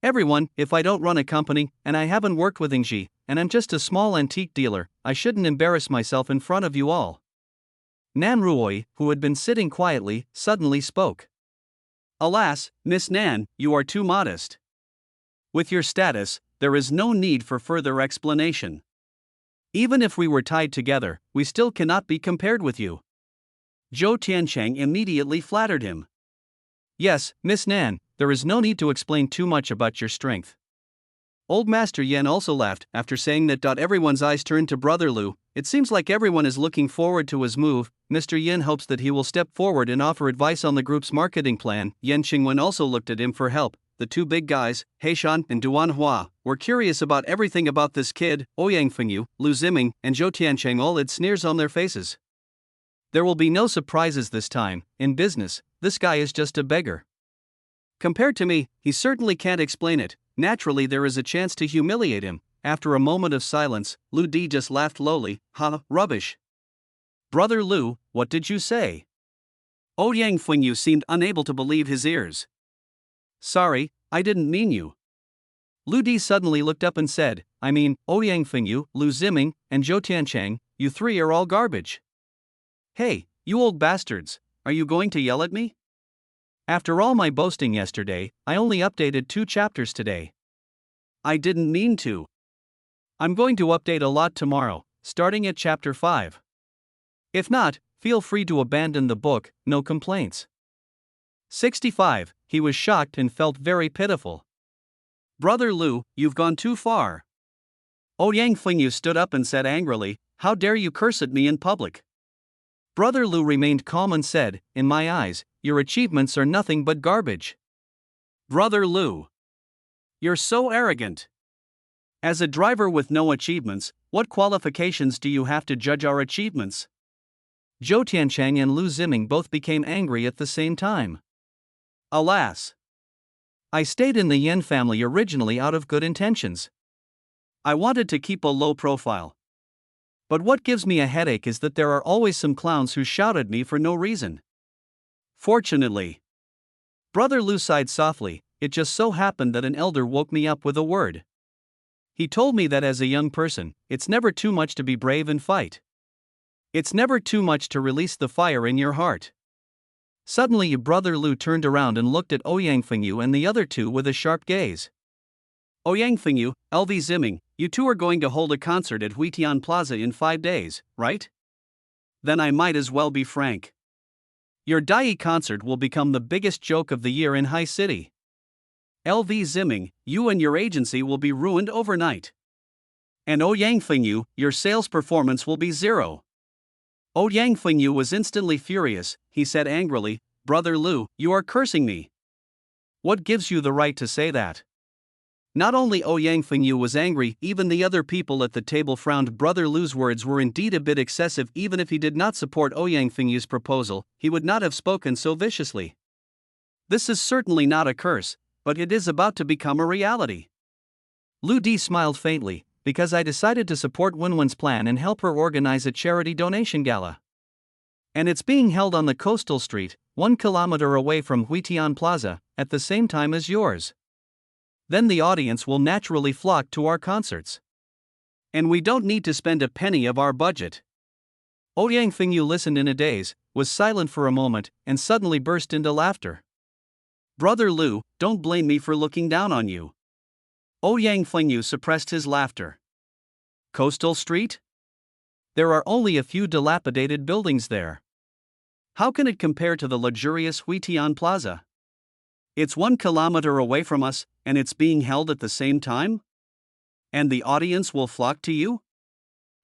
Everyone, if I don't run a company, and I haven't worked with Yingji, and I'm just a small antique dealer, I shouldn't embarrass myself in front of you all." Nan Ruoi, who had been sitting quietly, suddenly spoke. "Alas, Miss Nan, you are too modest. With your status, there is no need for further explanation. Even if we were tied together, we still cannot be compared with you." Zhou Tiancheng immediately flattered him. "Yes, Miss Nan, there is no need to explain too much about your strength." Old Master Yan also laughed. After saying that, everyone's eyes turned to Brother Lu. It seems like everyone is looking forward to his move. Mr. Yin hopes that he will step forward and offer advice on the group's marketing plan. Yan Qingwen also looked at him for help. The 2 big guys, Heishan and Duanhua, were curious about everything about this kid. Ouyang Fengyu, Lu Ziming, and Zhou Tiancheng all had sneers on their faces. There will be no surprises this time. In business, this guy is just a beggar. Compared to me, he certainly can't explain it. Naturally, there is a chance to humiliate him. After a moment of silence, Lu Di just laughed lowly. Ha, rubbish. Brother Lu, what did you say? Yang Fengyu seemed unable to believe his ears. Sorry, I didn't mean you. Lu Di suddenly looked up and said, I mean, Yang Fengyu, Lu Ziming, and Zhou Tiancheng, you three are all garbage. Hey, you old bastards, are you going to yell at me? After all my boasting yesterday, I only updated 2 chapters today. I didn't mean to. I'm going to update a lot tomorrow, starting at chapter 5. If not, feel free to abandon the book, no complaints. 65. He was shocked and felt very pitiful. Brother Lu, you've gone too far. Yang Fengyu stood up and said angrily, how dare you curse at me in public? Brother Lu remained calm and said, in my eyes, your achievements are nothing but garbage. Brother Lu, you're so arrogant. As a driver with no achievements, what qualifications do you have to judge our achievements? Zhou Tiancheng and Lu Ziming both became angry at the same time. Alas! I stayed in the Yen family originally out of good intentions. I wanted to keep a low profile. But what gives me a headache is that there are always some clowns who shout at me for no reason. Fortunately, Brother Lu sighed softly. It just so happened that an elder woke me up with a word. He told me that as a young person, it's never too much to be brave and fight. It's never too much to release the fire in your heart. Suddenly, Brother Lu turned around and looked at Yang Fengyu and the other two with a sharp gaze. Yang Fengyu, LV Ziming, you two are going to hold a concert at Huitian Plaza in 5 days, right? Then I might as well be frank. Your Dai concert will become the biggest joke of the year in High City. LV Ziming, you and your agency will be ruined overnight. And Yang Fengyu, your sales performance will be 0. Yang Fengyu was instantly furious. He said angrily, Brother Lu, you are cursing me. What gives you the right to say that? Not only Yang Fengyu was angry, even the other people at the table frowned. Brother Lu's words were indeed a bit excessive. Even if he did not support Yang Fengyu's proposal, he would not have spoken so viciously. This is certainly not a curse, but it is about to become a reality. Lu Di smiled faintly, because I decided to support Wenwen's plan and help her organize a charity donation gala. And it's being held on the coastal street, 1 kilometer away from Huitian Plaza, at the same time as yours. Then the audience will naturally flock to our concerts. And we don't need to spend a penny of our budget. Yang Fengyu listened in a daze, was silent for a moment, and suddenly burst into laughter. Brother Lu, don't blame me for looking down on you. Yang Fengyu suppressed his laughter. Coastal Street? There are only a few dilapidated buildings there. How can it compare to the luxurious Huitian Plaza? It's 1 kilometer away from us, and it's being held at the same time? And the audience will flock to you?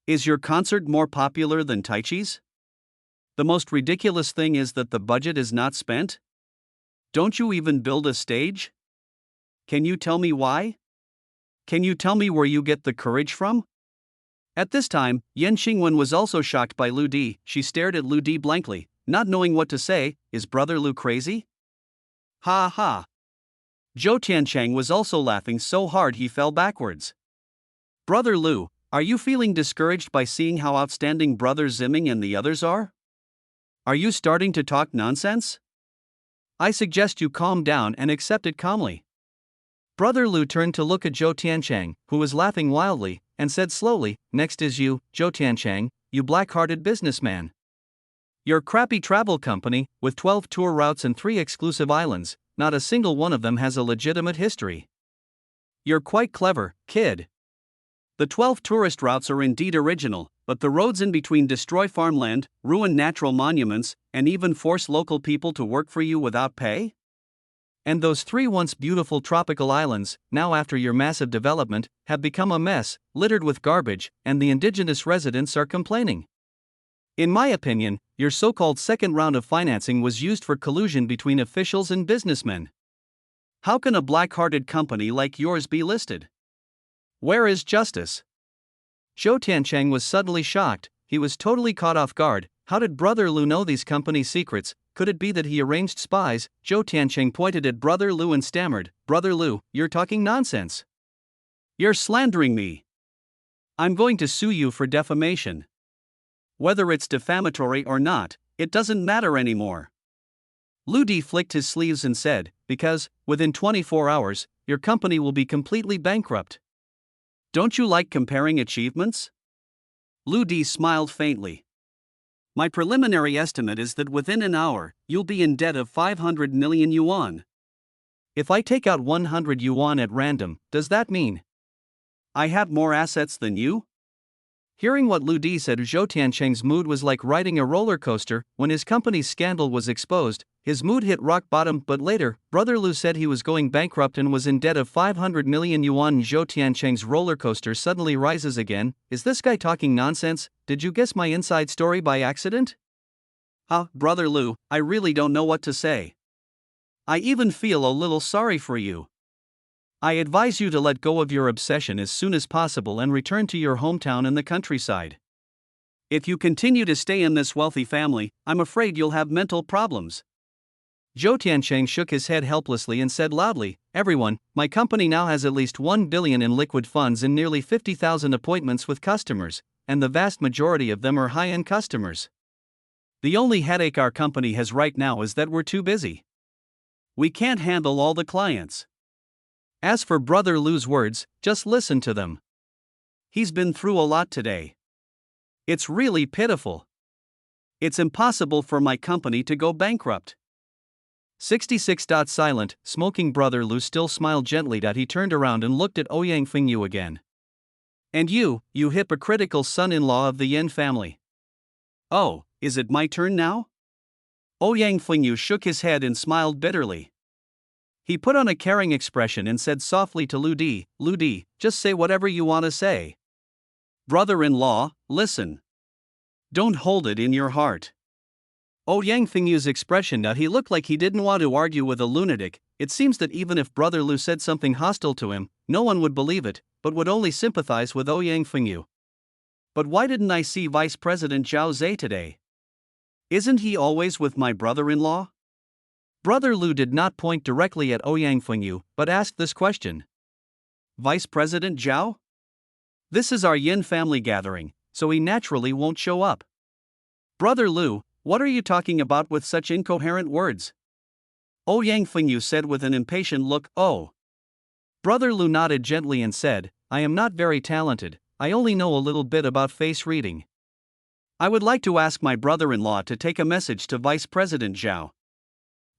Is your concert more popular than Taichi's? The most ridiculous thing is that the budget is not spent? Don't you even build a stage? Can you tell me why? Can you tell me where you get the courage from? At this time, Yan Xingwen was also shocked by Lu Di. She stared at Lu Di blankly, not knowing what to say. Is Brother Lu crazy? Ha ha. Zhou Tiancheng was also laughing so hard he fell backwards. Brother Lu, are you feeling discouraged by seeing how outstanding Brother Ziming and the others are? Are you starting to talk nonsense? I suggest you calm down and accept it calmly. Brother Lu turned to look at Zhou Tiancheng, who was laughing wildly, and said slowly, next is you, Zhou Tiancheng, you black-hearted businessman. Your crappy travel company, with 12 tour routes and 3 exclusive islands, not a single one of them has a legitimate history. You're quite clever, kid. The 12 tourist routes are indeed original, but the roads in between destroy farmland, ruin natural monuments, and even force local people to work for you without pay? And those 3 once beautiful tropical islands, now after your massive development, have become a mess, littered with garbage, and the indigenous residents are complaining. In my opinion, your so-called second round of financing was used for collusion between officials and businessmen. How can a black-hearted company like yours be listed? Where is justice? Zhou Tiancheng was suddenly shocked. He was totally caught off guard. How did Brother Lu know these company secrets? Could it be that he arranged spies? Zhou Tiancheng pointed at Brother Lu and stammered, Brother Lu, you're talking nonsense. You're slandering me. I'm going to sue you for defamation. Whether it's defamatory or not, it doesn't matter anymore. Lu Di flicked his sleeves and said, because, within 24 hours, your company will be completely bankrupt. Don't you like comparing achievements? Lu Di smiled faintly. My preliminary estimate is that within an hour, you'll be in debt of 500 million yuan. If I take out 100 yuan at random, does that mean I have more assets than you? Hearing what Lu Di said, Zhou Tiancheng's mood was like riding a roller coaster. When his company's scandal was exposed, his mood hit rock bottom, but later, Brother Lu said he was going bankrupt and was in debt of 500 million yuan. Zhou Tiancheng's roller coaster suddenly rises again. Is this guy talking nonsense? Did you guess my inside story by accident? Brother Lu, I really don't know what to say. I even feel a little sorry for you. I advise you to let go of your obsession as soon as possible and return to your hometown in the countryside. If you continue to stay in this wealthy family, I'm afraid you'll have mental problems. Zhou Tiancheng shook his head helplessly and said loudly, Everyone, my company now has at least 1 billion in liquid funds and nearly 50,000 appointments with customers, and the vast majority of them are high-end customers. The only headache our company has right now is that we're too busy. We can't handle all the clients. As for Brother Lu's words, just listen to them. He's been through a lot today. It's really pitiful. It's impossible for my company to go bankrupt. 66. Silent, smoking Brother Lu still smiled gently. He turned around and looked at Ouyang Fengyu again. And you hypocritical son-in-law of the Yin family. Oh, is it my turn now? Ouyang Fengyu shook his head and smiled bitterly. He put on a caring expression and said softly to Lu Di, just say whatever you want to say. Brother-in-law, listen. Don't hold it in your heart. Ouyang Fengyu's expression he looked like he didn't want to argue with a lunatic. It seems that even if Brother Lu said something hostile to him, no one would believe it, but would only sympathize with Ouyang Fengyu. But why didn't I see Vice President Zhao Zhe today? Isn't he always with my brother-in-law? Brother Lu did not point directly at Ouyang Fengyu, but asked this question. Vice President Zhao? This is our Yin family gathering, so he naturally won't show up. Brother Lu, what are you talking about with such incoherent words? Ouyang Fengyu said with an impatient look. Oh. Brother Lu nodded gently and said, I am not very talented, I only know a little bit about face reading. I would like to ask my brother-in-law to take a message to Vice President Zhao.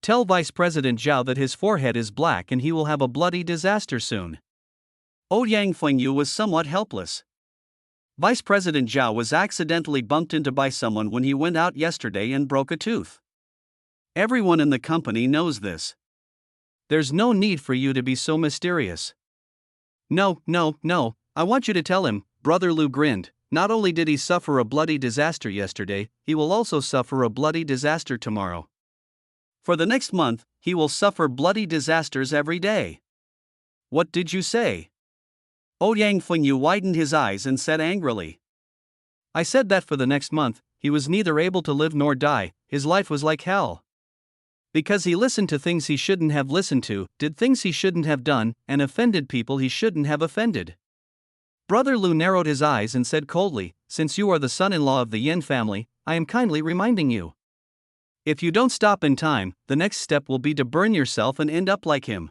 Tell Vice President Zhao that his forehead is black and he will have a bloody disaster soon. Ouyang Fengyu was somewhat helpless. Vice President Zhao was accidentally bumped into by someone when he went out yesterday and broke a tooth. Everyone in the company knows this. There's no need for you to be so mysterious. No, I want you to tell him, Brother Lu grinned. Not only did he suffer a bloody disaster yesterday, he will also suffer a bloody disaster tomorrow. For the next month, he will suffer bloody disasters every day. What did you say? Ouyang Fengyu widened his eyes and said angrily. I said that for the next month, he was neither able to live nor die, his life was like hell. Because he listened to things he shouldn't have listened to, did things he shouldn't have done, and offended people he shouldn't have offended. Brother Lu narrowed his eyes and said coldly, since you are the son-in-law of the Yin family, I am kindly reminding you. If you don't stop in time, the next step will be to burn yourself and end up like him.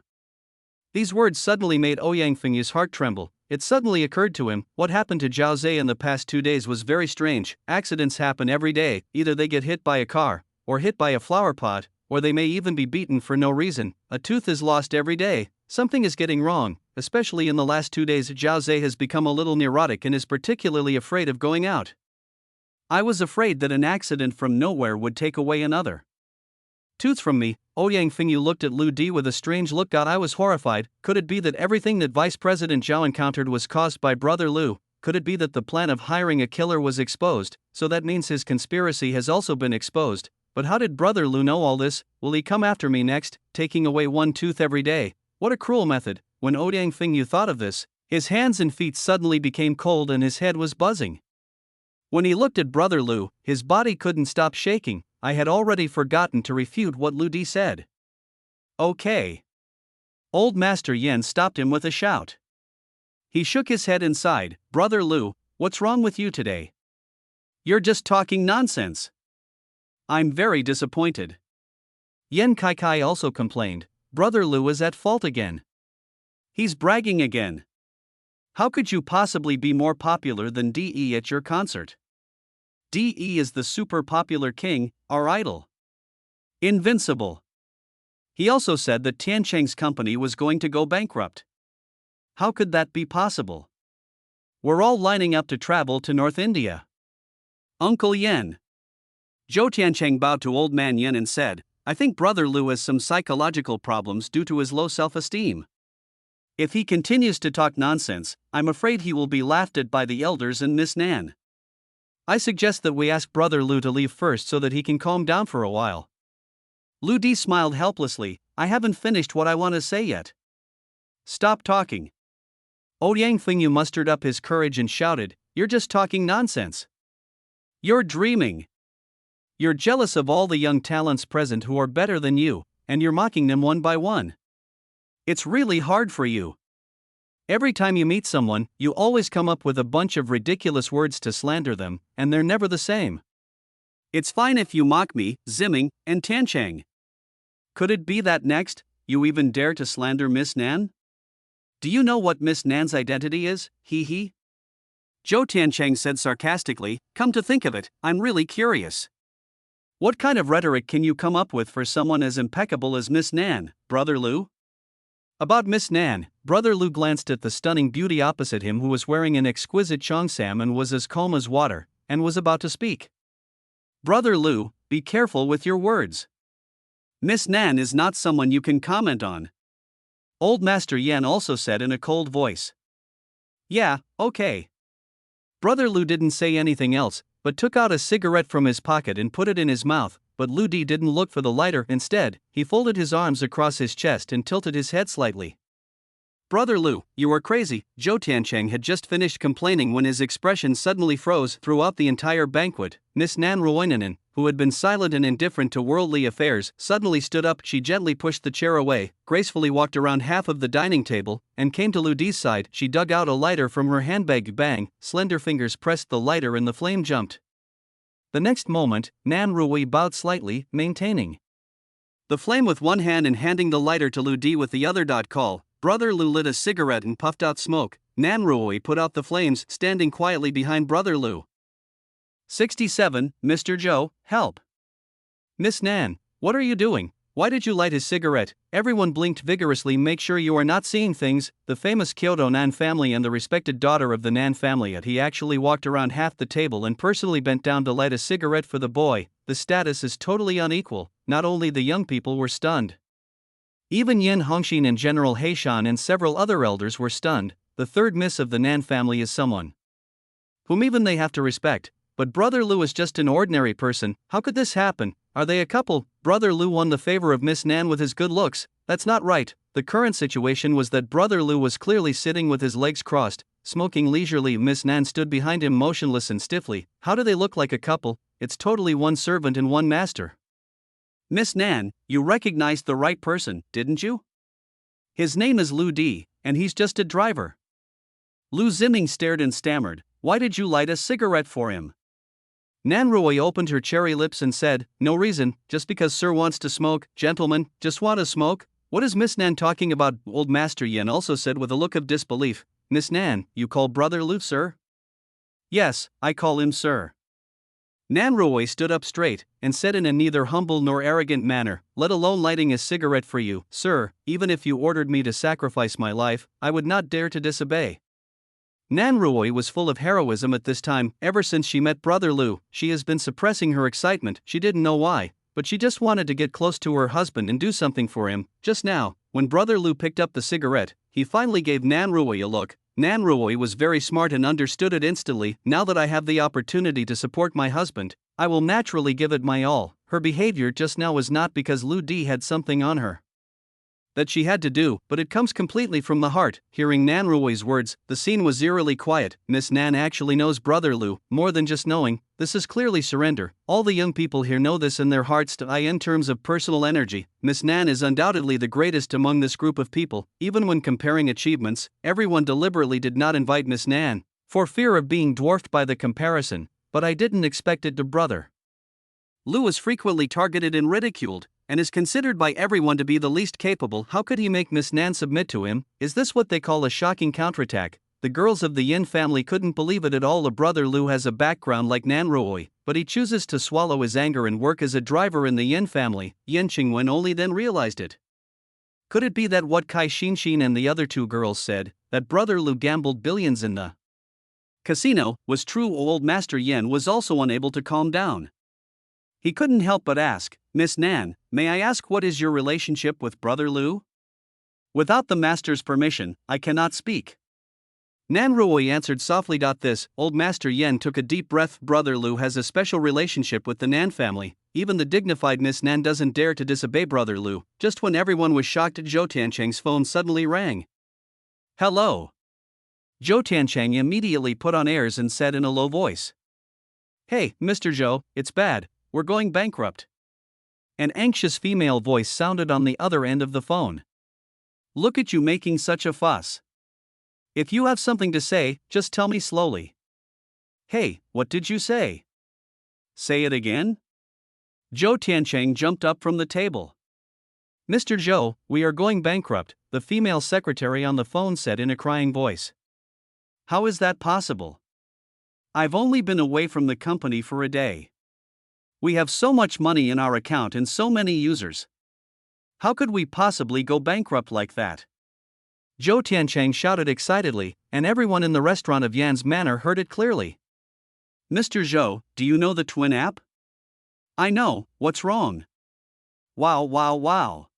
These words suddenly made Ouyang Fengyu's heart tremble. It suddenly occurred to him, what happened to Zhao Zhe in the past 2 days was very strange. Accidents happen every day, either they get hit by a car, or hit by a flower pot, or they may even be beaten for no reason. A tooth is lost every day. Something is getting wrong, especially in the last 2 days. Zhao Zhe has become a little neurotic and is particularly afraid of going out. I was afraid that an accident from nowhere would take away another tooth from me. Ouyang Fengyu looked at Lu Di with a strange look. I was horrified. Could it be that everything that Vice President Zhao encountered was caused by Brother Lu? Could it be that the plan of hiring a killer was exposed, so that means his conspiracy has also been exposed? But how did Brother Lu know all this? Will he come after me next, taking away one tooth every day? What a cruel method. When Ouyang Fengyu thought of this, his hands and feet suddenly became cold and his head was buzzing. When he looked at Brother Lu, his body couldn't stop shaking. I had already forgotten to refute what Lu Di said. Okay. Old Master Yen stopped him with a shout. He shook his head and sighed. Brother Lu, what's wrong with you today? You're just talking nonsense. I'm very disappointed. Yen Kai also complained. Brother Lu is at fault again. He's bragging again. How could you possibly be more popular than DE at your concert? DE is the super popular king, our idol. Invincible. He also said that Tiancheng's company was going to go bankrupt. How could that be possible? We're all lining up to travel to North India. Uncle Yen. Zhou Tiancheng bowed to Old Man Yen and said, I think Brother Lu has some psychological problems due to his low self-esteem. If he continues to talk nonsense, I'm afraid he will be laughed at by the elders and Miss Nan. I suggest that we ask Brother Lu to leave first so that he can calm down for a while. Lu Di smiled helplessly. I haven't finished what I want to say yet. Stop talking. Ouyang Fengyu mustered up his courage and shouted, You're just talking nonsense. You're dreaming. You're jealous of all the young talents present who are better than you, and you're mocking them one by one. It's really hard for you. Every time you meet someone, you always come up with a bunch of ridiculous words to slander them, and they're never the same. It's fine if you mock me, Ziming, and Tiancheng. Could it be that next, you even dare to slander Miss Nan? Do you know what Miss Nan's identity is, hee? Zhou Tiancheng said sarcastically, Come to think of it, I'm really curious. What kind of rhetoric can you come up with for someone as impeccable as Miss Nan, Brother Lu? About Miss Nan, Brother Lu glanced at the stunning beauty opposite him who was wearing an exquisite cheongsam and was as calm as water, and was about to speak. Brother Lu, be careful with your words. Miss Nan is not someone you can comment on. Old Master Yen also said in a cold voice. Yeah, okay. Brother Lu didn't say anything else, but took out a cigarette from his pocket and put it in his mouth, but Lu Di didn't look for the lighter. Instead, he folded his arms across his chest and tilted his head slightly. Brother Lu, you are crazy. Zhou Tiancheng had just finished complaining when his expression suddenly froze throughout the entire banquet. Miss Nan Ruoinanen, who had been silent and indifferent to worldly affairs, suddenly stood up. She gently pushed the chair away, gracefully walked around half of the dining table, and came to Lu Di's side. She dug out a lighter from her handbag. Bang, slender fingers pressed the lighter and the flame jumped. The next moment, Nan Rui bowed slightly, maintaining the flame with one hand and handing the lighter to Lu Di with the other. Call. Brother Lu lit a cigarette and puffed out smoke. Nan Rui put out the flames, standing quietly behind Brother Lu. 67, Mr. Zhou, help. Miss Nan, what are you doing? Why did you light his cigarette? Everyone blinked vigorously. Make sure you are not seeing things. The famous Kyoto Nan family and the respected daughter of the Nan family. He actually walked around half the table and personally bent down to light a cigarette for the boy. The status is totally unequal. Not only the young people were stunned. Even Yin Hongxin and General Heishan and several other elders were stunned. The third miss of the Nan family is someone whom even they have to respect. But Brother Lu is just an ordinary person. How could this happen? Are they a couple? Brother Lu won the favor of Miss Nan with his good looks. That's not right. The current situation was that Brother Lu was clearly sitting with his legs crossed, smoking leisurely. Miss Nan stood behind him motionless and stiffly. How do they look like a couple? It's totally one servant and one master. Miss Nan, you recognized the right person, didn't you? His name is Lu Di, and he's just a driver. Lu Ziming stared and stammered. Why did you light a cigarette for him? Nan Rui opened her cherry lips and said, No reason, just because Sir wants to smoke. Gentlemen, just want to smoke? What is Miss Nan talking about? Old Master Yen also said with a look of disbelief. Miss Nan, you call Brother Lu sir? Yes, I call him sir. Nan Rui stood up straight and said in a neither humble nor arrogant manner, let alone lighting a cigarette for you, sir, even if you ordered me to sacrifice my life, I would not dare to disobey. Nan Rui was full of heroism at this time. Ever since she met Brother Lu, she has been suppressing her excitement. She didn't know why, but she just wanted to get close to her husband and do something for him. Just now, when Brother Lu picked up the cigarette, he finally gave Nan Rui a look. Nan Rui was very smart and understood it instantly. Now that I have the opportunity to support my husband, I will naturally give it my all. Her behavior just now was not because Lu Di had something on her. that she had to do, but it comes completely from the heart. Hearing Nan Rui's words, the scene was eerily quiet. Miss Nan actually knows Brother Lu, more than just knowing. This is clearly surrender. All the young people here know this in their hearts. In terms of personal energy, Miss Nan is undoubtedly the greatest among this group of people. Even when comparing achievements, everyone deliberately did not invite Miss Nan, for fear of being dwarfed by the comparison, but I didn't expect it to Brother Lu is frequently targeted and ridiculed, and is considered by everyone to be the least capable. How could he make Miss Nan submit to him? Is this what they call a shocking counterattack? The girls of the Yin family couldn't believe it at all. A Brother Lu has a background like Nan Rui, but he chooses to swallow his anger and work as a driver in the Yin family. Yin Qingwen only then realized it. Could it be that what Kai Xinshin and the other two girls said, that Brother Lu gambled billions in the casino, was true? Old Master Yen was also unable to calm down. He couldn't help but ask, Miss Nan, may I ask what is your relationship with Brother Lu? Without the master's permission, I cannot speak. Nan Rui answered softly. This, Old Master Yen took a deep breath. Brother Lu has a special relationship with the Nan family. Even the dignified Miss Nan doesn't dare to disobey Brother Lu. Just when everyone was shocked, Zhou Tiancheng's phone suddenly rang. Hello. Zhou Tiancheng immediately put on airs and said in a low voice, Hey, Mr. Zhou, it's bad. We're going bankrupt. An anxious female voice sounded on the other end of the phone. Look at you making such a fuss. If you have something to say, just tell me slowly. Hey, what did you say? Say it again? Zhou Tiancheng jumped up from the table. Mr. Zhou, we are going bankrupt, the female secretary on the phone said in a crying voice. How is that possible? I've only been away from the company for a day. We have so much money in our account and so many users. How could we possibly go bankrupt like that? Zhou Tiancheng shouted excitedly, and everyone in the restaurant of Yan's Manor heard it clearly. Mr. Zhou, do you know the Twin app? I know, what's wrong? Wow.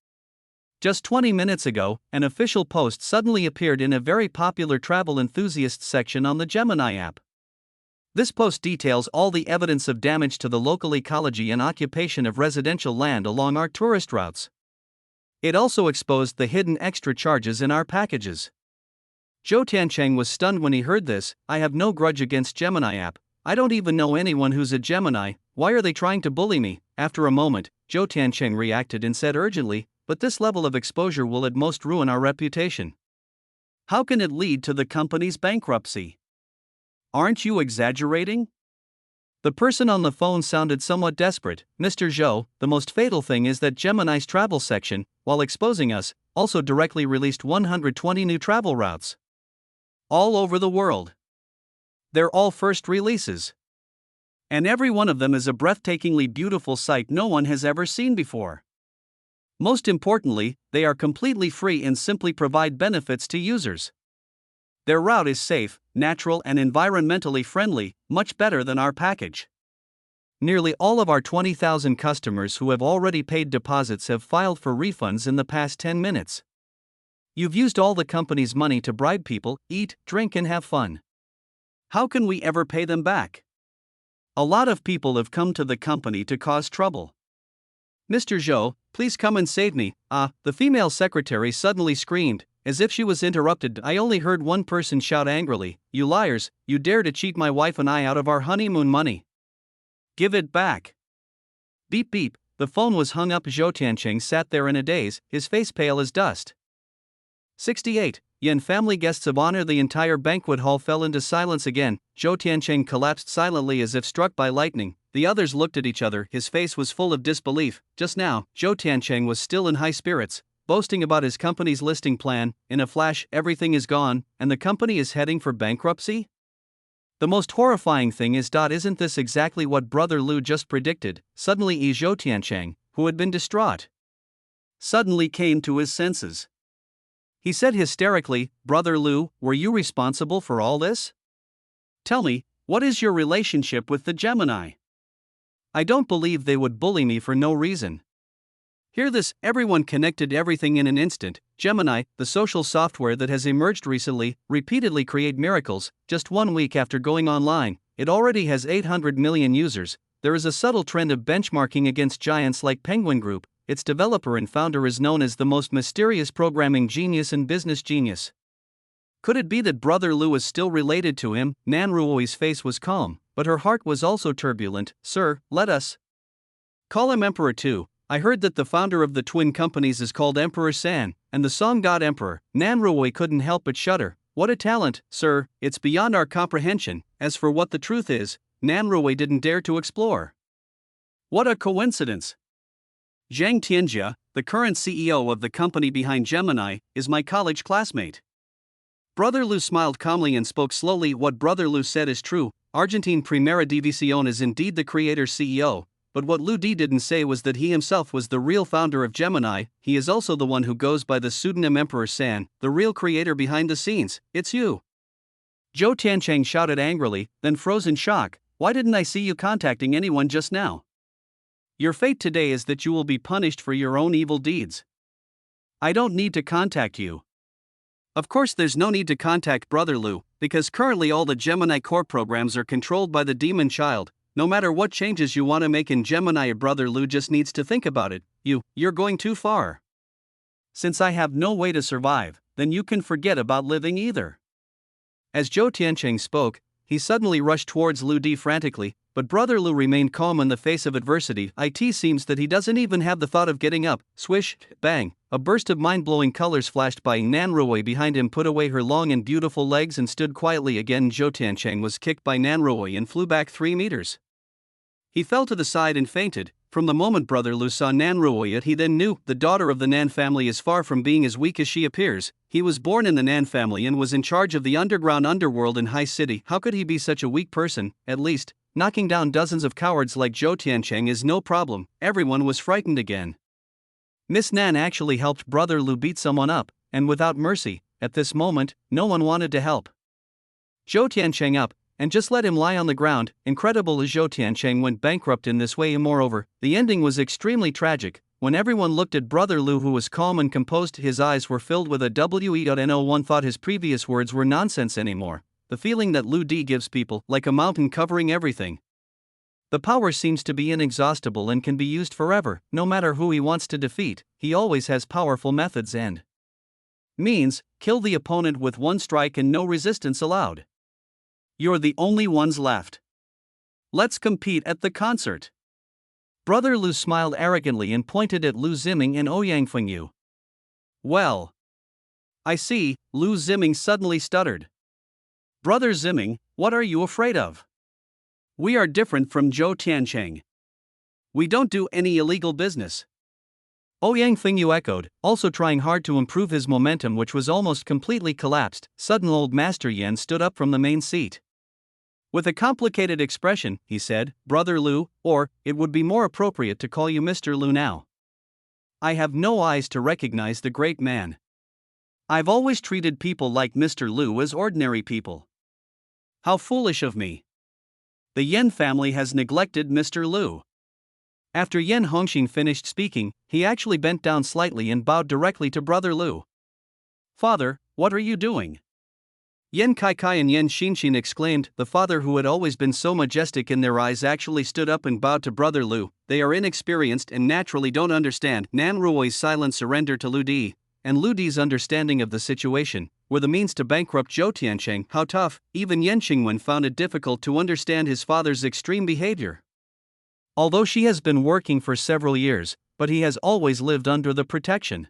Just 20 minutes ago, an official post suddenly appeared in a very popular travel enthusiast section on the Gemini app. This post details all the evidence of damage to the local ecology and occupation of residential land along our tourist routes. It also exposed the hidden extra charges in our packages. Zhou Tiancheng was stunned when he heard this. I have no grudge against Gemini app. I don't even know anyone who's a Gemini. Why are they trying to bully me? After a moment, Zhou Tiancheng reacted and said urgently, but this level of exposure will at most ruin our reputation. How can it lead to the company's bankruptcy? Aren't you exaggerating? The person on the phone sounded somewhat desperate. Mr. Zhou, the most fatal thing is that Gemini's travel section, while exposing us, also directly released 120 new travel routes. All over the world. They're all first releases. And every one of them is a breathtakingly beautiful sight no one has ever seen before. Most importantly, they are completely free and simply provide benefits to users. Their route is safe, natural and environmentally friendly, much better than our package. Nearly all of our 20,000 customers who have already paid deposits have filed for refunds in the past 10 minutes. You've used all the company's money to bribe people, eat, drink and have fun. How can we ever pay them back? A lot of people have come to the company to cause trouble. Mr. Zhou, please come and save me. The female secretary suddenly screamed, as if she was interrupted. I only heard one person shout angrily, You liars, you dare to cheat my wife and I out of our honeymoon money. Give it back. Beep beep, the phone was hung up. Zhou Tiancheng sat there in a daze, his face pale as dust. 68. Yen family guests of honor. The entire banquet hall fell into silence again. Zhou Tiancheng collapsed silently as if struck by lightning. The others looked at each other. His face was full of disbelief. Just now, Zhou Tiancheng was still in high spirits, boasting about his company's listing plan. In a flash, everything is gone, and the company is heading for bankruptcy? The most horrifying thing is, isn't this exactly what Brother Lu just predicted? Suddenly Zhou Tiancheng, who had been distraught, suddenly came to his senses. He said hysterically, Brother Lu, were you responsible for all this? Tell me, what is your relationship with the Gemini? I don't believe they would bully me for no reason. Hear this, everyone connected everything in an instant. Gemini, the social software that has emerged recently, repeatedly create miracles. Just 1 week after going online, it already has 800 million users. There is a subtle trend of benchmarking against giants like Penguin Group, its developer and founder is known as the most mysterious programming genius and business genius. Could it be that Brother Lou is still related to him? Nan Ruoi's face was calm, but her heart was also turbulent. Sir, let us call him Emperor too. I heard that the founder of the twin companies is called Emperor San, and the song God Emperor. Nan Ruoi couldn't help but shudder. What a talent, sir, it's beyond our comprehension. As for what the truth is, Nan Ruoi didn't dare to explore. What a coincidence! Zhang Tianjia, the current CEO of the company behind Gemini, is my college classmate. Brother Lou smiled calmly and spoke slowly. What Brother Lou said is true. Argentine Primera División is indeed the creator CEO, but what Lou D didn't say was that he himself was the real founder of Gemini. He is also the one who goes by the pseudonym Emperor San, the real creator behind the scenes. It's you. Zhou Tiancheng shouted angrily, then froze in shock. Why didn't I see you contacting anyone just now? Your fate today is that you will be punished for your own evil deeds. I don't need to contact you. Of course, there's no need to contact Brother Lou, because currently all the Gemini core programs are controlled by the demon child. No matter what changes you want to make in Gemini, Brother Lou just needs to think about it. You're going too far. Since I have no way to survive, then you can forget about living either. As Zhou Tiancheng spoke, he suddenly rushed towards Lou D frantically, but Brother Lou remained calm in the face of adversity. It seems that he doesn't even have the thought of getting up. Swish, bang, a burst of mind-blowing colors flashed by. Nan Ruoi behind him put away her long and beautiful legs and stood quietly again. Zhou Tiancheng was kicked by Nan Ruoi and flew back 3 meters. He fell to the side and fainted. From the moment Brother Lou saw Nan Ruoi, he then knew the daughter of the Nan family is far from being as weak as she appears. He was born in the Nan family and was in charge of the underground underworld in High City. How could he be such a weak person? At least, knocking down dozens of cowards like Zhou Tiancheng is no problem. Everyone was frightened again. Miss Nan actually helped Brother Lou beat someone up, and without mercy. At this moment, no one wanted to help Zhou Tiancheng up, and just let him lie on the ground. Incredible as Zhou Tiancheng went bankrupt in this way, and moreover, the ending was extremely tragic. When everyone looked at Brother Lou, who was calm and composed, his eyes were filled with a no one thought his previous words were nonsense anymore. The feeling that Lou D gives people, like a mountain covering everything. The power seems to be inexhaustible and can be used forever. No matter who he wants to defeat, he always has powerful methods and means. Kill the opponent with one strike and no resistance allowed. You're the only ones left. Let's compete at the concert. Brother Lou smiled arrogantly and pointed at Lu Ziming and Ouyang Fengyu. Well, I see. Lu Ziming suddenly stuttered. Brother Ziming, what are you afraid of? We are different from Zhou Tiancheng. We don't do any illegal business. Ouyang Fengyu echoed, also trying hard to improve his momentum, which was almost completely collapsed. Suddenly old Master Yan stood up from the main seat. With a complicated expression, he said, Brother Lou, or, it would be more appropriate to call you Mr. Lou now. I have no eyes to recognize the great man. I've always treated people like Mr. Lou as ordinary people. How foolish of me. The Yen family has neglected Mr. Lou. After Yen Hongxin finished speaking, he actually bent down slightly and bowed directly to Brother Lou. Father, what are you doing? Yen Kai and Yen Xinxin exclaimed. The father, who had always been so majestic in their eyes, actually stood up and bowed to Brother Lou. They are inexperienced and naturally don't understand. Nan Ruoi's silent surrender to Lu Di, and Lu Di's understanding of the situation, were the means to bankrupt Zhou Tiancheng. How tough. Even Yen Qingwen found it difficult to understand his father's extreme behavior. Although she has been working for several years, but he has always lived under the protection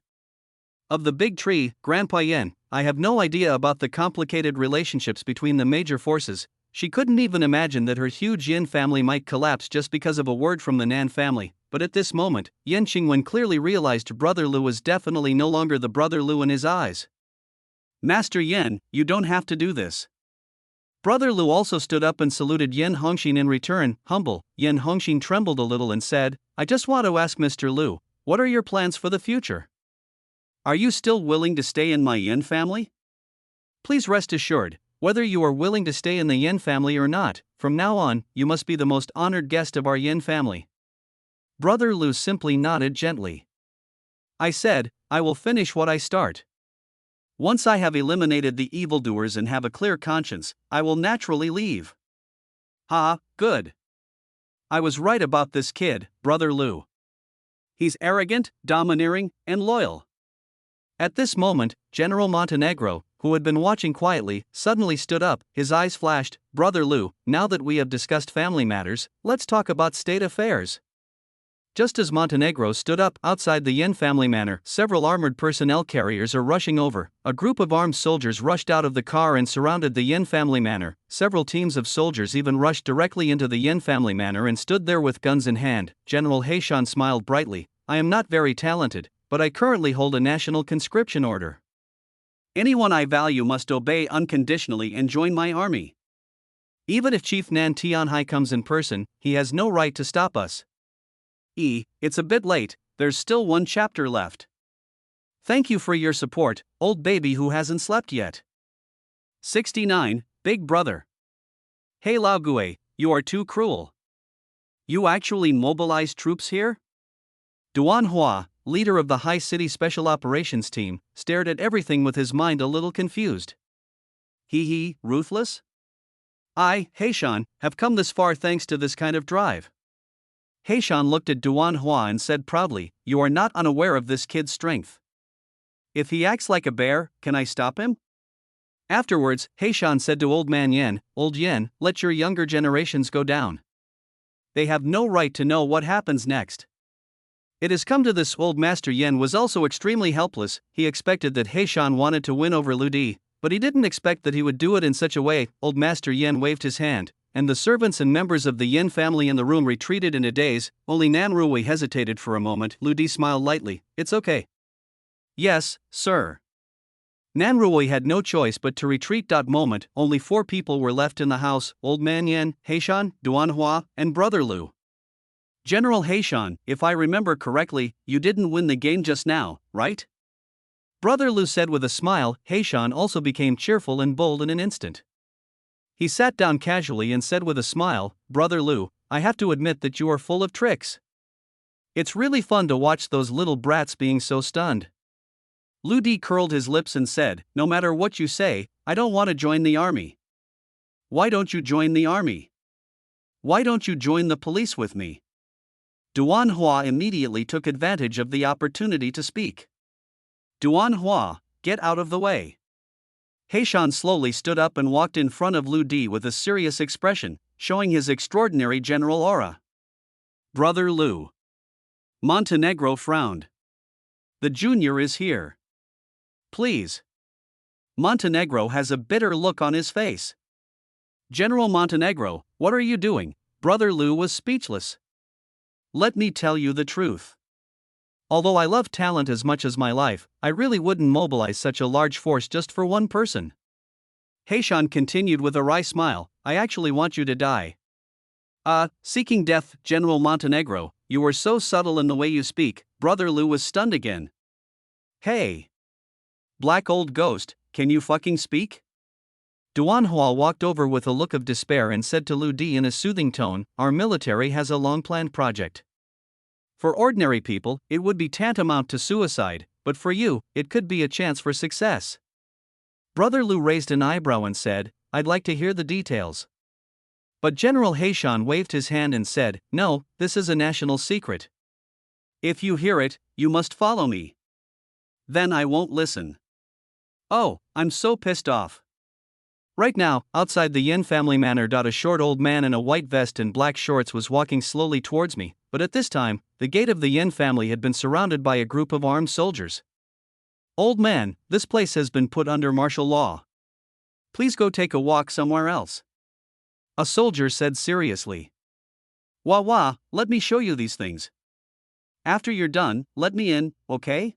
of the big tree. Grandpa Yen, I have no idea about the complicated relationships between the major forces. She couldn't even imagine that her huge Yin family might collapse just because of a word from the Nan family. But at this moment, Yen Qingwen clearly realized Brother Lou was definitely no longer the Brother Lou in his eyes. Master Yen, you don't have to do this. Brother Lou also stood up and saluted Yen Hongxin in return. Humble, Yen Hongxin trembled a little and said, I just want to ask Mr. Lou, what are your plans for the future? Are you still willing to stay in my Yen family? Please rest assured, whether you are willing to stay in the Yen family or not, from now on, you must be the most honored guest of our Yen family. Brother Lou simply nodded gently. I said, I will finish what I start. Once I have eliminated the evildoers and have a clear conscience, I will naturally leave. Ha, good. I was right about this kid, Brother Lou. He's arrogant, domineering, and loyal. At this moment, General Montenegro, who had been watching quietly, suddenly stood up. His eyes flashed. Brother Lou, now that we have discussed family matters, let's talk about state affairs. Just as Montenegro stood up outside the Yin family manor, several armored personnel carriers are rushing over. A group of armed soldiers rushed out of the car and surrounded the Yin family manor. Several teams of soldiers even rushed directly into the Yin family manor and stood there with guns in hand. General Heishan smiled brightly. I am not very talented, but I currently hold a national conscription order. Anyone I value must obey unconditionally and join my army. Even if Chief Nan Tianhai comes in person, he has no right to stop us. It's a bit late, there's still one chapter left. Thank you for your support, old baby who hasn't slept yet. 69, Big Brother. Hey Lao Gue, you are too cruel. You actually mobilized troops here? Duan Hua, leader of the High City Special Operations Team, stared at everything with his mind a little confused. Ruthless? I, Heishan, have come this far thanks to this kind of drive. Heishan looked at Duan Hua and said proudly, you are not unaware of this kid's strength. If he acts like a bear, can I stop him? Afterwards, Heishan said to Old Man Yen, Old Yen, let your younger generations go down. They have no right to know what happens next. It has come to this. Old Master Yen was also extremely helpless. He expected that Heishan wanted to win over Ludi, but he didn't expect that he would do it in such a way. Old Master Yen waved his hand, and the servants and members of the Yin family in the room retreated in a daze. Only Nan Rui hesitated for a moment. Ludi smiled lightly. It's okay. Yes, sir. Nan Rui had no choice but to retreat. Moment. Only 4 people were left in the house: Old Man Yen, Heishan, Duan Hua, and Brother Lu. General Heishan, if I remember correctly, you didn't win the game just now, right? Brother Lu said with a smile. Heishan also became cheerful and bold in an instant. He sat down casually and said with a smile, Brother Lu, I have to admit that you are full of tricks. It's really fun to watch those little brats being so stunned. Lu Di curled his lips and said, no matter what you say, I don't want to join the army. Why don't you join the army? Why don't you join the police with me? Duan Hua immediately took advantage of the opportunity to speak. Duan Hua, get out of the way. Heishan slowly stood up and walked in front of Lu Di with a serious expression, showing his extraordinary general aura. Brother Lu. Montenegro frowned. The junior is here. Please. Montenegro has a bitter look on his face. General Montenegro, what are you doing? Brother Lu was speechless. Let me tell you the truth. Although I love talent as much as my life, I really wouldn't mobilize such a large force just for one person. Heishan continued with a wry smile, I actually want you to die. Seeking death, General Montenegro, you were so subtle in the way you speak. Brother Lu was stunned again. Hey! Black old ghost, can you fucking speak? Duan Hua walked over with a look of despair and said to Lu Di in a soothing tone, our military has a long-planned project. For ordinary people, it would be tantamount to suicide, but for you, it could be a chance for success. Brother Lu raised an eyebrow and said, I'd like to hear the details. But General Heishan waved his hand and said, no, this is a national secret. If you hear it, you must follow me. Then I won't listen. Oh, I'm so pissed off. Right now, outside the Yin family manor. A short old man in a white vest and black shorts was walking slowly towards me, but at this time, the gate of the Yin family had been surrounded by a group of armed soldiers. Old man, this place has been put under martial law. Please go take a walk somewhere else. A soldier said seriously. Wah, let me show you these things. After you're done, let me in, okay?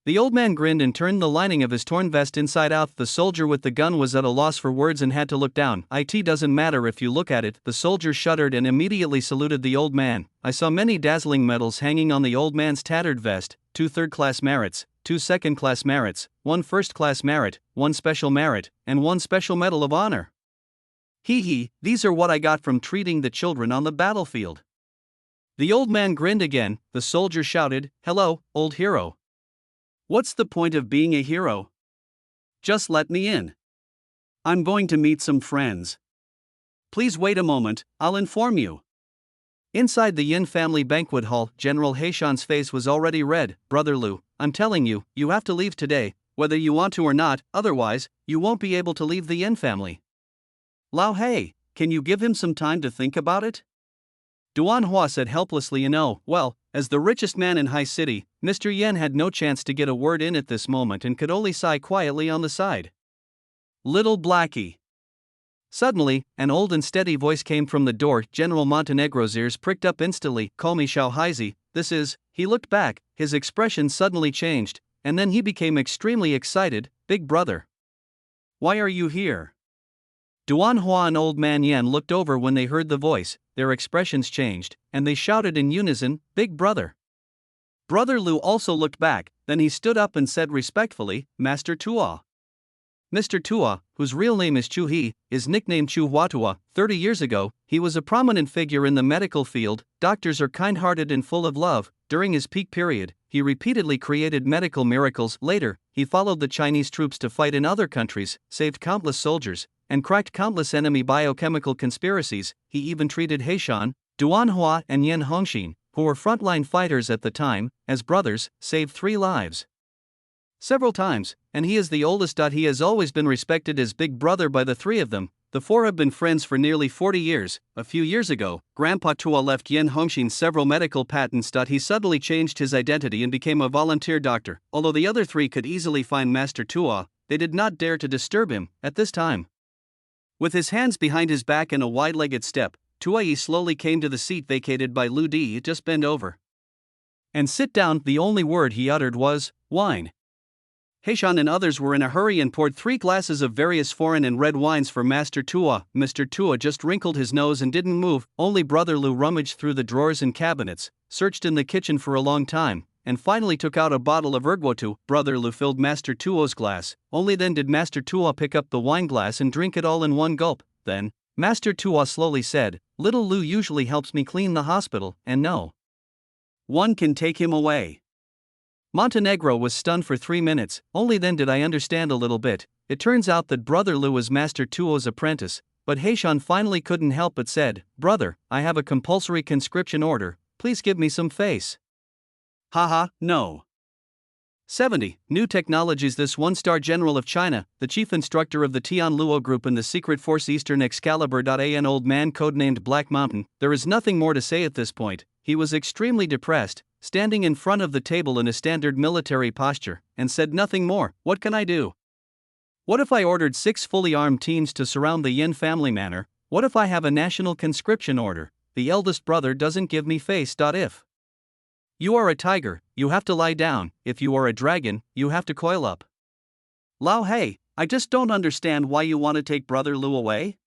The old man grinned and turned the lining of his torn vest inside out. The soldier with the gun was at a loss for words and had to look down. It doesn't matter if you look at it. The soldier shuddered and immediately saluted the old man. I saw many dazzling medals hanging on the old man's tattered vest, 2 third-class merits, 2 second-class merits, 1 first-class merit, 1 special merit, and 1 special medal of honor. These are what I got from treating the children on the battlefield. The old man grinned again. The soldier shouted, hello, old hero. What's the point of being a hero? Just let me in. I'm going to meet some friends. Please wait a moment, I'll inform you. Inside the Yin family banquet hall, General Heishan's face was already red. Brother Lu, I'm telling you, you have to leave today, whether you want to or not, otherwise, you won't be able to leave the Yin family. Lao Hei, can you give him some time to think about it? Duan Hua said helplessly. Well, as the richest man in High City, Mr. Yen had no chance to get a word in at this moment and could only sigh quietly on the side. Little Blackie. Suddenly, an old and steady voice came from the door. General Montenegro's ears pricked up instantly. Call me Xiao Haizi, this is. He looked back, his expression suddenly changed, and then he became extremely excited. Big brother. Why are you here? Duan Hua and Old Man Yan looked over when they heard the voice, their expressions changed, and they shouted in unison, Big brother. Brother Lu also looked back, then he stood up and said respectfully, Master Tua. Mr. Tua, whose real name is Chu He, is nicknamed Chu Huatua. 30 years ago, he was a prominent figure in the medical field. Doctors are kind-hearted and full of love. During his peak period, he repeatedly created medical miracles. Later, he followed the Chinese troops to fight in other countries, saved countless soldiers, and cracked countless enemy biochemical conspiracies. He even treated Heishan, Duan Hua, and Yan Hongxin, who were frontline fighters at the time, as brothers, saved 3 lives. Several times, and he is the oldest. He has always been respected as Big Brother by the 3 of them. The 4 have been friends for nearly 40 years. A few years ago, Grandpa Tua left Yan Hongxin several medical patents. He suddenly changed his identity and became a volunteer doctor. Although the other 3 could easily find Master Tua, they did not dare to disturb him at this time. With his hands behind his back and a wide-legged step, Tuai slowly came to the seat vacated by Lu Di. Just bend over and sit down. The only word he uttered was, wine. Heishan and others were in a hurry and poured 3 glasses of various foreign and red wines for Master Tua. Mr. Tua just wrinkled his nose and didn't move. Only Brother Lu rummaged through the drawers and cabinets, searched in the kitchen for a long time, and finally took out a bottle of erguotu. Brother Lu filled Master Tua's glass. Only then did Master Tua pick up the wine glass and drink it all in one gulp. Then, Master Tua slowly said, Little Lu usually helps me clean the hospital, and no one can take him away. Montenegro was stunned for 3 minutes. Only then did I understand a little bit. It turns out that Brother Lu was Master Tuo's apprentice, but Heishan finally couldn't help but said, Brother, I have a compulsory conscription order, please give me some face. Haha, no. 70. New technologies. This 1-star general of China, the chief instructor of the Tian Luo group in the Secret Force Eastern Excalibur. An old man codenamed Black Mountain. There is nothing more to say at this point. He was extremely depressed, standing in front of the table in a standard military posture, and said nothing more. What can I do? What if I ordered 6 fully armed teams to surround the Yin family manor? What if I have a national conscription order? The eldest brother doesn't give me face. If you are a tiger, you have to lie down. If you are a dragon, you have to coil up. Lao Hei, I just don't understand why you want to take Brother Lu away.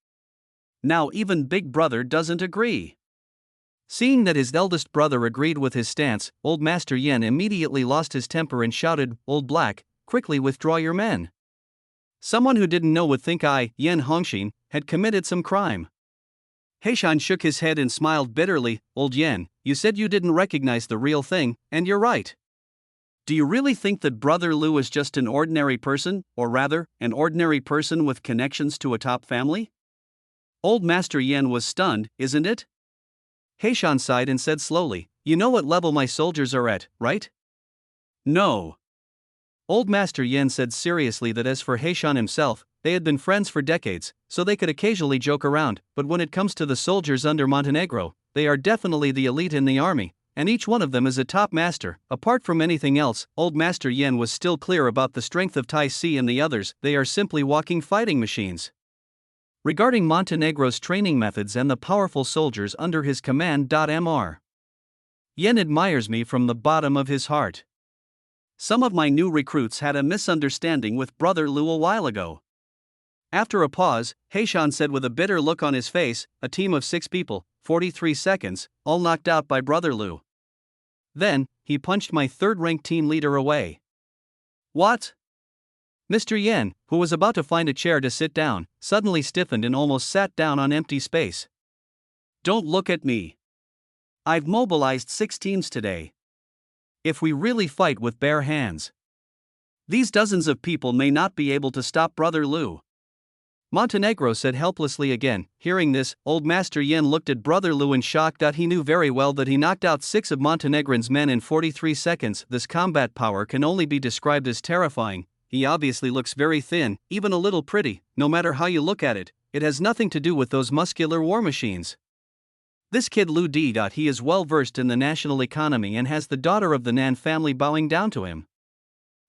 Now even Big Brother doesn't agree. Seeing that his eldest brother agreed with his stance, Old Master Yen immediately lost his temper and shouted, Old Black, quickly withdraw your men. Someone who didn't know would think I, Yan Hongxin, had committed some crime. Heishan shook his head and smiled bitterly. Old Yen, you said you didn't recognize the real thing, and you're right. Do you really think that Brother Lu is just an ordinary person, or rather, an ordinary person with connections to a top family? Old Master Yen was stunned, isn't it? Heishan sighed and said slowly, You know what level my soldiers are at, right? No. Old Master Yen said seriously that as for Heishan himself, they had been friends for decades, so they could occasionally joke around, but when it comes to the soldiers under Montenegro, they are definitely the elite in the army, and each one of them is a top master. Apart from anything else, Old Master Yen was still clear about the strength of Tai Si and the others. They are simply walking fighting machines. Regarding Montenegro's training methods and the powerful soldiers under his command. Mr. Yen admires me from the bottom of his heart. Some of my new recruits had a misunderstanding with Brother Lu a while ago. After a pause, Heishan said with a bitter look on his face, a team of 6 people, 43 seconds, all knocked out by Brother Lu. Then, he punched my 3rd-ranked team leader away. What? Mr. Yen, who was about to find a chair to sit down, suddenly stiffened and almost sat down on empty space. Don't look at me. I've mobilized 6 teams today. If we really fight with bare hands, these dozens of people may not be able to stop Brother Lu. Montenegro said helplessly again. Hearing this, Old Master Yen looked at Brother Lu in shock. He knew very well that he knocked out 6 of Montenegrin's men in 43 seconds. This combat power can only be described as terrifying. He obviously looks very thin, even a little pretty. No matter how you look at it, it has nothing to do with those muscular war machines. This kid Lu D. He is well versed in the national economy and has the daughter of the Nan family bowing down to him.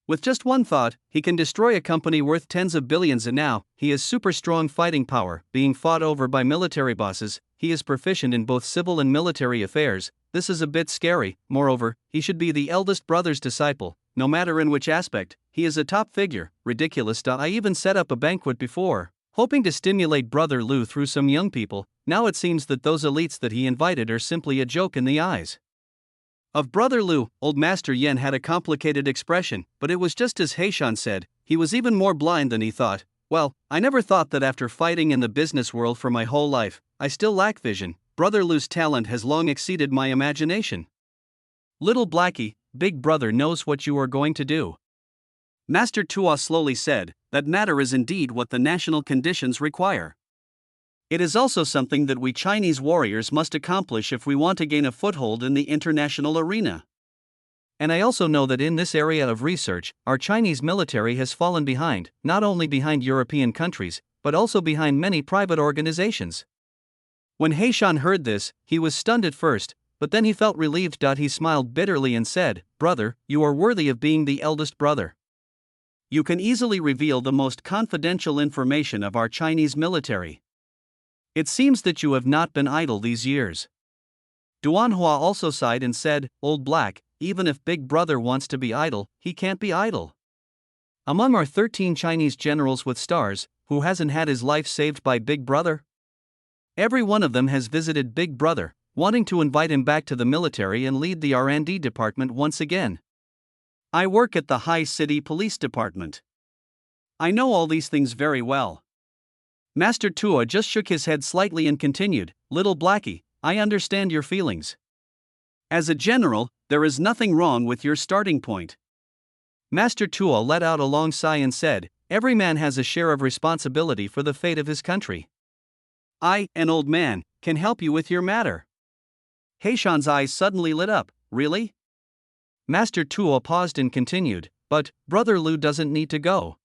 With just one thought, he can destroy a company worth tens of billions, and now, he has super strong fighting power, being fought over by military bosses. He is proficient in both civil and military affairs. This is a bit scary. Moreover, he should be the eldest brother's disciple, no matter in which aspect. He is a top figure. Ridiculous. I even set up a banquet before, hoping to stimulate Brother Lu through some young people. Now it seems that those elites that he invited are simply a joke in the eyes of Brother Lu. Old Master Yen had a complicated expression, but it was just as Heishan said. He was even more blind than he thought. Well, I never thought that after fighting in the business world for my whole life, I still lack vision. Brother Lu's talent has long exceeded my imagination. Little Blackie, Big Brother knows what you are going to do. Master Tua slowly said, that matter is indeed what the national conditions require. It is also something that we Chinese warriors must accomplish if we want to gain a foothold in the international arena. And I also know that in this area of research, our Chinese military has fallen behind, not only behind European countries, but also behind many private organizations. When Heishan heard this, he was stunned at first, but then he felt relieved. He smiled bitterly and said, Brother, you are worthy of being the eldest brother. You can easily reveal the most confidential information of our Chinese military. It seems that you have not been idle these years. Duanhua also sighed and said, Old Black, even if Big Brother wants to be idle, he can't be idle. Among our 13 Chinese generals with stars, who hasn't had his life saved by Big Brother? Every one of them has visited Big Brother, wanting to invite him back to the military and lead the R&D department once again. I work at the High City Police Department. I know all these things very well. Master Tua just shook his head slightly and continued, Little Blackie, I understand your feelings. As a general, there is nothing wrong with your starting point. Master Tua let out a long sigh and said, Every man has a share of responsibility for the fate of his country. I, an old man, can help you with your matter. Heishan's eyes suddenly lit up. Really? Master Tua paused and continued, But, Brother Lu doesn't need to go.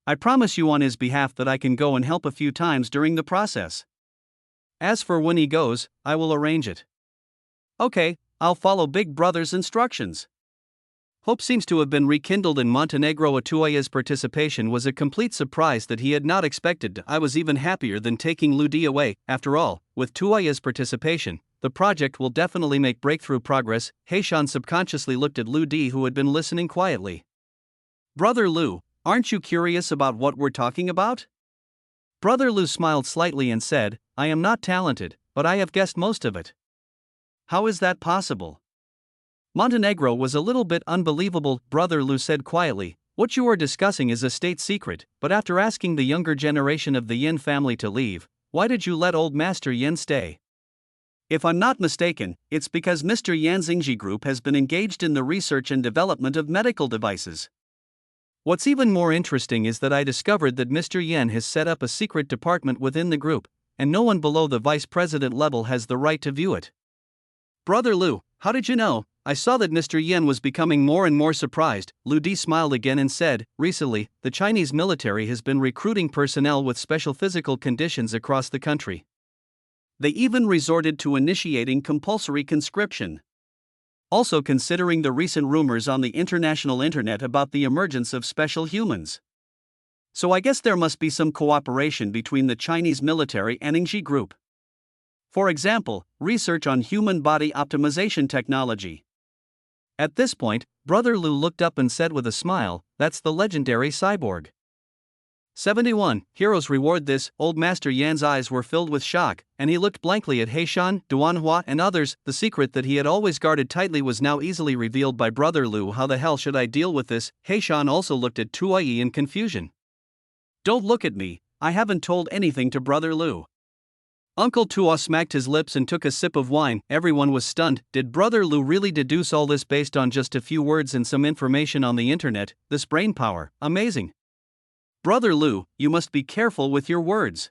I promise you on his behalf that I can go and help a few times during the process. As for when he goes, I will arrange it. Okay, I'll follow Big Brother's instructions. Hope seems to have been rekindled in Montenegro. Atuaya's participation was a complete surprise that he had not expected. I was even happier than taking Ludi away. After all, with Tuaya's participation, the project will definitely make breakthrough progress. Heishan subconsciously looked at Ludi, who had been listening quietly. Brother Lu, aren't you curious about what we're talking about? Brother Lu smiled slightly and said, I am not talented, but I have guessed most of it. How is that possible? Montenegro was a little bit unbelievable. Brother Lu said quietly, What you are discussing is a state secret, but after asking the younger generation of the Yin family to leave, why did you let old Master Yin stay? If I'm not mistaken, it's because Mr. Yan's Ingji Group has been engaged in the research and development of medical devices. What's even more interesting is that I discovered that Mr. Yen has set up a secret department within the group, and no one below the vice president level has the right to view it. Brother Lu, how did you know? I saw that Mr. Yen was becoming more and more surprised. Lu Di smiled again and said, Recently, the Chinese military has been recruiting personnel with special physical conditions across the country. They even resorted to initiating compulsory conscription. Also considering the recent rumors on the international internet about the emergence of special humans. So I guess there must be some cooperation between the Chinese military and Ingji Group. For example, research on human body optimization technology. At this point, Brother Lu looked up and said with a smile, That's the legendary cyborg. 71. Heroes reward this. Old Master Yan's eyes were filled with shock, and he looked blankly at Heishan, Duanhua, and others. The secret that he had always guarded tightly was now easily revealed by Brother Lu. How the hell should I deal with this? Heishan also looked at Tuai in confusion. Don't look at me, I haven't told anything to Brother Lu. Uncle Tua smacked his lips and took a sip of wine. Everyone was stunned. Did Brother Lu really deduce all this based on just a few words and some information on the internet? This brain power, amazing. Brother Lu, you must be careful with your words.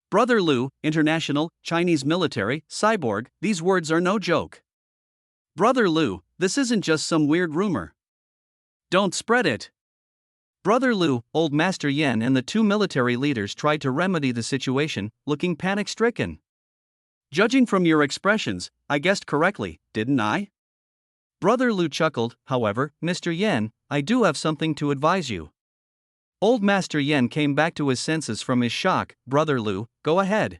Brother Lu, international, Chinese military, cyborg, these words are no joke. Brother Lu, this isn't just some weird rumor. Don't spread it. Brother Lu, Old Master Yan and the two military leaders tried to remedy the situation, looking panic-stricken. Judging from your expressions, I guessed correctly, didn't I? Brother Lu chuckled. However, Mr. Yan, I do have something to advise you. Old Master Yan came back to his senses from his shock. Brother Lu, go ahead.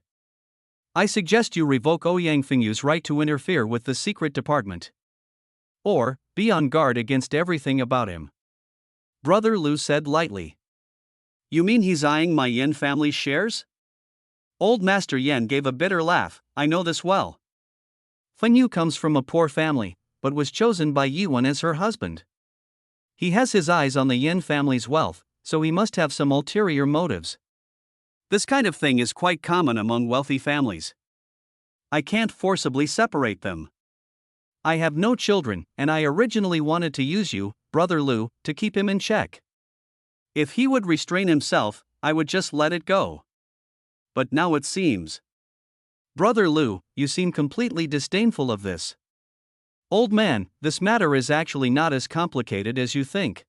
I suggest you revoke Ouyang Fengyu's right to interfere with the secret department. Or, be on guard against everything about him. Brother Lu said lightly. You mean he's eyeing my Yan family's shares? Old Master Yan gave a bitter laugh. I know this well. Fengyu comes from a poor family, but was chosen by Yiwen as her husband. He has his eyes on the Yan family's wealth, so he must have some ulterior motives. This kind of thing is quite common among wealthy families. I can't forcibly separate them. I have no children, and I originally wanted to use you, Brother Lu, to keep him in check. If he would restrain himself, I would just let it go. But now it seems. Brother Lu, you seem completely disdainful of this. Old man, this matter is actually not as complicated as you think.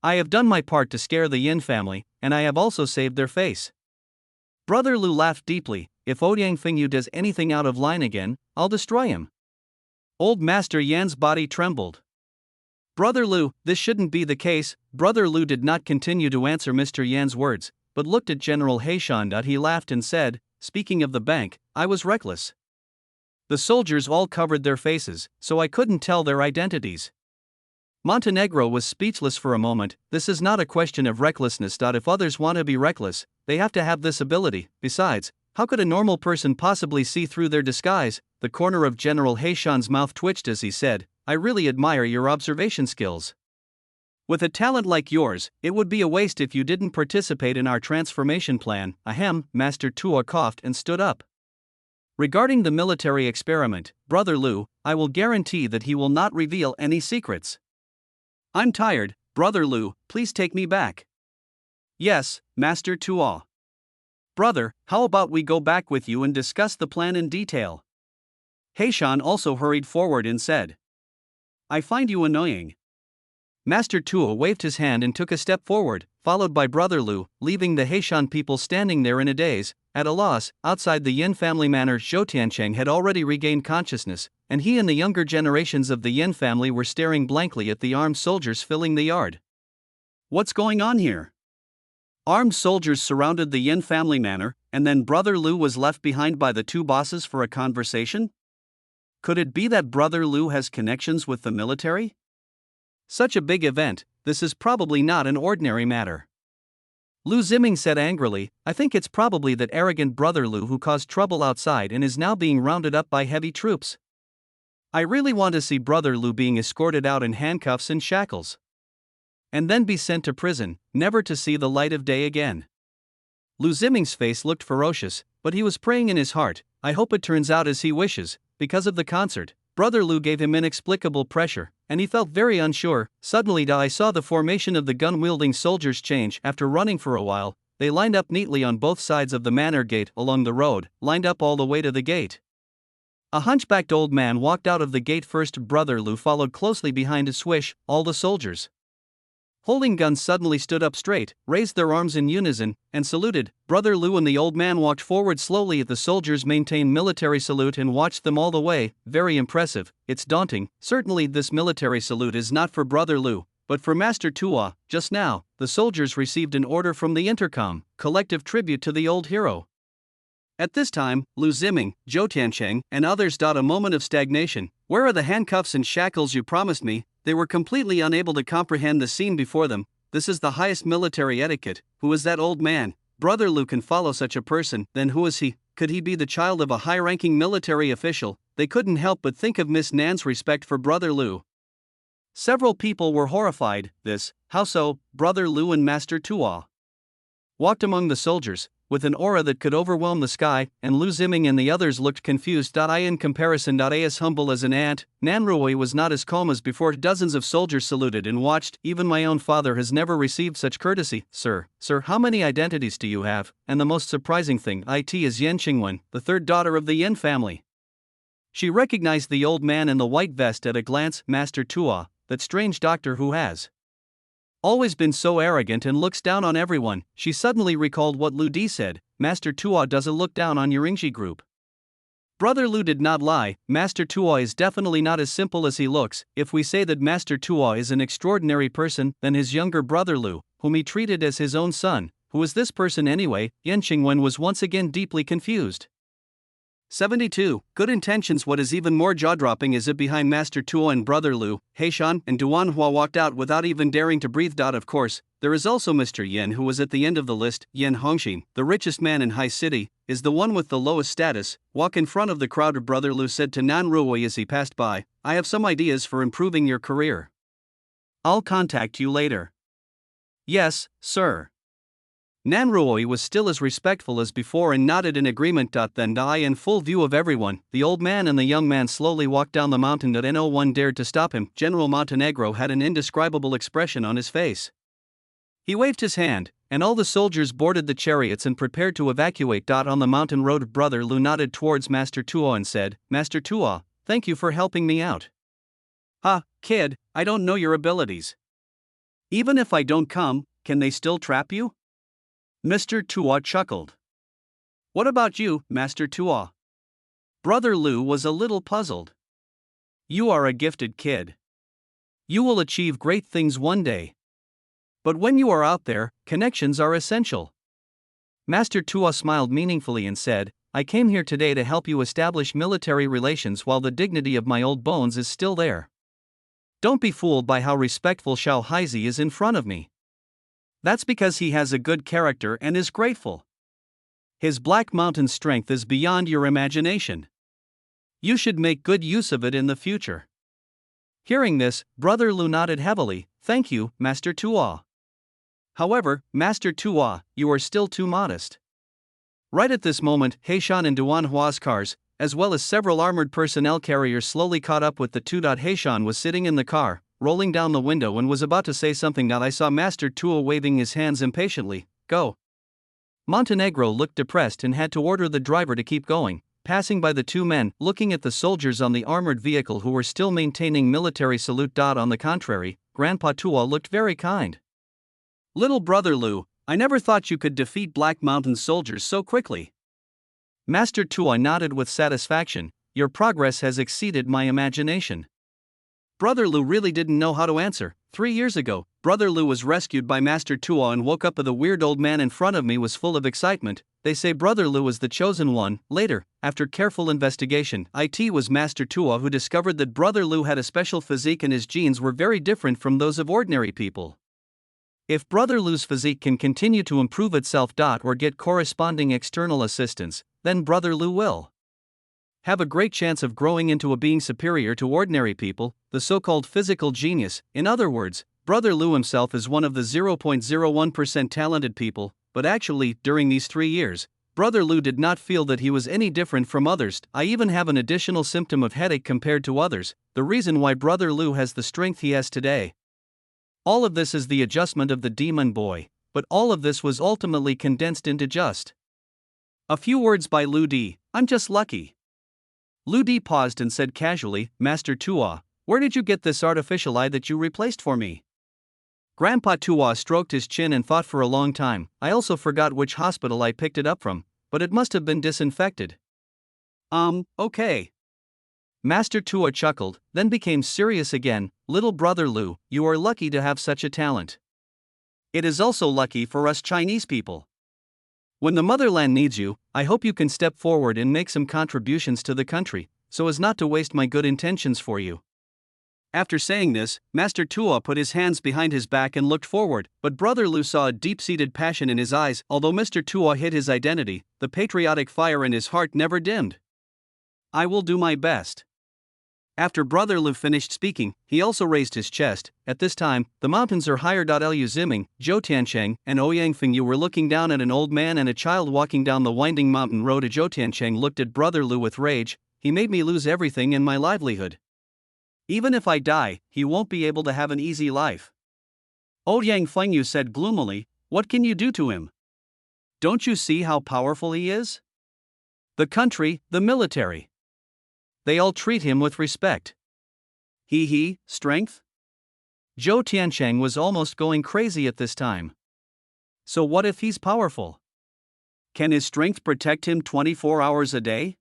I have done my part to scare the Yin family, and I have also saved their face. Brother Lu laughed deeply. If Ouyang Fengyu does anything out of line again, I'll destroy him. Old Master Yan's body trembled. Brother Lu, this shouldn't be the case. Brother Lu did not continue to answer Mr. Yan's words, but looked at General Heishan. He laughed and said, speaking of the bank, I was reckless. The soldiers all covered their faces, so I couldn't tell their identities. Montenegro was speechless for a moment. This is not a question of recklessness. If others want to be reckless, they have to have this ability. Besides, how could a normal person possibly see through their disguise? The corner of General Heishan's mouth twitched as he said, I really admire your observation skills. With a talent like yours, it would be a waste if you didn't participate in our transformation plan. Ahem, Master Tuo coughed and stood up. Regarding the military experiment, Brother Lu, I will guarantee that he will not reveal any secrets. I'm tired, Brother Lu, please take me back. Yes, Master Tuo. Brother, how about we go back with you and discuss the plan in detail? Heishan also hurried forward and said. I find you annoying. Master Tuo waved his hand and took a step forward, followed by Brother Lu, leaving the Heishan people standing there in a daze, at a loss. Outside the Yin family manor, Zhou Tiancheng had already regained consciousness, and he and the younger generations of the Yin family were staring blankly at the armed soldiers filling the yard. What's going on here? Armed soldiers surrounded the Yin family manor, and then Brother Lu was left behind by the two bosses for a conversation? Could it be that Brother Lu has connections with the military? Such a big event, this is probably not an ordinary matter. Lu Ziming said angrily, I think it's probably that arrogant Brother Lu who caused trouble outside and is now being rounded up by heavy troops. I really want to see Brother Lu being escorted out in handcuffs and shackles. And then be sent to prison, never to see the light of day again. Lu Ziming's face looked ferocious, but he was praying in his heart, I hope it turns out as he wishes. Because of the concert, Brother Lu gave him inexplicable pressure, and he felt very unsure. Suddenly I saw the formation of the gun-wielding soldiers change. After running for a while, they lined up neatly on both sides of the manor gate along the road, lined up all the way to the gate. A hunchbacked old man walked out of the gate first. Brother Lu followed closely behind. A swish, all the soldiers holding guns suddenly stood up straight, raised their arms in unison, and saluted. Brother Lu and the old man walked forward slowly. The soldiers maintained military salute and watched them all the way. Very impressive, it's daunting. Certainly this military salute is not for Brother Lu, but for Master Tuo. Just now, the soldiers received an order from the intercom, collective tribute to the old hero. At this time, Lu Ziming, Zhou Tiancheng, and others. A moment of stagnation. Where are the handcuffs and shackles you promised me? They were completely unable to comprehend the scene before them. This is the highest military etiquette. Who is that old man? Brother Lu can follow such a person. Then who is he? Could he be the child of a high-ranking military official? They couldn't help but think of Miss Nan's respect for Brother Lu. Several people were horrified. How so? Brother Lu and Master Tuo walked among the soldiers, with an aura that could overwhelm the sky, and Lu Ziming and the others looked confused. In comparison, as humble as an ant, Nanruoi was not as calm as before. Dozens of soldiers saluted and watched. Even my own father has never received such courtesy. Sir, how many identities do you have? And the most surprising thing, it is Yen Qingwen, the third daughter of the Yen family. She recognized the old man in the white vest at a glance. Master Tua, that strange doctor who has always been so arrogant and looks down on everyone. She suddenly recalled what Lu Di said, Master Tua doesn't look down on Yuringji group. Brother Lu did not lie, Master Tua is definitely not as simple as he looks. If we say that Master Tua is an extraordinary person, then his younger brother Lu, whom he treated as his own son, who is this person anyway? Yen Qingwen was once again deeply confused. 72. Good intentions. What is even more jaw-dropping is it behind Master Tuo and Brother Lu, Heishan and Duanhua walked out without even daring to breathe. Of course, there is also Mr. Yen who was at the end of the list. Yen Hongxin, the richest man in High City, is the one with the lowest status. Walk in front of the crowd. Brother Lu said to Nanruoi as he passed by, I have some ideas for improving your career. I'll contact you later. Yes, sir. Nanruoi was still as respectful as before and nodded in agreement. Then, in full view of everyone, the old man and the young man slowly walked down the mountain. No one dared to stop him. General Montenegro had an indescribable expression on his face. He waved his hand, and all the soldiers boarded the chariots and prepared to evacuate. On the mountain road, Brother Lu nodded towards Master Tuo and said, Master Tuo, thank you for helping me out. Kid, I don't know your abilities. Even if I don't come, can they still trap you? Mr. Tuo chuckled. What about you, Master Tuo? Brother Lu was a little puzzled. You are a gifted kid. You will achieve great things one day. But when you are out there, connections are essential. Master Tuo smiled meaningfully and said, I came here today to help you establish military relations while the dignity of my old bones is still there. Don't be fooled by how respectful Xiao Haizi is in front of me. That's because he has a good character and is grateful. His Black Mountain strength is beyond your imagination. You should make good use of it in the future. Hearing this, Brother Lu nodded heavily. Thank you, Master Tuo. However, Master Tuo, you are still too modest. Right at this moment, Heishan and Duanhua's cars, as well as several armored personnel carriers, slowly caught up with the two. Heishan was sitting in the car, rolling down the window, and was about to say something. I saw Master Tuo waving his hands impatiently. Go. Montenegro looked depressed and had to order the driver to keep going, passing by the two men, looking at the soldiers on the armored vehicle who were still maintaining military salute. On the contrary, Grandpa Tuo looked very kind. Little Brother Lu, I never thought you could defeat Black Mountain soldiers so quickly. Master Tuo nodded with satisfaction. Your progress has exceeded my imagination. Brother Lu really didn't know how to answer. 3 years ago, Brother Lu was rescued by Master Tuo and woke up. The weird old man in front of me was full of excitement. They say Brother Lu is the chosen one. Later, after careful investigation, it was Master Tuo who discovered that Brother Lu had a special physique and his genes were very different from those of ordinary people. If Brother Lu's physique can continue to improve itself or get corresponding external assistance, then Brother Lu will have a great chance of growing into a being superior to ordinary people, the so-called physical genius. In other words, Brother Lu himself is one of the 0.01% talented people, but actually, during these 3 years, Brother Lu did not feel that he was any different from others. I even have an additional symptom of headache compared to others, the reason why Brother Lu has the strength he has today. All of this is the adjustment of the demon boy, but all of this was ultimately condensed into just a few words by Lu Di. I'm just lucky. Lu Di paused and said casually, Master Tuo, where did you get this artificial eye that you replaced for me? Grandpa Tuo stroked his chin and thought for a long time. I also forgot which hospital I picked it up from, but it must have been disinfected. Okay. Master Tuo chuckled, then became serious again. Little Brother Lu, you are lucky to have such a talent. It is also lucky for us Chinese people. When the motherland needs you, I hope you can step forward and make some contributions to the country, so as not to waste my good intentions for you. After saying this, Master Tuo put his hands behind his back and looked forward, but Brother Lu saw a deep-seated passion in his eyes. Although Mr. Tuo hid his identity, the patriotic fire in his heart never dimmed. I will do my best. After Brother Lu finished speaking, he also raised his chest. At this time, the mountains are higher. Liu Ziming, Zhou Tiancheng, and Ouyang Fengyu were looking down at an old man and a child walking down the winding mountain road. Zhou Tiancheng looked at Brother Lu with rage. He made me lose everything and my livelihood. Even if I die, he won't be able to have an easy life. Ouyang Fengyu said gloomily, what can you do to him? Don't you see how powerful he is? The country, the military. They all treat him with respect. Strength? Zhou Tiancheng was almost going crazy at this time. So what if he's powerful? Can his strength protect him 24 hours a day?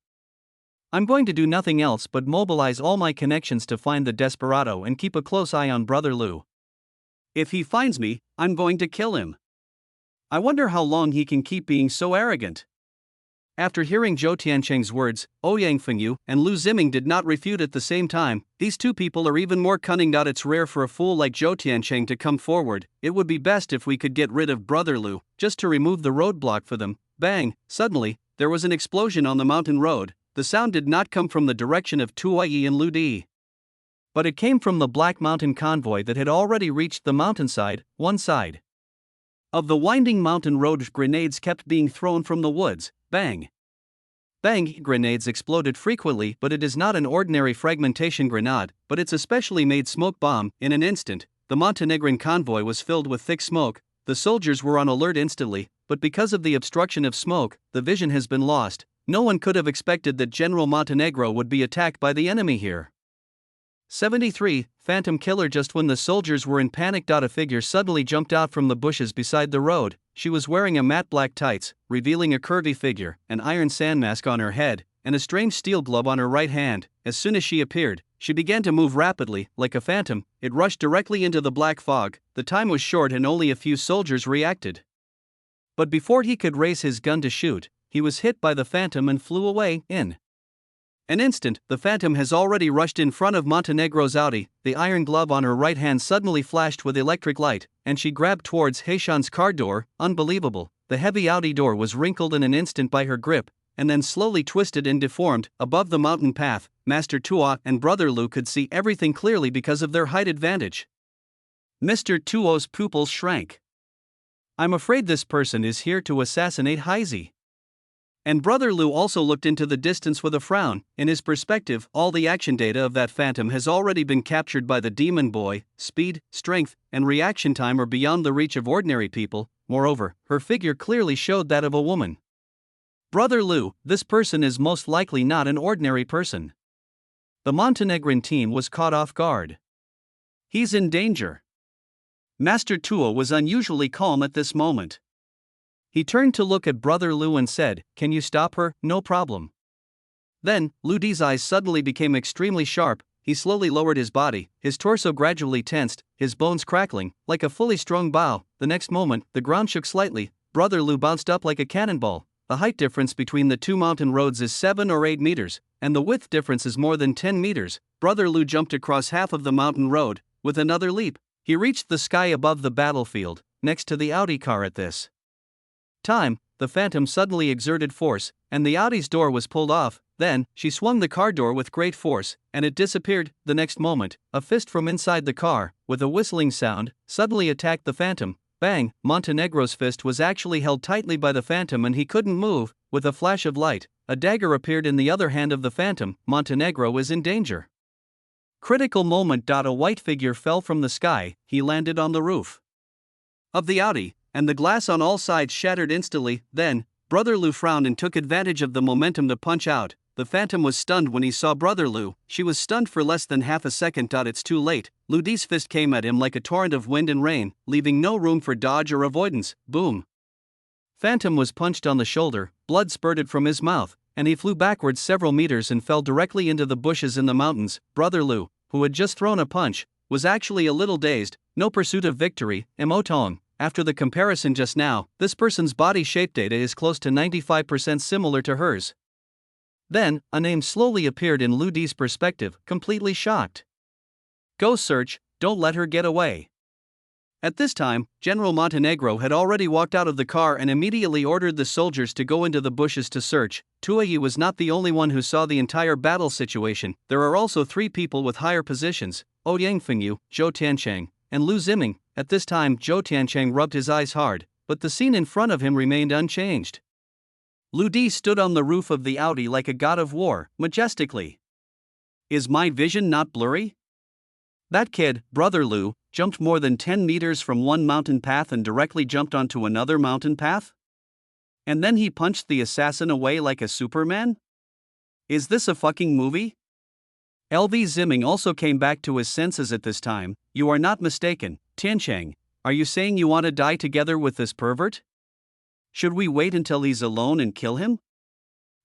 I'm going to do nothing else but mobilize all my connections to find the desperado and keep a close eye on Brother Lu. If he finds me, I'm going to kill him. I wonder how long he can keep being so arrogant. After hearing Zhou Tiancheng's words, Ouyang Fengyu and Lu Ziming did not refute at the same time. These two people are even more cunning. It's rare for a fool like Zhou Tiancheng to come forward. It would be best if we could get rid of Brother Lu, just to remove the roadblock for them. Bang! Suddenly, there was an explosion on the mountain road. The sound did not come from the direction of Tuoyi and Lu Di, but it came from the Black Mountain convoy that had already reached the mountainside. One side of the winding mountain road, grenades kept being thrown from the woods. Bang! Bang! Grenades exploded frequently, but it is not an ordinary fragmentation grenade, but it's a specially made smoke bomb. In an instant, the Montenegrin convoy was filled with thick smoke. The soldiers were on alert instantly, but because of the obstruction of smoke, the vision has been lost. No one could have expected that General Montenegro would be attacked by the enemy here. 73. Phantom Killer. Just when the soldiers were in panic, a figure suddenly jumped out from the bushes beside the road. She was wearing a matte black tights, revealing a curvy figure, an iron sand mask on her head, and a strange steel glove on her right hand. As soon as she appeared, she began to move rapidly, like a phantom. It rushed directly into the black fog. The time was short and only a few soldiers reacted. But before he could raise his gun to shoot, he was hit by the phantom and flew away. In an instant, the phantom has already rushed in front of Montenegro's Audi. The iron glove on her right hand suddenly flashed with electric light, and she grabbed towards Haishan's car door. Unbelievable. The heavy Audi door was wrinkled in an instant by her grip, and then slowly twisted and deformed. Above the mountain path, Master Tuo and Brother Lu could see everything clearly because of their height advantage. Mr. Tuo's pupils shrank. I'm afraid this person is here to assassinate Heisey. And Brother Lu also looked into the distance with a frown. In his perspective, all the action data of that phantom has already been captured by the demon boy. Speed, strength, and reaction time are beyond the reach of ordinary people. Moreover, her figure clearly showed that of a woman. Brother Lu, this person is most likely not an ordinary person. The Montenegrin team was caught off guard. He's in danger. Master Tuo was unusually calm at this moment. He turned to look at Brother Lu and said, "Can you stop her?" "No problem." Then, Lu Di's eyes suddenly became extremely sharp. He slowly lowered his body, his torso gradually tensed, his bones crackling, like a fully strung bow. The next moment, the ground shook slightly. Brother Lu bounced up like a cannonball. The height difference between the two mountain roads is 7 or 8 meters, and the width difference is more than 10 meters. Brother Lu jumped across half of the mountain road. With another leap, he reached the sky above the battlefield, next to the Audi car. At this time, the phantom suddenly exerted force, and the Audi's door was pulled off. Then, she swung the car door with great force, and it disappeared. The next moment, a fist from inside the car, with a whistling sound, suddenly attacked the phantom. Bang! Montenegro's fist was actually held tightly by the phantom and he couldn't move. With a flash of light, a dagger appeared in the other hand of the phantom. Montenegro is in danger. Critical moment. A white figure fell from the sky. He landed on the roof of the Audi, and the glass on all sides shattered instantly. Then, Brother Lu frowned and took advantage of the momentum to punch out. The phantom was stunned when he saw Brother Lu. She was stunned for less than half a second. It's too late. Lu Di's fist came at him like a torrent of wind and rain, leaving no room for dodge or avoidance. Boom! Phantom was punched on the shoulder, blood spurted from his mouth, and he flew backwards several meters and fell directly into the bushes in the mountains. Brother Lu, who had just thrown a punch, was actually a little dazed. No pursuit of victory. Emotong. After the comparison just now, this person's body shape data is close to 95% similar to hers. Then, a name slowly appeared in Lu Di's perspective, completely shocked. Go search, don't let her get away. At this time, General Montenegro had already walked out of the car and immediately ordered the soldiers to go into the bushes to search. Tuoyi was not the only one who saw the entire battle situation. There are also 3 people with higher positions: Ouyang Fengyu, Zhou Tiancheng, and Lu Ziming. At this time, Zhou Tiancheng rubbed his eyes hard, but the scene in front of him remained unchanged. Lu Di stood on the roof of the Audi like a god of war, majestically. Is my vision not blurry? That kid, Brother Lu, jumped more than 10 meters from one mountain path and directly jumped onto another mountain path? And then he punched the assassin away like a Superman? Is this a fucking movie? LV Ziming also came back to his senses at this time. You are not mistaken, Tiancheng. Are you saying you want to die together with this pervert? Should we wait until he's alone and kill him?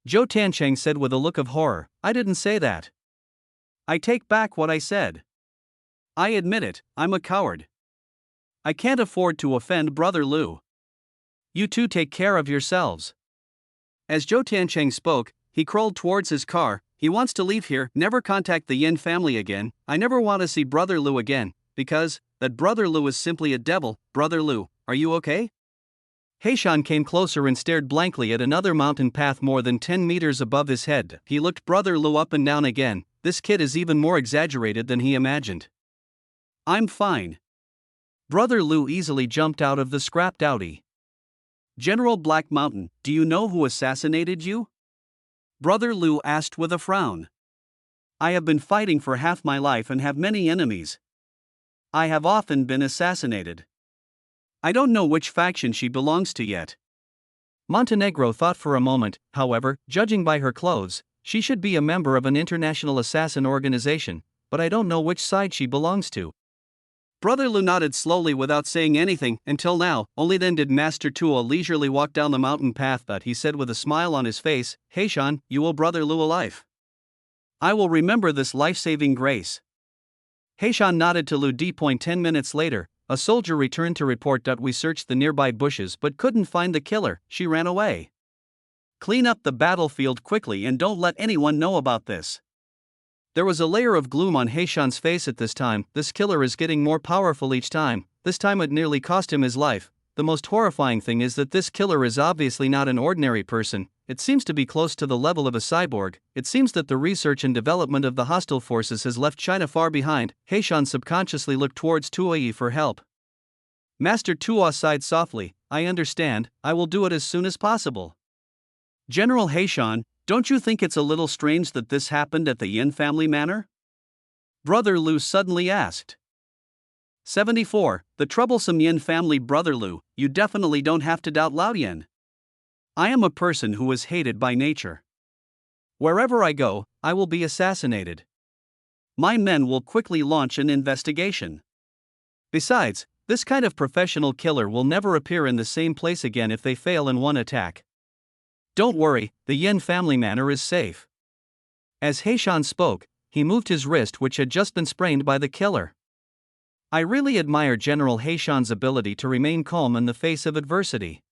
Zhou Tiancheng said with a look of horror. I didn't say that. I take back what I said. I admit it, I'm a coward. I can't afford to offend Brother Lu. You two take care of yourselves. As Zhou Tiancheng spoke, he crawled towards his car. He wants to leave here, never contact the Yin family again. I never want to see Brother Lu again, because that Brother Lu is simply a devil. Brother Lu, are you okay? Heishan came closer and stared blankly at another mountain path more than 10 meters above his head. He looked Brother Lu up and down again. This kid is even more exaggerated than he imagined. I'm fine. Brother Lu easily jumped out of the scrapped Audi. General Black Mountain, do you know who assassinated you? Brother Lu asked with a frown. I have been fighting for half my life and have many enemies. I have often been assassinated. I don't know which faction she belongs to yet. Montenegro thought for a moment. However, judging by her clothes, she should be a member of an international assassin organization, but I don't know which side she belongs to. Brother Lu nodded slowly without saying anything until now. Only then did Master Tuo leisurely walk down the mountain path. But he said with a smile on his face, Heishan, you owe Brother Lu a life. I will remember this life-saving grace. Heishan nodded to Lu Di. 10 minutes later, a soldier returned to report that we searched the nearby bushes but couldn't find the killer. She ran away. Clean up the battlefield quickly and don't let anyone know about this. There was a layer of gloom on Heishan's face at this time. This killer is getting more powerful each time. This time it nearly cost him his life. The most horrifying thing is that this killer is obviously not an ordinary person. It seems to be close to the level of a cyborg. It seems that the research and development of the hostile forces has left China far behind. Heishan subconsciously looked towards Tuoyi for help. Master Tuo sighed softly. I understand, I will do it as soon as possible. General Heishan, don't you think it's a little strange that this happened at the Yin family manor? Brother Lu suddenly asked. 74. The troublesome Yin family. Brother Lu, you definitely don't have to doubt Lao Yin. I am a person who is hated by nature. Wherever I go, I will be assassinated. My men will quickly launch an investigation. Besides, this kind of professional killer will never appear in the same place again if they fail in one attack. Don't worry, the Yin family manor is safe. As Heishan spoke, he moved his wrist which had just been sprained by the killer. I really admire General Heishan's ability to remain calm in the face of adversity.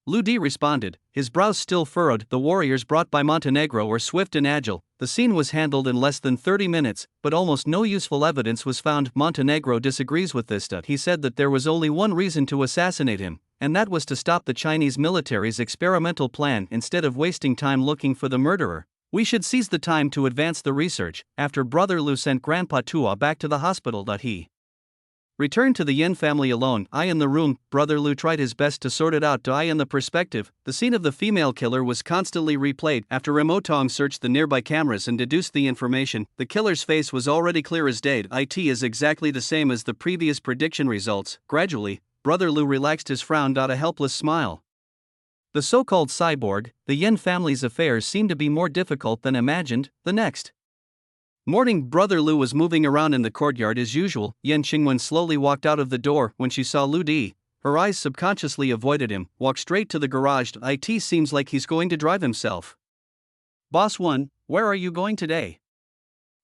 Lu Di responded, his brows still furrowed. The warriors brought by Montenegro were swift and agile. The scene was handled in less than 30 minutes, but almost no useful evidence was found. Montenegro disagrees with this. He said that there was only one reason to assassinate him, and that was to stop the Chinese military's experimental plan. Instead of wasting time looking for the murderer, we should seize the time to advance the research. After Brother Lu sent Grandpa Tuo back to the hospital, he returned to the Yin family alone. I in the room. Brother Lu tried his best to sort it out. I in the perspective. The scene of the female killer was constantly replayed. After Remotong searched the nearby cameras and deduced the information, the killer's face was already clear as day. It is exactly the same as the previous prediction results. Gradually, Brother Lu relaxed his frown. A helpless smile. The so-called cyborg, the Yin family's affairs seemed to be more difficult than imagined. The next morning, Brother Lu was moving around in the courtyard as usual. Yan Qingwen slowly walked out of the door. When she saw Lu Di, her eyes subconsciously avoided him. Walked straight to the garage. It seems like he's going to drive himself. Boss 1, where are you going today?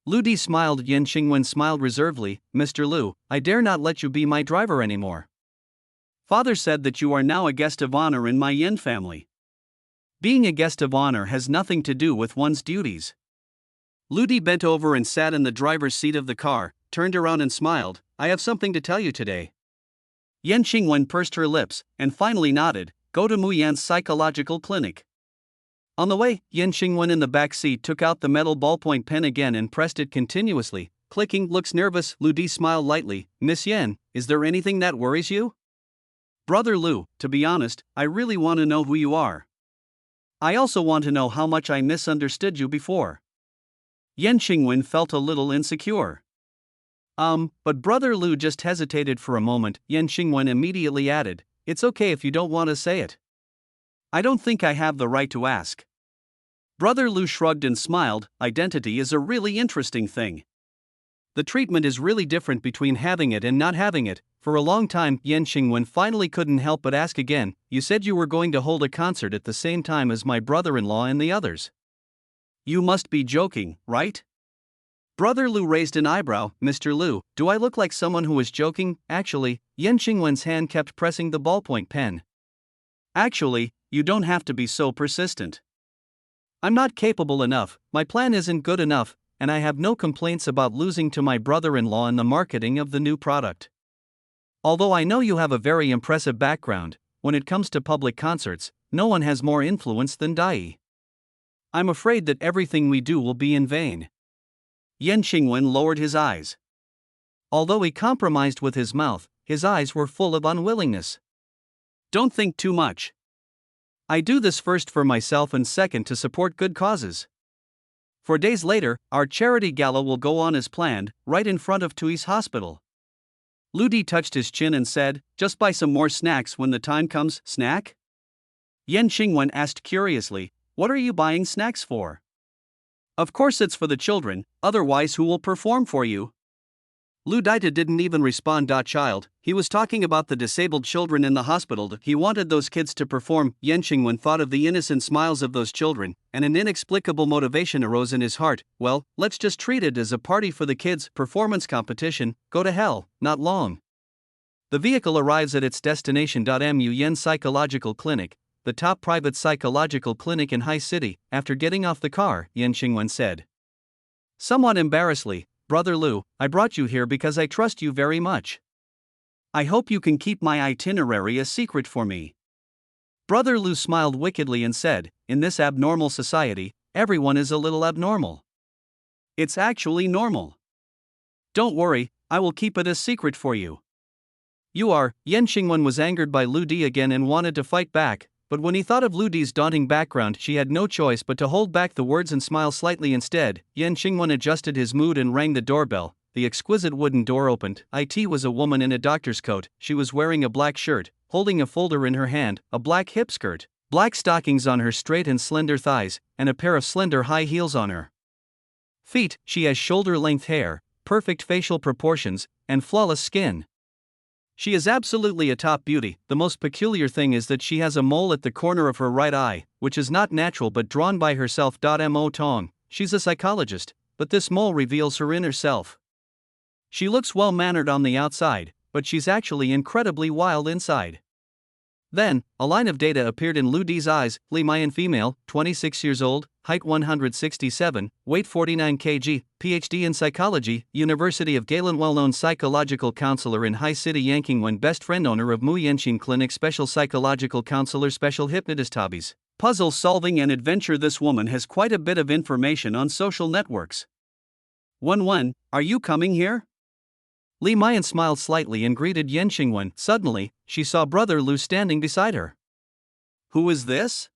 Lu Di smiled. Yan Qingwen smiled reservedly. Mr. Lu, I dare not let you be my driver anymore. Father said that you are now a guest of honor in my Yin family. Being a guest of honor has nothing to do with one's duties. Lu Di bent over and sat in the driver's seat of the car, turned around and smiled. I have something to tell you today. Yan Xingwen pursed her lips and finally nodded. Go to Mu Yan's psychological clinic. On the way, Yan Xingwen in the back seat took out the metal ballpoint pen again and pressed it continuously. Clicking. Looks nervous. Lu Di smiled lightly. Miss Yan, is there anything that worries you? Brother Lu, to be honest, I really want to know who you are. I also want to know how much I misunderstood you before. Yan Xingwen felt a little insecure. But Brother Lu just hesitated for a moment. Yan Xingwen immediately added, it's okay if you don't want to say it. I don't think I have the right to ask. Brother Lu shrugged and smiled. Identity is a really interesting thing. The treatment is really different between having it and not having it. For a long time, Yan Xingwen finally couldn't help but ask again, you said you were going to hold a concert at the same time as my brother-in-law and the others. You must be joking, right? Brother Lu raised an eyebrow. Mr. Lu, do I look like someone who is joking? Actually, Yan Xingwen's hand kept pressing the ballpoint pen. Actually, you don't have to be so persistent. I'm not capable enough, my plan isn't good enough, and I have no complaints about losing to my brother-in-law in the marketing of the new product. Although I know you have a very impressive background, when it comes to public concerts, no one has more influence than Dai. I'm afraid that everything we do will be in vain. Yan Xingwen lowered his eyes. Although he compromised with his mouth, his eyes were full of unwillingness. Don't think too much. I do this first for myself and second to support good causes. 4 days later, our charity gala will go on as planned, right in front of Tui's hospital. Lu Di touched his chin and said, just buy some more snacks when the time comes. Snack? Yan Xingwen asked curiously, what are you buying snacks for? Of course it's for the children, otherwise who will perform for you? Lu Daita didn't even respond. Child, he was talking about the disabled children in the hospital. He wanted those kids to perform. Yan Xingwen thought of the innocent smiles of those children, and an inexplicable motivation arose in his heart. Well, let's just treat it as a party for the kids. Performance competition, go to hell, not long. The vehicle arrives at its destination. Mu Yan Psychological Clinic, the top private psychological clinic in High City. After getting off the car, Yan Xingwen said, somewhat embarrassedly, Brother Lu, I brought you here because I trust you very much. I hope you can keep my itinerary a secret for me. Brother Lu smiled wickedly and said, in this abnormal society, everyone is a little abnormal. It's actually normal. Don't worry, I will keep it a secret for you. You are. Yan Xingwen was angered by Lu Di again and wanted to fight back, but when he thought of Lu Di's daunting background, she had no choice but to hold back the words and smile slightly instead. Yan Xingwen adjusted his mood and rang the doorbell. The exquisite wooden door opened. It was a woman in a doctor's coat. She was wearing a black shirt, holding a folder in her hand, a black hip skirt, black stockings on her straight and slender thighs, and a pair of slender high heels on her feet. She has shoulder-length hair, perfect facial proportions, and flawless skin. She is absolutely a top beauty. The most peculiar thing is that she has a mole at the corner of her right eye, which is not natural but drawn by herself. Mo Tong, she's a psychologist, but this mole reveals her inner self. She looks well-mannered on the outside, but she's actually incredibly wild inside. Then, a line of data appeared in Lu Di's eyes. Li Mayan female, 26 years old, height 167, weight 49 kg, PhD in psychology, University of Galen, well-known psychological counselor in High City. Yan Xingwen, best friend, owner of Mu Yanxin Clinic, special psychological counselor, special hypnotist, hobbies, puzzle solving and adventure. This woman has quite a bit of information on social networks. Wen, are you coming here? Li Mayan smiled slightly and greeted Yan Xingwen. Suddenly, she saw Brother Lu standing beside her. Who is this?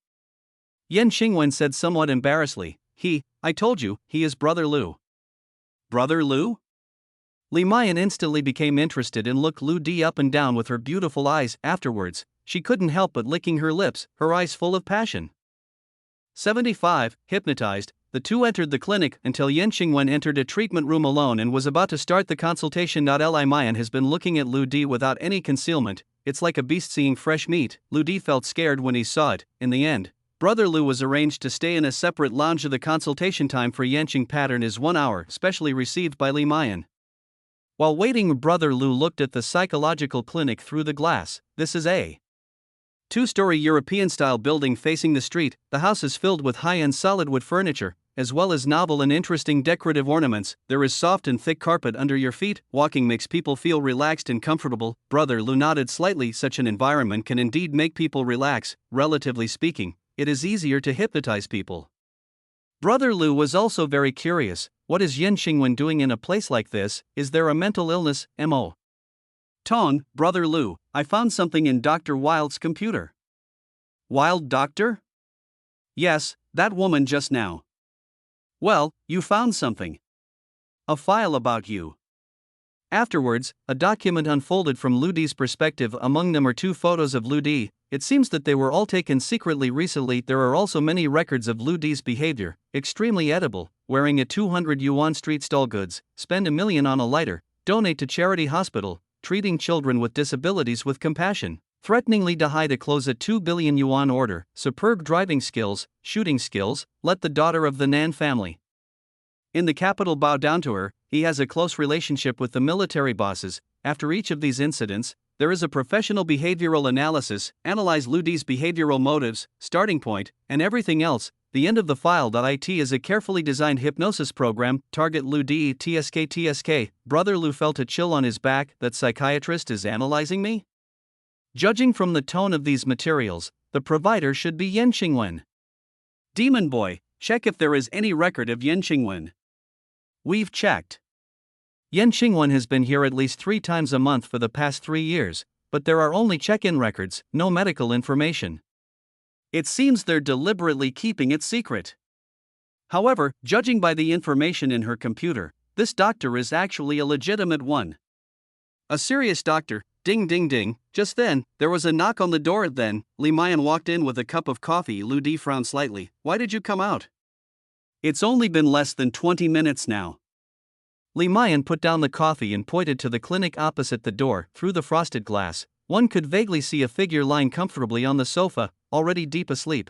Yan Xingwen said somewhat embarrassedly. I told you, he is Brother Lu. Brother Lu? Li Mayan instantly became interested and looked Lu Di up and down with her beautiful eyes. Afterwards, she couldn't help but licking her lips, her eyes full of passion. 75, hypnotized, the two entered the clinic until Yan Xingwen entered a treatment room alone and was about to start the consultation. Li Mayan has been looking at Lu Di without any concealment. It's like a beast seeing fresh meat. Lu Di felt scared when he saw it. In the end, Brother Lu was arranged to stay in a separate lounge. The consultation time for Yanqing pattern is 1 hour, specially received by Li Mayan. While waiting, Brother Lu looked at the psychological clinic through the glass. This is a two-story European-style building facing the street. The house is filled with high-end solid wood furniture, as well as novel and interesting decorative ornaments. There is soft and thick carpet under your feet. Walking makes people feel relaxed and comfortable. Brother Lou nodded slightly. Such an environment can indeed make people relax. Relatively speaking, it is easier to hypnotize people. Brother Lou was also very curious. What is Yin Xingwen doing in a place like this? Is there a mental illness, mo? Tone, Brother Lou, I found something in Dr. Wild's computer. Wild doctor? Yes, that woman just now. Well, you found something. A file about you. Afterwards, a document unfolded from Lu Di's perspective. Among them are 2 photos of Lu Di. It seems that they were all taken secretly recently. There are also many records of Lu Di's behavior, extremely edible, wearing a 200 yuan street stall goods, spend $1 million on a lighter, donate to charity hospital, treating children with disabilities with compassion, threateningly to hide a close at 2 billion yuan order, superb driving skills, shooting skills, let the daughter of the Nan family in the capital bow down to her. He has a close relationship with the military bosses. After each of these incidents, there is a professional behavioral analysis, analyze Lu Di's behavioral motives, starting point, and everything else. The end of the file.it is a carefully designed hypnosis program. Target Lu Di TSK. Brother Lou felt a chill on his back. That psychiatrist is analyzing me? Judging from the tone of these materials, the provider should be Yin Xingwen. Demon Boy, check if there is any record of Yin Xingwen. We've checked. Yin Xingwen has been here at least 3 times a month for the past 3 years, but there are only check-in records, no medical information. It seems they're deliberately keeping it secret. However, judging by the information in her computer, this doctor is actually a legitimate one. A serious doctor. Ding ding ding. Just then, there was a knock on the door. Then, Li Mayan walked in with a cup of coffee. Lu Di frowned slightly. Why did you come out? It's only been less than 20 minutes now. Li Mayan put down the coffee and pointed to the clinic opposite the door. Through the frosted glass, one could vaguely see a figure lying comfortably on the sofa, already deep asleep.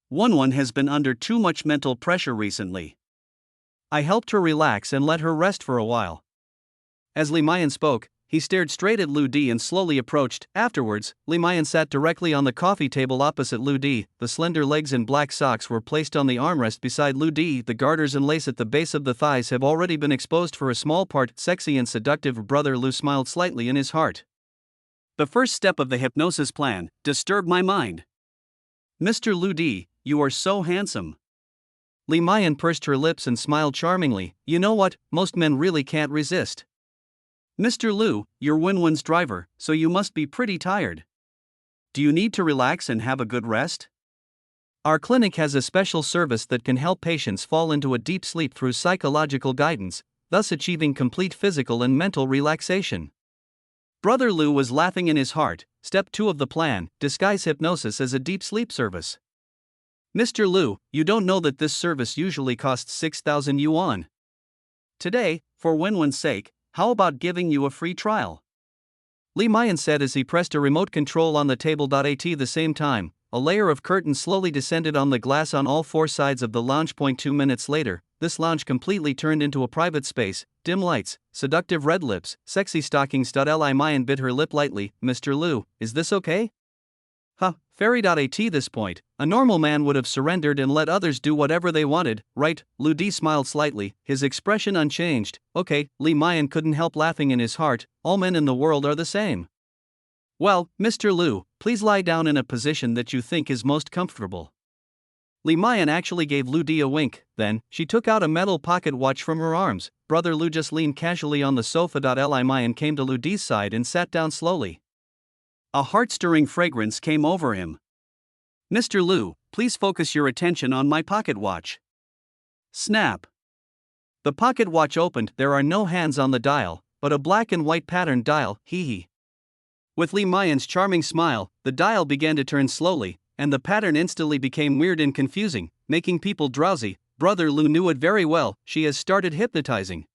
One has been under too much mental pressure recently. I helped her relax and let her rest for a while. As Li Mayan spoke, he stared straight at Lu Di and slowly approached. Afterwards, Li Mayan sat directly on the coffee table opposite Lu Di. The slender legs and black socks were placed on the armrest beside Lu Di. The garters and lace at the base of the thighs have already been exposed for a small part. Sexy and seductive. Brother Lu smiled slightly in his heart. The first step of the hypnosis plan disturbed my mind. Mr. Lu Di, you are so handsome. Li Mayan pursed her lips and smiled charmingly. You know what, most men really can't resist. Mr. Lu, you're Wenwen's driver, so you must be pretty tired. Do you need to relax and have a good rest? Our clinic has a special service that can help patients fall into a deep sleep through psychological guidance, thus achieving complete physical and mental relaxation. Brother Lu was laughing in his heart. Step 2 of the plan, disguise hypnosis as a deep sleep service. Mr. Lu, you don't know that this service usually costs 6,000 yuan. Today, for Wenwen's sake, how about giving you a free trial? Li Mayan said as he pressed a remote control on the table.at. The same time, a layer of curtain slowly descended on the glass on all 4 sides of the lounge. 2 minutes later, this lounge completely turned into a private space. Dim lights, seductive red lips, sexy stockings. Li Mayan bit her lip lightly. Mr. Lu, is this okay? Huh, fairy.at. This point, a normal man would have surrendered and let others do whatever they wanted, right? Lu Di smiled slightly, his expression unchanged. Okay, Li Mayan couldn't help laughing in his heart. All men in the world are the same. Well, Mr. Lu, please lie down in a position that you think is most comfortable. Li Mayan actually gave Lu Di a wink. Then, she took out a metal pocket watch from her arms. Brother Lu just leaned casually on the sofa. Li Mayan came to Lu Di's side and sat down slowly. A heart-stirring fragrance came over him. Mr. Lu, please focus your attention on my pocket watch. Snap. The pocket watch opened. There are no hands on the dial, but a black and white patterned dial. Hee. With Li Mayan's charming smile, the dial began to turn slowly, and the pattern instantly became weird and confusing, making people drowsy. Brother Lu knew it very well. She has started hypnotizing.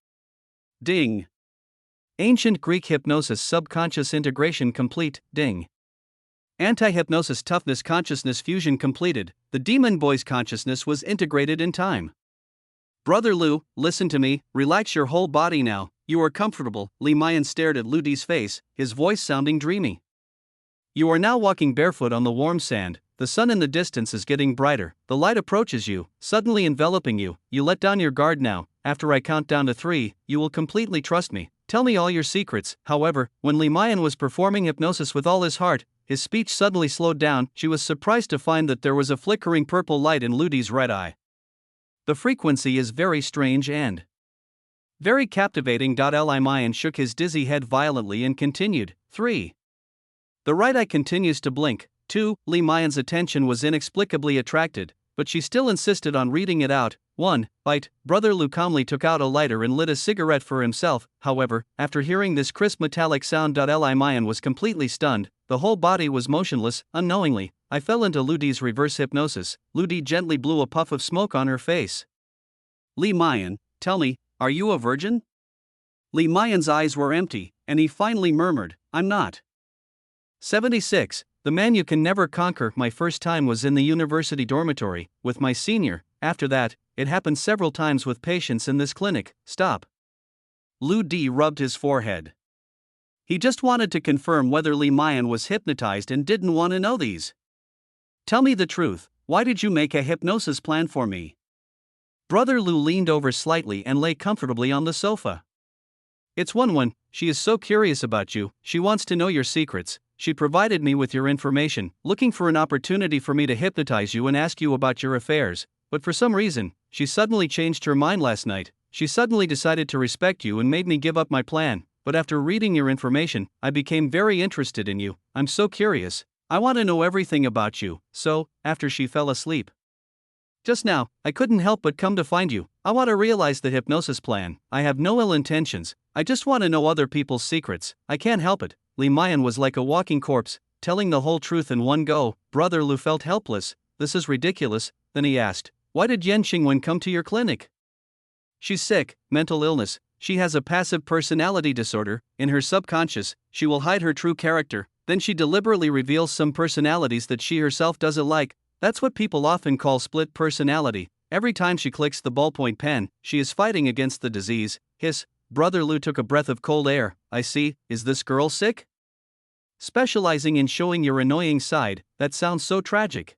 Ding. Ancient Greek hypnosis subconscious integration complete. Ding. Anti-hypnosis toughness consciousness fusion completed. The demon boy's consciousness was integrated in time. Brother Lu, listen to me, relax your whole body now. You are comfortable. Li Mayan stared at Lu Di's face, his voice sounding dreamy. You are now walking barefoot on the warm sand. the sun in the distance is getting brighter, the light approaches you, suddenly enveloping you, you let down your guard now, after I count down to 3, you will completely trust me. Tell me all your secrets. However, when Li Mayan was performing hypnosis with all his heart, his speech suddenly slowed down. She was surprised to find that there was a flickering purple light in Lu Di's right eye. The frequency is very strange and very captivating. Li Mayan shook his dizzy head violently and continued, 3. The right eye continues to blink. 2. Li Mayan's attention was inexplicably attracted, but she still insisted on reading it out. 1. Bite. Brother Lu calmly took out a lighter and lit a cigarette for himself. However, after hearing this crisp metallic sound, Li Mayan was completely stunned. The whole body was motionless. Unknowingly, I fell into Lu Di's reverse hypnosis. Lu Di gently blew a puff of smoke on her face. Li Mayan, tell me, are you a virgin? Li Mayan's eyes were empty, and he finally murmured, I'm not. 76. The man you can never conquer. My first time was in the university dormitory, with my senior. After that, it happened several times with patients in this clinic. Stop. Lu Di rubbed his forehead. He just wanted to confirm whether Li Mayan was hypnotized and didn't want to know these. Tell me the truth, why did you make a hypnosis plan for me? Brother Lu leaned over slightly and lay comfortably on the sofa. It's one, she is so curious about you, she wants to know your secrets. She provided me with your information, looking for an opportunity for me to hypnotize you and ask you about your affairs, but for some reason, she suddenly changed her mind last night. She suddenly decided to respect you and made me give up my plan, but after reading your information, I became very interested in you. I'm so curious. I want to know everything about you. So, after she fell asleep just now, I couldn't help but come to find you. I want to realize the hypnosis plan. I have no ill intentions. I just want to know other people's secrets. I can't help it. Li Mayan was like a walking corpse, telling the whole truth in one go. Brother Lu felt helpless. This is ridiculous. Then he asked, why did Yan Qingwen come to your clinic? She's sick, mental illness. She has a passive personality disorder. In her subconscious, she will hide her true character. Then she deliberately reveals some personalities that she herself doesn't like. That's what people often call split personality. Every time she clicks the ballpoint pen, she is fighting against the disease. Hiss. Brother Lu took a breath of cold air. I see. Is this girl sick? Specializing in showing your annoying side, that sounds so tragic.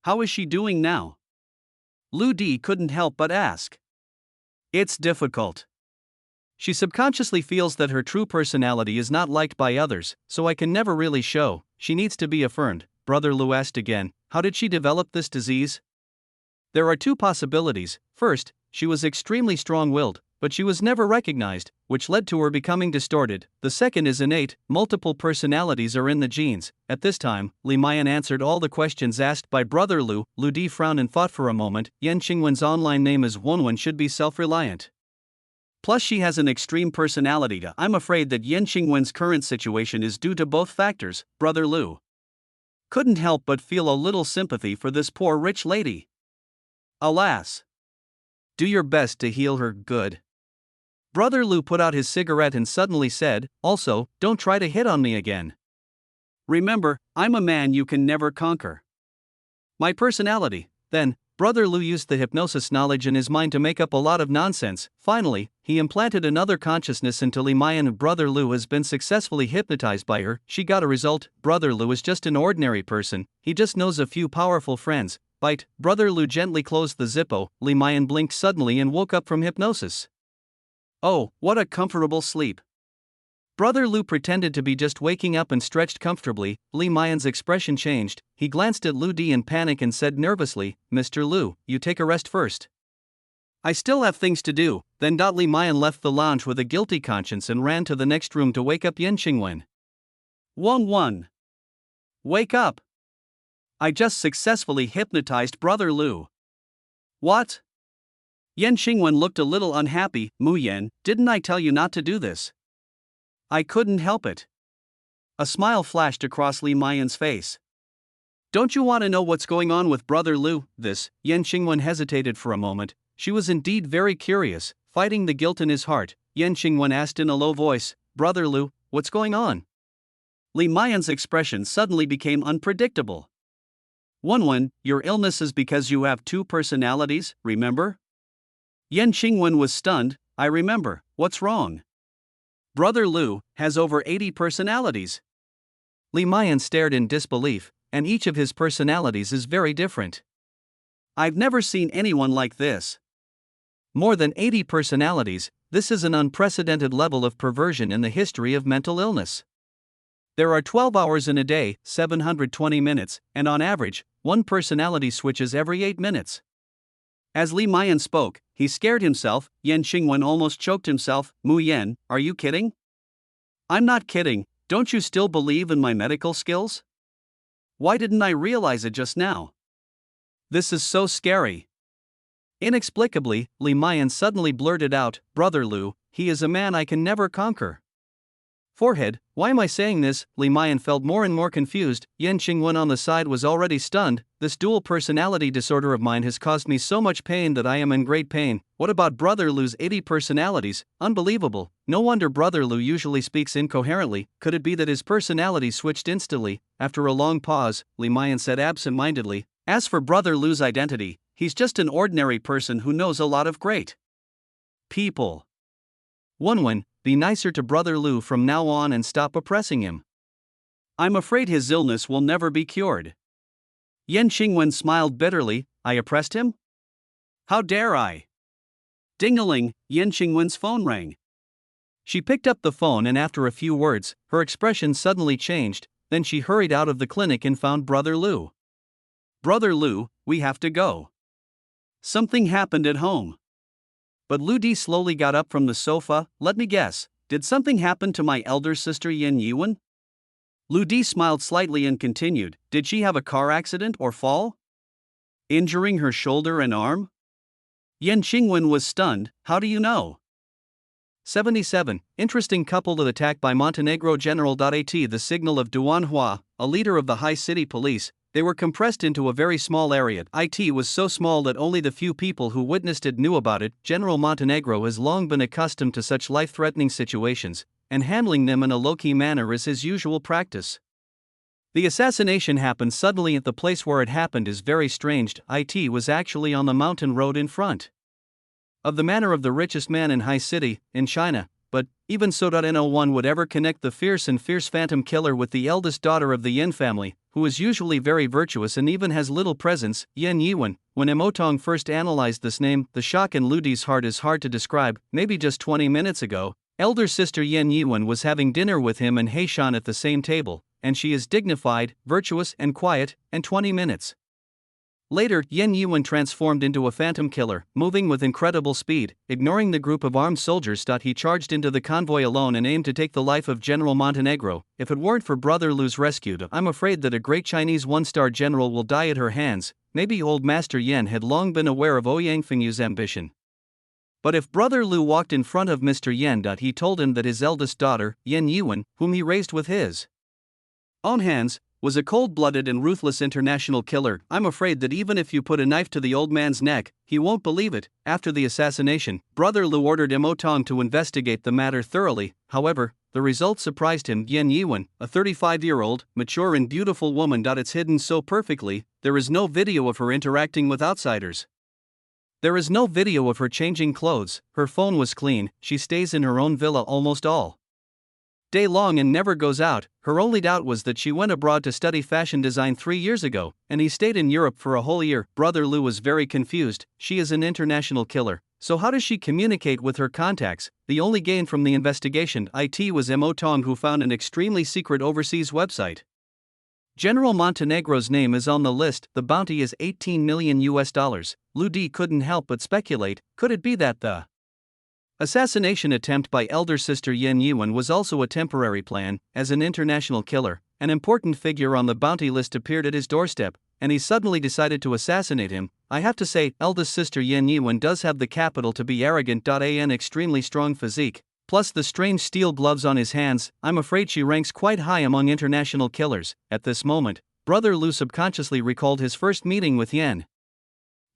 How is she doing now? Lu Di couldn't help but ask. It's difficult. She subconsciously feels that her true personality is not liked by others, so I can never really show. She needs to be affirmed. Brother Lu asked again, how did she develop this disease? There are 2 possibilities. First, she was extremely strong-willed, but she was never recognized, which led to her becoming distorted. The second is innate, multiple personalities are in the genes. At this time, Li Mayan answered all the questions asked by Brother Lu. Lu Di frowned and thought for a moment. Yan Qingwen's online name is Wenwen should be self-reliant. Plus she has an extreme personality. I'm afraid that Yan Qingwen's current situation is due to both factors. Brother Lu couldn't help but feel a little sympathy for this poor rich lady. Alas. Do your best to heal her. Good. Brother Lu put out his cigarette and suddenly said, also, don't try to hit on me again. Remember, I'm a man you can never conquer. My personality. Then, Brother Lu used the hypnosis knowledge in his mind to make up a lot of nonsense. Finally, he implanted another consciousness into Li Mayan. Brother Lu has been successfully hypnotized by her. She got a result. Brother Lu is just an ordinary person. He just knows a few powerful friends. Bite. Brother Lu gently closed the Zippo. Li Mayan blinked suddenly and woke up from hypnosis. Oh, what a comfortable sleep. Brother Lu pretended to be just waking up and stretched comfortably. Li Mayan's expression changed. He glanced at Lu Di in panic and said nervously, Mr. Lu, you take a rest first. I still have things to do. Then Li Mayan left the lounge with a guilty conscience and ran to the next room to wake up Yan Qingwen. 1. Wake up. I just successfully hypnotized Brother Lu. What? Yan Qingwen looked a little unhappy. Mu Yan, didn't I tell you not to do this? I couldn't help it. A smile flashed across Li Mayan's face. Don't you want to know what's going on with Brother Lu? Yan Qingwen hesitated for a moment. She was indeed very curious, fighting the guilt in his heart. Yan Qingwen asked in a low voice, Brother Lu, what's going on? Li Mayan's expression suddenly became unpredictable. 1. Your illness is because you have 2 personalities, remember? Yan Qingwen was stunned. I remember. What's wrong? Brother Lu has over 80 personalities. Li Mayan stared in disbelief. and each of his personalities is very different. I've never seen anyone like this. More than 80 personalities, this is an unprecedented level of perversion in the history of mental illness. There are 12 hours in a day, 720 minutes, and on average, one personality switches every 8 minutes. As Li Mian spoke, he scared himself. Yan Qingwen almost choked himself. Mu Yan, are you kidding? I'm not kidding. Don't you still believe in my medical skills? Why didn't I realize it just now? This is so scary. Inexplicably, Li Mian suddenly blurted out, Brother Lu, he is a man I can never conquer. Forehead, why am I saying this? Li Mian felt more and more confused. Yan Qingwen on the side was already stunned. This dual personality disorder of mine has caused me so much pain that I am in great pain. What about Brother Lu's 80 personalities? Unbelievable. No wonder Brother Lu usually speaks incoherently. Could it be that his personality switched instantly? After a long pause, Li Mian said absent-mindedly, as for Brother Lu's identity, he's just an ordinary person who knows a lot of great people. Wenwen, be nicer to Brother Lu from now on and stop oppressing him. I'm afraid his illness will never be cured. Yan Qingwen smiled bitterly. I oppressed him? How dare I? Ding-a-ling, Yan Qingwen's phone rang. She picked up the phone and after a few words, her expression suddenly changed, then she hurried out of the clinic and found Brother Lu. Brother Lu, we have to go. Something happened at home. But Lu Di slowly got up from the sofa. Let me guess, did something happen to my elder sister Yan Yiwen? Lu Di smiled slightly and continued, did she have a car accident or fall? Injuring her shoulder and arm? Yan Qingwen was stunned. How do you know? 77. Interesting coupled attack by Montenegro General. At the signal of Duan Hua, a leader of the high city police, they were compressed into a very small area. It was so small that only the few people who witnessed it knew about it. General Montenegro has long been accustomed to such life-threatening situations, and handling them in a low-key manner is his usual practice. The assassination happened suddenly at the place where it happened is very strange. It was actually on the mountain road in front of the manor of the richest man in high city, in China. But, even so, no one would ever connect the fierce phantom killer with the eldest daughter of the Yin family, who is usually very virtuous and even has little presence, Yan Yiwen. When Emotong first analyzed this name, the shock in Lu Di's heart is hard to describe. Maybe just 20 minutes ago, elder sister Yan Yiwen was having dinner with him and Heishan at the same table, and she is dignified, virtuous and quiet, and 20 minutes later, Yan Yiwen transformed into a phantom killer, moving with incredible speed, ignoring the group of armed soldiers. He charged into the convoy alone and aimed to take the life of General Montenegro. If it weren't for Brother Lu's rescue, I'm afraid that a great Chinese one-star general will die at her hands. Maybe old Master Yan had long been aware of Ouyang Fengyu's ambition. But if Brother Lu walked in front of Mr. Yan, he told him that his eldest daughter, Yan Yiwen, whom he raised with his own hands, was a cold-blooded and ruthless international killer. I'm afraid that even if you put a knife to the old man's neck, he won't believe it. After the assassination, Brother Lu ordered Emotong to investigate the matter thoroughly. However, the results surprised him. Yan Yiwen, a 35-year-old, mature and beautiful woman. It's hidden so perfectly, there is no video of her interacting with outsiders. There is no video of her changing clothes, her phone was clean, she stays in her own villa almost all day long and never goes out. Her only doubt was that she went abroad to study fashion design 3 years ago, and he stayed in Europe for a whole year. Brother Lu was very confused. She is an international killer, so how does she communicate with her contacts? The only gain from the investigation was Emotong, who found an extremely secret overseas website. General Montenegro's name is on the list. The bounty is $18 million. Lu Di couldn't help but speculate, could it be that the assassination attempt by elder sister Yan Yiwen was also a temporary plan? As an international killer, an important figure on the bounty list appeared at his doorstep, and he suddenly decided to assassinate him. I have to say, eldest sister Yan Yiwen does have the capital to be arrogant. An extremely strong physique, plus the strange steel gloves on his hands. I'm afraid she ranks quite high among international killers. At this moment, Brother Lu subconsciously recalled his first meeting with Yan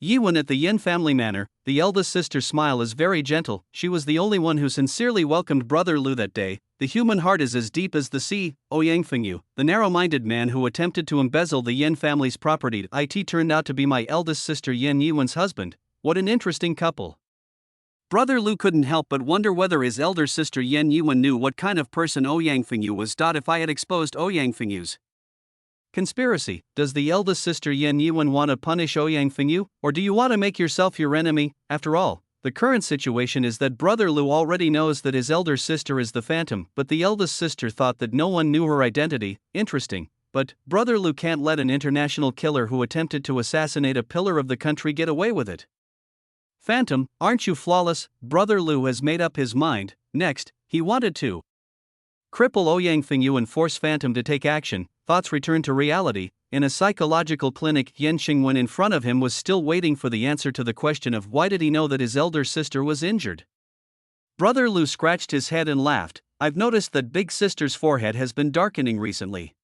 Yiwen at the Yin family manor. The eldest sister's smile is very gentle. She was the only one who sincerely welcomed Brother Lu that day. The human heart is as deep as the sea. Ouyang Fengyu, the narrow-minded man who attempted to embezzle the Yin family's property, turned out to be my eldest sister Yan Yiwen's husband. What an interesting couple. Brother Lu couldn't help but wonder whether his elder sister Yan Yiwen knew what kind of person Ouyang Fengyu was. If I had exposed Ouyang Fengyu's Conspiracy. Does the eldest sister Yan Yuan want to punish Ouyang Fengyu, or do you want to make yourself your enemy? After all, the current situation is that Brother Lu already knows that his elder sister is the Phantom, but the eldest sister thought that no one knew her identity. Interesting. But Brother Lu can't let an international killer who attempted to assassinate a pillar of the country get away with it. Phantom, aren't you flawless? Brother Lu has made up his mind. Next, he wanted to cripple Ouyang Fengyu and force Phantom to take action. Thoughts return to reality. In a psychological clinic, Yan Xingwen in front of him was still waiting for the answer to the question of why did he know that his elder sister was injured. Brother Lu scratched his head and laughed. I've noticed that big sister's forehead has been darkening recently.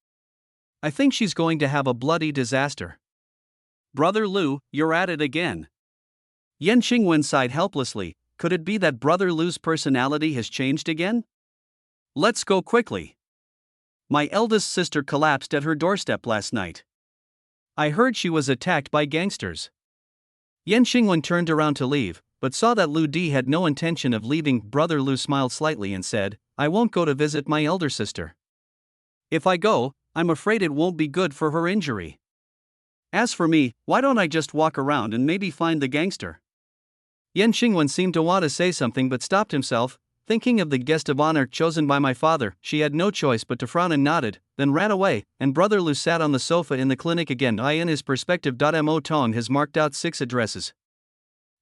I think she's going to have a bloody disaster. Brother Lu, you're at it again. Yan Xingwen sighed helplessly. Could it be that Brother Lu's personality has changed again? Let's go quickly. My eldest sister collapsed at her doorstep last night. I heard she was attacked by gangsters. Yan Xingwen turned around to leave, but saw that Lu Di had no intention of leaving. Brother Lu smiled slightly and said, I won't go to visit my elder sister. If I go, I'm afraid it won't be good for her injury. As for me, why don't I just walk around and maybe find the gangster? Yan Xingwen seemed to want to say something but stopped himself. Thinking of the guest of honor chosen by my father, she had no choice but to frown and nodded, then ran away, and Brother Lu sat on the sofa in the clinic again. In his perspective. Mo Tong has marked out 6 addresses.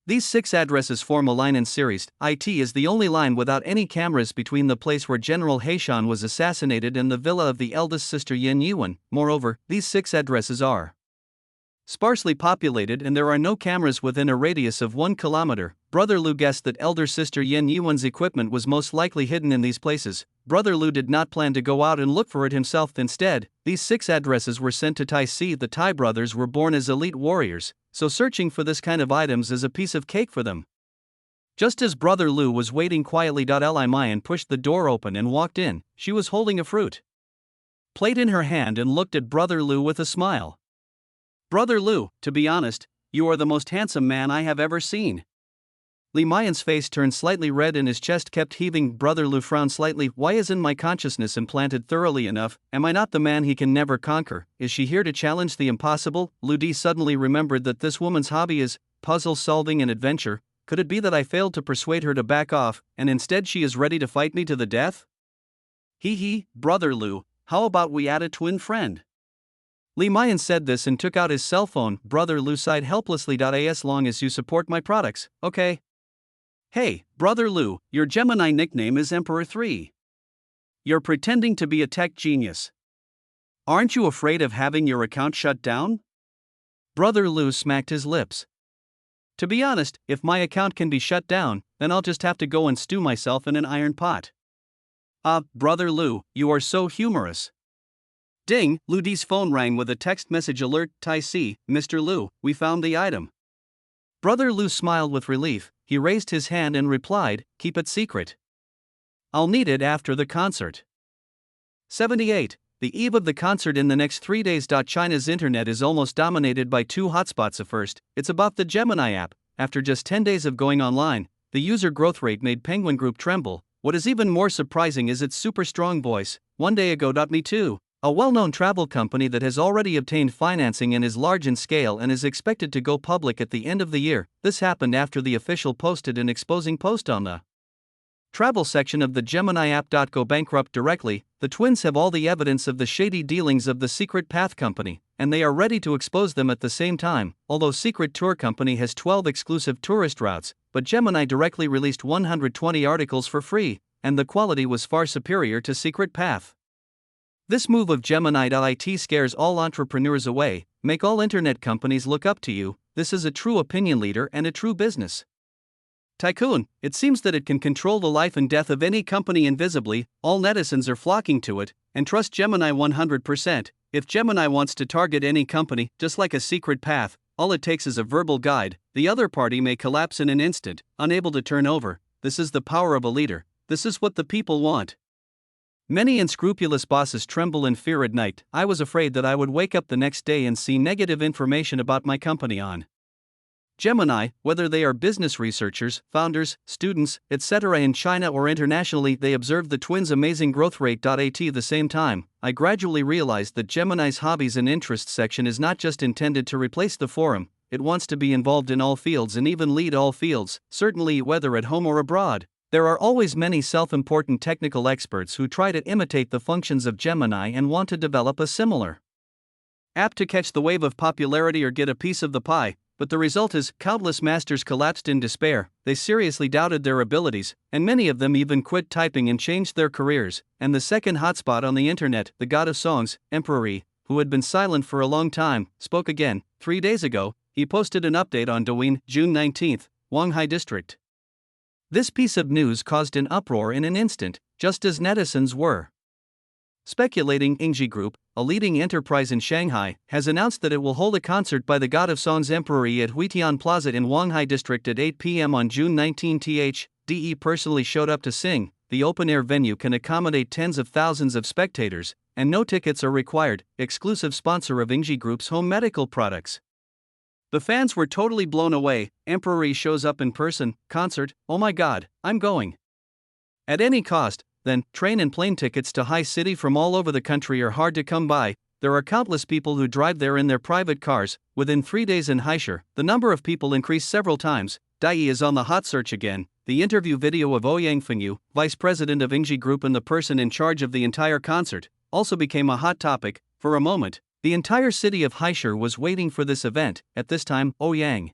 These 6 addresses form a line in series. It is the only line without any cameras between the place where General Heishan was assassinated and the villa of the eldest sister Yan Yuan. Moreover, these 6 addresses are sparsely populated and there are no cameras within a radius of 1 kilometer. Brother Lu guessed that elder sister Yan Yuan's equipment was most likely hidden in these places. Brother Lu did not plan to go out and look for it himself. Instead, these 6 addresses were sent to Tai Si. The Tai brothers were born as elite warriors, so searching for this kind of items is a piece of cake for them. Just as Brother Lu was waiting quietly, Li Mayan pushed the door open and walked in. She was holding a fruit plate in her hand and looked at Brother Lu with a smile. Brother Lu, to be honest, you are the most handsome man I have ever seen. Li Mayan's face turned slightly red and his chest kept heaving. Brother Lu frowned slightly. Why isn't my consciousness implanted thoroughly enough? Am I not the man he can never conquer? Is she here to challenge the impossible? Lu Di suddenly remembered that this woman's hobby is puzzle solving and adventure. Could it be that I failed to persuade her to back off, and instead she is ready to fight me to the death? Brother Lu, how about we add a twin friend? Li Mayan said this and took out his cell phone. Brother Lu sighed helplessly. As long as you support my products, okay? Hey, Brother Lu, your Gemini nickname is Emperor 3. You're pretending to be a tech genius. Aren't you afraid of having your account shut down? Brother Lu smacked his lips. To be honest, if my account can be shut down, then I'll just have to go and stew myself in an iron pot. Brother Lu, you are so humorous. Ding, Lu Di's phone rang with a text message alert. Tai Si, Mr. Lu, we found the item. Brother Lu smiled with relief. He raised his hand and replied, keep it secret. I'll need it after the concert. 78. The eve of the concert in the next 3 days. China's internet is almost dominated by 2 hotspots. First, it's about the Gemini app. After just 10 days of going online, the user growth rate made Penguin Group tremble. What is even more surprising is its super strong voice. One day ago. Me Too, a well-known travel company that has already obtained financing and is large in scale and is expected to go public at the end of the year. This happened after the official posted an exposing post on the travel section of the Gemini app. Go bankrupt directly. The twins have all the evidence of the shady dealings of the Secret Path Company, and they are ready to expose them at the same time. Although Secret Tour Company has 12 exclusive tourist routes, but Gemini directly released 120 articles for free, and the quality was far superior to Secret Path. This move of Gemini.it scares all entrepreneurs away. Make all internet companies look up to you. This is a true opinion leader and a true business tycoon. It seems that it can control the life and death of any company invisibly. All netizens are flocking to it and trust Gemini 100%. If Gemini wants to target any company, just like a secret path, all it takes is a verbal guide. The other party may collapse in an instant, unable to turn over. This is the power of a leader. This is what the people want. Many unscrupulous bosses tremble in fear at night. I was afraid that I would wake up the next day and see negative information about my company on Gemini, whether they are business researchers, founders, students, etc. in China or internationally, they observed the twins' amazing growth rate. At the same time, I gradually realized that Gemini's hobbies and interests section is not just intended to replace the forum, it wants to be involved in all fields and even lead all fields, certainly whether at home or abroad. There are always many self-important technical experts who try to imitate the functions of Gemini and want to develop a similar app to catch the wave of popularity or get a piece of the pie, but the result is countless masters collapsed in despair. They seriously doubted their abilities, and many of them even quit typing and changed their careers. And the second hotspot on the internet, the god of songs, Emperor E, who had been silent for a long time, spoke again. 3 days ago, he posted an update on Douyin, June 19, Shanghai district. This piece of news caused an uproar in an instant, just as netizens were speculating. Yingji Group, a leading enterprise in Shanghai, has announced that it will hold a concert by the god of songs Emperor Yi at Huitian Plaza in Shanghai district at 8 p.m. on June 19. DE personally showed up to sing. The open-air venue can accommodate tens of thousands of spectators, and no tickets are required. Exclusive sponsor of Yingji Group's home medical products. The fans were totally blown away. Emperor Yi shows up in person, concert, oh my god, I'm going. At any cost. Then, train and plane tickets to High City from all over the country are hard to come by. There are countless people who drive there in their private cars. Within 3 days in Haishur, the number of people increased several times. Dai is on the hot search again. The interview video of Ouyang Fengyu, vice president of Yingji Group and the person in charge of the entire concert, also became a hot topic. For a moment, the entire city of Haishur was waiting for this event. At this time, Ouyang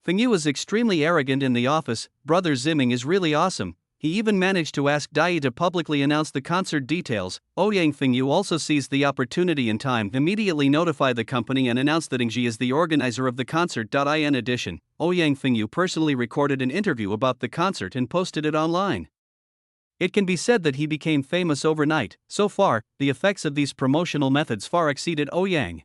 Fengyu is extremely arrogant in the office. Brother Ziming is really awesome. He even managed to ask Dai to publicly announce the concert details. Ouyang Fengyu also seized the opportunity in time, immediately notified the company and announced that Yingji is the organizer of the concert. In addition, Ouyang Fengyu personally recorded an interview about the concert and posted it online. It can be said that he became famous overnight. So far, the effects of these promotional methods far exceeded Ouyang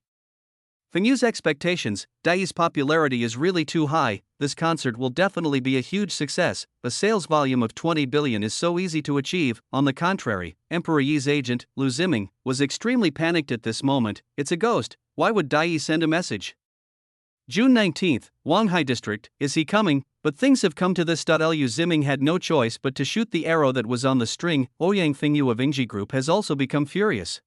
Fengyu's expectations. Dai's popularity is really too high. This concert will definitely be a huge success. A sales volume of 20 billion is so easy to achieve. On the contrary, Emperor Yi's agent, Lu Ziming, was extremely panicked at this moment. It's a ghost. Why would Dai send a message? June 19, Shanghai district, is he coming? But things have come to this. Lu Ziming had no choice but to shoot the arrow that was on the string. Ouyang Fengyu of Yingji Group has also become furious.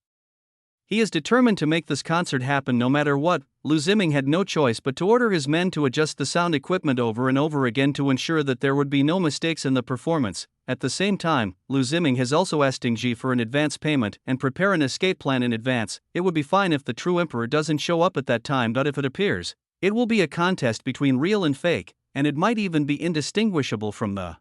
He is determined to make this concert happen no matter what. Lu Ziming had no choice but to order his men to adjust the sound equipment over and over again to ensure that there would be no mistakes in the performance. At the same time, Lu Ziming has also asked Yingji for an advance payment and prepare an escape plan in advance. It would be fine if the true emperor doesn't show up at that time, but if it appears, it will be a contest between real and fake, and it might even be indistinguishable from the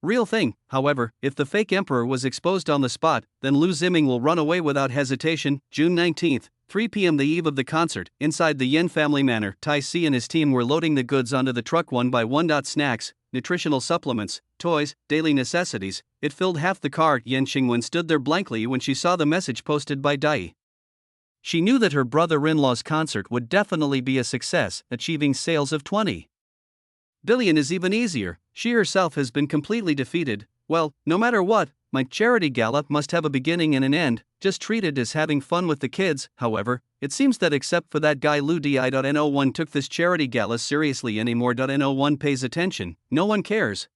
real thing. However, if the fake emperor was exposed on the spot, then Lu Ziming will run away without hesitation. June 19, 3 p.m. the eve of the concert, inside the Yen family manor, Tai Si and his team were loading the goods onto the truck one by one. Snacks, nutritional supplements, toys, daily necessities. It filled half the car. Yan Xingwen stood there blankly when she saw the message posted by Dai. She knew that her brother-in-law's concert would definitely be a success, achieving sales of 20 billion is even easier. She herself has been completely defeated. Well, no matter what, my charity gala must have a beginning and an end. Just treat it as having fun with the kids. However, it seems that except for that guy Lu Di, no one took this charity gala seriously anymore. No one pays attention. No one cares.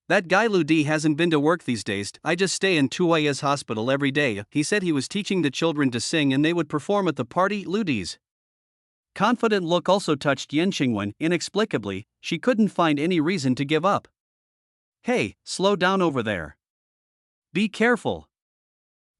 That guy Lu Di hasn't been to work these days. I just stay in Tuiya's hospital every day. He said he was teaching the children to sing and they would perform at the party. Lu Di's confident look also touched Yan Xingwen. Inexplicably, she couldn't find any reason to give up. Hey, slow down over there. Be careful.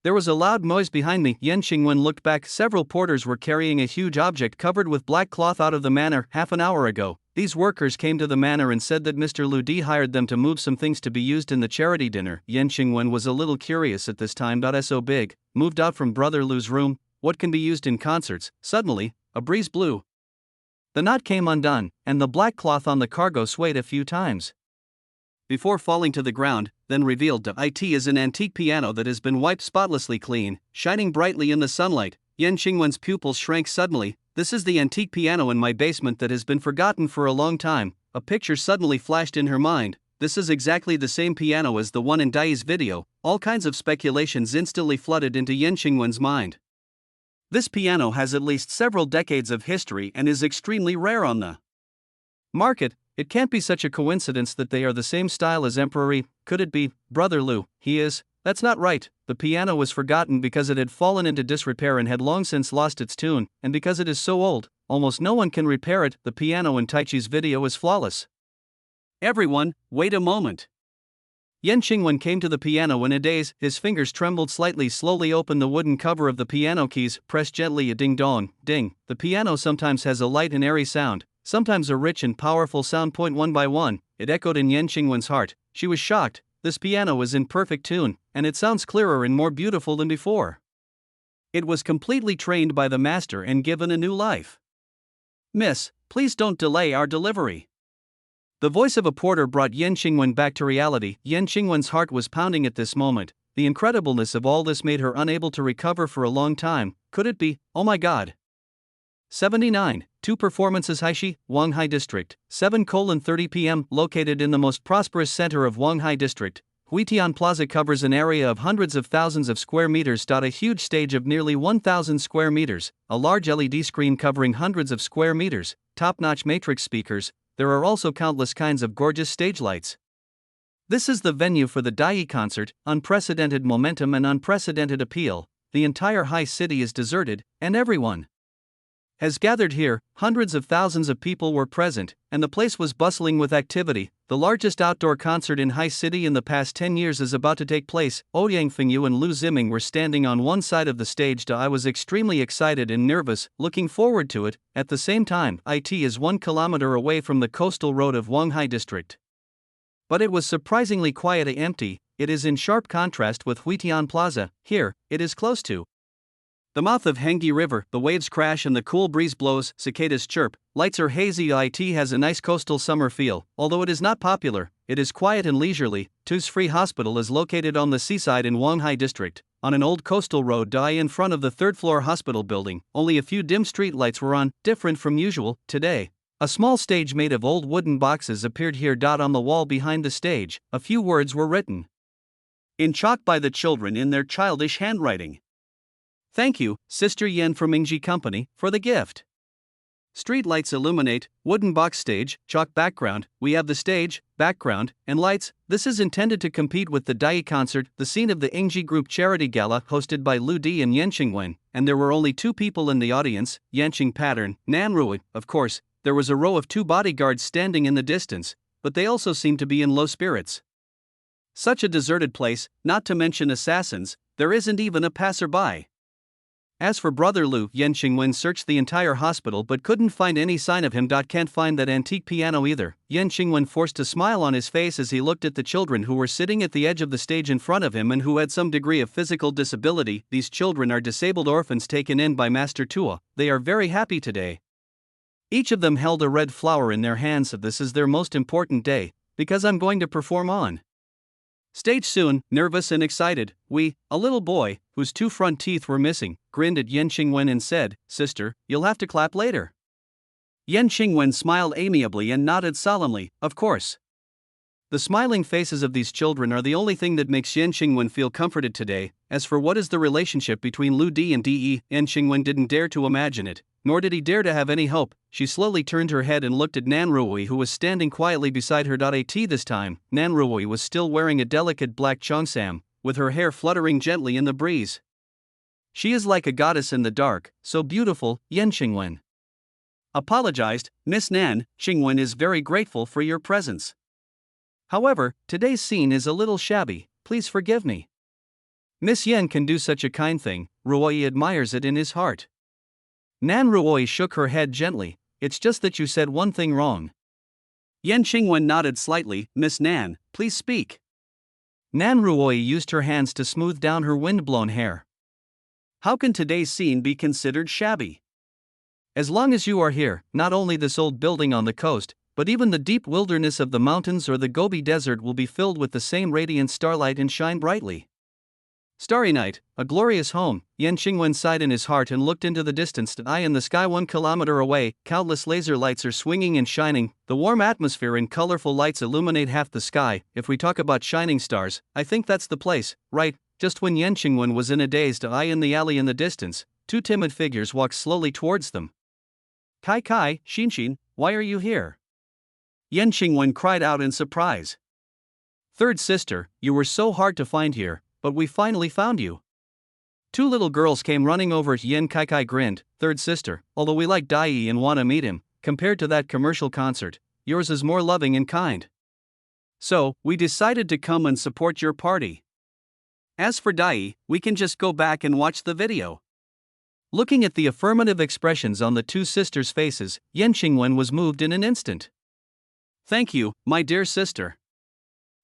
There was a loud noise behind me. Yan Xingwen looked back. Several porters were carrying a huge object covered with black cloth out of the manor. Half an hour ago, these workers came to the manor and said that Mr. Lu Di hired them to move some things to be used in the charity dinner. Yan Xingwen was a little curious at this time. So big, moved out from Brother Lu's room. What can be used in concerts? Suddenly, a breeze blew. The knot came undone, and the black cloth on the cargo swayed a few times before falling to the ground, then revealed it is an antique piano that has been wiped spotlessly clean, shining brightly in the sunlight. Yan Xingwen's pupils shrank suddenly. This is the antique piano in my basement that has been forgotten for a long time. A picture suddenly flashed in her mind. This is exactly the same piano as the one in Dai's video. All kinds of speculations instantly flooded into Yan Xingwen's mind. This piano has at least several decades of history and is extremely rare on the Mark it can't be such a coincidence that they are the same style as Emperor E. Could it be, Brother Lou? He is. That's not right. The piano was forgotten because it had fallen into disrepair and had long since lost its tune, and because it is so old, almost no one can repair it. The piano in Taichi's video is flawless. Everyone, wait a moment. Yan Qingwen came to the piano in a daze, his fingers trembled slightly, slowly opened the wooden cover of the piano keys, pressed gently a ding-dong, ding. The piano sometimes has a light and airy sound, sometimes a rich and powerful sound. One by one, it echoed in Yan Qingwen's heart. She was shocked. This piano is in perfect tune, and it sounds clearer and more beautiful than before. It was completely trained by the master and given a new life. Miss, please don't delay our delivery. The voice of a porter brought Yan Qingwen back to reality. Yan Qingwen's heart was pounding at this moment. The incredibleness of all this made her unable to recover for a long time. Could it be? Oh my god. 79. 2 performances. Haishi, Wanghai District, 7:30 p.m. Located in the most prosperous center of Wanghai District, Huitian Plaza covers an area of hundreds of thousands of square meters. A huge stage of nearly 1,000 square meters, a large LED screen covering hundreds of square meters, top-notch matrix speakers. There are also countless kinds of gorgeous stage lights. This is the venue for the Dai concert, unprecedented momentum and unprecedented appeal. The entire high city is deserted, and everyone has gathered here. Hundreds of thousands of people were present, and the place was bustling with activity. The largest outdoor concert in High City in the past 10 years is about to take place. Ouyang Fengyu and Lu Ziming were standing on one side of the stage. I was extremely excited and nervous, looking forward to it. At the same time, it is 1 kilometer away from the coastal road of Wanghai District. But it was surprisingly quiet and empty. It is in sharp contrast with Huitian Plaza. Here, it is close to the mouth of Hengyi River. The waves crash and the cool breeze blows, cicadas chirp, lights are hazy. It has a nice coastal summer feel. Although it is not popular, it is quiet and leisurely. Tu's Free Hospital is located on the seaside in Wanghai District, on an old coastal road. In front of the third-floor hospital building, only a few dim street lights were on, different from usual. Today, a small stage made of old wooden boxes appeared here. On the wall behind the stage, a few words were written in chalk by the children in their childish handwriting. Thank you, Sister Yen from Mingji Company, for the gift. Street lights illuminate, wooden box stage, chalk background. We have the stage, background, and lights. This is intended to compete with the Dai concert, the scene of the Ingji Group charity gala hosted by Lu Di and Yan Qingwen, and there were only 2 people in the audience, Yanqing Pattern, Nanrui. Of course, there was a row of 2 bodyguards standing in the distance, but they also seemed to be in low spirits. Such a deserted place, not to mention assassins, there isn't even a passerby. As for Brother Lu, Yan Qingwen searched the entire hospital but couldn't find any sign of him. Can't find that antique piano either. Yan Qingwen forced a smile on his face as he looked at the children who were sitting at the edge of the stage in front of him and who had some degree of physical disability. These children are disabled orphans taken in by Master Tua. They are very happy today. Each of them held a red flower in their hands. This is their most important day, because I'm going to perform on stage soon. Nervous and excited, a little boy, whose 2 front teeth were missing, grinned at Yan Qingwen and said, "Sister, you'll have to clap later." Yan Qingwen smiled amiably and nodded solemnly, "Of course." The smiling faces of these children are the only thing that makes Yan Qingwen feel comforted today. As for what is the relationship between Lu Di and De, Yan Qingwen didn't dare to imagine it, nor did he dare to have any hope. She slowly turned her head and looked at Nanrui, who was standing quietly beside her. This time, Nanrui was still wearing a delicate black cheongsam, with her hair fluttering gently in the breeze. She is like a goddess in the dark, so beautiful. Yan Qingwen apologized. "Miss Nan, Qingwen is very grateful for your presence. However, today's scene is a little shabby, please forgive me." Miss Yen can do such a kind thing. Ruoi admires it in his heart. Nan Ruoi shook her head gently. "It's just that you said one thing wrong." Yan Qingwen nodded slightly. "Miss Nan, please speak." Nan Ruoi used her hands to smooth down her wind-blown hair. "How can today's scene be considered shabby? As long as you are here, not only this old building on the coast, but even the deep wilderness of the mountains or the Gobi Desert will be filled with the same radiant starlight and shine brightly. Starry night, a glorious home." Yan Qingwen sighed in his heart and looked into the distance. In the sky 1 kilometer away, countless laser lights are swinging and shining. The warm atmosphere and colorful lights illuminate half the sky. If we talk about shining stars, I think that's the place, right? Just when Yan Qingwen was in a daze, in the alley in the distance, 2 timid figures walked slowly towards them. "Kai, Xinshin, why are you here?" Yan Xingwen cried out in surprise. Third sister, you were so hard to find here, but we finally found you. Two little girls came running over. Yan Kaikai grinned. Third sister, although we like Dai and want to meet him, compared to that commercial concert, yours is more loving and kind. So, we decided to come and support your party. As for Dai, we can just go back and watch the video. Looking at the affirmative expressions on the two sisters' faces, Yan Xingwen was moved in an instant. Thank you, my dear sister.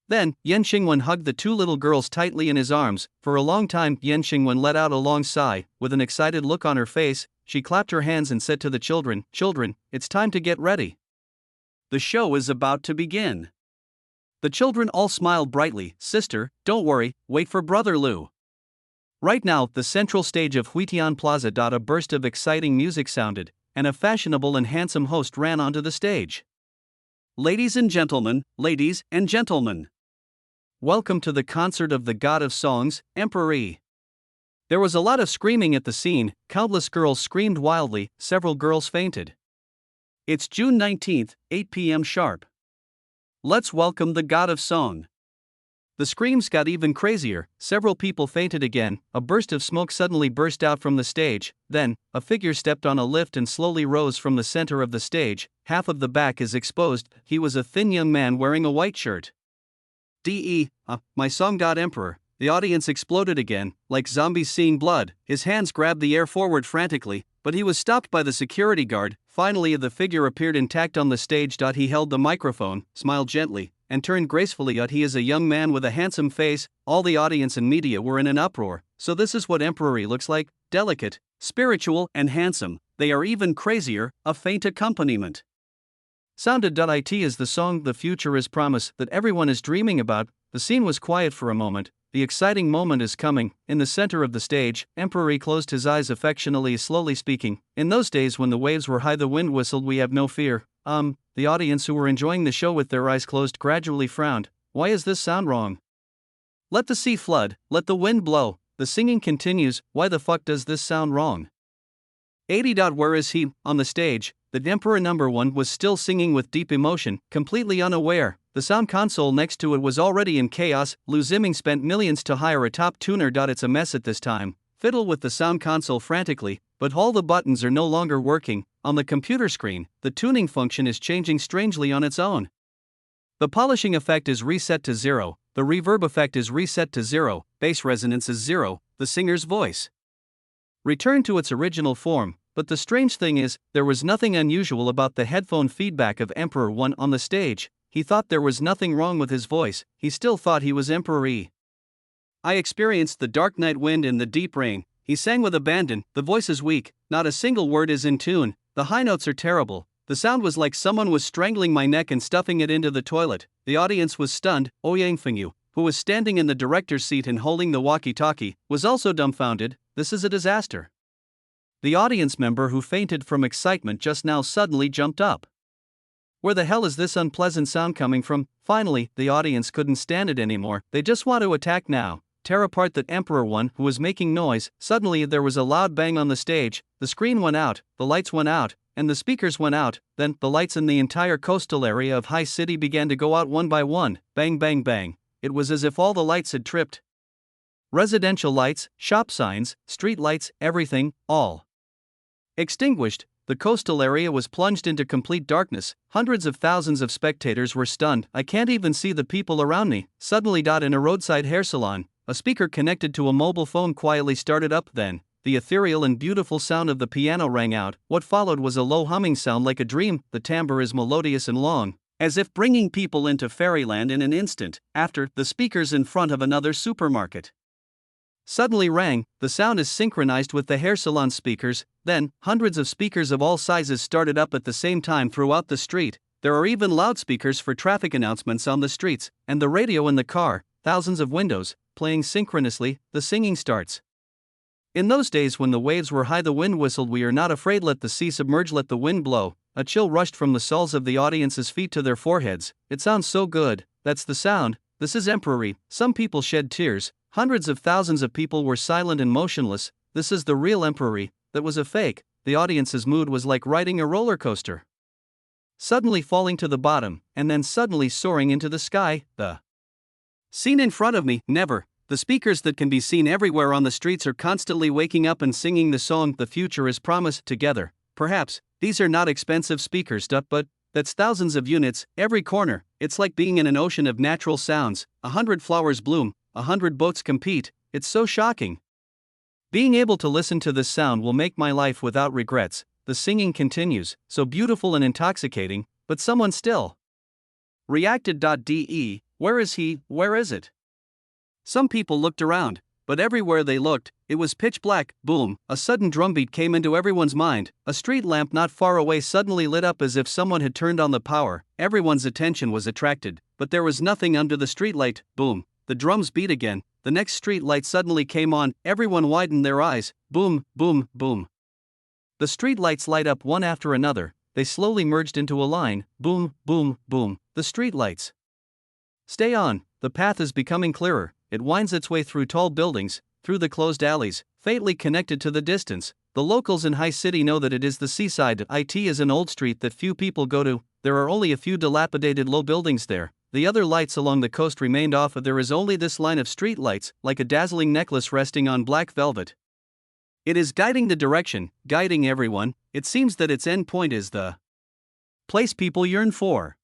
Then, Yan Xingwen hugged the two little girls tightly in his arms. For a long time, Yan Xingwen let out a long sigh. With an excited look on her face, she clapped her hands and said to the children, "Children, it's time to get ready. The show is about to begin." The children all smiled brightly. Sister, don't worry, wait for Brother Lu. Right now, the central stage of Huitian Plaza. A burst of exciting music sounded, and a fashionable and handsome host ran onto the stage. Ladies and gentlemen, welcome to the concert of the God of Songs, Emperor Yi. There was a lot of screaming at the scene. Countless girls screamed wildly, several girls fainted. It's June 19th, 8 p.m. sharp. Let's welcome the God of Song. The screams got even crazier, several people fainted again, a burst of smoke suddenly burst out from the stage, then, a figure stepped on a lift and slowly rose from the center of the stage, half of the back is exposed. He was a thin young man wearing a white shirt. My song. Emperor. The audience exploded again, like zombies seeing blood. His hands grabbed the air forward frantically, but he was stopped by the security guard. Finally, the figure appeared intact on the stage. He held the microphone, smiled gently, and turned gracefully. He is a young man with a handsome face. All the audience and media were in an uproar. So this is what Emperor looks like: delicate, spiritual, and handsome. They are even crazier, a faint accompaniment. Sounded. It is the song "The Future Is Promise" that everyone is dreaming about. The scene was quiet for a moment. The exciting moment is coming. In the center of the stage, Emperor closed his eyes affectionately, slowly speaking. In those days when the waves were high, the wind whistled, "We have no fear." The audience who were enjoying the show with their eyes closed gradually frowned. Why is this sound wrong? Let the sea flood, let the wind blow. The singing continues. Why the fuck does this sound wrong? 80. Where is he? On the stage, the Emperor #1 was still singing with deep emotion, completely unaware. The sound console next to it was already in chaos. Lu Ziming spent millions to hire a top tuner. It's a mess at this time. Fiddle with the sound console frantically, but all the buttons are no longer working. On the computer screen, the tuning function is changing strangely on its own. The polishing effect is reset to 0, the reverb effect is reset to 0, bass resonance is 0, the singer's voice returned to its original form. But the strange thing is, there was nothing unusual about the headphone feedback of Emperor 1 on the stage. He thought there was nothing wrong with his voice, he still thought he was Emperor E. I experienced the dark night wind and the deep rain. He sang with abandon. The voice is weak, not a single word is in tune, the high notes are terrible. The sound was like someone was strangling my neck and stuffing it into the toilet. The audience was stunned. Ouyang Fengyu, who was standing in the director's seat and holding the walkie-talkie, was also dumbfounded. This is a disaster. The audience member who fainted from excitement just now suddenly jumped up. Where the hell is this unpleasant sound coming from? Finally, the audience couldn't stand it anymore. They just want to attack now. Tear apart that Emperor 1 who was making noise. Suddenly there was a loud bang on the stage. The screen went out, the lights went out, and the speakers went out. Then, the lights in the entire coastal area of High City began to go out one by one. Bang bang bang. It was as if all the lights had tripped. Residential lights, shop signs, street lights, everything, all extinguished. The coastal area was plunged into complete darkness. Hundreds of thousands of spectators were stunned. I can't even see the people around me. Suddenly, in a roadside hair salon, a speaker connected to a mobile phone quietly started up. Then, the ethereal and beautiful sound of the piano rang out. What followed was a low humming sound like a dream. The timbre is melodious and long, as if bringing people into fairyland in an instant. After, the speakers in front of another supermarket suddenly rang. The sound is synchronized with the hair salon speakers. Then, hundreds of speakers of all sizes started up at the same time throughout the street. There are even loudspeakers for traffic announcements on the streets, and the radio in the car, thousands of windows, playing synchronously. The singing starts. In those days when the waves were high, the wind whistled, "We are not afraid, let the sea submerge, let the wind blow." A chill rushed from the soles of the audience's feet to their foreheads. It sounds so good. That's the sound. This is Emperor. Some people shed tears. Hundreds of thousands of people were silent and motionless. This is the real Emperor. That was a fake. The audience's mood was like riding a roller coaster. suddenly falling to the bottom, and then suddenly soaring into the sky. The scene in front of me, never. The speakers that can be seen everywhere on the streets are constantly waking up and singing the song "The Future is Promised" together. Perhaps, these are not expensive speaker stuff, but that's thousands of units, every corner. It's like being in an ocean of natural sounds. 100 flowers bloom, 100 boats compete. It's so shocking. Being able to listen to this sound will make my life without regrets. The singing continues, so beautiful and intoxicating, but someone still reacted. De, where is he, where is it? Some people looked around, but everywhere they looked, it was pitch black. Boom, a sudden drumbeat came into everyone's mind. A street lamp not far away suddenly lit up as if someone had turned on the power. Everyone's attention was attracted, but there was nothing under the streetlight. Boom, the drums beat again. The next street light suddenly came on. Everyone widened their eyes. Boom, boom, boom. The street lights light up one after another. They slowly merged into a line. Boom, boom, boom. The street lights stay on. The path is becoming clearer. It winds its way through tall buildings, through the closed alleys, faintly connected to the distance. The locals in High City know that it is the seaside. It is an old street that few people go to. There are only a few dilapidated low buildings there. The other lights along the coast remained off. There is only this line of street lights, like a dazzling necklace resting on black velvet. It is guiding the direction, guiding everyone. It seems that its end point is the place people yearn for.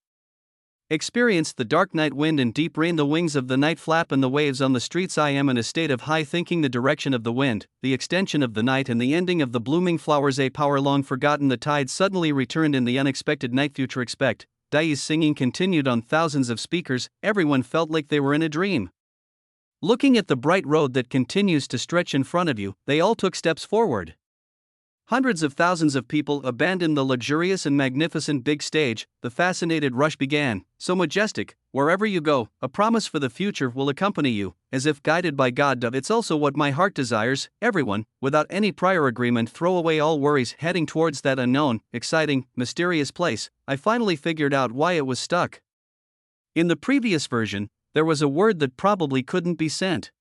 Experience the dark night wind and deep rain, the wings of the night flap and the waves on the streets. I am in a state of high thinking, the direction of the wind, the extension of the night and the ending of the blooming flowers. A power long forgotten, the tide suddenly returned in the unexpected night. Future expect. Dai's singing continued on thousands of speakers. Everyone felt like they were in a dream. Looking at the bright road that continues to stretch in front of you, they all took steps forward. Hundreds of thousands of people abandoned the luxurious and magnificent big stage. The fascinated rush began, so majestic. Wherever you go, a promise for the future will accompany you, as if guided by God. It's also what my heart desires. Everyone, without any prior agreement, throw away all worries, heading towards that unknown, exciting, mysterious place. I finally figured out why it was stuck. In the previous version, there was a word that probably couldn't be sent.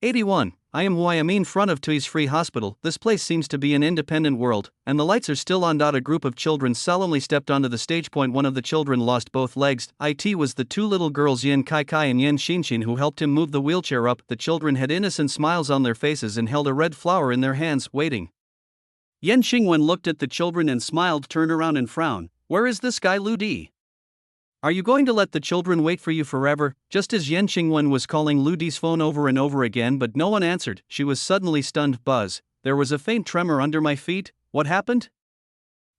81. I am who I am in front of Tui's Free Hospital. This place seems to be an independent world, and the lights are still on. A group of children solemnly stepped onto the stage. One of the children lost both legs. It was the two little girls Yen Kai Kai and Yen Xinshin who helped him move the wheelchair up. The children had innocent smiles on their faces and held a red flower in their hands, waiting. Yen Xingwen looked at the children and smiled, turned around and frowned. Where is this guy Lu Di? Are you going to let the children wait for you forever? Just as Yen Xingwen was calling Lu Di's phone over and over again, but no one answered, she was suddenly stunned. Buzz. There was a faint tremor under my feet. What happened?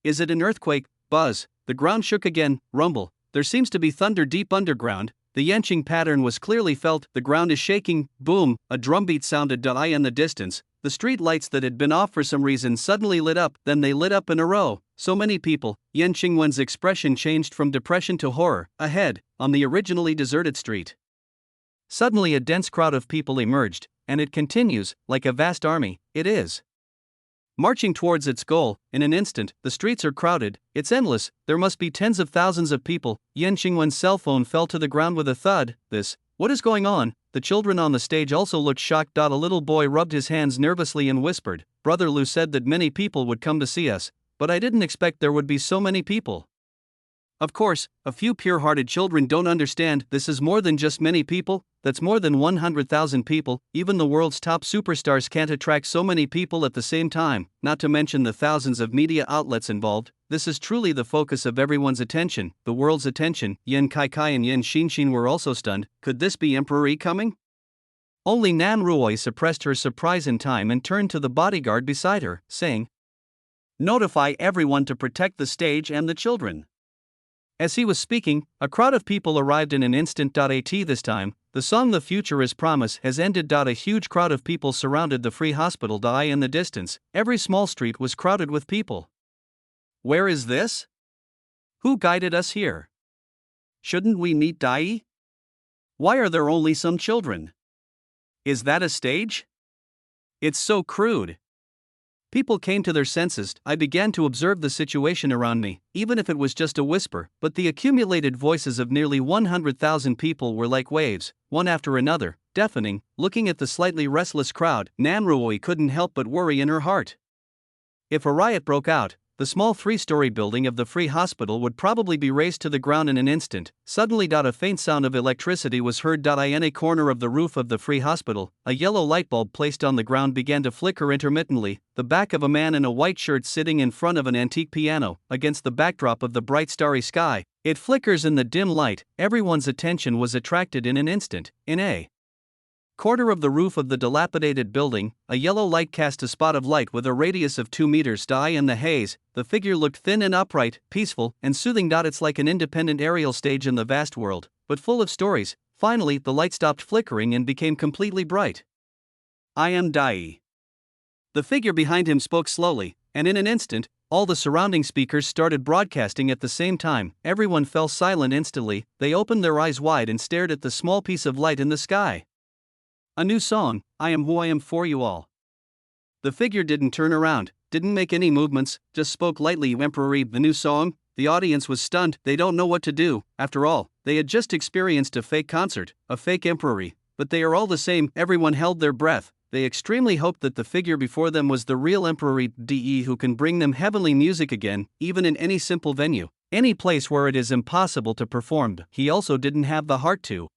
Is it an earthquake? Buzz. The ground shook again. Rumble. There seems to be thunder deep underground. The yanqing pattern was clearly felt. The ground is shaking. Boom. A drumbeat sounded in the distance. The street lights that had been off for some reason suddenly lit up. Then they lit up in a row. So many people. Yen Xingwen's expression changed from depression to horror. Ahead, on the originally deserted street, suddenly a dense crowd of people emerged, and it continues, like a vast army. It is marching towards its goal. In an instant, the streets are crowded. It's endless. There must be tens of thousands of people. Yen Xingwen's cell phone fell to the ground with a thud. What is going on? The children on the stage also looked shocked. A little boy rubbed his hands nervously and whispered, Brother Lu said that many people would come to see us, but I didn't expect there would be so many people. Of course, a few pure-hearted children don't understand. This is more than just many people. That's more than 100,000 people. Even the world's top superstars can't attract so many people at the same time, not to mention the thousands of media outlets involved. This is truly the focus of everyone's attention, the world's attention. Yen Kai Kai and Yen Xinshin were also stunned. Could this be Emperor Yi coming? Only Nan Ruoi suppressed her surprise in time and turned to the bodyguard beside her, saying, Notify everyone to protect the stage and the children. As he was speaking, a crowd of people arrived in an instant. At this time, the song The Future is Promise has ended. A huge crowd of people surrounded the Free Hospital. In the distance, every small street was crowded with people. Where is this? Who guided us here? Shouldn't we meet Dai? Why are there only some children? Is that a stage? It's so crude. People came to their senses. I began to observe the situation around me, even if it was just a whisper, but the accumulated voices of nearly 100,000 people were like waves, one after another, deafening. Looking at the slightly restless crowd, Nan Ruoi couldn't help but worry in her heart. If a riot broke out, the small 3-story building of the free hospital would probably be razed to the ground in an instant. Suddenly, a faint sound of electricity was heard. In a corner of the roof of the free hospital, a yellow light bulb placed on the ground began to flicker intermittently. The back of a man in a white shirt sitting in front of an antique piano, against the backdrop of the bright starry sky. It flickers in the dim light. Everyone's attention was attracted in an instant. In a corner of the roof of the dilapidated building, a yellow light cast a spot of light with a radius of 2 meters. In the haze, the figure looked thin and upright, peaceful and soothing. It's like an independent aerial stage in the vast world, but full of stories. Finally, the light stopped flickering and became completely bright. I am Dai. The figure behind him spoke slowly, and in an instant, all the surrounding speakers started broadcasting at the same time. Everyone fell silent instantly. They opened their eyes wide and stared at the small piece of light in the sky. A new song, I Am Who I Am, for you all. The figure didn't turn around, didn't make any movements, just spoke lightly. Emperor, the new song? The audience was stunned. They don't know what to do. After all, they had just experienced a fake concert, a fake emperor, but they are all the same. Everyone held their breath. They extremely hoped that the figure before them was the real Emperor De, who can bring them heavenly music again, even in any simple venue, any place where it is impossible to perform. He also didn't have the heart to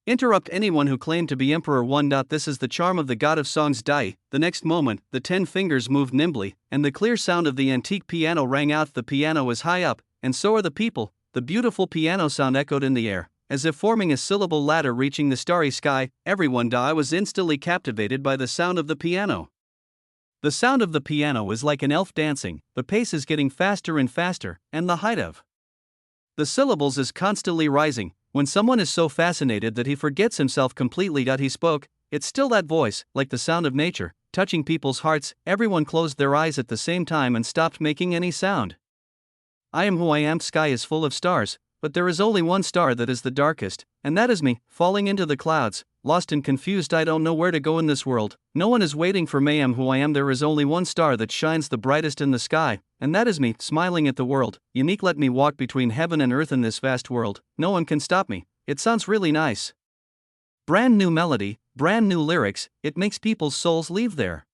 interrupt anyone who claimed to be Emperor 1. This is the charm of the god of songs Dai. The next moment, the 10 fingers moved nimbly, and the clear sound of the antique piano rang out. The piano is high up, and so are the people. The beautiful piano sound echoed in the air, as if forming a syllable ladder reaching the starry sky. Everyone was instantly captivated by the sound of the piano. The sound of the piano is like an elf dancing. The pace is getting faster and faster, and the height of the syllables is constantly rising. When someone is so fascinated that he forgets himself completely. He spoke. It's still that voice, like the sound of nature, touching people's hearts. Everyone closed their eyes at the same time and stopped making any sound. I am who I am. Sky is full of stars, but there is only one star that is the darkest, and that is me, falling into the clouds, lost and confused. I don't know where to go in this world. No one is waiting for me. I am who I am. There is only one star that shines the brightest in the sky, and that is me, smiling at the world. Unique, let me walk between heaven and earth in this vast world. No one can stop me. It sounds really nice. Brand new melody, brand new lyrics. It makes people's souls leave their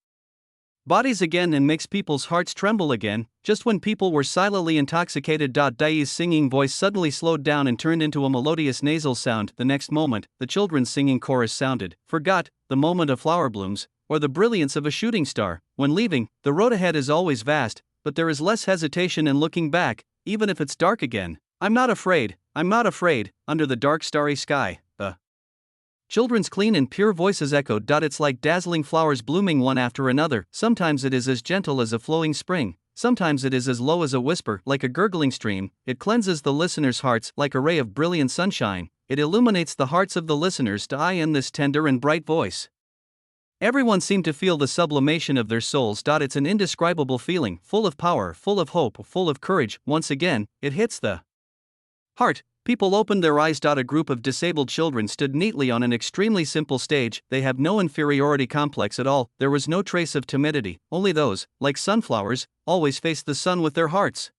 bodies again and makes people's hearts tremble again. Just when people were silently intoxicated. Dai's singing voice suddenly slowed down and turned into a melodious nasal sound. The next moment, the children's singing chorus sounded. Forgot the moment of flower blooms, or the brilliance of a shooting star. When leaving, the road ahead is always vast, but there is less hesitation in looking back, even if it's dark again. I'm not afraid, I'm not afraid. Under the dark starry sky, the children's clean and pure voices echoed. It's like dazzling flowers blooming one after another. Sometimes it is as gentle as a flowing spring, sometimes it is as low as a whisper, like a gurgling stream. It cleanses the listeners' hearts like a ray of brilliant sunshine. It illuminates the hearts of the listeners. In this tender and bright voice, everyone seemed to feel the sublimation of their souls. It's an indescribable feeling, full of power, full of hope, full of courage. Once again, it hits the heart. People opened their eyes. A group of disabled children stood neatly on an extremely simple stage. They have no inferiority complex at all. There was no trace of timidity. Only those, like sunflowers, always face the sun with their hearts.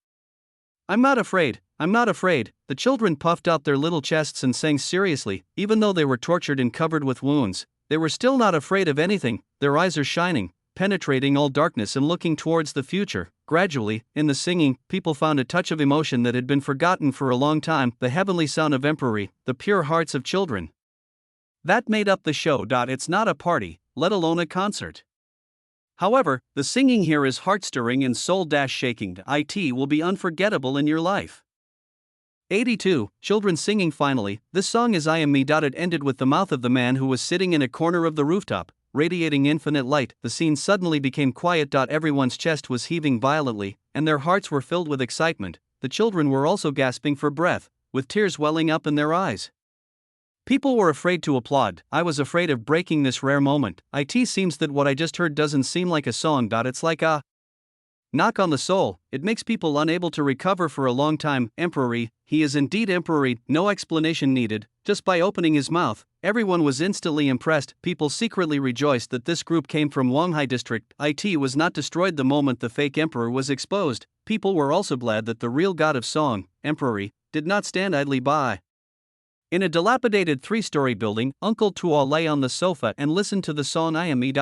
I'm not afraid, I'm not afraid. The children puffed out their little chests and sang seriously. Even though they were tortured and covered with wounds, they were still not afraid of anything. Their eyes are shining, penetrating all darkness and looking towards the future. Gradually, in the singing, people found a touch of emotion that had been forgotten for a long time. The heavenly sound of emperor, the pure hearts of children. That made up the show. It's not a party, let alone a concert. However, the singing here is heart-stirring and soul-shaking. It will be unforgettable in your life. 82. Children singing. Finally, this song is I Am Me. It ended with the mouth of the man who was sitting in a corner of the rooftop, radiating infinite light. The scene suddenly became quiet. Everyone's chest was heaving violently, and their hearts were filled with excitement. The children were also gasping for breath, with tears welling up in their eyes. People were afraid to applaud. I was afraid of breaking this rare moment. It seems that what I just heard doesn't seem like a song. It's like a knock on the soul. It makes people unable to recover for a long time. Emperor, he is indeed emperor. No explanation needed. Just by opening his mouth, everyone was instantly impressed. People secretly rejoiced that this group came from Wanghai district. It was not destroyed the moment the fake emperor was exposed. People were also glad that the real god of song, emperor, did not stand idly by. In a dilapidated 3-story building, Uncle Tuo lay on the sofa and listened to the song I Am Me.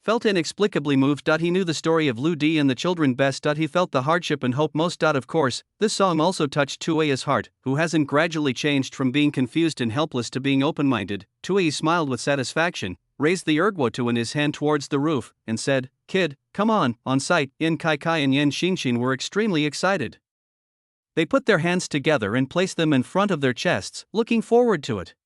Felt inexplicably moved. He knew the story of Lou D and the children best. He felt the hardship and hope most. Of course, this song also touched Tuaya's heart, who hasn't gradually changed from being confused and helpless to being open-minded. Tuaya smiled with satisfaction, raised the erguotu in his hand towards the roof, and said, "Kid, come on." On sight, Yen Kai Kai and Yen Xinxin were extremely excited. They put their hands together and placed them in front of their chests, looking forward to it.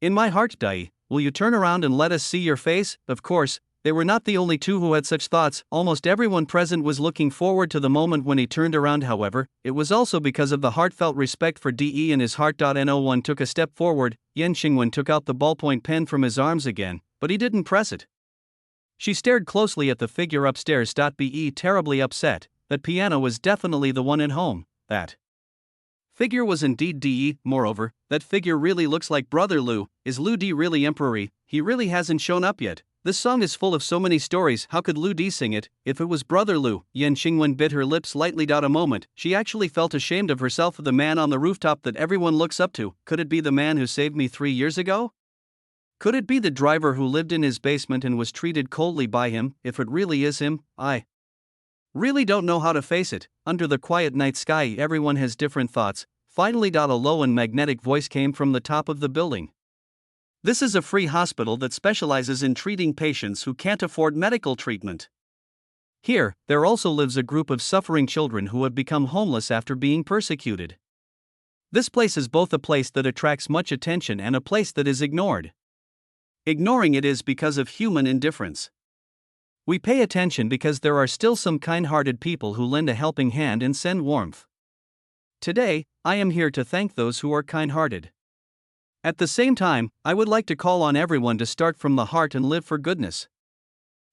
"In my heart, Dai, will you turn around and let us see your face?" Of course, they were not the only two who had such thoughts. Almost everyone present was looking forward to the moment when he turned around. However, it was also because of the heartfelt respect for De in his heart. No one took a step forward. Yen Xingwen took out the ballpoint pen from his arms again, but he didn't press it. She stared closely at the figure upstairs. Be terribly upset. That piano was definitely the one at home. That figure was indeed De. Moreover, that figure really looks like Brother Lou. Is Lou D really emperor? He really hasn't shown up yet. This song is full of so many stories. How could Lou D sing it? If it was Brother Lou? Yen Xingwen bit her lips lightly. A moment, she actually felt ashamed of herself. The man on the rooftop that everyone looks up to. Could it be the man who saved me 3 years ago? Could it be the driver who lived in his basement and was treated coldly by him? If it really is him, I really don't know how to face it. Under the quiet night sky, everyone has different thoughts. Finally, a low and magnetic voice came from the top of the building. This is a free hospital that specializes in treating patients who can't afford medical treatment. Here, there also lives a group of suffering children who have become homeless after being persecuted. This place is both a place that attracts much attention and a place that is ignored. Ignoring it is because of human indifference. We pay attention because there are still some kind-hearted people who lend a helping hand and send warmth. Today, I am here to thank those who are kind-hearted. At the same time, I would like to call on everyone to start from the heart and live for goodness.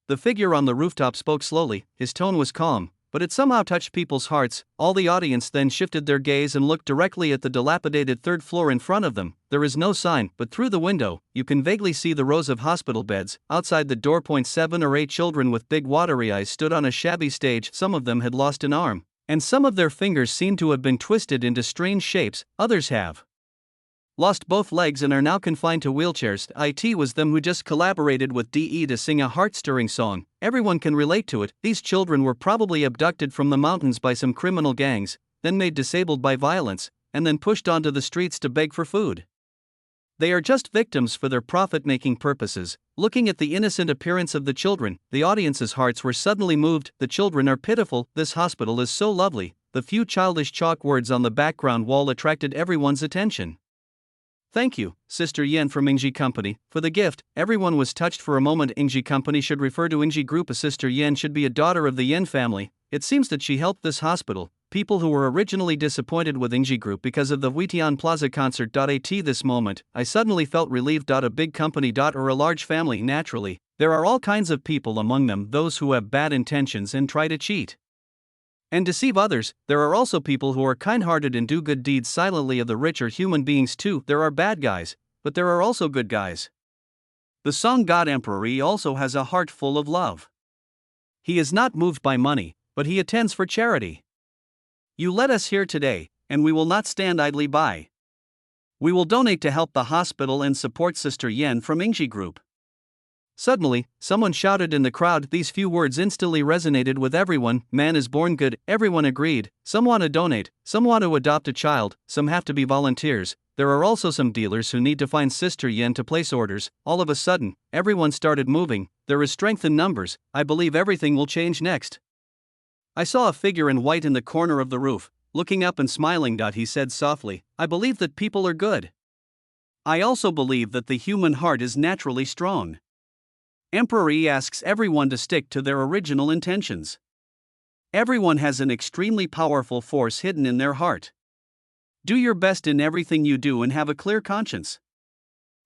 The figure on the rooftop spoke slowly. His tone was calm, but it somehow touched people's hearts. All the audience then shifted their gaze and looked directly at the dilapidated third floor in front of them. There is no sign, but through the window, you can vaguely see the rows of hospital beds. Outside the door, 7 or 8 children with big watery eyes stood on a shabby stage. Some of them had lost an arm, and some of their fingers seemed to have been twisted into strange shapes. Others have lost both legs and are now confined to wheelchairs. It was them who just collaborated with De to sing a heart-stirring song. Everyone can relate to it. These children were probably abducted from the mountains by some criminal gangs, then made disabled by violence, and then pushed onto the streets to beg for food. They are just victims for their profit-making purposes. Looking at the innocent appearance of the children, the audience's hearts were suddenly moved. The children are pitiful. This hospital is so lovely. The few childish chalk words on the background wall attracted everyone's attention. "Thank you, Sister Yen from Ingji Company, for the gift." Everyone was touched for a moment. Ingji Company should refer to Ingji Group. A Sister Yen should be a daughter of the Yen family. It seems that she helped this hospital. People who were originally disappointed with Ingji Group because of the Huitian Plaza concert. This moment, I suddenly felt relieved. A big company or a large family. Naturally, there are all kinds of people among them, those who have bad intentions and try to cheat and deceive others. There are also people who are kind-hearted and do good deeds silently. Of the rich are human beings too. There are bad guys, but there are also good guys. The song God Emperor also has a heart full of love. He is not moved by money, but he attends for charity. You led us here today, and we will not stand idly by. We will donate to help the hospital and support Sister Yen from Ingji Group. Suddenly, someone shouted in the crowd. These few words instantly resonated with everyone. Man is born good. Everyone agreed. Some want to donate, some want to adopt a child, some have to be volunteers. There are also some dealers who need to find Sister Yen to place orders. All of a sudden, everyone started moving. There is strength in numbers. I believe everything will change next. I saw a figure in white in the corner of the roof, looking up and smiling. He said softly, "I believe that people are good. I also believe that the human heart is naturally strong." Emperor asks everyone to stick to their original intentions. Everyone has an extremely powerful force hidden in their heart. Do your best in everything you do and have a clear conscience.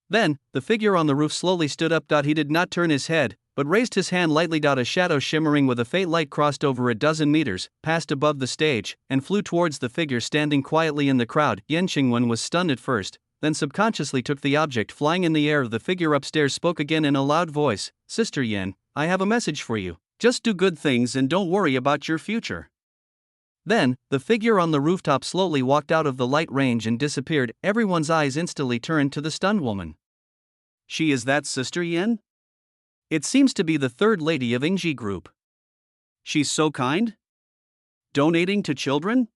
Then, the figure on the roof slowly stood up. He did not turn his head, but raised his hand lightly. A shadow shimmering with a faint light crossed over a dozen meters, passed above the stage, and flew towards the figure standing quietly in the crowd. Yen Xingwen was stunned at first, then subconsciously took the object flying in the air. The figure upstairs spoke again in a loud voice, "Sister Yen, I have a message for you. Just do good things and don't worry about your future." Then, the figure on the rooftop slowly walked out of the light range and disappeared. Everyone's eyes instantly turned to the stunned woman. "She is that Sister Yen?" It seems to be the third lady of Ingji Group. She's so kind? Donating to children?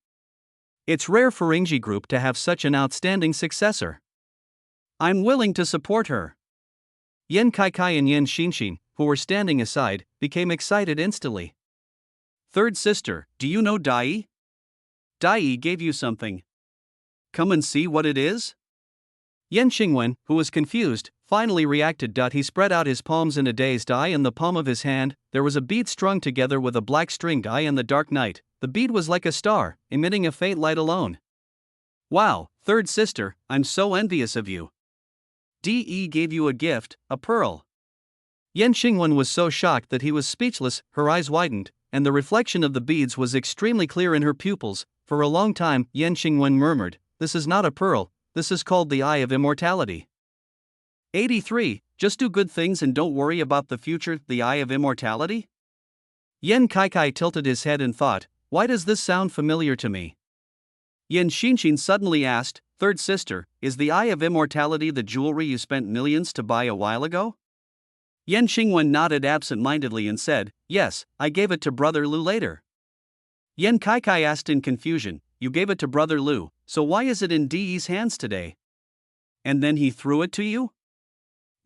It's rare for Ingji Group to have such an outstanding successor. I'm willing to support her. Yen Kaikai and Yen Xinshin, who were standing aside, became excited instantly. Third sister, do you know Dai? Dai gave you something. Come and see what it is? Yen Xingwen, who was confused, finally reacted. He spread out his palms in a dazed eye. In the palm of his hand, there was a bead strung together with a black string. In the dark night, the bead was like a star, emitting a faint light alone. Wow, third sister, I'm so envious of you. De gave you a gift, a pearl. Yen Xingwen was so shocked that he was speechless. Her eyes widened, and the reflection of the beads was extremely clear in her pupils. For a long time, Yen Xingwen murmured, "This is not a pearl, this is called the Eye of Immortality." 83. Just do good things and don't worry about the future, the Eye of Immortality? Yen Kaikai tilted his head and thought, why does this sound familiar to me? Yen Xinshin suddenly asked, third sister, is the Eye of Immortality the jewelry you spent millions to buy a while ago? Yen Xingwen nodded absent-mindedly and said, yes, I gave it to Brother Lu later. Yen Kaikai asked in confusion, you gave it to Brother Lu, so why is it in De's hands today? And then he threw it to you?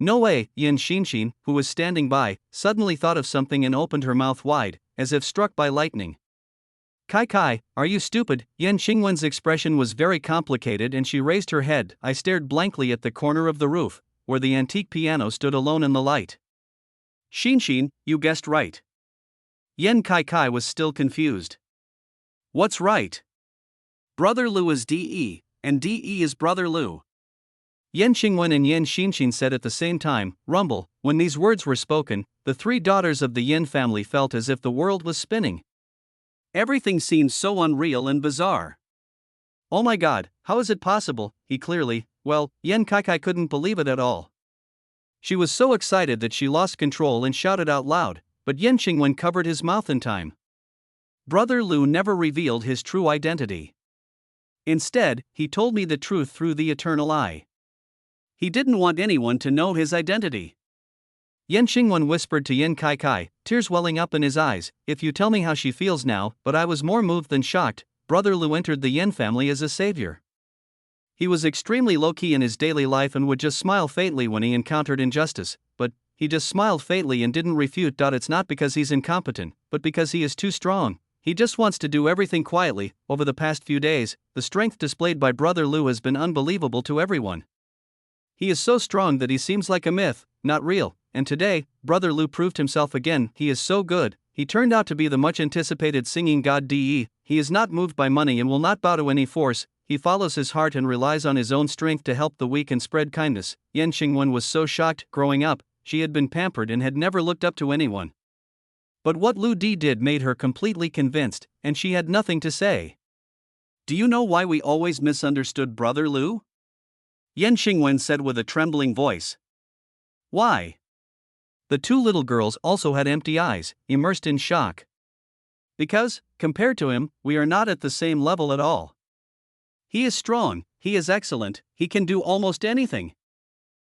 No way, Yen Xinshin, who was standing by, suddenly thought of something and opened her mouth wide, as if struck by lightning. Kai, are you stupid? Yen Xingwen's expression was very complicated and she raised her head. I stared blankly at the corner of the roof, where the antique piano stood alone in the light. Xinshin, you guessed right. Yen Kai was still confused. What's right? Brother Lu is De, and De is Brother Lu. Yen Xingwen and Yen Xinshin said at the same time, rumble. When these words were spoken, the three daughters of the Yen family felt as if the world was spinning. Everything seemed so unreal and bizarre. Oh my god, how is it possible? Yen Kaikai couldn't believe it at all. She was so excited that she lost control and shouted out loud, but Yen Xingwen covered his mouth in time. Brother Lu never revealed his true identity. Instead, he told me the truth through the eternal eye. He didn't want anyone to know his identity. Yen Xingwen whispered to Yen Kaikai, tears welling up in his eyes, if you tell me how she feels now, but I was more moved than shocked. Brother Lu entered the Yen family as a savior. He was extremely low-key in his daily life and would just smile faintly when he encountered injustice, but he just smiled faintly and didn't refute. It's not because he's incompetent, but because he is too strong. He just wants to do everything quietly. Over the past few days, the strength displayed by Brother Lu has been unbelievable to everyone. He is so strong that he seems like a myth, not real, and today, Brother Lu proved himself again. He is so good. He turned out to be the much-anticipated singing god De. He is not moved by money and will not bow to any force. He follows his heart and relies on his own strength to help the weak and spread kindness. Yen Xingwen was so shocked. Growing up, she had been pampered and had never looked up to anyone. But what Lu De did made her completely convinced, and she had nothing to say. Do you know why we always misunderstood Brother Lu? Yen Xingwen said with a trembling voice. Why? The two little girls also had empty eyes, immersed in shock. Because, compared to him, we are not at the same level at all. He is strong, he is excellent, he can do almost anything.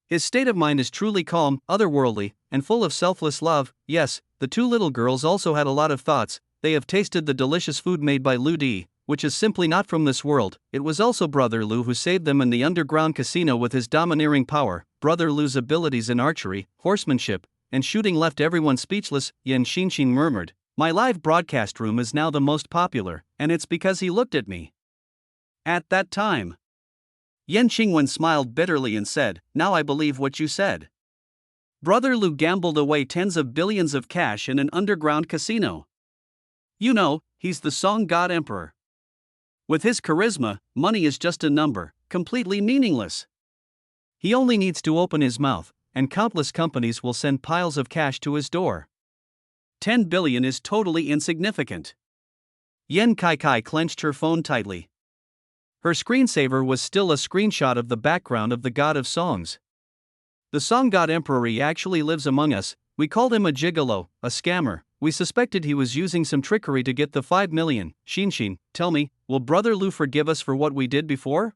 His state of mind is truly calm, otherworldly, and full of selfless love. Yes, the two little girls also had a lot of thoughts. They have tasted the delicious food made by Lu De, which is simply not from this world. It was also Brother Lu who saved them in the underground casino with his domineering power. Brother Lu's abilities in archery, horsemanship, and shooting left everyone speechless. Yen Xinshin murmured, my live broadcast room is now the most popular, and it's because he looked at me. At that time, Yen Xingwen smiled bitterly and said, now I believe what you said. Brother Lu gambled away tens of billions of cash in an underground casino. You know, he's the song god emperor. With his charisma, money is just a number, completely meaningless. He only needs to open his mouth, and countless companies will send piles of cash to his door. 10 billion is totally insignificant. Yen Kaikai clenched her phone tightly. Her screensaver was still a screenshot of the background of the god of songs. The song god emperor actually lives among us. We called him a gigolo, a scammer. We suspected he was using some trickery to get the 5 million. Xinshin, tell me, will Brother Lu forgive us for what we did before?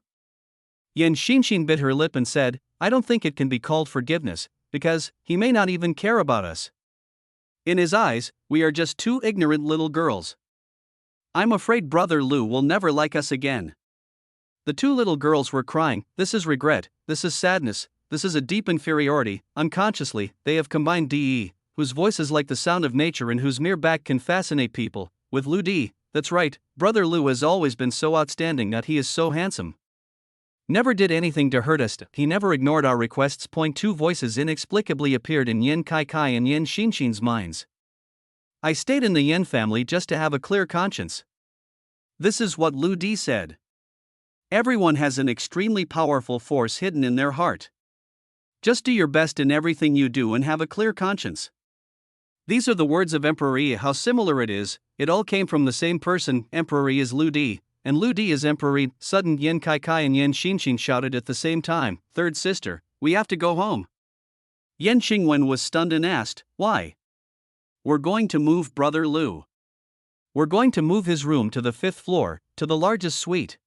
Yen Xinshin bit her lip and said, I don't think it can be called forgiveness. because he may not even care about us. In his eyes, we are just two ignorant little girls. I'm afraid Brother Lu will never like us again. The two little girls were crying. This is regret, this is sadness, this is a deep inferiority. Unconsciously, they have combined De, whose voice is like the sound of nature and whose mere back can fascinate people, with Lu Di. That's right, Brother Lu has always been so outstanding that he is so handsome. Never did anything to hurt us, he never ignored our requests. Two voices inexplicably appeared in Yin Kai Kai and Yin Xinxin's minds. I stayed in the Yin family just to have a clear conscience. This is what Lu Di said. Everyone has an extremely powerful force hidden in their heart. Just do your best in everything you do and have a clear conscience. These are the words of Emperor Yi. How similar it is, it all came from the same person. Emperor Yi is Lu Di, and Lu Di is Emperor Yi. Sudden Yin Kai Kai and Yin Xinxin shouted at the same time, "Third sister, we have to go home." Yen Qingwen was stunned and asked, "Why?" "We're going to move Brother Lu. We're going to move his room to the 5th floor, to the largest suite."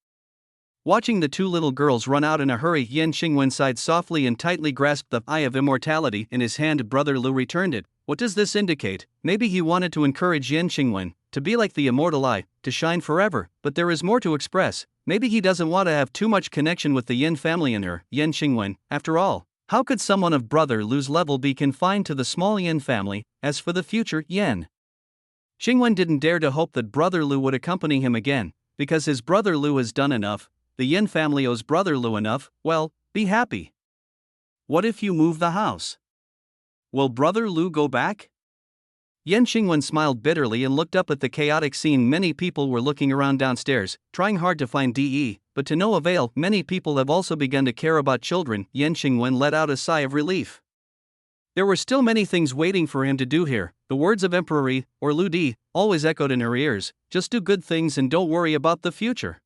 Watching the two little girls run out in a hurry, Yen Qingwen sighed softly and tightly grasped the Eye of Immortality in his hand. Brother Lu returned it. What does this indicate? Maybe he wanted to encourage Yen Qingwen to be like the immortal eye, to shine forever, but there is more to express. Maybe he doesn't want to have too much connection with the Yin family and her, Yen Qingwen. After all, how could someone of Brother Lu's level be confined to the small Yin family? As for the future, Yen Qingwen didn't dare to hope that Brother Lu would accompany him again, because his brother Lu has done enough. The Yin family owes Brother Lu enough. Well, be happy. What if you move the house? Will Brother Lu go back? Yen Qingwen smiled bitterly and looked up at the chaotic scene. Many people were looking around downstairs, trying hard to find De, but to no avail. Many people have also begun to care about children. Yen Qingwen let out a sigh of relief. There were still many things waiting for him to do here. The words of Emperor Yi, or Lu Di, always echoed in her ears. Just do good things and don't worry about the future.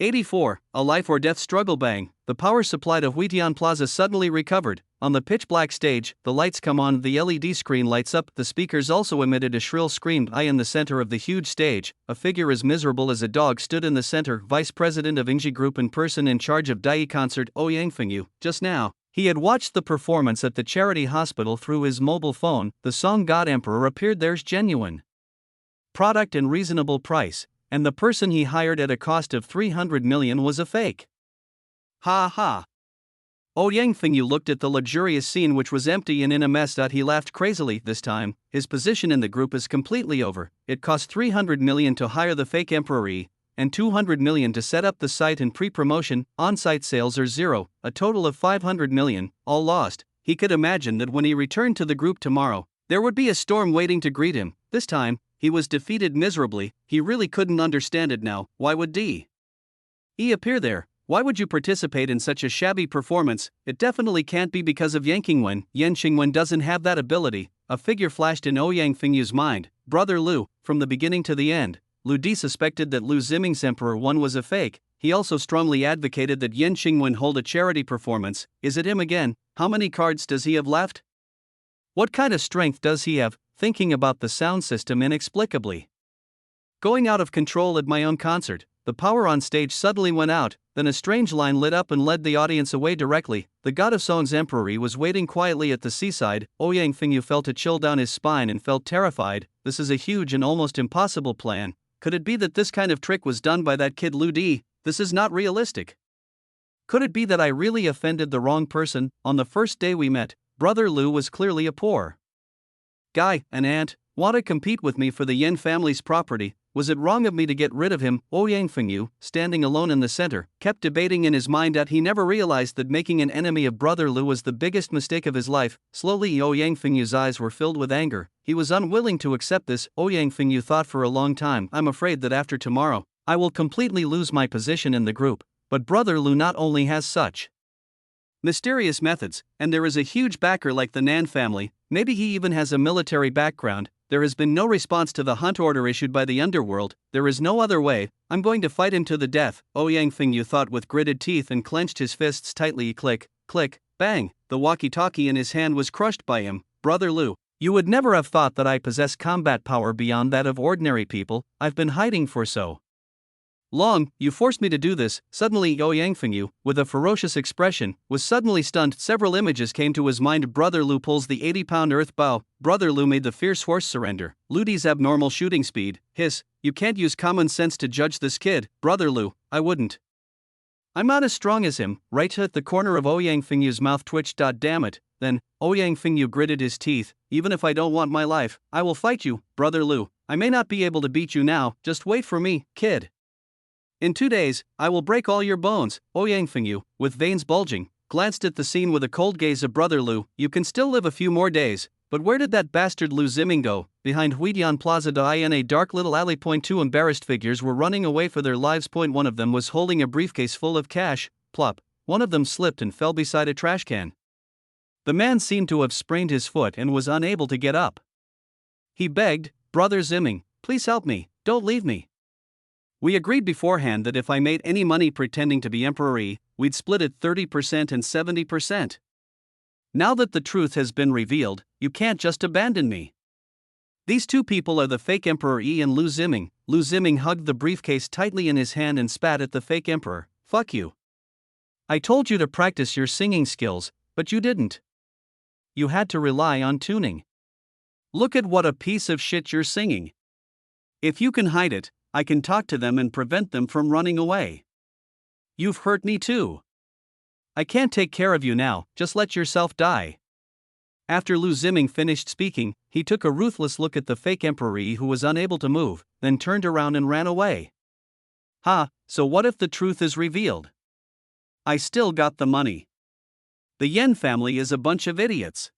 84. A life or death struggle. Bang! The power supply to Huitian Plaza suddenly recovered. On the pitch-black stage, the lights come on, the LED screen lights up, the speakers also emitted a shrill scream. In the center of the huge stage, a figure as miserable as a dog stood in the center. Vice President of Ingji Group and person in charge of Dai Concert, Ouyang Fengyu. Just now, he had watched the performance at the charity hospital through his mobile phone. The song God Emperor appeared. There's genuine product and reasonable price, and the person he hired at a cost of 300 million was a fake. Ha ha. Ouyang Fengyu looked at the luxurious scene, which was empty and in a mess. He laughed crazily. This time, his position in the group is completely over. It cost 300 million to hire the fake Emperor Yi, and 200 million to set up the site and pre-promotion. On-site sales are zero, a total of 500 million, all lost. He could imagine that when he returned to the group tomorrow, there would be a storm waiting to greet him. This time, he was defeated miserably. He really couldn't understand it now. Why would De appear there? Why would you participate in such a shabby performance? It definitely can't be because of Yen Qingwen. Yen Qingwen doesn't have that ability. A figure flashed in Ouyang Fengyu's mind. Brother Lu. From the beginning to the end, Lu Di suspected that Lu Ziming's Emperor 1 was a fake. He also strongly advocated that Yen Qingwen hold a charity performance. Is it him again? How many cards does he have left? What kind of strength does he have? Thinking about the sound system inexplicably going out of control at my own concert, the power on stage suddenly went out. Then a strange line lit up and led the audience away directly. The god of Song's Emperor was waiting quietly at the seaside. Ouyang Fengyu felt a chill down his spine and felt terrified. This is a huge and almost impossible plan. Could it be that this kind of trick was done by that kid Lu Di? This is not realistic. Could it be that I really offended the wrong person? On the first day we met, Brother Lu was clearly a poor guy, an ant, want to compete with me for the Yen family's property. Was it wrong of me to get rid of him? Ouyang Fengyu, standing alone in the center, kept debating in his mind that he never realized that making an enemy of Brother Lu was the biggest mistake of his life. Slowly Ouyang Fengyu's eyes were filled with anger. He was unwilling to accept this. Ouyang Fengyu thought for a long time. I'm afraid that after tomorrow, I will completely lose my position in the group. But Brother Lu not only has such mysterious methods, and there is a huge backer like the Nan family, maybe he even has a military background. There has been no response to the hunt order issued by the underworld. There is no other way. I'm going to fight him to the death. Ouyang Fengyu thought with gritted teeth and clenched his fists tightly. Click, click, bang. The walkie-talkie in his hand was crushed by him. Brother Lu, you would never have thought that I possess combat power beyond that of ordinary people. I've been hiding for so Long, you forced me to do this. Suddenly Ouyang Fengyu, with a ferocious expression, was suddenly stunned. Several images came to his mind. Brother Lu pulls the 80-pound earth bow. Brother Lu made the fierce horse surrender. Ludi's abnormal shooting speed. Hiss, you can't use common sense to judge this kid. Brother Lu, I wouldn't. I'm not as strong as him. Right at the corner of Ouyang Fengyu's mouth twitched. Damn it. Then, Ouyang Fengyu gritted his teeth. Even if I don't want my life, I will fight you, Brother Lu. I may not be able to beat you now, just wait for me, kid. In 2 days, I will break all your bones. Ouyang Fengyu, with veins bulging, glanced at the scene with a cold gaze of Brother Lu. You can still live a few more days, but where did that bastard Lu Ziming go? Behind Huidian Plaza in a dark little alley. Two embarrassed figures were running away for their lives. One of them was holding a briefcase full of cash. Plop. One of them slipped and fell beside a trash can. The man seemed to have sprained his foot and was unable to get up. He begged, Brother Ziming, please help me, don't leave me. We agreed beforehand that if I made any money pretending to be Emperor Yi, we'd split it 30% and 70%. Now that the truth has been revealed, you can't just abandon me. These two people are the fake Emperor Yi and Lu Ziming. Lu Ziming hugged the briefcase tightly in his hand and spat at the fake emperor. Fuck you. I told you to practice your singing skills, but you didn't. You had to rely on tuning. Look at what a piece of shit you're singing. If you can hide it, I can talk to them and prevent them from running away. You've hurt me too. I can't take care of you now, just let yourself die. After Lu Ziming finished speaking, he took a ruthless look at the fake Emperor Yi, who was unable to move, then turned around and ran away. Ha, so what if the truth is revealed? I still got the money. The Yen family is a bunch of idiots.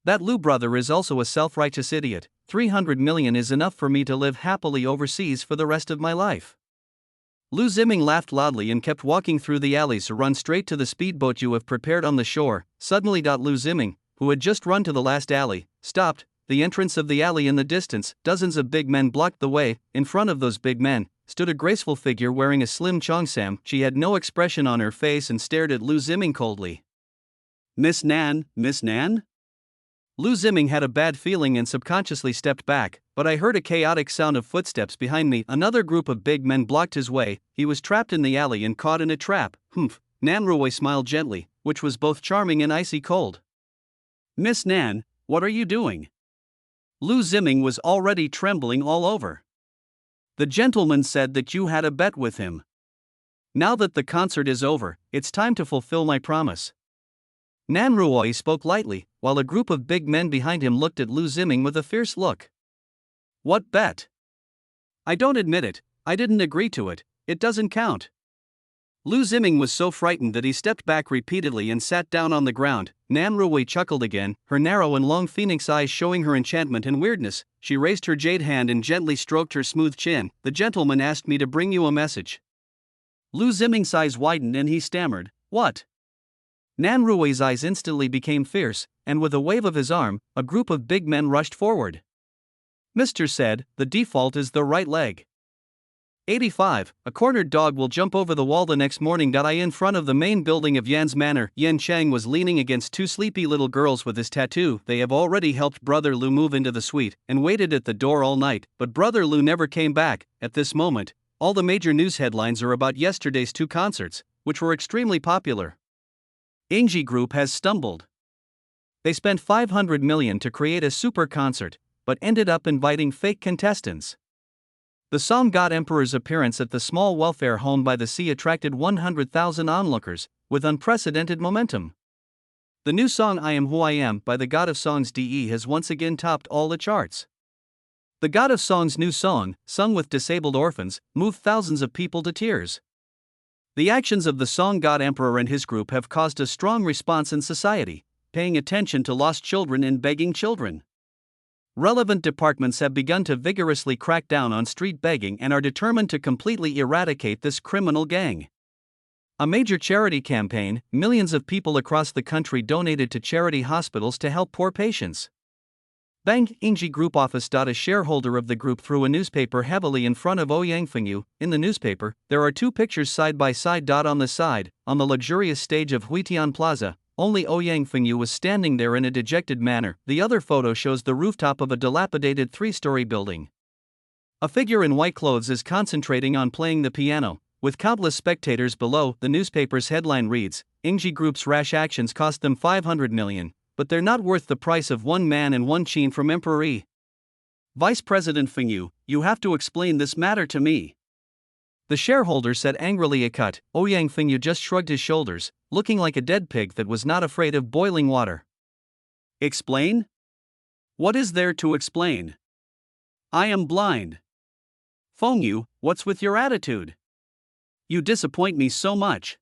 That Lu brother is also a self-righteous idiot. 300 million is enough for me to live happily overseas for the rest of my life. Lu Ziming laughed loudly and kept walking through the alleys to run straight to the speedboat you have prepared on the shore. Suddenly, Lu Ziming, who had just run to the last alley, stopped. The entrance of the alley in the distance, dozens of big men blocked the way. In front of those big men stood a graceful figure wearing a slim cheongsam. She had no expression on her face and stared at Lu Ziming coldly. Miss Nan, Miss Nan? Lu Ziming had a bad feeling and subconsciously stepped back, but I heard a chaotic sound of footsteps behind me. Another group of big men blocked his way. He was trapped in the alley and caught in a trap. Humph. Nan Ruoy smiled gently, which was both charming and icy cold. Miss Nan, what are you doing? Lu Ziming was already trembling all over. The gentleman said that you had a bet with him. Now that the concert is over, it's time to fulfill my promise. Nan Ruoy spoke lightly, while a group of big men behind him looked at Lu Ziming with a fierce look. What bet? I don't admit it, I didn't agree to it, it doesn't count. Lu Ziming was so frightened that he stepped back repeatedly and sat down on the ground. Nan Ruoy chuckled again, her narrow and long phoenix eyes showing her enchantment and weirdness. She raised her jade hand and gently stroked her smooth chin. The gentleman asked me to bring you a message. Lu Ziming's eyes widened and he stammered, what? Nan Ruoy's eyes instantly became fierce, and with a wave of his arm, a group of big men rushed forward. Mr. said, the default is the right leg. 85. A cornered dog will jump over the wall the next morning. In front of the main building of Yan's Manor, Yan Chang was leaning against two sleepy little girls with his tattoo. They have already helped Brother Lu move into the suite, and waited at the door all night, but Brother Lu never came back. At this moment, all the major news headlines are about yesterday's two concerts, which were extremely popular. Ingji Group has stumbled. They spent 500 million to create a super concert, but ended up inviting fake contestants. The song God Emperor's appearance at the small welfare home by the sea attracted 100,000 onlookers, with unprecedented momentum. The new song I Am Who I Am by the God of Songs DE has once again topped all the charts. The God of Songs' new song, sung with disabled orphans, moved thousands of people to tears. The actions of the song God Emperor and his group have caused a strong response in society, paying attention to lost children and begging children. Relevant departments have begun to vigorously crack down on street begging and are determined to completely eradicate this criminal gang. A major charity campaign, millions of people across the country donated to charity hospitals to help poor patients. Bank Ingji Group office. A shareholder of the group threw a newspaper heavily in front of Ouyang Fengyu. In the newspaper, there are two pictures side by side. On the side, on the luxurious stage of Huitian Plaza, only Ouyang Fengyu was standing there in a dejected manner. The other photo shows the rooftop of a dilapidated three-story building. A figure in white clothes is concentrating on playing the piano, with countless spectators below. The newspaper's headline reads, Ingji Group's rash actions cost them 500 million, but they're not worth the price of one man and one chin from Emperor Yi. Vice President Feng Yu, you have to explain this matter to me. The shareholder said angrily. Ouyang Fengyu just shrugged his shoulders, looking like a dead pig that was not afraid of boiling water. Explain? What is there to explain? I am blind. Feng Yu, what's with your attitude? You disappoint me so much.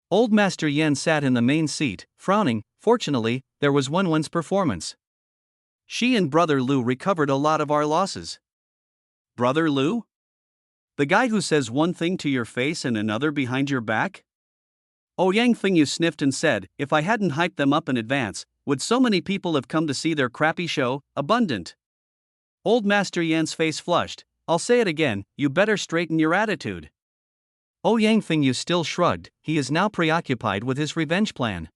Old Master Yan sat in the main seat, frowning. Fortunately, there was Wenwen's performance. She and Brother Lu recovered a lot of our losses. Brother Lu? The guy who says one thing to your face and another behind your back? Ouyang Fengyu sniffed and said, if I hadn't hyped them up in advance, would so many people have come to see their crappy show? Abundant. Old Master Yan's face flushed. I'll say it again, you better straighten your attitude. Ouyang Fengyu still shrugged. He is now preoccupied with his revenge plan.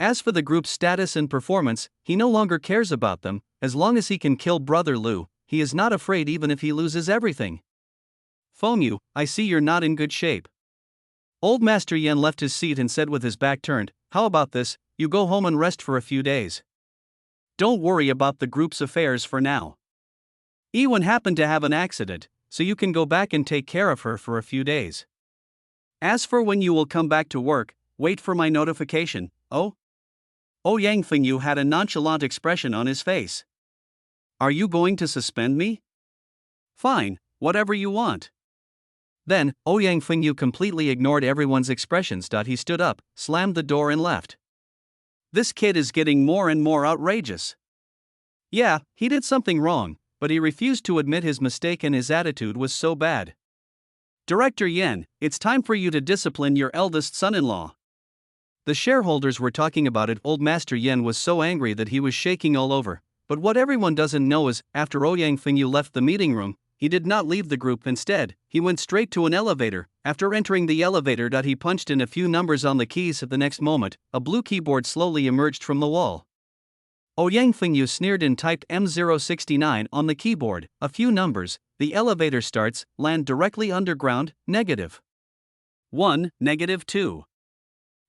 As for the group's status and performance, he no longer cares about them. As long as he can kill Brother Lu, he is not afraid even if he loses everything. Feng Yu, I see you're not in good shape. Old Master Yan left his seat and said with his back turned, how about this, you go home and rest for a few days. Don't worry about the group's affairs for now. Ewan happened to have an accident, so you can go back and take care of her for a few days. As for when you will come back to work, wait for my notification. Oh? Ouyang Fengyu had a nonchalant expression on his face. Are you going to suspend me? Fine, whatever you want. Then, Ouyang Fengyu completely ignored everyone's expressions. He stood up, slammed the door and left. This kid is getting more and more outrageous. Yeah, he did something wrong, but he refused to admit his mistake and his attitude was so bad. Director Yan, it's time for you to discipline your eldest son-in-law. The shareholders were talking about it. Old Master Yan was so angry that he was shaking all over. But what everyone doesn't know is, after Ouyang Fengyu left the meeting room, he did not leave the group. Instead, he went straight to an elevator. After entering the elevator, he punched in a few numbers on the keys. At the next moment, a blue keyboard slowly emerged from the wall. Ouyang Fengyu sneered and typed M069 on the keyboard, a few numbers. The elevator starts, land directly underground, -1, -2.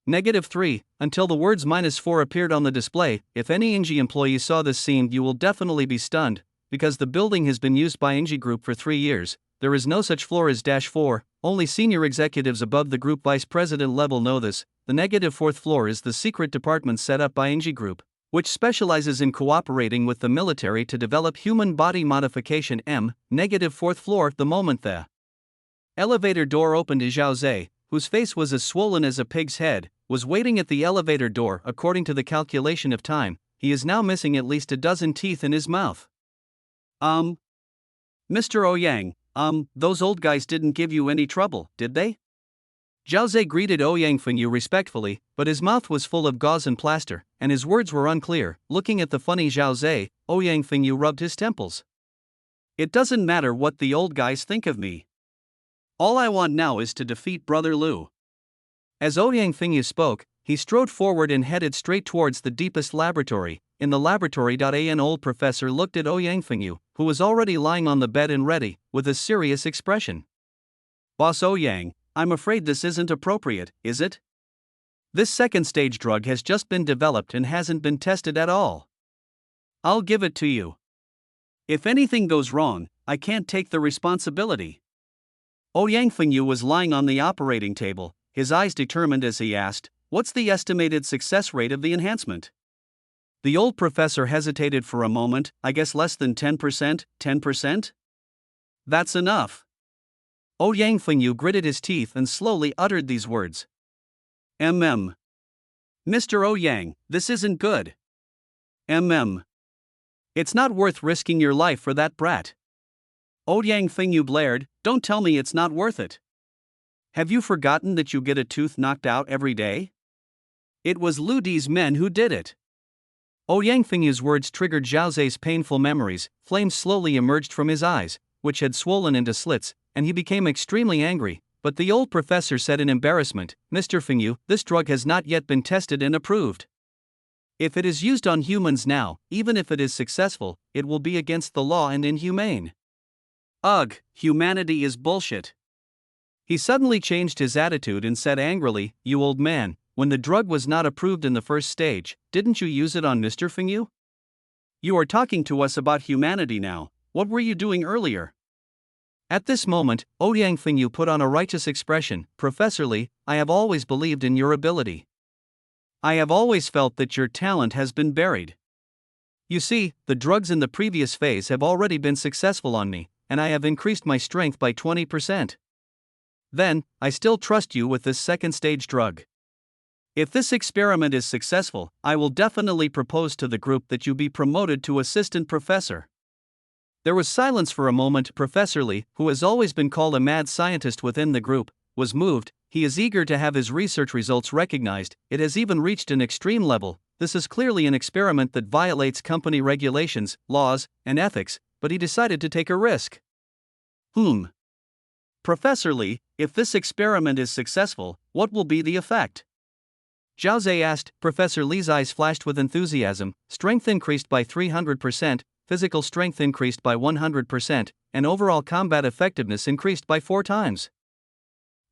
-3, until the words -4 appeared on the display. If any Ingji employee saw this scene, you will definitely be stunned, because the building has been used by Ingji Group for 3 years. There is no such floor as -4, only senior executives above the group vice president level know this. The -4th floor is the secret department set up by Ingji Group, which specializes in cooperating with the military to develop human body modification. -4th floor. The moment the elevator door opened, Zhao Zhe, whose face was as swollen as a pig's head, was waiting at the elevator door. According to the calculation of time, he is now missing at least a dozen teeth in his mouth. Mr. Ouyang, those old guys didn't give you any trouble, did they? Zhao Zhe greeted Ouyang Fengyu respectfully, but his mouth was full of gauze and plaster, and his words were unclear. Looking at the funny Zhao Zhe, Ouyang Fengyu rubbed his temples. It doesn't matter what the old guys think of me. All I want now is to defeat Brother Lu. As Ouyang Fengyu spoke, he strode forward and headed straight towards the deepest laboratory. In the laboratory, an old professor looked at Ouyang Fengyu, who was already lying on the bed and ready, with a serious expression. Boss Ouyang, I'm afraid this isn't appropriate, is it? This second stage drug has just been developed and hasn't been tested at all. I'll give it to you. If anything goes wrong, I can't take the responsibility. Ouyang Fengyu was lying on the operating table, his eyes determined as he asked, what's the estimated success rate of the enhancement? The old professor hesitated for a moment. I guess less than 10%, 10%? That's enough. Ouyang Fengyu gritted his teeth and slowly uttered these words. Mr. Ouyang, this isn't good. It's not worth risking your life for that brat. Ouyang Fengyu blared, don't tell me it's not worth it. Have you forgotten that you get a tooth knocked out every day? It was Lu Di's men who did it. Ouyang Fengyu's words triggered Zhao Zhe's painful memories. Flames slowly emerged from his eyes, which had swollen into slits, and he became extremely angry. But the old professor said in embarrassment, Mr. Fengyu, this drug has not yet been tested and approved. If it is used on humans now, even if it is successful, it will be against the law and inhumane. Ugh, humanity is bullshit. He suddenly changed his attitude and said angrily, "You old man, when the drug was not approved in the first stage, didn't you use it on Mr. Fengyu? You are talking to us about humanity now, what were you doing earlier?" At this moment, Ouyang Fengyu put on a righteous expression, "Professor Li, I have always believed in your ability. I have always felt that your talent has been buried. You see, the drugs in the previous phase have already been successful on me, and I have increased my strength by 20%. Then, I still trust you with this second stage drug. If this experiment is successful, I will definitely propose to the group that you be promoted to assistant professor." There was silence for a moment. Professor Li, who has always been called a mad scientist within the group, was moved. He is eager to have his research results recognized. It has even reached an extreme level. This is clearly an experiment that violates company regulations, laws, and ethics, but he decided to take a risk. Professor Li, if this experiment is successful, what will be the effect? Zhao Zhe asked. Professor Li's eyes flashed with enthusiasm. Strength increased by 300%, physical strength increased by 100%, and overall combat effectiveness increased by 4 times.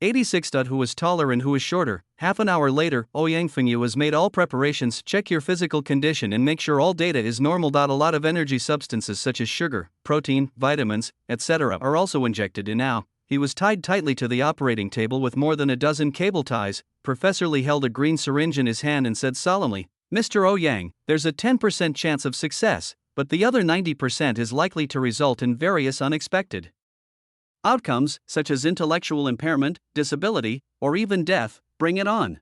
86. Who was taller and who was shorter? Half an hour later, Ouyang Fengyu has made all preparations. Check your physical condition and make sure all data is normal. A lot of energy substances such as sugar, protein, vitamins, etc. are also injected in now. He was tied tightly to the operating table with more than a dozen cable ties. Professor Li held a green syringe in his hand and said solemnly, "Mr. Ouyang, there's a 10% chance of success, but the other 90% is likely to result in various unexpected outcomes, such as intellectual impairment, disability, or even death. Bring it on."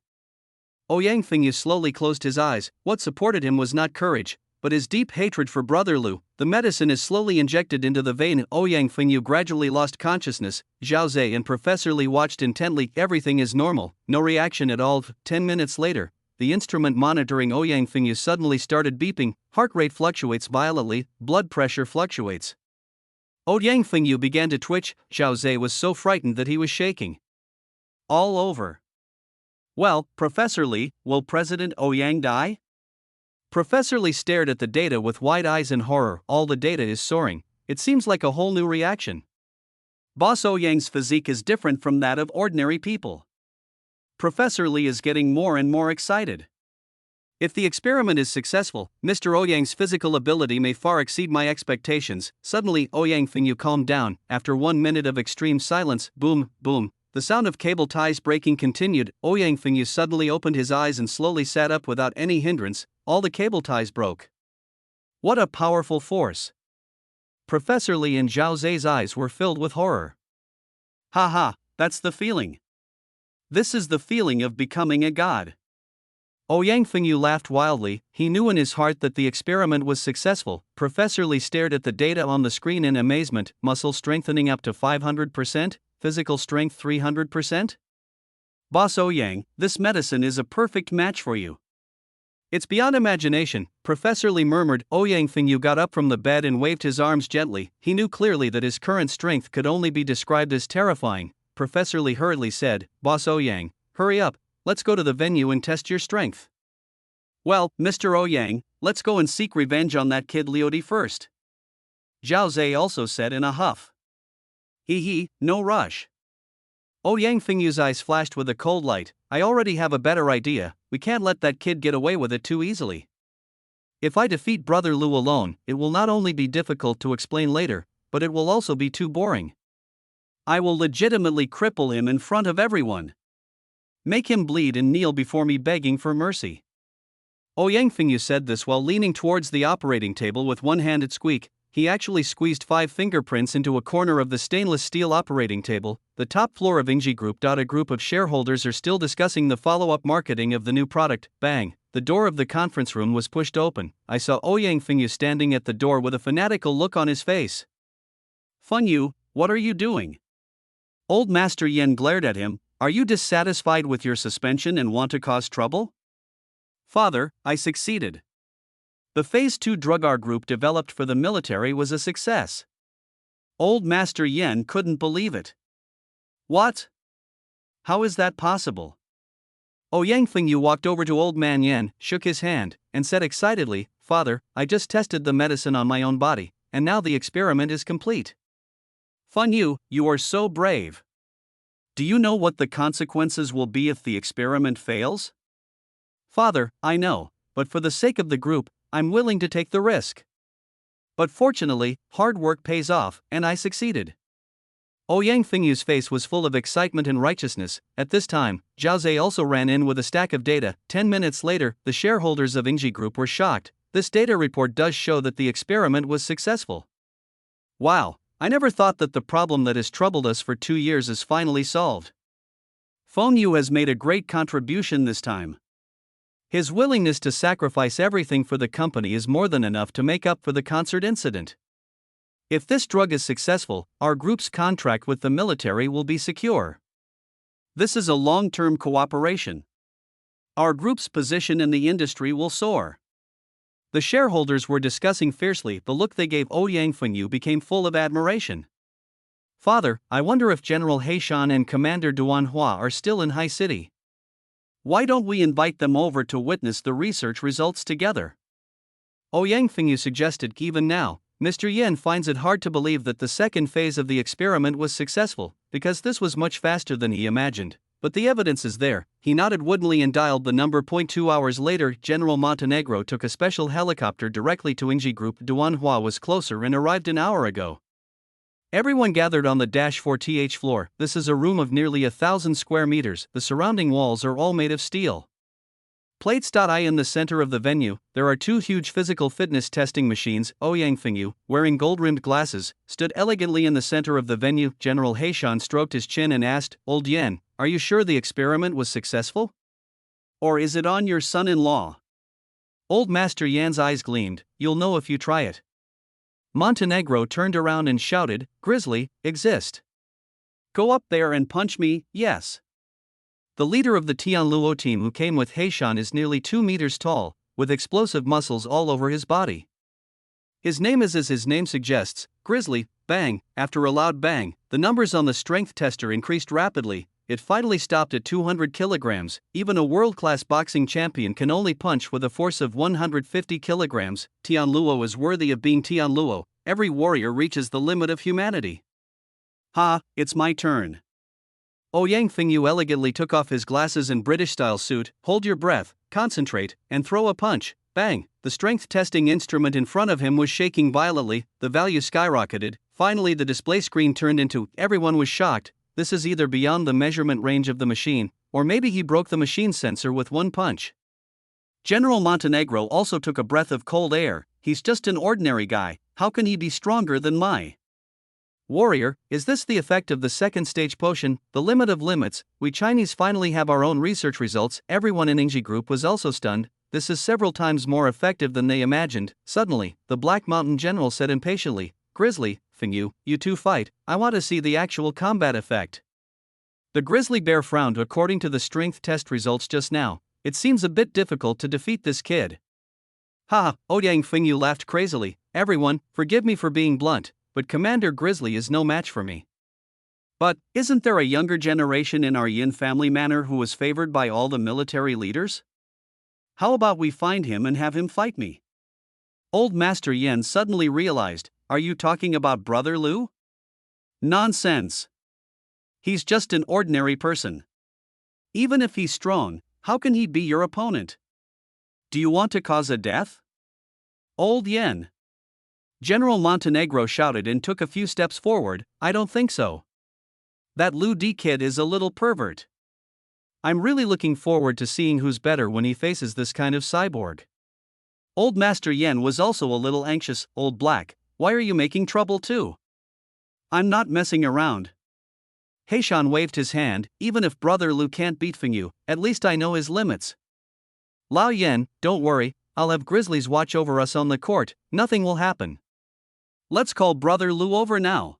Ouyang Fengyu slowly closed his eyes. What supported him was not courage, but his deep hatred for Brother Lu. The medicine is slowly injected into the vein. Ouyang Fengyu gradually lost consciousness. Zhao Zhe and Professor Li watched intently. Everything is normal, no reaction at all. 10 minutes later, the instrument monitoring Ouyang Fengyu suddenly started beeping. Heart rate fluctuates violently, blood pressure fluctuates. Ouyang Fengyu began to twitch. Zhao Zhe was so frightened that he was shaking all over. "Well, Professor Li, will President Ouyang die?" Professor Li stared at the data with wide eyes in horror. All the data is soaring. It seems like a whole new reaction. Boss Ouyang's physique is different from that of ordinary people. Professor Li is getting more and more excited. If the experiment is successful, Mr. Ouyang's physical ability may far exceed my expectations. Suddenly, Ouyang Fengyu calmed down. After 1 minute of extreme silence, boom, boom, the sound of cable ties breaking continued. Ouyang Fengyu suddenly opened his eyes and slowly sat up without any hindrance. All the cable ties broke. What a powerful force! Professor Li and Zhao Zhe's eyes were filled with horror. "Ha, that's the feeling. This is the feeling of becoming a god." Ouyang Fengyu laughed wildly. He knew in his heart that the experiment was successful. Professor Li stared at the data on the screen in amazement. Muscle strengthening up to 500%, physical strength 300%. "Boss Ouyang, this medicine is a perfect match for you. It's beyond imagination," Professor Li murmured. Ouyang Fengyu got up from the bed and waved his arms gently. He knew clearly that his current strength could only be described as terrifying. Professor Li hurriedly said, "Boss Ouyang, hurry up, let's go to the venue and test your strength." "Well, Mr. Ouyang, let's go and seek revenge on that kid Liudi first," Zhao Zhe also said in a huff. No rush." Ouyang Fengyu's eyes flashed with a cold light. "I already have a better idea. We can't let that kid get away with it too easily. If I defeat Brother Lu alone, it will not only be difficult to explain later, but it will also be too boring. I will legitimately cripple him in front of everyone. Make him bleed and kneel before me begging for mercy." Ouyang Fengyu said this while leaning towards the operating table with one-handed squeak. He actually squeezed 5 fingerprints into a corner of the stainless steel operating table. The top floor of Ingji Group. A group of shareholders are still discussing the follow-up marketing of the new product. Bang! The door of the conference room was pushed open. I saw Ouyang Fengyu standing at the door with a fanatical look on his face. "Fengyu, what are you doing?" Old Master Yen glared at him. "Are you dissatisfied with your suspension and want to cause trouble?" "Father, I succeeded. The Phase 2 drug our group developed for the military was a success." Old Master Yen couldn't believe it. "What? How is that possible?" Ouyang Fengyu walked over to Old Man Yen, shook his hand, and said excitedly, "Father, I just tested the medicine on my own body, and now the experiment is complete." Feng Yu, you are so brave. Do you know what the consequences will be if the experiment fails? Father, I know, but for the sake of the group, I'm willing to take the risk. But fortunately, hard work pays off, and I succeeded. Ouyang Fengyu's face was full of excitement and righteousness. At this time, Zhao Zhe also ran in with a stack of data. 10 minutes later, the shareholders of Ingji Group were shocked. This data report does show that the experiment was successful. Wow, I never thought that the problem that has troubled us for 2 years is finally solved. Feng Yu has made a great contribution this time. His willingness to sacrifice everything for the company is more than enough to make up for the concert incident. If this drug is successful, our group's contract with the military will be secure. This is a long-term cooperation. Our group's position in the industry will soar. The shareholders were discussing fiercely. The look they gave Ouyang Fengyu became full of admiration. Father, I wonder if General Heishan and Commander Duanhua are still in High City. Why don't we invite them over to witness the research results together? Ouyang Fengyu suggested. Even now, Mr. Yin finds it hard to believe that the second phase of the experiment was successful, because this was much faster than he imagined. But the evidence is there. He nodded woodenly and dialed the number. 2 hours later, General Montenegro took a special helicopter directly to Ingji Group. Duanhua was closer and arrived an hour ago. Everyone gathered on the -4th floor. This is a room of nearly 1,000 square meters. The surrounding walls are all made of steel. Plates.I in the center of the venue, there are 2 huge physical fitness testing machines. Ouyang Fengyu, wearing gold-rimmed glasses, stood elegantly in the center of the venue. General Heishan stroked his chin and asked, Old Yen, are you sure the experiment was successful? Or is it on your son-in-law? Old Master Yan's eyes gleamed. You'll know if you try it. Montenegro turned around and shouted, Grizzly, exist. Go up there and punch me, yes. The leader of the Tianluo team who came with Heishan is nearly 2 meters tall, with explosive muscles all over his body. His name is, as his name suggests, Grizzly. Bang! After a loud bang, the numbers on the strength tester increased rapidly. It finally stopped at 200 kilograms. Even a world-class boxing champion can only punch with a force of 150 kilograms. Tianluo is worthy of being Tianluo. Every warrior reaches the limit of humanity. Ha, it's my turn. Ouyang Fengyu elegantly took off his glasses and British-style suit. Hold your breath, concentrate, and throw a punch. Bang! The strength testing instrument in front of him was shaking violently. The value skyrocketed. Finally, the display screen turned into. Everyone was shocked. This is either beyond the measurement range of the machine, or maybe he broke the machine sensor with one punch. General Montenegro also took a breath of cold air. He's just an ordinary guy. How can he be stronger than my warrior? Is this the effect of the second stage potion, the limit of limits? We Chinese finally have our own research results. Everyone in Ingji Group was also stunned. This is several times more effective than they imagined. Suddenly, the Black Mountain General said impatiently, Grizzly, Fengyu, you two fight. I want to see the actual combat effect. The grizzly bear frowned. According to the strength test results just now, it seems a bit difficult to defeat this kid. Ha! Ouyang Fengyu laughed crazily. Everyone, forgive me for being blunt, but Commander Grizzly is no match for me. But, isn't there a younger generation in our Yin family manor who was favored by all the military leaders? How about we find him and have him fight me? Old Master Yin suddenly realized, are you talking about Brother Lu? Nonsense. He's just an ordinary person. Even if he's strong, how can he be your opponent? Do you want to cause a death? Old Yen. General Montenegro shouted and took a few steps forward. I don't think so. That Lu D kid is a little pervert. I'm really looking forward to seeing who's better when he faces this kind of cyborg. Old Master Yen was also a little anxious. Old Black, why are you making trouble too? I'm not messing around. Heishan waved his hand. Even if Brother Lu can't beat Fengyu, at least I know his limits. Lao Yen, don't worry, I'll have grizzlies watch over us on the court. Nothing will happen. Let's call Brother Lu over now.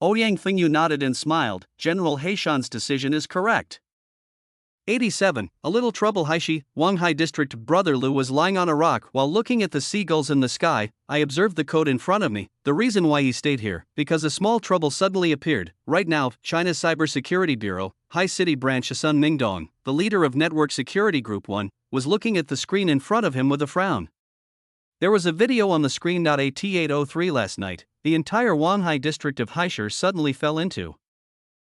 Ouyang Fengyu nodded and smiled. General Heishan's decision is correct. 87. A little trouble. Haishi, Wanghai District. Brother Lu was lying on a rock while looking at the seagulls in the sky. I observed the code in front of me. The reason why he stayed here, because a small trouble suddenly appeared. Right now, China's Cybersecurity Bureau, High City Branch. Sun Mingdong, the leader of Network Security Group 1, was looking at the screen in front of him with a frown. There was a video on the screen at 8:03 last night. The entire Wanhai district of Haishur suddenly fell into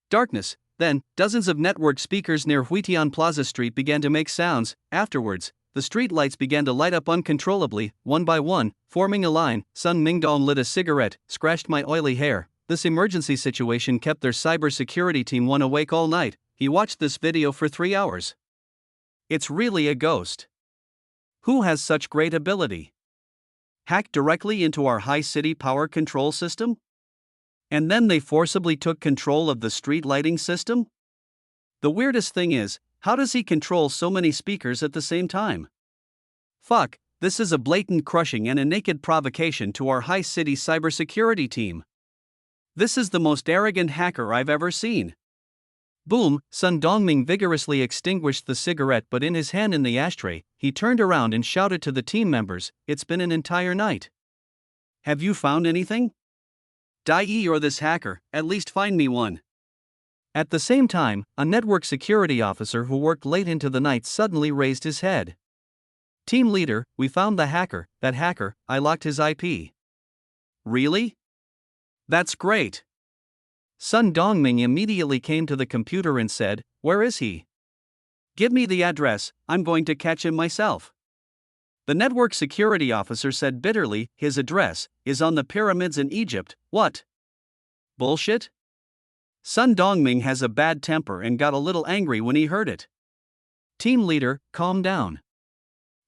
darkness. Then, dozens of network speakers near Huitian Plaza Street began to make sounds. Afterwards, the street lights began to light up uncontrollably, one by one, forming a line. Sun Mingdong lit a cigarette, scratched my oily hair. This emergency situation kept their cybersecurity team one awake all night. He watched this video for 3 hours. It's really a ghost. Who has such great ability? Hacked directly into our high city power control system? And then they forcibly took control of the street lighting system? The weirdest thing is, how does he control so many speakers at the same time? Fuck, this is a blatant crushing and a naked provocation to our high city cybersecurity team. This is the most arrogant hacker I've ever seen. Boom, Sun Dongming vigorously extinguished the cigarette, but in his hand in the ashtray, he turned around and shouted to the team members, "It's been an entire night. Have you found anything? Die or this hacker, at least find me one." At the same time, a network security officer who worked late into the night suddenly raised his head. "Team leader, we found the hacker. That hacker, I locked his IP." "Really? That's great." Sun Dongming immediately came to the computer and said, "Where is he? Give me the address, I'm going to catch him myself." The network security officer said bitterly, "His address is on the pyramids in Egypt." "What? Bullshit?" Sun Dongming has a bad temper and got a little angry when he heard it. "Team leader, calm down.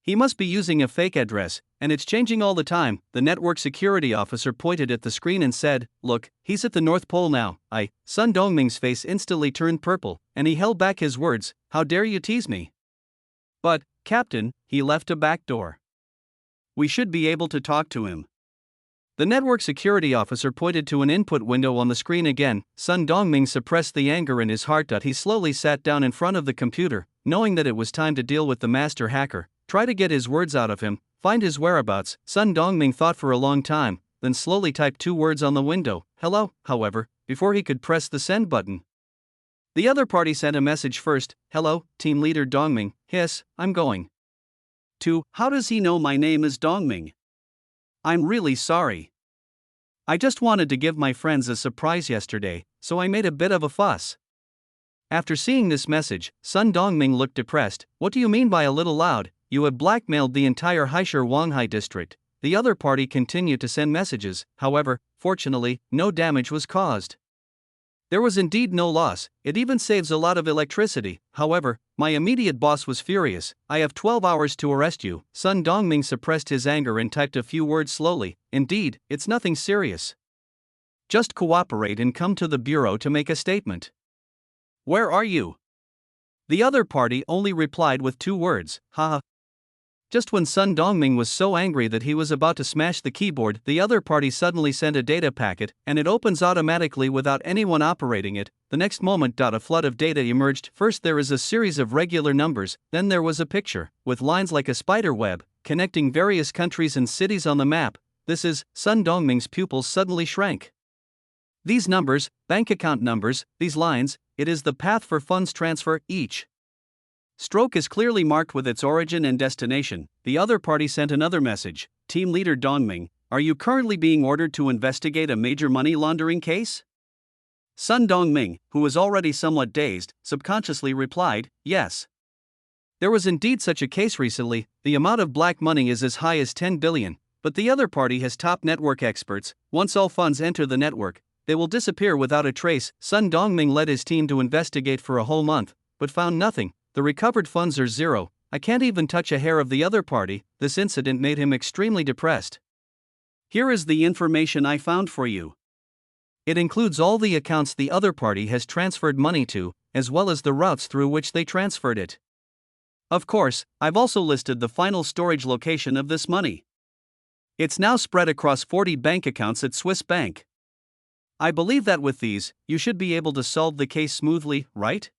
He must be using a fake address, and it's changing all the time." The network security officer pointed at the screen and said, "Look, he's at the North Pole now." Sun Dongming's face instantly turned purple, and he held back his words, "How dare you tease me?" "But, Captain, he left a back door. We should be able to talk to him." The network security officer pointed to an input window on the screen again. Sun Dongming suppressed the anger in his heart. He slowly sat down in front of the computer, knowing that it was time to deal with the master hacker. Try to get his words out of him, find his whereabouts. Sun Dongming thought for a long time, then slowly typed 2 words on the window, "Hello," however, before he could press the send button. The other party sent a message first, "Hello, Team Leader Dongming, yes, I'm going to." "How does he know my name is Dongming? I'm really sorry. I just wanted to give my friends a surprise yesterday, so I made a bit of a fuss." After seeing this message, Sun Dongming looked depressed. "What do you mean by a little loud? You have blackmailed the entire Haishur Wanhai district." The other party continued to send messages, however, fortunately, no damage was caused. There was indeed no loss, it even saves a lot of electricity. However, my immediate boss was furious. "I have 12 hours to arrest you." Sun Dongming suppressed his anger and typed a few words slowly. "Indeed, it's nothing serious. Just cooperate and come to the bureau to make a statement." "Where are you?" The other party only replied with 2 words, "Haha." Just when Sun Dongming was so angry that he was about to smash the keyboard, the other party suddenly sent a data packet, and it opens automatically without anyone operating it. The next moment, a flood of data emerged. First there is a series of regular numbers, then there was a picture, with lines like a spider web, connecting various countries and cities on the map. This is, Sun Dongming's pupils suddenly shrank. These numbers, bank account numbers, these lines, it is the path for funds transfer. Each stroke is clearly marked with its origin and destination. The other party sent another message, "Team Leader Dongming, are you currently being ordered to investigate a major money laundering case?" Sun Dongming, who was already somewhat dazed, subconsciously replied, "Yes. There was indeed such a case recently. The amount of black money is as high as 10 billion, but the other party has top network experts. Once all funds enter the network, they will disappear without a trace." Sun Dongming led his team to investigate for a whole month, but found nothing. The recovered funds are 0. I can't even touch a hair of the other party. This incident made him extremely depressed. Here is the information I found for you. It includes all the accounts the other party has transferred money to, as well as the routes through which they transferred it. Of course, I've also listed the final storage location of this money. It's now spread across 40 bank accounts at Swiss Bank. I believe that with these, you should be able to solve the case smoothly, right?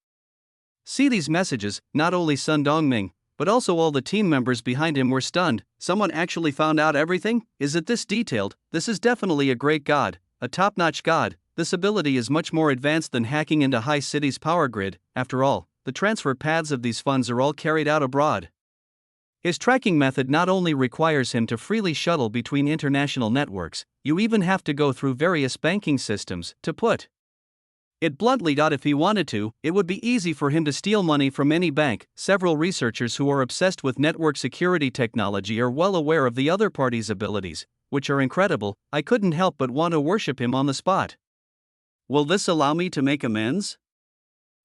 See these messages. Not only Sun Dongming, but also all the team members behind him were stunned. Someone actually found out everything? Is it this detailed? This is definitely a great god, a top-notch god. This ability is much more advanced than hacking into high cities' power grid. After all, the transfer paths of these funds are all carried out abroad. His tracking method not only requires him to freely shuttle between international networks, you even have to go through various banking systems. To put it bluntly, if he wanted to, it would be easy for him to steal money from any bank. Several researchers who are obsessed with network security technology are well aware of the other party's abilities, which are incredible. I couldn't help but want to worship him on the spot. Will this allow me to make amends?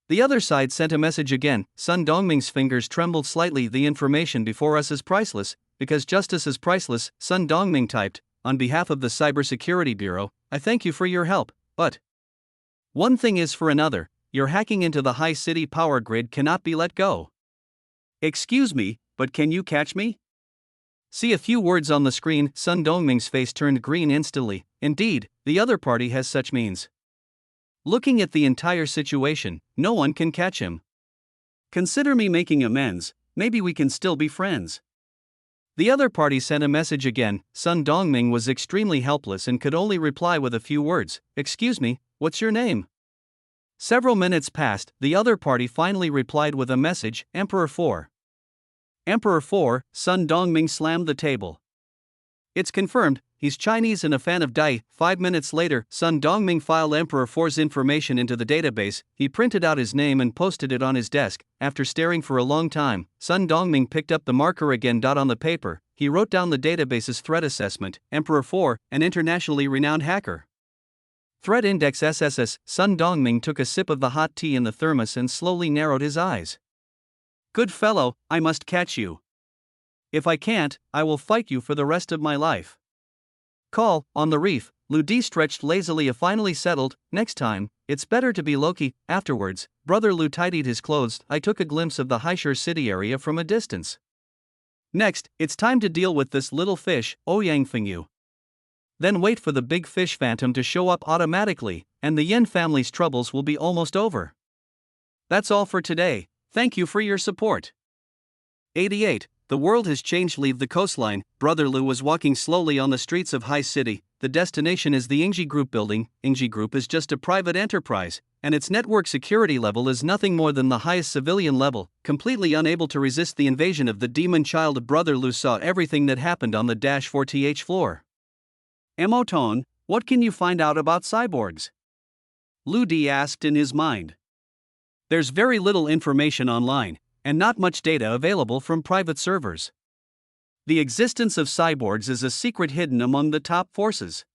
The other side sent a message again. Sun Dongming's fingers trembled slightly. The information before us is priceless, because justice is priceless. Sun Dongming typed, on behalf of the Cybersecurity Bureau, I thank you for your help, but one thing is for another, your hacking into the high city power grid cannot be let go. Excuse me, but can you catch me? See a few words on the screen. Sun Dongming's face turned green instantly. Indeed, the other party has such means. Looking at the entire situation, no one can catch him. Consider me making amends, maybe we can still be friends. The other party sent a message again. Sun Dongming was extremely helpless and could only reply with a few words. Excuse me, what's your name? Several minutes passed. The other party finally replied with a message, Emperor 4. Emperor 4, Sun Dongming slammed the table. It's confirmed, he's Chinese and a fan of Dai. 5 minutes later, Sun Dongming filed Emperor 4's information into the database. He printed out his name and posted it on his desk. After staring for a long time, Sun Dongming picked up the marker again. On the paper, he wrote down the database's threat assessment. Emperor 4, an internationally renowned hacker. Threat index SSS. Sun Dongming took a sip of the hot tea in the thermos and slowly narrowed his eyes. Good fellow, I must catch you. If I can't, I will fight you for the rest of my life. Call, on the reef. Lu Di stretched lazily. Finally settled. Next time, it's better to be Loki. Afterwards, Brother Lu tidied his clothes. I took a glimpse of the Haishur city area from a distance. Next, it's time to deal with this little fish, Ouyang Fengyu. Then wait for the big fish phantom to show up automatically, and the Yen family's troubles will be almost over. That's all for today. Thank you for your support. 88. The world has changed. Leave the coastline. Brother Lu was walking slowly on the streets of High City. The destination is the Ingji Group building. Ingji Group is just a private enterprise, and its network security level is nothing more than the highest civilian level. Completely unable to resist the invasion of the demon child, Brother Lu saw everything that happened on the -4th floor. Emoton, what can you find out about cyborgs? Lu Di asked in his mind. There's very little information online, and not much data available from private servers. The existence of cyborgs is a secret hidden among the top forces.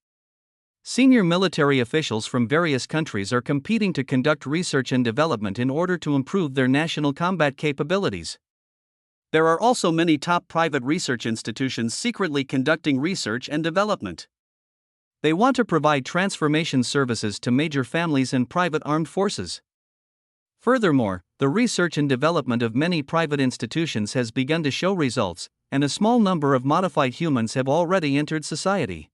Senior military officials from various countries are competing to conduct research and development in order to improve their national combat capabilities. There are also many top private research institutions secretly conducting research and development. They want to provide transformation services to major families and private armed forces. Furthermore, the research and development of many private institutions has begun to show results, and a small number of modified humans have already entered society.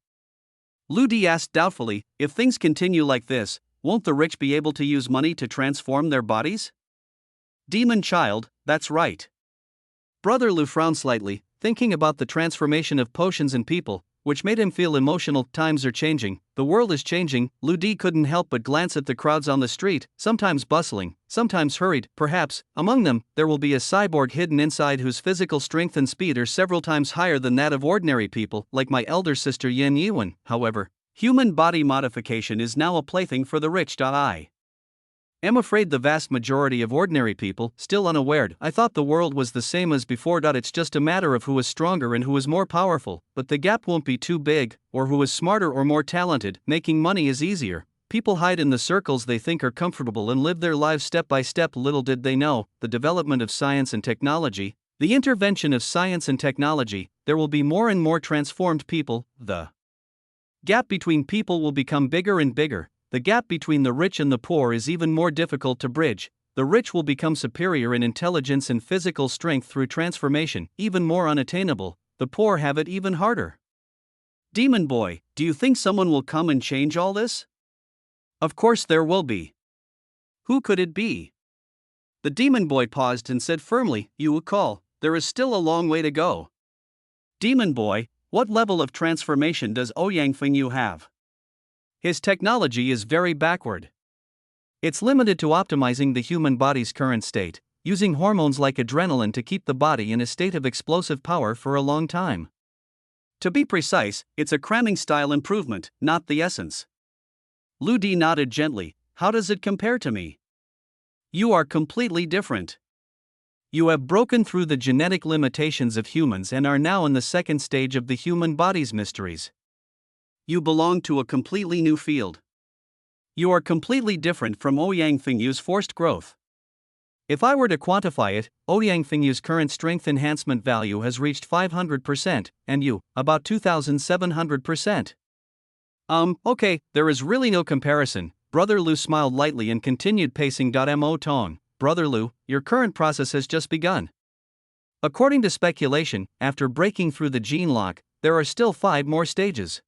Lu Di asked doubtfully, if things continue like this, won't the rich be able to use money to transform their bodies? Demon child, that's right. Brother Lu frowned slightly, thinking about the transformation of potions in people, which made him feel emotional. Times are changing, the world is changing. Lu Di couldn't help but glance at the crowds on the street, sometimes bustling, sometimes hurried. Perhaps, among them, there will be a cyborg hidden inside whose physical strength and speed are several times higher than that of ordinary people, like my elder sister Yin Yiwen. However, human body modification is now a plaything for the rich. I am afraid the vast majority of ordinary people, still unaware. I thought the world was the same as before. It's just a matter of who is stronger and who is more powerful, but the gap won't be too big, or who is smarter or more talented. Making money is easier. People hide in the circles they think are comfortable and live their lives step by step. Little did they know, the development of science and technology, the intervention of science and technology, there will be more and more transformed people. The gap between people will become bigger and bigger. The gap between the rich and the poor is even more difficult to bridge. The rich will become superior in intelligence and physical strength through transformation, even more unattainable. The poor have it even harder. Demon boy, do you think someone will come and change all this? Of course there will be. Who could it be? The demon boy paused and said firmly, you will call, there is still a long way to go. Demon boy, what level of transformation does Ouyang Fengyu have? His technology is very backward. It's limited to optimizing the human body's current state. using hormones like adrenaline to keep the body in a state of explosive power for a long time. To be precise, it's a cramming style improvement, not the essence. Lu Di nodded gently. How does it compare to me? You are completely different. You have broken through the genetic limitations of humans and are now in the second stage of the human body's mysteries. You belong to a completely new field. You are completely different from Ouyang Fingyu's forced growth. If I were to quantify it, Ouyang Fingyu's current strength enhancement value has reached 500%, and you, about 2,700%. Okay, there is really no comparison. Brother Lu smiled lightly and continued pacing. Mo Tong, Brother Lu, your current process has just begun. According to speculation, after breaking through the gene lock, there are still 5 more stages.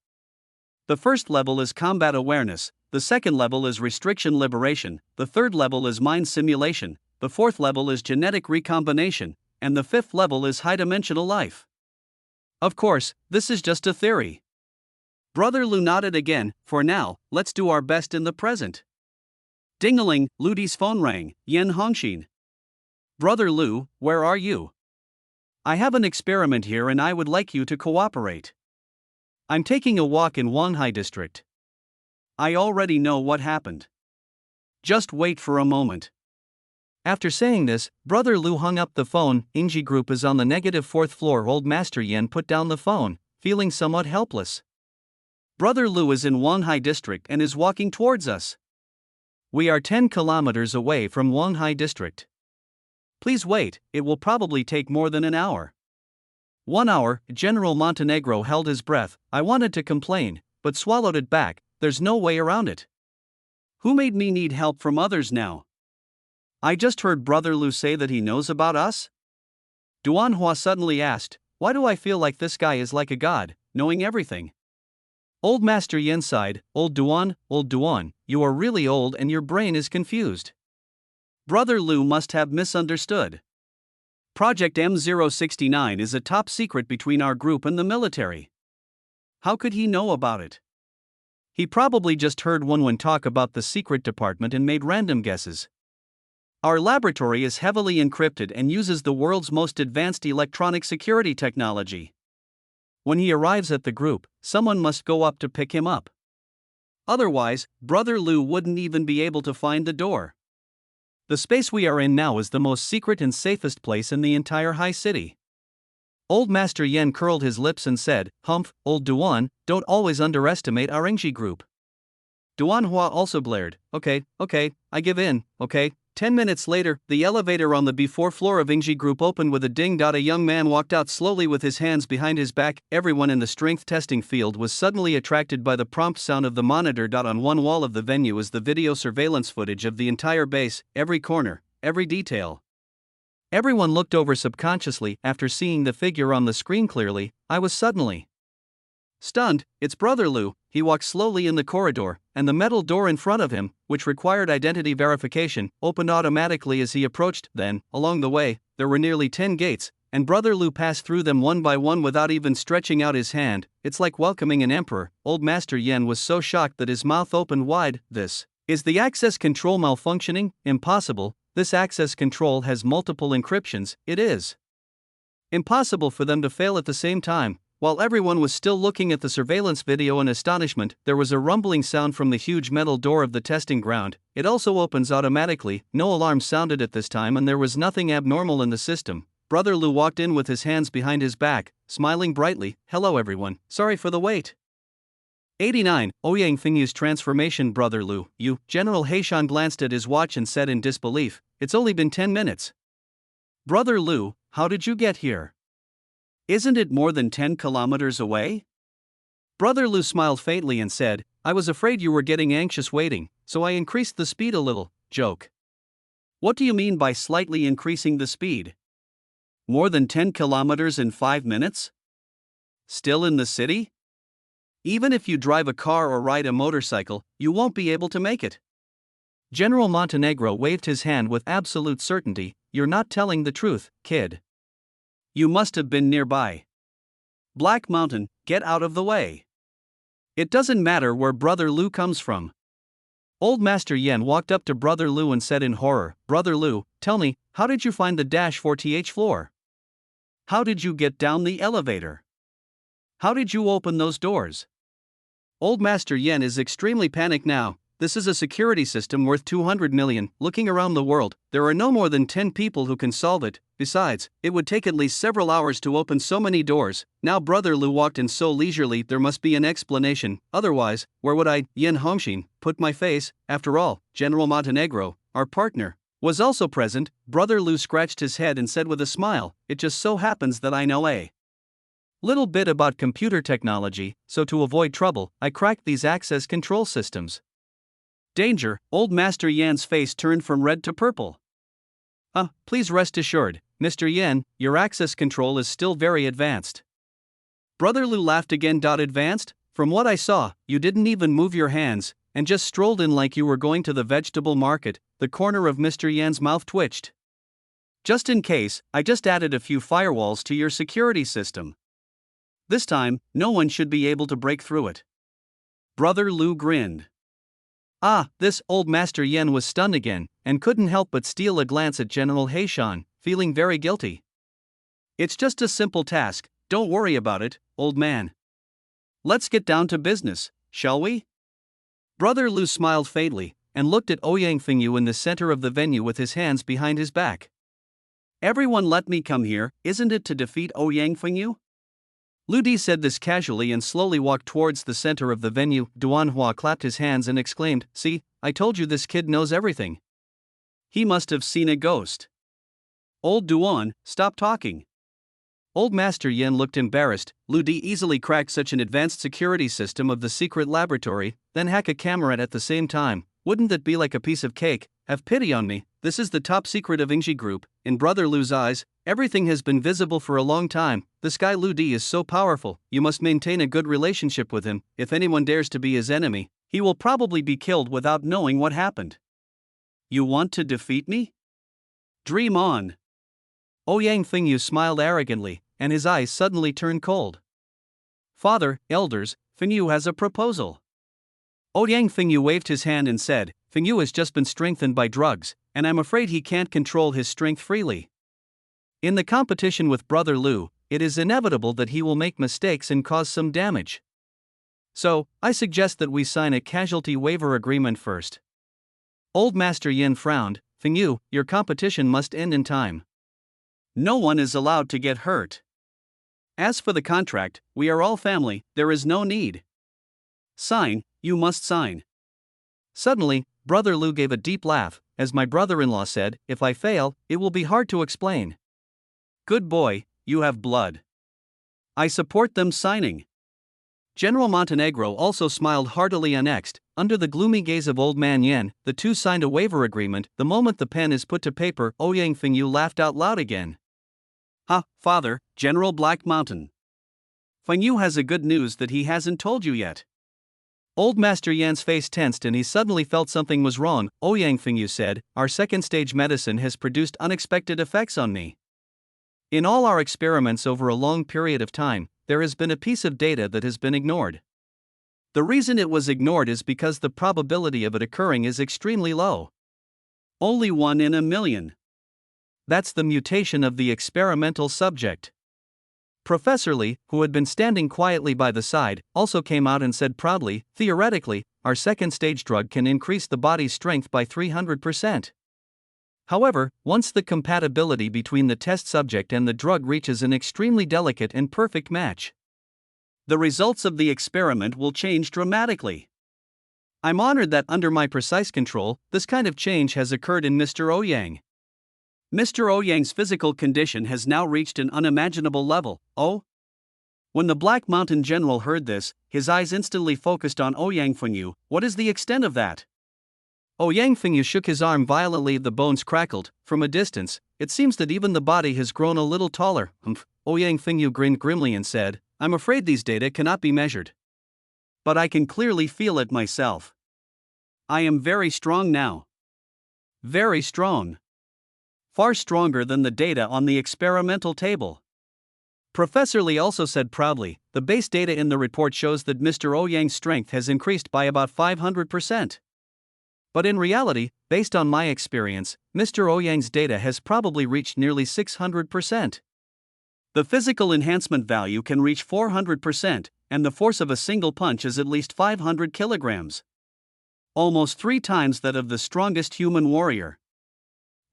The first level is combat awareness, the second level is restriction liberation, the third level is mind simulation, the fourth level is genetic recombination, and the fifth level is high-dimensional life. Of course, this is just a theory. Brother Lu nodded again. For now, let's do our best in the present. Ding-a-ling, Lu Di's phone rang. Yen Hongxin. Brother Lu, where are you? I have an experiment here and I would like you to cooperate. I'm taking a walk in Wanhai District. I already know what happened. Just wait for a moment. After saying this, Brother Lu hung up the phone. Ingji Group is on the -4th floor. Old Master Yen put down the phone, feeling somewhat helpless. Brother Lu is in Wanhai District and is walking towards us. We are 10 kilometers away from Wanhai District. Please wait, it will probably take more than an hour. 1 hour, General Montenegro held his breath. I wanted to complain, but swallowed it back. There's no way around it. Who made me need help from others now? I just heard Brother Lu say that he knows about us? Duan Hua suddenly asked, why do I feel like this guy is like a god, knowing everything? Old Master Yen sighed. Old Duan, you are really old and your brain is confused. Brother Lu must have misunderstood. Project M069 is a top secret between our group and the military. How could he know about it? He probably just heard Wenwen talk about the secret department and made random guesses. Our laboratory is heavily encrypted and uses the world's most advanced electronic security technology. When he arrives at the group, someone must go up to pick him up. Otherwise, Brother Lu wouldn't even be able to find the door. The space we are in now is the most secret and safest place in the entire high city. Old Master Yen curled his lips and said, Humph, old Duan, don't always underestimate our Ingji group. Duan Hua also blared, okay, I give in, okay. 10 minutes later, the elevator on the B4 floor of Ingji Group opened with a ding. A young man walked out slowly with his hands behind his back. Everyone in the strength testing field was suddenly attracted by the prompt sound of the monitor. On one wall of the venue is the video surveillance footage of the entire base, every corner, every detail. Everyone looked over subconsciously. After seeing the figure on the screen clearly, I was suddenly stunned. It's Brother Lu. He walked slowly in the corridor, and the metal door in front of him, which required identity verification, opened automatically as he approached. Then, along the way, there were nearly 10 gates, and Brother Lu passed through them one by one without even stretching out his hand. It's like welcoming an emperor. Old Master Yen was so shocked that his mouth opened wide. This is the access control malfunctioning? Impossible. This access control has multiple encryptions. It is impossible for them to fail at the same time. While everyone was still looking at the surveillance video in astonishment, there was a rumbling sound from the huge metal door of the testing ground. It also opens automatically. No alarm sounded at this time and there was nothing abnormal in the system. Brother Lu walked in with his hands behind his back, smiling brightly. Hello everyone, sorry for the wait. 89. Ouyang Fingyu's transformation. Brother Lu, you. General Heishan glanced at his watch and said in disbelief, it's only been 10 minutes. Brother Lu, how did you get here? Isn't it more than 10 kilometers away? Brother Lu smiled faintly and said, I was afraid you were getting anxious waiting, so I increased the speed a little. Joke. What do you mean by slightly increasing the speed? More than 10 kilometers in 5 minutes? Still in the city? Even if you drive a car or ride a motorcycle, you won't be able to make it. General Montenegro waved his hand with absolute certainty. You're not telling the truth, kid. You must have been nearby. Black Mountain, get out of the way. It doesn't matter where Brother Lu comes from. Old Master Yen walked up to Brother Lu and said in horror, "Brother Lu, tell me, how did you find the -4th floor? How did you get down the elevator? How did you open those doors?" Old Master Yen is extremely panicked now. This is a security system worth 200 million. Looking around the world, there are no more than 10 people who can solve it. Besides, it would take at least several hours to open so many doors. Now Brother Lu walked in so leisurely, there must be an explanation. Otherwise, where would I, Yen Hongshin, put my face? After all, General Montenegro, our partner, was also present. Brother Lu scratched his head and said with a smile, "It just so happens that I know a little bit about computer technology, so to avoid trouble, I cracked these access control systems." Danger! Old Master Yan's face turned from red to purple. Please rest assured, Mr. Yan, your access control is still very advanced. Brother Lu laughed again. Advanced? From what I saw, you didn't even move your hands, and just strolled in like you were going to the vegetable market. The corner of Mr. Yan's mouth twitched. Just in case, I just added a few firewalls to your security system. This time, no one should be able to break through it. Brother Lu grinned. This Old Master Yen was stunned again, and couldn't help but steal a glance at General Heishan, feeling very guilty. "It's just a simple task, don't worry about it, old man. Let's get down to business, shall we?" Brother Lu smiled faintly, and looked at Ouyang Fengyu in the center of the venue with his hands behind his back. "Everyone let me come here, isn't it to defeat Ouyang Fengyu?" Lu Di said this casually and slowly walked towards the center of the venue. Duan Hua clapped his hands and exclaimed, "See, I told you this kid knows everything. He must have seen a ghost." "Old Duan, stop talking." Old Master Yen looked embarrassed. Lu Di easily cracked such an advanced security system of the secret laboratory, then hack a camera at the same time. Wouldn't that be like a piece of cake? Have pity on me, this is the top secret of Ingji Group. In Brother Lu's eyes, everything has been visible for a long time. This guy Lu Di is so powerful, you must maintain a good relationship with him. If anyone dares to be his enemy, he will probably be killed without knowing what happened. You want to defeat me? Dream on. Ouyang Fengyu smiled arrogantly, and his eyes suddenly turned cold. "Father, elders, Fengyu has a proposal." Ouyang Fengyu waved his hand and said, "Fengyu has just been strengthened by drugs, and I'm afraid he can't control his strength freely. In the competition with Brother Lu, it is inevitable that he will make mistakes and cause some damage. So, I suggest that we sign a casualty waiver agreement first." Old Master Yin frowned. "Fengyu, your competition must end in time. No one is allowed to get hurt. As for the contract, we are all family, there is no need. Sign, you must sign." Suddenly, Brother Lu gave a deep laugh. "As my brother-in-law said, if I fail, it will be hard to explain." "Good boy, you have blood. I support them signing." General Montenegro also smiled heartily. Next, under the gloomy gaze of Old Man Yen, the two signed a waiver agreement. The moment the pen is put to paper, Ouyang Fengyu laughed out loud again. Father, General Black Mountain. Fengyu has a good news that he hasn't told you yet." Old Master Yan's face tensed and he suddenly felt something was wrong. Ouyang Fengyu said, "Our second stage medicine has produced unexpected effects on me. In all our experiments over a long period of time, there has been a piece of data that has been ignored. The reason it was ignored is because the probability of it occurring is extremely low. Only 1 in a million. That's the mutation of the experimental subject." Professor Lee, who had been standing quietly by the side, also came out and said proudly, "Theoretically, our second stage drug can increase the body's strength by 300%. However, once the compatibility between the test subject and the drug reaches an extremely delicate and perfect match, the results of the experiment will change dramatically. I'm honored that under my precise control, this kind of change has occurred in Mr. Ouyang. Mr. Ouyang's physical condition has now reached an unimaginable level." "Oh?" When the Black Mountain General heard this, his eyes instantly focused on Ouyang Fengyu. "What is the extent of that?" Ouyang Fengyu shook his arm violently. The bones crackled. From a distance, it seems that even the body has grown a little taller. Ouyang Fengyu grinned grimly and said, "I'm afraid these data cannot be measured. But I can clearly feel it myself. I am very strong now. Very strong. Far stronger than the data on the experimental table." Professor Lee also said proudly, "The base data in the report shows that Mr. Ouyang's strength has increased by about 500%. But in reality, based on my experience, Mr. Ouyang's data has probably reached nearly 600%. The physical enhancement value can reach 400%, and the force of a single punch is at least 500 kilograms. Almost 3 times that of the strongest human warrior.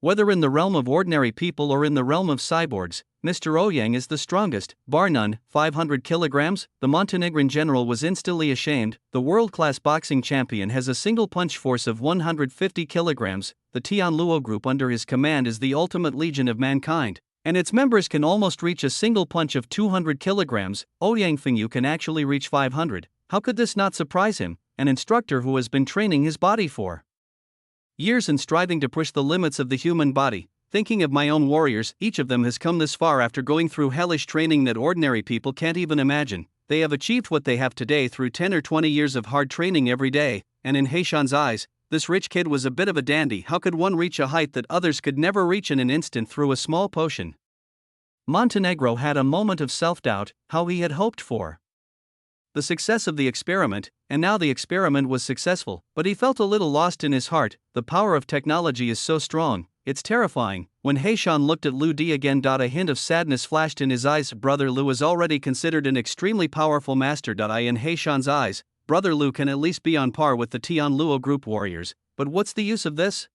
Whether in the realm of ordinary people or in the realm of cyborgs, Mr. Ouyang is the strongest, bar none. 500 kilograms? The Montenegrin general was instantly ashamed. The world-class boxing champion has a single punch force of 150 kilograms. The Tianluo group under his command is the ultimate legion of mankind, and its members can almost reach a single punch of 200 kilograms. Ouyang Fengyu can actually reach 500. How could this not surprise him, an instructor who has been training his body for years and striving to push the limits of the human body? Thinking of my own warriors, each of them has come this far after going through hellish training that ordinary people can't even imagine. They have achieved what they have today through 10 or 20 years of hard training every day, and in Heishan's eyes, this rich kid was a bit of a dandy. How could one reach a height that others could never reach in an instant through a small potion? Montenegro had a moment of self-doubt, how he had hoped for the success of the experiment, and now the experiment was successful, but he felt a little lost in his heart. The power of technology is so strong, it's terrifying. When Heishan looked at Lu Di again, a hint of sadness flashed in his eyes. Brother Lu is already considered an extremely powerful master. In Heishan's eyes, Brother Lu can at least be on par with the Tianluo group warriors, but what's the use of this?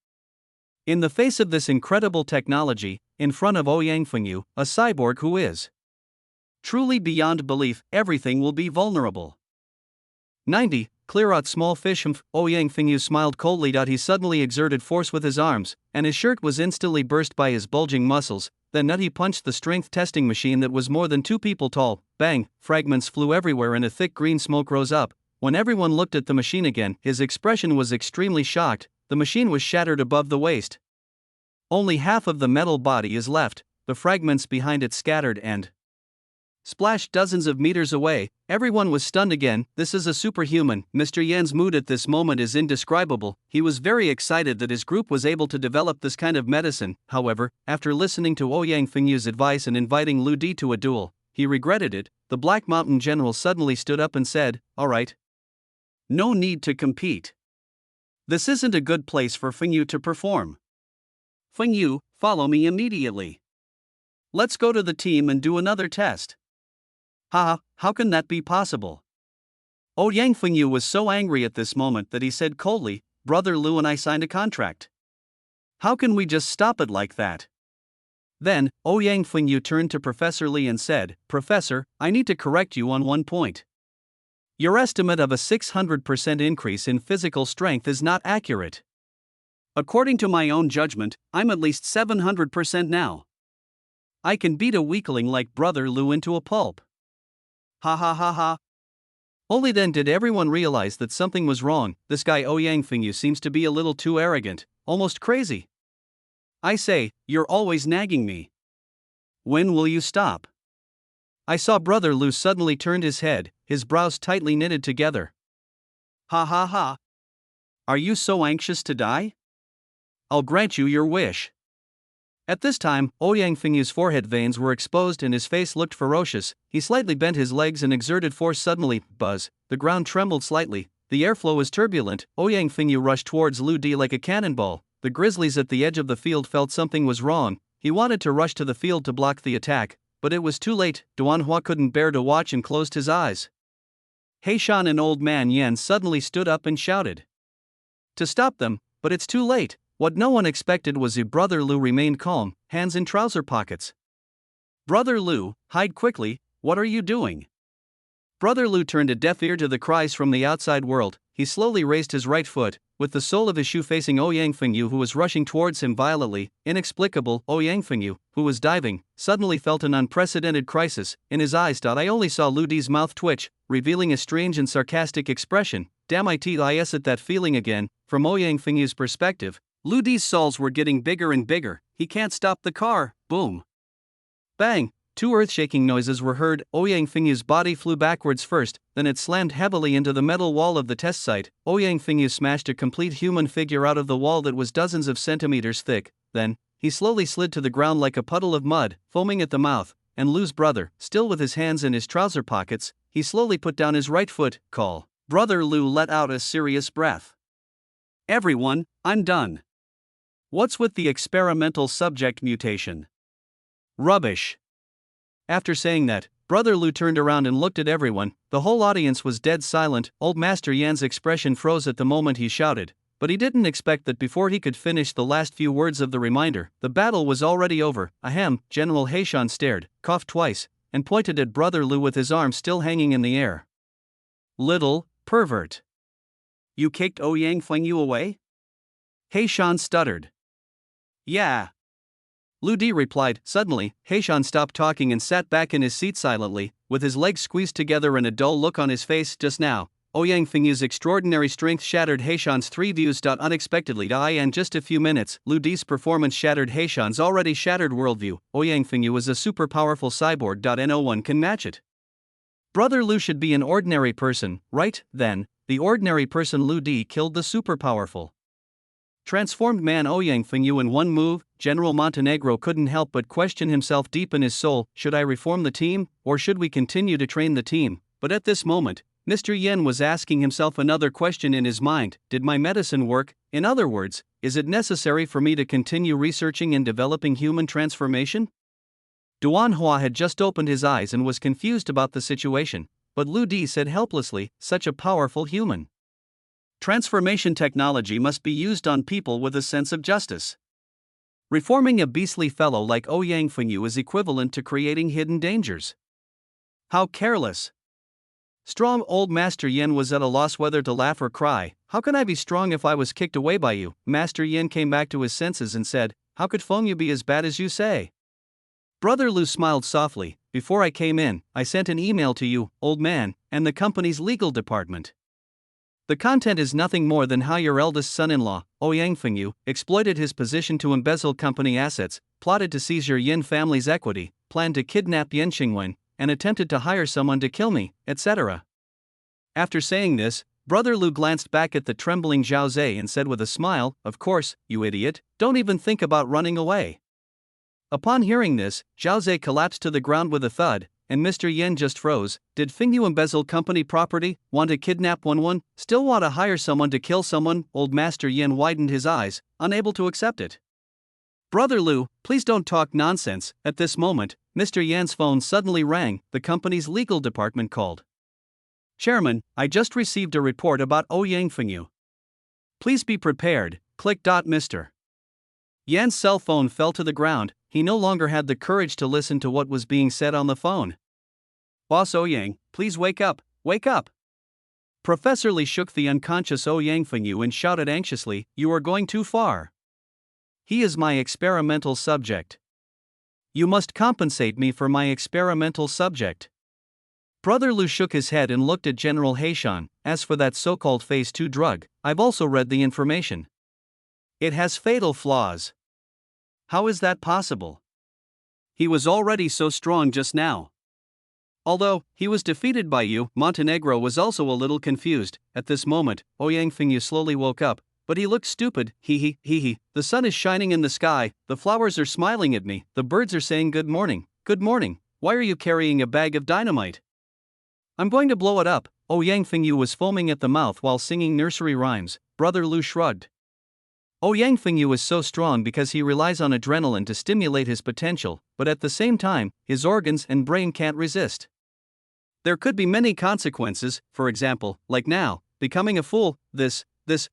In the face of this incredible technology, in front of Ouyang Fengyu, a cyborg who is truly beyond belief, everything will be vulnerable. 90. Clear out small fish. Ouyang Fengyu smiled coldly. He suddenly exerted force with his arms, and his shirt was instantly burst by his bulging muscles. Then Nutty punched the strength testing machine that was more than 2 people tall. Bang! Fragments flew everywhere and a thick green smoke rose up. When everyone looked at the machine again, his expression was extremely shocked. The machine was shattered above the waist. Only half of the metal body is left, the fragments behind it scattered and splashed dozens of meters away. Everyone was stunned again. This is a superhuman. Mr. Yan's mood at this moment is indescribable. He was very excited that his group was able to develop this kind of medicine. However, after listening to Ouyang Fengyu's advice and inviting Lu Di to a duel, he regretted it. The Black Mountain General suddenly stood up and said, "All right. No need to compete. This isn't a good place for Fengyu to perform. Fengyu, follow me immediately. Let's go to the team and do another test." Haha, how can that be possible? Ouyang Fengyu was so angry at this moment that he said coldly, "Brother Lu and I signed a contract. How can we just stop it like that?" Then, Ouyang Fengyu turned to Professor Li and said, "Professor, I need to correct you on one point. Your estimate of a 600% increase in physical strength is not accurate. According to my own judgment, I'm at least 700% now. I can beat a weakling like Brother Lu into a pulp." Ha ha ha ha. Only then did everyone realize that something was wrong. This guy Ouyang Fengyu seems to be a little too arrogant, almost crazy. I say, you're always nagging me. When will you stop? I saw Brother Lu suddenly turned his head, his brows tightly knitted together. Ha ha ha. Are you so anxious to die? I'll grant you your wish. At this time, Ouyang Fengyu's forehead veins were exposed and his face looked ferocious. He slightly bent his legs and exerted force. Suddenly, buzz, the ground trembled slightly, the airflow was turbulent. Ouyang Fengyu rushed towards Lu Di like a cannonball. The grizzlies at the edge of the field felt something was wrong. He wanted to rush to the field to block the attack, but it was too late. Duanhua couldn't bear to watch and closed his eyes. Heishan and Old Man Yan suddenly stood up and shouted to stop them, but it's too late. What no one expected was that Brother Lu remained calm, hands in trouser pockets. "Brother Lu, hide quickly, what are you doing?" Brother Lu turned a deaf ear to the cries from the outside world. He slowly raised his right foot, with the sole of his shoe facing Ouyang Fengyu, who was rushing towards him violently. Inexplicable, Ouyang Fengyu, who was diving, suddenly felt an unprecedented crisis. In his eyes, I only saw Lu Di's mouth twitch, revealing a strange and sarcastic expression. Damn it, at that feeling again. From Ouyang Fengyu's perspective, Lu Di's soles were getting bigger and bigger. He can't stop the car. Boom. Bang. 2 earth-shaking noises were heard. Ouyang Fengyu's body flew backwards first, then it slammed heavily into the metal wall of the test site. Ouyang Fengyu smashed a complete human figure out of the wall that was dozens of centimeters thick. Then, he slowly slid to the ground like a puddle of mud, foaming at the mouth, and Lu's brother, still with his hands in his trouser pockets, he slowly put down his right foot. Brother Lu let out a serious breath. Everyone, I'm done. What's with the experimental subject mutation? Rubbish. After saying that, Brother Lu turned around and looked at everyone. The whole audience was dead silent. Old Master Yan's expression froze at the moment he shouted, but he didn't expect that before he could finish the last few words of the reminder, the battle was already over. Ahem. General Heishan stared, coughed twice, and pointed at Brother Lu with his arm still hanging in the air. Little pervert. You kicked Ouyang Fengyu away? Heishan stuttered. Yeah. Lu Di replied. Suddenly, Heishan stopped talking and sat back in his seat silently, with his legs squeezed together and a dull look on his face. Just now, Ouyang Fengyu's extraordinary strength shattered Heishan's three views. Unexpectedly, in just a few minutes, Lu Di's performance shattered Heishan's already shattered worldview. Ouyang Fengyu is a super powerful cyborg. No one can match it. Brother Lu should be an ordinary person, right? Then, the ordinary person Lu Di killed the super powerful transformed man Ouyang Fengyu in one move. General Montenegro couldn't help but question himself deep in his soul. Should I reform the team, or should we continue to train the team? But at this moment, Mr. Yen was asking himself another question in his mind. Did my medicine work? In other words, is it necessary for me to continue researching and developing human transformation? Duan Hua had just opened his eyes and was confused about the situation, but Lu Di said helplessly, such a powerful human transformation technology must be used on people with a sense of justice. Reforming a beastly fellow like Ouyang Fengyu is equivalent to creating hidden dangers. How careless. Strong old Master Yen was at a loss whether to laugh or cry. How can I be strong if I was kicked away by you? Master Yen came back to his senses and said, how could Fengyu be as bad as you say? Brother Lu smiled softly. Before I came in, I sent an email to you, old man, and the company's legal department. The content is nothing more than how your eldest son-in-law, Ouyang Fengyu, exploited his position to embezzle company assets, plotted to seize your Yin family's equity, planned to kidnap Yen Qingwen, and attempted to hire someone to kill me, etc. After saying this, Brother Lu glanced back at the trembling Zhao Zhe and said with a smile, of course, you idiot, don't even think about running away. Upon hearing this, Zhao Zhe collapsed to the ground with a thud, and Mr. Yen just froze. Did Fengyu embezzle company property, want to kidnap one, still want to hire someone to kill someone? Old Master Yen widened his eyes, unable to accept it. Brother Lu, please don't talk nonsense. At this moment, Mr. Yan's phone suddenly rang. The company's legal department called. Chairman, I just received a report about Ouyang Fengyu. Please be prepared. Click. Mr. Yan's cell phone fell to the ground. He no longer had the courage to listen to what was being said on the phone. Boss Ouyang, please wake up, wake up. Professor Li shook the unconscious Ouyang Fengyu and shouted anxiously, you are going too far. He is my experimental subject. You must compensate me for my experimental subject. Brother Lu shook his head and looked at General Heishan. As for that so-called Phase 2 drug, I've also read the information. It has fatal flaws. How is that possible? He was already so strong just now. Although he was defeated by you, Montenegro was also a little confused. At this moment, Ouyang Fengyu slowly woke up, but he looked stupid. Hee. The sun is shining in the sky, the flowers are smiling at me, the birds are saying good morning. Good morning. Why are you carrying a bag of dynamite? I'm going to blow it up. Ouyang Fengyu was foaming at the mouth while singing nursery rhymes. Brother Lu shrugged. Ouyang Fengyu is so strong because he relies on adrenaline to stimulate his potential, but at the same time, his organs and brain can't resist. There could be many consequences, for example, like now, becoming a fool. This,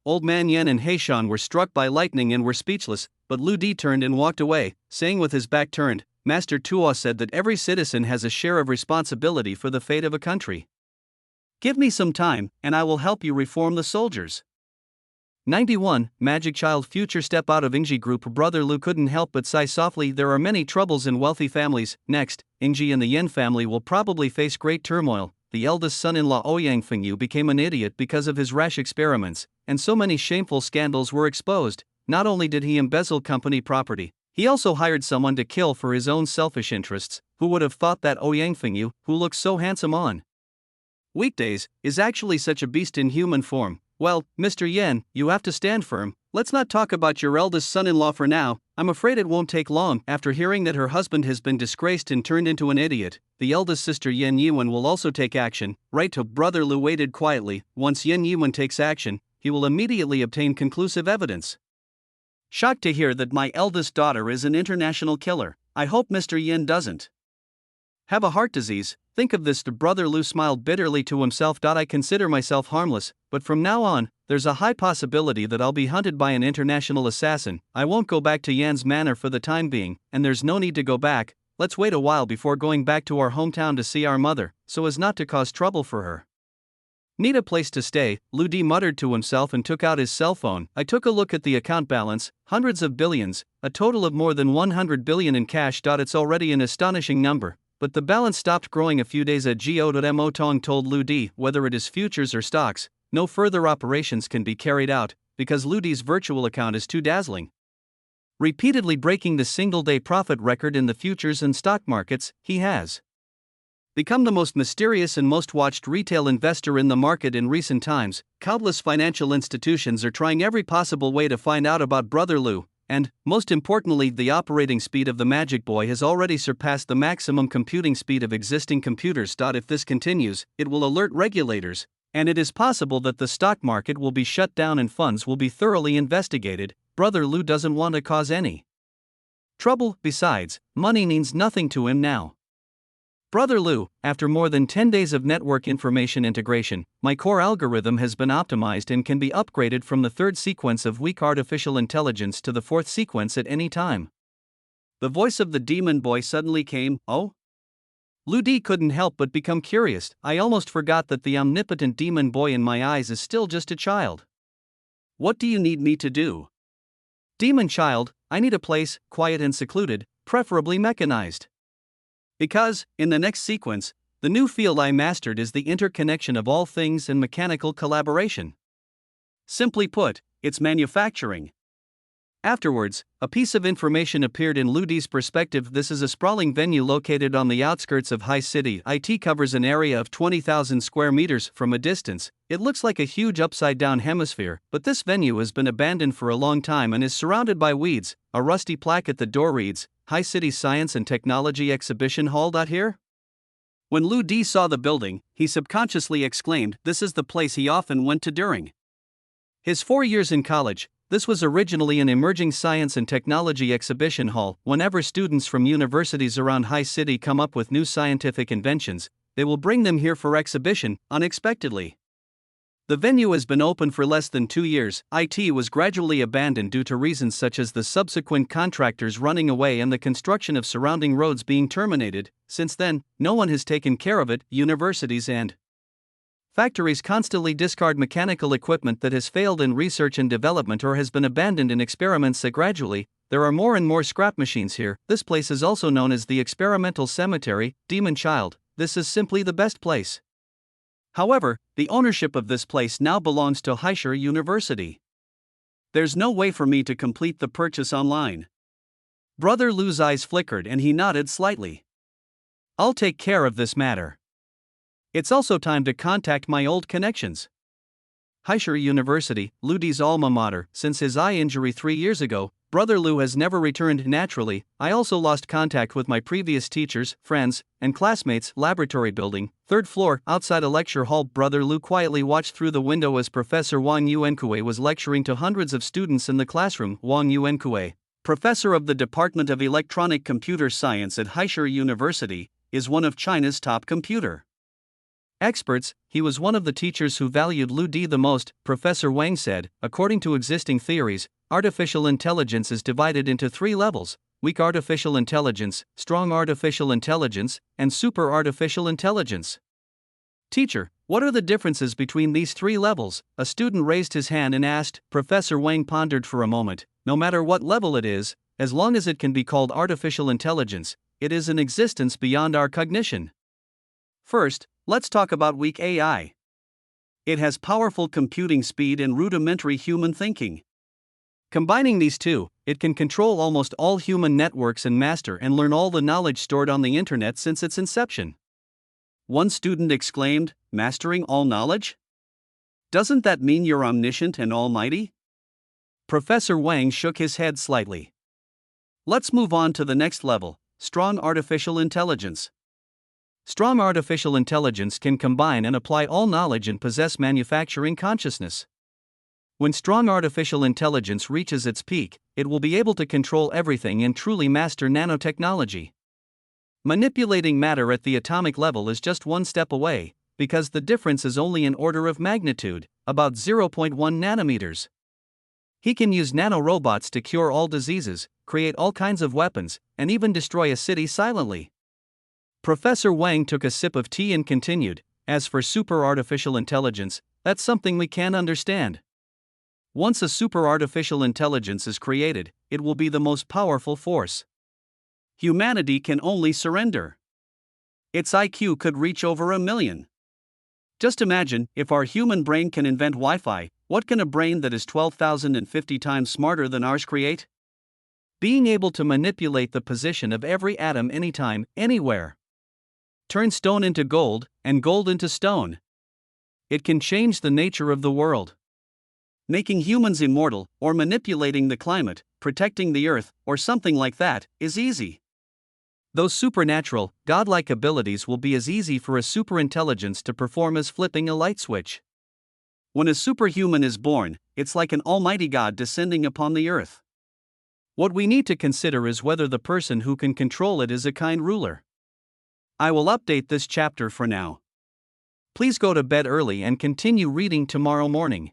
old man Yen and Heishan were struck by lightning and were speechless, but Lu Di turned and walked away, saying with his back turned, Master Tuo said that every citizen has a share of responsibility for the fate of a country. Give me some time, and I will help you reform the soldiers. 91. Magic Child Future Step out of Ingji Group. Brother Lu couldn't help but sigh softly. There are many troubles in wealthy families. Next, Ingji and the Yen family will probably face great turmoil. The eldest son-in-law Ouyang Fengyu became an idiot because of his rash experiments, and so many shameful scandals were exposed. Not only did he embezzle company property, he also hired someone to kill for his own selfish interests. Who would have thought that Ouyang Fengyu, who looks so handsome on weekdays, is actually such a beast in human form? Well, Mr. Yen, you have to stand firm. Let's not talk about your eldest son-in-law for now. I'm afraid it won't take long. After hearing that her husband has been disgraced and turned into an idiot, the eldest sister Yen Yiwen will also take action. Right. To Brother Lu waited quietly. Once Yen Yiwen takes action, he will immediately obtain conclusive evidence. Shocked to hear that my eldest daughter is an international killer. I hope Mr. Yin doesn't have a heart disease. Think of this. Brother Lu smiled bitterly to himself. I consider myself harmless, but from now on, there's a high possibility that I'll be hunted by an international assassin. I won't go back to Yan's manor for the time being, and there's no need to go back. Let's wait a while before going back to our hometown to see our mother, so as not to cause trouble for her. Need a place to stay, Lu Di muttered to himself and took out his cell phone. I took a look at the account balance, hundreds of billions, a total of more than 100 billion in cash. It's already an astonishing number, but the balance stopped growing a few days ago. Mo Tong told Lu Di, whether it is futures or stocks, no further operations can be carried out, because Lu Di's virtual account is too dazzling. Repeatedly breaking the single-day profit record in the futures and stock markets, he has become the most mysterious and most watched retail investor in the market in recent times. Countless financial institutions are trying every possible way to find out about Brother Lu, and, most importantly, the operating speed of the Magic Boy has already surpassed the maximum computing speed of existing computers. If this continues, it will alert regulators, and it is possible that the stock market will be shut down and funds will be thoroughly investigated. Brother Lu doesn't want to cause any trouble. Besides, money means nothing to him now. Brother Lu, after more than 10 days of network information integration, my core algorithm has been optimized and can be upgraded from the third sequence of weak artificial intelligence to the fourth sequence at any time. The voice of the demon boy suddenly came. Oh? Lu Di couldn't help but become curious. I almost forgot that the omnipotent demon boy in my eyes is still just a child. What do you need me to do? Demon child, I need a place, quiet and secluded, preferably mechanized. Because, in the next sequence, the new field I mastered is the interconnection of all things and mechanical collaboration. Simply put, it's manufacturing. Afterwards, a piece of information appeared in Lu Di's perspective. This is a sprawling venue located on the outskirts of High City. It covers an area of 20,000 square meters. From a distance, it looks like a huge upside-down hemisphere, but this venue has been abandoned for a long time and is surrounded by weeds. A rusty plaque at the door reads, High City Science and Technology Exhibition Hall. Here? When Lu Di saw the building, he subconsciously exclaimed, this is the place he often went to during his 4 years in college. This was originally an emerging science and technology exhibition hall. Whenever students from universities around High City come up with new scientific inventions, they will bring them here for exhibition, unexpectedly. The venue has been open for less than 2 years. It was gradually abandoned due to reasons such as the subsequent contractors running away and the construction of surrounding roads being terminated. Since then, no one has taken care of it. Universities and factories constantly discard mechanical equipment that has failed in research and development or has been abandoned in experiments. Gradually, there are more and more scrap machines here. This place is also known as the experimental cemetery. Demon child, this is simply the best place. However, the ownership of this place now belongs to Haisher University. There's no way for me to complete the purchase online. Brother Lu's eyes flickered and he nodded slightly. I'll take care of this matter. It's also time to contact my old connections. Haisher University, Lu Di's alma mater. Since his eye injury 3 years ago, Brother Lu has never returned naturally. I also lost contact with my previous teachers, friends, and classmates. Laboratory building, 3rd floor, outside a lecture hall. Brother Lu quietly watched through the window as Professor Wang Yuankue was lecturing to hundreds of students in the classroom. Wang Yuankue, professor of the Department of Electronic Computer Science at Haisher University, is one of China's top computer experts. He was one of the teachers who valued Lu Di the most. Professor Wang said, according to existing theories, artificial intelligence is divided into 3 levels: weak artificial intelligence, strong artificial intelligence, and super artificial intelligence. Teacher, what are the differences between these 3 levels? A student raised his hand and asked. Professor Wang pondered for a moment. No matter what level it is, as long as it can be called artificial intelligence, it is an existence beyond our cognition. First, let's talk about weak AI. It has powerful computing speed and rudimentary human thinking. Combining these two, it can control almost all human networks and master and learn all the knowledge stored on the internet since its inception. One student exclaimed, mastering all knowledge? Doesn't that mean you're omniscient and almighty? Professor Wang shook his head slightly. Let's move on to the next level, strong artificial intelligence. Strong artificial intelligence can combine and apply all knowledge and possess manufacturing consciousness. When strong artificial intelligence reaches its peak, it will be able to control everything and truly master nanotechnology. Manipulating matter at the atomic level is just one step away, because the difference is only an order of magnitude, about 0.1 nanometers. He can use nanorobots to cure all diseases, create all kinds of weapons, and even destroy a city silently. Professor Wang took a sip of tea and continued, as for super artificial intelligence, that's something we can't understand. Once a super artificial intelligence is created, it will be the most powerful force. Humanity can only surrender. Its IQ could reach over 1 million. Just imagine, if our human brain can invent Wi-Fi, what can a brain that is 12,050 times smarter than ours create? Being able to manipulate the position of every atom anytime, anywhere. Turn stone into gold, and gold into stone. It can change the nature of the world. Making humans immortal, or manipulating the climate, protecting the earth, or something like that, is easy. Those supernatural, godlike abilities will be as easy for a superintelligence to perform as flipping a light switch. When a superhuman is born, it's like an almighty God descending upon the earth. What we need to consider is whether the person who can control it is a kind ruler. I will update this chapter for now. Please go to bed early and continue reading tomorrow morning.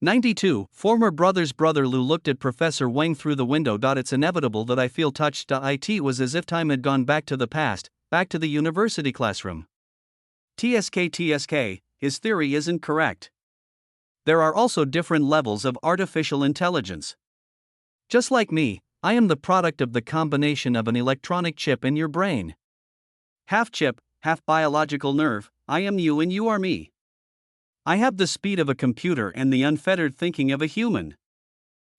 92. Former brother's brother Lou looked at Professor Wang through the window. It's inevitable that I feel touched. It was as if time had gone back to the past, back to the university classroom. TSK, his theory isn't correct. There are also different levels of artificial intelligence. Just like me, I am the product of the combination of an electronic chip in your brain. Half chip, half biological nerve, I am you and you are me. I have the speed of a computer and the unfettered thinking of a human.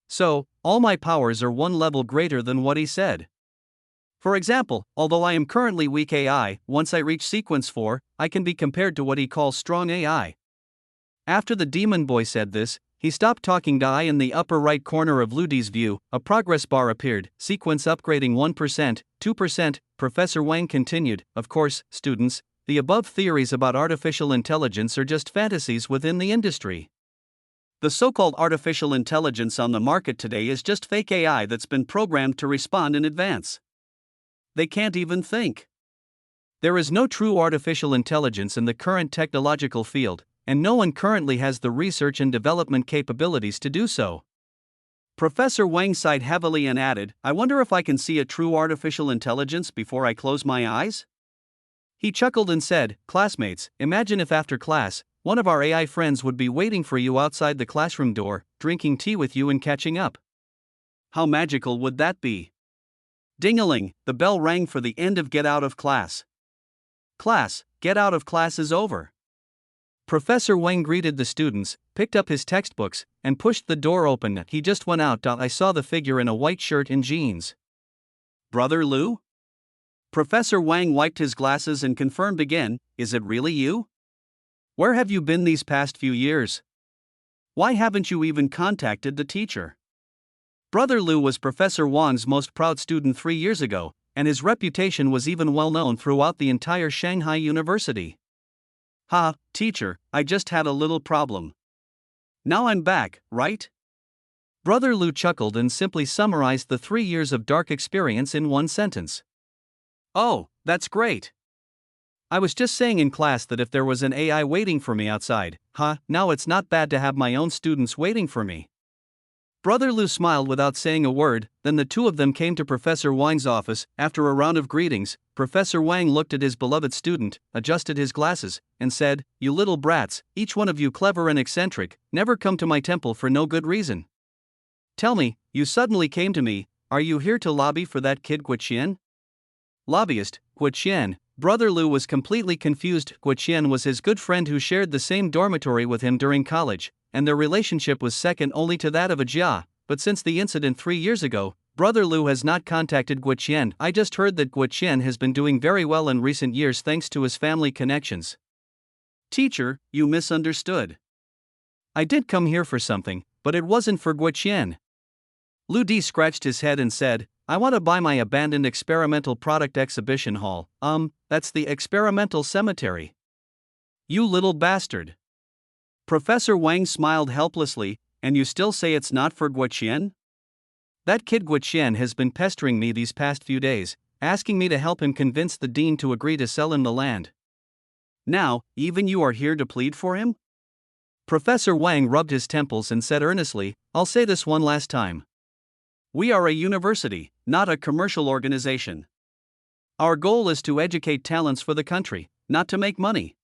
So, all my powers are one level greater than what he said. For example, although I am currently weak AI, once I reach sequence 4, I can be compared to what he calls strong AI. After the demon boy said this, he stopped talking. In the upper right corner of Ludi's view, a progress bar appeared, sequence upgrading 1%, 2%. Professor Wang continued, of course, students, the above theories about artificial intelligence are just fantasies within the industry. The so-called artificial intelligence on the market today is just fake AI that's been programmed to respond in advance. They can't even think. There is no true artificial intelligence in the current technological field, and no one currently has the research and development capabilities to do so. Professor Wang sighed heavily and added, I wonder if I can see a true artificial intelligence before I close my eyes? He chuckled and said, classmates, imagine if after class, one of our AI friends would be waiting for you outside the classroom door, drinking tea with you and catching up. How magical would that be? Ding-a-ling, the bell rang for the end of Get Out of Class. Class, get out of class is over. Professor Wang greeted the students, picked up his textbooks, and pushed the door open. He just went out. I saw the figure in a white shirt and jeans. Brother Lou? Professor Wang wiped his glasses and confirmed again, is it really you? Where have you been these past few years? Why haven't you even contacted the teacher? Brother Lou was Professor Wang's most proud student 3 years ago, and his reputation was even well known throughout the entire Shanghai University. Ha, teacher, I just had a little problem. Now I'm back, right? Brother Lou chuckled and simply summarized the 3 years of dark experience in one sentence. Oh, that's great. I was just saying in class that if there was an AI waiting for me outside, now it's not bad to have my own students waiting for me. Brother Lou smiled without saying a word, then the two of them came to Professor Wang's office. After a round of greetings, Professor Wang looked at his beloved student, adjusted his glasses, and said, you little brats, each one of you clever and eccentric, never come to my temple for no good reason. Tell me, you suddenly came to me, are you here to lobby for that kid Guoqian? Lobbyist, Guoqian. Brother Lou was completely confused. Guoqian was his good friend who shared the same dormitory with him during college, and their relationship was second only to that of a Jia, but since the incident 3 years ago, Brother Lou has not contacted Guoqian. I just heard that Guoqian has been doing very well in recent years thanks to his family connections. Teacher, you misunderstood. I did come here for something, but it wasn't for Guoqian. Lu Di scratched his head and said, I want to buy my abandoned experimental product exhibition hall. That's the experimental cemetery. You little bastard. Professor Wang smiled helplessly. And you still say it's not for Guoqian? That kid Guoqian has been pestering me these past few days, asking me to help him convince the dean to agree to sell him the land. Now, even you are here to plead for him? Professor Wang rubbed his temples and said earnestly, I'll say this one last time. We are a university, not a commercial organization. Our goal is to educate talents for the country, not to make money.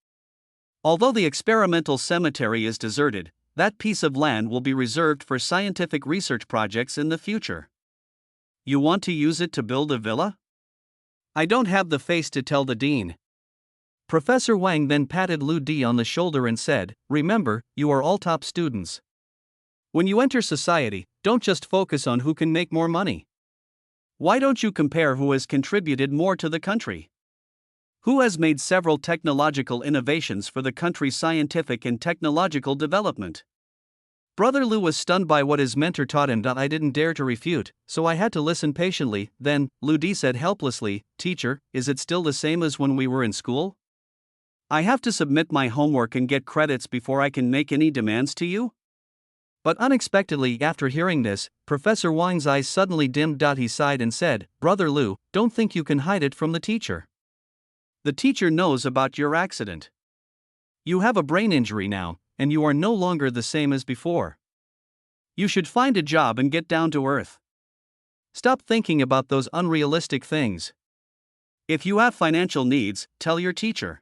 Although the experimental cemetery is deserted, that piece of land will be reserved for scientific research projects in the future. You want to use it to build a villa? I don't have the face to tell the dean. Professor Wang then patted Lu Di on the shoulder and said, Remember, you are all top students. When you enter society, don't just focus on who can make more money. Why don't you compare who has contributed more to the country? Who has made several technological innovations for the country's scientific and technological development? Brother Lu was stunned by what his mentor taught him that I didn't dare to refute, so I had to listen patiently. Then, Lu Di said helplessly, Teacher, is it still the same as when we were in school? I have to submit my homework and get credits before I can make any demands to you? But unexpectedly, after hearing this, Professor Wang's eyes suddenly dimmed. He sighed and said, Brother Lu, don't think you can hide it from the teacher. The teacher knows about your accident. You have a brain injury now, and you are no longer the same as before. You should find a job and get down to earth. Stop thinking about those unrealistic things. If you have financial needs, tell your teacher.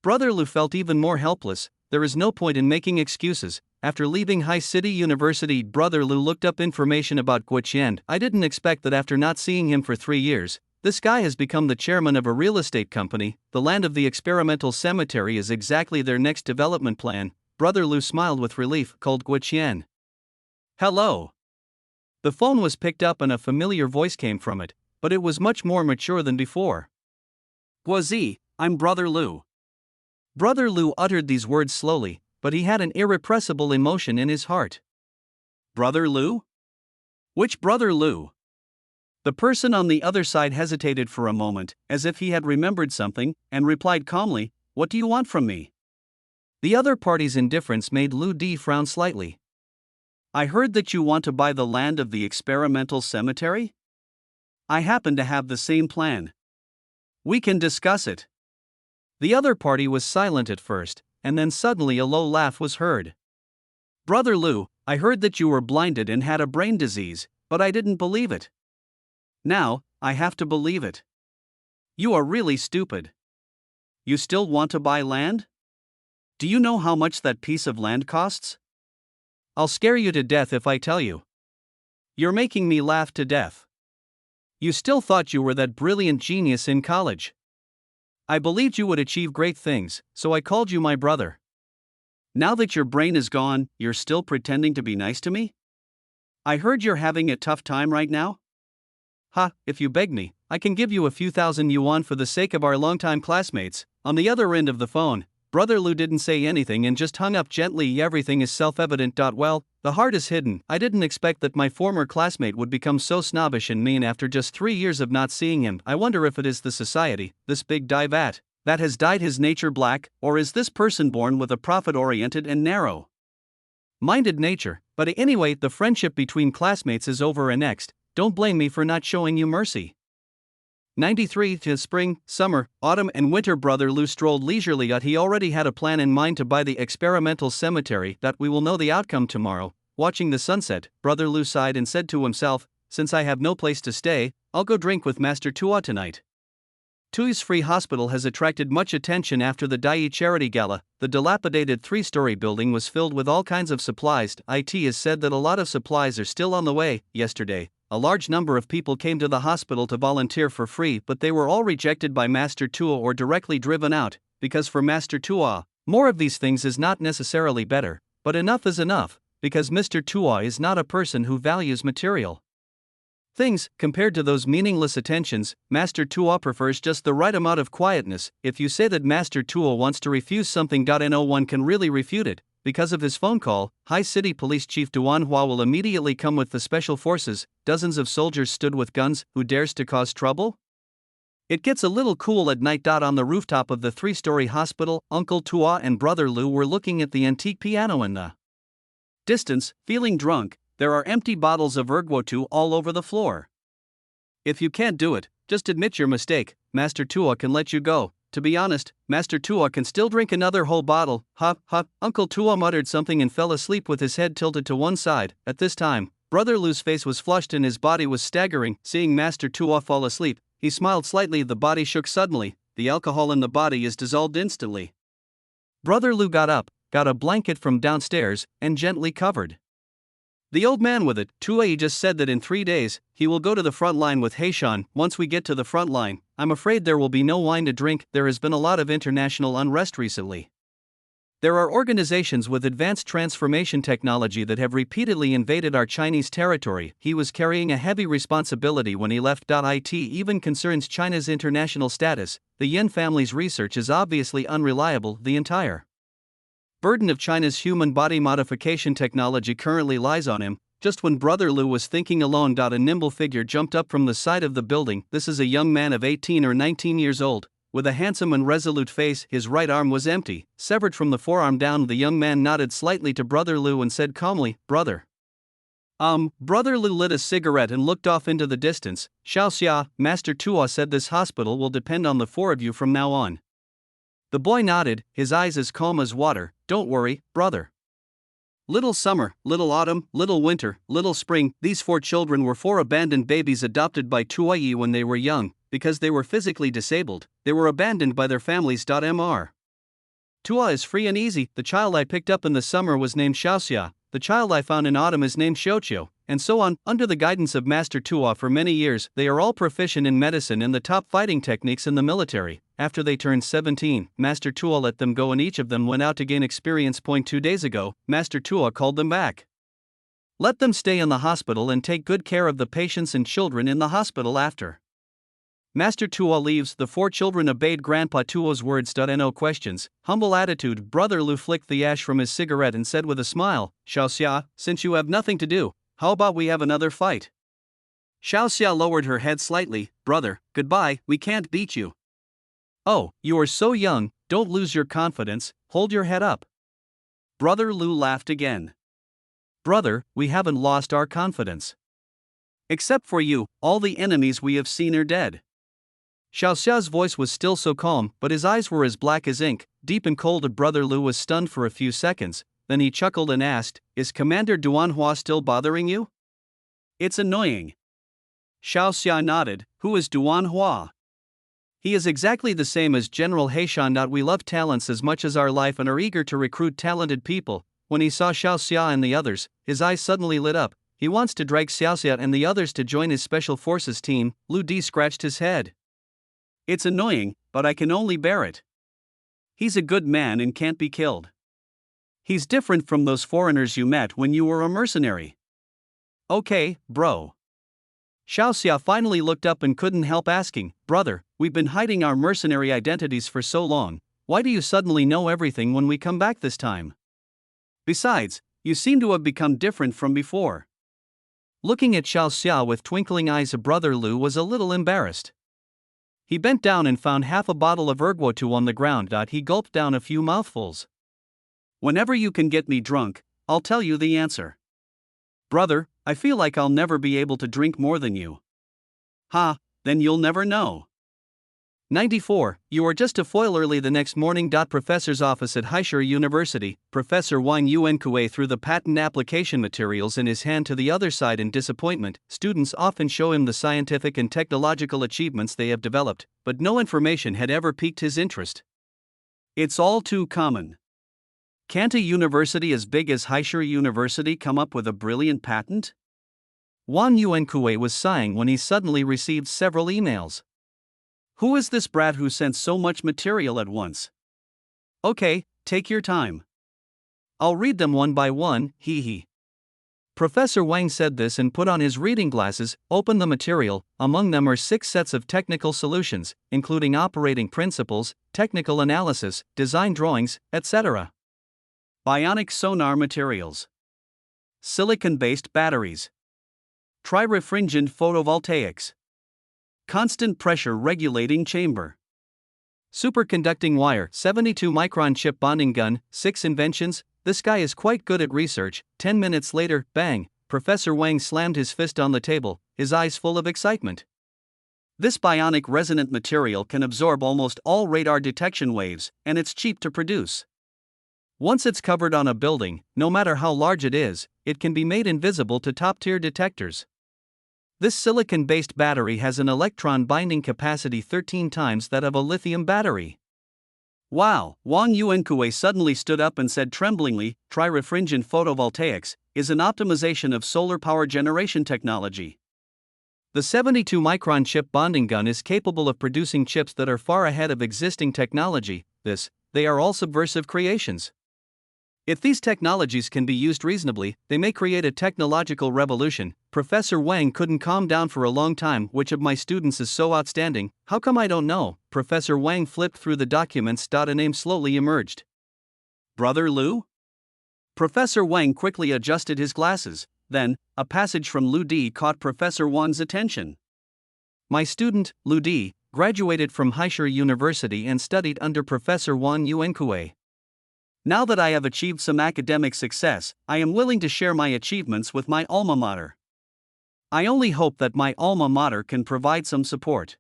Brother Lu felt even more helpless. There is no point in making excuses. After leaving High City University, Brother Lu looked up information about Guoqian. I didn't expect that after not seeing him for 3 years, this guy has become the chairman of a real estate company. The land of the experimental cemetery is exactly their next development plan. Brother Lu smiled with relief, called Guoqian. Hello. The phone was picked up and a familiar voice came from it, but it was much more mature than before. Guozi, I'm Brother Lu. Brother Lu uttered these words slowly, but he had an irrepressible emotion in his heart. Brother Lu? Which Brother Lu? The person on the other side hesitated for a moment, as if he had remembered something, and replied calmly, What do you want from me? The other party's indifference made Lu Di frown slightly. I heard that you want to buy the land of the experimental cemetery? I happen to have the same plan. We can discuss it. The other party was silent at first, and then suddenly a low laugh was heard. Brother Lu, I heard that you were blinded and had a brain disease, but I didn't believe it. Now, I have to believe it. You are really stupid. You still want to buy land? Do you know how much that piece of land costs? I'll scare you to death if I tell you. You're making me laugh to death. You still thought you were that brilliant genius in college. I believed you would achieve great things, so I called you my brother. Now that your brain is gone, you're still pretending to be nice to me? I heard you're having a tough time right now? If you beg me, I can give you a few thousand yuan for the sake of our longtime classmates. On the other end of the phone, Brother Lu didn't say anything and just hung up gently. Everything is self-evident. Well, the heart is hidden. I didn't expect that my former classmate would become so snobbish and mean after just 3 years of not seeing him. I wonder if it is the society, this big divat, that has dyed his nature black, or is this person born with a profit-oriented and narrow-minded nature? But anyway, the friendship between classmates is over and next. Don't blame me for not showing you mercy. 93 to spring, summer, autumn and winter. Brother Lu strolled leisurely. He already had a plan in mind to buy the experimental cemetery. That we will know the outcome tomorrow. Watching the sunset, Brother Lu sighed and said to himself, Since I have no place to stay, I'll go drink with Master Tua tonight. Tui's free hospital has attracted much attention after the Dai Charity Gala. The dilapidated 3-story building was filled with all kinds of supplies. It is said that a lot of supplies are still on the way. Yesterday, a large number of people came to the hospital to volunteer for free, but they were all rejected by Master Tua or directly driven out, because for Master Tua, more of these things is not necessarily better, but enough is enough, because Mr. Tua is not a person who values material things. Compared to those meaningless attentions, Master Tua prefers just the right amount of quietness. If you say that Master Tua wants to refuse something, no one can really refute it. Because of his phone call, High City Police Chief Duan Hua will immediately come with the special forces. Dozens of soldiers stood with guns. Who dares to cause trouble? It gets a little cool at night. On the rooftop of the three-story hospital, Uncle Tua and Brother Lu were looking at the antique piano in the distance, feeling drunk. There are empty bottles of ergotu all over the floor. If you can't do it, just admit your mistake. Master Tua can let you go. To be honest, Master Tua can still drink another whole bottle. Ha, ha. Uncle Tua muttered something and fell asleep with his head tilted to one side. At this time, Brother Lu's face was flushed and his body was staggering. Seeing Master Tua fall asleep, he smiled slightly. The body shook suddenly. The alcohol in the body is dissolved instantly. Brother Lu got up, got a blanket from downstairs, and gently covered the old man with it. Tua just said that in 3 days, he will go to the front line with Haishan. Once we get to the front line, I'm afraid there will be no wine to drink. There has been a lot of international unrest recently. There are organizations with advanced transformation technology that have repeatedly invaded our Chinese territory. He was carrying a heavy responsibility when he left. It even concerns China's international status. The Yin family's research is obviously unreliable. The entire burden of China's human body modification technology currently lies on him. Just when Brother Lu was thinking alone, a nimble figure jumped up from the side of the building. This is a young man of 18 or 19 years old, with a handsome and resolute face. His right arm was empty, severed from the forearm down. The young man nodded slightly to Brother Lu and said calmly, "Brother." Brother Lu lit a cigarette and looked off into the distance. "Xiaoxia, Master Tua said this hospital will depend on the four of you from now on." The boy nodded, his eyes as calm as water. "Don't worry, brother. Little summer, little autumn, little winter, little spring." These 4 children were 4 abandoned babies adopted by Tuoyi when they were young. Because they were physically disabled, they were abandoned by their families. Mr. Tua is free and easy. The child I picked up in the summer was named Xiaoxia. The child I found in autumn is named Xiuqiu, and so on. Under the guidance of Master Tua for many years, they are all proficient in medicine and the top fighting techniques in the military. After they turned 17, Master Tua let them go and each of them went out to gain experience. 2 days ago, Master Tua called them back. Let them stay in the hospital and take good care of the patients and children in the hospital. After Master Tua leaves, the 4 children obeyed Grandpa Tua's words. No questions. Humble attitude. Brother Lu flicked the ash from his cigarette and said with a smile, "Xiaoxia, since you have nothing to do, how about we have another fight?" Xiaoxia lowered her head slightly. "Brother, goodbye, we can't beat you." "Oh, you are so young, don't lose your confidence, hold your head up." Brother Lu laughed again. "Brother, we haven't lost our confidence. Except for you, all the enemies we have seen are dead." Xiaoxia's voice was still so calm, but his eyes were as black as ink, deep and cold. Brother Lu was stunned for a few seconds, then he chuckled and asked, "Is Commander Duanhua still bothering you?" "It's annoying." Xiaoxia nodded. "Who is Duanhua?" "He is exactly the same as General Haishan. We love talents as much as our life and are eager to recruit talented people." When he saw Xiaoxia and the others, his eyes suddenly lit up. He wants to drag Xiaoxia and the others to join his special forces team. Lu Di scratched his head. "It's annoying, but I can only bear it. He's a good man and can't be killed. He's different from those foreigners you met when you were a mercenary." "Okay, bro." Xiaoxia finally looked up and couldn't help asking, "Brother, we've been hiding our mercenary identities for so long, why do you suddenly know everything when we come back this time? Besides, you seem to have become different from before." Looking at Xiaoxia with twinkling eyes, Brother Lu was a little embarrassed. He bent down and found half a bottle of ergotu on the ground. He gulped down a few mouthfuls. "Whenever you can get me drunk, I'll tell you the answer." "Brother, I feel like I'll never be able to drink more than you." "Ha, then you'll never know." 94. You are just a foil. Early the next morning. Professor's office at Haishur University. Professor Wang Yunkue threw the patent application materials in his hand to the other side in disappointment. Students often show him the scientific and technological achievements they have developed, but no information had ever piqued his interest. It's all too common. Can't a university as big as Haishur University come up with a brilliant patent? Wang Yunkue was sighing when he suddenly received several emails. Who is this brat who sent so much material at once? Okay, take your time. I'll read them one by one, hee hee. Professor Wang said this and put on his reading glasses, opened the material. Among them are 6 sets of technical solutions, including operating principles, technical analysis, design drawings, etc. Bionic sonar materials. Silicon-based batteries. Trirefringent photovoltaics. Constant pressure regulating chamber. Superconducting wire, 72-micron chip bonding gun, 6 inventions. This guy is quite good at research. 10 minutes later, bang, Professor Wang slammed his fist on the table, his eyes full of excitement. This bionic resonant material can absorb almost all radar detection waves, and it's cheap to produce. Once it's covered on a building, no matter how large it is, it can be made invisible to top-tier detectors. This silicon-based battery has an electron binding capacity 13 times that of a lithium battery. Wow, Wang Yuankue suddenly stood up and said tremblingly, tri-refringent photovoltaics is an optimization of solar power generation technology. The 72-micron chip bonding gun is capable of producing chips that are far ahead of existing technology. They are all subversive creations. If these technologies can be used reasonably, they may create a technological revolution. Professor Wang couldn't calm down for a long time. Which of my students is so outstanding? How come I don't know? Professor Wang flipped through the documents. A name slowly emerged. Brother Lu? Professor Wang quickly adjusted his glasses. Then, a passage from Lu Di caught Professor Wang's attention. My student, Lu Di, graduated from Haisher University and studied under Professor Wang Yuankue. Now that I have achieved some academic success, I am willing to share my achievements with my alma mater. I only hope that my alma mater can provide some support.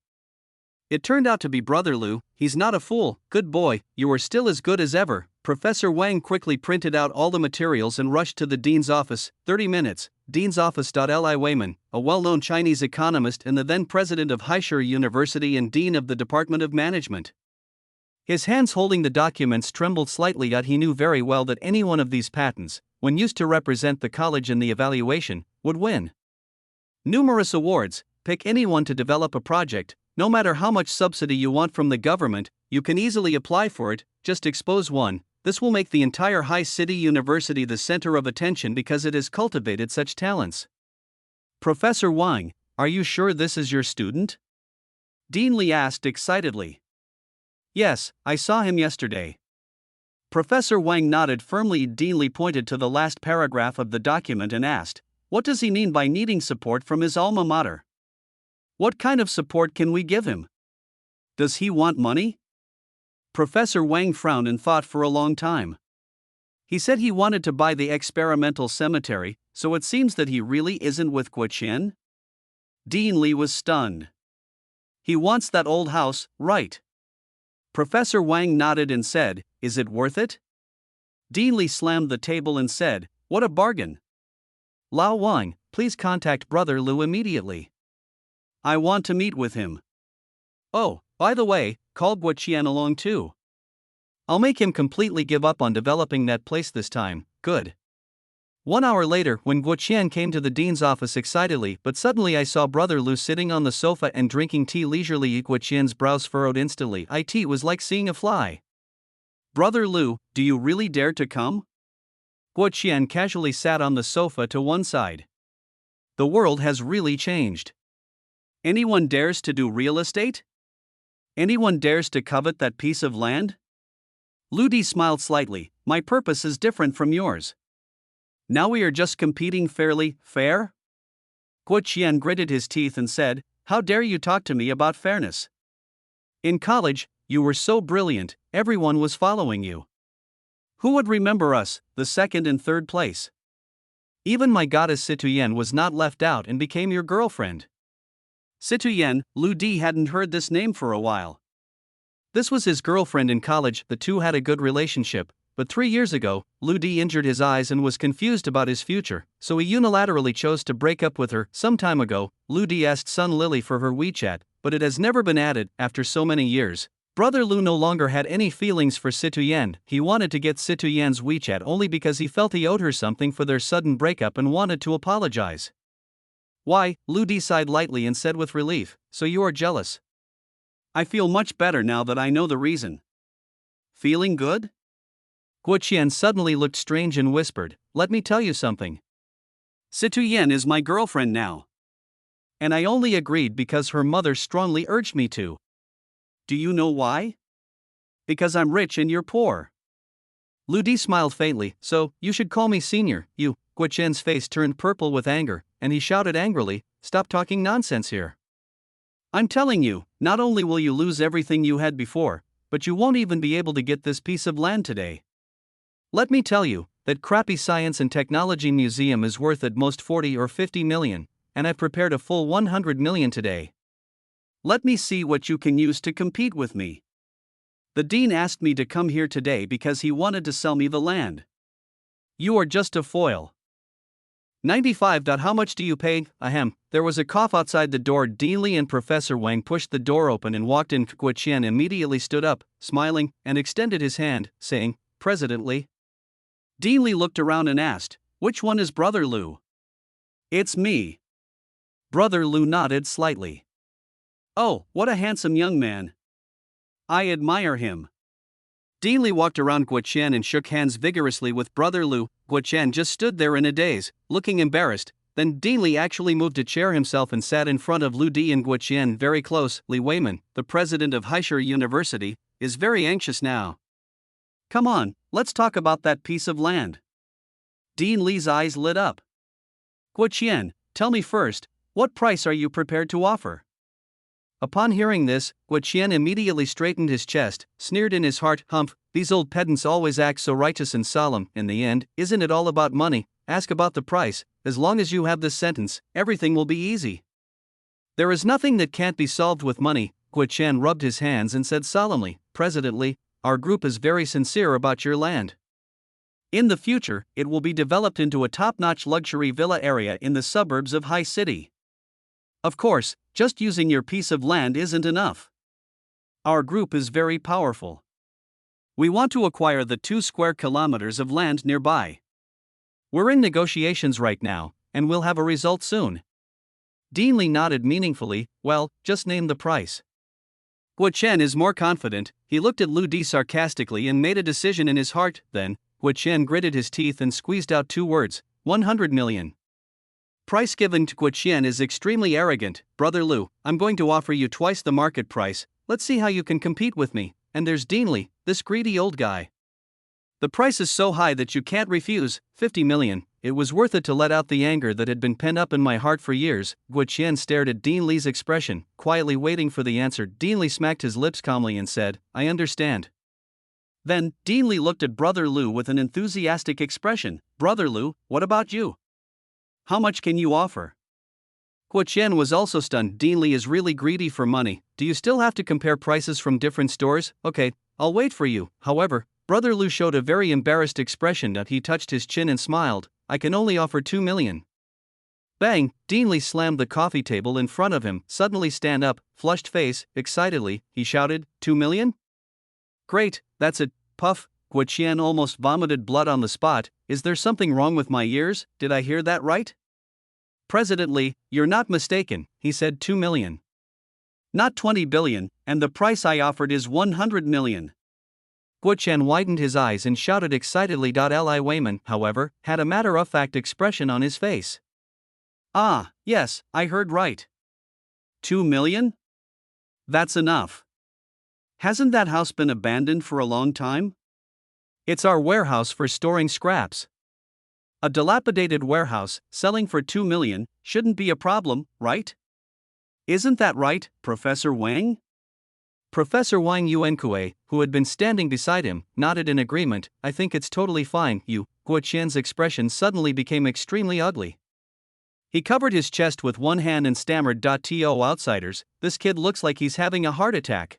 It turned out to be Brother Lu. He's not a fool. Good boy, you are still as good as ever. Professor Wang quickly printed out all the materials and rushed to the dean's office. 30 minutes. Dean's office. Li Weiman, a well-known Chinese economist and the then president of Haisher University and dean of the Department of Management. His hands holding the documents trembled slightly, yet he knew very well that any one of these patents, when used to represent the college in the evaluation, would win numerous awards. Pick anyone to develop a project. No matter how much subsidy you want from the government, you can easily apply for it. Just expose one. This will make the entire High City University the center of attention because it has cultivated such talents. Professor Wang, are you sure this is your student? Dean Li asked excitedly. Yes, I saw him yesterday. Professor Wang nodded firmly. Dean Li pointed to the last paragraph of the document and asked, what does he mean by needing support from his alma mater? What kind of support can we give him? Does he want money? Professor Wang frowned and thought for a long time. He said he wanted to buy the experimental cemetery, so it seems that he really isn't with Guoqian? Dean Li was stunned. He wants that old house, right? Professor Wang nodded and said, is it worth it? Dean Li slammed the table and said, what a bargain. Lao Wang, please contact Brother Lu immediately. I want to meet with him. Oh, by the way, call Guoqian along too. I'll make him completely give up on developing that place this time. Good. 1 hour later, when Guoqian came to the dean's office excitedly, but suddenly I saw Brother Lu sitting on the sofa and drinking tea leisurely. Guoqian's brows furrowed instantly. It was like seeing a fly. Brother Lu, do you really dare to come? Guoqian casually sat on the sofa to one side. The world has really changed. Anyone dares to do real estate? Anyone dares to covet that piece of land? Lu Di smiled slightly. My purpose is different from yours. Now we are just competing fairly. Fair? Guoqian gritted his teeth and said, how dare you talk to me about fairness? In college, you were so brilliant, everyone was following you. Who would remember us, the second and third place? Even my goddess Situyen was not left out and became your girlfriend. Situyen, Lu Di hadn't heard this name for a while. This was his girlfriend in college. The two had a good relationship, but 3 years ago, Lu Di injured his eyes and was confused about his future, so he unilaterally chose to break up with her. Some time ago, Lu Di asked Sun Lily for her WeChat, but it has never been added. After so many years, Brother Lu no longer had any feelings for Situyen. He wanted to get Situyen's WeChat only because he felt he owed her something for their sudden breakup and wanted to apologize. Why? Lu Di sighed lightly and said with relief, so you are jealous. I feel much better now that I know the reason. Feeling good? Guoqian suddenly looked strange and whispered, let me tell you something. Situyen is my girlfriend now. And I only agreed because her mother strongly urged me to. Do you know why? Because I'm rich and you're poor. Lu Di smiled faintly, so, you should call me senior, you. Guoqian's face turned purple with anger, and he shouted angrily, stop talking nonsense here. I'm telling you, not only will you lose everything you had before, but you won't even be able to get this piece of land today. Let me tell you, that crappy science and technology museum is worth at most 40 or 50 million, and I've prepared a full 100 million today. Let me see what you can use to compete with me. The dean asked me to come here today because he wanted to sell me the land. You are just a foil. 95. How much do you pay? Ahem. There was a cough outside the door. Dean Li and Professor Wang pushed the door open and walked in. Guo Qian immediately stood up, smiling, and extended his hand, saying, "President Li." Dean Li looked around and asked, "Which one is Brother Lu?" "It's me." Brother Lu nodded slightly. "Oh, what a handsome young man. I admire him." Dean Li walked around Guo Qian and shook hands vigorously with Brother Lu. Guo Qian just stood there in a daze, looking embarrassed. Then Dean Li actually moved a chair himself and sat in front of Lu Di and Guo Qian very close. Li Weiman, the president of Haisher University, is very anxious now. "Come on, let's talk about that piece of land." Dean Li's eyes lit up. "Guo Qian, tell me first, what price are you prepared to offer?" Upon hearing this, Guo Qian immediately straightened his chest, sneered in his heart, "Humph, these old pedants always act so righteous and solemn. In the end, isn't it all about money? Ask about the price. As long as you have this sentence, everything will be easy." "There is nothing that can't be solved with money." Guo Qian rubbed his hands and said solemnly, "President Li, our group is very sincere about your land. In the future, it will be developed into a top-notch luxury villa area in the suburbs of Hai City. Of course, just using your piece of land isn't enough. Our group is very powerful. We want to acquire the 2 square kilometers of land nearby. We're in negotiations right now, and we'll have a result soon." Dean Li nodded meaningfully. "Well, just name the price." Guo Qian is more confident. He looked at Lu Di sarcastically and made a decision in his heart. Then, Guo Qian gritted his teeth and squeezed out 2 words, 100 million. Price given to Guo Qian is extremely arrogant. "Brother Lu, I'm going to offer you twice the market price. Let's see how you can compete with me." And there's Dean Li, this greedy old guy. "The price is so high that you can't refuse, 50 million. It was worth it to let out the anger that had been pent up in my heart for years." Guo Qian stared at Dean Li's expression, quietly waiting for the answer. Dean Li smacked his lips calmly and said, "I understand." Then, Dean Li looked at Brother Lu with an enthusiastic expression. "Brother Lu, what about you? How much can you offer?" Guo Qian was also stunned. Dean Li is really greedy for money. "Do you still have to compare prices from different stores? Okay, I'll wait for you." However, Brother Lu showed a very embarrassed expression that he touched his chin and smiled. "I can only offer 2 million. Bang! Dean Li slammed the coffee table in front of him. Suddenly stand up, flushed face, excitedly, he shouted, 2 million? Great, that's it. Puff. Guo Qian almost vomited blood on the spot. Is there something wrong with my ears? Did I hear that right? President Li, you're not mistaken, he said, 2 million. Not 20 billion, and the price I offered is 100 million. Guo Qian widened his eyes and shouted excitedly. Li Weiman, however, had a matter-of-fact expression on his face. Ah, yes, I heard right. 2 million? That's enough. Hasn't that house been abandoned for a long time? It's our warehouse for storing scraps. A dilapidated warehouse, selling for 2 million, shouldn't be a problem, right? Isn't that right, Professor Wang? Professor Wang Yuankue, who had been standing beside him, nodded in agreement. I think it's totally fine. Guo Qian's expression suddenly became extremely ugly. He covered his chest with one hand and stammered. To outsiders, this kid looks like he's having a heart attack.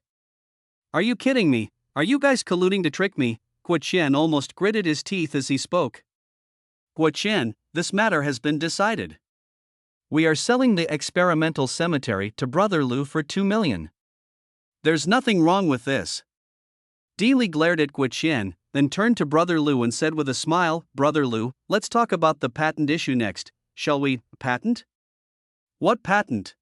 Are you kidding me? Are you guys colluding to trick me? Guo Qian almost gritted his teeth as he spoke. Guo Qian, this matter has been decided. We are selling the experimental cemetery to Brother Lu for 2 million. There's nothing wrong with this. Di Li glared at Guo Qian, then turned to Brother Lu and said with a smile, Brother Lu, let's talk about the patent issue next, shall we? Patent? What patent?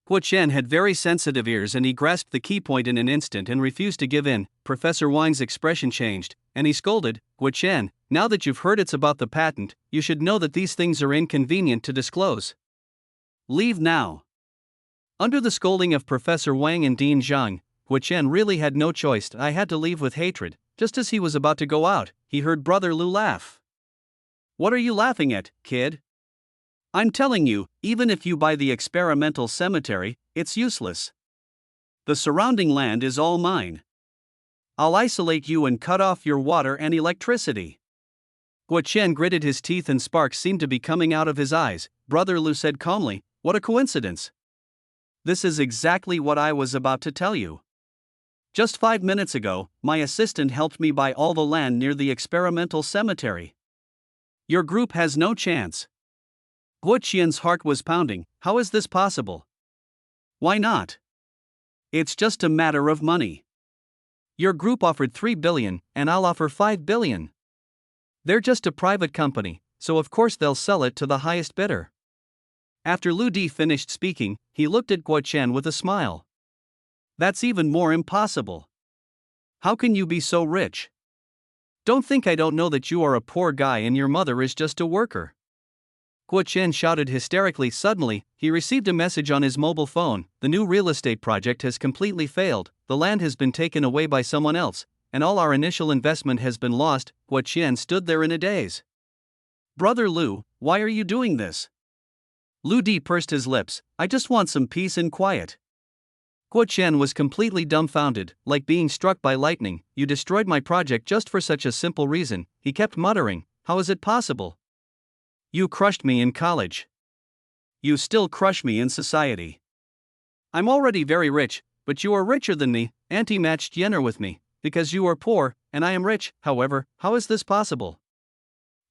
Guo Qian had very sensitive ears and he grasped the key point in an instant and refused to give in. Professor Wang's expression changed, and he scolded, Guo Qian, now that you've heard it's about the patent, you should know that these things are inconvenient to disclose. Leave now. Under the scolding of Professor Wang and Dean Zhang, Guo Qian really had no choice. I had to leave with hatred. Just as he was about to go out, he heard Brother Lu laugh. What are you laughing at, kid? I'm telling you, even if you buy the experimental cemetery, it's useless. The surrounding land is all mine. I'll isolate you and cut off your water and electricity. Guo Qian gritted his teeth and sparks seemed to be coming out of his eyes. Brother Lu said calmly, "What a coincidence. This is exactly what I was about to tell you. Just 5 minutes ago, my assistant helped me buy all the land near the experimental cemetery. Your group has no chance." Guo Qian's heart was pounding. How is this possible? Why not? It's just a matter of money. Your group offered 3 billion, and I'll offer 5 billion. They're just a private company, so of course they'll sell it to the highest bidder. After Lu Di finished speaking, he looked at Guo Qian with a smile. That's even more impossible. How can you be so rich? Don't think I don't know that you are a poor guy and your mother is just a worker. Guo Qian shouted hysterically. Suddenly, he received a message on his mobile phone. The new real estate project has completely failed, the land has been taken away by someone else, and all our initial investment has been lost. Guo Qian stood there in a daze. Brother Lu, why are you doing this? Lu Di pursed his lips. I just want some peace and quiet. Guo Qian was completely dumbfounded, like being struck by lightning. You destroyed my project just for such a simple reason, he kept muttering. How is it possible? You crushed me in college. You still crush me in society. I'm already very rich, but you are richer than me, anti-matched yener with me, because you are poor, and I am rich. However, how is this possible?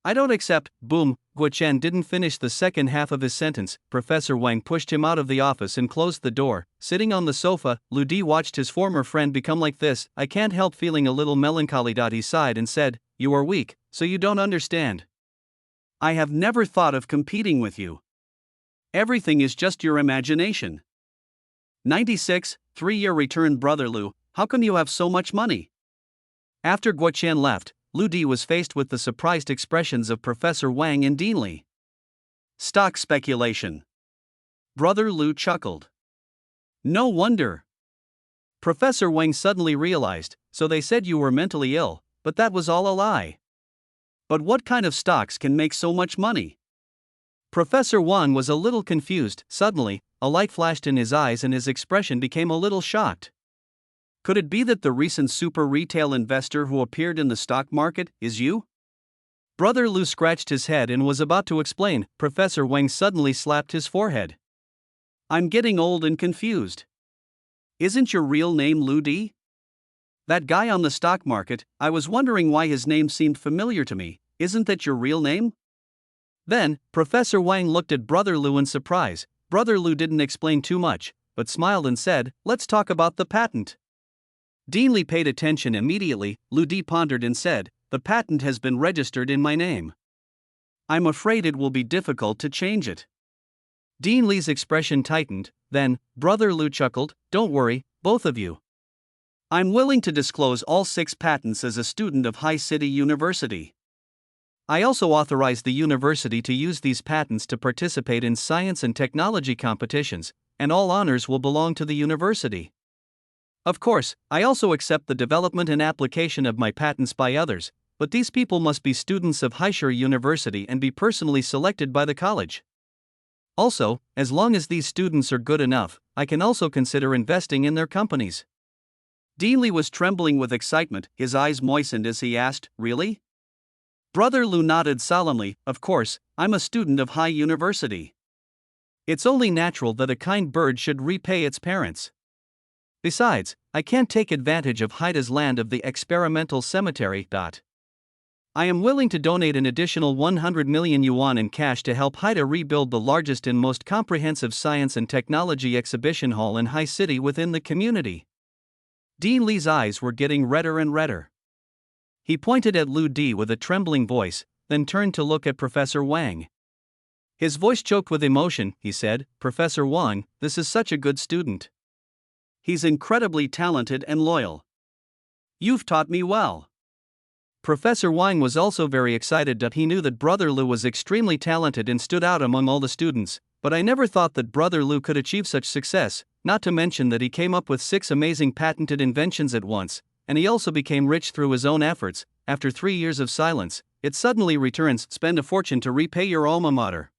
I don't accept. Boom. Guo Qian didn't finish the second half of his sentence. Professor Wang pushed him out of the office and closed the door. Sitting on the sofa, Lu Di watched his former friend become like this. I can't help feeling a little melancholy. He sighed and said, You are weak, so you don't understand. I have never thought of competing with you. Everything is just your imagination. 96, 3-year return. Brother Lu, how come you have so much money? After Guo Qian left, Lu Di was faced with the surprised expressions of Professor Wang and Dean Li. Stock speculation. Brother Lu chuckled. No wonder. Professor Wang suddenly realized, so they said you were mentally ill, but that was all a lie. But what kind of stocks can make so much money? Professor Wang was a little confused. Suddenly, a light flashed in his eyes and his expression became a little shocked. Could it be that the recent super retail investor who appeared in the stock market is you? Brother Lu scratched his head and was about to explain. Professor Wang suddenly slapped his forehead. I'm getting old and confused. Isn't your real name Lu Di? That guy on the stock market, I was wondering why his name seemed familiar to me. Isn't that your real name? Then, Professor Wang looked at Brother Lu in surprise. Brother Lu didn't explain too much, but smiled and said, Let's talk about the patent. Dean Li paid attention immediately. Lu Di pondered and said, The patent has been registered in my name. I'm afraid it will be difficult to change it. Dean Li's expression tightened. Then, Brother Lu chuckled, Don't worry, both of you. I'm willing to disclose all 6 patents as a student of High City University. I also authorize the university to use these patents to participate in science and technology competitions, and all honors will belong to the university. Of course, I also accept the development and application of my patents by others, but these people must be students of Haishur University and be personally selected by the college. Also, as long as these students are good enough, I can also consider investing in their companies. Dean Li was trembling with excitement, his eyes moistened as he asked, Really? Brother Lu nodded solemnly, Of course, I'm a student of High University. It's only natural that a kind bird should repay its parents. Besides, I can't take advantage of Haida's land of the experimental cemetery. I am willing to donate an additional 100 million yuan in cash to help Haida rebuild the largest and most comprehensive science and technology exhibition hall in Hai City within the community. Dean Li's eyes were getting redder and redder. He pointed at Lu Di with a trembling voice, then turned to look at Professor Wang. His voice choked with emotion. He said, Professor Wang, this is such a good student. He's incredibly talented and loyal. You've taught me well. Professor Wang was also very excited that he knew that Brother Lu was extremely talented and stood out among all the students, but I never thought that Brother Lu could achieve such success, not to mention that he came up with 6 amazing patented inventions at once, and he also became rich through his own efforts. After 3 years of silence, it suddenly returns. Spend a fortune to repay your alma mater.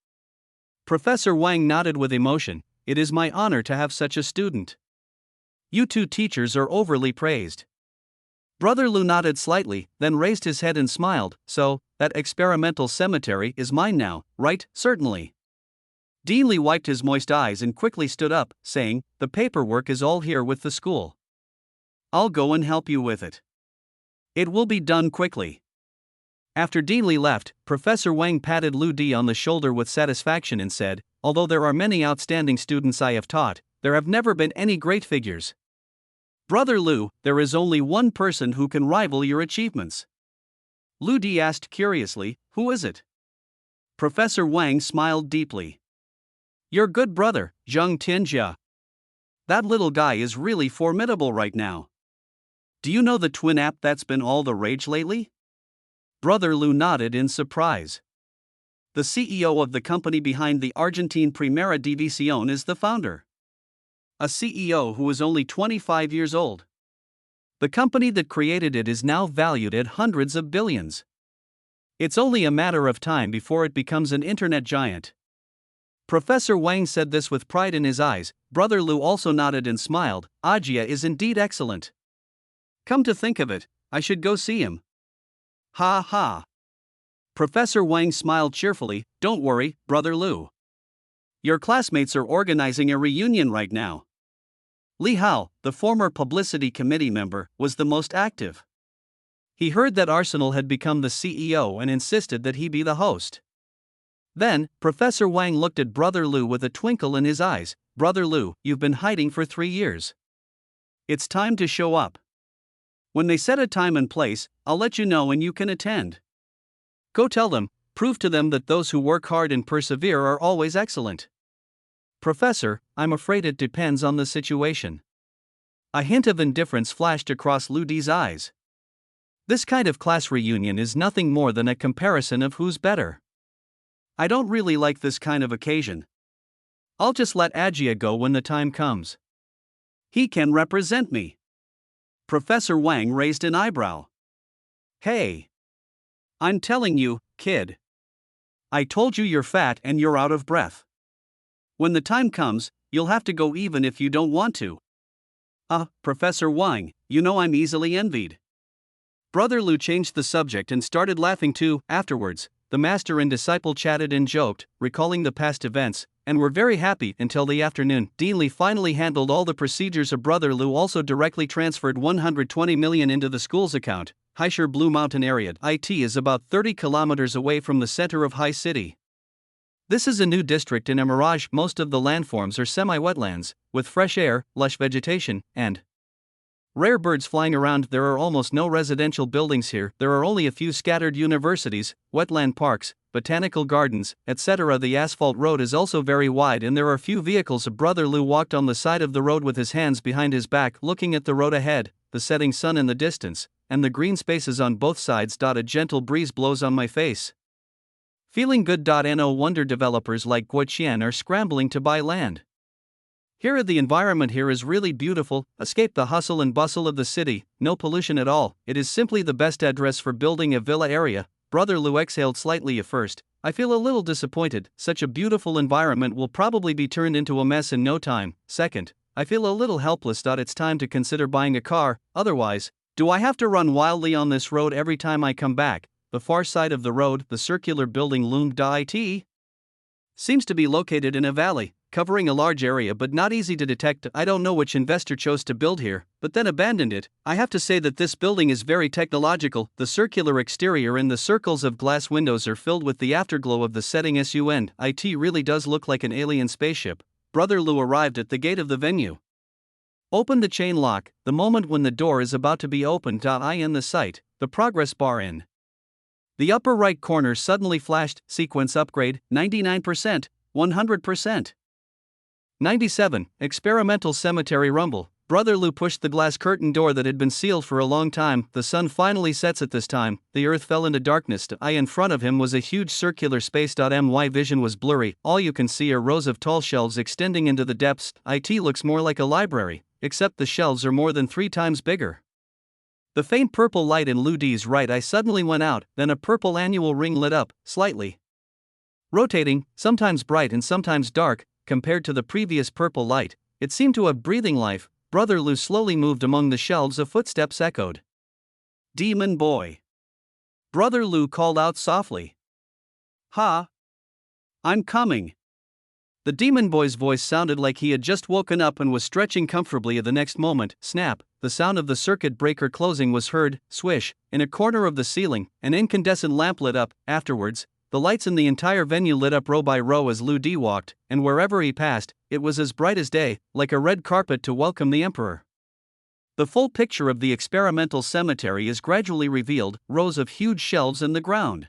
Professor Wang nodded with emotion. It is my honor to have such a student. You two teachers are overly praised. Brother Lu nodded slightly, then raised his head and smiled. So, that experimental cemetery is mine now, right? Certainly. Dean Li wiped his moist eyes and quickly stood up, saying, the paperwork is all here with the school. I'll go and help you with it. It will be done quickly. After Dean Li left, Professor Wang patted Lu Di on the shoulder with satisfaction and said, although there are many outstanding students I have taught, there have never been any great figures. Brother Lu, there is only one person who can rival your achievements. Lu Di asked curiously, who is it? Professor Wang smiled deeply. Your good brother, Zheng Tianjia. That little guy is really formidable right now. Do you know the twin app that's been all the rage lately? Brother Lu nodded in surprise. The CEO of the company behind the Argentine Primera División is the founder. A CEO who is only 25 years old. The company that created it is now valued at hundreds of billions. It's only a matter of time before it becomes an internet giant. Professor Wang said this with pride in his eyes. Brother Lu also nodded and smiled. Ajia is indeed excellent. Come to think of it, I should go see him. Ha ha. Professor Wang smiled cheerfully. Don't worry, Brother Lu. Your classmates are organizing a reunion right now. Li Hao, the former publicity committee member, was the most active. He heard that Arsenal had become the CEO and insisted that he be the host. Then, Professor Wang looked at Brother Lu with a twinkle in his eyes. Brother Lu, you've been hiding for 3 years. It's time to show up. When they set a time and place, I'll let you know and you can attend. Go tell them, prove to them that those who work hard and persevere are always excellent. Professor, I'm afraid it depends on the situation. A hint of indifference flashed across Lu Di's eyes. This kind of class reunion is nothing more than a comparison of who's better. I don't really like this kind of occasion. I'll just let Ajia go when the time comes. He can represent me. Professor Wang raised an eyebrow. Hey. I'm telling you, kid. I told you you're fat and you're out of breath. When the time comes, you'll have to go even if you don't want to. Professor Wang, you know I'm easily envied. Brother Lu changed the subject and started laughing too. Afterwards, the master and disciple chatted and joked, recalling the past events, and were very happy until the afternoon. Dean Li finally handled all the procedures. Brother Lu also directly transferred 120 million into the school's account. Haishur Blue Mountain area. IT is about 30 kilometers away from the center of Hai City. This is a new district in a mirage. Most of the landforms are semi-wetlands, with fresh air, lush vegetation, and rare birds flying around. There are almost no residential buildings here. There are only a few scattered universities, wetland parks, botanical gardens, etc. The asphalt road is also very wide and there are few vehicles. Brother Lu walked on the side of the road with his hands behind his back, looking at the road ahead, the setting sun in the distance, and the green spaces on both sides. A gentle breeze blows on my face. Feeling good. No wonder developers like Guoqian are scrambling to buy land. Here the environment here is really beautiful. Escape the hustle and bustle of the city, no pollution at all. It is simply the best address for building a villa area. Brother Lu exhaled slightly. At first, I feel a little disappointed. Such a beautiful environment will probably be turned into a mess in no time. Second, I feel a little helpless. It's time to consider buying a car. Otherwise, do I have to run wildly on this road every time I come back? The far side of the road, the circular building loomed. It seems to be located in a valley, covering a large area but not easy to detect. I don't know which investor chose to build here, but then abandoned it. I have to say that this building is very technological. The circular exterior and the circles of glass windows are filled with the afterglow of the setting sun. It really does look like an alien spaceship. Brother Lu arrived at the gate of the venue. Open the chain lock. The moment when the door is about to be opened, I in the sight, the progress bar in the upper right corner suddenly flashed. Sequence upgrade, 99%, 100%. 97, experimental cemetery rumble. Brother Lu pushed the glass curtain door that had been sealed for a long time. The sun finally sets at this time. The earth fell into darkness. In front of him was a huge circular space. My vision was blurry. All you can see are rows of tall shelves extending into the depths. It looks more like a library, except the shelves are more than 3 times bigger. The faint purple light in Lu Di's right eye suddenly went out, then a purple annual ring lit up, slightly. Rotating, sometimes bright and sometimes dark, compared to the previous purple light, it seemed to have breathing life. Brother Lou slowly moved among the shelves, of footsteps echoed. Demon boy. Brother Lou called out softly. Ha! I'm coming. The demon boy's voice sounded like he had just woken up and was stretching comfortably. The next moment, snap, the sound of the circuit breaker closing was heard. Swish, in a corner of the ceiling, an incandescent lamp lit up. Afterwards, the lights in the entire venue lit up row by row as Lou D walked, and wherever he passed, it was as bright as day, like a red carpet to welcome the emperor. The full picture of the experimental cemetery is gradually revealed. Rows of huge shelves in the ground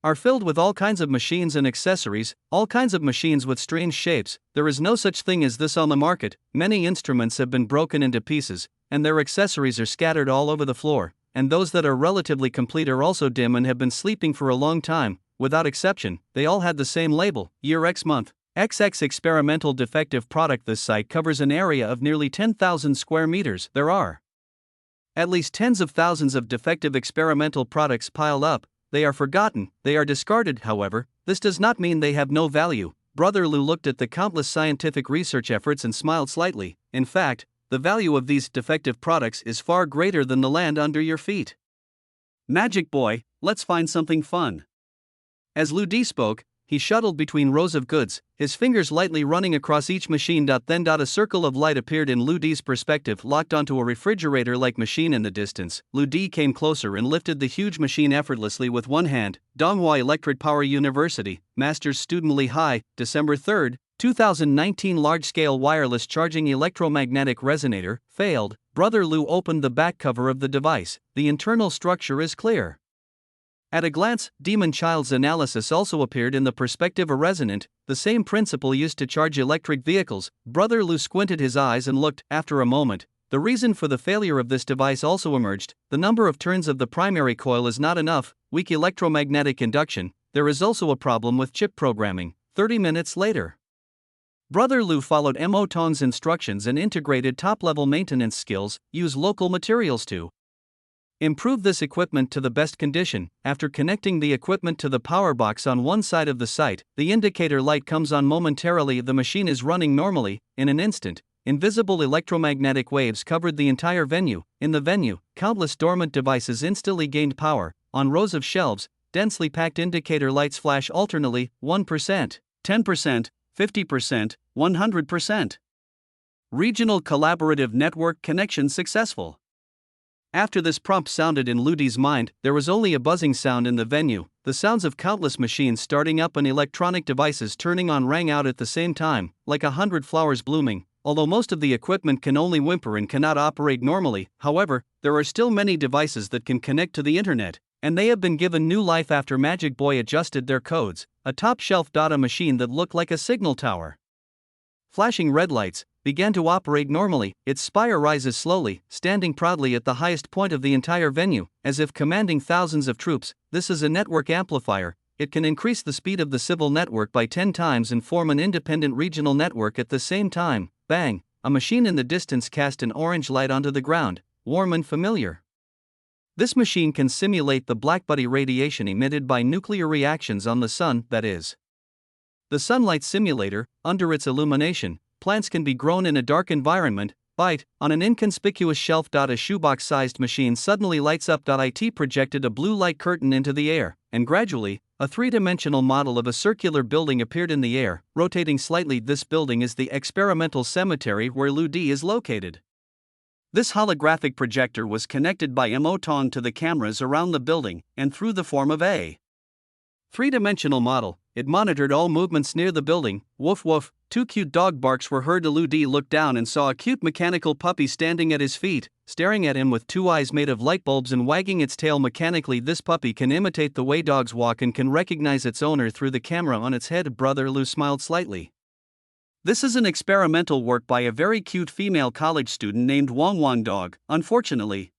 are filled with all kinds of machines and accessories, all kinds of machines with strange shapes. There is no such thing as this on the market. Many instruments have been broken into pieces, and their accessories are scattered all over the floor, and those that are relatively complete are also dim and have been sleeping for a long time. Without exception, they all had the same label, year X month, XX experimental defective product. This site covers an area of nearly 10,000 square meters. There are at least tens of thousands of defective experimental products piled up. They are forgotten, they are discarded. However, this does not mean they have no value. Brother Lou looked at the countless scientific research efforts and smiled slightly. In fact, the value of these defective products is far greater than the land under your feet. Magic boy, let's find something fun. As Lou D spoke, he shuttled between rows of goods, his fingers lightly running across each machine. Then a circle of light appeared in Lou D's perspective, locked onto a refrigerator-like machine in the distance. Lou D came closer and lifted the huge machine effortlessly with one hand. Donghua Electric Power University, Master's Student Lee High, December 3, 2019. Large-scale wireless charging electromagnetic resonator, failed. Brother Lou opened the back cover of the device. The internal structure is clear. At a glance, Demon Child's analysis also appeared in the perspective. A resonant, the same principle used to charge electric vehicles. Brother Lou squinted his eyes and looked. After a moment, the reason for the failure of this device also emerged. The number of turns of the primary coil is not enough, weak electromagnetic induction. There is also a problem with chip programming. 30 minutes later, Brother Lou followed Mo Tong's instructions and integrated top-level maintenance skills. Use local materials to improve this equipment to the best condition. After connecting the equipment to the power box on one side of the site, the indicator light comes on momentarily. The machine is running normally. In an instant, invisible electromagnetic waves covered the entire venue. In the venue, countless dormant devices instantly gained power. On rows of shelves, densely packed indicator lights flash alternately. 1%, 10%, 50%, 100%. Regional collaborative network connection successful. After this prompt sounded in Lou D's mind, there was only a buzzing sound in the venue. The sounds of countless machines starting up and electronic devices turning on rang out at the same time, like 100 flowers blooming. Although most of the equipment can only whimper and cannot operate normally, however, there are still many devices that can connect to the internet, and they have been given new life after Magic Boy adjusted their codes. A top-shelf data machine that looked like a signal tower, flashing red lights, began to operate normally. Its spire rises slowly, standing proudly at the highest point of the entire venue, as if commanding thousands of troops. This is a network amplifier. It can increase the speed of the civil network by 10 times and form an independent regional network at the same time. Bang! A machine in the distance cast an orange light onto the ground, warm and familiar. This machine can simulate the blackbody radiation emitted by nuclear reactions on the sun. That is the sunlight simulator. Under its illumination, plants can be grown in a dark environment. Bite, on an inconspicuous shelf. A shoebox-sized machine suddenly lights up. It projected a blue light curtain into the air, and gradually, a three-dimensional model of a circular building appeared in the air, rotating slightly. This building is the experimental cemetery where Lou D is located. This holographic projector was connected by Mo Tong to the cameras around the building, and through the form of a three-dimensional model, it monitored all movements near the building. Woof woof, two cute dog barks were heard. Lou D looked down and saw a cute mechanical puppy standing at his feet, staring at him with two eyes made of light bulbs and wagging its tail mechanically. This puppy can imitate the way dogs walk and can recognize its owner through the camera on its head. Brother Lou smiled slightly. This is an experimental work by a very cute female college student named Wong Wong Dog. Unfortunately,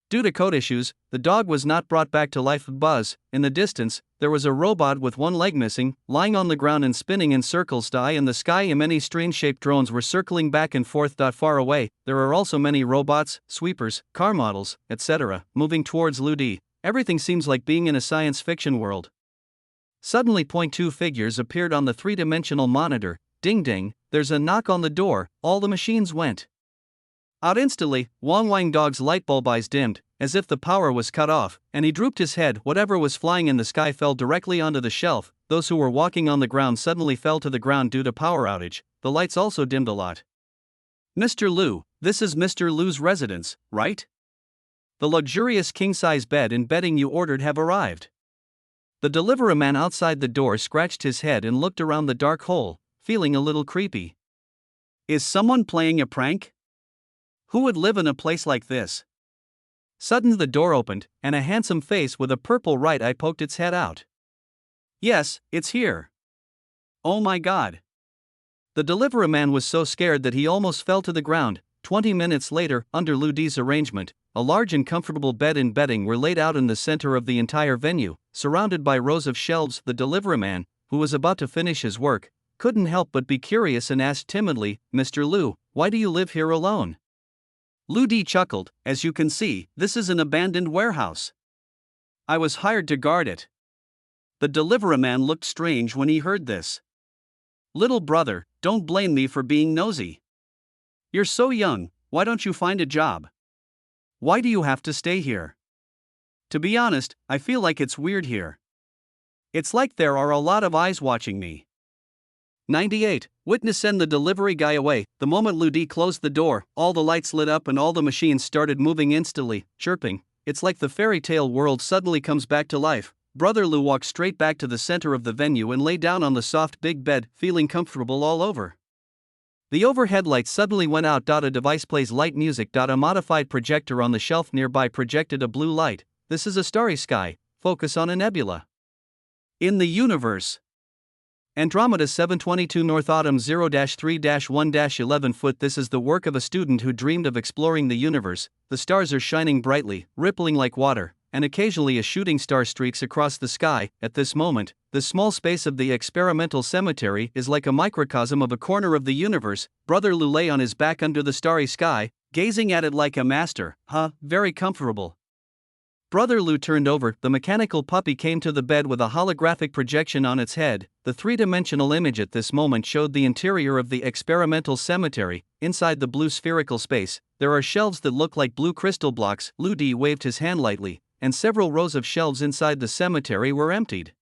due to code issues, the dog was not brought back to life. Buzz, in the distance, there was a robot with one leg missing, lying on the ground and spinning in circles. In the sky, many strange-shaped drones were circling back and forth. Far away, there are also many robots, sweepers, car models, etc., moving towards Lou D. Everything seems like being in a science fiction world. Suddenly, two figures appeared on the three-dimensional monitor. Ding ding, there's a knock on the door. All the machines went out instantly. Wang Wang Dog's light bulb eyes dimmed, as if the power was cut off, and he drooped his head. Whatever was flying in the sky fell directly onto the shelf. Those who were walking on the ground suddenly fell to the ground due to power outage. The lights also dimmed a lot. Mr. Liu, this is Mr. Liu's residence, right? The luxurious king-size bed and bedding you ordered have arrived. The delivery man outside the door scratched his head and looked around the dark hole, feeling a little creepy. Is someone playing a prank? Who would live in a place like this? Suddenly the door opened, and a handsome face with a purple right eye poked its head out. Yes, it's here. Oh my God. The delivery man was so scared that he almost fell to the ground. 20 minutes later, under Lu Di's arrangement, a large and comfortable bed and bedding were laid out in the center of the entire venue, surrounded by rows of shelves. The delivery man, who was about to finish his work, couldn't help but be curious and asked timidly, Mr. Liu, why do you live here alone? Lu Di chuckled, as you can see, this is an abandoned warehouse. I was hired to guard it. The delivery man looked strange when he heard this. Little brother, don't blame me for being nosy. You're so young, why don't you find a job? Why do you have to stay here? To be honest, I feel like it's weird here. It's like there are a lot of eyes watching me. 98. Witness send the delivery guy away. The moment Lu Di closed the door, all the lights lit up and all the machines started moving instantly, chirping. It's like the fairy tale world suddenly comes back to life. Brother Lu walked straight back to the center of the venue and lay down on the soft big bed, feeling comfortable all over. The overhead lights suddenly went out. A device plays light music. A modified projector on the shelf nearby projected a blue light. This is a starry sky. Focus on a nebula. In the universe. Andromeda 722 North Autumn 0-3-1-11 foot. This is the work of a student who dreamed of exploring the universe. The stars are shining brightly, rippling like water, and occasionally a shooting star streaks across the sky. At this moment, the small space of the experimental cemetery is like a microcosm of a corner of the universe. Brother Lu lay on his back under the starry sky, gazing at it like a master. Very comfortable. Brother Lu turned over. The mechanical puppy came to the bed with a holographic projection on its head. The three-dimensional image at this moment showed the interior of the experimental cemetery. Inside the blue spherical space, there are shelves that look like blue crystal blocks. Lu Di waved his hand lightly, and several rows of shelves inside the cemetery were emptied.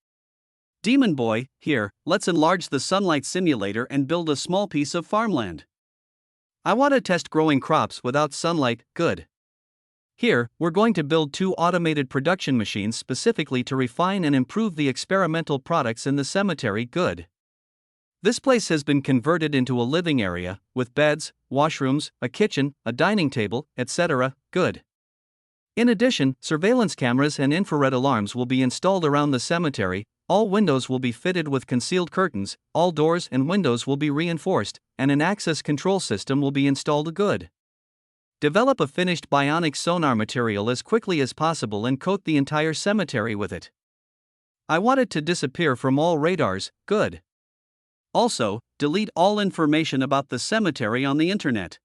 Demon Boy, here, let's enlarge the sunlight simulator and build a small piece of farmland. I want to test growing crops without sunlight. Good. Here, we're going to build 2 automated production machines specifically to refine and improve the experimental products in the cemetery. Good. This place has been converted into a living area, with beds, washrooms, a kitchen, a dining table, etc. Good. In addition, surveillance cameras and infrared alarms will be installed around the cemetery. All windows will be fitted with concealed curtains, all doors and windows will be reinforced, and an access control system will be installed. Good. Develop a finished bionic sonar material as quickly as possible and coat the entire cemetery with it. I want it to disappear from all radars. Good. Also, delete all information about the cemetery on the internet.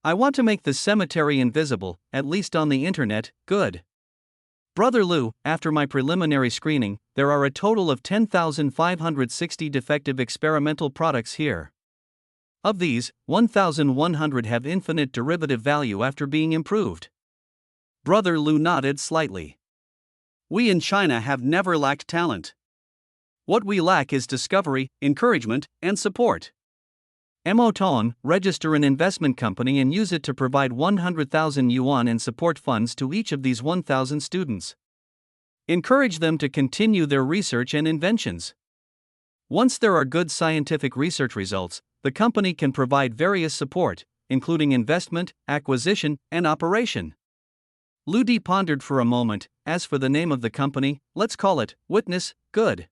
I want to make the cemetery invisible, at least on the internet. Good. Brother Lu, after my preliminary screening, there are a total of 10,560 defective experimental products here. Of these, 1,100 have infinite derivative value after being improved. Brother Lu nodded slightly. We in China have never lacked talent. What we lack is discovery, encouragement, and support. Mo Ton, register an investment company and use it to provide 100,000 yuan in support funds to each of these 1,000 students. Encourage them to continue their research and inventions. Once there are good scientific research results, the company can provide various support, including investment, acquisition, and operation. Lu Di pondered for a moment. As for the name of the company, let's call it Witness. Good.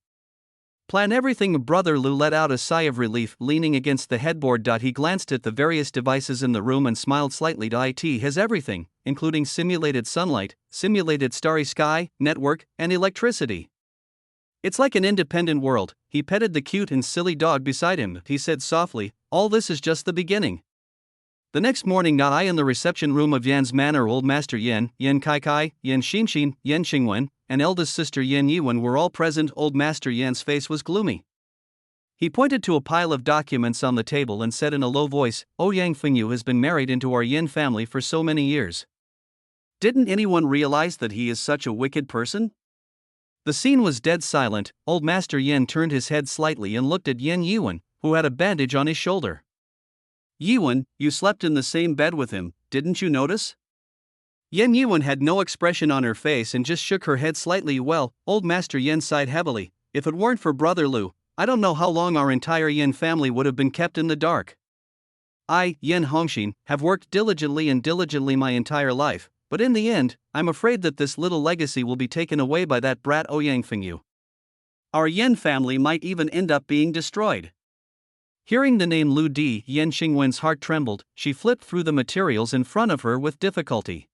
Plan everything. Brother Lu let out a sigh of relief, leaning against the headboard. He glanced at the various devices in the room and smiled slightly. IT has everything, including simulated sunlight, simulated starry sky, network, and electricity. It's like an independent world. He petted the cute and silly dog beside him. He said softly, all this is just the beginning. The next morning, I in the reception room of Yan's manor, old master Yan, Yan Kai Kai, Yan Xinxin, Yan Xingwen, and eldest sister Yen Yiwen were all present. Old Master Yan's face was gloomy. He pointed to a pile of documents on the table and said in a low voice, Yang Fengyu has been married into our Yin family for so many years. Didn't anyone realize that he is such a wicked person? The scene was dead silent. Old Master Yin turned his head slightly and looked at Yen Yiwen, who had a bandage on his shoulder. Yiwen, you slept in the same bed with him, didn't you notice? Yen Yiwen had no expression on her face and just shook her head slightly. Well, Old Master Yin sighed heavily. If it weren't for Brother Lu, I don't know how long our entire Yin family would have been kept in the dark. I, Yin Hongxin, have worked diligently my entire life, but in the end, I'm afraid that this little legacy will be taken away by that brat Ouyang Fengyu. Our Yin family might even end up being destroyed. Hearing the name Lu Di, Yen Xingwen's heart trembled. She flipped through the materials in front of her with difficulty.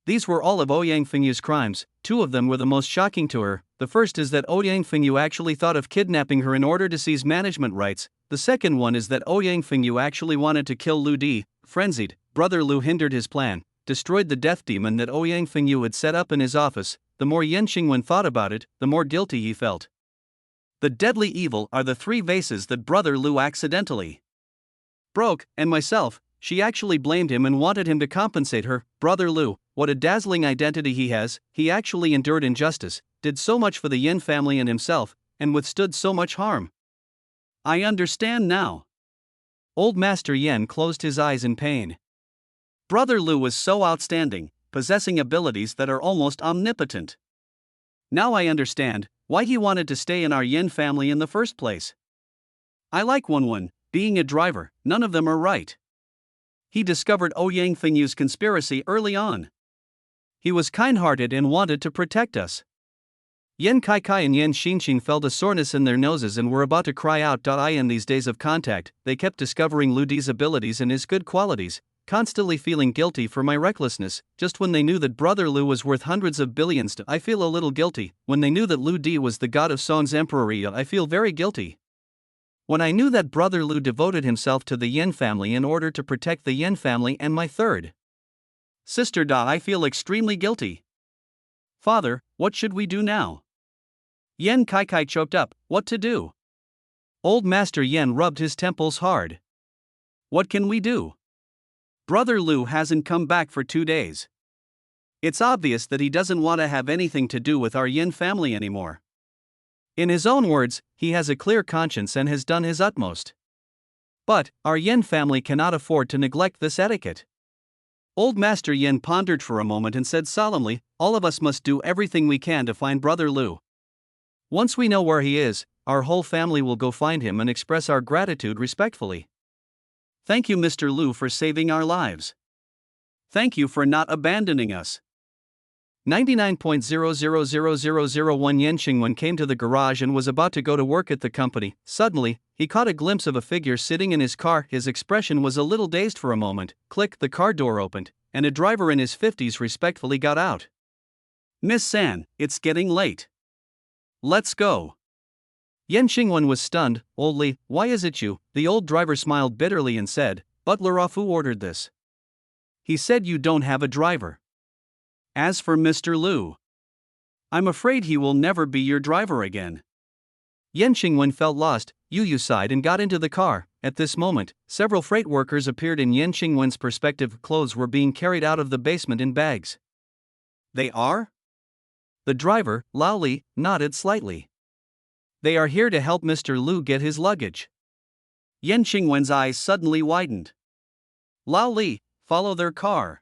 These were all of Ouyang Fengyu's crimes. Two of them were the most shocking to her. The first is that Ouyang Fengyu actually thought of kidnapping her in order to seize management rights. The second one is that Ouyang Fengyu actually wanted to kill Lu Di. Frenzied, Brother Lu hindered his plan, destroyed the death demon that Ouyang Fengyu had set up in his office. The more Yen Xingwen thought about it, the more guilty he felt. The deadly evil are the 3 vases that Brother Lu accidentally broke, and myself. She actually blamed him and wanted him to compensate her. Brother Lu, what a dazzling identity he has. He actually endured injustice, did so much for the Yin family and himself, and withstood so much harm. I understand now. Old Master Yen closed his eyes in pain. Brother Lu was so outstanding, possessing abilities that are almost omnipotent. Now I understand why he wanted to stay in our Yin family in the first place. I like Wenwen, being a driver, none of them are right. He discovered Ouyang Fengyu's conspiracy early on. He was kind-hearted and wanted to protect us. Yen Kaikai and Yen Xinxin felt a soreness in their noses and were about to cry out. In these days of contact, they kept discovering Lu Di's abilities and his good qualities, constantly feeling guilty for my recklessness. Just when they knew that Brother Lu was worth hundreds of billions, I feel a little guilty. When they knew that Lu Di was the god of Song's emperor, I feel very guilty. When I knew that Brother Lu devoted himself to the Yin family in order to protect the Yin family and my third sister I feel extremely guilty. Father, what should we do now? Yen Kaikai choked up. What to do? Old Master Yen rubbed his temples hard. What can we do? Brother Lu hasn't come back for 2 days. It's obvious that he doesn't want to have anything to do with our Yin family anymore. In his own words, he has a clear conscience and has done his utmost. But our Yin family cannot afford to neglect this etiquette. Old Master Yen pondered for a moment and said solemnly, all of us must do everything we can to find Brother Lu. Once we know where he is, our whole family will go find him and express our gratitude respectfully. Thank you, Mr. Lu, for saving our lives. Thank you for not abandoning us. 99.000001 Yen Xingwen came to the garage and was about to go to work at the company. Suddenly, he caught a glimpse of a figure sitting in his car. His expression was a little dazed for a moment. Click, the car door opened, and a driver in his 50s respectfully got out. Miss San, it's getting late. Let's go. Yen Xingwen was stunned. Old Li, why is it you? The old driver smiled bitterly and said, Butler Afu ordered this. He said you don't have a driver. As for Mr. Lu, I'm afraid he will never be your driver again. Yen Xingwen felt lost. Yu sighed and got into the car. At this moment, several freight workers appeared in Yen Xingwen's perspective. Clothes were being carried out of the basement in bags. They are? The driver, Lao Li, nodded slightly. They are here to help Mr. Lu get his luggage. Yen Xingwen's eyes suddenly widened. Lao Li, follow their car.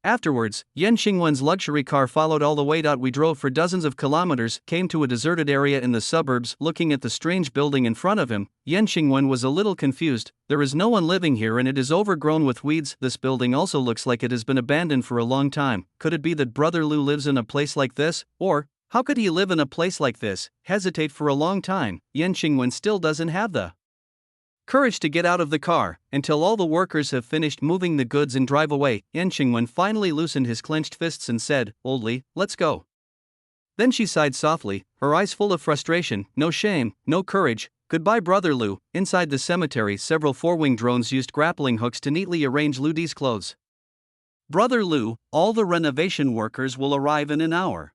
Afterwards, Yen Xingwen's luxury car followed all the way. We drove for dozens of kilometers, came to a deserted area in the suburbs. Looking at the strange building in front of him, Yen Xingwen was a little confused. There is no one living here and it is overgrown with weeds. This building also looks like it has been abandoned for a long time. Could it be that Brother Lu lives in a place like this? Or, how could he live in a place like this, hesitate for a long time? Yen Xingwen still doesn't have the courage to get out of the car until all the workers have finished moving the goods and drive away. Yen Xingwen finally loosened his clenched fists and said, Old Li, let's go. Then she sighed softly, her eyes full of frustration. No shame, no courage. Goodbye, Brother Lu. Inside the cemetery, several four-wing drones used grappling hooks to neatly arrange Lu Di's clothes. Brother Lu, all the renovation workers will arrive in an hour.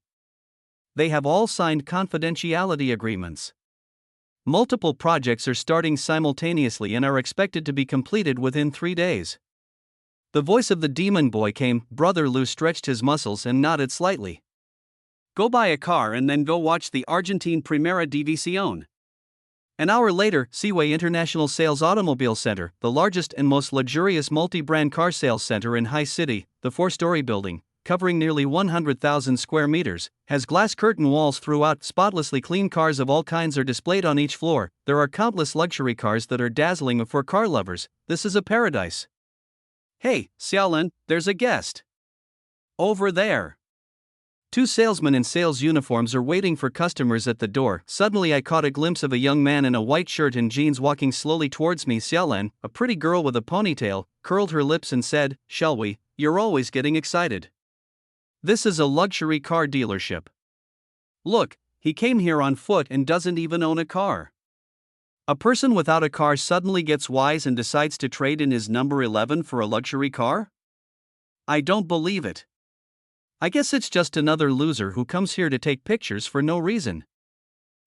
They have all signed confidentiality agreements. Multiple projects are starting simultaneously and are expected to be completed within 3 days. The voice of the demon boy came. Brother Lou stretched his muscles and nodded slightly. Go buy a car and then go watch the Argentine Primera División. An hour later, Seaway International Sales Automobile Center, the largest and most luxurious multi-brand car sales center in High City, the 4-story building, covering nearly 100,000 square meters, has glass curtain walls throughout. Spotlessly clean cars of all kinds are displayed on each floor. There are countless luxury cars that are dazzling for car lovers. This is a paradise. Hey, Xiaolan, there's a guest. Over there. 2 salesmen in sales uniforms are waiting for customers at the door. Suddenly I caught a glimpse of a young man in a white shirt and jeans walking slowly towards me. Xiaolan, a pretty girl with a ponytail, curled her lips and said, "Shall we? You're always getting excited. This is a luxury car dealership. Look, he came here on foot and doesn't even own a car." A person without a car suddenly gets wise and decides to trade in his number 11 for a luxury car? I don't believe it. I guess it's just another loser who comes here to take pictures for no reason.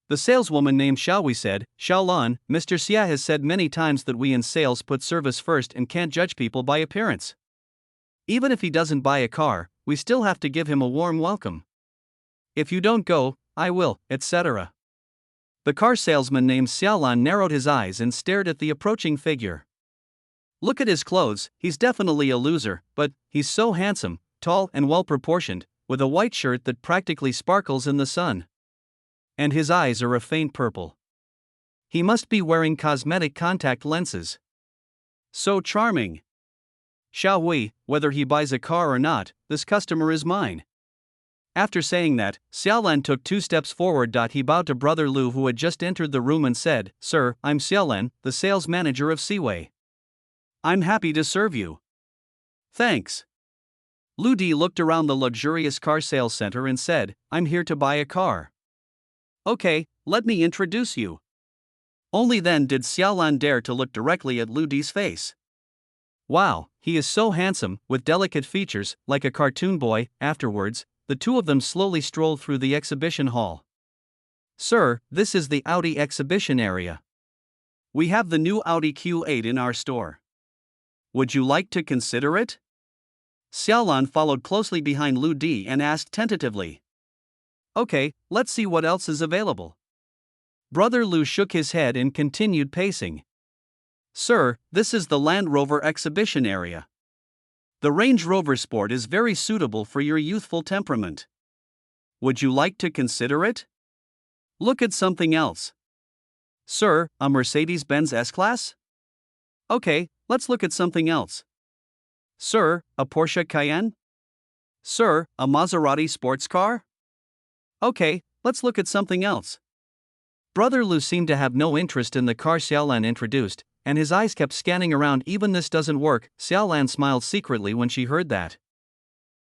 The saleswoman named Xiaowi said, "Xiaolan, Mr. Xia has said many times that we in sales put service first and can't judge people by appearance. Even if he doesn't buy a car, we still have to give him a warm welcome. If you don't go, I will, etc." The car salesman named Xiaolan narrowed his eyes and stared at the approaching figure. Look at his clothes, he's definitely a loser, but he's so handsome, tall and well-proportioned, with a white shirt that practically sparkles in the sun. And his eyes are a faint purple. He must be wearing cosmetic contact lenses. So charming. Xiao Wei, whether he buys a car or not, this customer is mine. After saying that, Xiaolan took 2 steps forward. He bowed to Brother Lu, who had just entered the room, and said, "Sir, I'm Xiaolan, the sales manager of Seaway. I'm happy to serve you." "Thanks." Lu Di looked around the luxurious car sales center and said, "I'm here to buy a car." "Okay, let me introduce you." Only then did Xiaolan dare to look directly at Lu Di's face. Wow, he is so handsome, with delicate features, like a cartoon boy. Afterwards, the two of them slowly strolled through the exhibition hall. "Sir, this is the Audi exhibition area. We have the new Audi Q8 in our store. Would you like to consider it?" Xiaolan followed closely behind Lu Di and asked tentatively. "Okay, let's see what else is available." Brother Lu shook his head and continued pacing. "Sir, this is the Land Rover exhibition area. The Range Rover Sport is very suitable for your youthful temperament. Would you like to consider it? Look at something else." "Sir, a Mercedes-Benz S-Class? Okay, let's look at something else." "Sir, a Porsche Cayenne? Sir, a Maserati sports car? Okay, let's look at something else." Brother Lu seemed to have no interest in the car Xiaolan introduced, and his eyes kept scanning around. "Even this doesn't work." Xiaolan smiled secretly when she heard that.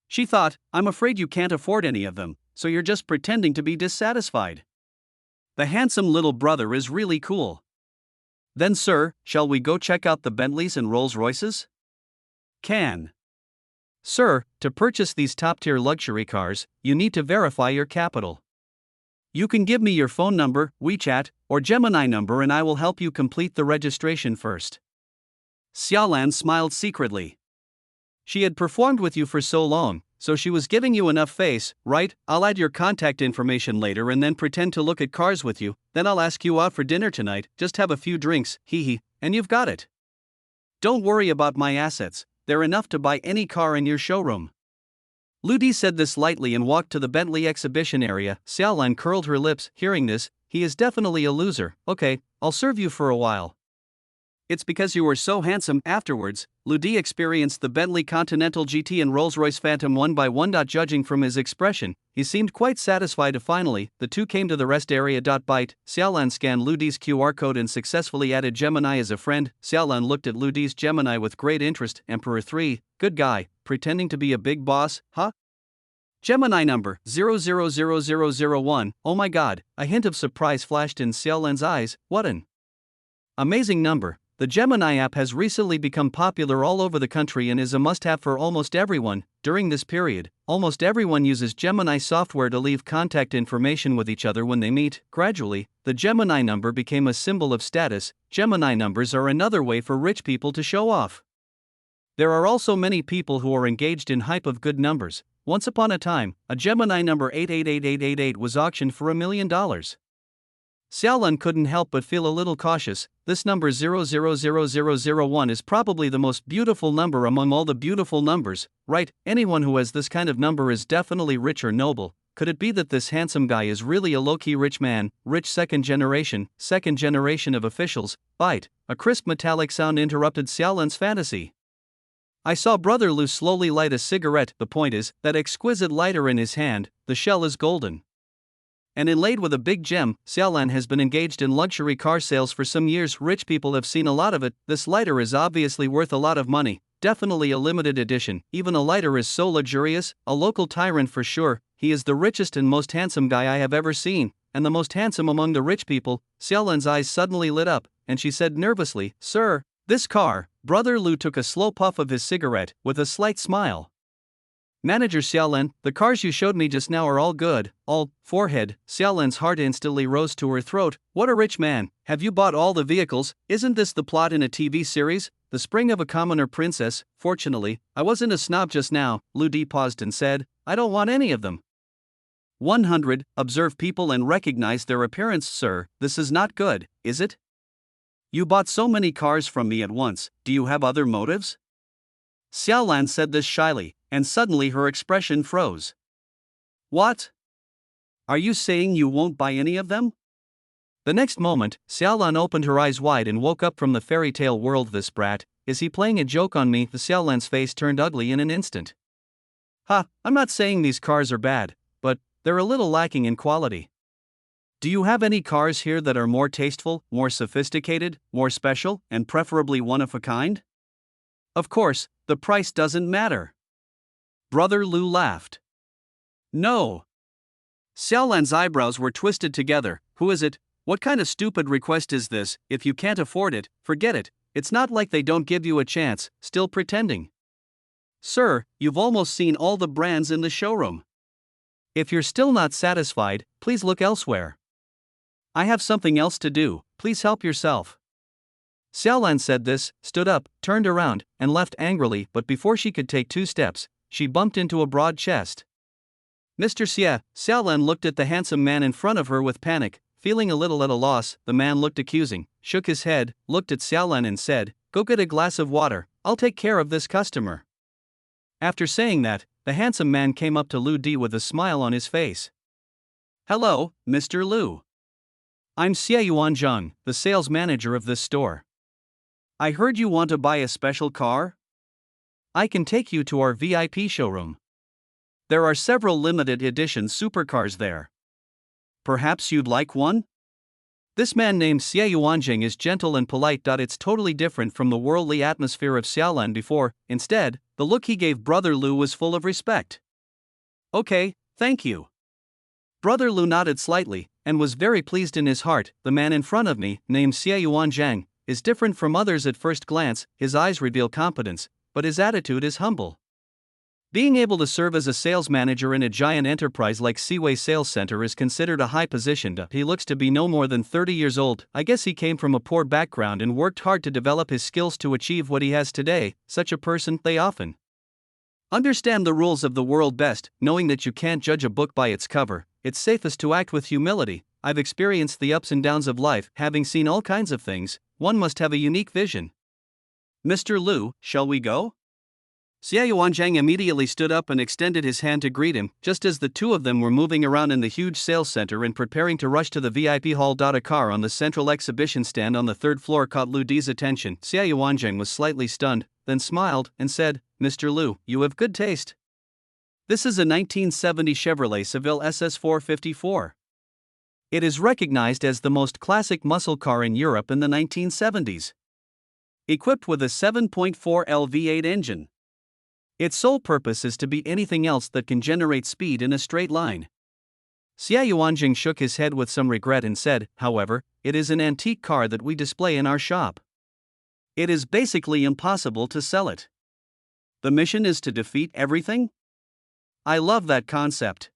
She thought, "I'm afraid you can't afford any of them, so you're just pretending to be dissatisfied. The handsome little brother is really cool." "Then sir, shall we go check out the Bentleys and Rolls Royces?" "Can." "Sir, to purchase these top-tier luxury cars, you need to verify your capital. You can give me your phone number, WeChat, or Gemini number and I will help you complete the registration first." Xiaolan smiled secretly. She had performed with you for so long, so she was giving you enough face, right? "I'll add your contact information later and then pretend to look at cars with you, then I'll ask you out for dinner tonight, just have a few drinks, and you've got it. Don't worry about my assets, they're enough to buy any car in your showroom." Lu Di said this lightly and walked to the Bentley exhibition area. Xiaolan curled her lips. Hearing this, he is definitely a loser. "Okay, I'll serve you for a while." "It's because you were so handsome." Afterwards, Lu Di experienced the Bentley Continental GT and Rolls-Royce Phantom one by one. Judging from his expression, he seemed quite satisfied. Finally, the two came to the rest area. Byte, Xiaolan scanned Lu Di's QR code and successfully added Gemini as a friend. Xiaolan looked at Lu Di's Gemini with great interest. Emperor 3, good guy, pretending to be a big boss, huh? Gemini number 000001. Oh my god, a hint of surprise flashed in Xiaolan's eyes. What an amazing number. The Gemini app has recently become popular all over the country and is a must-have for almost everyone. During this period, almost everyone uses Gemini software to leave contact information with each other when they meet. Gradually, the Gemini number became a symbol of status. Gemini numbers are another way for rich people to show off. There are also many people who are engaged in hype of good numbers. Once upon a time, a Gemini number 888888 was auctioned for $1 million. Xiaolan couldn't help but feel a little cautious. This number 000001 is probably the most beautiful number among all the beautiful numbers, right? Anyone who has this kind of number is definitely rich or noble. Could it be that this handsome guy is really a low-key rich man, rich second generation of officials? Bite. A crisp metallic sound interrupted Xiaolan's fantasy. I saw Brother Lu slowly light a cigarette. The point is, that exquisite lighter in his hand, the shell is golden and inlaid with a big gem. Xiaolan has been engaged in luxury car sales for some years. Rich people have seen a lot of it. This lighter is obviously worth a lot of money. Definitely a limited edition. Even a lighter is so luxurious. A local tyrant for sure. He is the richest and most handsome guy I have ever seen, and the most handsome among the rich people. Xiaolan's eyes suddenly lit up, and she said nervously, "Sir, this car." Brother Lu took a slow puff of his cigarette, with a slight smile. "Manager Xiaolan, the cars you showed me just now are all good, all." Forehead. Xiaolan's heart instantly rose to her throat. What a rich man. Have you bought all the vehicles? Isn't this the plot in a TV series? The Spring of a Commoner Princess. Fortunately, I wasn't a snob just now. Lu Di paused and said, "I don't want any of them." 100. Observe people and recognize their appearance. Sir, this is not good, is it? You bought so many cars from me at once. Do you have other motives? Xiaolan said this shyly, and suddenly her expression froze. What? Are you saying you won't buy any of them? The next moment, Xiaolan opened her eyes wide and woke up from the fairy tale world. This brat, is he playing a joke on me? The Xiaolan's face turned ugly in an instant. I'm not saying these cars are bad, but they're a little lacking in quality. Do you have any cars here that are more tasteful, more sophisticated, more special, and preferably one of a kind? Of course, the price doesn't matter. Brother Lu laughed. No. Xiaolan's eyebrows were twisted together. Who is it? What kind of stupid request is this? If you can't afford it, forget it. It's not like they don't give you a chance. Still pretending. Sir, you've almost seen all the brands in the showroom. If you're still not satisfied, please look elsewhere. I have something else to do. Please help yourself. Xiaolan said this, stood up, turned around, and left angrily, but before she could take 2 steps, she bumped into a broad chest. Mr. Xie. Xiaolan looked at the handsome man in front of her with panic. Feeling a little at a loss, the man looked accusing, shook his head, looked at Xiaolan and said, "Go get a glass of water, I'll take care of this customer." After saying that, the handsome man came up to Lu Di with a smile on his face. "Hello, Mr. Lu. I'm Xie Yuanzheng, the sales manager of this store. I heard you want to buy a special car? I can take you to our VIP showroom. There are several limited edition supercars there. Perhaps you'd like one?" This man named Xie Yuanjing is gentle and polite. It's totally different from the worldly atmosphere of Xiaolan before. Instead, the look he gave Brother Lu was full of respect. "Okay, thank you." Brother Lu nodded slightly, and was very pleased in his heart. The man in front of me, named Xie Yuanzhang, is different from others at first glance. His eyes reveal competence, but his attitude is humble. Being able to serve as a sales manager in a giant enterprise like Seaway Sales Center is considered a high position. He looks to be no more than 30 years old. I guess he came from a poor background and worked hard to develop his skills to achieve what he has today. Such a person, they often understand the rules of the world best, knowing that you can't judge a book by its cover. It's safest to act with humility. I've experienced the ups and downs of life, having seen all kinds of things. One must have a unique vision. Mr. Lu, shall we go? Xie Yuanzhang immediately stood up and extended his hand to greet him, just as the two of them were moving around in the huge sales center and preparing to rush to the VIP hall. A car on the central exhibition stand on the 3rd floor caught Lu Di's attention. Xie Yuanzhang was slightly stunned, then smiled and said, "Mr. Lu, you have good taste. This is a 1970 Chevrolet Seville SS454. It is recognized as the most classic muscle car in Europe in the 1970s. Equipped with a 7.4L V8 engine. Its sole purpose is to beat anything else that can generate speed in a straight line." Xie Yuanjing shook his head with some regret and said, "However, it is an antique car that we display in our shop. It is basically impossible to sell it. The mission is to defeat everything? I love that concept.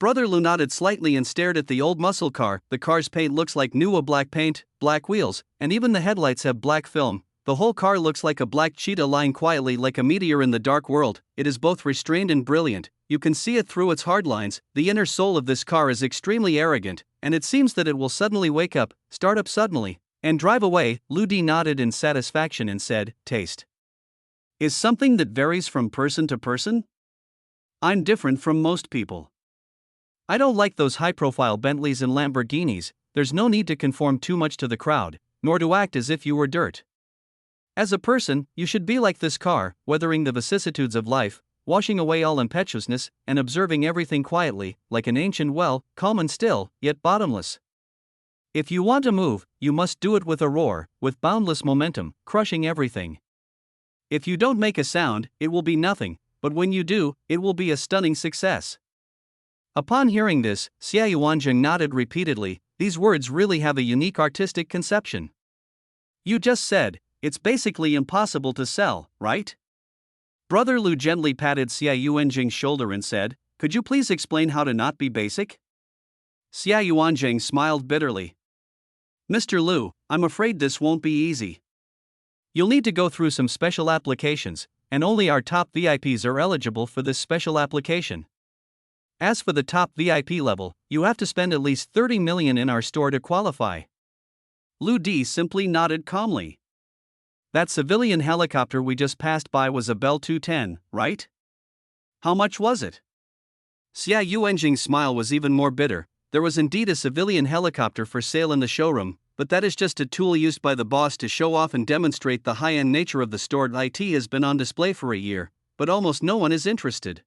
Brother Lou nodded slightly and stared at the old muscle car. The car's paint looks like new black paint, black wheels, and even the headlights have black film. The whole car looks like a black cheetah lying quietly like a meteor in the dark world. It is both restrained and brilliant. You can see it through its hard lines. The inner soul of this car is extremely arrogant, and it seems that it will suddenly wake up, start up suddenly, and drive away. Lou D nodded in satisfaction and said, taste is something that varies from person to person? I'm different from most people. I don't like those high-profile Bentleys and Lamborghinis. There's no need to conform too much to the crowd, nor to act as if you were dirt. As a person, you should be like this car, weathering the vicissitudes of life, washing away all impetuousness, and observing everything quietly, like an ancient well, calm and still, yet bottomless. If you want to move, you must do it with a roar, with boundless momentum, crushing everything. If you don't make a sound, it will be nothing, but when you do, it will be a stunning success. Upon hearing this, Xia Yuanzheng nodded repeatedly. These words really have a unique artistic conception. You just said, it's basically impossible to sell, right? Brother Lu gently patted Xia Yuanzheng's shoulder and said, could you please explain how to not be basic? Xia Yuanzheng smiled bitterly. Mr. Lu, I'm afraid this won't be easy. You'll need to go through some special applications, and only our top VIPs are eligible for this special application. As for the top VIP level, you have to spend at least 30 million in our store to qualify. Lu D simply nodded calmly. That civilian helicopter we just passed by was a Bell 210, right? How much was it? Xia Yuanzheng's smile was even more bitter. There was indeed a civilian helicopter for sale in the showroom, but that is just a tool used by the boss to show off and demonstrate the high-end nature of the store. IT has been on display for a year, but almost no one is interested.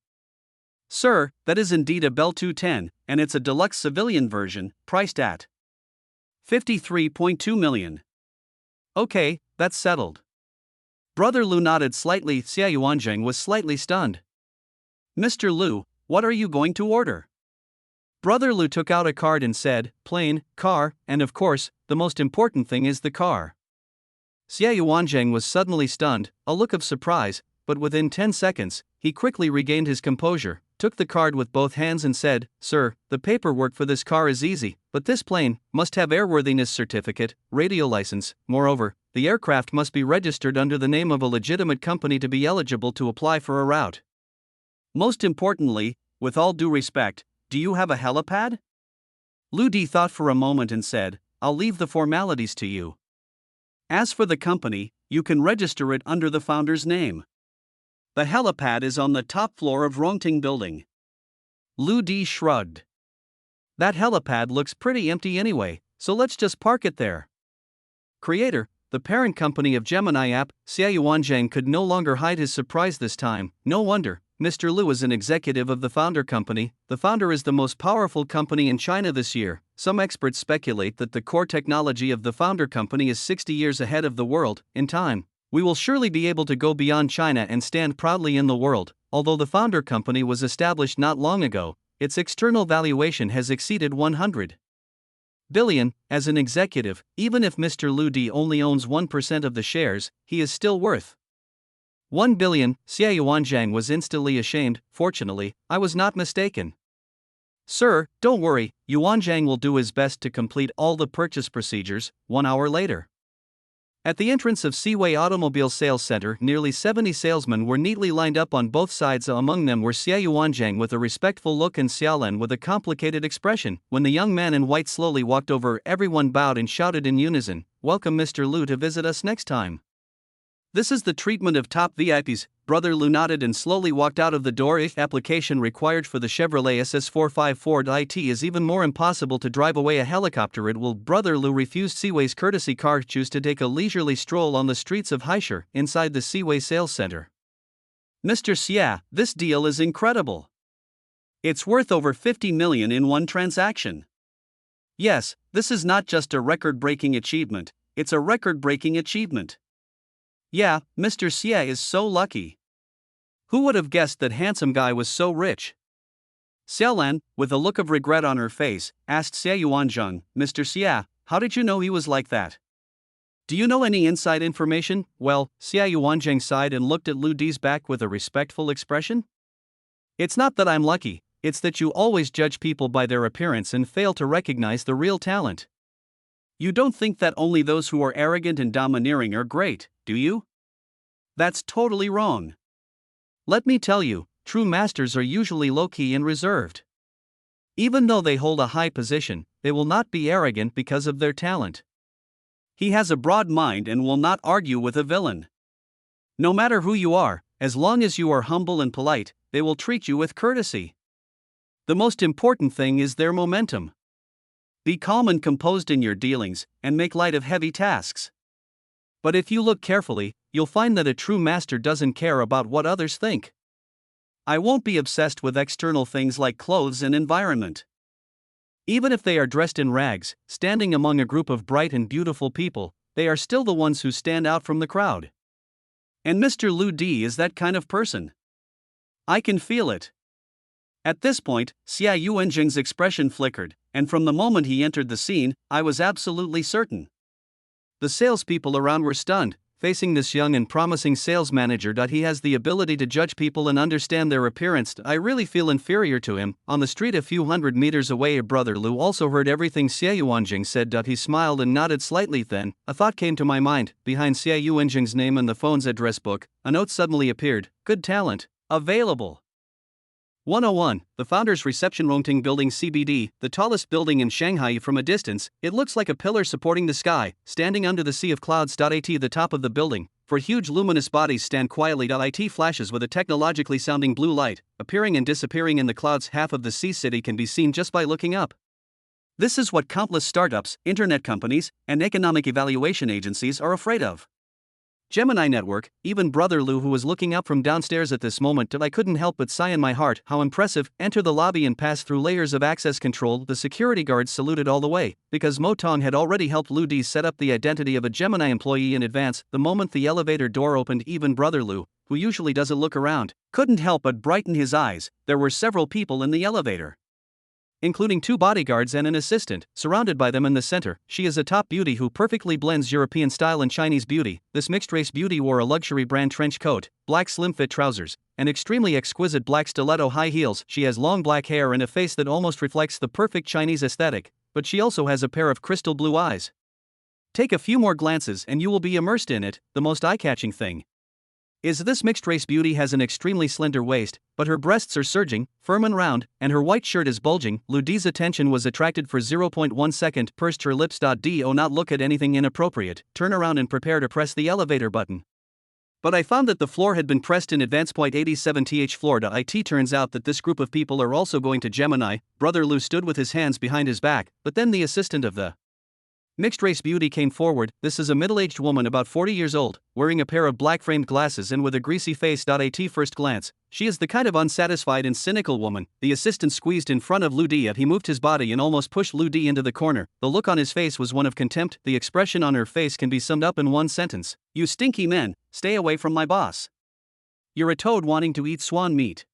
Sir, that is indeed a Bell 210, and it's a deluxe civilian version, priced at 53.2 million. Okay, that's settled. Brother Lu nodded slightly. Xia Yuanzheng was slightly stunned. Mr. Lu, what are you going to order? Brother Lu took out a card and said, plane, car, and of course, the most important thing is the car. Xia Yuanzheng was suddenly stunned, a look of surprise, but within 10 seconds, he quickly regained his composure, took the card with both hands and said, sir, the paperwork for this car is easy, but this plane must have airworthiness certificate, radio license. Moreover, the aircraft must be registered under the name of a legitimate company to be eligible to apply for a route. Most importantly, with all due respect, do you have a helipad? Lu Di thought for a moment and said, I'll leave the formalities to you. As for the company, you can register it under the founder's name. The helipad is on the top floor of Rongting building. Lu Di shrugged. That helipad looks pretty empty anyway, so let's just park it there. Creator, the parent company of Gemini app, Xia Yuanzheng could no longer hide his surprise this time. No wonder, Mr. Lu is an executive of the founder company. The founder is the most powerful company in China this year. Some experts speculate that the core technology of the founder company is 60 years ahead of the world. In time, we will surely be able to go beyond China and stand proudly in the world. Although the founder company was established not long ago, its external valuation has exceeded 100 billion. As an executive, even if Mr. Lu Di only owns 1% of the shares, he is still worth 1 billion. Xia Yuanzheng was instantly ashamed. Fortunately, I was not mistaken. Sir, don't worry, Yuanzheng will do his best to complete all the purchase procedures. 1 hour later. At the entrance of Seaway Automobile Sales Center, nearly 70 salesmen were neatly lined up on both sides. Among them were Xia Yuanzheng with a respectful look and Xiaolan with a complicated expression. When the young man in white slowly walked over, everyone bowed and shouted in unison, Welcome Mr. Lu to visit us next time. This is the treatment of top VIPs. Brother Lu nodded and slowly walked out of the door. If application required for the Chevrolet SS454 IT is even more impossible to drive away a helicopter. It will. Brother Lu refused Seaway's courtesy car. Choose to take a leisurely stroll on the streets of Haishur, inside the Seaway sales center. Mr. Xia, this deal is incredible. It's worth over 50 million in one transaction. Yes, this is not just a record-breaking achievement, it's a record-breaking achievement. Yeah, Mr. Xia is so lucky. Who would have guessed that handsome guy was so rich? Xiaolan, with a look of regret on her face, asked Xia Yuanzheng, Mr. Xia, how did you know he was like that? Do you know any inside information? Well, Xia Yuanzheng sighed and looked at Lu Di's back with a respectful expression. It's not that I'm lucky, it's that you always judge people by their appearance and fail to recognize the real talent. You don't think that only those who are arrogant and domineering are great, do you? That's totally wrong. Let me tell you, true masters are usually low-key and reserved. Even though they hold a high position, they will not be arrogant because of their talent. He has a broad mind and will not argue with a villain. No matter who you are, as long as you are humble and polite, they will treat you with courtesy. The most important thing is their momentum. Be calm and composed in your dealings, and make light of heavy tasks. But if you look carefully, you'll find that a true master doesn't care about what others think. I won't be obsessed with external things like clothes and environment. Even if they are dressed in rags, standing among a group of bright and beautiful people, they are still the ones who stand out from the crowd. And Mr. Lu Di is that kind of person. I can feel it. At this point, Xia Yuanzheng's expression flickered, and from the moment he entered the scene, I was absolutely certain. The salespeople around were stunned, facing this young and promising sales manager. He has the ability to judge people and understand their appearance. I really feel inferior to him. On the street a few hundred meters away, Brother Lu also heard everything Xia Yuanzheng said. He smiled and nodded slightly. Then, a thought came to my mind. Behind Xia Yuanzheng's name and the phone's address book, a note suddenly appeared. Good talent. Available. 101, the Founders Reception Rongting Building CBD, the tallest building in Shanghai. From a distance, it looks like a pillar supporting the sky, standing under the sea of clouds. At the top of the building, for huge luminous bodies stand quietly. It flashes with a technologically sounding blue light, appearing and disappearing in the clouds. Half of the sea city can be seen just by looking up. This is what countless startups, internet companies, and economic evaluation agencies are afraid of. Gemini Network, even Brother Lu, who was looking up from downstairs at this moment. I couldn't help but sigh in my heart. How impressive. Enter the lobby and pass through layers of access control. The security guards saluted all the way, because Mo Tong had already helped Lu Di set up the identity of a Gemini employee in advance. The moment the elevator door opened, even Brother Lu, who usually doesn't look around, couldn't help but brighten his eyes. There were several people in the elevator, including 2 bodyguards and an assistant. Surrounded by them in the center, she is a top beauty who perfectly blends European style and Chinese beauty. This mixed-race beauty wore a luxury brand trench coat, black slim-fit trousers, and extremely exquisite black stiletto high heels. She has long black hair and a face that almost reflects the perfect Chinese aesthetic, but she also has a pair of crystal blue eyes. Take a few more glances and you will be immersed in it. The most eye-catching thing is this mixed-race beauty has an extremely slender waist, but her breasts are surging, firm and round, and her white shirt is bulging. Lu Di's attention was attracted for 0.1 second, pursed her lips. Do not look at anything inappropriate, turn around and prepare to press the elevator button. But I found that the floor had been pressed in advance. 87th floor. It turns out that this group of people are also going to Gemini. Brother Lu stood with his hands behind his back, but then the assistant of the mixed-race beauty came forward. This is a middle-aged woman about 40 years old, wearing a pair of black-framed glasses and with a greasy face. At first glance, she is the kind of unsatisfied and cynical woman. The assistant squeezed in front of Lu Di. He moved his body and almost pushed Lu Di into the corner. The look on his face was one of contempt. The expression on her face can be summed up in one sentence. You stinky men, stay away from my boss. You're a toad wanting to eat swan meat.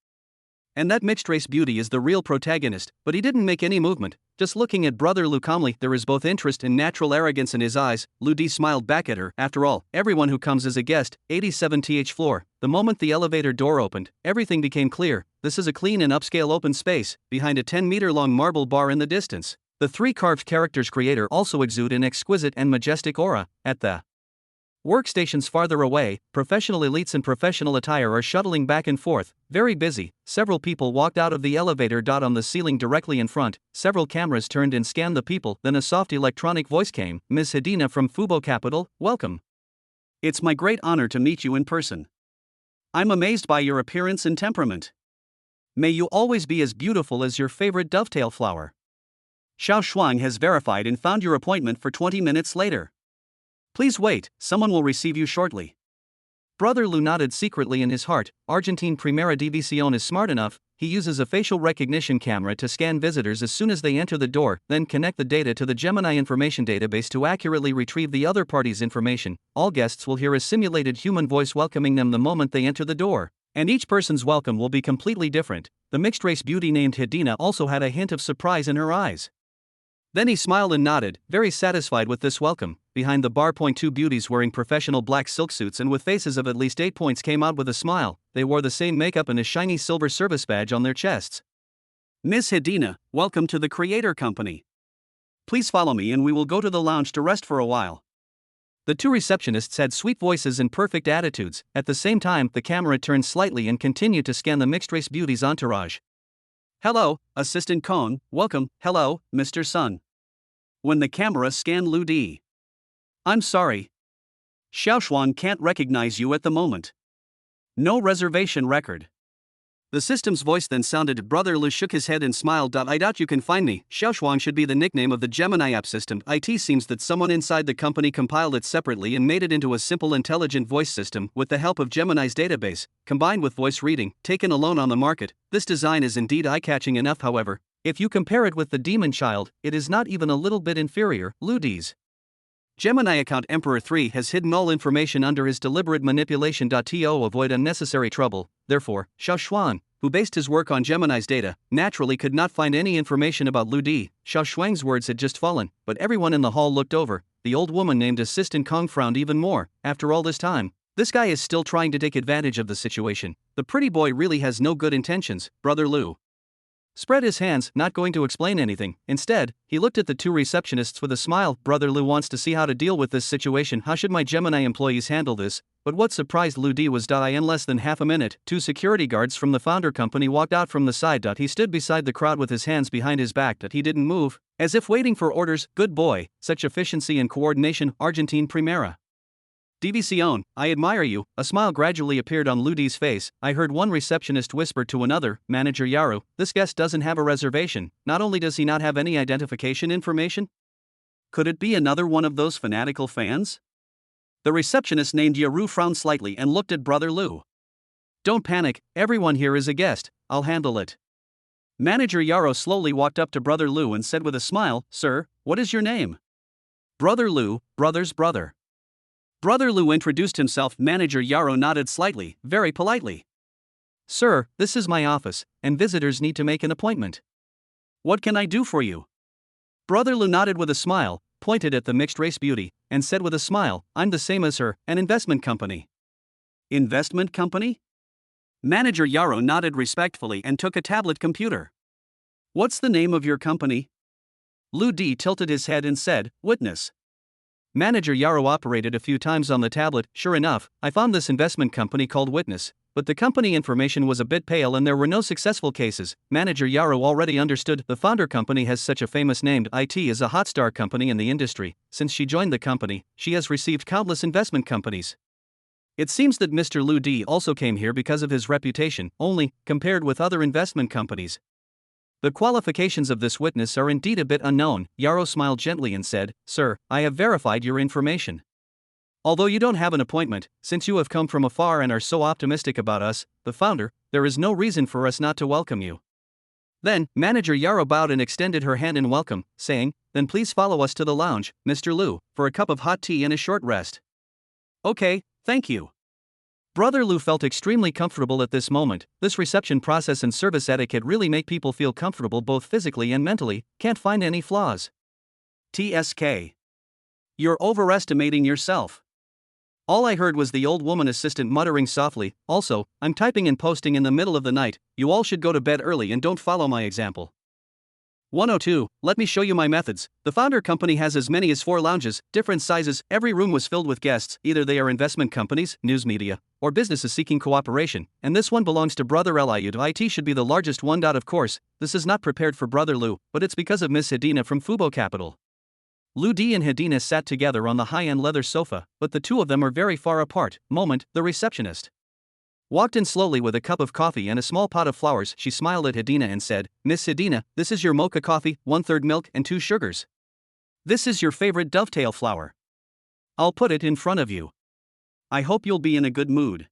And that mixed-race beauty is the real protagonist, but he didn't make any movement, just looking at Brother Lu calmly. There is both interest and natural arrogance in his eyes. Lu Di smiled back at her. After all, everyone who comes is a guest. 87th floor. The moment the elevator door opened, everything became clear. This is a clean and upscale open space, behind a 10-meter-long marble bar in the distance. The 3 carved characters creator also exude an exquisite and majestic aura. At the workstations farther away, professional elites in professional attire are shuttling back and forth, very busy. Several people walked out of the elevator. On the ceiling directly in front, several cameras turned and scanned the people. Then a soft electronic voice came. Ms. Hedina from Fubo Capital, welcome. It's my great honor to meet you in person. I'm amazed by your appearance and temperament. May you always be as beautiful as your favorite dovetail flower. Xiao Shuang has verified and found your appointment for 20 minutes later. Please wait, someone will receive you shortly. Brother Lu nodded secretly in his heart. Argentine Primera División is smart enough. He uses a facial recognition camera to scan visitors as soon as they enter the door, then connect the data to the Gemini information database to accurately retrieve the other party's information. All guests will hear a simulated human voice welcoming them the moment they enter the door, and each person's welcome will be completely different. The mixed-race beauty named Hedina also had a hint of surprise in her eyes. Then he smiled and nodded, very satisfied with this welcome. behind the bar. Two beauties wearing professional black silk suits and with faces of at least 8 points came out with a smile. They wore the same makeup and a shiny silver service badge on their chests. Miss Hedina, welcome to the Creator Company. Please follow me and we will go to the lounge to rest for a while. The two receptionists had sweet voices and perfect attitudes. At the same time, the camera turned slightly and continued to scan the mixed-race beauty's entourage. Hello, Assistant Kong, welcome. Hello, Mr. Sun. When the camera scanned Lu Di. I'm sorry. Xiaoshuang can't recognize you at the moment. No reservation record. The system's voice then sounded. Brother Lu shook his head and smiled. I doubt you can find me. Xiaoshuang should be the nickname of the Gemini app system. It seems that someone inside the company compiled it separately and made it into a simple intelligent voice system with the help of Gemini's database, combined with voice reading, taken alone on the market. This design is indeed eye-catching enough, however. If you compare it with the Demon Child, it is not even a little bit inferior. Lu Di's Gemini account Emperor 3 has hidden all information under his deliberate manipulation. To avoid unnecessary trouble, therefore, Xiaoshuang, who based his work on Gemini's data, naturally could not find any information about Lu Di. Xiaoshuang's words had just fallen, but everyone in the hall looked over. The old woman named Assistant Kong frowned even more. After all this time, this guy is still trying to take advantage of the situation. The pretty boy really has no good intentions. Brother Lu spread his hands, not going to explain anything. Instead, he looked at the two receptionists with a smile. Brother Lu wants to see how to deal with this situation. How should my Gemini employees handle this? But what surprised Lu Di was in less than half a minute, two security guards from the founder company walked out from the side. He stood beside the crowd with his hands behind his back. He didn't move, as if waiting for orders. Good boy, such efficiency and coordination. Argentine Primera División, I admire you. A smile gradually appeared on Lu Di's face. I heard one receptionist whisper to another, Manager Yaru, this guest doesn't have a reservation. Not only does he not have any identification information, could it be another one of those fanatical fans? The receptionist named Yaru frowned slightly and looked at Brother Lu. Don't panic, everyone here is a guest, I'll handle it. Manager Yaru slowly walked up to Brother Lu and said with a smile, Sir, what is your name? Brother Lu, brother's brother. Brother Lu introduced himself. Manager Yaru nodded slightly, very politely. Sir, this is my office, and visitors need to make an appointment. What can I do for you? Brother Lu nodded with a smile, pointed at the mixed-race beauty, and said with a smile, I'm the same as her, an investment company. Investment company? Manager Yaru nodded respectfully and took a tablet computer. What's the name of your company? Lu Di tilted his head and said, Witness. Manager Yaru operated a few times on the tablet. Sure enough, I found this investment company called Witness, but the company information was a bit pale and there were no successful cases. Manager Yaru already understood the founder company has such a famous name. It is a hot star company in the industry. Since she joined the company, she has received countless investment companies. It seems that Mr. Lu Di also came here because of his reputation, only, compared with other investment companies, the qualifications of this witness are indeed a bit unknown. Yaru smiled gently and said, Sir, I have verified your information. Although you don't have an appointment, since you have come from afar and are so optimistic about us, the founder, there is no reason for us not to welcome you. Then, Manager Yaru bowed and extended her hand in welcome, saying, Then please follow us to the lounge, Mr. Lu, for a cup of hot tea and a short rest. Okay, thank you. Brother Lu felt extremely comfortable at this moment. This reception process and service etiquette really make people feel comfortable both physically and mentally. Can't find any flaws. TSK. You're overestimating yourself. All I heard was the old woman assistant muttering softly, also, I'm typing and posting in the middle of the night, you all should go to bed early and don't follow my example. 102, let me show you my methods. The founder company has as many as 4 lounges, different sizes. Every room was filled with guests, either they are investment companies, news media, or businesses seeking cooperation, and this one belongs to Brother Liu. It should be the largest one. Of course, this is not prepared for Brother Lu, but it's because of Miss Hedina from Fubo Capital. Lu Di and Hedina sat together on the high-end leather sofa, but the two of them are very far apart. The receptionist walked in slowly with a cup of coffee and a small pot of flowers. She smiled at Hedina and said, Miss Hedina, this is your mocha coffee, 1/3 milk and 2 sugars. This is your favorite dovetail flower. I'll put it in front of you. I hope you'll be in a good mood.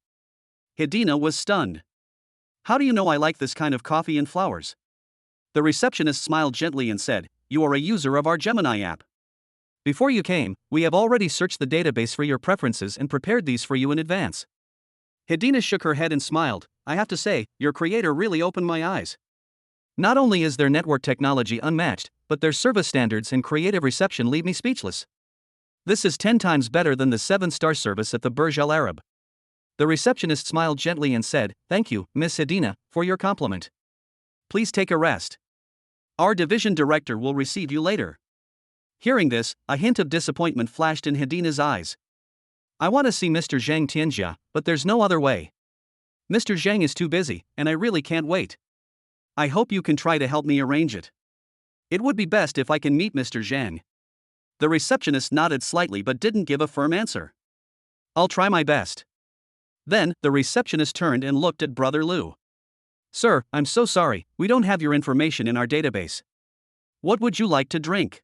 Hedina was stunned. How do you know I like this kind of coffee and flowers? The receptionist smiled gently and said, You are a user of our Gemini app. Before you came, we have already searched the database for your preferences and prepared these for you in advance. Hedina shook her head and smiled. I have to say, your creator really opened my eyes. Not only is their network technology unmatched, but their service standards and creative reception leave me speechless. This is 10 times better than the 7-star service at the Burj Al Arab. The receptionist smiled gently and said, "Thank you, Miss Hedina, for your compliment. Please take a rest. Our division director will receive you later." Hearing this, a hint of disappointment flashed in Hedina's eyes. "I want to see Mr. Zhang Tianjia, but there's no other way. Mr. Zhang is too busy, and I really can't wait. I hope you can try to help me arrange it. It would be best if I can meet Mr. Zhang." The receptionist nodded slightly but didn't give a firm answer. "I'll try my best." Then, the receptionist turned and looked at Brother Lu. "Sir, I'm so sorry, we don't have your information in our database. What would you like to drink?"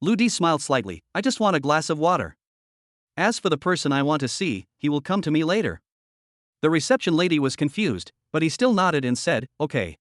Lu Di smiled slightly. "I just want a glass of water. As for the person I want to see, he will come to me later." The reception lady was confused, but he still nodded and said, "Okay."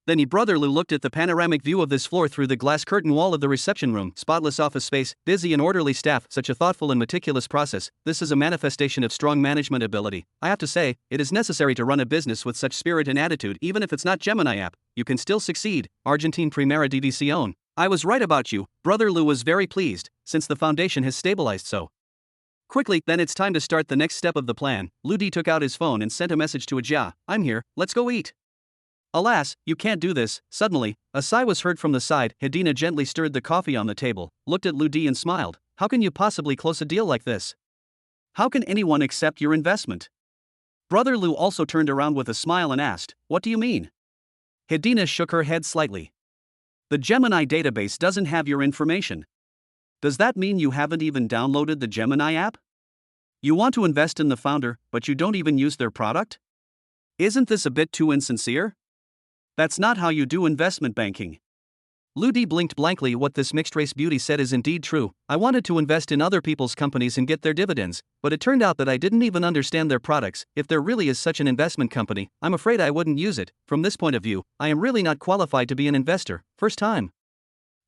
Then Brother Lu looked at the panoramic view of this floor through the glass curtain wall of the reception room. Spotless office space, busy and orderly staff, such a thoughtful and meticulous process. This is a manifestation of strong management ability. I have to say, it is necessary to run a business with such spirit and attitude. Even if it's not Gemini app, you can still succeed. Argentine Primera División. I was right about you. Brother Lu was very pleased, since the foundation has stabilized so quickly. Then it's time to start the next step of the plan. Lu Di took out his phone and sent a message to Ajia. "I'm here, let's go eat." "Alas, you can't do this." Suddenly, a sigh was heard from the side. Hedina gently stirred the coffee on the table, looked at Lu Di and smiled. "How can you possibly close a deal like this? How can anyone accept your investment?" Brother Lu also turned around with a smile and asked, "What do you mean?" Hedina shook her head slightly. "The Gemini database doesn't have your information. Does that mean you haven't even downloaded the Gemini app? You want to invest in the founder, but you don't even use their product? Isn't this a bit too insincere? That's not how you do investment banking." Lu Di blinked blankly. What this mixed-race beauty said is indeed true. I wanted to invest in other people's companies and get their dividends, but it turned out that I didn't even understand their products. If there really is such an investment company, I'm afraid I wouldn't use it. From this point of view, I am really not qualified to be an investor. First time.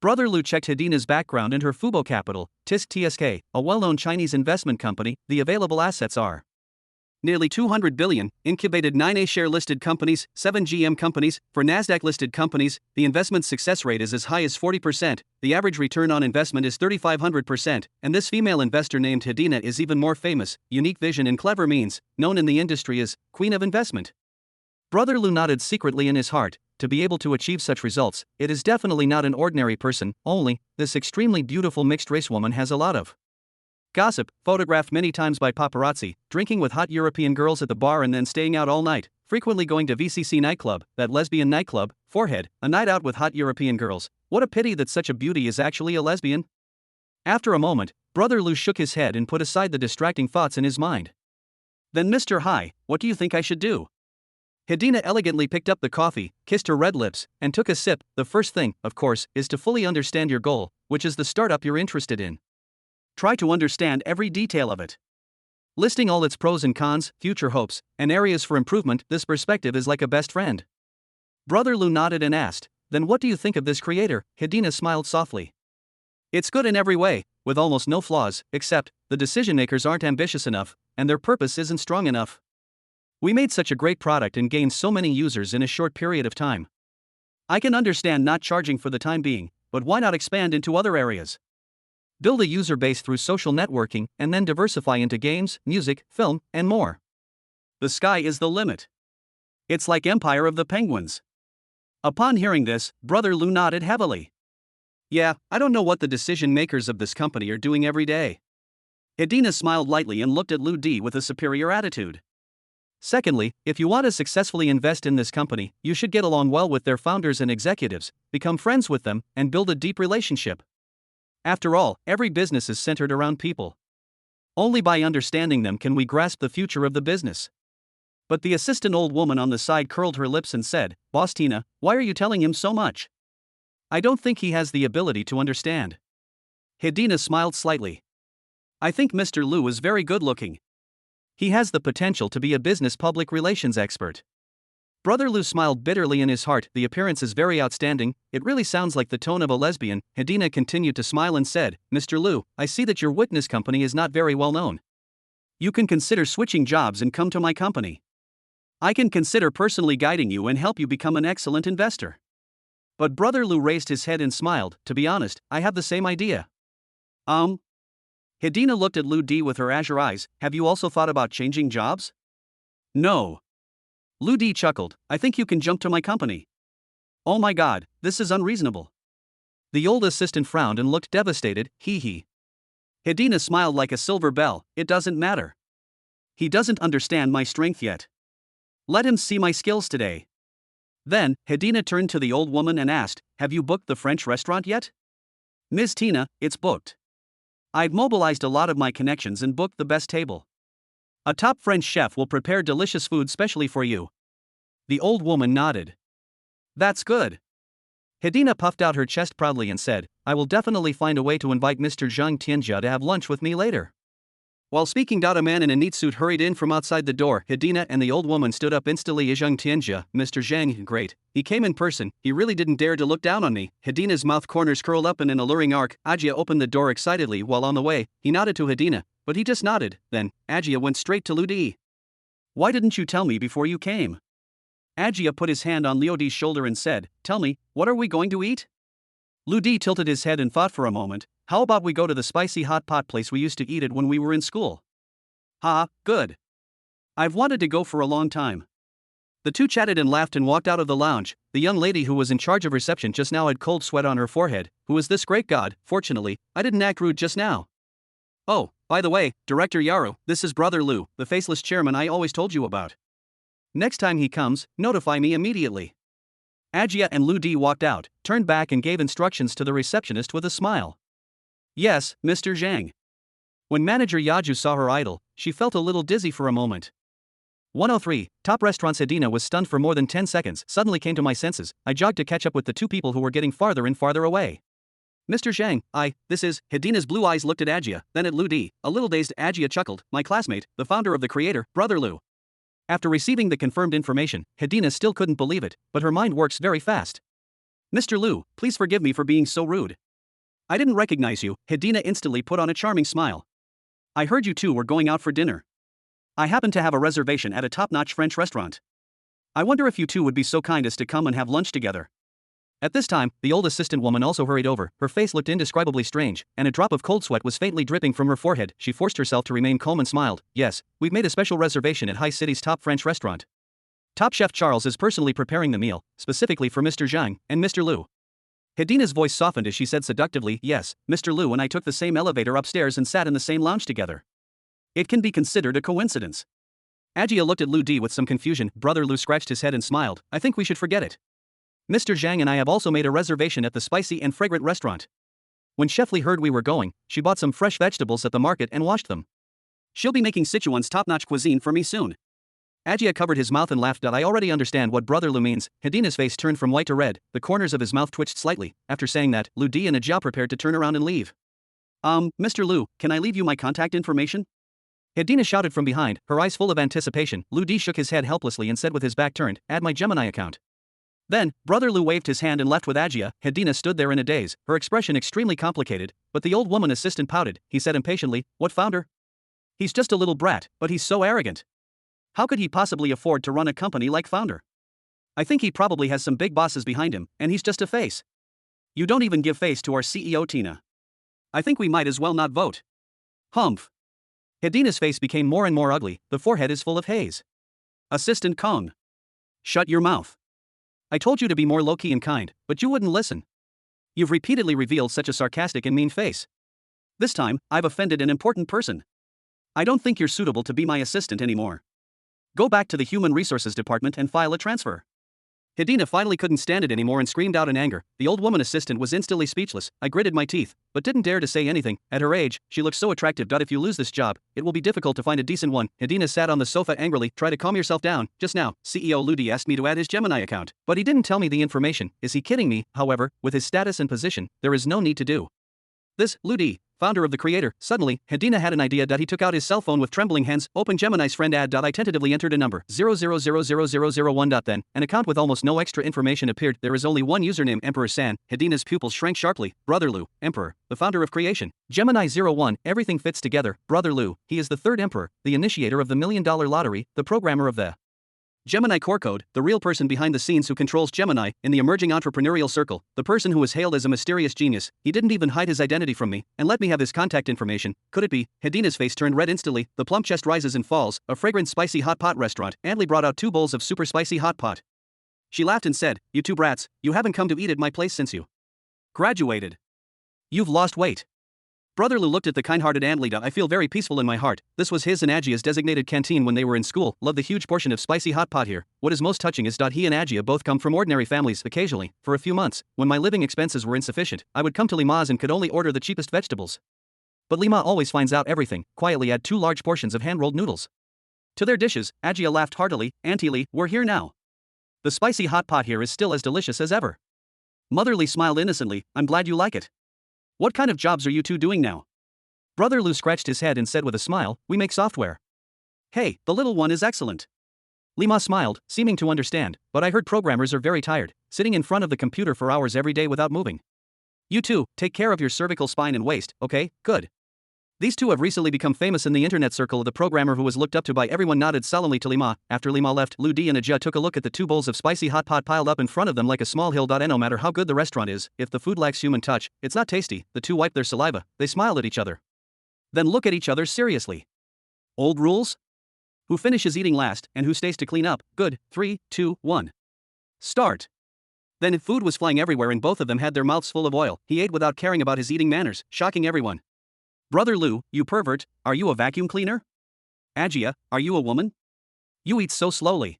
Brother Lu checked Hedina's background and her Fubo Capital, TISC TSK, a well-known Chinese investment company. The available assets are nearly 200 billion, incubated 9 A-share listed companies, 7 GM companies. For Nasdaq listed companies, the investment success rate is as high as 40%, the average return on investment is 3,500%, and this female investor named Hedina is even more famous, unique vision and clever means, known in the industry as Queen of Investment. Brother Lu nodded secretly in his heart. To be able to achieve such results, it is definitely not an ordinary person. Only, this extremely beautiful mixed-race woman has a lot of gossip, photographed many times by paparazzi, drinking with hot European girls at the bar and then staying out all night, frequently going to VCC nightclub, that lesbian nightclub, forehead, a night out with hot European girls. What a pity that such a beauty is actually a lesbian. After a moment, Brother Lu shook his head and put aside the distracting thoughts in his mind. "Then Mr. Hai, what do you think I should do?" Hedina elegantly picked up the coffee, kissed her red lips, and took a sip. "The first thing, of course, is to fully understand your goal, which is the startup you're interested in. Try to understand every detail of it, listing all its pros and cons, future hopes, and areas for improvement. This perspective is like a best friend." Brother Lu nodded and asked, "Then what do you think of this creator?" Hedina smiled softly. "It's good in every way, with almost no flaws, except, the decision makers aren't ambitious enough, and their purpose isn't strong enough. We made such a great product and gained so many users in a short period of time. I can understand not charging for the time being, but why not expand into other areas? Build a user base through social networking, and then diversify into games, music, film, and more. The sky is the limit. It's like Empire of the Penguins." Upon hearing this, Brother Lu nodded heavily. "Yeah, I don't know what the decision makers of this company are doing every day." Hedina smiled lightly and looked at Lu Di with a superior attitude. "Secondly, if you want to successfully invest in this company, you should get along well with their founders and executives, become friends with them, and build a deep relationship. After all, every business is centered around people. Only by understanding them can we grasp the future of the business." But the assistant old woman on the side curled her lips and said, "Boss Tina, why are you telling him so much? I don't think he has the ability to understand." Hedina smiled slightly. "I think Mr. Lu is very good looking. He has the potential to be a business public relations expert." Brother Lu smiled bitterly in his heart. "The appearance is very outstanding, it really sounds like the tone of a lesbian." Hedina continued to smile and said, "Mr. Lu, I see that your witness company is not very well known. You can consider switching jobs and come to my company. I can consider personally guiding you and help you become an excellent investor." But Brother Lu raised his head and smiled. "To be honest, I have the same idea." Hedina looked at Lu Di with her azure eyes. Have you also thought about changing jobs? No. Lu Di chuckled. I think you can jump to my company. Oh my god, this is unreasonable. The old assistant frowned and looked devastated. Hee hee. Hedina smiled like a silver bell. It doesn't matter. He doesn't understand my strength yet. Let him see my skills today. Then, Hedina turned to the old woman and asked, have you booked the French restaurant yet? Ms. Tina, it's booked. I've mobilized a lot of my connections and booked the best table. A top French chef will prepare delicious food specially for you. The old woman nodded. That's good. Hedina puffed out her chest proudly and said, I will definitely find a way to invite Mr. Zhang Tianjia to have lunch with me later. While speaking, a man in a neat suit hurried in from outside the door. Hedina and the old woman stood up instantly. Zhang Tianjia, Mr. Zhang, great. He came in person. He really didn't dare to look down on me. Hedina's mouth corners curled up in an alluring arc. Ajia opened the door excitedly. While on the way, he nodded to Hedina, but he just nodded. Then, Ajia went straight to Lu Di. Why didn't you tell me before you came? Ajia put his hand on Liu Di's shoulder and said, tell me, what are we going to eat? Lu Di tilted his head and thought for a moment. How about we go to the spicy hot pot place we used to eat at when we were in school? Ha, good. I've wanted to go for a long time. The two chatted and laughed and walked out of the lounge. The young lady who was in charge of reception just now had cold sweat on her forehead. Who is this great god? Fortunately, I didn't act rude just now. Oh, by the way, Director Yaru, this is Brother Lu, the faceless chairman I always told you about. Next time he comes, notify me immediately. Ajia and Lu Di walked out, turned back and gave instructions to the receptionist with a smile. Yes, Mr. Zhang. When manager Yaju saw her idol, she felt a little dizzy for a moment. 103, top restaurants. Hedina was stunned for more than 10 seconds. Suddenly came to my senses. I jogged to catch up with the two people who were getting farther and farther away. Mr. Zhang, this is, Hedina's blue eyes looked at Ajia, then at Lu Di. A little dazed, Ajia chuckled, my classmate, the founder of the creator, Brother Lu. After receiving the confirmed information, Hedina still couldn't believe it, but her mind works very fast. Mr. Lu, please forgive me for being so rude. I didn't recognize you. Hedina instantly put on a charming smile. I heard you two were going out for dinner. I happen to have a reservation at a top-notch French restaurant. I wonder if you two would be so kind as to come and have lunch together. At this time, the old assistant woman also hurried over. Her face looked indescribably strange, and a drop of cold sweat was faintly dripping from her forehead. She forced herself to remain calm and smiled. Yes, we've made a special reservation at High City's top French restaurant. Top chef Charles is personally preparing the meal, specifically for Mr. Zhang and Mr. Lu. Hedina's voice softened as she said seductively, yes, Mr. Lu and I took the same elevator upstairs and sat in the same lounge together. It can be considered a coincidence. Ajia looked at Lu Di with some confusion. Brother Lu scratched his head and smiled. I think we should forget it. Mr. Zhang and I have also made a reservation at the spicy and fragrant restaurant. When Chef Li heard we were going, she bought some fresh vegetables at the market and washed them. She'll be making Sichuan's top-notch cuisine for me soon. Ajia covered his mouth and laughed. I already understand what Brother Lu means. Hedina's face turned from white to red, the corners of his mouth twitched slightly. After saying that, Lu Di and Ajia prepared to turn around and leave. Mr. Lu, can I leave you my contact information? Hedina shouted from behind, her eyes full of anticipation. Lu Di shook his head helplessly and said with his back turned, add my Gemini account. Then, Brother Lu waved his hand and left with Ajia. Hedina stood there in a daze, her expression extremely complicated, but the old woman assistant pouted. He said impatiently, what founder? He's just a little brat, but he's so arrogant. How could he possibly afford to run a company like founder? I think he probably has some big bosses behind him, and he's just a face. You don't even give face to our CEO Tina. I think we might as well not vote. Humph. Hedina's face became more and more ugly, the forehead is full of haze. Assistant Kong. Shut your mouth. I told you to be more low-key and kind, but you wouldn't listen. You've repeatedly revealed such a sarcastic and mean face. This time, I've offended an important person. I don't think you're suitable to be my assistant anymore. Go back to the Human Resources Department and file a transfer. Hedina finally couldn't stand it anymore and screamed out in anger. The old woman assistant was instantly speechless. I gritted my teeth, but didn't dare to say anything. At her age, she looked so attractive. If you lose this job, it will be difficult to find a decent one. Hedina sat on the sofa angrily. Try to calm yourself down. Just now, CEO Lu Di asked me to add his Gemini account, but he didn't tell me the information. Is he kidding me? However, with his status and position, there is no need to do this. Lu Di, founder of the creator. Suddenly, Hedina had an idea. He took out his cell phone with trembling hands. Open Gemini's friend ad. I tentatively entered a number 00000001. Then, an account with almost no extra information appeared. There is only one username, Emperor San. Hedina's pupils shrank sharply. Brother Lu, Emperor, the founder of creation. Gemini 01, everything fits together. Brother Lu, he is the third emperor, the initiator of the $1 million lottery, the programmer of the Gemini core code, the real person behind the scenes who controls Gemini in the emerging entrepreneurial circle, the person who was hailed as a mysterious genius. He didn't even hide his identity from me and let me have his contact information. Could it be? Hedina's face turned red instantly, the plump chest rises and falls. A fragrant spicy hot pot restaurant. Andley brought out 2 bowls of super spicy hot pot. She laughed and said, "You two brats, you haven't come to eat at my place since you graduated. You've lost weight." Brother Lou looked at the kind-hearted Andlita. "I feel very peaceful in my heart." This was his and Agia's designated canteen when they were in school. "Love the huge portion of spicy hot pot here. What is most touching is he and Agia both come from ordinary families. Occasionally, for a few months, when my living expenses were insufficient, I would come to Lima's and could only order the cheapest vegetables. But Lima always finds out everything, quietly add 2 large portions of hand-rolled noodles to their dishes." Agia laughed heartily. "Auntie Lee, we're here now. The spicy hot pot here is still as delicious as ever." Mother Lee smiled innocently. "I'm glad you like it. What kind of jobs are you two doing now?" Brother Lou scratched his head and said with a smile, "We make software." "Hey, the little one is excellent." Lima smiled, seeming to understand, "But I heard programmers are very tired, sitting in front of the computer for hours every day without moving. You two, take care of your cervical spine and waist, okay? Good." These two have recently become famous in the internet circle. The programmer who was looked up to by everyone nodded solemnly to Lima. After Lima left, Lou D and Aja took a look at the 2 bowls of spicy hot pot piled up in front of them like a small hill. No matter how good the restaurant is, if the food lacks human touch, it's not tasty. The two wiped their saliva, they smiled at each other. Then look at each other seriously. Old rules? Who finishes eating last, and who stays to clean up? Good. 3, 2, 1. Start. Then food was flying everywhere and both of them had their mouths full of oil. He ate without caring about his eating manners, shocking everyone. "Brother Lou, you pervert, are you a vacuum cleaner? Agia, are you a woman? You eat so slowly."